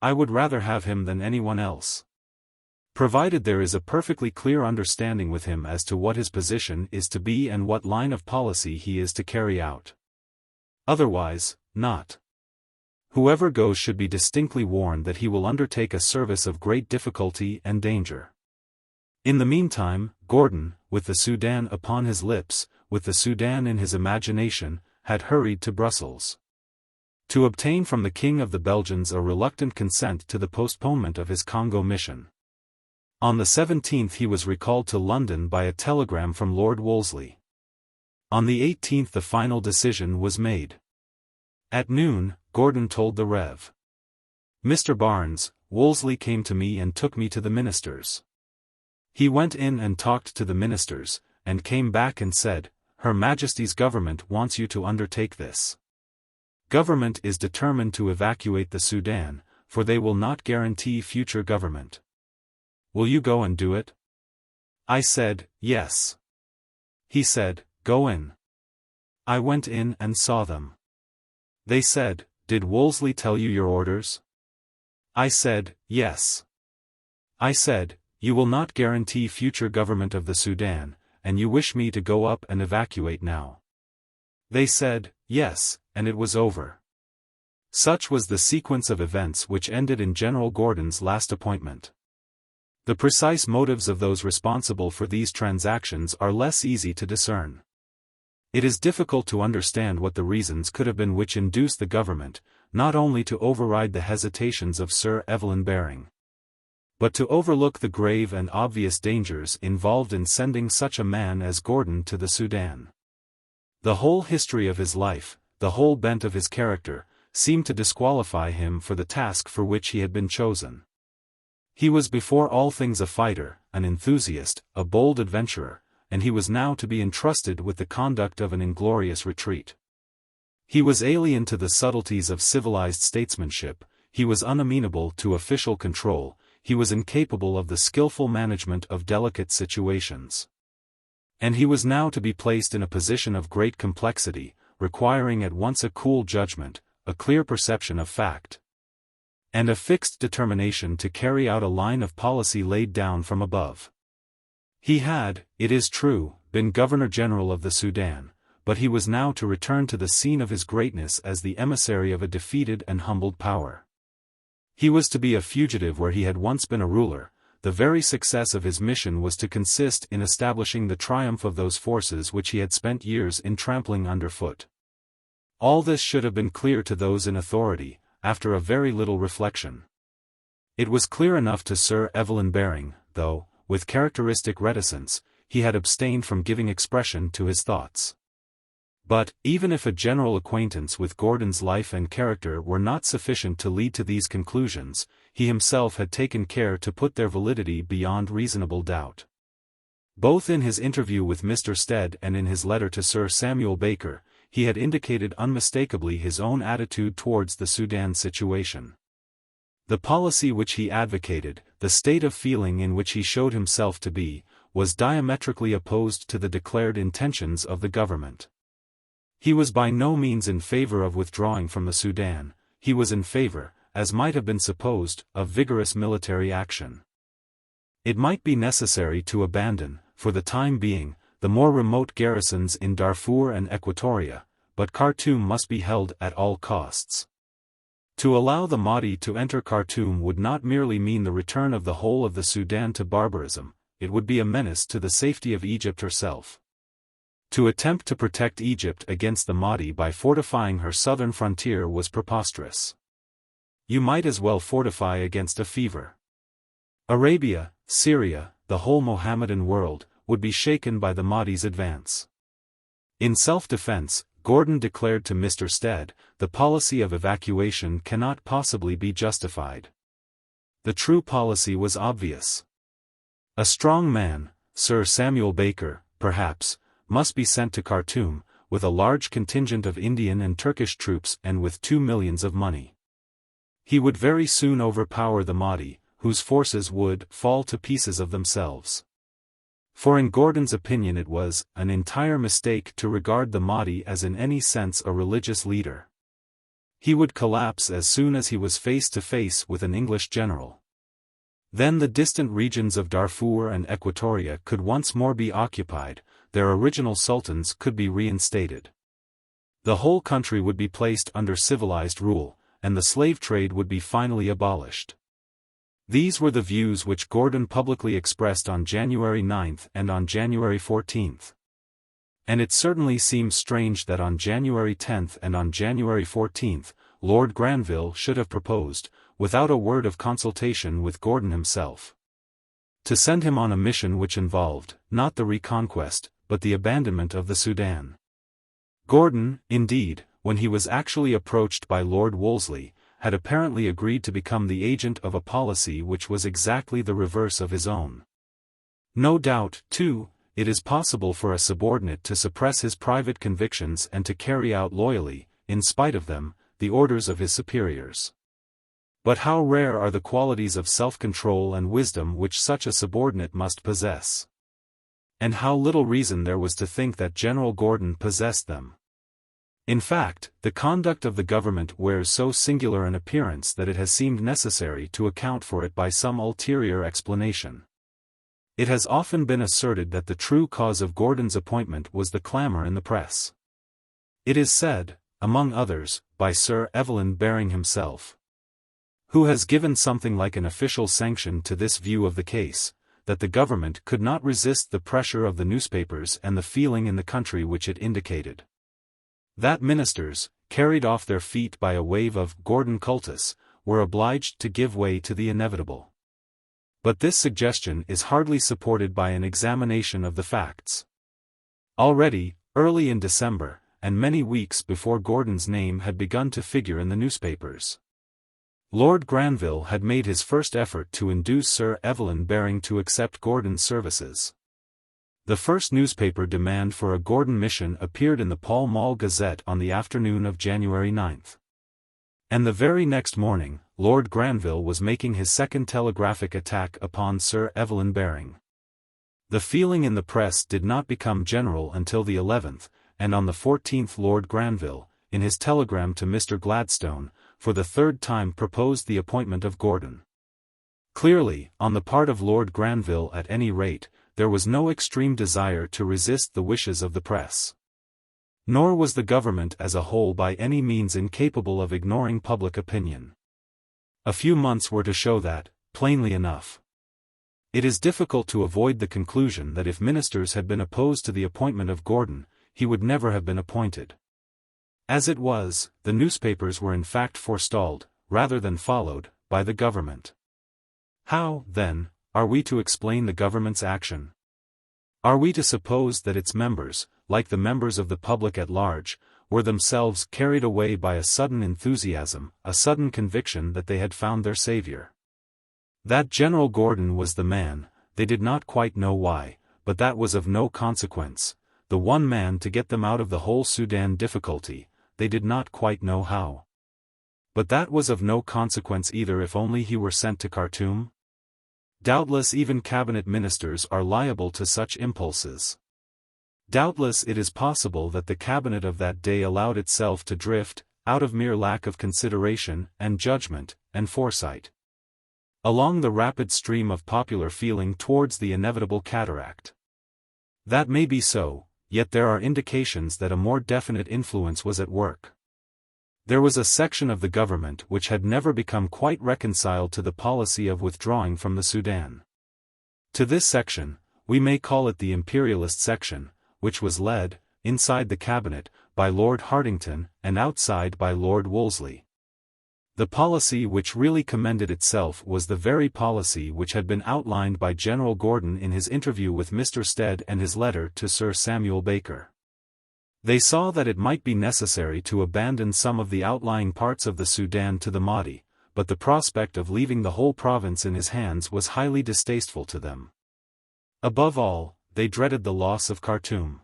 [SPEAKER 1] I would rather have him than anyone else. Provided there is a perfectly clear understanding with him as to what his position is to be and what line of policy he is to carry out. Otherwise, not. Whoever goes should be distinctly warned that he will undertake a service of great difficulty and danger. In the meantime, Gordon, with the Sudan upon his lips, with the Sudan in his imagination, had hurried to Brussels, to obtain from the King of the Belgians a reluctant consent to the postponement of his Congo mission. On the 17th he was recalled to London by a telegram from Lord Wolseley. On the 18th the final decision was made. At noon, Gordon told the Rev. Mr. Barnes, Wolseley came to me and took me to the ministers. He went in and talked to the ministers, and came back and said, Her Majesty's government wants you to undertake this. Government is determined to evacuate the Sudan, for they will not guarantee future government. Will you go and do it? I said, yes. He said, go in. I went in and saw them. They said, did Wolseley tell you your orders? I said, yes. I said, you will not guarantee future government of the Sudan, and you wish me to go up and evacuate now. They said, yes, and it was over. Such was the sequence of events which ended in General Gordon's last appointment. The precise motives of those responsible for these transactions are less easy to discern. It is difficult to understand what the reasons could have been which induced the government, not only to override the hesitations of Sir Evelyn Baring, but to overlook the grave and obvious dangers involved in sending such a man as Gordon to the Sudan. The whole history of his life, the whole bent of his character, seemed to disqualify him for the task for which he had been chosen. He was before all things a fighter, an enthusiast, a bold adventurer, and he was now to be entrusted with the conduct of an inglorious retreat. He was alien to the subtleties of civilized statesmanship, he was unamenable to official control, he was incapable of the skillful management of delicate situations. And he was now to be placed in a position of great complexity, requiring at once a cool judgment, a clear perception of fact, and a fixed determination to carry out a line of policy laid down from above. He had, it is true, been Governor-General of the Sudan, but he was now to return to the scene of his greatness as the emissary of a defeated and humbled power. He was to be a fugitive where he had once been a ruler. The very success of his mission was to consist in establishing the triumph of those forces which he had spent years in trampling underfoot. All this should have been clear to those in authority, after a very little reflection. It was clear enough to Sir Evelyn Baring, though, with characteristic reticence, he had abstained from giving expression to his thoughts. But, even if a general acquaintance with Gordon's life and character were not sufficient to lead to these conclusions, he himself had taken care to put their validity beyond reasonable doubt. Both in his interview with Mr. Stead and in his letter to Sir Samuel Baker, he had indicated unmistakably his own attitude towards the Sudan situation. The policy which he advocated, the state of feeling in which he showed himself to be, was diametrically opposed to the declared intentions of the government. He was by no means in favor of withdrawing from the Sudan, he was in favor, as might have been supposed, of vigorous military action. It might be necessary to abandon, for the time being, the more remote garrisons in Darfur and Equatoria, but Khartoum must be held at all costs. To allow the Mahdi to enter Khartoum would not merely mean the return of the whole of the Sudan to barbarism, it would be a menace to the safety of Egypt herself. To attempt to protect Egypt against the Mahdi by fortifying her southern frontier was preposterous. You might as well fortify against a fever. Arabia, Syria, the whole Mohammedan world, would be shaken by the Mahdi's advance. In self-defense, Gordon declared to Mr. Stead, the policy of evacuation cannot possibly be justified. The true policy was obvious. A strong man, Sir Samuel Baker, perhaps, must be sent to Khartoum, with a large contingent of Indian and Turkish troops and with 2 millions of money. He would very soon overpower the Mahdi, whose forces would fall to pieces of themselves. For in Gordon's opinion it was an entire mistake to regard the Mahdi as in any sense a religious leader. He would collapse as soon as he was face to face with an English general. Then the distant regions of Darfur and Equatoria could once more be occupied, their original sultans could be reinstated. The whole country would be placed under civilized rule, and the slave trade would be finally abolished. These were the views which Gordon publicly expressed on January 9 and on January 14. And it certainly seems strange that on January 10 and on January 14, Lord Granville should have proposed, without a word of consultation with Gordon himself, to send him on a mission which involved, not the reconquest, but the abandonment of the Sudan. Gordon, indeed, when he was actually approached by Lord Wolseley, had apparently agreed to become the agent of a policy which was exactly the reverse of his own. No doubt, too, it is possible for a subordinate to suppress his private convictions and to carry out loyally, in spite of them, the orders of his superiors. But how rare are the qualities of self-control and wisdom which such a subordinate must possess. And how little reason there was to think that General Gordon possessed them. In fact, the conduct of the government wears so singular an appearance that it has seemed necessary to account for it by some ulterior explanation. It has often been asserted that the true cause of Gordon's appointment was the clamor in the press. It is said, among others, by Sir Evelyn Baring himself, who has given something like an official sanction to this view of the case, that the government could not resist the pressure of the newspapers and the feeling in the country which it indicated. That ministers, carried off their feet by a wave of Gordon cultus, were obliged to give way to the inevitable. But this suggestion is hardly supported by an examination of the facts. Already, early in December, and many weeks before Gordon's name had begun to figure in the newspapers. Lord Granville had made his first effort to induce Sir Evelyn Baring to accept Gordon's services. The first newspaper demand for a Gordon mission appeared in the Pall Mall Gazette on the afternoon of January 9. And the very next morning, Lord Granville was making his second telegraphic attack upon Sir Evelyn Baring. The feeling in the press did not become general until the 11th, and on the 14th Lord Granville, in his telegram to Mr. Gladstone, for the third time proposed the appointment of Gordon. Clearly, on the part of Lord Granville at any rate, there was no extreme desire to resist the wishes of the press. Nor was the government as a whole by any means incapable of ignoring public opinion. A few months were to show that, plainly enough. It is difficult to avoid the conclusion that if ministers had been opposed to the appointment of Gordon, he would never have been appointed. As it was, the newspapers were in fact forestalled, rather than followed, by the government. How, then, are we to explain the government's action? Are we to suppose that its members, like the members of the public at large, were themselves carried away by a sudden enthusiasm, a sudden conviction that they had found their savior? That General Gordon was the man, they did not quite know why, but that was of no consequence, the one man to get them out of the whole Sudan difficulty, they did not quite know how. But that was of no consequence either if only he were sent to Khartoum. Doubtless even cabinet ministers are liable to such impulses. Doubtless it is possible that the cabinet of that day allowed itself to drift, out of mere lack of consideration, and judgment, and foresight, along the rapid stream of popular feeling towards the inevitable cataract. That may be so, yet there are indications that a more definite influence was at work. There was a section of the government which had never become quite reconciled to the policy of withdrawing from the Sudan. To this section, we may call it the imperialist section, which was led, inside the cabinet, by Lord Hartington, and outside by Lord Wolseley. The policy which really commended itself was the very policy which had been outlined by General Gordon in his interview with Mr. Stead and his letter to Sir Samuel Baker. They saw that it might be necessary to abandon some of the outlying parts of the Sudan to the Mahdi, but the prospect of leaving the whole province in his hands was highly distasteful to them. Above all, they dreaded the loss of Khartoum.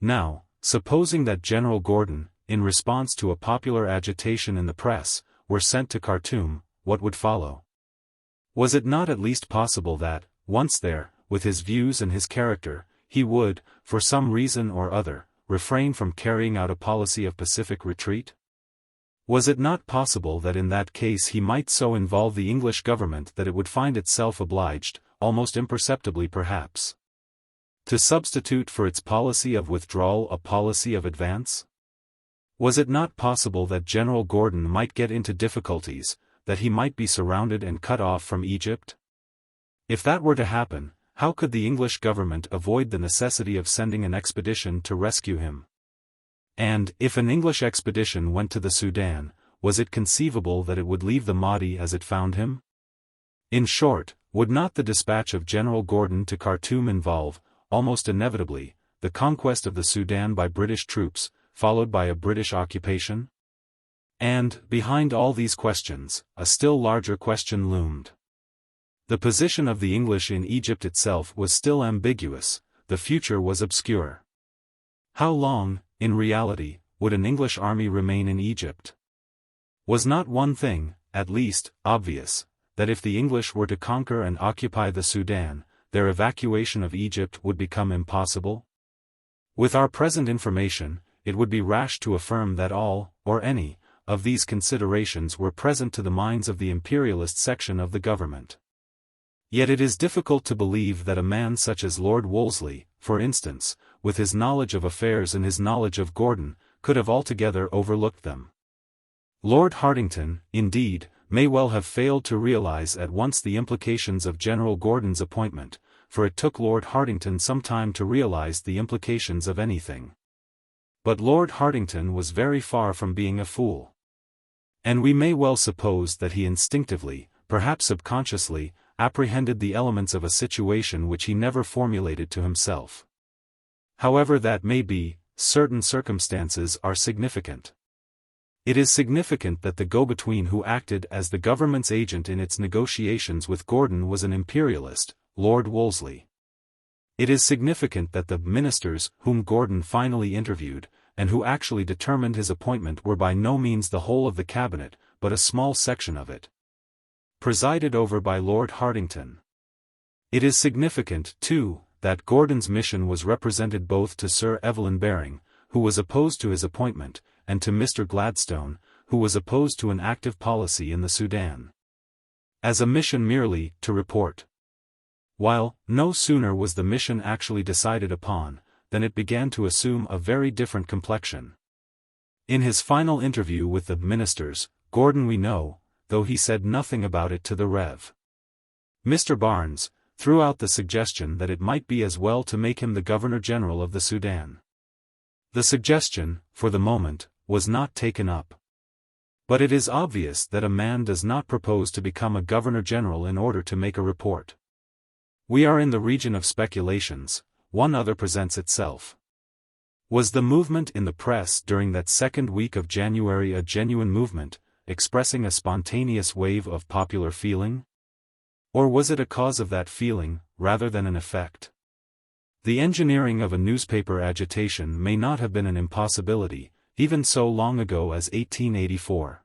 [SPEAKER 1] Now, supposing that General Gordon, in response to a popular agitation in the press, were sent to Khartoum, what would follow? Was it not at least possible that, once there, with his views and his character, he would, for some reason or other, refrain from carrying out a policy of pacific retreat? Was it not possible that in that case he might so involve the English government that it would find itself obliged, almost imperceptibly perhaps, to substitute for its policy of withdrawal a policy of advance? Was it not possible that General Gordon might get into difficulties, that he might be surrounded and cut off from Egypt? If that were to happen, how could the English government avoid the necessity of sending an expedition to rescue him? And, if an English expedition went to the Sudan, was it conceivable that it would leave the Mahdi as it found him? In short, would not the dispatch of General Gordon to Khartoum involve, almost inevitably, the conquest of the Sudan by British troops, followed by a British occupation? And, behind all these questions, a still larger question loomed. The position of the English in Egypt itself was still ambiguous, the future was obscure. How long, in reality, would an English army remain in Egypt? Was not one thing, at least, obvious, that if the English were to conquer and occupy the Sudan, their evacuation of Egypt would become impossible? With our present information, it would be rash to affirm that all, or any, of these considerations were present to the minds of the imperialist section of the government. Yet it is difficult to believe that a man such as Lord Wolseley, for instance, with his knowledge of affairs and his knowledge of Gordon, could have altogether overlooked them. Lord Hartington, indeed, may well have failed to realize at once the implications of General Gordon's appointment, for it took Lord Hartington some time to realize the implications of anything. But Lord Hartington was very far from being a fool. And we may well suppose that he instinctively, perhaps subconsciously, apprehended the elements of a situation which he never formulated to himself. However that may be, certain circumstances are significant. It is significant that the go-between who acted as the government's agent in its negotiations with Gordon was an imperialist, Lord Wolseley. It is significant that the ministers whom Gordon finally interviewed, and who actually determined his appointment, were by no means the whole of the cabinet, but a small section of it, presided over by Lord Hartington. It is significant, too, that Gordon's mission was represented both to Sir Evelyn Baring, who was opposed to his appointment, and to Mr. Gladstone, who was opposed to an active policy in the Sudan, as a mission merely to report. While, no sooner was the mission actually decided upon, than it began to assume a very different complexion. In his final interview with the ministers, Gordon, we know, though he said nothing about it to the Rev. Mr. Barnes, threw out the suggestion that it might be as well to make him the Governor-General of the Sudan. The suggestion, for the moment, was not taken up. But it is obvious that a man does not propose to become a Governor-General in order to make a report. We are in the region of speculations. One other presents itself. Was the movement in the press during that second week of January a genuine movement, expressing a spontaneous wave of popular feeling? Or was it a cause of that feeling, rather than an effect? The engineering of a newspaper agitation may not have been an impossibility, even so long ago as 1884.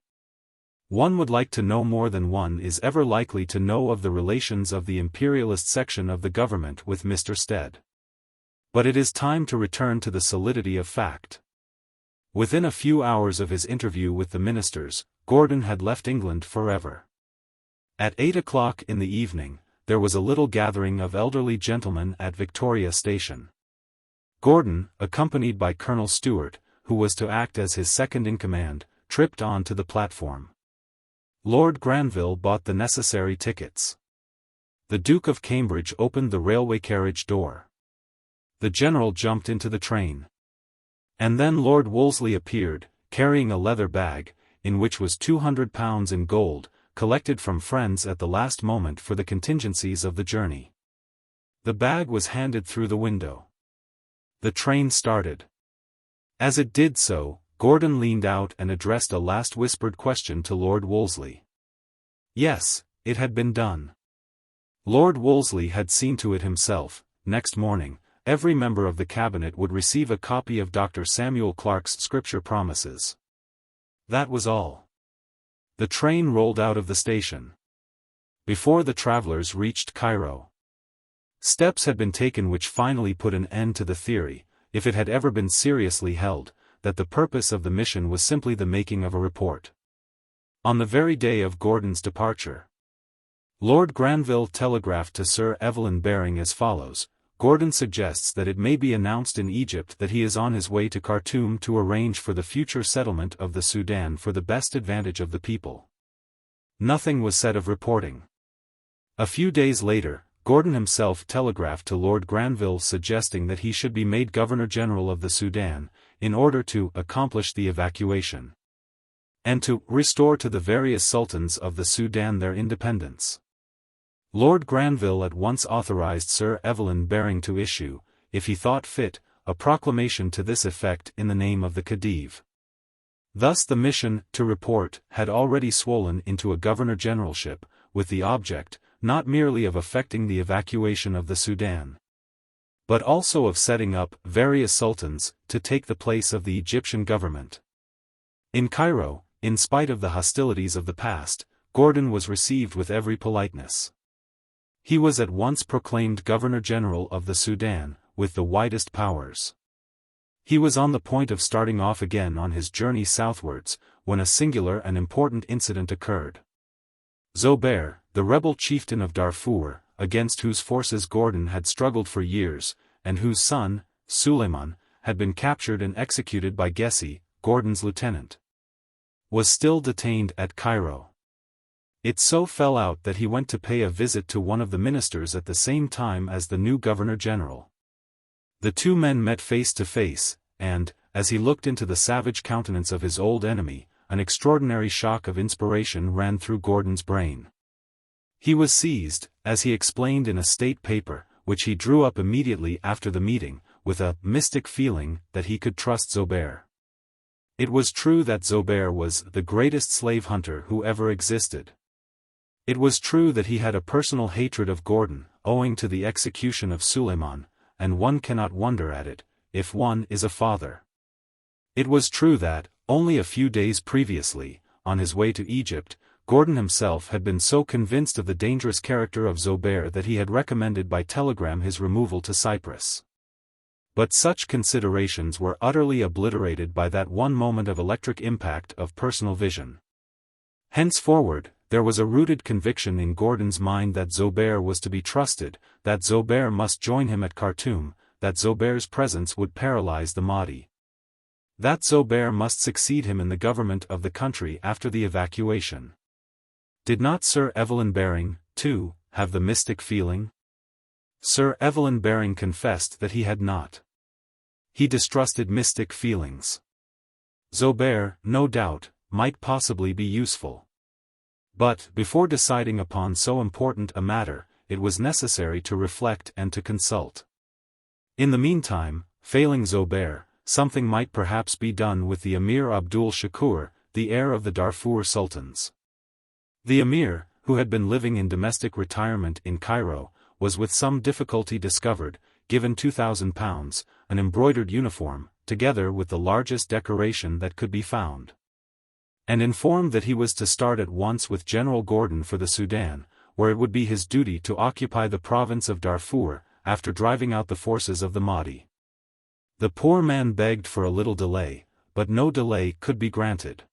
[SPEAKER 1] One would like to know more than one is ever likely to know of the relations of the imperialist section of the government with Mr. Stead. But it is time to return to the solidity of fact. Within a few hours of his interview with the ministers, Gordon had left England forever. At 8 o'clock in the evening, there was a little gathering of elderly gentlemen at Victoria Station. Gordon, accompanied by Colonel Stewart, who was to act as his second-in-command, tripped on to the platform. Lord Granville bought the necessary tickets. The Duke of Cambridge opened the railway carriage door. The General jumped into the train. And then Lord Wolseley appeared, carrying a leather bag, in which was £200 in gold, collected from friends at the last moment for the contingencies of the journey. The bag was handed through the window. The train started. As it did so, Gordon leaned out and addressed a last whispered question to Lord Wolseley. Yes, it had been done. Lord Wolseley had seen to it himself. Next morning, every member of the cabinet would receive a copy of Dr. Samuel Clarke's Scripture Promises. That was all. The train rolled out of the station. Before the travelers reached Cairo, steps had been taken which finally put an end to the theory, if it had ever been seriously held, that the purpose of the mission was simply the making of a report. On the very day of Gordon's departure, Lord Granville telegraphed to Sir Evelyn Baring as follows: Gordon suggests that it may be announced in Egypt that he is on his way to Khartoum to arrange for the future settlement of the Sudan for the best advantage of the people. Nothing was said of reporting. A few days later, Gordon himself telegraphed to Lord Granville suggesting that he should be made Governor-General of the Sudan, in order to accomplish the evacuation, and to restore to the various sultans of the Sudan their independence. Lord Granville at once authorized Sir Evelyn Baring to issue, if he thought fit, a proclamation to this effect in the name of the Khedive. Thus the mission, to report, had already swollen into a governor-generalship, with the object, not merely of effecting the evacuation of the Sudan, but also of setting up various sultans, to take the place of the Egyptian government. In Cairo, in spite of the hostilities of the past, Gordon was received with every politeness. He was at once proclaimed Governor-General of the Sudan, with the widest powers. He was on the point of starting off again on his journey southwards, when a singular and important incident occurred. Zobeir, the rebel chieftain of Darfur, against whose forces Gordon had struggled for years, and whose son, Suleiman, had been captured and executed by Gessi, Gordon's lieutenant, was still detained at Cairo. It so fell out that he went to pay a visit to one of the ministers at the same time as the new Governor-General. The two men met face to face, and, as he looked into the savage countenance of his old enemy, an extraordinary shock of inspiration ran through Gordon's brain. He was seized, as he explained in a state paper, which he drew up immediately after the meeting, with a mystic feeling that he could trust Zobeir. It was true that Zobeir was the greatest slave hunter who ever existed. It was true that he had a personal hatred of Gordon, owing to the execution of Suleiman, and one cannot wonder at it, if one is a father. It was true that, only a few days previously, on his way to Egypt, Gordon himself had been so convinced of the dangerous character of Zobeir that he had recommended by telegram his removal to Cyprus. But such considerations were utterly obliterated by that one moment of electric impact of personal vision. Henceforward, there was a rooted conviction in Gordon's mind that Zobeir was to be trusted, that Zobeir must join him at Khartoum, that Zobeir's presence would paralyze the Mahdi. That Zobeir must succeed him in the government of the country after the evacuation. Did not Sir Evelyn Baring, too, have the mystic feeling? Sir Evelyn Baring confessed that he had not. He distrusted mystic feelings. Zobeir, no doubt, might possibly be useful. But, before deciding upon so important a matter, it was necessary to reflect and to consult. In the meantime, failing Zobeir, something might perhaps be done with the Emir Abdul Shakur, the heir of the Darfur sultans. The Emir, who had been living in domestic retirement in Cairo, was with some difficulty discovered, given £2,000, an embroidered uniform, together with the largest decoration that could be found. And informed that he was to start at once with General Gordon for the Sudan, where it would be his duty to occupy the province of Darfur, after driving out the forces of the Mahdi. The poor man begged for a little delay, but no delay could be granted.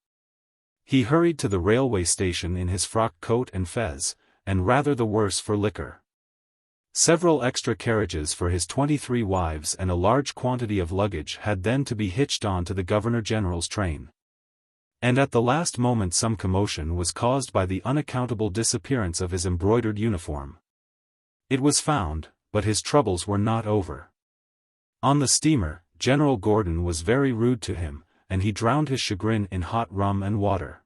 [SPEAKER 1] He hurried to the railway station in his frock coat and fez, and rather the worse for liquor. Several extra carriages for his 23 wives and a large quantity of luggage had then to be hitched on to the Governor-General's train. And at the last moment some commotion was caused by the unaccountable disappearance of his embroidered uniform. It was found, but his troubles were not over. On the steamer, General Gordon was very rude to him, and he drowned his chagrin in hot rum and water.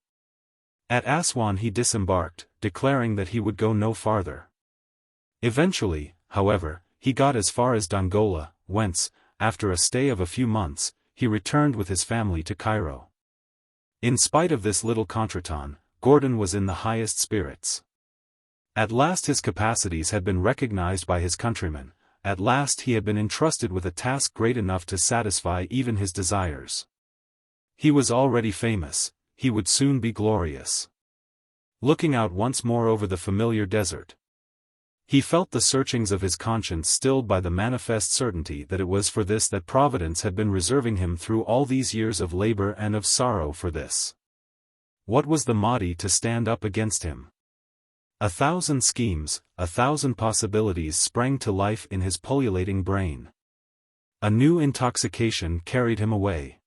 [SPEAKER 1] At Aswan he disembarked, declaring that he would go no farther. Eventually, however, he got as far as Dongola, whence, after a stay of a few months, he returned with his family to Cairo. In spite of this little contretemps, Gordon was in the highest spirits. At last his capacities had been recognized by his countrymen, at last he had been entrusted with a task great enough to satisfy even his desires. He was already famous, he would soon be glorious. Looking out once more over the familiar desert, he felt the searchings of his conscience stilled by the manifest certainty that it was for this that Providence had been reserving him through all these years of labor and of sorrow for this. What was the Mahdi to stand up against him? 1,000 schemes, 1,000 possibilities sprang to life in his pullulating brain. A new intoxication carried him away.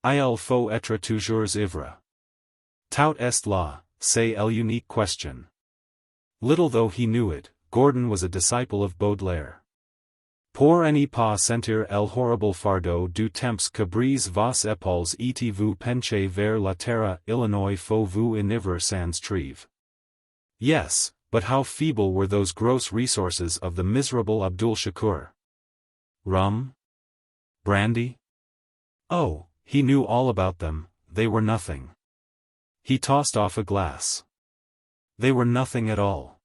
[SPEAKER 1] Il faut être toujours ivre. Tout est là, c'est l'unique question. Little though he knew it, Gordon was a disciple of Baudelaire. Pour ne pas sentir el horrible fardeau du temps que brise vos épaules et vous penchez vers la terre, Illinois faut vous enivrer sans trêve. Yes, but how feeble were those gross resources of the miserable Abdul Shakur. Rum? Brandy? Oh, he knew all about them, they were nothing. He tossed off a glass. They were nothing at all.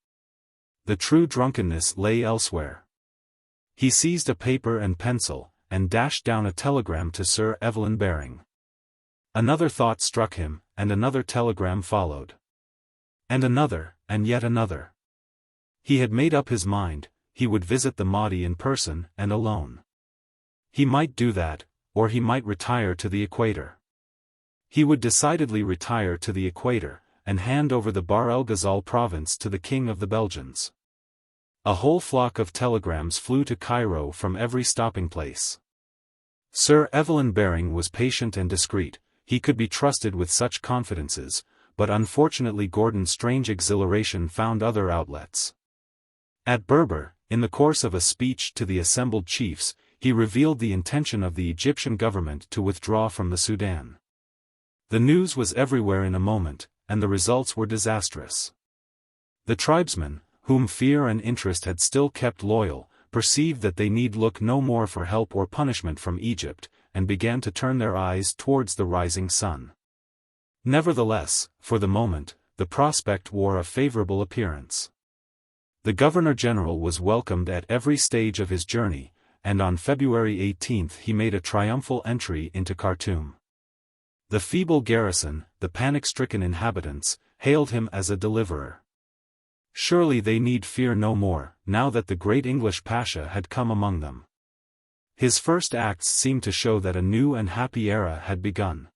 [SPEAKER 1] The true drunkenness lay elsewhere. He seized a paper and pencil, and dashed down a telegram to Sir Evelyn Baring. Another thought struck him, and another telegram followed. And another, and yet another. He had made up his mind, he would visit the Mahdi in person and alone. He might do that, or he might retire to the equator. He would decidedly retire to the equator, and hand over the Bahr el Ghazal province to the king of the Belgians. A whole flock of telegrams flew to Cairo from every stopping place. Sir Evelyn Baring was patient and discreet, he could be trusted with such confidences, but unfortunately Gordon's strange exhilaration found other outlets. At Berber, in the course of a speech to the assembled chiefs, he revealed the intention of the Egyptian government to withdraw from the Sudan. The news was everywhere in a moment, and the results were disastrous. The tribesmen, whom fear and interest had still kept loyal, perceived that they need look no more for help or punishment from Egypt, and began to turn their eyes towards the rising sun. Nevertheless, for the moment, the prospect wore a favorable appearance. The Governor-General was welcomed at every stage of his journey, and on February 18 he made a triumphal entry into Khartoum. The feeble garrison, the panic-stricken inhabitants, hailed him as a deliverer. Surely they need fear no more, now that the great English Pasha had come among them. His first acts seemed to show that a new and happy era had begun.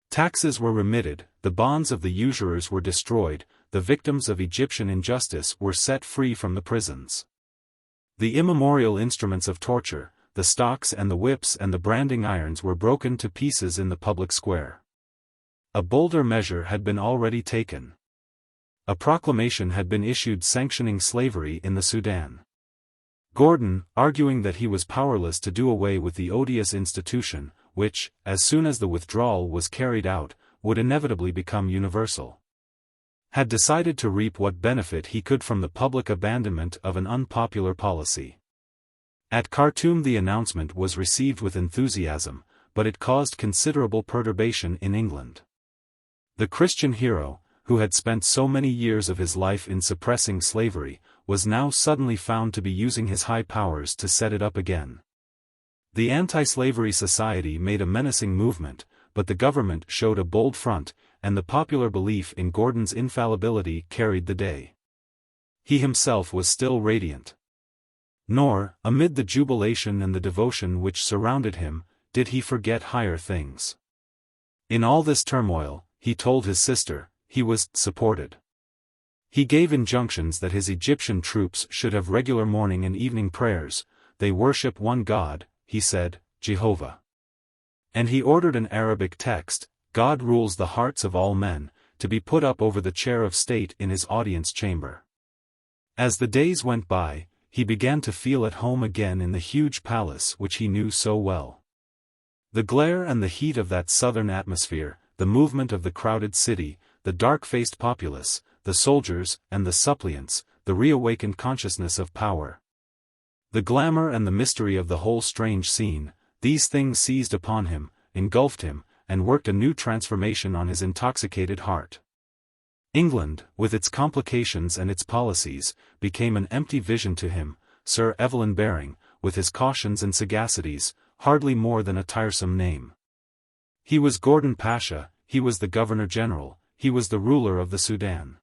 [SPEAKER 1] Taxes were remitted, the bonds of the usurers were destroyed, the victims of Egyptian injustice were set free from the prisons. The immemorial instruments of torture, the stocks and the whips and the branding irons were broken to pieces in the public square. A bolder measure had been already taken. A proclamation had been issued sanctioning slavery in the Sudan. Gordon, arguing that he was powerless to do away with the odious institution, which, as soon as the withdrawal was carried out, would inevitably become universal, had decided to reap what benefit he could from the public abandonment of an unpopular policy. At Khartoum the announcement was received with enthusiasm, but it caused considerable perturbation in England. The Christian hero, who had spent so many years of his life in suppressing slavery, was now suddenly found to be using his high powers to set it up again. The Anti-Slavery Society made a menacing movement, but the government showed a bold front, and the popular belief in Gordon's infallibility carried the day. He himself was still radiant. Nor, amid the jubilation and the devotion which surrounded him, did he forget higher things. In all this turmoil, he told his sister, he was supported. He gave injunctions that his Egyptian troops should have regular morning and evening prayers. They worship one God, he said, Jehovah. And he ordered an Arabic text, God rules the hearts of all men, to be put up over the chair of state in his audience chamber. As the days went by, he began to feel at home again in the huge palace which he knew so well. The glare and the heat of that southern atmosphere, the movement of the crowded city, the dark-faced populace, the soldiers and the suppliants, the reawakened consciousness of power. The glamour and the mystery of the whole strange scene, these things seized upon him, engulfed him, and worked a new transformation on his intoxicated heart. England, with its complications and its policies, became an empty vision to him. Sir Evelyn Baring, with his cautions and sagacities, hardly more than a tiresome name. He was Gordon Pasha, he was the Governor-General, he was the ruler of the Sudan.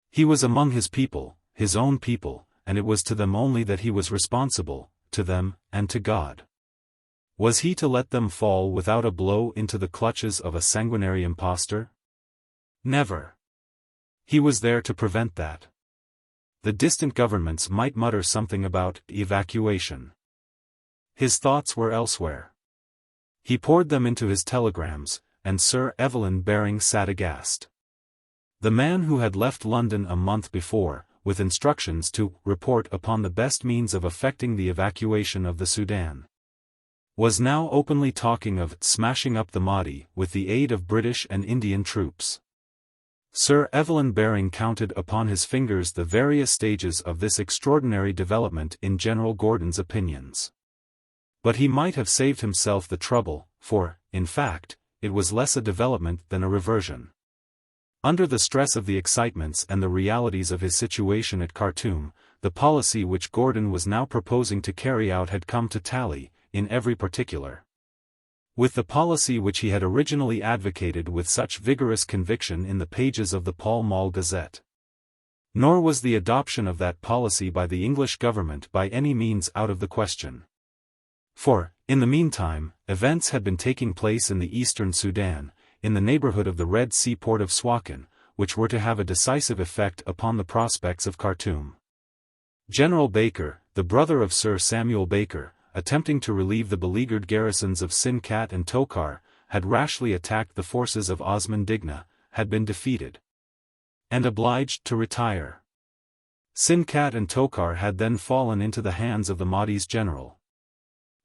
[SPEAKER 1] He was among his people, his own people, and it was to them only that he was responsible, to them, and to God. Was he to let them fall without a blow into the clutches of a sanguinary impostor? Never. He was there to prevent that. The distant governments might mutter something about evacuation. His thoughts were elsewhere. He poured them into his telegrams, and Sir Evelyn Baring sat aghast. The man who had left London a month before, with instructions to report upon the best means of effecting the evacuation of the Sudan, was now openly talking of smashing up the Mahdi with the aid of British and Indian troops. Sir Evelyn Baring counted upon his fingers the various stages of this extraordinary development in General Gordon's opinions. But he might have saved himself the trouble, for, in fact, it was less a development than a reversion. Under the stress of the excitements and the realities of his situation at Khartoum, the policy which Gordon was now proposing to carry out had come to tally, in every particular, with the policy which he had originally advocated with such vigorous conviction in the pages of the Pall Mall Gazette. Nor was the adoption of that policy by the English government by any means out of the question. For, in the meantime, events had been taking place in the eastern Sudan, in the neighborhood of the Red Sea port of Suakin, which were to have a decisive effect upon the prospects of Khartoum. General Baker, the brother of Sir Samuel Baker, attempting to relieve the beleaguered garrisons of Sinkat and Tokar, had rashly attacked the forces of Osman Digna, had been defeated, and obliged to retire. Sinkat and Tokar had then fallen into the hands of the Mahdi's general.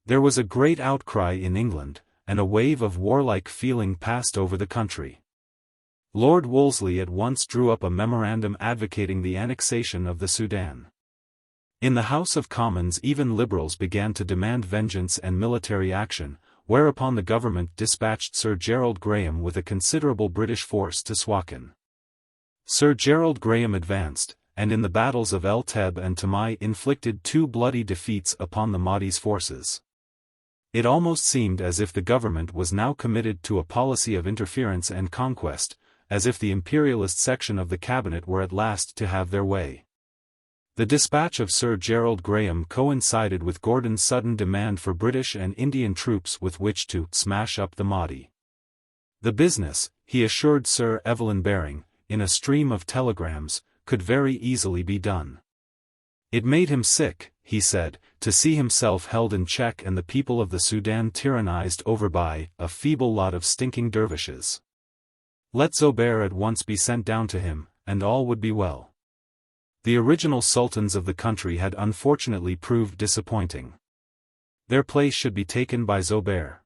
[SPEAKER 1] There was a great outcry in England, and a wave of warlike feeling passed over the country. Lord Wolseley at once drew up a memorandum advocating the annexation of the Sudan. In the House of Commons even Liberals began to demand vengeance and military action, whereupon the government dispatched Sir Gerald Graham with a considerable British force to Suakin. Sir Gerald Graham advanced, and in the battles of El Teb and Tamai inflicted 2 bloody defeats upon the Mahdi's forces. It almost seemed as if the government was now committed to a policy of interference and conquest, as if the imperialist section of the cabinet were at last to have their way. The dispatch of Sir Gerald Graham coincided with Gordon's sudden demand for British and Indian troops with which to smash up the Mahdi. The business, he assured Sir Evelyn Baring, in a stream of telegrams, could very easily be done. It made him sick, he said, to see himself held in check and the people of the Sudan tyrannized over by a feeble lot of stinking dervishes. Let Zobeir at once be sent down to him, and all would be well. The original sultans of the country had unfortunately proved disappointing. Their place should be taken by Zobeir.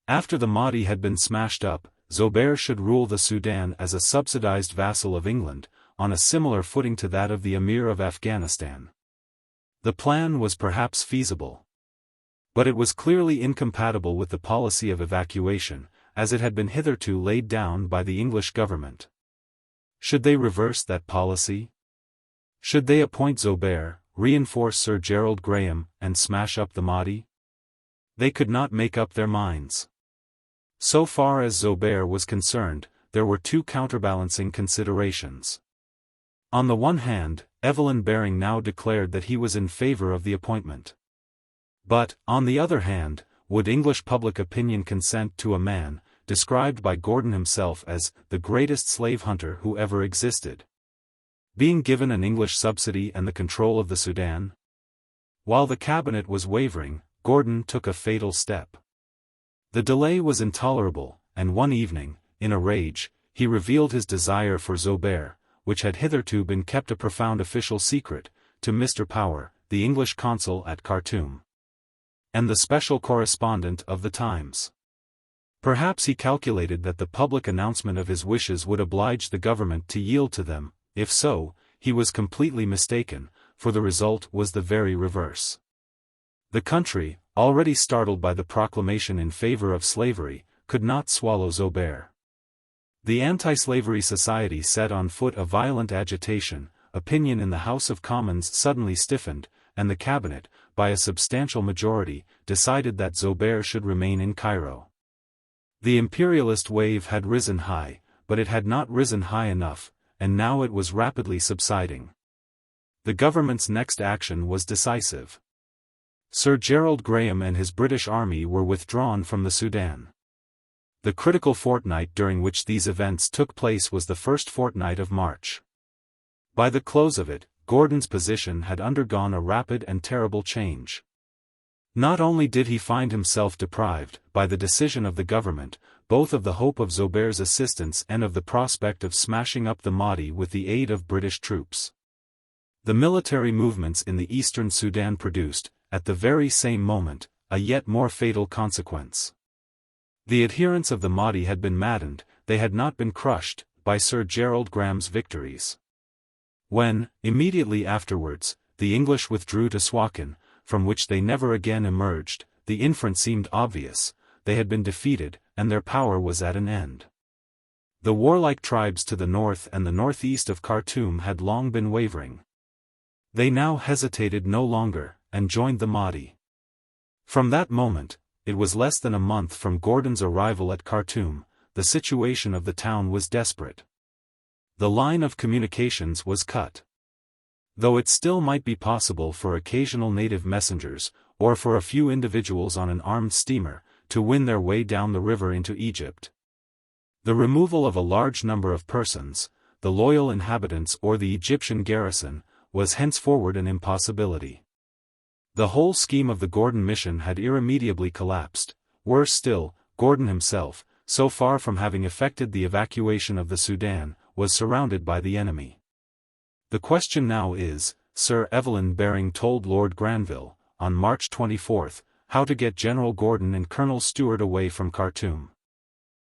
[SPEAKER 1] After the Mahdi had been smashed up, Zobeir should rule the Sudan as a subsidized vassal of England, on a similar footing to that of the Emir of Afghanistan. The plan was perhaps feasible. But it was clearly incompatible with the policy of evacuation, as it had been hitherto laid down by the English government. Should they reverse that policy? Should they appoint Zobeir, reinforce Sir Gerald Graham, and smash up the Mahdi? They could not make up their minds. So far as Zobeir was concerned, there were 2 counterbalancing considerations. On the one hand, Evelyn Baring now declared that he was in favor of the appointment. But, on the other hand, would English public opinion consent to a man, described by Gordon himself as the greatest slave hunter who ever existed, being given an English subsidy and the control of the Sudan? While the cabinet was wavering, Gordon took a fatal step. The delay was intolerable, and one evening, in a rage, he revealed his desire for Zobeir, which had hitherto been kept a profound official secret, to Mr. Power, the English consul at Khartoum, and the special correspondent of the Times. Perhaps he calculated that the public announcement of his wishes would oblige the government to yield to them. If so, he was completely mistaken, for the result was the very reverse. The country, already startled by the proclamation in favor of slavery, could not swallow Zobeir. The Anti-Slavery Society set on foot a violent agitation, opinion in the House of Commons suddenly stiffened, and the cabinet, by a substantial majority, decided that Zobeir should remain in Cairo. The imperialist wave had risen high, but it had not risen high enough, and now it was rapidly subsiding. The government's next action was decisive. Sir Gerald Graham and his British army were withdrawn from the Sudan. The critical fortnight during which these events took place was the first fortnight of March. By the close of it, Gordon's position had undergone a rapid and terrible change. Not only did he find himself deprived, by the decision of the government, both of the hope of Zobeir's assistance and of the prospect of smashing up the Mahdi with the aid of British troops. The military movements in the eastern Sudan produced, at the very same moment, a yet more fatal consequence. The adherents of the Mahdi had been maddened, they had not been crushed, by Sir Gerald Graham's victories. When, immediately afterwards, the English withdrew to Suakin, from which they never again emerged, the inference seemed obvious: they had been defeated, and their power was at an end. The warlike tribes to the north and the northeast of Khartoum had long been wavering. They now hesitated no longer, and joined the Mahdi. From that moment, it was less than a month from Gordon's arrival at Khartoum, the situation of the town was desperate. The line of communications was cut. Though it still might be possible for occasional native messengers, or for a few individuals on an armed steamer, to win their way down the river into Egypt. The removal of a large number of persons, the loyal inhabitants or the Egyptian garrison, was henceforward an impossibility. The whole scheme of the Gordon mission had irremediably collapsed. Worse still, Gordon himself, so far from having effected the evacuation of the Sudan, was surrounded by the enemy. The question now is, Sir Evelyn Baring told Lord Granville, on March 24, how to get General Gordon and Colonel Stewart away from Khartoum.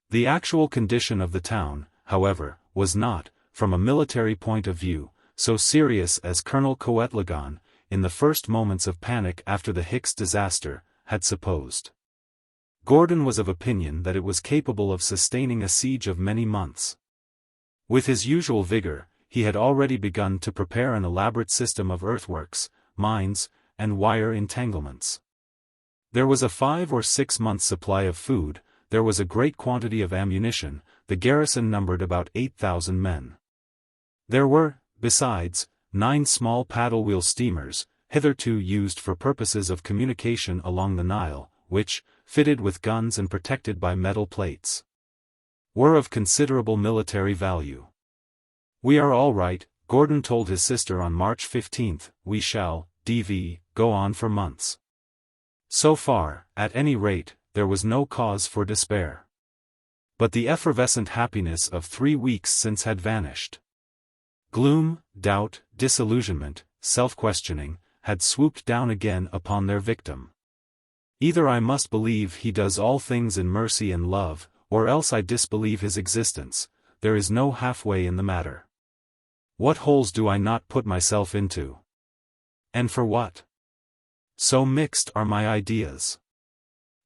[SPEAKER 1] The actual condition of the town, however, was not, from a military point of view, so serious as Colonel Coetlogon, in the first moments of panic after the Hicks disaster, had supposed. Gordon was of opinion that it was capable of sustaining a siege of many months. With his usual vigor, he had already begun to prepare an elaborate system of earthworks, mines, and wire entanglements. There was a 5 or 6 months' supply of food, there was a great quantity of ammunition, the garrison numbered about 8,000 men. There were, besides, 9 small paddle-wheel steamers, hitherto used for purposes of communication along the Nile, which, fitted with guns and protected by metal plates, were of considerable military value. "We are all right," Gordon told his sister on March 15, "we shall, go on for months." So far, at any rate, there was no cause for despair. But the effervescent happiness of 3 weeks since had vanished. Gloom, doubt, disillusionment, self-questioning, had swooped down again upon their victim. "Either I must believe he does all things in mercy and love, or else I disbelieve his existence, there is no halfway in the matter. What holes do I not put myself into? And for what? So mixed are my ideas.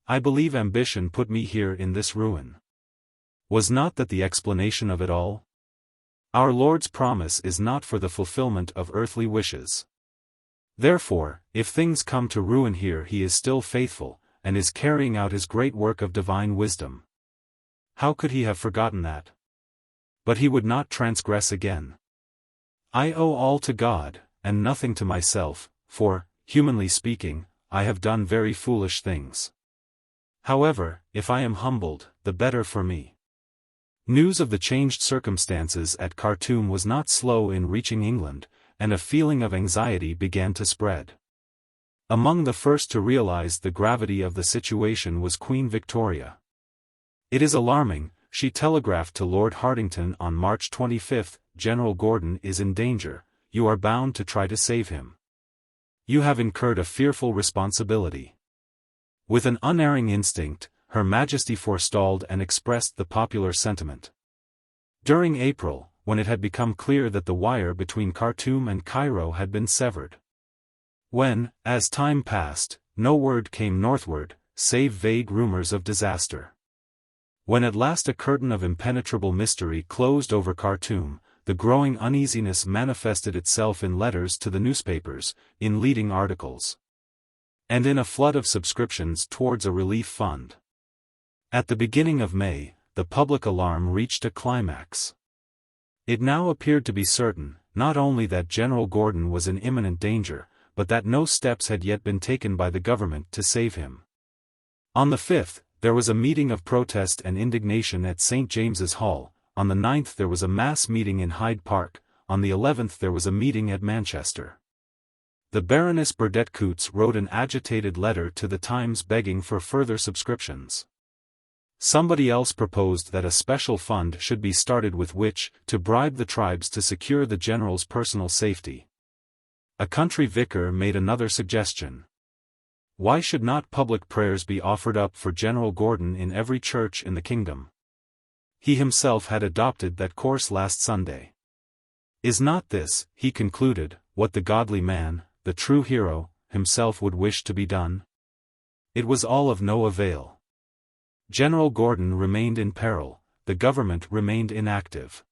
[SPEAKER 1] I believe ambition put me here in this ruin. Was not that the explanation of it all? Our Lord's promise is not for the fulfillment of earthly wishes. Therefore, if things come to ruin here, he is still faithful, and is carrying out his great work of divine wisdom. How could he have forgotten that? But he would not transgress again. I owe all to God, and nothing to myself, for, humanly speaking, I have done very foolish things. However, if I am humbled, the better for me." News of the changed circumstances at Khartoum was not slow in reaching England, and a feeling of anxiety began to spread. Among the first to realize the gravity of the situation was Queen Victoria. "It is alarming," she telegraphed to Lord Hartington on March 25, "General Gordon is in danger, you are bound to try to save him. You have incurred a fearful responsibility." With an unerring instinct, Her Majesty forestalled and expressed the popular sentiment. During April, when it had become clear that the wire between Khartoum and Cairo had been severed. When, as time passed, no word came northward, save vague rumors of disaster. When at last a curtain of impenetrable mystery closed over Khartoum, the growing uneasiness manifested itself in letters to the newspapers, in leading articles, and in a flood of subscriptions towards a relief fund. At the beginning of May, the public alarm reached a climax. It now appeared to be certain, not only that General Gordon was in imminent danger, but that no steps had yet been taken by the government to save him. On the 5th, there was a meeting of protest and indignation at St. James's Hall, on the 9th there was a mass meeting in Hyde Park, on the 11th there was a meeting at Manchester. The Baroness Burdett Coutts wrote an agitated letter to the Times begging for further subscriptions. Somebody else proposed that a special fund should be started with which to bribe the tribes to secure the general's personal safety. A country vicar made another suggestion. Why should not public prayers be offered up for General Gordon in every church in the kingdom? He himself had adopted that course last Sunday. Is not this, he concluded, what the godly man, the true hero, himself would wish to be done? It was all of no avail. General Gordon remained in peril, the government remained inactive.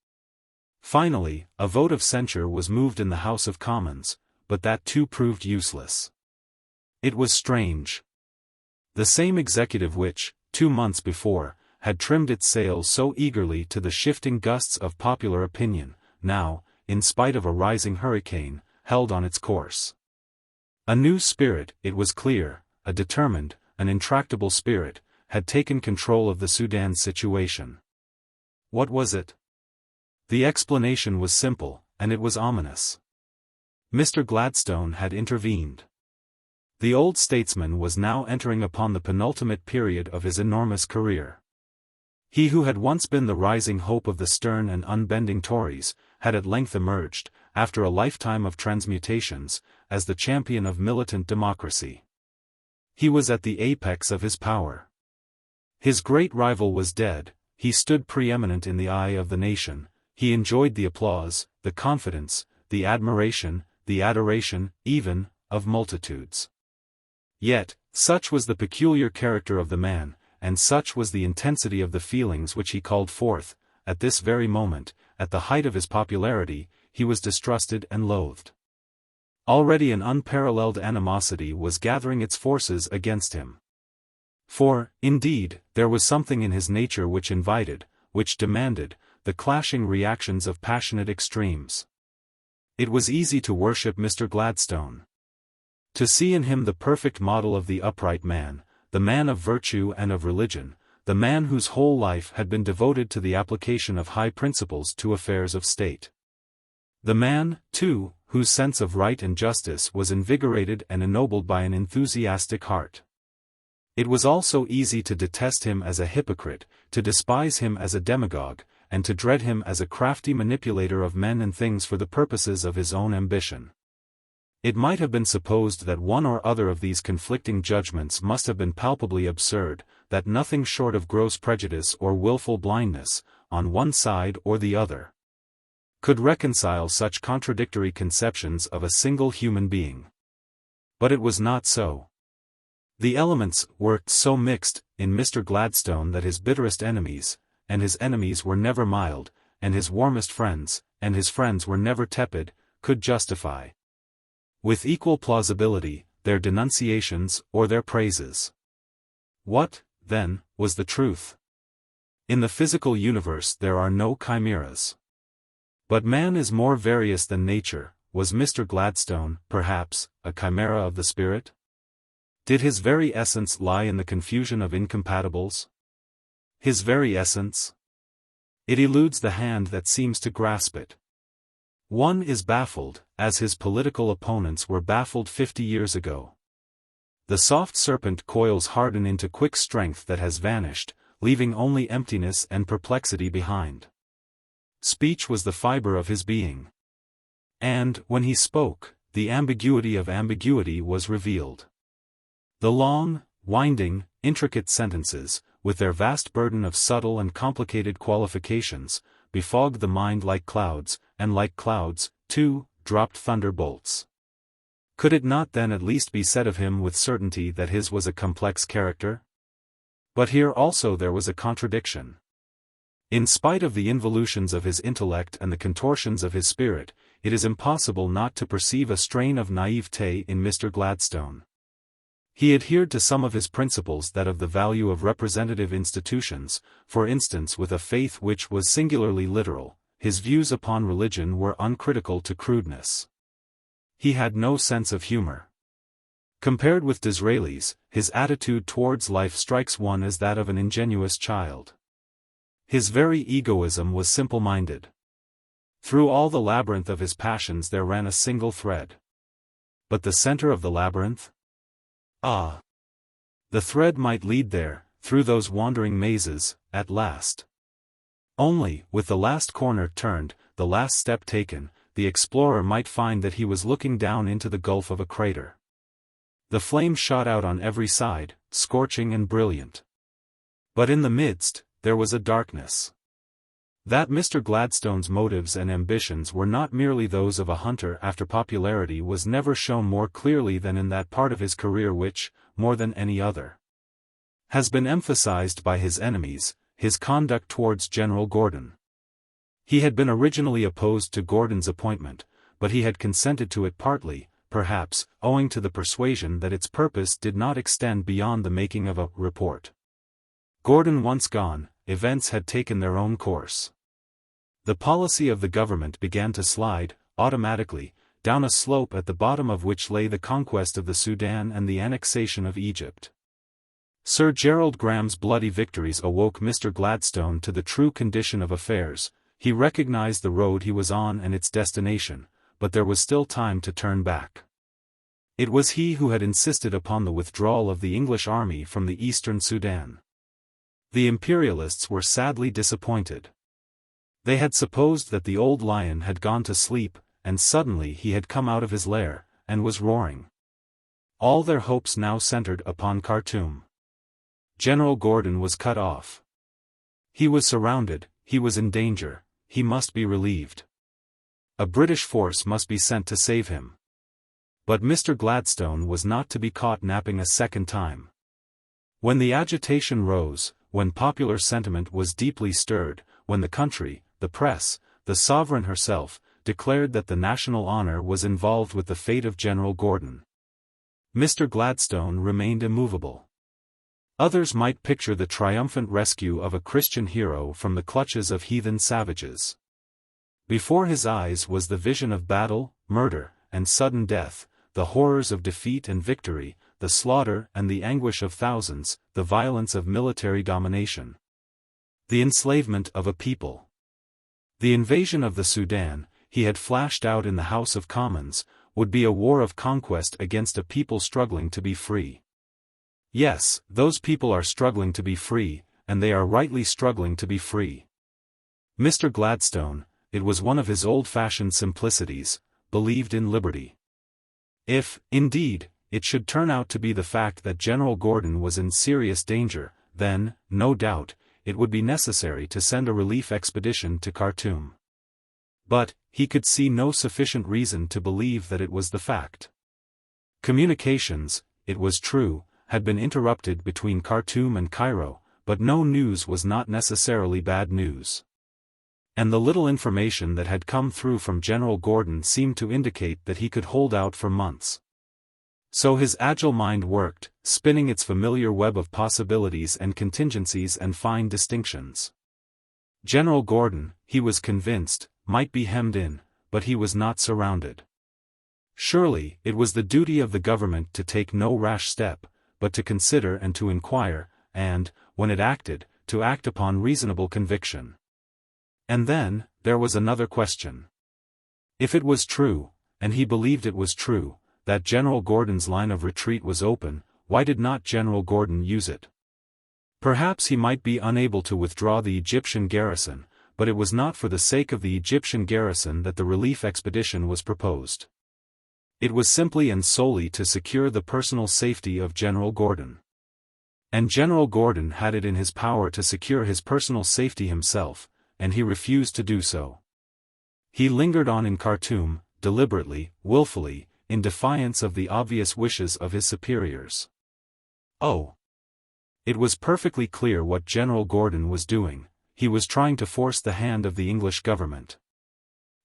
[SPEAKER 1] Finally, a vote of censure was moved in the House of Commons, but that too proved useless. It was strange. The same executive which, 2 months before, had trimmed its sails so eagerly to the shifting gusts of popular opinion, now, in spite of a rising hurricane, held on its course. A new spirit, it was clear, a determined, an intractable spirit, had taken control of the Sudan situation. What was it? The explanation was simple, and it was ominous. Mr. Gladstone had intervened. The old statesman was now entering upon the penultimate period of his enormous career. He who had once been the rising hope of the stern and unbending Tories, had at length emerged, after a lifetime of transmutations, as the champion of militant democracy. He was at the apex of his power. His great rival was dead, he stood preeminent in the eye of the nation, he enjoyed the applause, the confidence, the admiration, the adoration, even, of multitudes. Yet, such was the peculiar character of the man, and such was the intensity of the feelings which he called forth, at this very moment, at the height of his popularity, he was distrusted and loathed. Already an unparalleled animosity was gathering its forces against him. For, indeed, there was something in his nature which invited, which demanded, the clashing reactions of passionate extremes. It was easy to worship Mr. Gladstone. To see in him the perfect model of the upright man, the man of virtue and of religion, the man whose whole life had been devoted to the application of high principles to affairs of state. The man, too, whose sense of right and justice was invigorated and ennobled by an enthusiastic heart. It was also easy to detest him as a hypocrite, to despise him as a demagogue, and to dread him as a crafty manipulator of men and things for the purposes of his own ambition. It might have been supposed that one or other of these conflicting judgments must have been palpably absurd, that nothing short of gross prejudice or willful blindness, on one side or the other, could reconcile such contradictory conceptions of a single human being. But it was not so. The elements were so mixed in Mr. Gladstone that his bitterest enemies, and his enemies were never mild, and his warmest friends, and his friends were never tepid, could justify, with equal plausibility, their denunciations or their praises. What, then, was the truth? In the physical universe there are no chimeras. But man is more various than nature. Was Mr. Gladstone, perhaps, a chimera of the spirit? Did his very essence lie in the confusion of incompatibles? His very essence? It eludes the hand that seems to grasp it. One is baffled, as his political opponents were baffled 50 years ago. The soft serpent coils harden into quick strength that has vanished, leaving only emptiness and perplexity behind. Speech was the fiber of his being. And, when he spoke, the ambiguity of ambiguity was revealed. The long, winding, intricate sentences, with their vast burden of subtle and complicated qualifications, befogged the mind like clouds, and like clouds, too, dropped thunderbolts. Could it not then at least be said of him with certainty that his was a complex character? But here also there was a contradiction. In spite of the involutions of his intellect and the contortions of his spirit, it is impossible not to perceive a strain of naivete in Mr. Gladstone. He adhered to some of his principles, that of the value of representative institutions, for instance with a faith which was singularly literal. His views upon religion were uncritical to crudeness. He had no sense of humor. Compared with Disraeli's, his attitude towards life strikes one as that of an ingenuous child. His very egoism was simple-minded. Through all the labyrinth of his passions there ran a single thread. But the center of the labyrinth? Ah! The thread might lead there, through those wandering mazes, at last. Only, with the last corner turned, the last step taken, the explorer might find that he was looking down into the gulf of a crater. The flame shot out on every side, scorching and brilliant. But in the midst, there was a darkness. That Mr. Gladstone's motives and ambitions were not merely those of a hunter after popularity was never shown more clearly than in that part of his career which, more than any other, has been emphasized by his enemies, his conduct towards General Gordon. He had been originally opposed to Gordon's appointment, but he had consented to it partly, perhaps, owing to the persuasion that its purpose did not extend beyond the making of a report. Gordon once gone, events had taken their own course. The policy of the government began to slide, automatically, down a slope at the bottom of which lay the conquest of the Sudan and the annexation of Egypt. Sir Gerald Graham's bloody victories awoke Mr. Gladstone to the true condition of affairs. He recognized the road he was on and its destination, but there was still time to turn back. It was he who had insisted upon the withdrawal of the English army from the eastern Sudan. The imperialists were sadly disappointed. They had supposed that the old lion had gone to sleep, and suddenly he had come out of his lair, and was roaring. All their hopes now centered upon Khartoum. General Gordon was cut off. He was surrounded, he was in danger, he must be relieved. A British force must be sent to save him. But Mr. Gladstone was not to be caught napping a second time. When the agitation rose, when popular sentiment was deeply stirred, when the country, the press, the sovereign herself, declared that the national honor was involved with the fate of General Gordon, Mr. Gladstone remained immovable. Others might picture the triumphant rescue of a Christian hero from the clutches of heathen savages. Before his eyes was the vision of battle, murder, and sudden death, the horrors of defeat and victory, the slaughter and the anguish of thousands, the violence of military domination, the enslavement of a people. The invasion of the Sudan, he had flashed out in the House of Commons, would be a war of conquest against a people struggling to be free. Yes, those people are struggling to be free, and they are rightly struggling to be free. Mr. Gladstone, it was one of his old-fashioned simplicities, believed in liberty. If, indeed, it should turn out to be the fact that General Gordon was in serious danger, then, no doubt, it would be necessary to send a relief expedition to Khartoum. But, he could see no sufficient reason to believe that it was the fact. Communications, it was true, had been interrupted between Khartoum and Cairo, but no news was not necessarily bad news. And the little information that had come through from General Gordon seemed to indicate that he could hold out for months. So his agile mind worked, spinning its familiar web of possibilities and contingencies and fine distinctions. General Gordon, he was convinced, might be hemmed in, but he was not surrounded. Surely, it was the duty of the government to take no rash step, but to consider and to inquire, and, when it acted, to act upon reasonable conviction. And then, there was another question. If it was true, and he believed it was true, that General Gordon's line of retreat was open, why did not General Gordon use it? Perhaps he might be unable to withdraw the Egyptian garrison, but it was not for the sake of the Egyptian garrison that the relief expedition was proposed. It was simply and solely to secure the personal safety of General Gordon. And General Gordon had it in his power to secure his personal safety himself, and he refused to do so. He lingered on in Khartoum, deliberately, willfully, in defiance of the obvious wishes of his superiors. Oh! It was perfectly clear what General Gordon was doing. He was trying to force the hand of the English government.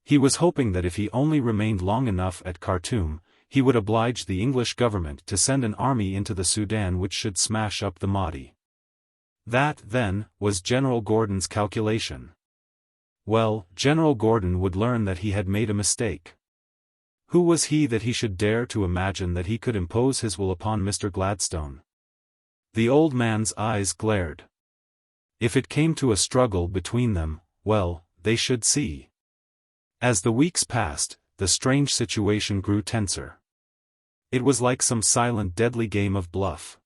[SPEAKER 1] He was hoping that if he only remained long enough at Khartoum, he would oblige the English government to send an army into the Sudan which should smash up the Mahdi. That, then, was General Gordon's calculation. Well, General Gordon would learn that he had made a mistake. Who was he that he should dare to imagine that he could impose his will upon Mr. Gladstone? The old man's eyes glared. If it came to a struggle between them, well, they should see. As the weeks passed, the strange situation grew tenser. It was like some silent deadly game of bluff.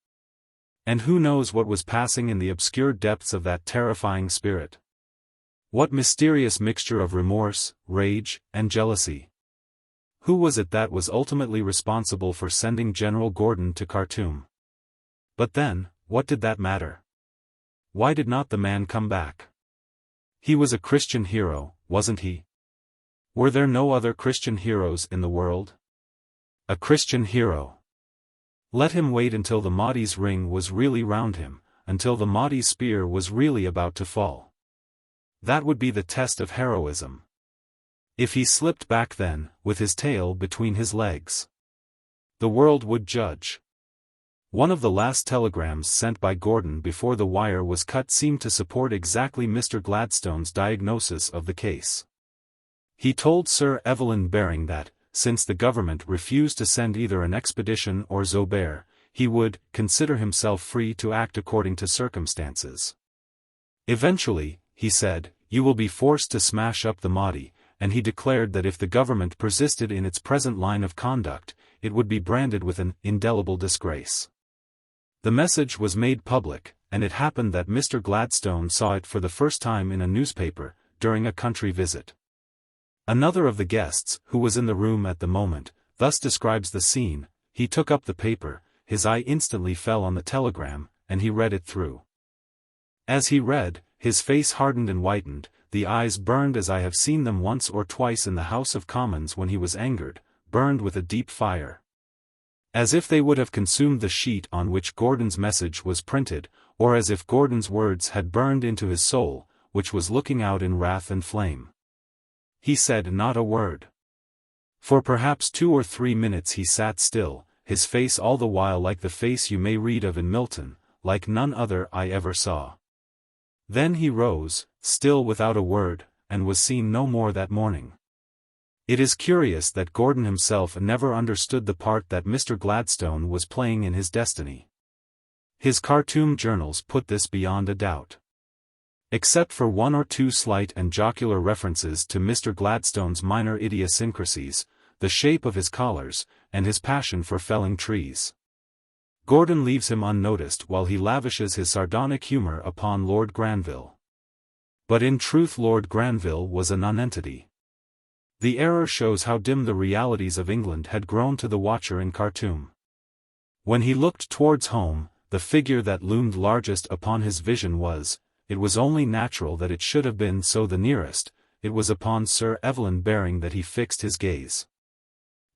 [SPEAKER 1] And who knows what was passing in the obscure depths of that terrifying spirit? What mysterious mixture of remorse, rage, and jealousy? Who was it that was ultimately responsible for sending General Gordon to Khartoum? But then, what did that matter? Why did not the man come back? He was a Christian hero, wasn't he? Were there no other Christian heroes in the world? A Christian hero. Let him wait until the Mahdi's ring was really round him, until the Mahdi's spear was really about to fall. That would be the test of heroism. If he slipped back then, with his tail between his legs, the world would judge. One of the last telegrams sent by Gordon before the wire was cut seemed to support exactly Mr. Gladstone's diagnosis of the case. He told Sir Evelyn Baring that, since the government refused to send either an expedition or Zobeir, he would consider himself free to act according to circumstances. Eventually, he said, you will be forced to smash up the Mahdi, and he declared that if the government persisted in its present line of conduct, it would be branded with an indelible disgrace. The message was made public, and it happened that Mr. Gladstone saw it for the first time in a newspaper, during a country visit. Another of the guests, who was in the room at the moment, thus describes the scene: he took up the paper, his eye instantly fell on the telegram, and he read it through. As he read, his face hardened and whitened, the eyes burned as I have seen them once or twice in the House of Commons when he was angered, burned with a deep fire, As if they would have consumed the sheet on which Gordon's message was printed, or as if Gordon's words had burned into his soul, which was looking out in wrath and flame. He said not a word. For perhaps 2 or 3 minutes he sat still, his face all the while like the face you may read of in Milton, like none other I ever saw. Then he rose, still without a word, and was seen no more that morning. It is curious that Gordon himself never understood the part that Mr. Gladstone was playing in his destiny. His Khartoum journals put this beyond a doubt. Except for 1 or 2 slight and jocular references to Mr. Gladstone's minor idiosyncrasies, the shape of his collars, and his passion for felling trees, Gordon leaves him unnoticed while he lavishes his sardonic humor upon Lord Granville. But in truth Lord Granville was a nonentity. The error shows how dim the realities of England had grown to the watcher in Khartoum. When he looked towards home, the figure that loomed largest upon his vision was, it was only natural that it should have been so, the nearest, it was upon Sir Evelyn Baring that he fixed his gaze.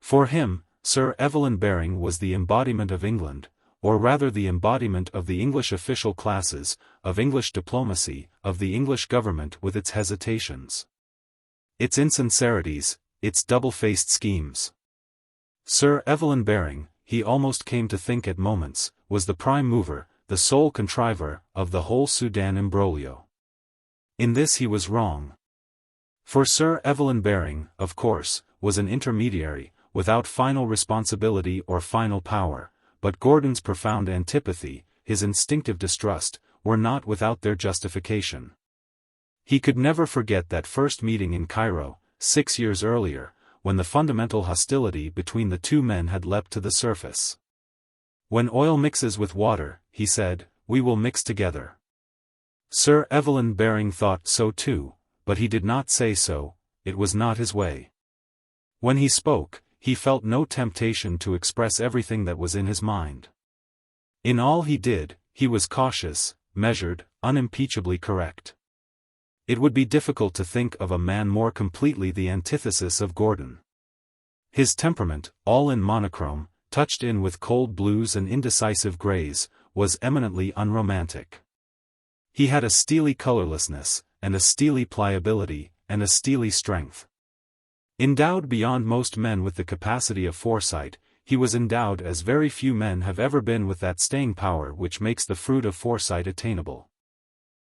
[SPEAKER 1] For him, Sir Evelyn Baring was the embodiment of England, or rather the embodiment of the English official classes, of English diplomacy, of the English government with its hesitations, its insincerities, its double-faced schemes. Sir Evelyn Baring, he almost came to think at moments, was the prime mover, the sole contriver, of the whole Sudan imbroglio. In this he was wrong. For Sir Evelyn Baring, of course, was an intermediary, without final responsibility or final power, but Gordon's profound antipathy, his instinctive distrust, were not without their justification. He could never forget that first meeting in Cairo, 6 years earlier, when the fundamental hostility between the two men had leapt to the surface. When oil mixes with water, he said, we will mix together. Sir Evelyn Baring thought so too, but he did not say so, it was not his way. When he spoke, he felt no temptation to express everything that was in his mind. In all he did, he was cautious, measured, unimpeachably correct. It would be difficult to think of a man more completely the antithesis of Gordon. His temperament, all in monochrome, touched in with cold blues and indecisive grays, was eminently unromantic. He had a steely colorlessness, and a steely pliability, and a steely strength. Endowed beyond most men with the capacity of foresight, he was endowed as very few men have ever been with that staying power which makes the fruit of foresight attainable.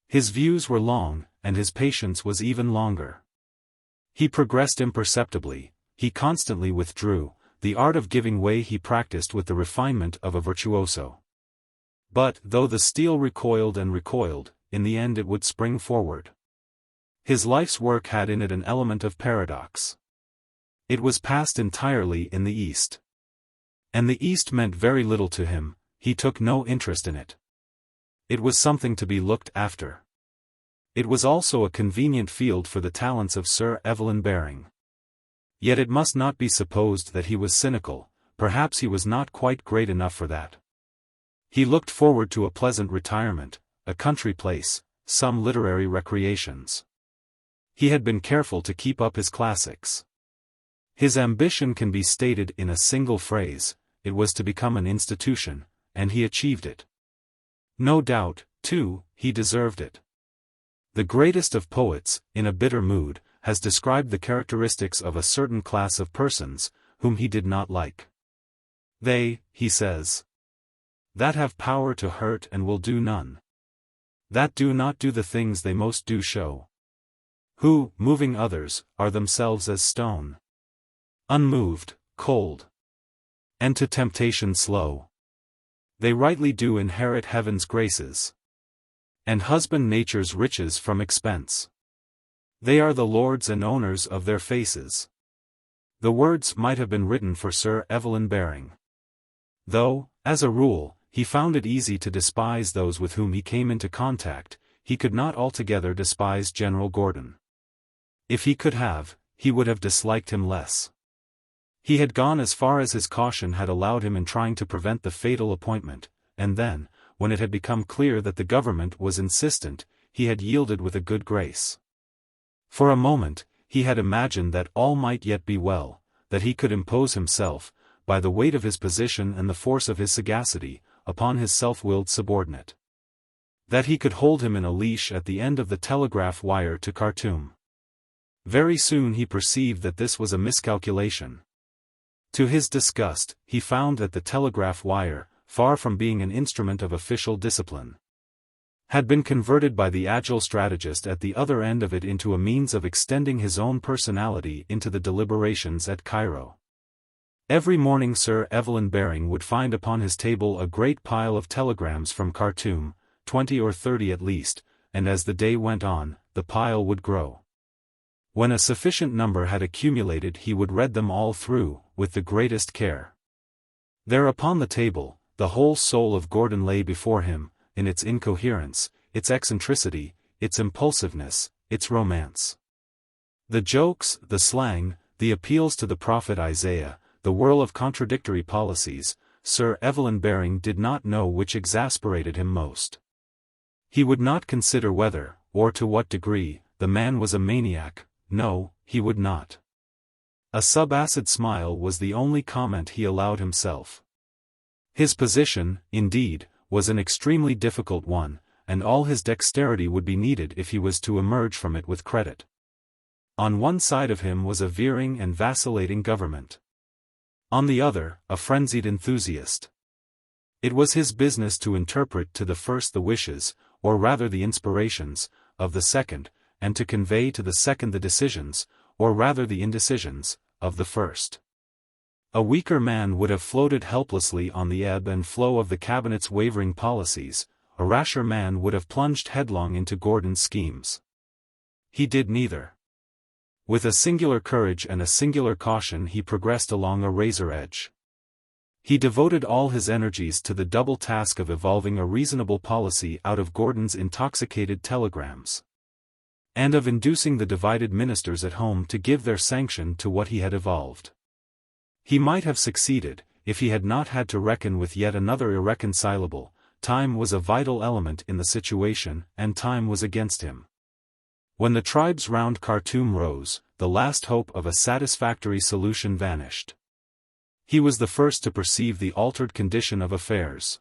[SPEAKER 1] His views were long, and his patience was even longer. He progressed imperceptibly, he constantly withdrew, the art of giving way he practiced with the refinement of a virtuoso. But, though the steel recoiled and recoiled, in the end it would spring forward. His life's work had in it an element of paradox. It was passed entirely in the East. And the East meant very little to him, he took no interest in it. It was something to be looked after. It was also a convenient field for the talents of Sir Evelyn Baring. Yet it must not be supposed that he was cynical, perhaps he was not quite great enough for that. He looked forward to a pleasant retirement, a country place, some literary recreations. He had been careful to keep up his classics. His ambition can be stated in a single phrase, it was to become an institution, and he achieved it. No doubt, too, he deserved it. The greatest of poets, in a bitter mood, has described the characteristics of a certain class of persons, whom he did not like. They, he says, that have power to hurt and will do none. That do not do the things they most do show. Who, moving others, are themselves as stone. Unmoved, cold. And to temptation slow. They rightly do inherit heaven's graces. And husband nature's riches from expense. They are the lords and owners of their faces. The words might have been written for Sir Evelyn Baring. Though, as a rule, he found it easy to despise those with whom he came into contact, he could not altogether despise General Gordon. If he could have, he would have disliked him less. He had gone as far as his caution had allowed him in trying to prevent the fatal appointment, and then, when it had become clear that the government was insistent, he had yielded with a good grace. For a moment, he had imagined that all might yet be well, that he could impose himself, by the weight of his position and the force of his sagacity, upon his self-willed subordinate. That he could hold him in a leash at the end of the telegraph wire to Khartoum. Very soon he perceived that this was a miscalculation. To his disgust, he found that the telegraph wire, far from being an instrument of official discipline, had been converted by the agile strategist at the other end of it into a means of extending his own personality into the deliberations at Cairo. Every morning Sir Evelyn Baring would find upon his table a great pile of telegrams from Khartoum, 20 or 30 at least, and as the day went on, the pile would grow. When a sufficient number had accumulated he would read them all through, with the greatest care. There upon the table, the whole soul of Gordon lay before him, in its incoherence, its eccentricity, its impulsiveness, its romance. The jokes, the slang, the appeals to the prophet Isaiah, the whirl of contradictory policies, Sir Evelyn Baring did not know which exasperated him most. He would not consider whether, or to what degree, the man was a maniac. No, he would not. A subacid smile was the only comment he allowed himself. His position, indeed, was an extremely difficult one, and all his dexterity would be needed if he was to emerge from it with credit. On one side of him was a veering and vacillating government. On the other, a frenzied enthusiast. It was his business to interpret to the first the wishes, or rather the inspirations, of the second, and to convey to the second the decisions, or rather the indecisions, of the first. A weaker man would have floated helplessly on the ebb and flow of the cabinet's wavering policies, a rasher man would have plunged headlong into Gordon's schemes. He did neither. With a singular courage and a singular caution he progressed along a razor edge. He devoted all his energies to the double task of evolving a reasonable policy out of Gordon's intoxicated telegrams, and of inducing the divided ministers at home to give their sanction to what he had evolved. He might have succeeded, if he had not had to reckon with yet another irreconcilable. Time was a vital element in the situation, and time was against him. When the tribes round Khartoum rose, the last hope of a satisfactory solution vanished. He was the first to perceive the altered condition of affairs.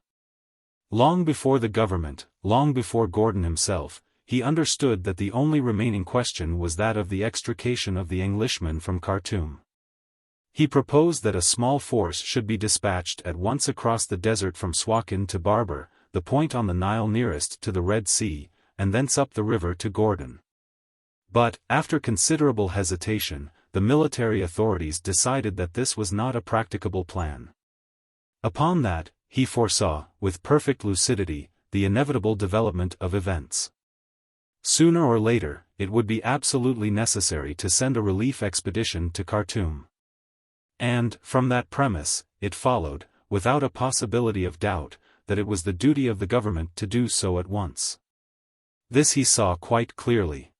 [SPEAKER 1] Long before the government, long before Gordon himself, he understood that the only remaining question was that of the extrication of the Englishmen from Khartoum. He proposed that a small force should be dispatched at once across the desert from Suakin to Barber, the point on the Nile nearest to the Red Sea, and thence up the river to Gordon. But, after considerable hesitation, the military authorities decided that this was not a practicable plan. Upon that, he foresaw, with perfect lucidity, the inevitable development of events. Sooner or later, it would be absolutely necessary to send a relief expedition to Khartoum. And, from that premise, it followed, without a possibility of doubt, that it was the duty of the government to do so at once. This he saw quite clearly.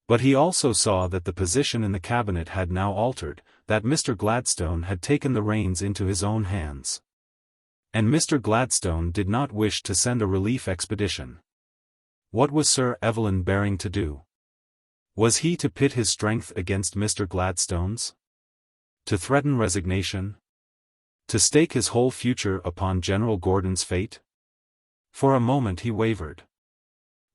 [SPEAKER 1] But he also saw that the position in the cabinet had now altered, that Mr. Gladstone had taken the reins into his own hands. And Mr. Gladstone did not wish to send a relief expedition. What was Sir Evelyn Baring to do? Was he to pit his strength against Mr. Gladstone's? To threaten resignation? To stake his whole future upon General Gordon's fate? For a moment he wavered.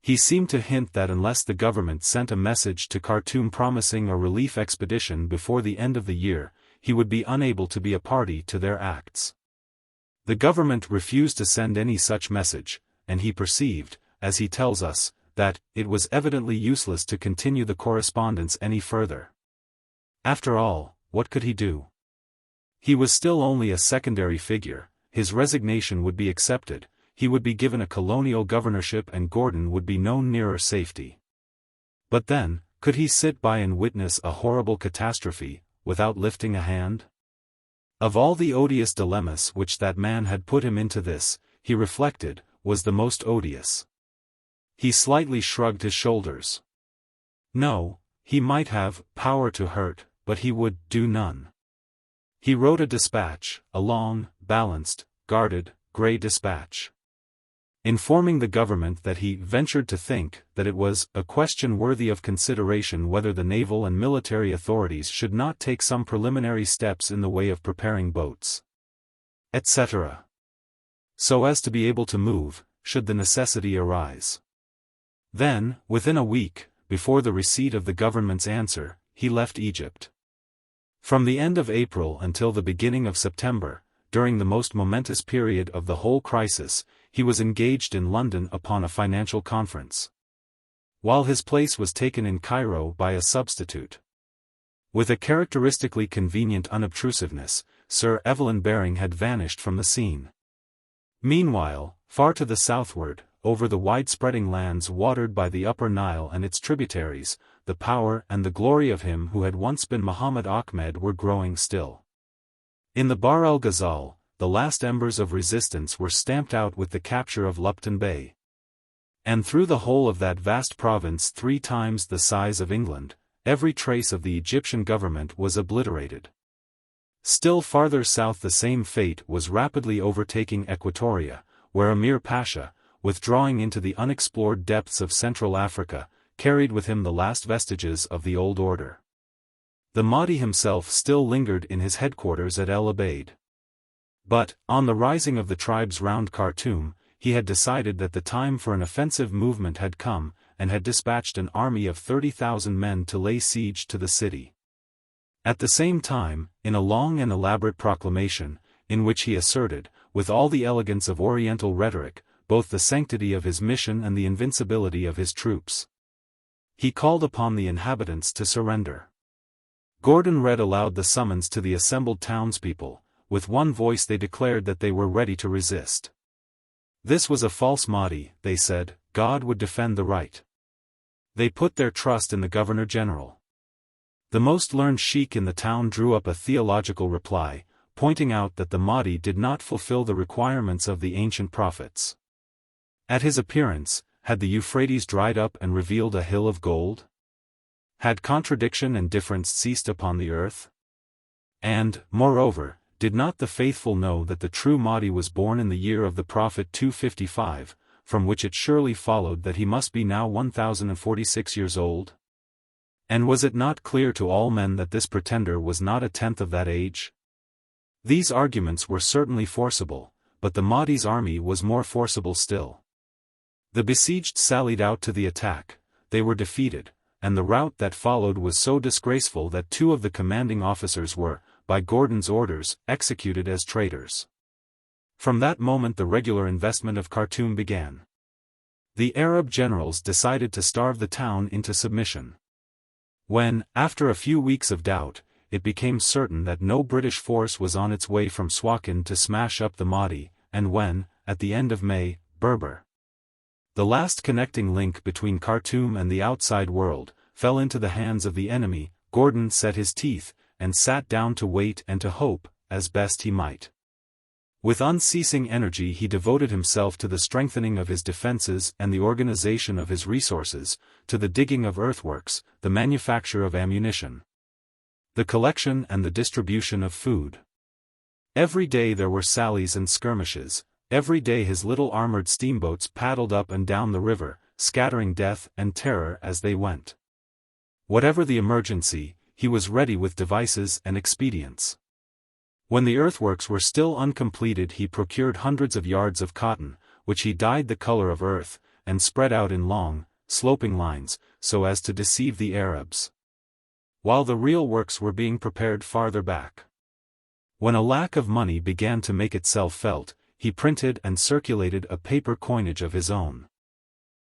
[SPEAKER 1] He seemed to hint that unless the government sent a message to Khartoum promising a relief expedition before the end of the year, he would be unable to be a party to their acts. The government refused to send any such message, and he perceived, as he tells us, that it was evidently useless to continue the correspondence any further. After all, what could he do? He was still only a secondary figure, his resignation would be accepted, he would be given a colonial governorship and Gordon would be no nearer safety. But then, could he sit by and witness a horrible catastrophe, without lifting a hand? Of all the odious dilemmas which that man had put him into, this, he reflected, was the most odious. He slightly shrugged his shoulders. No, he might have power to hurt, but he would do none. He wrote a dispatch, a long, balanced, guarded, grey dispatch. informing the government that he ventured to think that it was a question worthy of consideration whether the naval and military authorities should not take some preliminary steps in the way of preparing boats, etc., so as to be able to move, should the necessity arise. Then, within a week, before the receipt of the government's answer, he left Egypt. From the end of April until the beginning of September, during the most momentous period of the whole crisis, he was engaged in London upon a financial conference, while his place was taken in Cairo by a substitute. With a characteristically convenient unobtrusiveness, Sir Evelyn Baring had vanished from the scene. Meanwhile, far to the southward, over the wide-spreading lands watered by the Upper Nile and its tributaries, the power and the glory of him who had once been Muhammad Ahmed were growing still. In the Bahr el-Ghazal, the last embers of resistance were stamped out with the capture of Lupton Bay. And through the whole of that vast province 3 times the size of England, every trace of the Egyptian government was obliterated. Still farther south the same fate was rapidly overtaking Equatoria, where Emir Pasha, withdrawing into the unexplored depths of Central Africa, carried with him the last vestiges of the old order. The Mahdi himself still lingered in his headquarters at El Obeid. But, on the rising of the tribes round Khartoum, he had decided that the time for an offensive movement had come, and had dispatched an army of 30,000 men to lay siege to the city. At the same time, in a long and elaborate proclamation, in which he asserted, with all the elegance of Oriental rhetoric, both the sanctity of his mission and the invincibility of his troops, he called upon the inhabitants to surrender. Gordon read aloud the summons to the assembled townspeople. With one voice they declared that they were ready to resist. This was a false Mahdi, they said. God would defend the right. They put their trust in the Governor-General. The most learned sheikh in the town drew up a theological reply, pointing out that the Mahdi did not fulfill the requirements of the ancient prophets. At his appearance, had the Euphrates dried up and revealed a hill of gold? Had contradiction and difference ceased upon the earth? And, moreover, did not the faithful know that the true Mahdi was born in the year of the prophet 255, from which it surely followed that he must be now 1046 years old? And was it not clear to all men that this pretender was not a tenth of that age? These arguments were certainly forcible, but the Mahdi's army was more forcible still. The besieged sallied out to the attack, they were defeated, and the rout that followed was so disgraceful that 2 of the commanding officers were, by Gordon's orders, executed as traitors. From that moment the regular investment of Khartoum began. The Arab generals decided to starve the town into submission. When, after a few weeks of doubt, it became certain that no British force was on its way from Suakin to smash up the Mahdi, and when, at the end of May, Berber, the last connecting link between Khartoum and the outside world, fell into the hands of the enemy, Gordon set his teeth, and sat down to wait and to hope, as best he might. With unceasing energy he devoted himself to the strengthening of his defenses and the organization of his resources, to the digging of earthworks, the manufacture of ammunition, the collection and the distribution of food. Every day there were sallies and skirmishes, every day his little armored steamboats paddled up and down the river, scattering death and terror as they went. Whatever the emergency, he was ready with devices and expedients. When the earthworks were still uncompleted he procured hundreds of yards of cotton, which he dyed the color of earth, and spread out in long, sloping lines, so as to deceive the Arabs, while the real works were being prepared farther back. When a lack of money began to make itself felt, he printed and circulated a paper coinage of his own.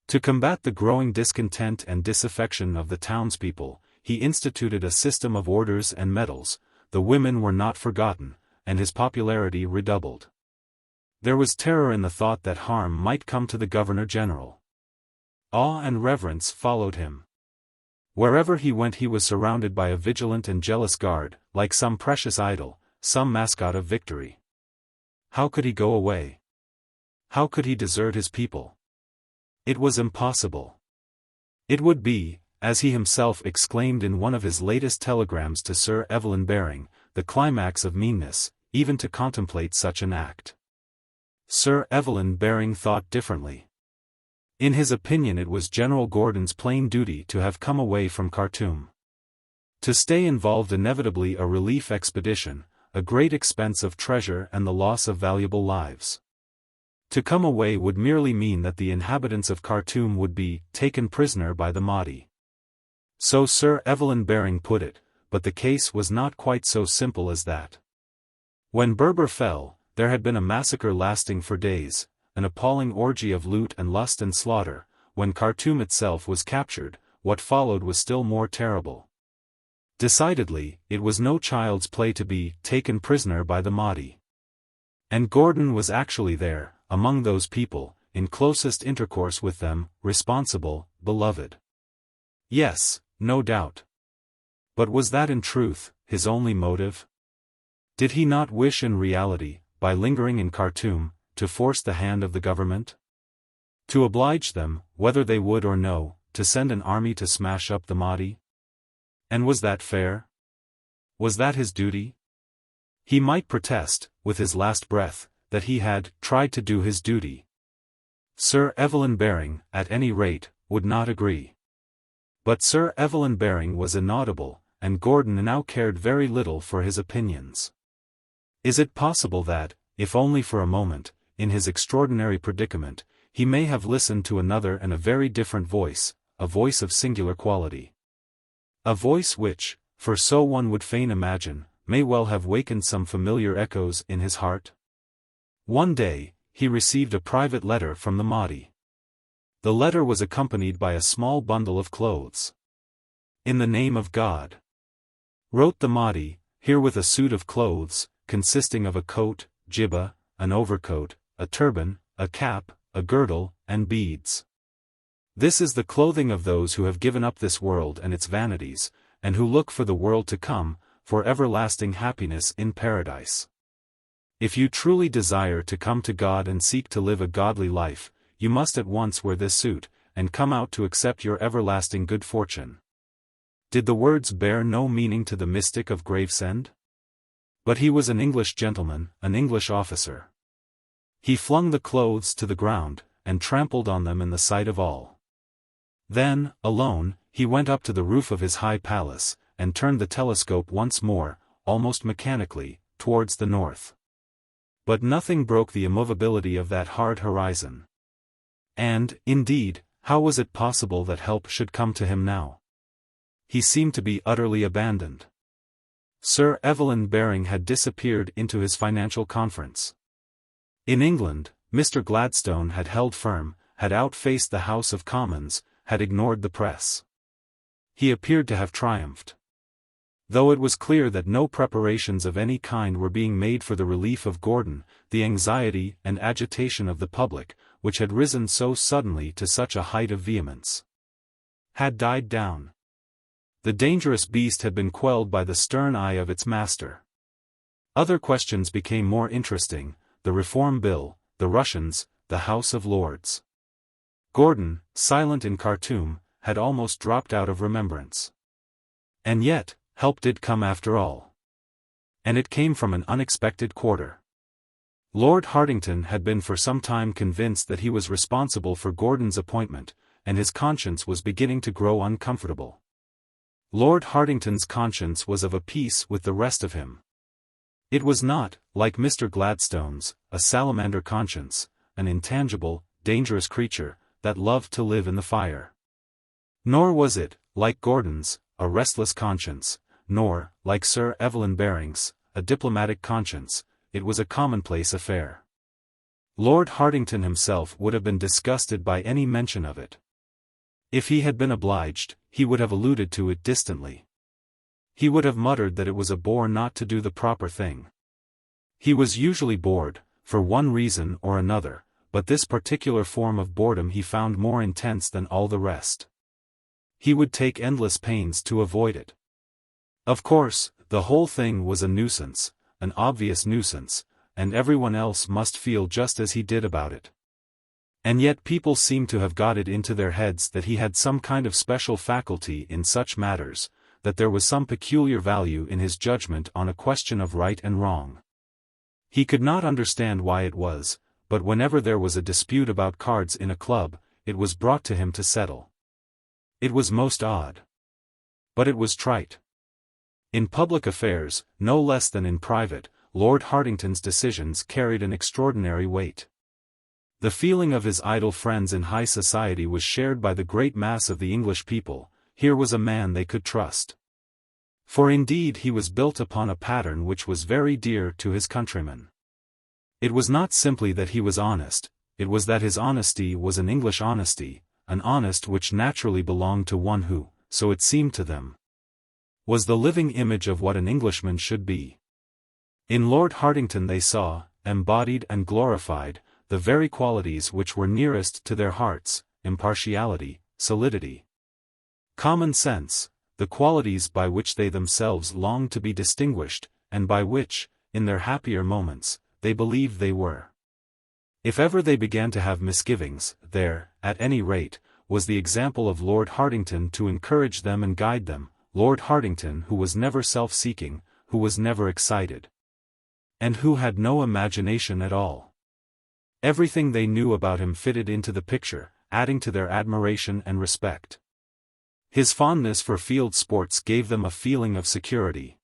[SPEAKER 1] To combat the growing discontent and disaffection of the townspeople, he instituted a system of orders and medals. The women were not forgotten, and his popularity redoubled. There was terror in the thought that harm might come to the Governor-General. Awe and reverence followed him. Wherever he went he was surrounded by a vigilant and jealous guard, like some precious idol, some mascot of victory. How could he go away? How could he desert his people? It was impossible. It would be, as he himself exclaimed in one of his latest telegrams to Sir Evelyn Baring, the climax of meanness, even to contemplate such an act. Sir Evelyn Baring thought differently. In his opinion it was General Gordon's plain duty to have come away from Khartoum. To stay involved inevitably a relief expedition, a great expense of treasure and the loss of valuable lives. To come away would merely mean that the inhabitants of Khartoum would be taken prisoner by the Mahdi. So Sir Evelyn Baring put it, but the case was not quite so simple as that. When Berber fell, there had been a massacre lasting for days, an appalling orgy of loot and lust and slaughter. When Khartoum itself was captured, what followed was still more terrible. Decidedly, it was no child's play to be taken prisoner by the Mahdi. And Gordon was actually there, among those people, in closest intercourse with them, responsible, beloved. Yes, no doubt. But was that in truth his only motive? Did he not wish in reality, by lingering in Khartoum, to force the hand of the government? To oblige them, whether they would or no, to send an army to smash up the Mahdi? And was that fair? Was that his duty? He might protest, with his last breath, that he had tried to do his duty. Sir Evelyn Baring, at any rate, would not agree. But Sir Evelyn Baring was inaudible, and Gordon now cared very little for his opinions. Is it possible that, if only for a moment, in his extraordinary predicament, he may have listened to another and a very different voice, a voice of singular quality? A voice which, for so one would fain imagine, may well have wakened some familiar echoes in his heart? One day, he received a private letter from the Mahdi. The letter was accompanied by a small bundle of clothes. "In the name of God," wrote the Mahdi, "herewith a suit of clothes, consisting of a coat, jibbah, an overcoat, a turban, a cap, a girdle, and beads. This is the clothing of those who have given up this world and its vanities, and who look for the world to come, for everlasting happiness in paradise. If you truly desire to come to God and seek to live a godly life, you must at once wear this suit, and come out to accept your everlasting good fortune." Did the words bear no meaning to the mystic of Gravesend? But he was an English gentleman, an English officer. He flung the clothes to the ground, and trampled on them in the sight of all. Then, alone, he went up to the roof of his high palace, and turned the telescope once more, almost mechanically, towards the north. But nothing broke the immovability of that hard horizon. And, indeed, how was it possible that help should come to him now? He seemed to be utterly abandoned. Sir Evelyn Baring had disappeared into his financial conference. In England, Mr. Gladstone had held firm, had outfaced the House of Commons, had ignored the press. He appeared to have triumphed. Though it was clear that no preparations of any kind were being made for the relief of Gordon, the anxiety and agitation of the public, which had risen so suddenly to such a height of vehemence, had died down. The dangerous beast had been quelled by the stern eye of its master. Other questions became more interesting: the Reform Bill, the Russians, the House of Lords. Gordon, silent in Khartoum, had almost dropped out of remembrance. And yet, help did come after all. And it came from an unexpected quarter. Lord Hartington had been for some time convinced that he was responsible for Gordon's appointment, and his conscience was beginning to grow uncomfortable. Lord Hartington's conscience was of a piece with the rest of him. It was not, like Mr. Gladstone's, a salamander conscience, an intangible, dangerous creature, that loved to live in the fire. Nor was it, like Gordon's, a restless conscience, nor, like Sir Evelyn Baring's, a diplomatic conscience. It was a commonplace affair. Lord Hartington himself would have been disgusted by any mention of it. If he had been obliged, he would have alluded to it distantly. He would have muttered that it was a bore not to do the proper thing. He was usually bored, for one reason or another, but this particular form of boredom he found more intense than all the rest. He would take endless pains to avoid it. Of course, the whole thing was a nuisance, an obvious nuisance, and everyone else must feel just as he did about it. And yet people seemed to have got it into their heads that he had some kind of special faculty in such matters, that there was some peculiar value in his judgment on a question of right and wrong. He could not understand why it was, but whenever there was a dispute about cards in a club, it was brought to him to settle. It was most odd. But it was trite. In public affairs, no less than in private, Lord Hartington's decisions carried an extraordinary weight. The feeling of his idle friends in high society was shared by the great mass of the English people. Here was a man they could trust. For indeed he was built upon a pattern which was very dear to his countrymen. It was not simply that he was honest, it was that his honesty was an English honesty, an honest which naturally belonged to one who, so it seemed to them, was the living image of what an Englishman should be. In Lord Hartington they saw, embodied and glorified, the very qualities which were nearest to their hearts: impartiality, solidity, common sense, the qualities by which they themselves longed to be distinguished, and by which, in their happier moments, they believed they were. If ever they began to have misgivings, there, at any rate, was the example of Lord Hartington to encourage them and guide them, Lord Hartington who was never self-seeking, who was never excited, and who had no imagination at all. Everything they knew about him fitted into the picture, adding to their admiration and respect. His fondness for field sports gave them a feeling of security.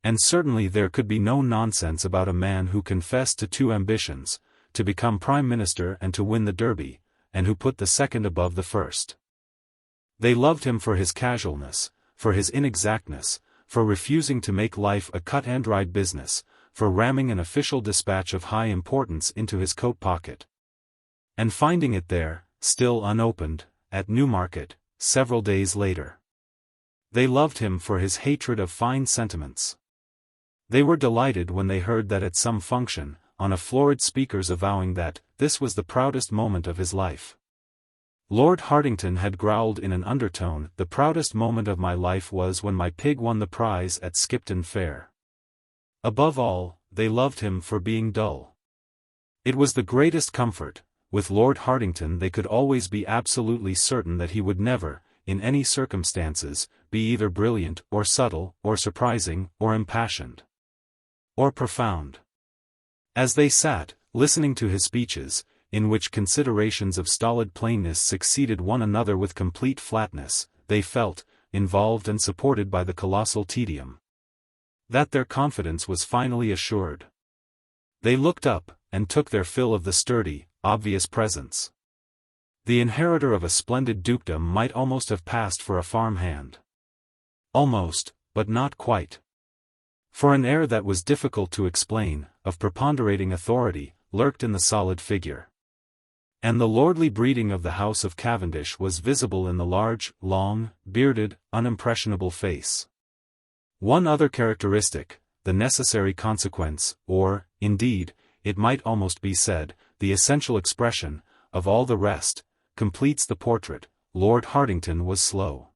[SPEAKER 1] And certainly there could be no nonsense about a man who confessed to two ambitions, to become Prime Minister and to win the Derby, and who put the second above the first. They loved him for his casualness, for his inexactness, for refusing to make life a cut-and-dried business, for ramming an official dispatch of high importance into his coat pocket, and finding it there, still unopened, at Newmarket, several days later. They loved him for his hatred of fine sentiments. They were delighted when they heard that at some function, on a florid speaker's avowing that this was the proudest moment of his life. Lord Hartington had growled in an undertone, "The proudest moment of my life was when my pig won the prize at Skipton Fair." Above all, they loved him for being dull. It was the greatest comfort. With Lord Hartington they could always be absolutely certain that he would never, in any circumstances, be either brilliant or subtle or surprising or impassioned or profound. As they sat, listening to his speeches, in which considerations of stolid plainness succeeded one another with complete flatness, they felt, involved and supported by the colossal tedium, that their confidence was finally assured. They looked up, and took their fill of the sturdy, obvious presence. The inheritor of a splendid dukedom might almost have passed for a farm hand. Almost, but not quite. For an air that was difficult to explain, of preponderating authority, lurked in the solid figure. And the lordly breeding of the House of Cavendish was visible in the large, long, bearded, unimpressionable face. One other characteristic, the necessary consequence, or, indeed, it might almost be said, the essential expression, of all the rest, completes the portrait. Lord Hartington was slow.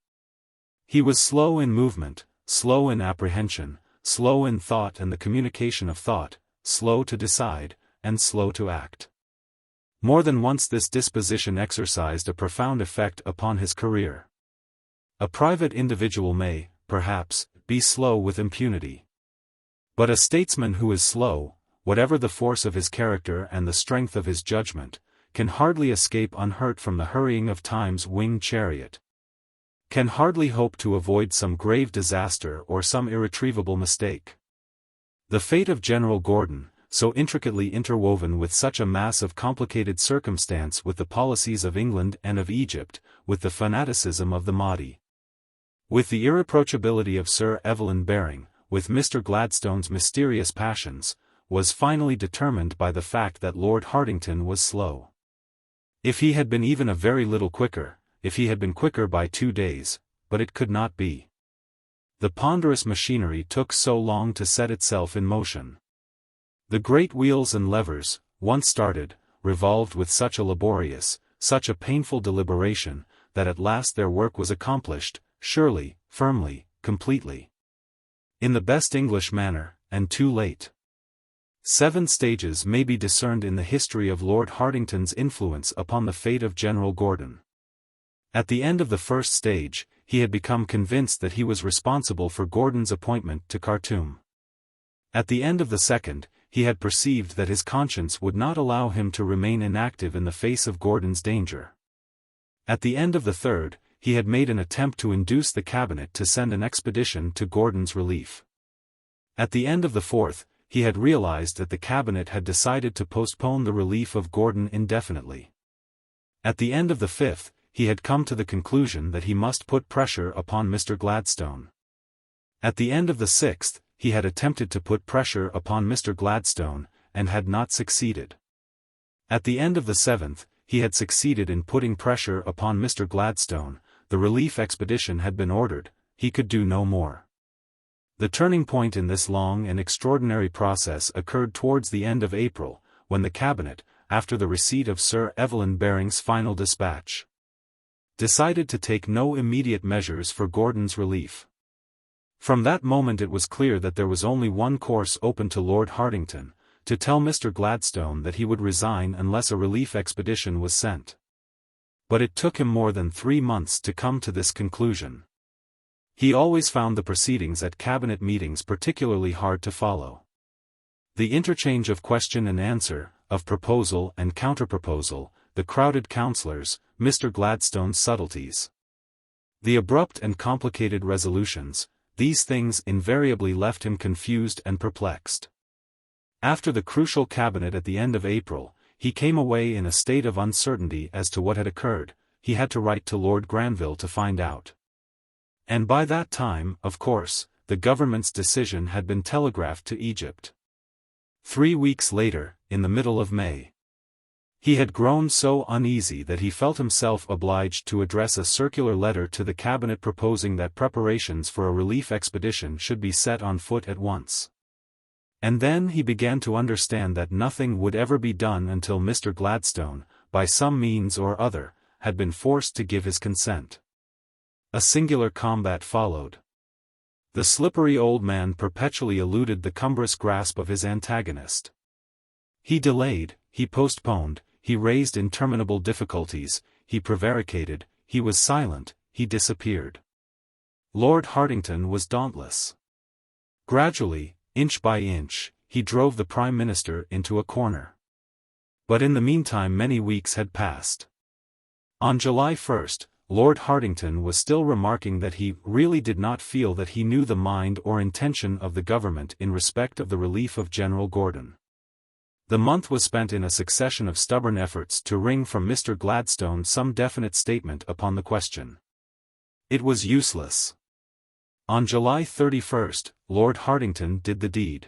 [SPEAKER 1] He was slow in movement, slow in apprehension, slow in thought and the communication of thought, slow to decide, and slow to act. More than once this disposition exercised a profound effect upon his career. A private individual may, perhaps, be slow with impunity. But a statesman who is slow, whatever the force of his character and the strength of his judgment, can hardly escape unhurt from the hurrying of time's winged chariot, can hardly hope to avoid some grave disaster or some irretrievable mistake. The fate of General Gordon, so intricately interwoven with such a mass of complicated circumstance with the policies of England and of Egypt, with the fanaticism of the Mahdi, with the irreproachability of Sir Evelyn Baring, with Mr. Gladstone's mysterious passions, was finally determined by the fact that Lord Hartington was slow. If he had been even a very little quicker, if he had been quicker by 2 days, but it could not be. The ponderous machinery took so long to set itself in motion. The great wheels and levers, once started, revolved with such a laborious, such a painful deliberation, that at last their work was accomplished, surely, firmly, completely. In the best English manner, and too late. 7 stages may be discerned in the history of Lord Hartington's influence upon the fate of General Gordon. At the end of the first stage, he had become convinced that he was responsible for Gordon's appointment to Khartoum. At the end of the second, he had perceived that his conscience would not allow him to remain inactive in the face of Gordon's danger. At the end of the 3rd, he had made an attempt to induce the cabinet to send an expedition to Gordon's relief. At the end of the 4th, he had realized that the cabinet had decided to postpone the relief of Gordon indefinitely. At the end of the 5th, he had come to the conclusion that he must put pressure upon Mr. Gladstone. At the end of the 6th, he had attempted to put pressure upon Mr. Gladstone, and had not succeeded. At the end of the 7th, he had succeeded in putting pressure upon Mr. Gladstone. The relief expedition had been ordered, he could do no more. The turning point in this long and extraordinary process occurred towards the end of April, when the cabinet, after the receipt of Sir Evelyn Baring's final dispatch, decided to take no immediate measures for Gordon's relief. From that moment it was clear that there was only one course open to Lord Hartington, to tell Mr. Gladstone that he would resign unless a relief expedition was sent. But it took him more than 3 months to come to this conclusion. He always found the proceedings at cabinet meetings particularly hard to follow. The interchange of question and answer, of proposal and counterproposal, the crowded councillors, Mr. Gladstone's subtleties, the abrupt and complicated resolutions, these things invariably left him confused and perplexed. After the crucial cabinet at the end of April, he came away in a state of uncertainty as to what had occurred. He had to write to Lord Granville to find out. And by that time, of course, the government's decision had been telegraphed to Egypt. 3 weeks later, in the middle of May, he had grown so uneasy that he felt himself obliged to address a circular letter to the cabinet proposing that preparations for a relief expedition should be set on foot at once. And then he began to understand that nothing would ever be done until Mr. Gladstone, by some means or other, had been forced to give his consent. A singular combat followed. The slippery old man perpetually eluded the cumbrous grasp of his antagonist. He delayed, he postponed, he raised interminable difficulties, he prevaricated, he was silent, he disappeared. Lord Hartington was dauntless. Gradually, inch by inch, he drove the Prime Minister into a corner. But in the meantime many weeks had passed. On July 1st, Lord Hartington was still remarking that he really did not feel that he knew the mind or intention of the government in respect of the relief of General Gordon. The month was spent in a succession of stubborn efforts to wring from Mr. Gladstone some definite statement upon the question. It was useless. On July 31st, Lord Hartington did the deed.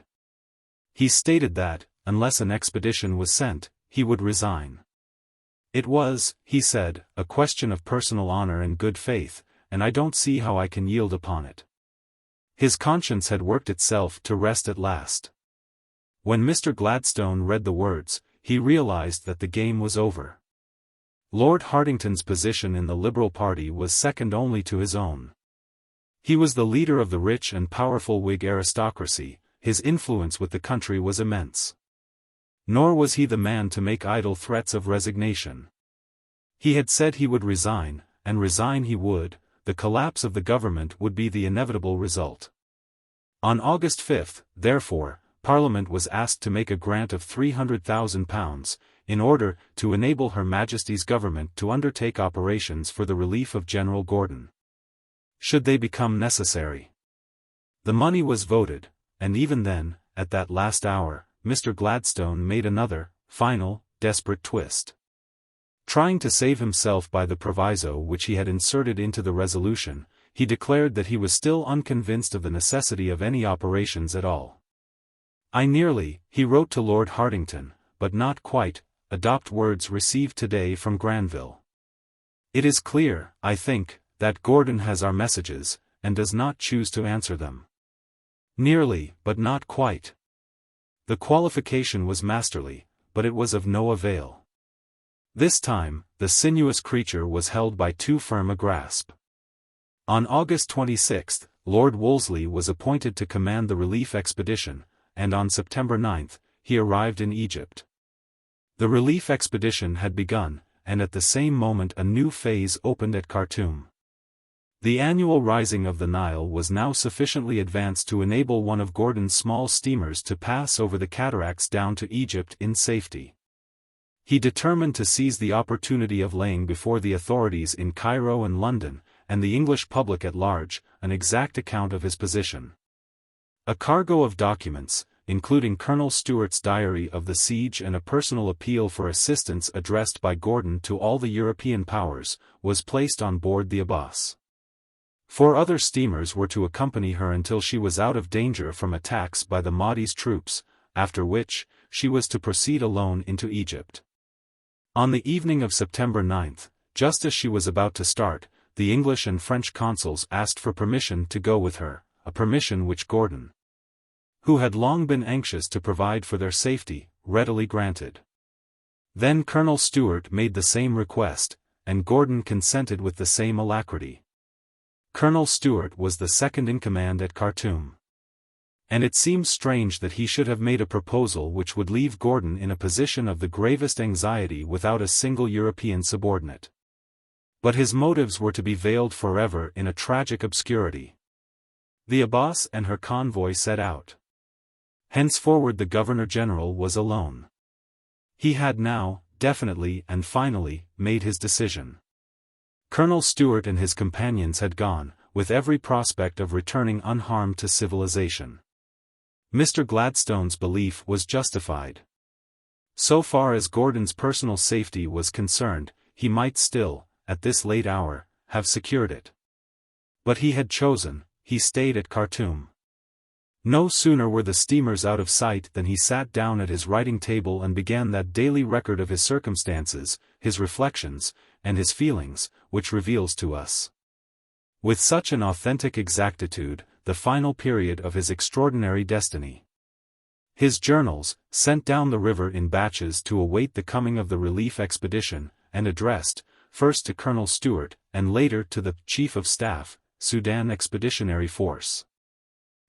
[SPEAKER 1] He stated that, unless an expedition was sent, he would resign. It was, he said, a question of personal honor and good faith, and I don't see how I can yield upon it. His conscience had worked itself to rest at last. When Mr. Gladstone read the words, he realized that the game was over. Lord Hartington's position in the Liberal Party was second only to his own. He was the leader of the rich and powerful Whig aristocracy, his influence with the country was immense. Nor was he the man to make idle threats of resignation. He had said he would resign, and resign he would. The collapse of the government would be the inevitable result. On August 5, therefore, Parliament was asked to make a grant of £300,000, in order to enable Her Majesty's government to undertake operations for the relief of General Gordon, should they become necessary. The money was voted, and even then, at that last hour, Mr. Gladstone made another, final, desperate twist. Trying to save himself by the proviso which he had inserted into the resolution, he declared that he was still unconvinced of the necessity of any operations at all. I nearly, he wrote to Lord Hartington, but not quite, adopt words received today from Granville. It is clear, I think, that Gordon has our messages, and does not choose to answer them. Nearly, but not quite. The qualification was masterly, but it was of no avail. This time, the sinuous creature was held by too firm a grasp. On August 26, Lord Wolseley was appointed to command the relief expedition, and on September 9, he arrived in Egypt. The relief expedition had begun, and at the same moment a new phase opened at Khartoum. The annual rising of the Nile was now sufficiently advanced to enable one of Gordon's small steamers to pass over the cataracts down to Egypt in safety. He determined to seize the opportunity of laying before the authorities in Cairo and London, and the English public at large, an exact account of his position. A cargo of documents, including Colonel Stuart's diary of the siege and a personal appeal for assistance addressed by Gordon to all the European powers, was placed on board the Abbas. 4 other steamers were to accompany her until she was out of danger from attacks by the Mahdi's troops, after which, she was to proceed alone into Egypt. On the evening of September 9, just as she was about to start, the English and French consuls asked for permission to go with her, a permission which Gordon, who had long been anxious to provide for their safety, readily granted. Then Colonel Stuart made the same request, and Gordon consented with the same alacrity. Colonel Stuart was the second in command at Khartoum. And it seems strange that he should have made a proposal which would leave Gordon in a position of the gravest anxiety without a single European subordinate. But his motives were to be veiled forever in a tragic obscurity. The Abbas and her convoy set out. Henceforward the Governor-General was alone. He had now, definitely and finally, made his decision. Colonel Stuart and his companions had gone, with every prospect of returning unharmed to civilization. Mr. Gladstone's belief was justified. So far as Gordon's personal safety was concerned, he might still, at this late hour, have secured it. But he had chosen, he stayed at Khartoum. No sooner were the steamers out of sight than he sat down at his writing table and began that daily record of his circumstances, his reflections, and his feelings, which reveals to us, with such an authentic exactitude, the final period of his extraordinary destiny. His journals, sent down the river in batches to await the coming of the relief expedition, and addressed, first to Colonel Stuart, and later to the Chief of Staff, Sudan Expeditionary Force,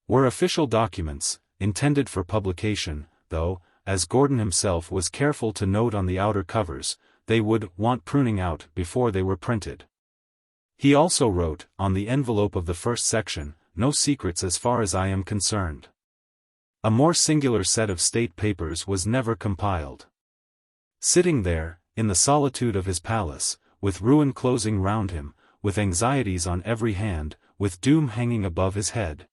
[SPEAKER 1] were official documents, intended for publication, though, as Gordon himself was careful to note on the outer covers, they would want pruning out before they were printed. He also wrote, on the envelope of the first section, "No secrets as far as I am concerned." A more singular set of state papers was never compiled. Sitting there, in the solitude of his palace, with ruin closing round him, with anxieties on every hand, with doom hanging above his head,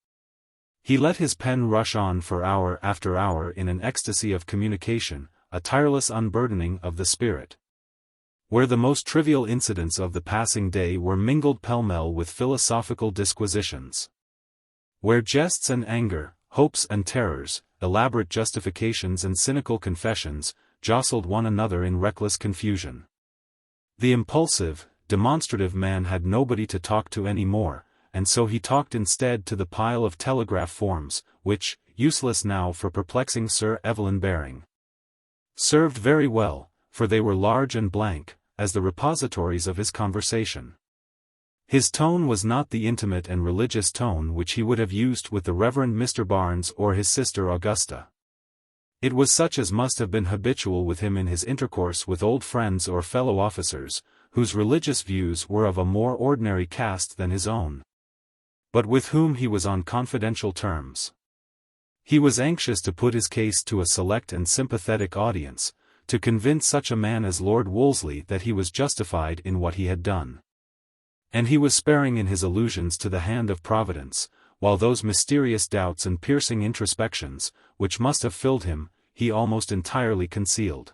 [SPEAKER 1] he let his pen rush on for hour after hour in an ecstasy of communication, a tireless unburdening of the spirit, where the most trivial incidents of the passing day were mingled pell-mell with philosophical disquisitions, where jests and anger, hopes and terrors, elaborate justifications and cynical confessions, jostled one another in reckless confusion. The impulsive, demonstrative man had nobody to talk to any more, and so he talked instead to the pile of telegraph forms, which, useless now for perplexing Sir Evelyn Baring, served very well, for they were large and blank, as the repositories of his conversation. His tone was not the intimate and religious tone which he would have used with the Reverend Mr. Barnes or his sister Augusta. It was such as must have been habitual with him in his intercourse with old friends or fellow officers, whose religious views were of a more ordinary cast than his own, but with whom he was on confidential terms. He was anxious to put his case to a select and sympathetic audience, to convince such a man as Lord Wolseley that he was justified in what he had done. And he was sparing in his allusions to the hand of Providence, while those mysterious doubts and piercing introspections, which must have filled him, he almost entirely concealed.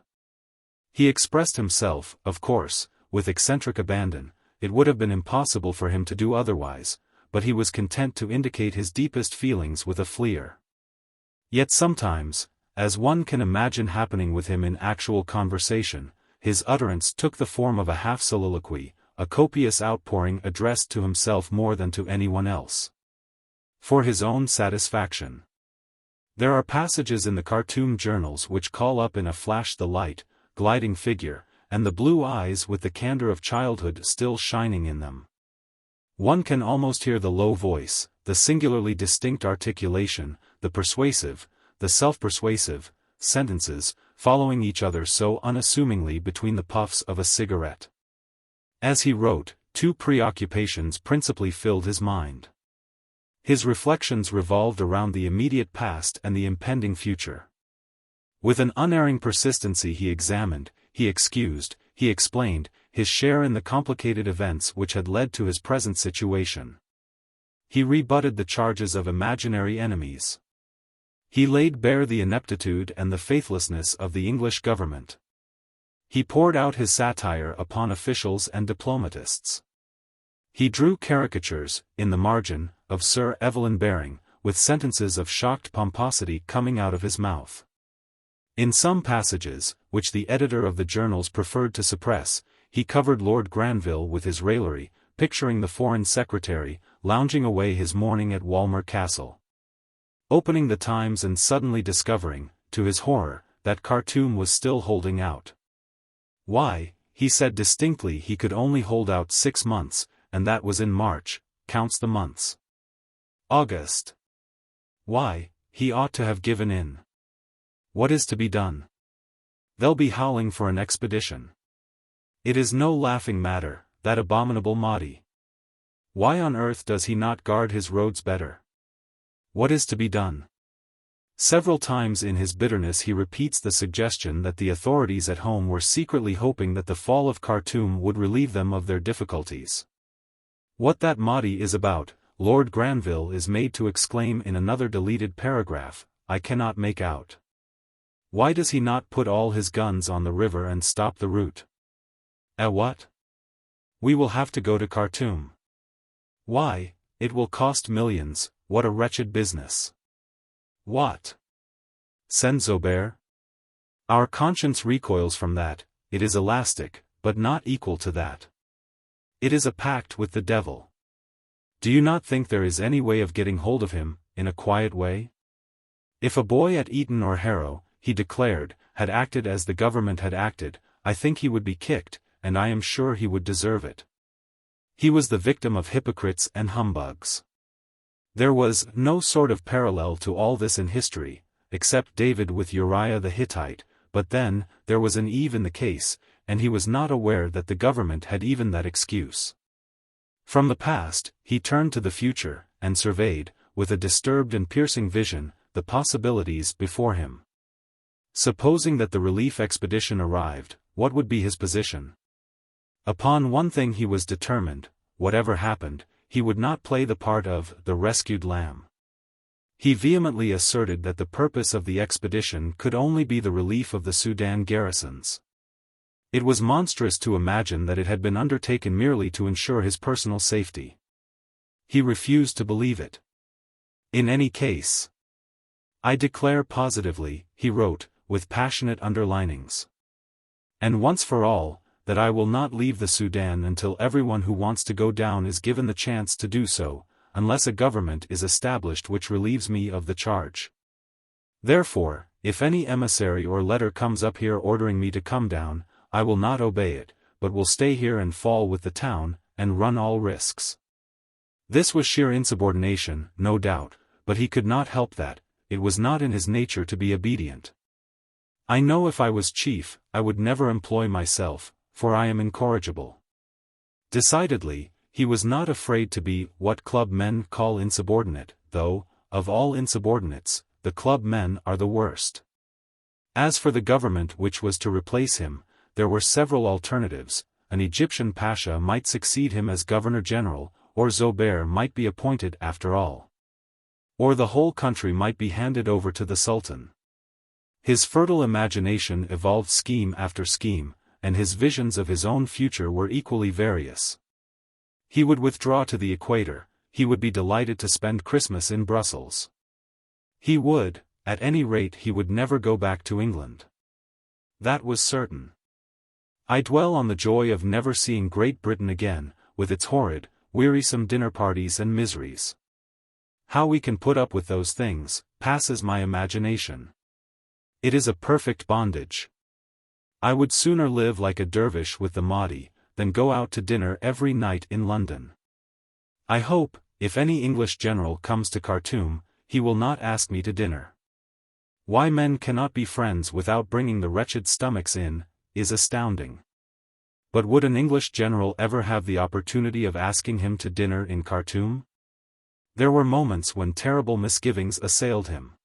[SPEAKER 1] He expressed himself, of course, with eccentric abandon. It would have been impossible for him to do otherwise, but he was content to indicate his deepest feelings with a fleer. Yet sometimes, as one can imagine happening with him in actual conversation, his utterance took the form of a half-soliloquy, a copious outpouring addressed to himself more than to anyone else, for his own satisfaction. There are passages in the Khartoum journals which call up in a flash the light, gliding figure, and the blue eyes with the candor of childhood still shining in them. One can almost hear the low voice, the singularly distinct articulation, the persuasive, the self-persuasive, sentences, following each other so unassumingly between the puffs of a cigarette. As he wrote, two preoccupations principally filled his mind. His reflections revolved around the immediate past and the impending future. With an unerring persistency he examined, he excused, he explained, his share in the complicated events which had led to his present situation. He rebutted the charges of imaginary enemies. He laid bare the ineptitude and the faithlessness of the English government. He poured out his satire upon officials and diplomatists. He drew caricatures, in the margin, of Sir Evelyn Baring, with sentences of shocked pomposity coming out of his mouth. In some passages, which the editor of the journals preferred to suppress, he covered Lord Granville with his raillery, picturing the Foreign Secretary, lounging away his morning at Walmer Castle. Opening the Times and suddenly discovering, to his horror, that Khartoum was still holding out. Why, he said distinctly he could only hold out 6 months, and that was in March, counts the months. August. Why, he ought to have given in. What is to be done? They'll be howling for an expedition. It is no laughing matter, that abominable Mahdi. Why on earth does he not guard his roads better? What is to be done? Several times in his bitterness he repeats the suggestion that the authorities at home were secretly hoping that the fall of Khartoum would relieve them of their difficulties. What that Mahdi is about, Lord Granville is made to exclaim in another deleted paragraph, I cannot make out. Why does he not put all his guns on the river and stop the route? What? We will have to go to Khartoum. Why, it will cost millions, what a wretched business. What? Send Zobeir? Our conscience recoils from that, it is elastic, but not equal to that. It is a pact with the devil. Do you not think there is any way of getting hold of him, in a quiet way? If a boy at Eton or Harrow, he declared, had acted as the government had acted, I think he would be kicked, and I am sure he would deserve it. He was the victim of hypocrites and humbugs. There was no sort of parallel to all this in history, except David with Uriah the Hittite, but then, there was an Eve in the case, and he was not aware that the government had even that excuse. From the past, he turned to the future, and surveyed, with a disturbed and piercing vision, the possibilities before him. Supposing that the relief expedition arrived, what would be his position? Upon one thing he was determined, whatever happened, he would not play the part of the rescued lamb. He vehemently asserted that the purpose of the expedition could only be the relief of the Sudan garrisons. It was monstrous to imagine that it had been undertaken merely to ensure his personal safety. He refused to believe it. In any case, I declare positively, he wrote, with passionate underlinings, and once for all, that I will not leave the Sudan until everyone who wants to go down is given the chance to do so, unless a government is established which relieves me of the charge. Therefore, if any emissary or letter comes up here ordering me to come down, I will not obey it, but will stay here and fall with the town, and run all risks. This was sheer insubordination, no doubt, but he could not help that, it was not in his nature to be obedient. I know if I was chief, I would never employ myself, for I am incorrigible. Decidedly, he was not afraid to be what club men call insubordinate, though, of all insubordinates, the club men are the worst. As for the government which was to replace him, there were several alternatives. An Egyptian pasha might succeed him as governor-general, or Zobeir might be appointed after all. Or the whole country might be handed over to the Sultan. His fertile imagination evolved scheme after scheme, and his visions of his own future were equally various. He would withdraw to the equator, he would be delighted to spend Christmas in Brussels. He would, at any rate he would never go back to England. That was certain. I dwell on the joy of never seeing Great Britain again, with its horrid, wearisome dinner parties and miseries. How we can put up with those things, passes my imagination. It is a perfect bondage. I would sooner live like a dervish with the Mahdi, than go out to dinner every night in London. I hope, if any English general comes to Khartoum, he will not ask me to dinner. Why men cannot be friends without bringing the wretched stomachs in, is astounding. But would an English general ever have the opportunity of asking him to dinner in Khartoum? There were moments when terrible misgivings assailed him.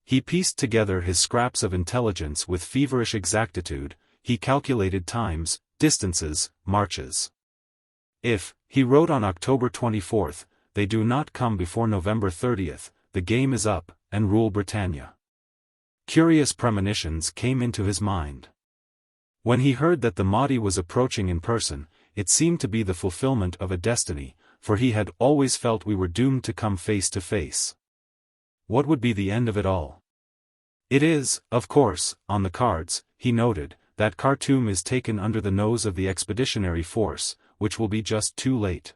[SPEAKER 1] He pieced together his scraps of intelligence with feverish exactitude. He calculated times, distances, marches. If, he wrote on October 24, they do not come before November 30, the game is up, and rule Britannia. Curious premonitions came into his mind. When he heard that the Mahdi was approaching in person, it seemed to be the fulfillment of a destiny, for he had always felt we were doomed to come face to face. What would be the end of it all? It is, of course, on the cards, he noted, that Khartoum is taken under the nose of the expeditionary force, which will be just too late.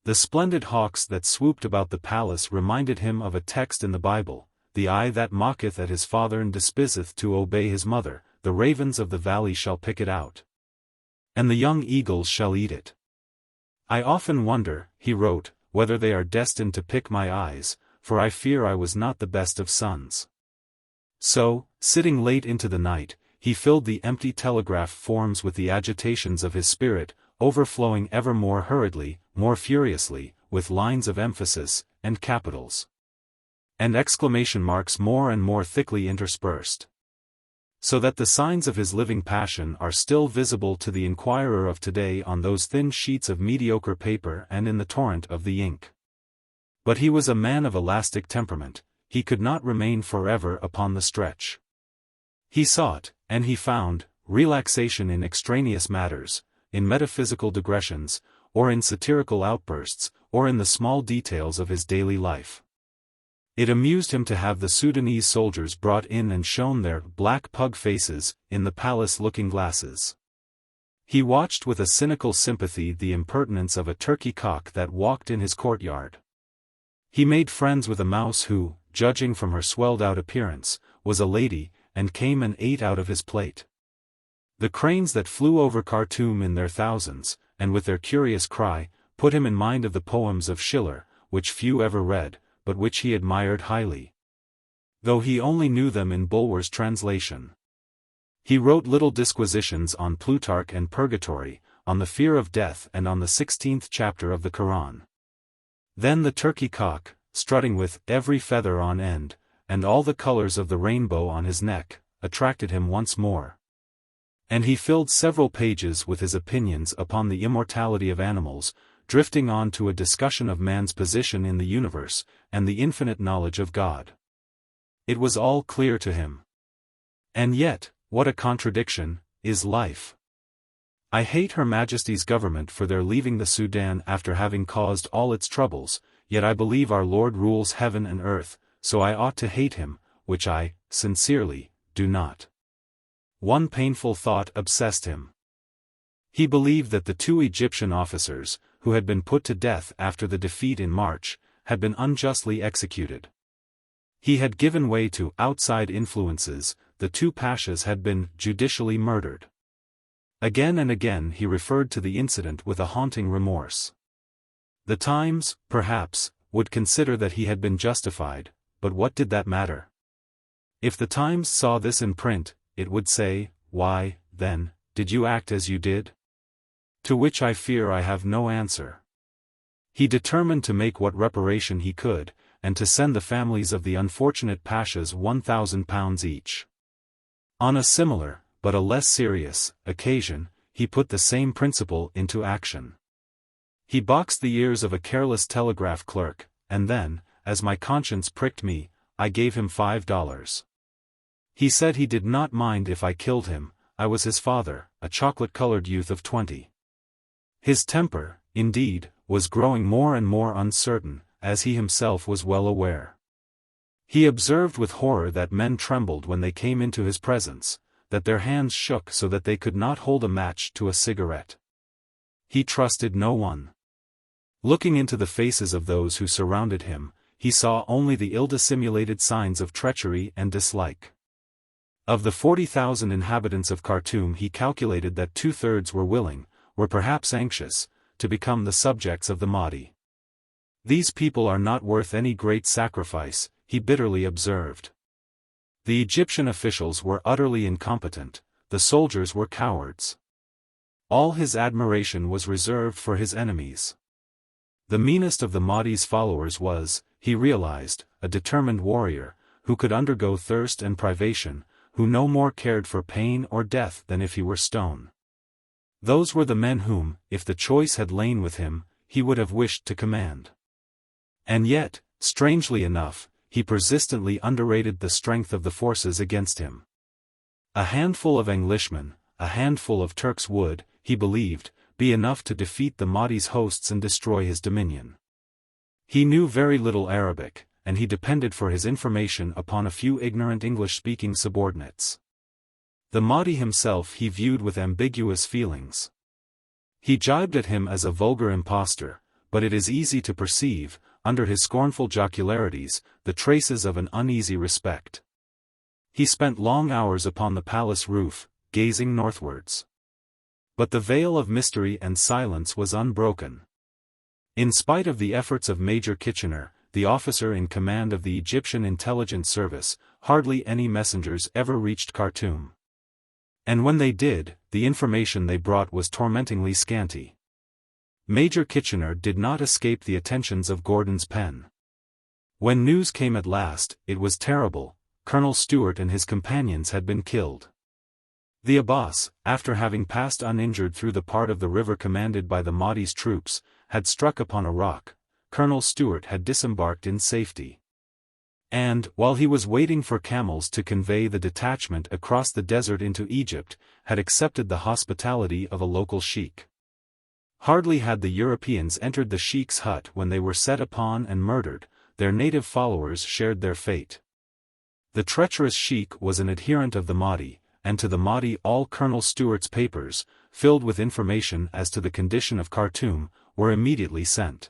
[SPEAKER 1] The splendid hawks that swooped about the palace reminded him of a text in the Bible, the eye that mocketh at his father and despiseth to obey his mother, the ravens of the valley shall pick it out. And the young eagles shall eat it. I often wonder, he wrote, whether they are destined to pick my eyes, for I fear I was not the best of sons. So, sitting late into the night, he filled the empty telegraph forms with the agitations of his spirit, overflowing ever more hurriedly, more furiously, with lines of emphasis, and capitals. And exclamation marks more and more thickly interspersed. So that the signs of his living passion are still visible to the inquirer of today on those thin sheets of mediocre paper and in the torrent of the ink. But he was a man of elastic temperament, he could not remain forever upon the stretch. He sought, and he found, relaxation in extraneous matters, in metaphysical digressions, or in satirical outbursts, or in the small details of his daily life. It amused him to have the Sudanese soldiers brought in and shown their black pug faces in the palace looking-glasses. He watched with a cynical sympathy the impertinence of a turkey cock that walked in his courtyard. He made friends with a mouse who, judging from her swelled-out appearance, was a lady, and came and ate out of his plate. The cranes that flew over Khartoum in their thousands, and with their curious cry, put him in mind of the poems of Schiller, which few ever read, but which he admired highly, though he only knew them in Bulwer's translation. He wrote little disquisitions on Plutarch and Purgatory, on the fear of death and on the 16th chapter of the Quran. Then the turkey cock, strutting with every feather on end, and all the colors of the rainbow on his neck, attracted him once more. And he filled several pages with his opinions upon the immortality of animals, drifting on to a discussion of man's position in the universe, and the infinite knowledge of God. It was all clear to him. And yet, what a contradiction, is life. I hate Her Majesty's government for their leaving the Sudan after having caused all its troubles, yet I believe our Lord rules heaven and earth, so I ought to hate him, which I, sincerely, do not. One painful thought obsessed him. He believed that the 2 Egyptian officers, who had been put to death after the defeat in March, had been unjustly executed. He had given way to outside influences, the 2 pashas had been judicially murdered. Again and again he referred to the incident with a haunting remorse. The Times, perhaps, would consider that he had been justified, but what did that matter? If the Times saw this in print, it would say, "Why, then, did you act as you did?" To which I fear I have no answer. He determined to make what reparation he could, and to send the families of the unfortunate pashas £1,000 each. On a similar, but a less serious, occasion, he put the same principle into action. He boxed the ears of a careless telegraph clerk, and then, as my conscience pricked me, I gave him $5. He said he did not mind if I killed him, I was his father, a chocolate-colored youth of 20. His temper, indeed, was growing more and more uncertain, as he himself was well aware. He observed with horror that men trembled when they came into his presence, that their hands shook so that they could not hold a match to a cigarette. He trusted no one. Looking into the faces of those who surrounded him, he saw only the ill-dissimulated signs of treachery and dislike. Of the 40,000 inhabitants of Khartoum he calculated that 2/3 were willing, were perhaps anxious, to become the subjects of the Mahdi. These people are not worth any great sacrifice, he bitterly observed. The Egyptian officials were utterly incompetent, the soldiers were cowards. All his admiration was reserved for his enemies. The meanest of the Mahdi's followers was, he realized, a determined warrior, who could undergo thirst and privation, who no more cared for pain or death than if he were stone. Those were the men whom, if the choice had lain with him, he would have wished to command. And yet, strangely enough, he persistently underrated the strength of the forces against him. A handful of Englishmen, a handful of Turks would, he believed, be enough to defeat the Mahdi's hosts and destroy his dominion. He knew very little Arabic, and he depended for his information upon a few ignorant English-speaking subordinates. The Mahdi himself he viewed with ambiguous feelings. He jibed at him as a vulgar impostor, but it is easy to perceive, under his scornful jocularities, the traces of an uneasy respect. He spent long hours upon the palace roof, gazing northwards. But the veil of mystery and silence was unbroken. In spite of the efforts of Major Kitchener, the officer in command of the Egyptian intelligence service, hardly any messengers ever reached Khartoum. And when they did, the information they brought was tormentingly scanty. Major Kitchener did not escape the attentions of Gordon's pen. When news came at last, it was terrible. Colonel Stewart and his companions had been killed. The Abbas, after having passed uninjured through the part of the river commanded by the Mahdi's troops, had struck upon a rock. Colonel Stewart had disembarked in safety. And, while he was waiting for camels to convey the detachment across the desert into Egypt, had accepted the hospitality of a local sheikh. Hardly had the Europeans entered the sheikh's hut when they were set upon and murdered. Their native followers shared their fate. The treacherous sheikh was an adherent of the Mahdi, and to the Mahdi all Colonel Stewart's papers, filled with information as to the condition of Khartoum, were immediately sent.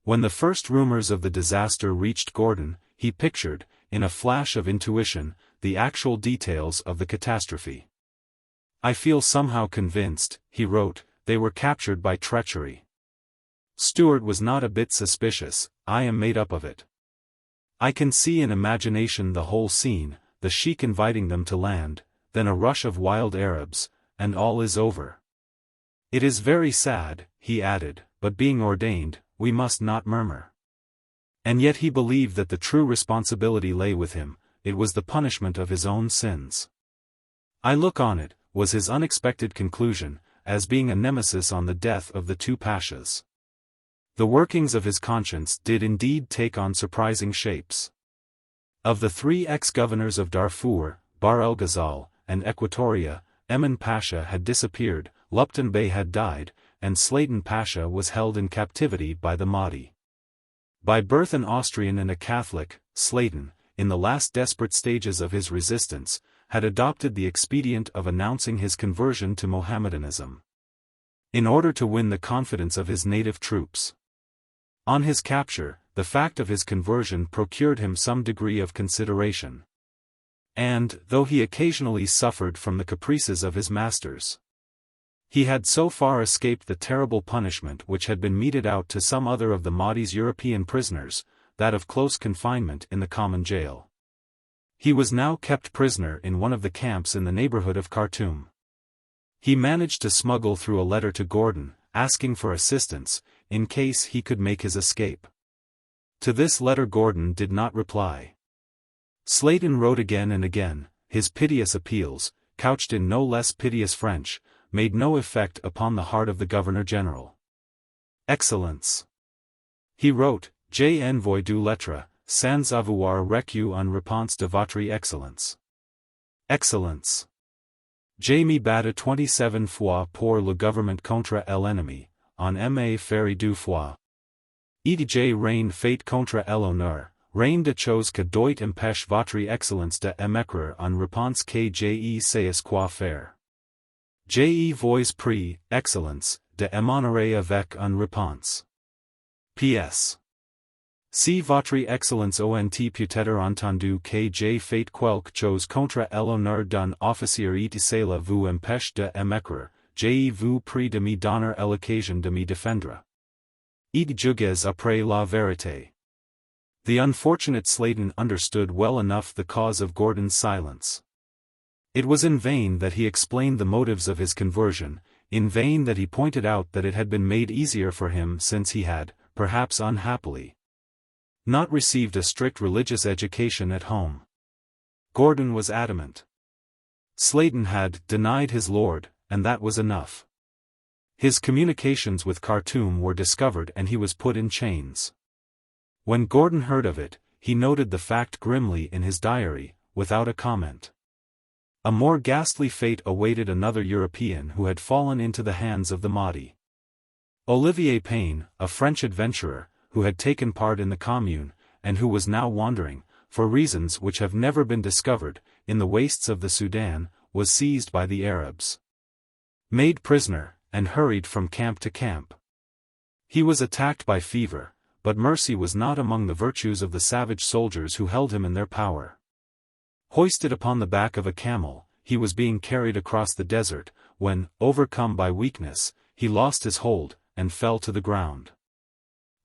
[SPEAKER 1] When the first rumors of the disaster reached Gordon, he pictured, in a flash of intuition, the actual details of the catastrophe. "I feel somehow convinced," he wrote, "they were captured by treachery." Stewart was not a bit suspicious. "I am made up of it. I can see in imagination the whole scene, the sheikh inviting them to land, then a rush of wild Arabs, and all is over. It is very sad," he added, "but being ordained, we must not murmur." And yet he believed that the true responsibility lay with him. It was the punishment of his own sins. "I look on it," was his unexpected conclusion, "as being a nemesis on the death of the two pashas." The workings of his conscience did indeed take on surprising shapes. Of the three ex-governors of Darfur, Bahr el-Ghazal, and Equatoria, Emin Pasha had disappeared, Lupton Bey had died, and Slatin Pasha was held in captivity by the Mahdi. By birth an Austrian and a Catholic, Slatin, in the last desperate stages of his resistance, had adopted the expedient of announcing his conversion to Mohammedanism, in order to win the confidence of his native troops. On his capture, the fact of his conversion procured him some degree of consideration. And, though he occasionally suffered from the caprices of his masters, he had so far escaped the terrible punishment which had been meted out to some other of the Mahdi's European prisoners, that of close confinement in the common jail. He was now kept prisoner in one of the camps in the neighborhood of Khartoum. He managed to smuggle through a letter to Gordon, asking for assistance, in case he could make his escape. To this letter Gordon did not reply. Slatin wrote again and again. His piteous appeals, couched in no less piteous French, made no effect upon the heart of the Governor-General. "Excellence," he wrote, "j'ai envoyé deux lettres, sans avoir reçu une réponse de votre excellence. Excellence. J'ai me battu 27 fois pour le gouvernement contre l'ennemi, en m'a fait 2 fois. Et j'ai rien fait contre l'honneur, rien de chose que doit empêcher votre excellence de m'écrire en réponse que j'ai sais quoi faire. J'ai voix pris, excellence, de m'honorer avec une réponse. P.S. Si votre excellence ont peut-être entendu que j'ai fait quelque chose contre l'honneur d'un officier et cela vous empêche de m'écrire, j'ai vous prie de me donner l'occasion de me défendre. Et juges après la vérité." The unfortunate Slatin understood well enough the cause of Gordon's silence. It was in vain that he explained the motives of his conversion. in vain that he pointed out that it had been made easier for him since he had, perhaps unhappily, not received a strict religious education at home. Gordon was adamant. Sladen had denied his Lord, and that was enough. His communications with Khartoum were discovered and he was put in chains. When Gordon heard of it, he noted the fact grimly in his diary, without a comment. A more ghastly fate awaited another European who had fallen into the hands of the Mahdi. Olivier Pain, a French adventurer, who had taken part in the Commune, and who was now wandering, for reasons which have never been discovered, in the wastes of the Sudan, was seized by the Arabs, made prisoner, and hurried from camp to camp. He was attacked by fever, but mercy was not among the virtues of the savage soldiers who held him in their power. Hoisted upon the back of a camel, he was being carried across the desert, when, overcome by weakness, he lost his hold, and fell to the ground.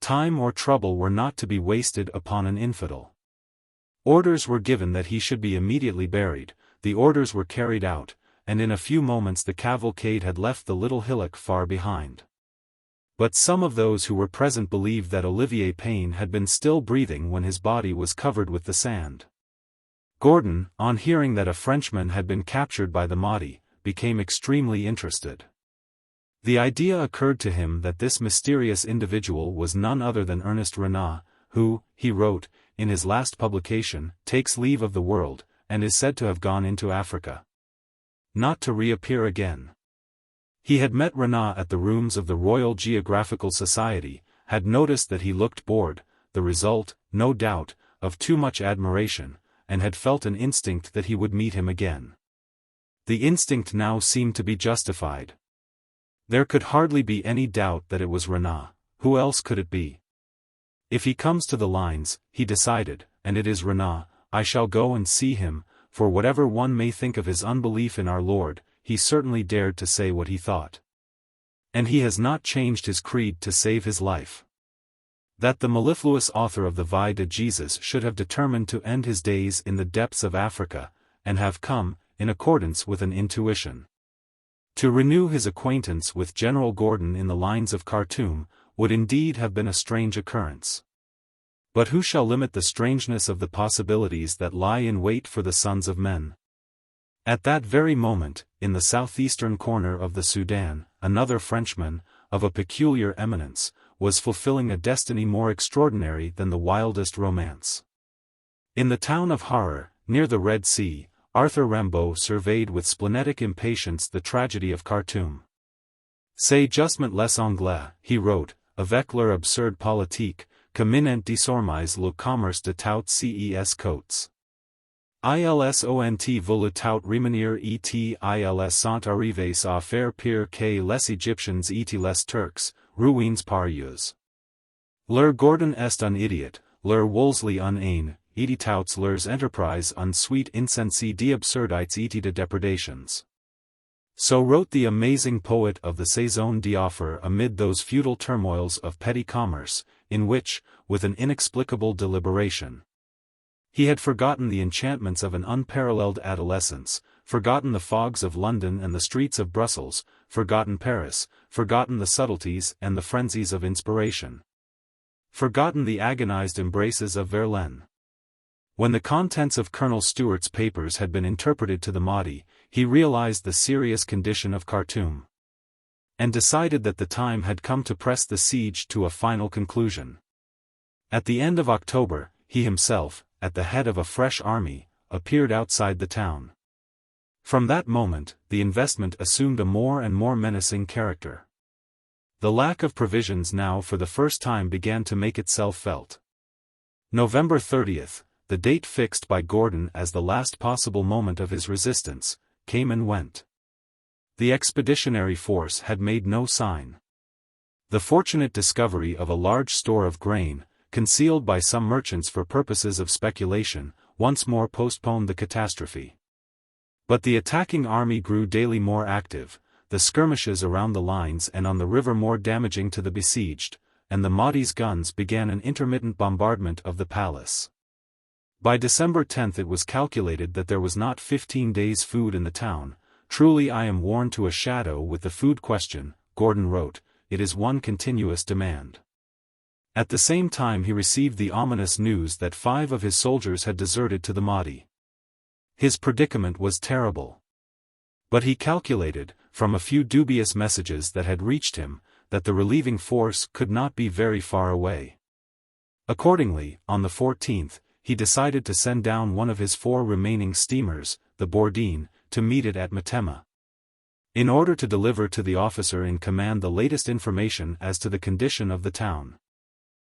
[SPEAKER 1] Time or trouble were not to be wasted upon an infidel. Orders were given that he should be immediately buried, the orders were carried out, and in a few moments the cavalcade had left the little hillock far behind. But some of those who were present believed that Olivier Pain had been still breathing when his body was covered with the sand. Gordon, on hearing that a Frenchman had been captured by the Mahdi, became extremely interested. The idea occurred to him that this mysterious individual was none other than Ernest Renan, who, he wrote, in his last publication, takes leave of the world, and is said to have gone into Africa, not to reappear again. He had met Renan at the rooms of the Royal Geographical Society, had noticed that he looked bored, the result, no doubt, of too much admiration, and had felt an instinct that he would meet him again. The instinct now seemed to be justified. There could hardly be any doubt that it was Renan. Who else could it be? If he comes to the lines, he decided, and it is Renan, I shall go and see him, for whatever one may think of his unbelief in our Lord, he certainly dared to say what he thought. And he has not changed his creed to save his life. That the mellifluous author of the Vie de Jesus should have determined to end his days in the depths of Africa, and have come, in accordance with an intuition, to renew his acquaintance with General Gordon in the lines of Khartoum, would indeed have been a strange occurrence. But who shall limit the strangeness of the possibilities that lie in wait for the sons of men? At that very moment, in the southeastern corner of the Sudan, another Frenchman, of a peculiar eminence, was fulfilling a destiny more extraordinary than the wildest romance. In the town of Harar, near the Red Sea, Arthur Rimbaud surveyed with splenetic impatience the tragedy of Khartoum. C'est justement les Anglais, he wrote, avec leur absurde politique, que minent désormais le commerce de toutes ces côtes. Ils voulaient tout remenir et ils sont arrivés à faire pire que les Egyptiens et les Turcs, ruines parieuses. Leur Gordon est un idiot, leur Wolseley un aine, et toutes leurs enterprises un suite insensée d'absurdités et de depredations. So wrote the amazing poet of the Saison d'Offer amid those futile turmoils of petty commerce, in which, with an inexplicable deliberation, he had forgotten the enchantments of an unparalleled adolescence, forgotten the fogs of London and the streets of Brussels, forgotten Paris, forgotten the subtleties and the frenzies of inspiration, forgotten the agonized embraces of Verlaine. When the contents of Colonel Stuart's papers had been interpreted to the Mahdi, he realized the serious condition of Khartoum, and decided that the time had come to press the siege to a final conclusion. At the end of October, he himself, at the head of a fresh army, appeared outside the town. From that moment, the investment assumed a more and more menacing character. The lack of provisions now for the first time began to make itself felt. November 30th, the date fixed by Gordon as the last possible moment of his resistance, came and went. The expeditionary force had made no sign. The fortunate discovery of a large store of grain, concealed by some merchants for purposes of speculation, once more postponed the catastrophe. But the attacking army grew daily more active, the skirmishes around the lines and on the river more damaging to the besieged, and the Mahdi's guns began an intermittent bombardment of the palace. By December 10 it was calculated that there was not 15 days' food in the town. Truly I am worn to a shadow with the food question, Gordon wrote, it is one continuous demand. At the same time he received the ominous news that 5 of his soldiers had deserted to the Mahdi. His predicament was terrible. But he calculated, from a few dubious messages that had reached him, that the relieving force could not be very far away. Accordingly, on the 14th, he decided to send down one of his 4 remaining steamers, the Bourdin, to meet it at Metemmeh, in order to deliver to the officer in command the latest information as to the condition of the town.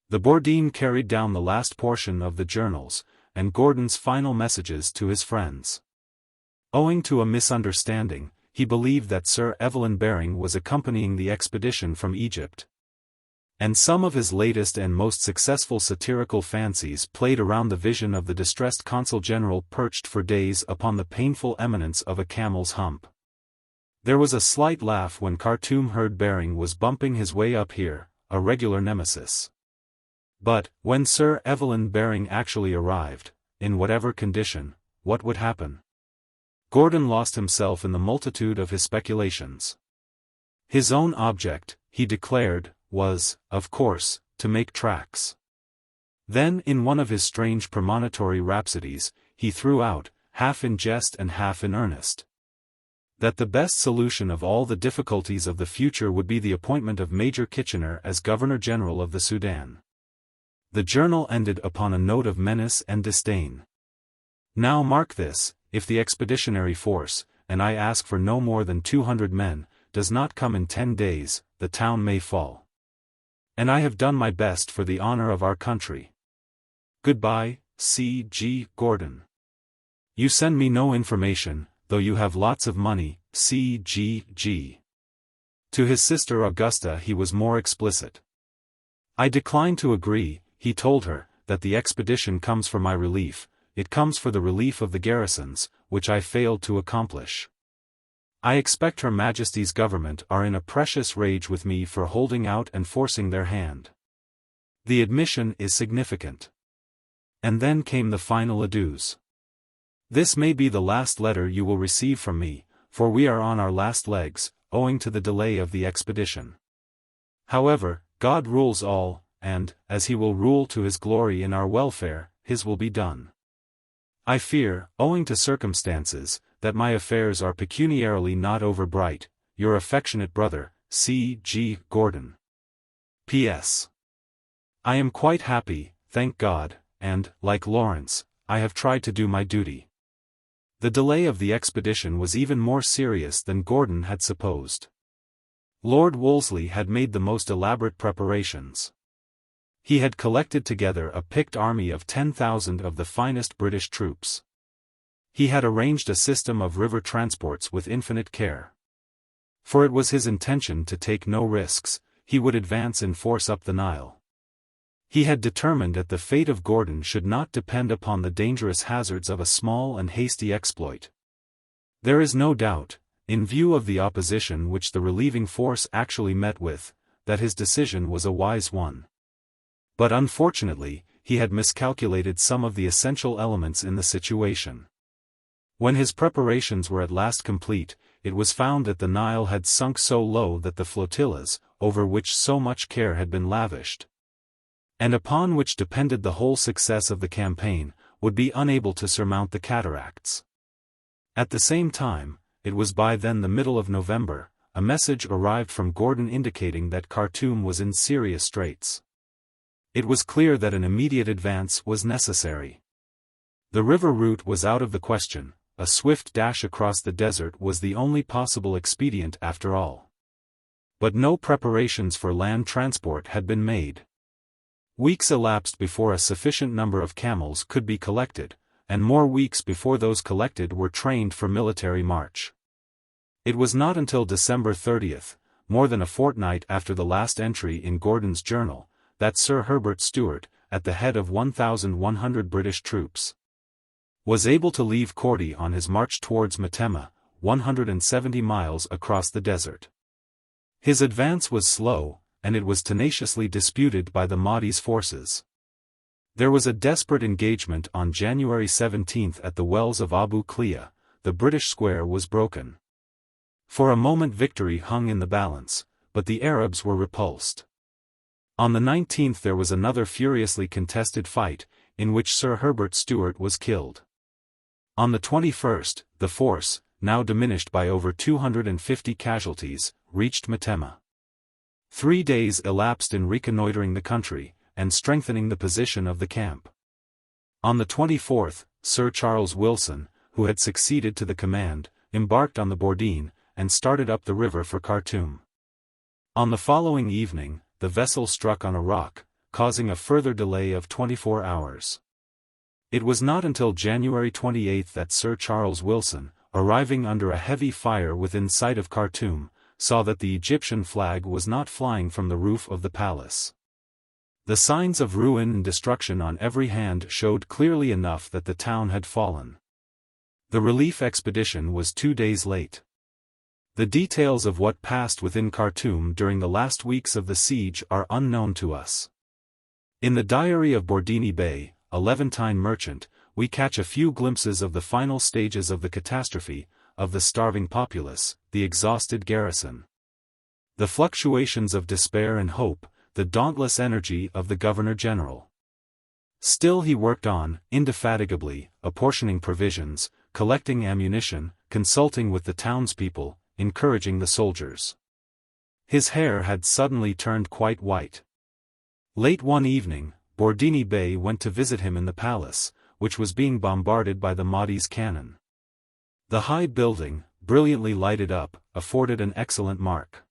[SPEAKER 1] The Bourdin carried down the last portion of the journals, and Gordon's final messages to his friends. Owing to a misunderstanding, he believed that Sir Evelyn Baring was accompanying the expedition from Egypt. And some of his latest and most successful satirical fancies played around the vision of the distressed consul general perched for days upon the painful eminence of a camel's hump. There was a slight laugh when Khartoum heard Baring was bumping his way up here, a regular nemesis. But, when Sir Evelyn Baring actually arrived, in whatever condition, what would happen? Gordon lost himself in the multitude of his speculations. His own object, he declared, was, of course, to make tracks. Then in one of his strange premonitory rhapsodies, he threw out, half in jest and half in earnest, that the best solution of all the difficulties of the future would be the appointment of Major Kitchener as Governor-General of the Sudan. The journal ended upon a note of menace and disdain. Now mark this, if the expeditionary force, and I ask for no more than 200 men, does not come in 10 days, the town may fall. And I have done my best for the honor of our country. Goodbye, C. G. Gordon. You send me no information, though you have lots of money, C. G. To his sister Augusta he was more explicit. I decline to agree, he told her, that the expedition comes for my relief, it comes for the relief of the garrisons, which I failed to accomplish. I expect Her Majesty's government are in a precious rage with me for holding out and forcing their hand. The admission is significant. And then came the final adieus. This may be the last letter you will receive from me, for we are on our last legs, owing to the delay of the expedition. However, God rules all, and, as he will rule to his glory in our welfare, his will be done. I fear, owing to circumstances, that my affairs are pecuniarily not over bright. Your affectionate brother, C. G. Gordon. P.S. I am quite happy, thank God, and, like Lawrence, I have tried to do my duty. The delay of the expedition was even more serious than Gordon had supposed. Lord Wolseley had made the most elaborate preparations. He had collected together a picked army of 10,000 of the finest British troops. He had arranged a system of river transports with infinite care. For it was his intention to take no risks, he would advance in force up the Nile. He had determined that the fate of Gordon should not depend upon the dangerous hazards of a small and hasty exploit. There is no doubt, in view of the opposition which the relieving force actually met with, that his decision was a wise one. But unfortunately, he had miscalculated some of the essential elements in the situation. When his preparations were at last complete, it was found that the Nile had sunk so low that the flotillas, over which so much care had been lavished, and upon which depended the whole success of the campaign, would be unable to surmount the cataracts. At the same time, it was by then the middle of November, a message arrived from Gordon indicating that Khartoum was in serious straits. It was clear that an immediate advance was necessary. The river route was out of the question, a swift dash across the desert was the only possible expedient after all. But no preparations for land transport had been made. Weeks elapsed before a sufficient number of camels could be collected, and more weeks before those collected were trained for military march. It was not until December 30th, more than a fortnight after the last entry in Gordon's journal, that Sir Herbert Stewart, at the head of 1,100 British troops, was able to leave Corti on his march towards Metemmeh, 170 miles across the desert. His advance was slow, and it was tenaciously disputed by the Mahdi's forces. There was a desperate engagement on January 17 at the wells of Abu Klea, the British square was broken. For a moment victory hung in the balance, but the Arabs were repulsed. On the 19th there was another furiously contested fight, in which Sir Herbert Stewart was killed. On the 21st, the force, now diminished by over 250 casualties, reached Metemmeh. 3 days elapsed in reconnoitering the country, and strengthening the position of the camp. On the 24th, Sir Charles Wilson, who had succeeded to the command, embarked on the Bourdin, and started up the river for Khartoum. On the following evening, the vessel struck on a rock, causing a further delay of 24 hours. It was not until January 28 that Sir Charles Wilson, arriving under a heavy fire within sight of Khartoum, saw that the Egyptian flag was not flying from the roof of the palace. The signs of ruin and destruction on every hand showed clearly enough that the town had fallen. The relief expedition was 2 days late. The details of what passed within Khartoum during the last weeks of the siege are unknown to us. In the diary of Bourdini Bey, a Levantine merchant, we catch a few glimpses of the final stages of the catastrophe, of the starving populace, the exhausted garrison. The fluctuations of despair and hope, the dauntless energy of the Governor-General. Still he worked on, indefatigably, apportioning provisions, collecting ammunition, consulting with the townspeople, encouraging the soldiers. His hair had suddenly turned quite white. Late one evening, Bourdini Bey went to visit him in the palace, which was being bombarded by the Mahdi's cannon. The high building, brilliantly lighted up, afforded an excellent mark.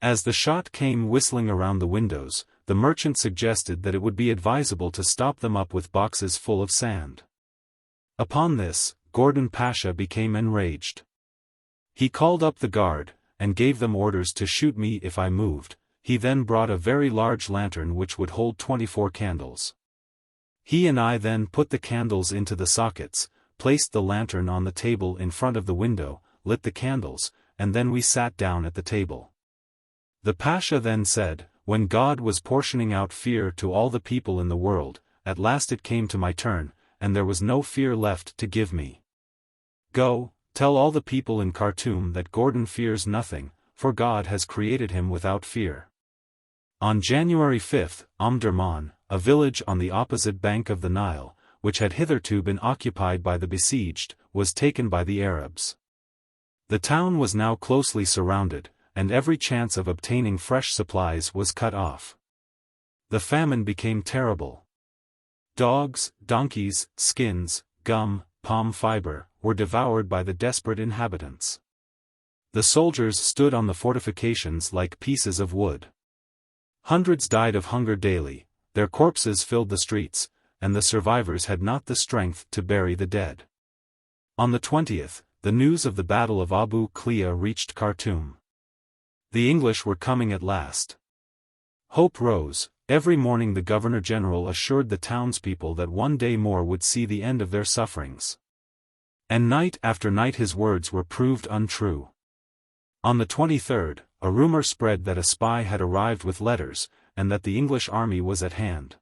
[SPEAKER 1] As the shot came whistling around the windows, the merchant suggested that it would be advisable to stop them up with boxes full of sand. Upon this, Gordon Pasha became enraged. He called up the guard, and gave them orders to shoot me if I moved. He then brought a very large lantern which would hold 24 candles. He and I then put the candles into the sockets, placed the lantern on the table in front of the window, lit the candles, and then we sat down at the table. The Pasha then said, "When God was portioning out fear to all the people in the world, at last it came to my turn, and there was no fear left to give me. Go, tell all the people in Khartoum that Gordon fears nothing, for God has created him without fear." On January 5, Omdurman, a village on the opposite bank of the Nile, which had hitherto been occupied by the besieged, was taken by the Arabs. The town was now closely surrounded, and every chance of obtaining fresh supplies was cut off. The famine became terrible. Dogs, donkeys, skins, gum, palm fiber, were devoured by the desperate inhabitants. The soldiers stood on the fortifications like pieces of wood. Hundreds died of hunger daily, their corpses filled the streets, and the survivors had not the strength to bury the dead. On the 20th, the news of the Battle of Abu Klea reached Khartoum. The English were coming at last. Hope rose. Every morning the Governor-General assured the townspeople that one day more would see the end of their sufferings. And night after night his words were proved untrue. On the 23rd, a rumor spread that a spy had arrived with letters, and that the English army was at hand.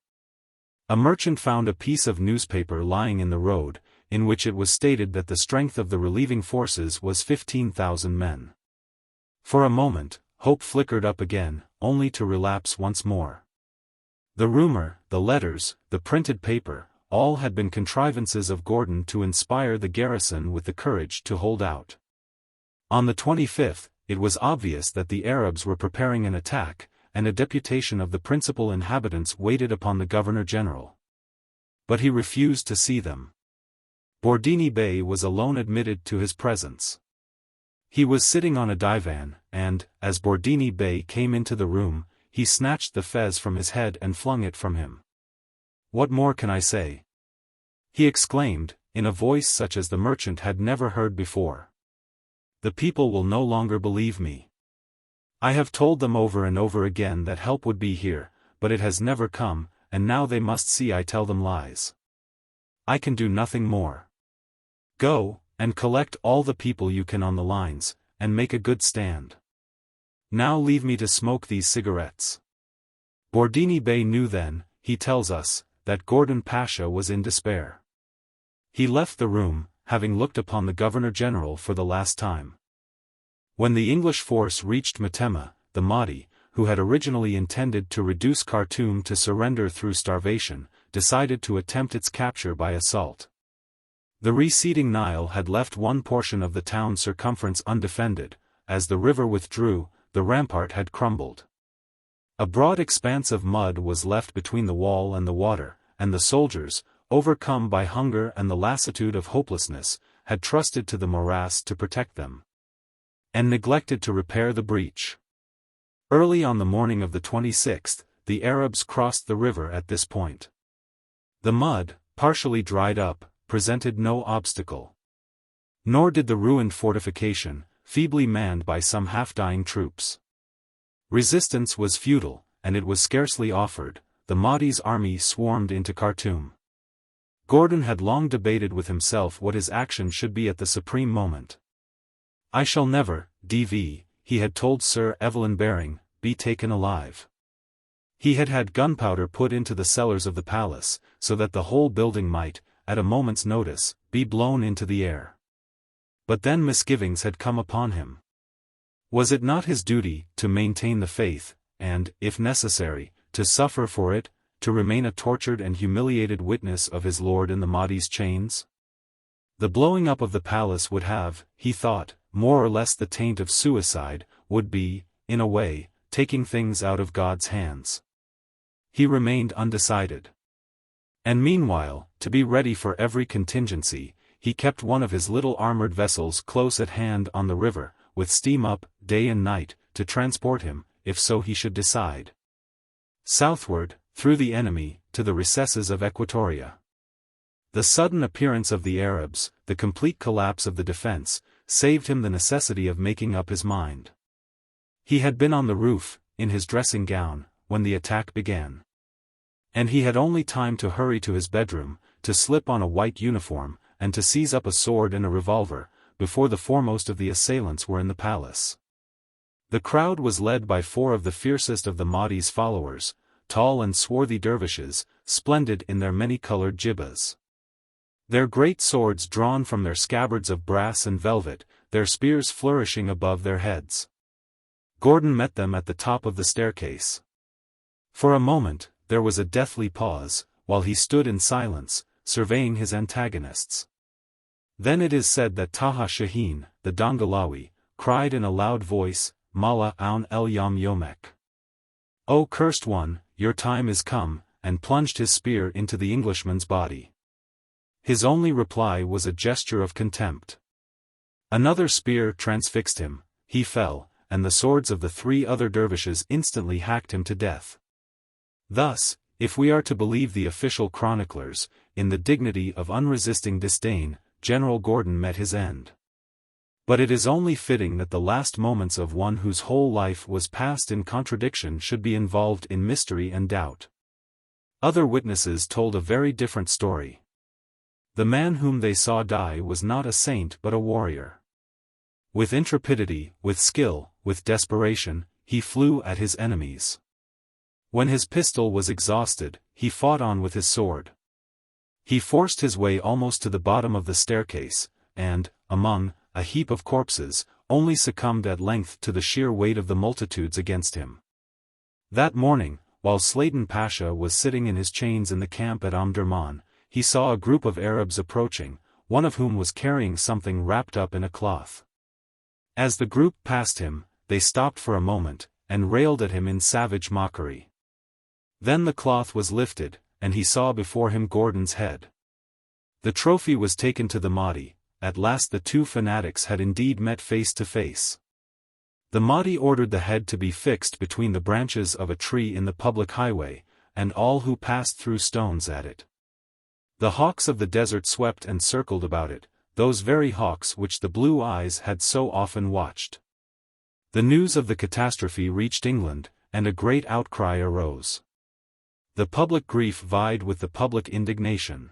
[SPEAKER 1] A merchant found a piece of newspaper lying in the road, in which it was stated that the strength of the relieving forces was 15,000 men. For a moment, hope flickered up again, only to relapse once more. The rumor, the letters, the printed paper, all had been contrivances of Gordon to inspire the garrison with the courage to hold out. On the 25th, it was obvious that the Arabs were preparing an attack, and a deputation of the principal inhabitants waited upon the Governor-General. But he refused to see them. Bourdini Bey was alone admitted to his presence. He was sitting on a divan, and, as Bourdini Bey came into the room, he snatched the fez from his head and flung it from him. "What more can I say?" he exclaimed, in a voice such as the merchant had never heard before. "The people will no longer believe me. I have told them over and over again that help would be here, but it has never come, and now they must see I tell them lies. I can do nothing more. Go, and collect all the people you can on the lines, and make a good stand. Now leave me to smoke these cigarettes." Bourdini Bey knew then, he tells us, that Gordon Pasha was in despair. He left the room, having looked upon the Governor-General for the last time. When the English force reached Metemmeh, the Mahdi, who had originally intended to reduce Khartoum to surrender through starvation, decided to attempt its capture by assault. The receding Nile had left one portion of the town's circumference undefended. As the river withdrew, the rampart had crumbled. A broad expanse of mud was left between the wall and the water, and the soldiers, overcome by hunger and the lassitude of hopelessness, had trusted to the morass to protect them, and neglected to repair the breach. Early on the morning of the 26th, the Arabs crossed the river at this point. The mud, partially dried up, presented no obstacle. Nor did the ruined fortification, feebly manned by some half-dying troops. Resistance was futile, and it was scarcely offered. The Mahdi's army swarmed into Khartoum. Gordon had long debated with himself what his action should be at the supreme moment. "I shall never, D.V., he had told Sir Evelyn Baring, be taken alive." He had had gunpowder put into the cellars of the palace, so that the whole building might, at a moment's notice, be blown into the air. But then misgivings had come upon him. Was it not his duty to maintain the faith, and, if necessary, to suffer for it, to remain a tortured and humiliated witness of his lord in the Mahdi's chains? The blowing up of the palace would have, he thought, more or less the taint of suicide, would be, in a way, taking things out of God's hands. He remained undecided. And meanwhile, to be ready for every contingency, he kept one of his little armored vessels close at hand on the river, with steam up, day and night, to transport him, if so he should decide, southward, through the enemy, to the recesses of Equatoria. The sudden appearance of the Arabs, the complete collapse of the defense, saved him the necessity of making up his mind. He had been on the roof, in his dressing gown, when the attack began. And he had only time to hurry to his bedroom, to slip on a white uniform, and to seize up a sword and a revolver, before the foremost of the assailants were in the palace. The crowd was led by 4 of the fiercest of the Mahdi's followers, tall and swarthy dervishes, splendid in their many-colored jibbahs. Their great swords drawn from their scabbards of brass and velvet, their spears flourishing above their heads. Gordon met them at the top of the staircase. For a moment, there was a deathly pause, while he stood in silence, surveying his antagonists. Then it is said that Taha Shaheen, the Dongolawi, cried in a loud voice, "Mala aun el yam yomek. O cursed one, your time is come," and plunged his spear into the Englishman's body. His only reply was a gesture of contempt. Another spear transfixed him, he fell, and the swords of the 3 other dervishes instantly hacked him to death. Thus, if we are to believe the official chroniclers, in the dignity of unresisting disdain, General Gordon met his end. But it is only fitting that the last moments of one whose whole life was passed in contradiction should be involved in mystery and doubt. Other witnesses told a very different story. The man whom they saw die was not a saint but a warrior. With intrepidity, with skill, with desperation, he flew at his enemies. When his pistol was exhausted, he fought on with his sword. He forced his way almost to the bottom of the staircase, and, among a heap of corpses, only succumbed at length to the sheer weight of the multitudes against him. That morning, while Slatin Pasha was sitting in his chains in the camp at Omdurman, he saw a group of Arabs approaching, one of whom was carrying something wrapped up in a cloth. As the group passed him, they stopped for a moment, and railed at him in savage mockery. Then the cloth was lifted, and he saw before him Gordon's head. The trophy was taken to the Mahdi. At last the 2 fanatics had indeed met face to face. The Mahdi ordered the head to be fixed between the branches of a tree in the public highway, and all who passed threw stones at it. The hawks of the desert swept and circled about it, those very hawks which the blue eyes had so often watched. The news of the catastrophe reached England, and a great outcry arose. The public grief vied with the public indignation.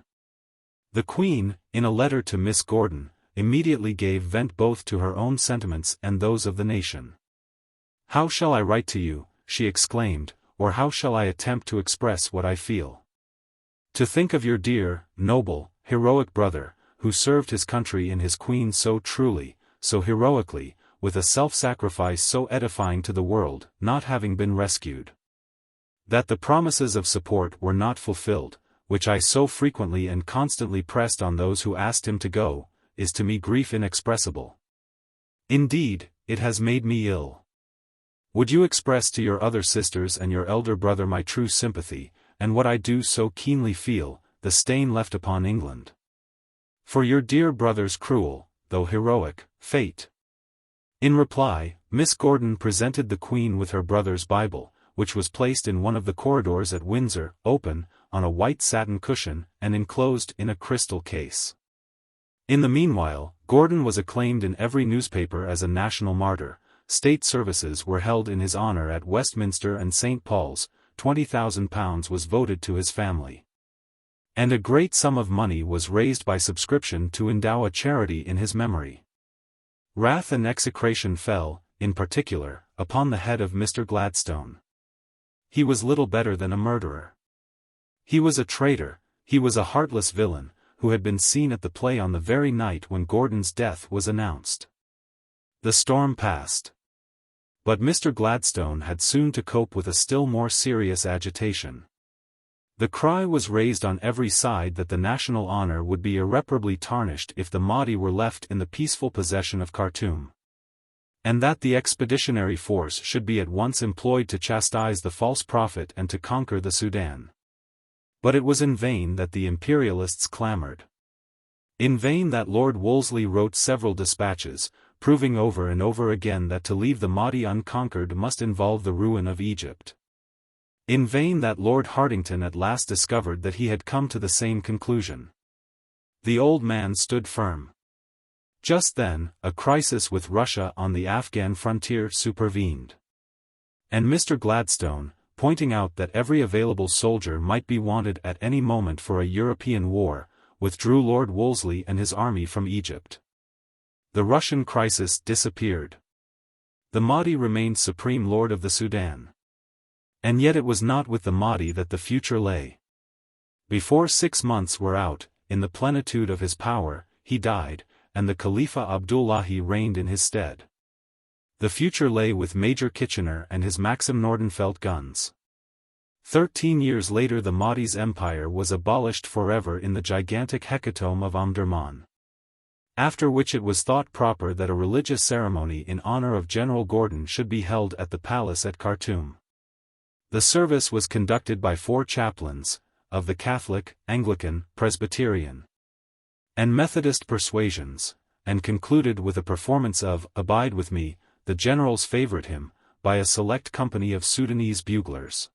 [SPEAKER 1] The Queen, in a letter to Miss Gordon, immediately gave vent both to her own sentiments and those of the nation. "How shall I write to you," she exclaimed, "or how shall I attempt to express what I feel? To think of your dear, noble, heroic brother, who served his country and his Queen so truly, so heroically, with a self-sacrifice so edifying to the world, not having been rescued. That the promises of support were not fulfilled, which I so frequently and constantly pressed on those who asked him to go, is to me grief inexpressible. Indeed, it has made me ill. Would you express to your other sisters and your elder brother my true sympathy, and what I do so keenly feel, the stain left upon England? For your dear brother's cruel, though heroic, fate. In reply, Miss Gordon presented the Queen with her brother's Bible, which was placed in one of the corridors at Windsor, open, on a white satin cushion, and enclosed in a crystal case. In the meanwhile, Gordon was acclaimed in every newspaper as a national martyr. State services were held in his honor at Westminster and St. Paul's, £20,000 was voted to his family. And a great sum of money was raised by subscription to endow a charity in his memory. Wrath and execration fell, in particular, upon the head of Mr. Gladstone. He was little better than a murderer. He was a traitor, he was a heartless villain, who had been seen at the play on the very night when Gordon's death was announced. The storm passed. But Mr. Gladstone had soon to cope with a still more serious agitation. The cry was raised on every side that the national honor would be irreparably tarnished if the Mahdi were left in the peaceful possession of Khartoum, and that the expeditionary force should be at once employed to chastise the false prophet and to conquer the Sudan. But it was in vain that the imperialists clamored. In vain that Lord Wolseley wrote several dispatches, proving over and over again that to leave the Mahdi unconquered must involve the ruin of Egypt. In vain that Lord Hartington at last discovered that he had come to the same conclusion. The old man stood firm. Just then, a crisis with Russia on the Afghan frontier supervened. And Mr. Gladstone, pointing out that every available soldier might be wanted at any moment for a European war, withdrew Lord Wolseley and his army from Egypt. The Russian crisis disappeared. The Mahdi remained supreme lord of the Sudan. And yet it was not with the Mahdi that the future lay. Before 6 months were out, in the plenitude of his power, he died, and the Khalifa Abdullahi reigned in his stead. The future lay with Major Kitchener and his Maxim Nordenfeldt guns. 13 years later the Mahdi's empire was abolished forever in the gigantic hecatomb of Omdurman. After which it was thought proper that a religious ceremony in honor of General Gordon should be held at the palace at Khartoum. The service was conducted by 4 chaplains, of the Catholic, Anglican, Presbyterian, and Methodist persuasions, and concluded with a performance of "Abide with Me," the general's favorite hymn, by a select company of Sudanese buglers.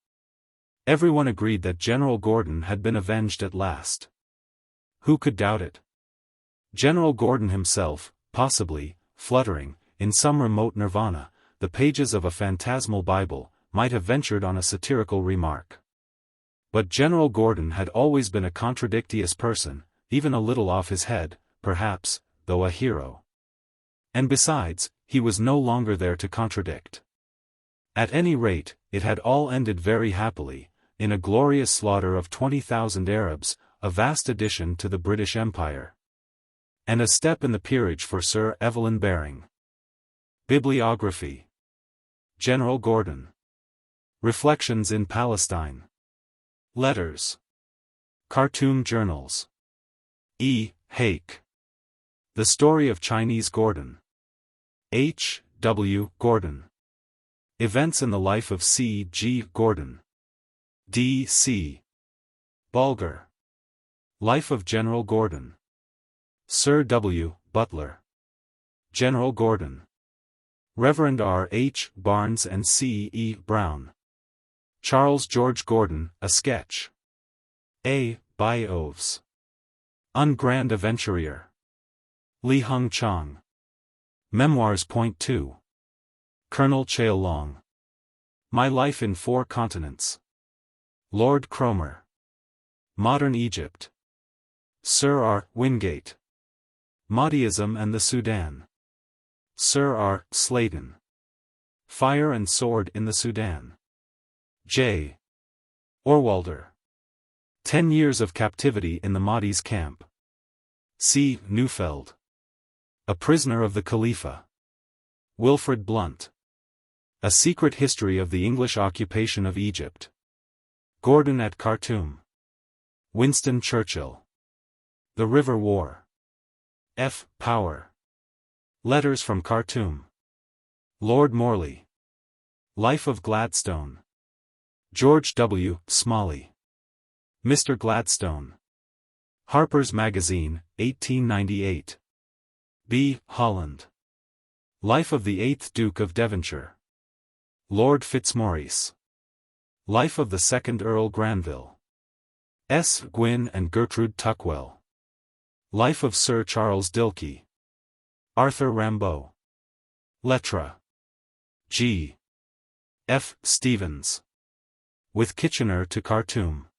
[SPEAKER 1] Everyone agreed that General Gordon had been avenged at last. Who could doubt it? General Gordon himself, possibly, fluttering, in some remote nirvana, the pages of a phantasmal Bible, might have ventured on a satirical remark. But General Gordon had always been a contradictious person, even a little off his head, perhaps, though a hero. And besides, he was no longer there to contradict. At any rate, it had all ended very happily, in a glorious slaughter of 20,000 Arabs, a vast addition to the British Empire, and a step in the peerage for Sir Evelyn Baring. Bibliography. General Gordon. Reflections in Palestine. Letters. Khartoum Journals. E. Hake. The Story of Chinese Gordon. H. W. Gordon. Events in the Life of C. G. Gordon. D. C. Bulger. Life of General Gordon. Sir W. Butler. General Gordon. Reverend R. H. Barnes and C. E. Brown. Charles George Gordon, A Sketch. A. Bioves. Un Grand Aventurier. Li Hung Chang. Memoirs. Point 2. Colonel Chail Long. My Life in 4 Continents. Lord Cromer. Modern Egypt. Sir R. Wingate. Mahdiism and the Sudan. Sir R. Sladen. Fire and Sword in the Sudan. J. Orwalder. 10 Years of Captivity in the Mahdi's Camp. C. Neufeld. A Prisoner of the Khalifa. Wilfrid Blunt. A Secret History of the English Occupation of Egypt. Gordon at Khartoum. Winston Churchill. The River War. F. Power. Letters from Khartoum. Lord Morley. Life of Gladstone. George W. Smalley. Mr. Gladstone. Harper's Magazine, 1898. B. Holland. Life of the 8th Duke of Devonshire. Lord Fitzmaurice. Life of the 2nd Earl Granville. S. Gwynn and Gertrude Tuckwell. Life of Sir Charles Dilke. Arthur Rimbaud. Lettres. G. F. Stevens. With Kitchener to Khartoum.